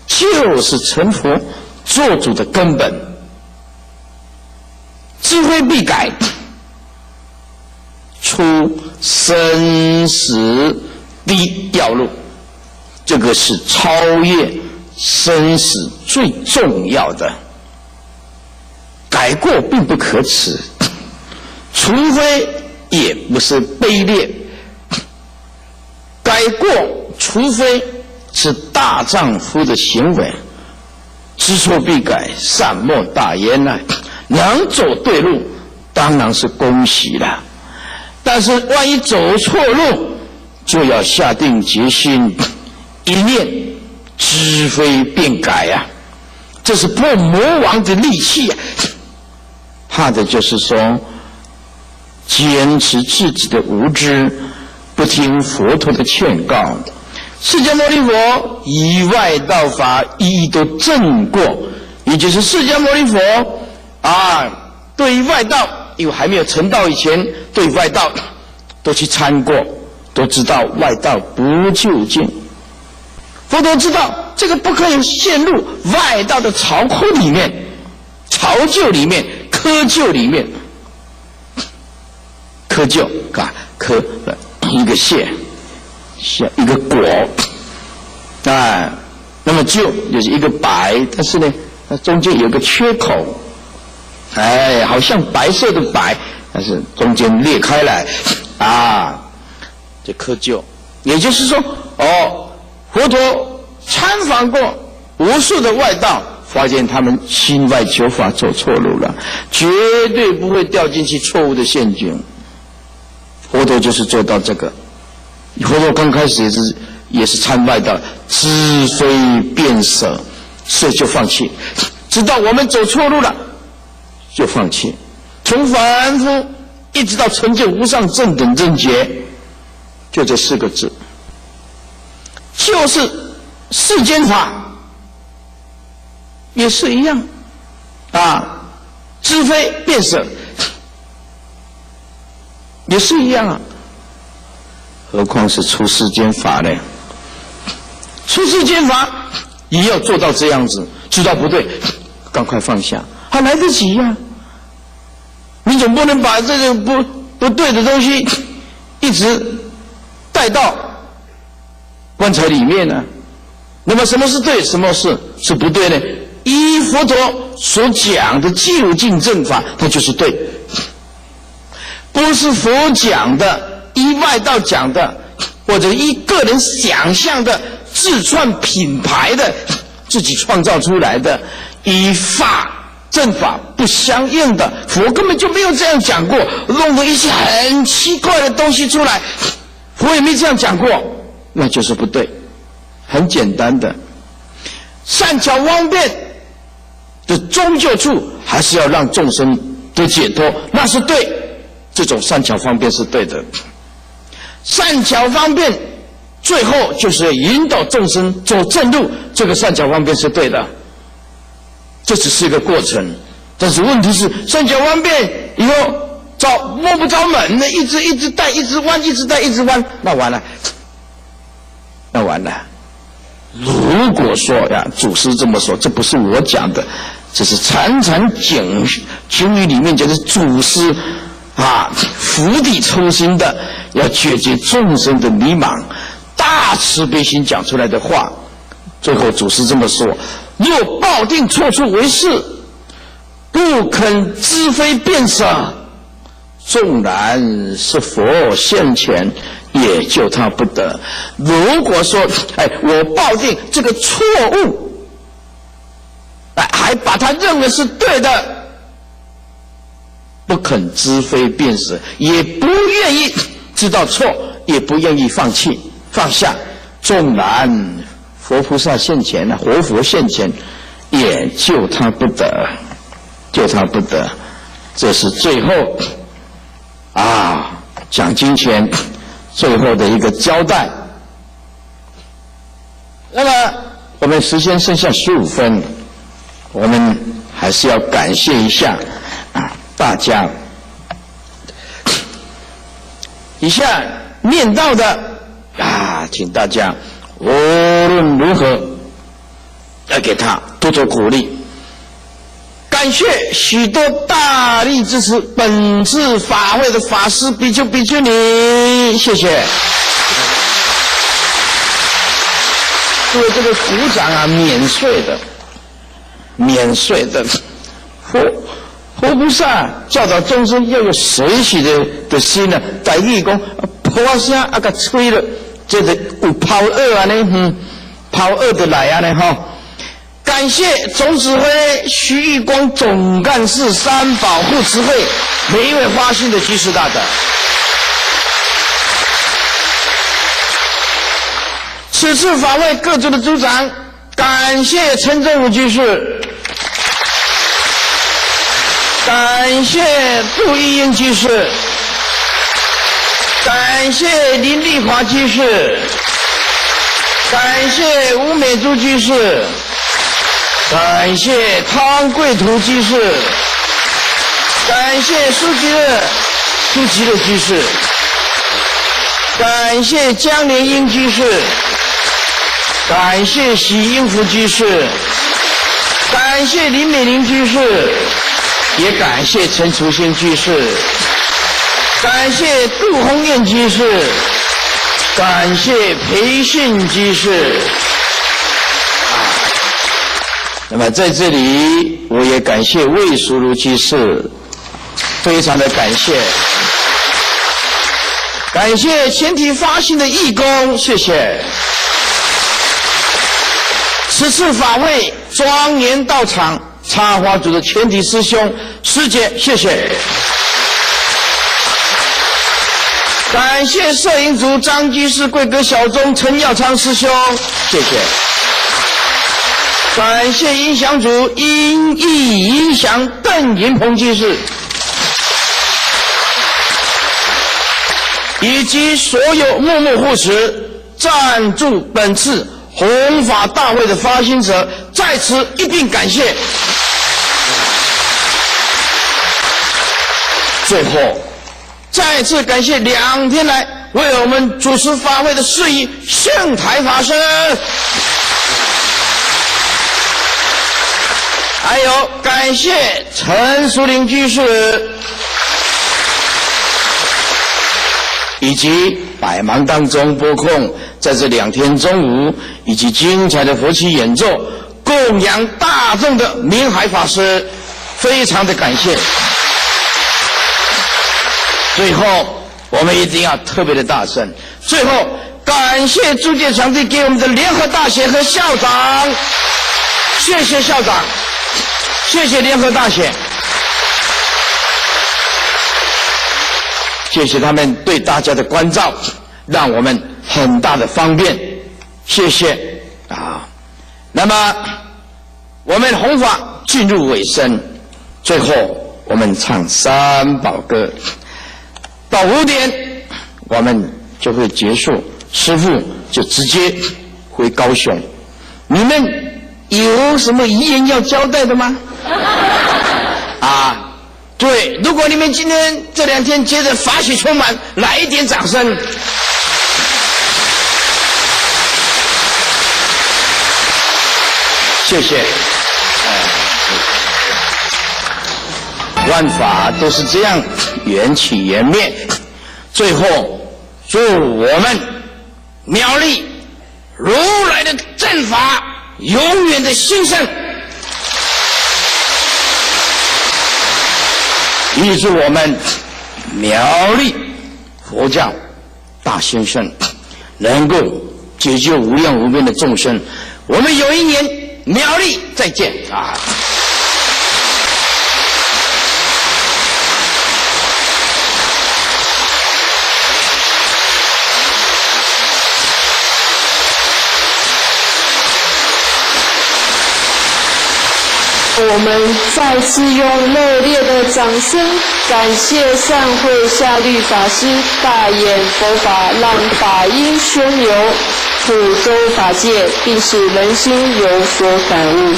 就是成佛做主的根本。知非必改，出生死的要路，这个是超越生死最重要的。改过并不可耻，除非也不是卑劣。改过除非是大丈夫的行为，知错必改，善莫大焉啊！能走对路，当然是恭喜了。但是万一走错路，就要下定决心，一念知非便改啊！这是破魔王的利器啊！怕的就是说，坚持自己的无知，不听佛陀的劝告。释迦牟尼佛以外道法一一都证过，也就是释迦牟尼佛对于外道，因为还没有成道以前，对外道都去参过，都知道外道不究竟。佛陀知道这个不可以陷入外道的巢窟里面、巢臼里面、窠臼里面。窠臼窠一个蟹，一个果那么臼就是一个白，但是呢，它中间有个缺口，好像白色的白，但是中间裂开来这窠臼。也就是说，佛陀参访过无数的外道，发现他们心外求法走错路了，绝对不会掉进去错误的陷阱。佛陀就是做到这个。佛陀刚开始也是参外道，知非便舍，舍就放弃，直到我们走错路了就放弃。从凡夫一直到成就无上正等正觉，就这4个字，就是世间法也是一样知非便舍也是一样啊，何况是出世间法呢？出世间法也要做到这样子，知道不对，赶快放下，还来得及呀！你总不能把这个不对的东西一直带到棺材里面呢？那么什么是对，什么是不对呢？依佛陀所讲的究竟正法，它就是对，不是佛讲的，依外道讲的，或者依个人想象的自创品牌的，自己创造出来的，依法正法不相应的，佛根本就没有这样讲过，弄了一些很奇怪的东西出来，佛也没这样讲过，那就是不对。很简单的，善巧方便的终究处，还是要让众生得解脱，那是对，这种善巧方便是对的。善巧方便最后就是要引导众生走正路，这个善巧方便是对的，这只是一个过程。但是问题是，善巧方便以后摸不着门的，一直带，一直弯，一直带，一直弯，那完了，那完了。如果说呀，祖师这么说，这不是我讲的，这是禅禅经语里面讲的祖师釜底抽薪的，要解决众生的迷茫，大慈悲心讲出来的话。最后祖师这么说：若抱定错处为是，不肯知非变舍，纵然是佛现前，也救他不得。如果说我抱定这个错误，还把他认为是对的，不肯知非辨识，也不愿意知道错，也不愿意放弃放下，纵然佛菩萨现前活佛现前，也救他不得，救他不得。这是最后讲经前最后的一个交代。那么我们时间剩下15分，我们还是要感谢一下大家。以下念到的请大家无论如何要给他多多鼓励。感谢许多大力支持本次法会的法师比丘比丘尼，谢谢。因为这个鼓掌免税的。佛菩萨教导众生要有随喜的心在义讲破声甲吹了，这个有抛耳抛耳的来呢感谢总指挥徐玉光总干事三宝护持会每一位发心的居士大德。此次法会各组的组长，感谢陈正武居士，感谢杜一英居士，感谢林丽华居士，感谢吴美珠居士，感谢汤贵图居士，感谢苏吉勒居士，感谢江莲英居士，感谢许英福居士，感谢林美玲居士，也感谢陈楚兴居士，感谢杜红艳居士，感谢裴信居士。那么在这里我也感谢魏淑如居士，非常的感谢。感谢全体发心的义工，谢谢。此次法会庄严到场，插花组的全体师兄师姐，谢谢。感谢摄影组张居士、贵阁小钟、陈耀昌师兄，谢谢。感谢音响组音艺音响邓云鹏居士，以及所有默默护持赞助本次弘法大会的发心者，在此一并感谢。最后再次感谢2天来为我们主持法会的事宜圣台法师，还有感谢陈淑玲居士，以及百忙当中拨空在这2天中午以及精彩的佛曲演奏供养大众的明海法师，非常的感谢。最后我们一定要特别的大声，最后感谢租借场地给我们的联合大学和校长，谢谢校长，谢谢联合大学，谢谢他们对大家的关照，让我们很大的方便，谢谢啊。那么我们弘法进入尾声，最后我们唱三宝歌，到5点我们就会结束，师父就直接回高雄。你们有什么遗言要交代的吗？啊，对，如果你们今天这2天接着法喜充满，来一点掌声。谢谢。万法都是这样缘起缘灭，最后祝我们苗栗如来的正法永远的兴盛，预祝我们苗栗佛教大兴盛，能够解救无量无边的众生。我们有一年苗栗再见啊！我们再次用热烈的掌声，感谢善会下律法师大演佛法，让法音宣流，普周法界，并使人心有所感悟。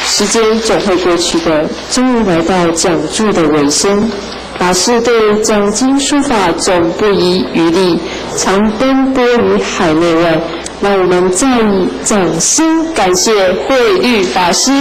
时间总会过去的，终于来到讲座的尾声。法师对讲经书法总不遗余力，常奔波于海内外。让我们再以掌声感谢慧律法师。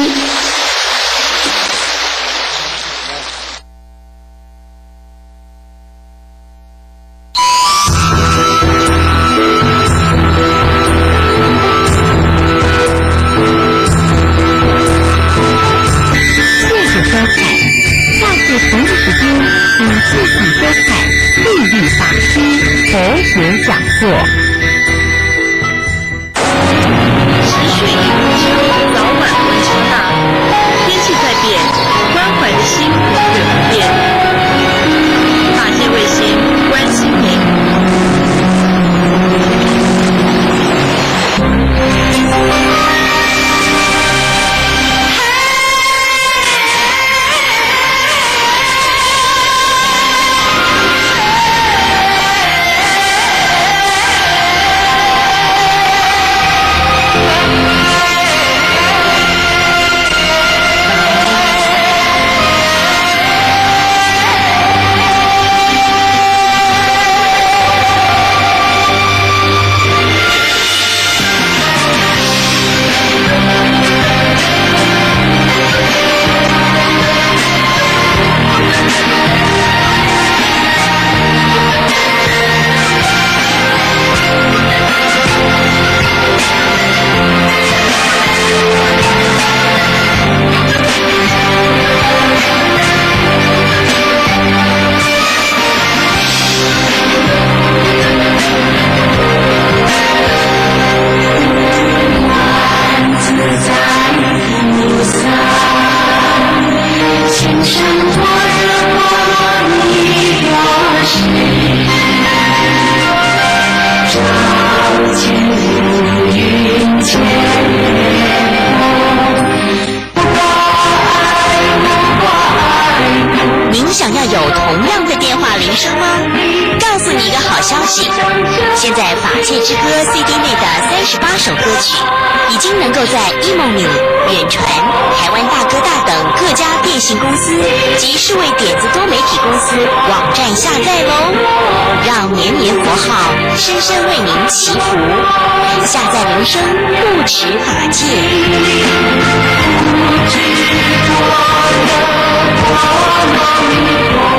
您想要有同样的电话铃声吗？告诉你一个好消息，现在法界之歌 CD 内的38首歌曲已经能够在 eMoney、远传、台湾大哥大等各家电信公司及数位点子多媒体公司网站下载喽，让绵绵佛号深深为您祈福，下载铃声不止法界。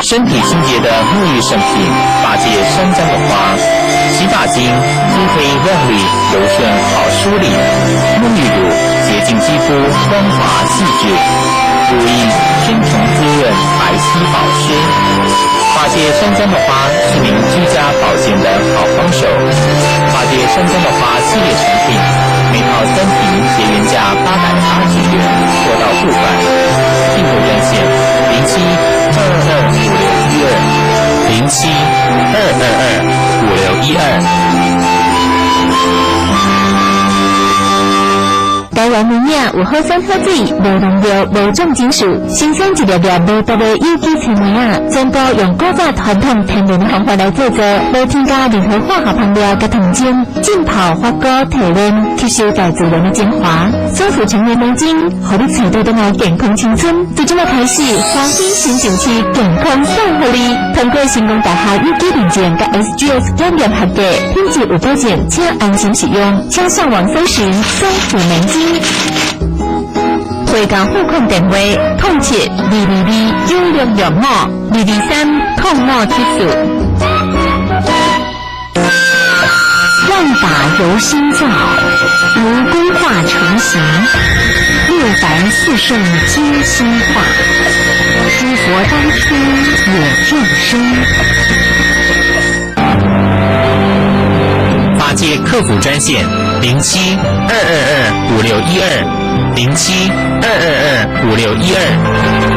身体清洁的沐浴圣品，发界山楂的花，洗发精肤黑亮丽，柔顺好梳理；沐浴乳洁净肌肤，光滑细致；乳液深层滋润，白皙保湿。发界山楂的花是您居家保健的好帮手。发界山楂的花系列产品，每套3瓶节原价880元，货到付款。订购专线台湾物影有好山好水，无农药、无重金属，新鲜一粒粒无毒的有机青梅啊，全部用古早传统天然的方法来制作，无添加任何化学香料甲糖精，浸泡发酵提炼，吸收在自然的精华，修复成的毛巾，让你找到的健康青春。从今日开始，花心新城市健康送给你，通过成功大厦有机认证甲 SGS 检验合格，品质有保证，请安心使用，请上网搜寻松虎门巾。会港户控电话：0722266522230574。万法柔心造，如规划成形；六凡四圣皆心化，诸佛当初也众生。发界客服专线0722265207222652。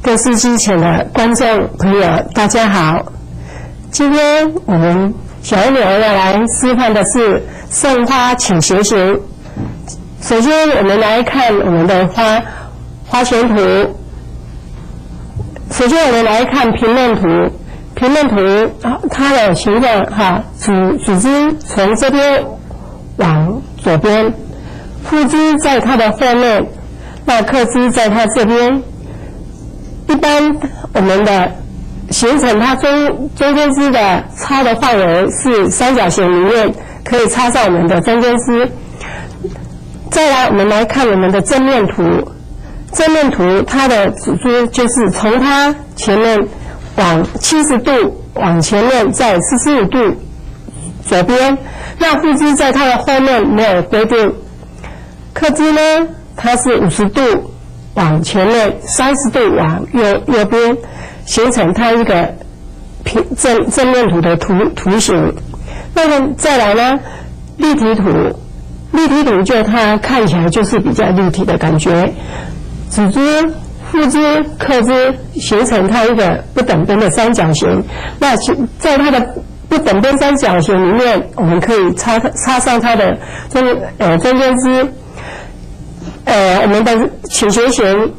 电视机前的观众朋友，大家好！今天我们小女儿要来示范的是送花请斜行。首先，我们来看我们的花旋图。首先，我们来看平面图。平面图它的形状主枝从这边往左边，副枝在它的后面，那客枝在它这边。一般我们的形成它中间枝的插的范围是三角形里面可以插上我们的中间枝。再来，我们来看我们的正面图。正面图它的主枝就是从它前面往70度往前面，在45度左边。那副枝在它的后面没有规定。客枝呢，它是50度。往前面30度往右边，形成它一个正面图的图形。那么再来呢，立体图，立体图就它看起来就是比较立体的感觉。主枝、副枝、客枝形成它一个不等边的三角形。那在它的不等边三角形里面，我们可以插上它的中间枝。我们的倾斜形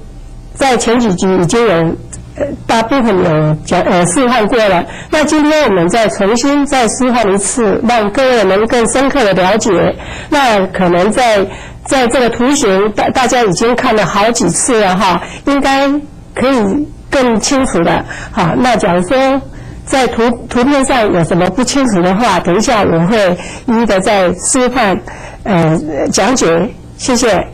在前几集已经有大部分有示范过了。那今天我们再重新示范一次，让各位能更深刻的了解。那可能在在这个图形大家已经看了好几次了哈，应该可以更清楚的。好，那假如说在图片上有什么不清楚的话，等一下我会一一的再示范讲解，谢谢。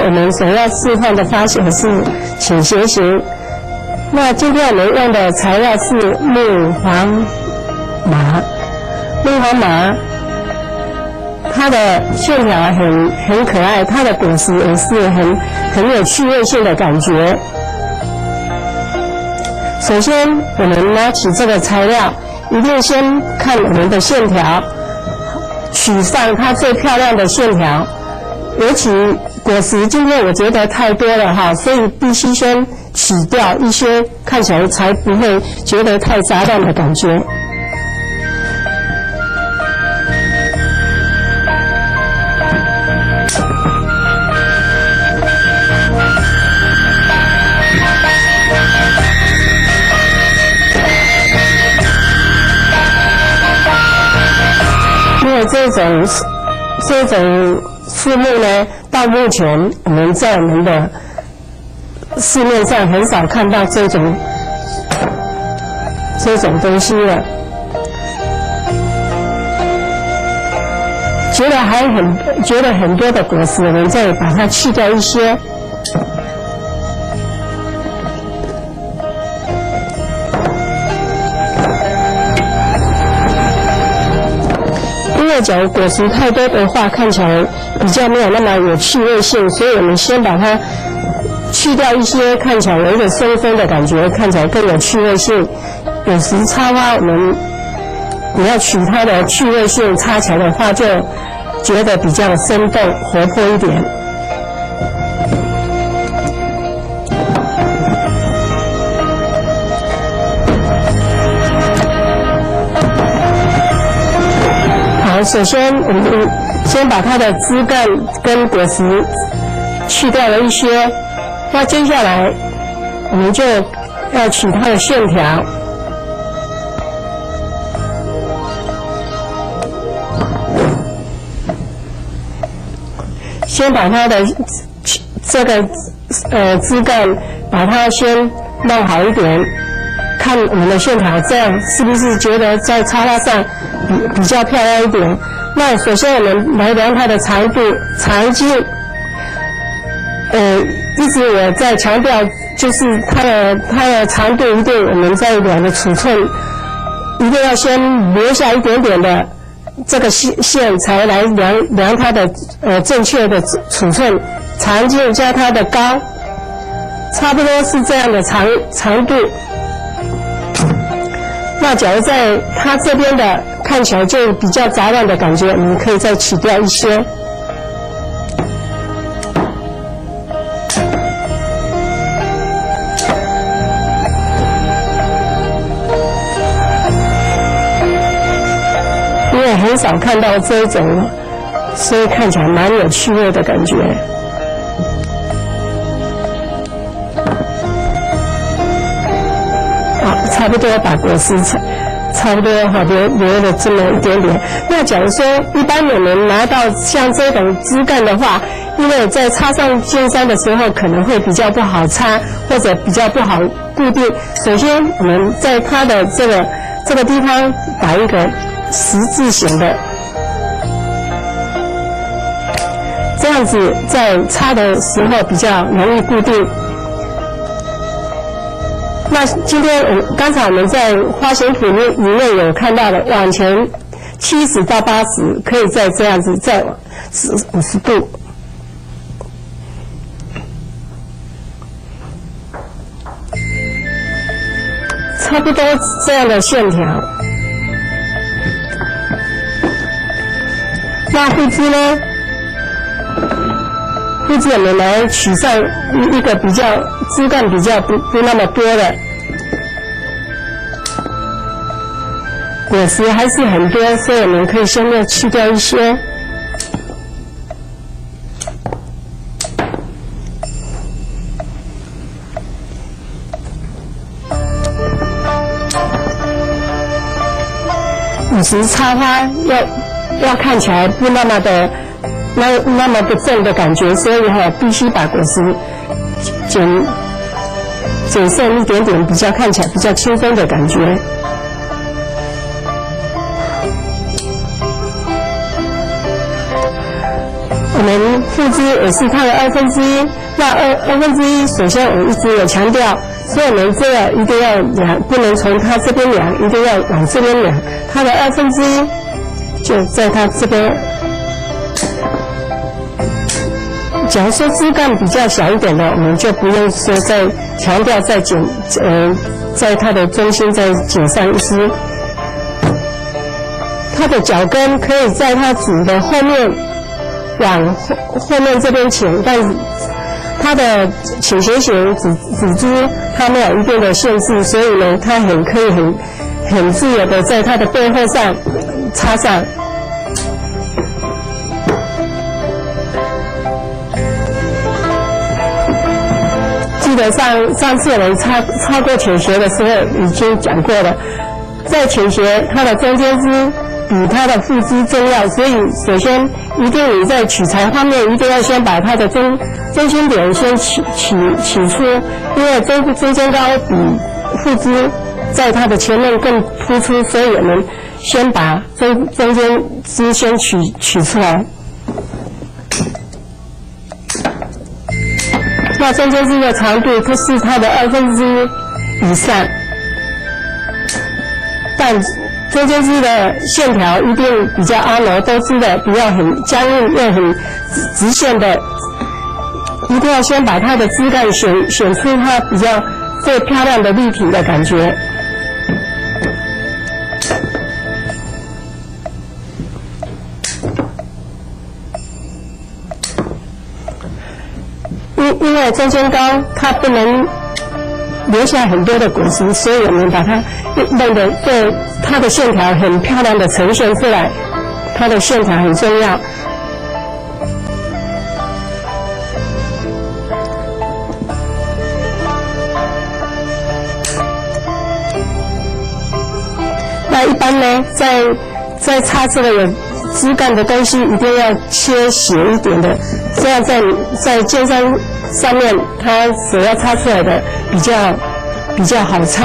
我们所要示范的发型是倾斜型。那今天我们用的材料是木黄麻，木黄麻它的线条很可爱，它的果实也是很有趣味性的感觉。首先，我们拿起这个材料，一定先看我们的线条，取上它最漂亮的线条。尤其果实今天我觉得太多了哈，所以必须先取掉一些，看起来才不会觉得太杂乱的感觉。因为这种树木呢，到目前我们在我们的市面上很少看到这种东西了。觉得很多的果实，我们再把它去掉一些。因为假如果实太多的话，看起来比较没有那么有趣味性，所以我们先把它去掉一些，看起来有一点松松的感觉，看起来更有趣味性。有时插花，我们你要取它的趣味性，插起来的话就觉得比较生动活泼一点。好，首先我们先把它的枝干跟果实去掉了一些，那接下来我们就要取它的线条。先把它的这个枝干把它先弄好一点，看我们的线条，这样是不是觉得在插花上比较漂亮一点？那首先我们来量它的长度，长径，一直我在强调，就是它的长度一定我们在量的尺寸，一定要先留下一点点的这个线才来量它的正确的尺寸，长径加它的高，差不多是这样的长度。那假如在它这边的看起来就比较杂乱的感觉，我们可以再取掉一些。因为很少看到这一种，所以看起来蛮有趣味的感觉。好，差不多把果实差不多留了这么一点点。那假如说一般我们拿到像这种枝干的话，因为在插上尖山的时候可能会比较不好插，或者比较不好固定。首先我们在它的这个地方打一个十字形的，这样子在插的时候比较容易固定。那今天刚才我们在花形图里面有看到的，往前70到80，可以再这样子再往50度。差不多这样的线条。那护枝呢？护枝我们来取上一个比较枝干比较不那么多的，果实还是很多，所以我们可以先要去掉一些。有时插花要看起来不那么的那么的正的感觉，所以必须把果实剪剩一点点，比较看起来比较轻松的感觉。我们护枝也是它的1/2，那1/2，首先我一直有强调，所以我们这个一定要量，不能从它这边量，一定要往这边量。它的1/2就在它这边。假如说枝干比较小一点的，我们就不用说再强调再剪，在它的中心再剪上一枝。它的脚跟可以在它主的后面往后面这边倾，但是它的倾斜型主枝它没有一定的限制，所以呢，它可以很自由的在它的背后上插上。记得上次我们插过倾斜的时候已经讲过了，在倾斜它的中间枝比它的副枝重要，所以首先一定你在取材方面一定要先把它的中心点先取出，因为中间高比副枝在它的前面更突出，所以我们先把中间枝先取出来。那中间枝的长度不是它的1/2以上，但中间枝的线条一定比较阿挪，都是的不要很僵硬又很直线的，一定要先把它的枝干选出它比较最漂亮的立体的感觉。因为中间高它不能留下很多的果实，所以我们把它弄得对它的线条很漂亮的呈现出来，它的线条很重要。那一般呢，在插这个有枝干的东西一定要切斜一点的，这样在尖山上面它所要插出来的比较好插。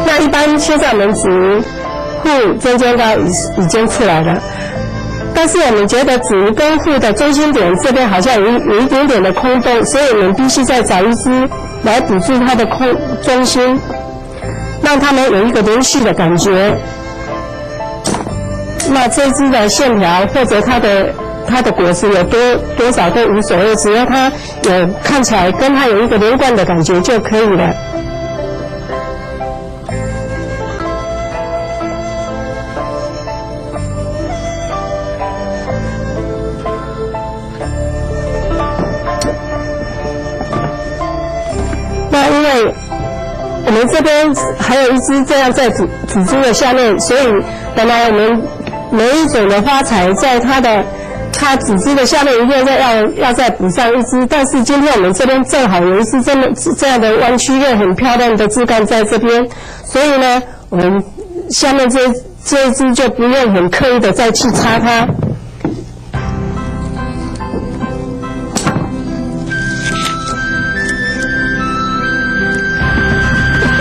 那一般现在我们植护中间高已经出来了，但是我们觉得植跟护的中心点这边好像有一点点的空洞，所以我们必须再找一枝来补助它的中心，让它们有一个连续的感觉。那这枝的线条或者它的果实有多少都无所谓，只要它有看起来跟它有一个连贯的感觉就可以了。那因为我们这边还有一枝这样在主枝的下面，所以本来我们每一种的花材在它的它主枝的下面一定要再补上一枝，但是今天我们这边正好有一枝这样的弯曲又很漂亮的枝干在这边，所以呢，我们下面这一枝就不用很刻意的再去插它。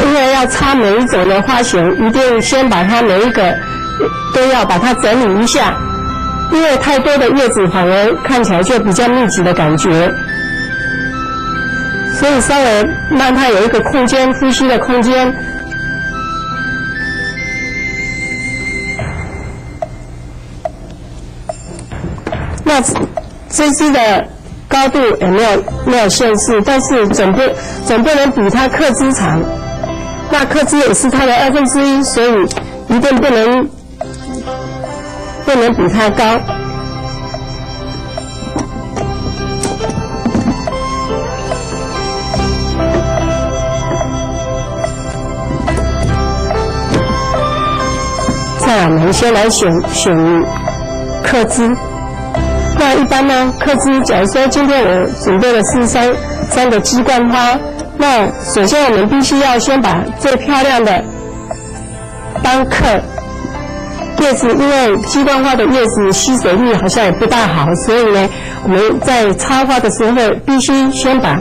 因为要插每一种的花型，一定先把它每一个都要把它整理一下，因为太多的叶子反而看起来就比较密集的感觉，所以稍微让它有一个空间，呼吸的空间。那这支的高度也没有限制，但是总不能比它刻枝长。那刻枝也是它的1/2，所以一定不能比它高。再来，我们先来选刻枝。那一般呢，刻枝，假如说今天我准备的是三个鸡冠花。那首先我们必须要先把最漂亮的当刻叶子，因为鸡冠花的叶子吸水力好像也不大好，所以呢，我们在插花的时候必须先把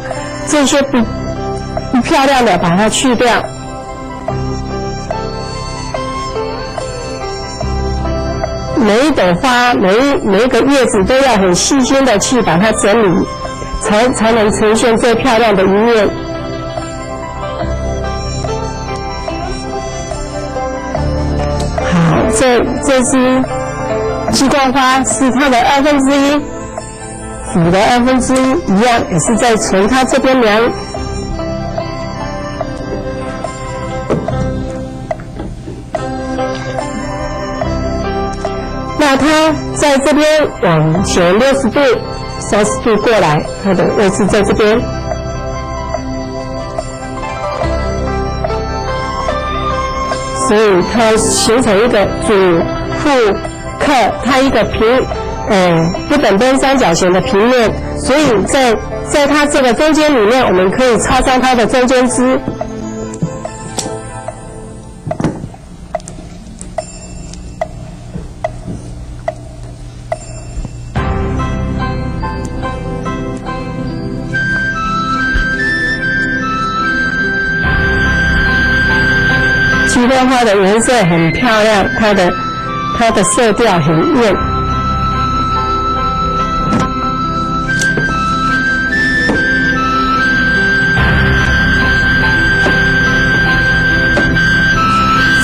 这些不漂亮的把它去掉。每一朵花，每一个叶子都要很细心的去把它整理，才能呈现最漂亮的一面。这支鸡冠花是它的1/2，腐的1/2一样，也是在从它这边量。那它在这边往前60度、30度过来，它的位置在这边。所以它形成一个主副客，它一个不等边三角形的平面，所以在它这个中间里面，我们可以插上它的中间枝。鸡冠花的颜色很漂亮，它的色调很艳。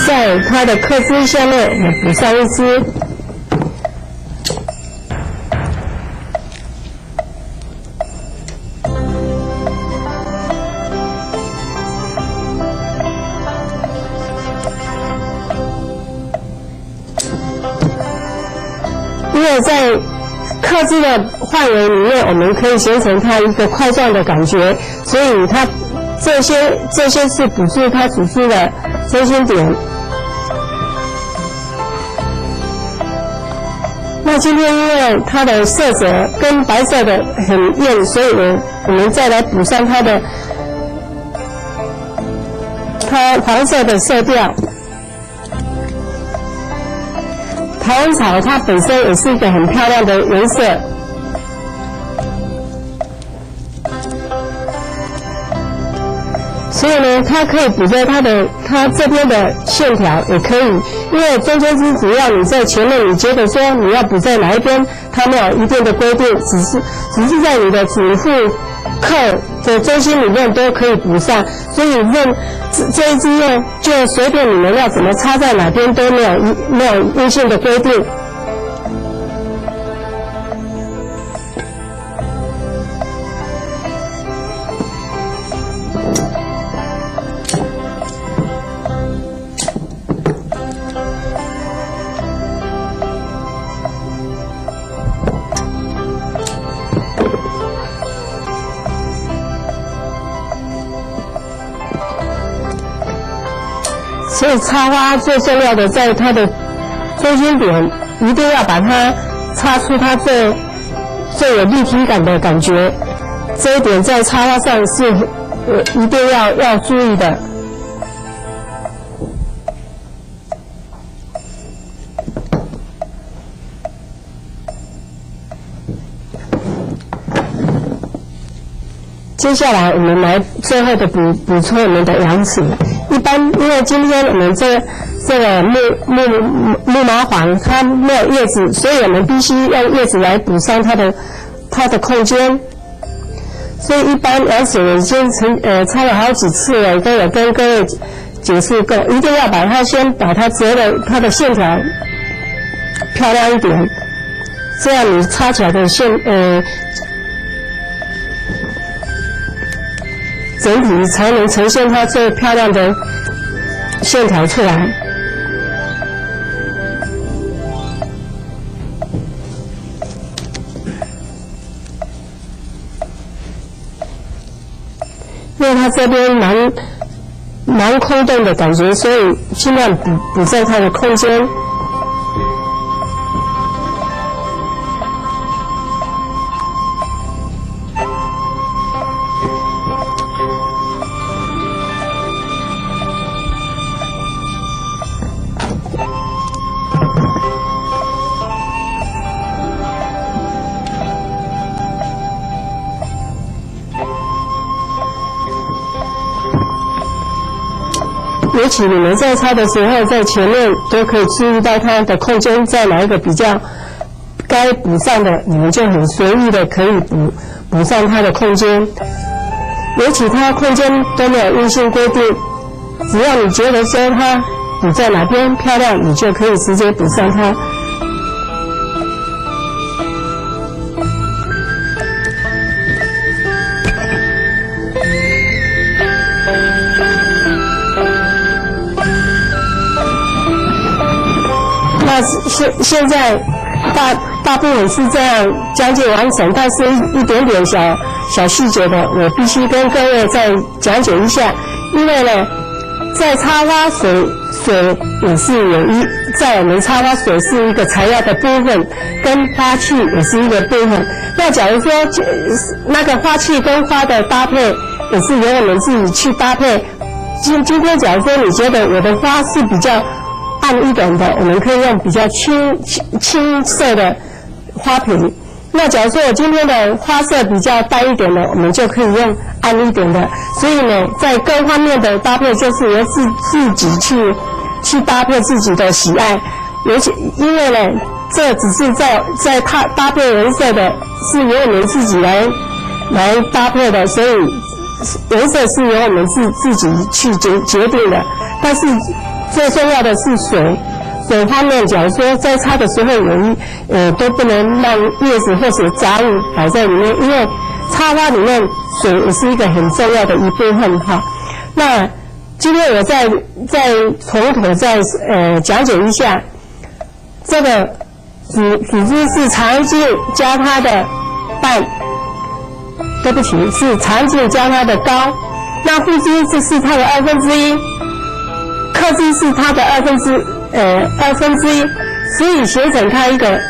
在它的刻枝下面也补上一枝。因为在刻枝的范围里面，我们可以形成它一个块状的感觉，所以它这些是补助它主枝的中心点。那今天因为它的色泽跟白色的很艳，所以我们再来补上它黄色的色调。台湾草它本身也是一个很漂亮的颜色，所以呢，它可以补在它这边的线条，也可以，因为中间枝只要你在前面，你觉得说你要补在哪一边，它没有一定的规定，只是在你的主副客的中心里面都可以补上，所以这一支呢，就随便你们要怎么插在哪边都没有硬性的规定。所以插花最重要的在它的中心点，一定要把它擦出它最有立体感的感觉。这一点在插花上是一定要注意的。接下来我们来最后的补充我们的阳齿。一般因为今天我们这个木麻黄它没有叶子，所以我们必须用叶子来补上它的空间。所以一般阳齿我已经擦了好几次了，都有跟各位解释过，一定要先把它折的它的线条漂亮一点，这样你擦起来的整体才能呈现它最漂亮的线条出来。因为它这边蛮空洞的感觉，所以尽量补在它的空间。尤其你们在擦的时候，在前面都可以注意到它的空间在哪一个比较该补上的，你们就很随意的可以补上它的空间。尤其它空间都没有硬性规定，只要你觉得说它补在哪边漂亮，你就可以直接补上它。那现在大部分是这样将近完成，但是一点点小细节的，我必须跟各位再讲解一下。因为呢，在插花水也是在我们插花水是一个材料的部分，跟花器也是一个部分。那假如说那个花器跟花的搭配，也是由我们自己去搭配。今天假如说你觉得我的花是比较暗一点的，我们可以用比较青色的花瓶。那假如说我今天的花色比较淡一点的，我们就可以用暗一点的。所以呢，在各方面的搭配就是由自己去搭配自己的喜爱。尤其因为呢，这只是在搭配颜色的，是由我们自己来搭配的，所以颜色是由我们自己去决定的。但是最重要的是水方面，假如说在擦的时候都不能让叶子或者杂物摆在里面，因为插花里面水也是一个很重要的一部分哈。那今天我再从头再讲解一下，这个组织是长茎加它的半，对不起，是长茎加它的高，那副枝是它的1/2。客枝是它的1/2，所以形成它一个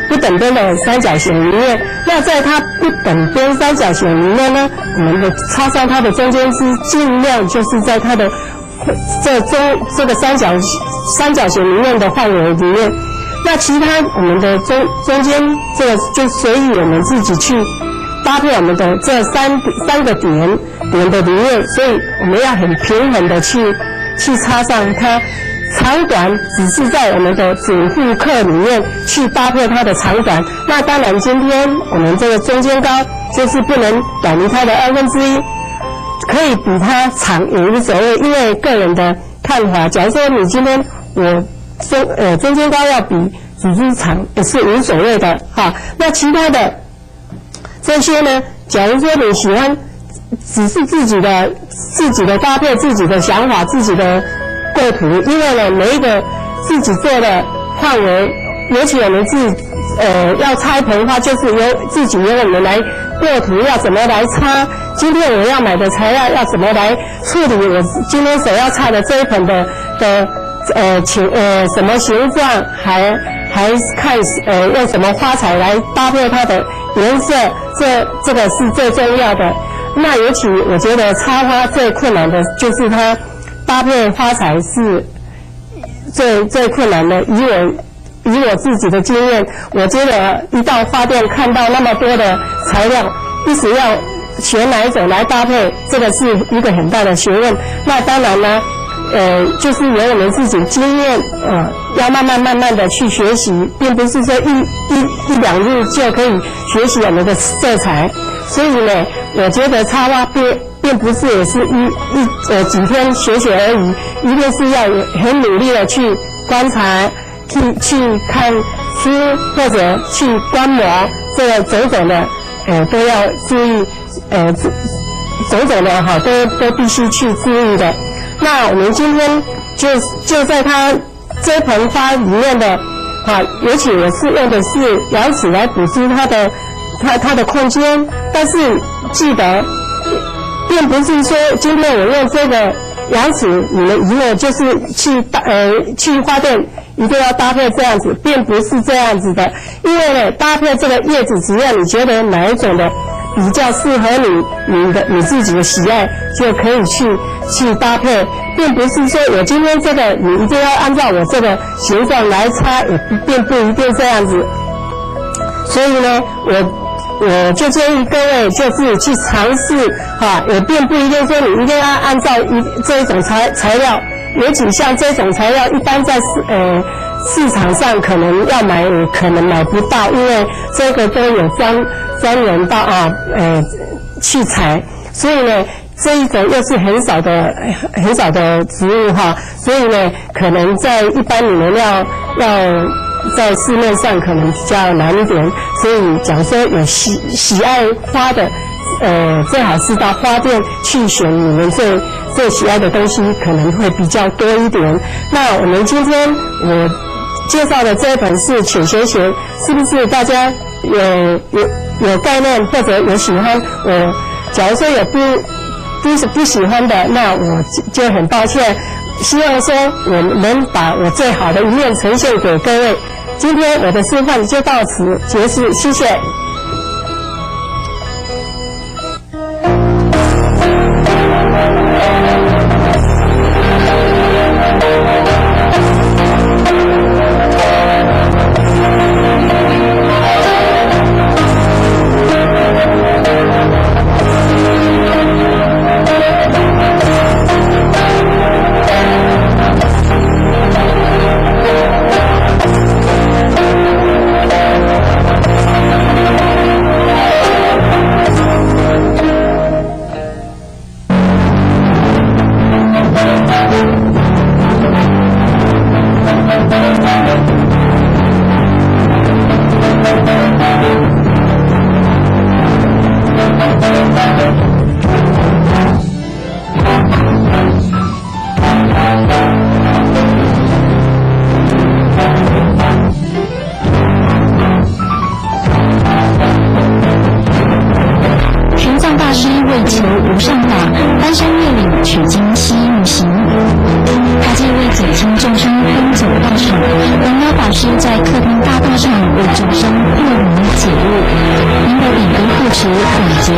不等边的三角形里面。那在它不等边三角形里面呢，我们插上它的中间枝，尽量就是在它的这个三角形里面的范围里面。那其他我们的中间这个就随意我们自己去搭配我们的这三个点的里面，所以我们要很平衡的去插上它。长短只是在我们的主副课里面去搭配它的长短。那当然今天我们这个中间高就是不能短于它的1/2，可以比它长也无所谓，因为个人的看法。假如说你今天中间高要比主枝长也是无所谓的哈。那其他的这些呢，假如说你喜欢只是自己的搭配，自己的想法，自己的构图，因为呢每一个自己做的范围，尤其我们要插一盆花，就是由我们来构图，要怎么来插，今天我要买的材料要怎么来处理我今天所要插的这一盆的什么形状，还还看用什么花材来搭配它的颜色，这个是最重要的。那尤其我觉得插花最困难的就是它搭配花材是最困难的。以我自己的经验，我觉得一到花店看到那么多的材料，一时要选哪一种来搭配，这个是一个很大的学问。那当然呢，就是由我们自己经验，要慢慢的去学习，并不是说一两日就可以学习我们的色彩。所以呢，我觉得插花并不是也是几天学而已，一定是要很努力的去观察。去看书或者去观摩，这个种种的，都要注意，种种的哈，都必须去注意的。那我们今天就在它这盆花里面的，尤其我是用的是瑶尺来补出它的空间，但是记得，并不是说今天我用这个瑶尺，你们以后就是去花店。一定要搭配这样子，并不是这样子的，因为呢，搭配这个叶子，只要你觉得哪一种的比较适合你自己的喜爱，就可以去搭配，并不是说我今天这个你一定要按照我这个形状来插，也并不一定这样子。所以呢，我就建议各位就是去尝试也并不一定说你一定要按照这一种材料。尤其像这种材料，一般在市场上可能要买，可能买不到，因为这个都有专人到去采，所以呢，这一种又是很少的植物所以呢，可能在一般你们要在市面上可能比较难一点，所以讲说有喜爱花的，最好是到花店去选你们最喜爱的东西，可能会比较多一点。那我们今天我介绍的这一本是浅学学，是不是大家有概念或者有喜欢？假如说有不喜欢的，那我就很抱歉。希望说我能把我最好的一面呈现给各位。今天我的示范就到此结束，谢谢。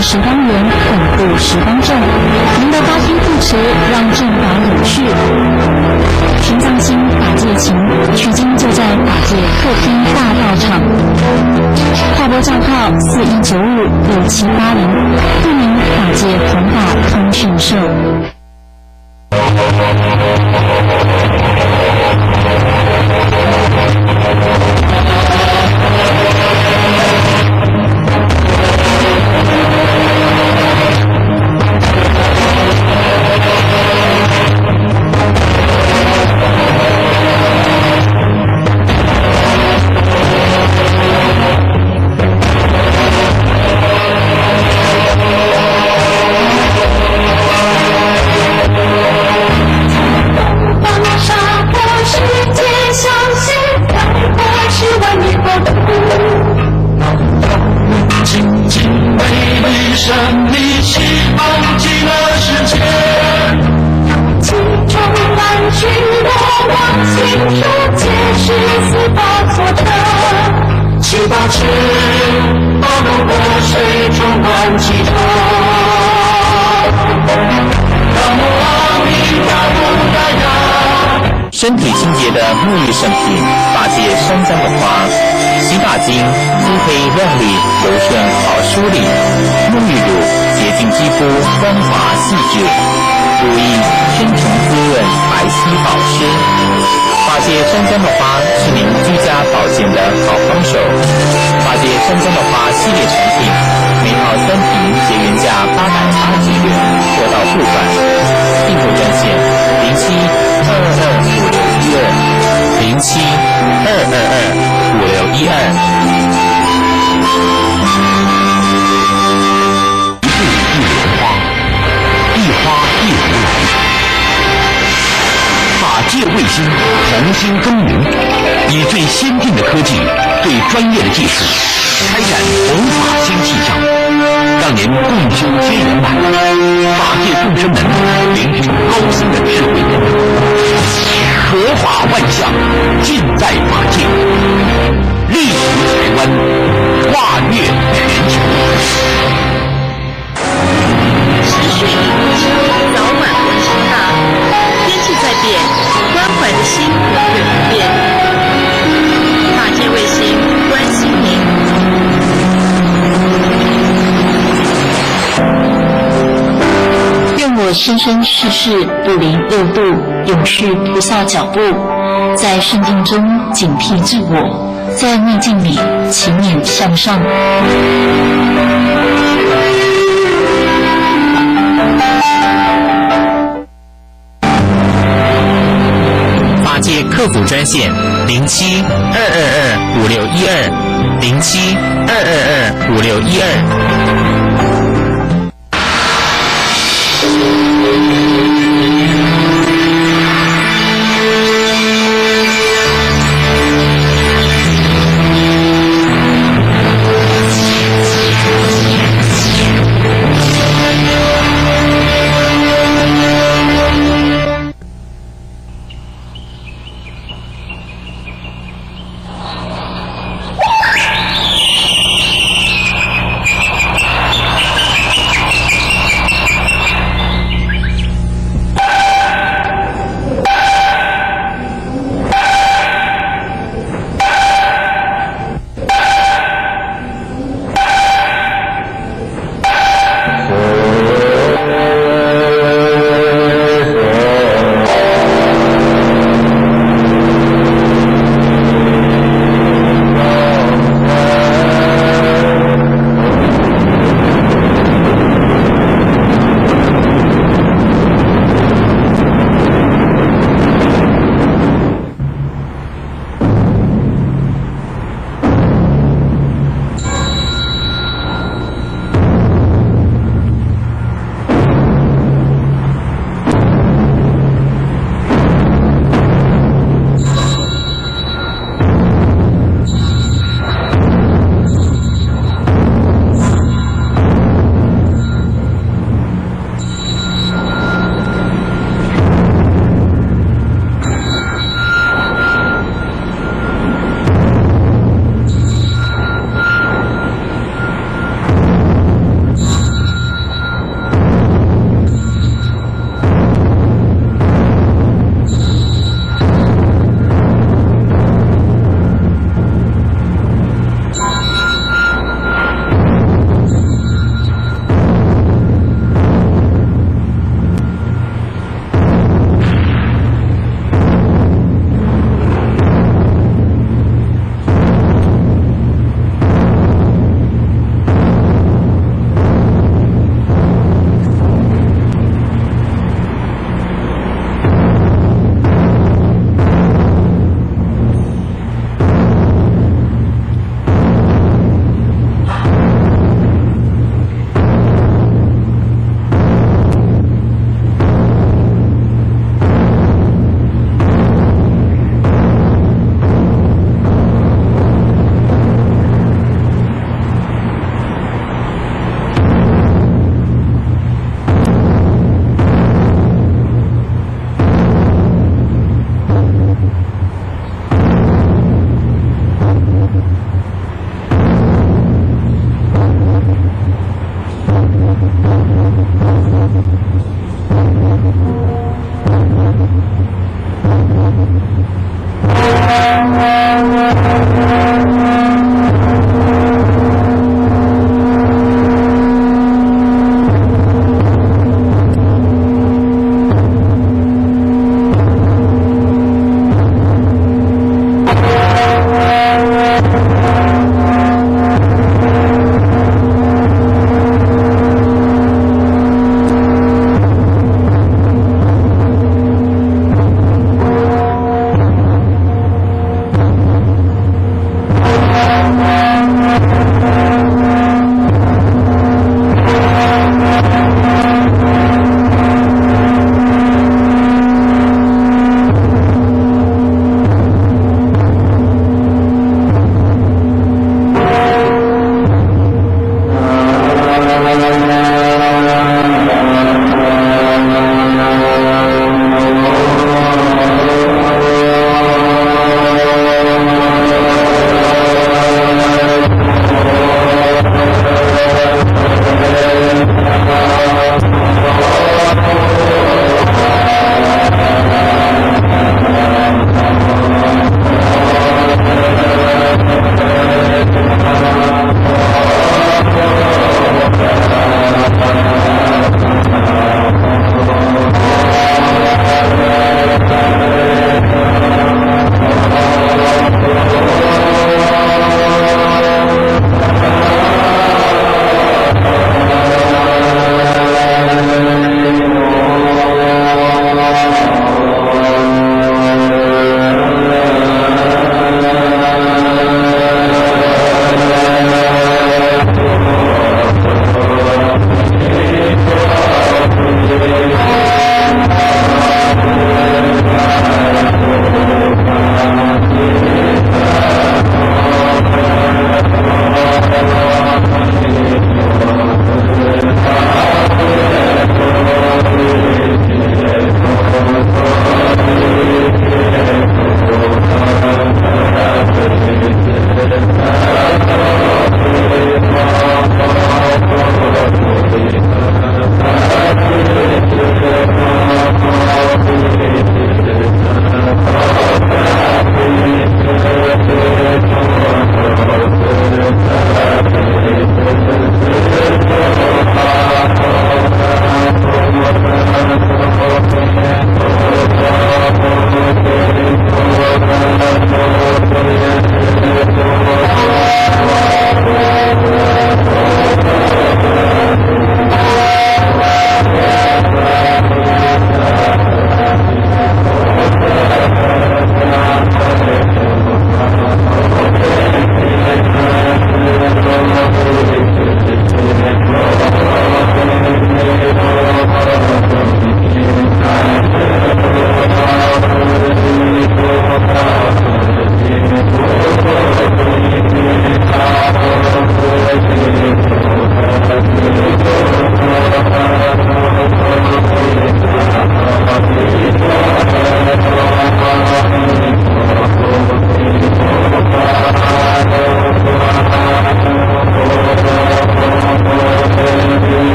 时光源巩固时光正，您的花厅布置让正法有序。平藏心法界情，取经就在法界客厅大道场。划拨账号41956780，户名法界弘法通讯社。持，道路河水充满其中。身体清洁的沐浴圣品，发界山楂的花，洗发精，肤黑亮丽，柔顺好梳理；沐浴乳，洁净肌肤，光滑细致；乳液，深沉滋润，白皙保湿。发界山楂的花是您居家保健的好帮手。发界山楂的花系列产品，每套3瓶皆原价880元，货到付款。订购专线卫星重新更名，以最先进的科技、最专业的技术，开展弘法新气象，让您共修皆圆满。法界众生们聆听高僧的智慧言，佛法万象尽在法界，立足台湾，跨越全球。时序与地球早晚温差大，天气在变，关怀的心永远不变。法界卫星关心您。愿我生生世世不离六度，永续菩萨脚步，在顺境中警惕自我，在逆境里勤勉向上。法界客服专线07-222-5612，07-222-5612。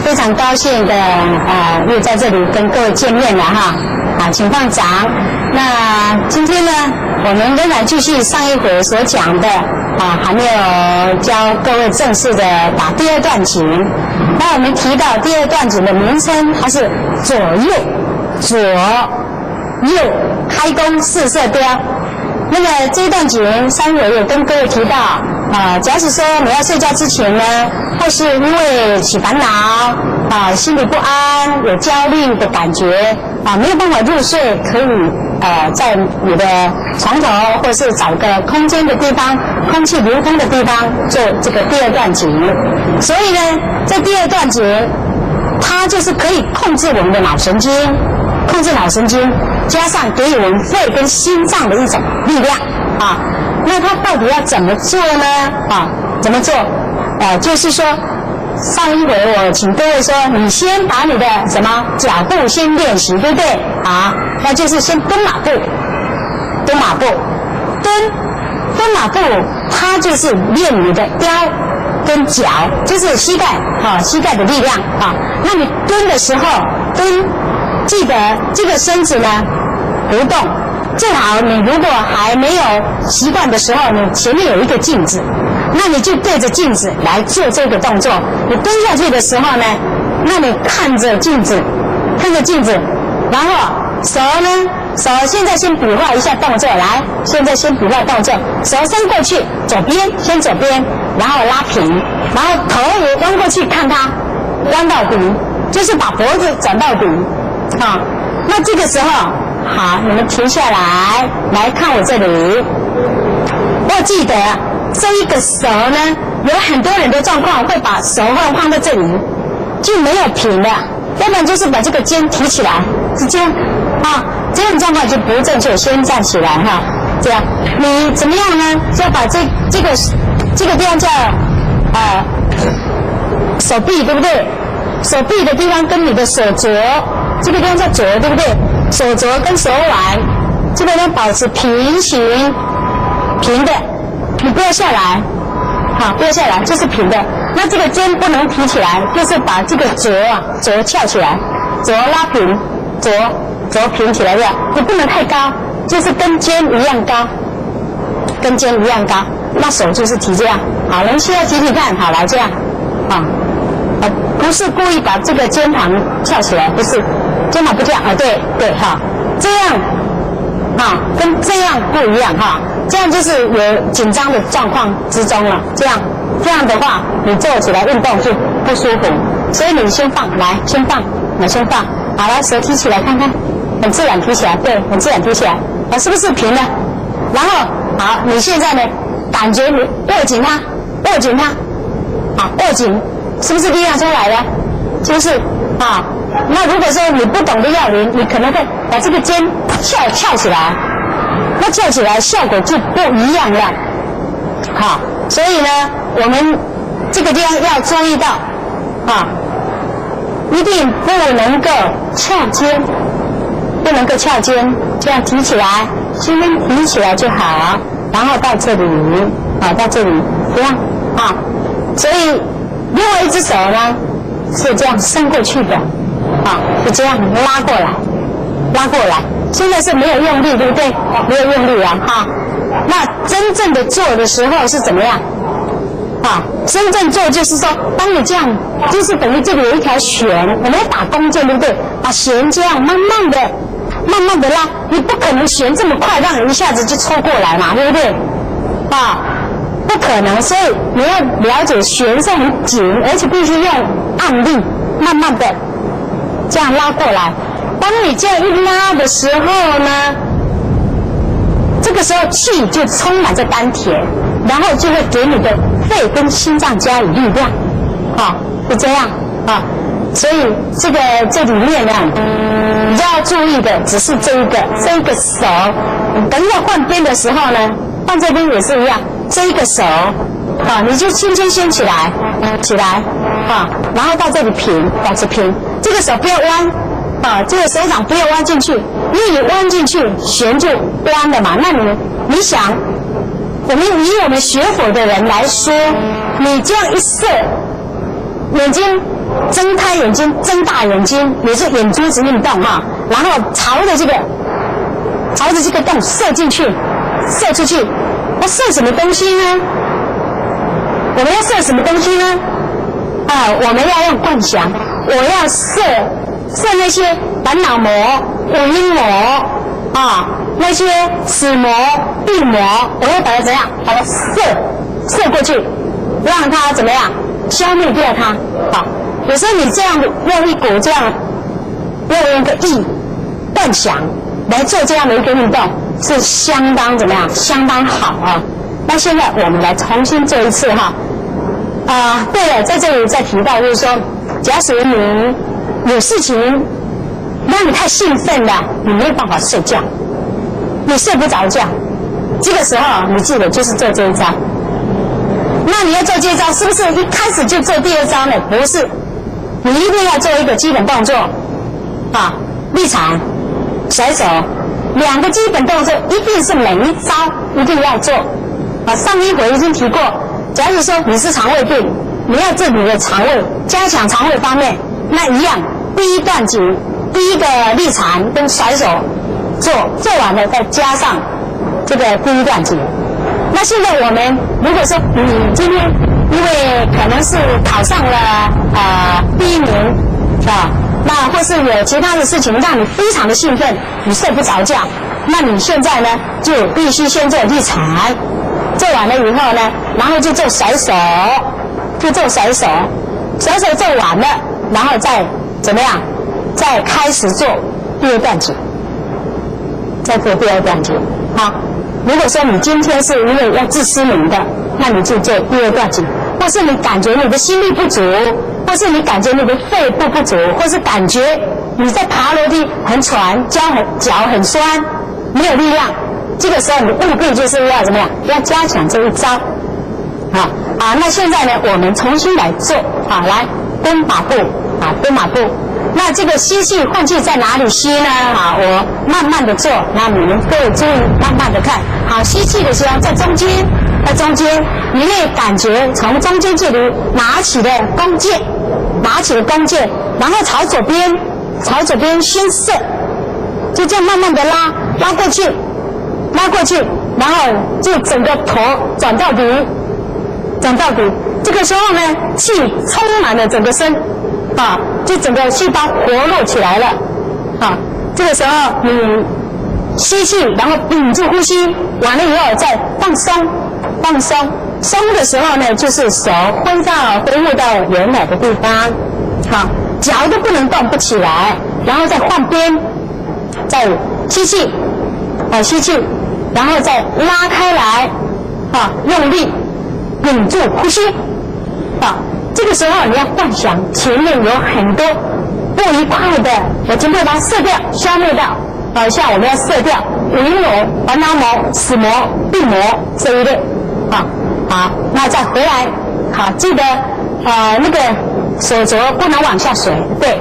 非常高兴的又在这里跟各位见面了哈。请放掌。那今天呢，我们仍然继续上一回所讲的还没有教各位正式的打第二段锦。那我们提到第二段锦的名称，它是左右开弓四射雕。那么这一段锦上回有跟各位提到假使说你要睡觉之前呢，或是因为起烦恼心里不安，有焦虑的感觉没有办法入睡，可以在你的床头或是找个空间的地方，空气流通的地方做这个第二段锦。所以呢，在第二段锦，它就是可以控制我们的脑神经，加上给予我们肺跟心脏的一种力量那它到底要怎么做呢？怎么做？就是说，上一回我请各位说，你先把你的什么脚步先练习，对不对？那就是先蹲马步，蹲马步，它就是练你的腰跟脚，就是膝盖的力量那你蹲的时候，记得这个身子呢不动。正好你如果还没有习惯的时候，你前面有一个镜子，那你就对着镜子来做这个动作。你蹲下去的时候呢，那你看着镜子，然后手现在先比划一下动作，来，现在先比划动作，手伸过去，先左边，然后拉平，然后头也弯过去看它，弯到底，就是把脖子转到底那这个时候好，你们停下来看我这里。要记得这一个手呢，有很多人的状况会把手放在这里，就没有平的，要不然就是把这个肩提起来，是这样这样状况就不正确，先站起来这样你怎么样呢？就要把这个地方叫手臂，对不对？手臂的地方跟你的手肘，这个地方叫肘，对不对？手肘跟手腕这个地方保持平行，平的，你不要下来，不要下来，就是平的。那这个肩不能提起来，就是把这个肘翘起来，肘拉平，肘平起来的，你不能太高，就是跟肩一样高，那手就是提这样。好，人需要提看，好，来这样不是故意把这个肩膀翘起来，不是，肩膀不这样对这样跟这样不一样这样就是有紧张的状况之中了，这样的话你做起来运动就不舒服，所以你先放，先放，好，来手提起来看看，很自然提起来，对，很自然提起来是不是平的？然后好，你现在呢感觉你握紧它握紧，是不是力量出来的？就是那如果说你不懂得要领，你可能会把这个肩翘起来，那翘起来效果就不一样了。所以呢，我们这个地方要注意到一定不能够翘肩，这样提起来，先提起来就好，然后到这里，这样所以另外一只手呢是这样伸过去的就这样拉过来，现在是没有用力，对不对？没有用力那真正的做的时候是怎么样真正做就是说，当你这样，就是等于这里有一条弦，我们要打弓箭，对不对？把弦这样慢慢的拉，你不可能弦这么快让人一下子就抽过来嘛，对不对？不可能，所以你要了解弦是很紧，而且必须用按力，慢慢的这样拉过来。当你这样一拉的时候呢，这个时候气就充满在丹田，然后就会给你的肺跟心脏加以力量，是这样所以这里面呢，你要注意的只是这个手，等要换边的时候呢，换这边也是一样。这一个手你就轻轻掀起来然后到这里平，保持平，这个手不要弯这个手掌不要弯进去，因为你弯进去弦就弯了嘛。那你想，以我们学佛的人来说，你这样一射，眼睛睁开眼睛，睁大眼睛，也是眼珠子运动哈，然后朝着这个洞射进去，射出去。要射什么东西呢？我们要射什么东西呢？我们要用观想，我要射那些烦恼魔、五阴魔那些死魔、病魔，我要把它怎样？把它射过去，让它怎么样？消灭掉它。有时候你这样用一股这样用一个意观想来做这样的一个运动，是相当怎么样？相当好啊！那现在我们来重新做一次哈。对了，在这里再提到就是说，假使你有事情让你太兴奋了，你没有办法睡觉，你睡不着觉，这个时候你记得就是做这一招。那你要做这一招，是不是一开始就做第二招呢？不是，你一定要做一个基本动作立场、甩手，2个基本动作一定是每一招一定要做。上一回已经提过，假如说你是肠胃病，你要治你的肠胃，加强肠胃方面，那一样，第一段紧，第一个立场跟甩手做完了，再加上这个第一段紧。那现在我们如果说你今天因为可能是考上了第1名那或是有其他的事情让你非常的兴奋，你睡不着觉，那你现在呢就必须先做立场，做完了以后呢，然后就做甩手，甩手做完了，然后再怎么样？再开始做第2段紧，再做第2段紧。如果说你今天是因为要治失眠的，那你就做第2段紧，或是你感觉你的心力不足，或是你感觉你的肺部不足，或是感觉你在爬楼梯很喘，脚很酸，没有力量，这个时候你务必就是要怎么样？要加强这一招。那现在呢，我们重新来做来蹲马步蹲马步。那这个吸气换气在哪里吸呢？我慢慢的做，那你们各位注意慢慢的看。吸气的时候在中间，你会感觉从中间这里拿起的弓箭，然后朝左边先射，就这样慢慢的拉过去，然后就整个头转到底。这个时候呢，气充满了整个身。就整个细胞活络起来了，这个时候你吸气，然后屏住呼吸，完了以后再放松，松的时候呢，就是手挥舞到原来的地方，脚都不能动不起来，然后再换边，再吸气，然后再拉开来，用力屏住呼吸，这个时候你要幻想前面有很多不愉快的，我尽快把它射掉、消灭掉。像我们要射掉五阴魔、烦恼魔、死魔、病魔这一类。那再回来，记得那个手肘不能往下垂，对，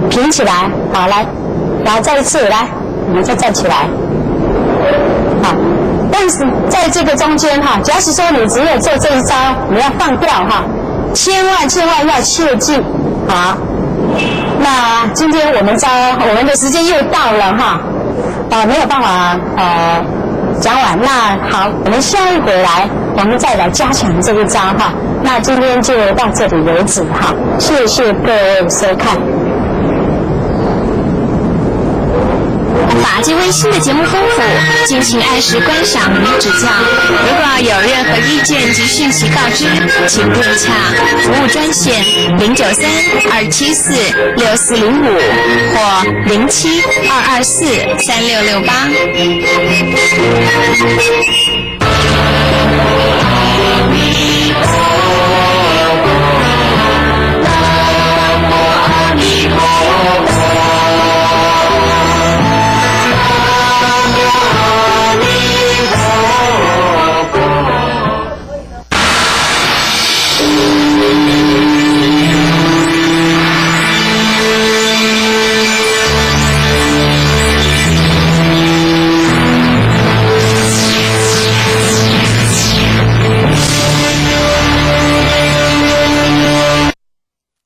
平起来。来再一次来，我们再站起来。但是在这个中间假使说你只有做这一招，你要放掉千万要切记。那今天我们的时间又到了没有办法讲完。那好，我们下一回来我们再来加强这一招那今天就到这里为止谢谢各位收看。法界微信的节目丰富，敬请按时观赏与指教。如果有任何意见及讯息告知，请拨洽服务专线093-274-6405或07-224-3668。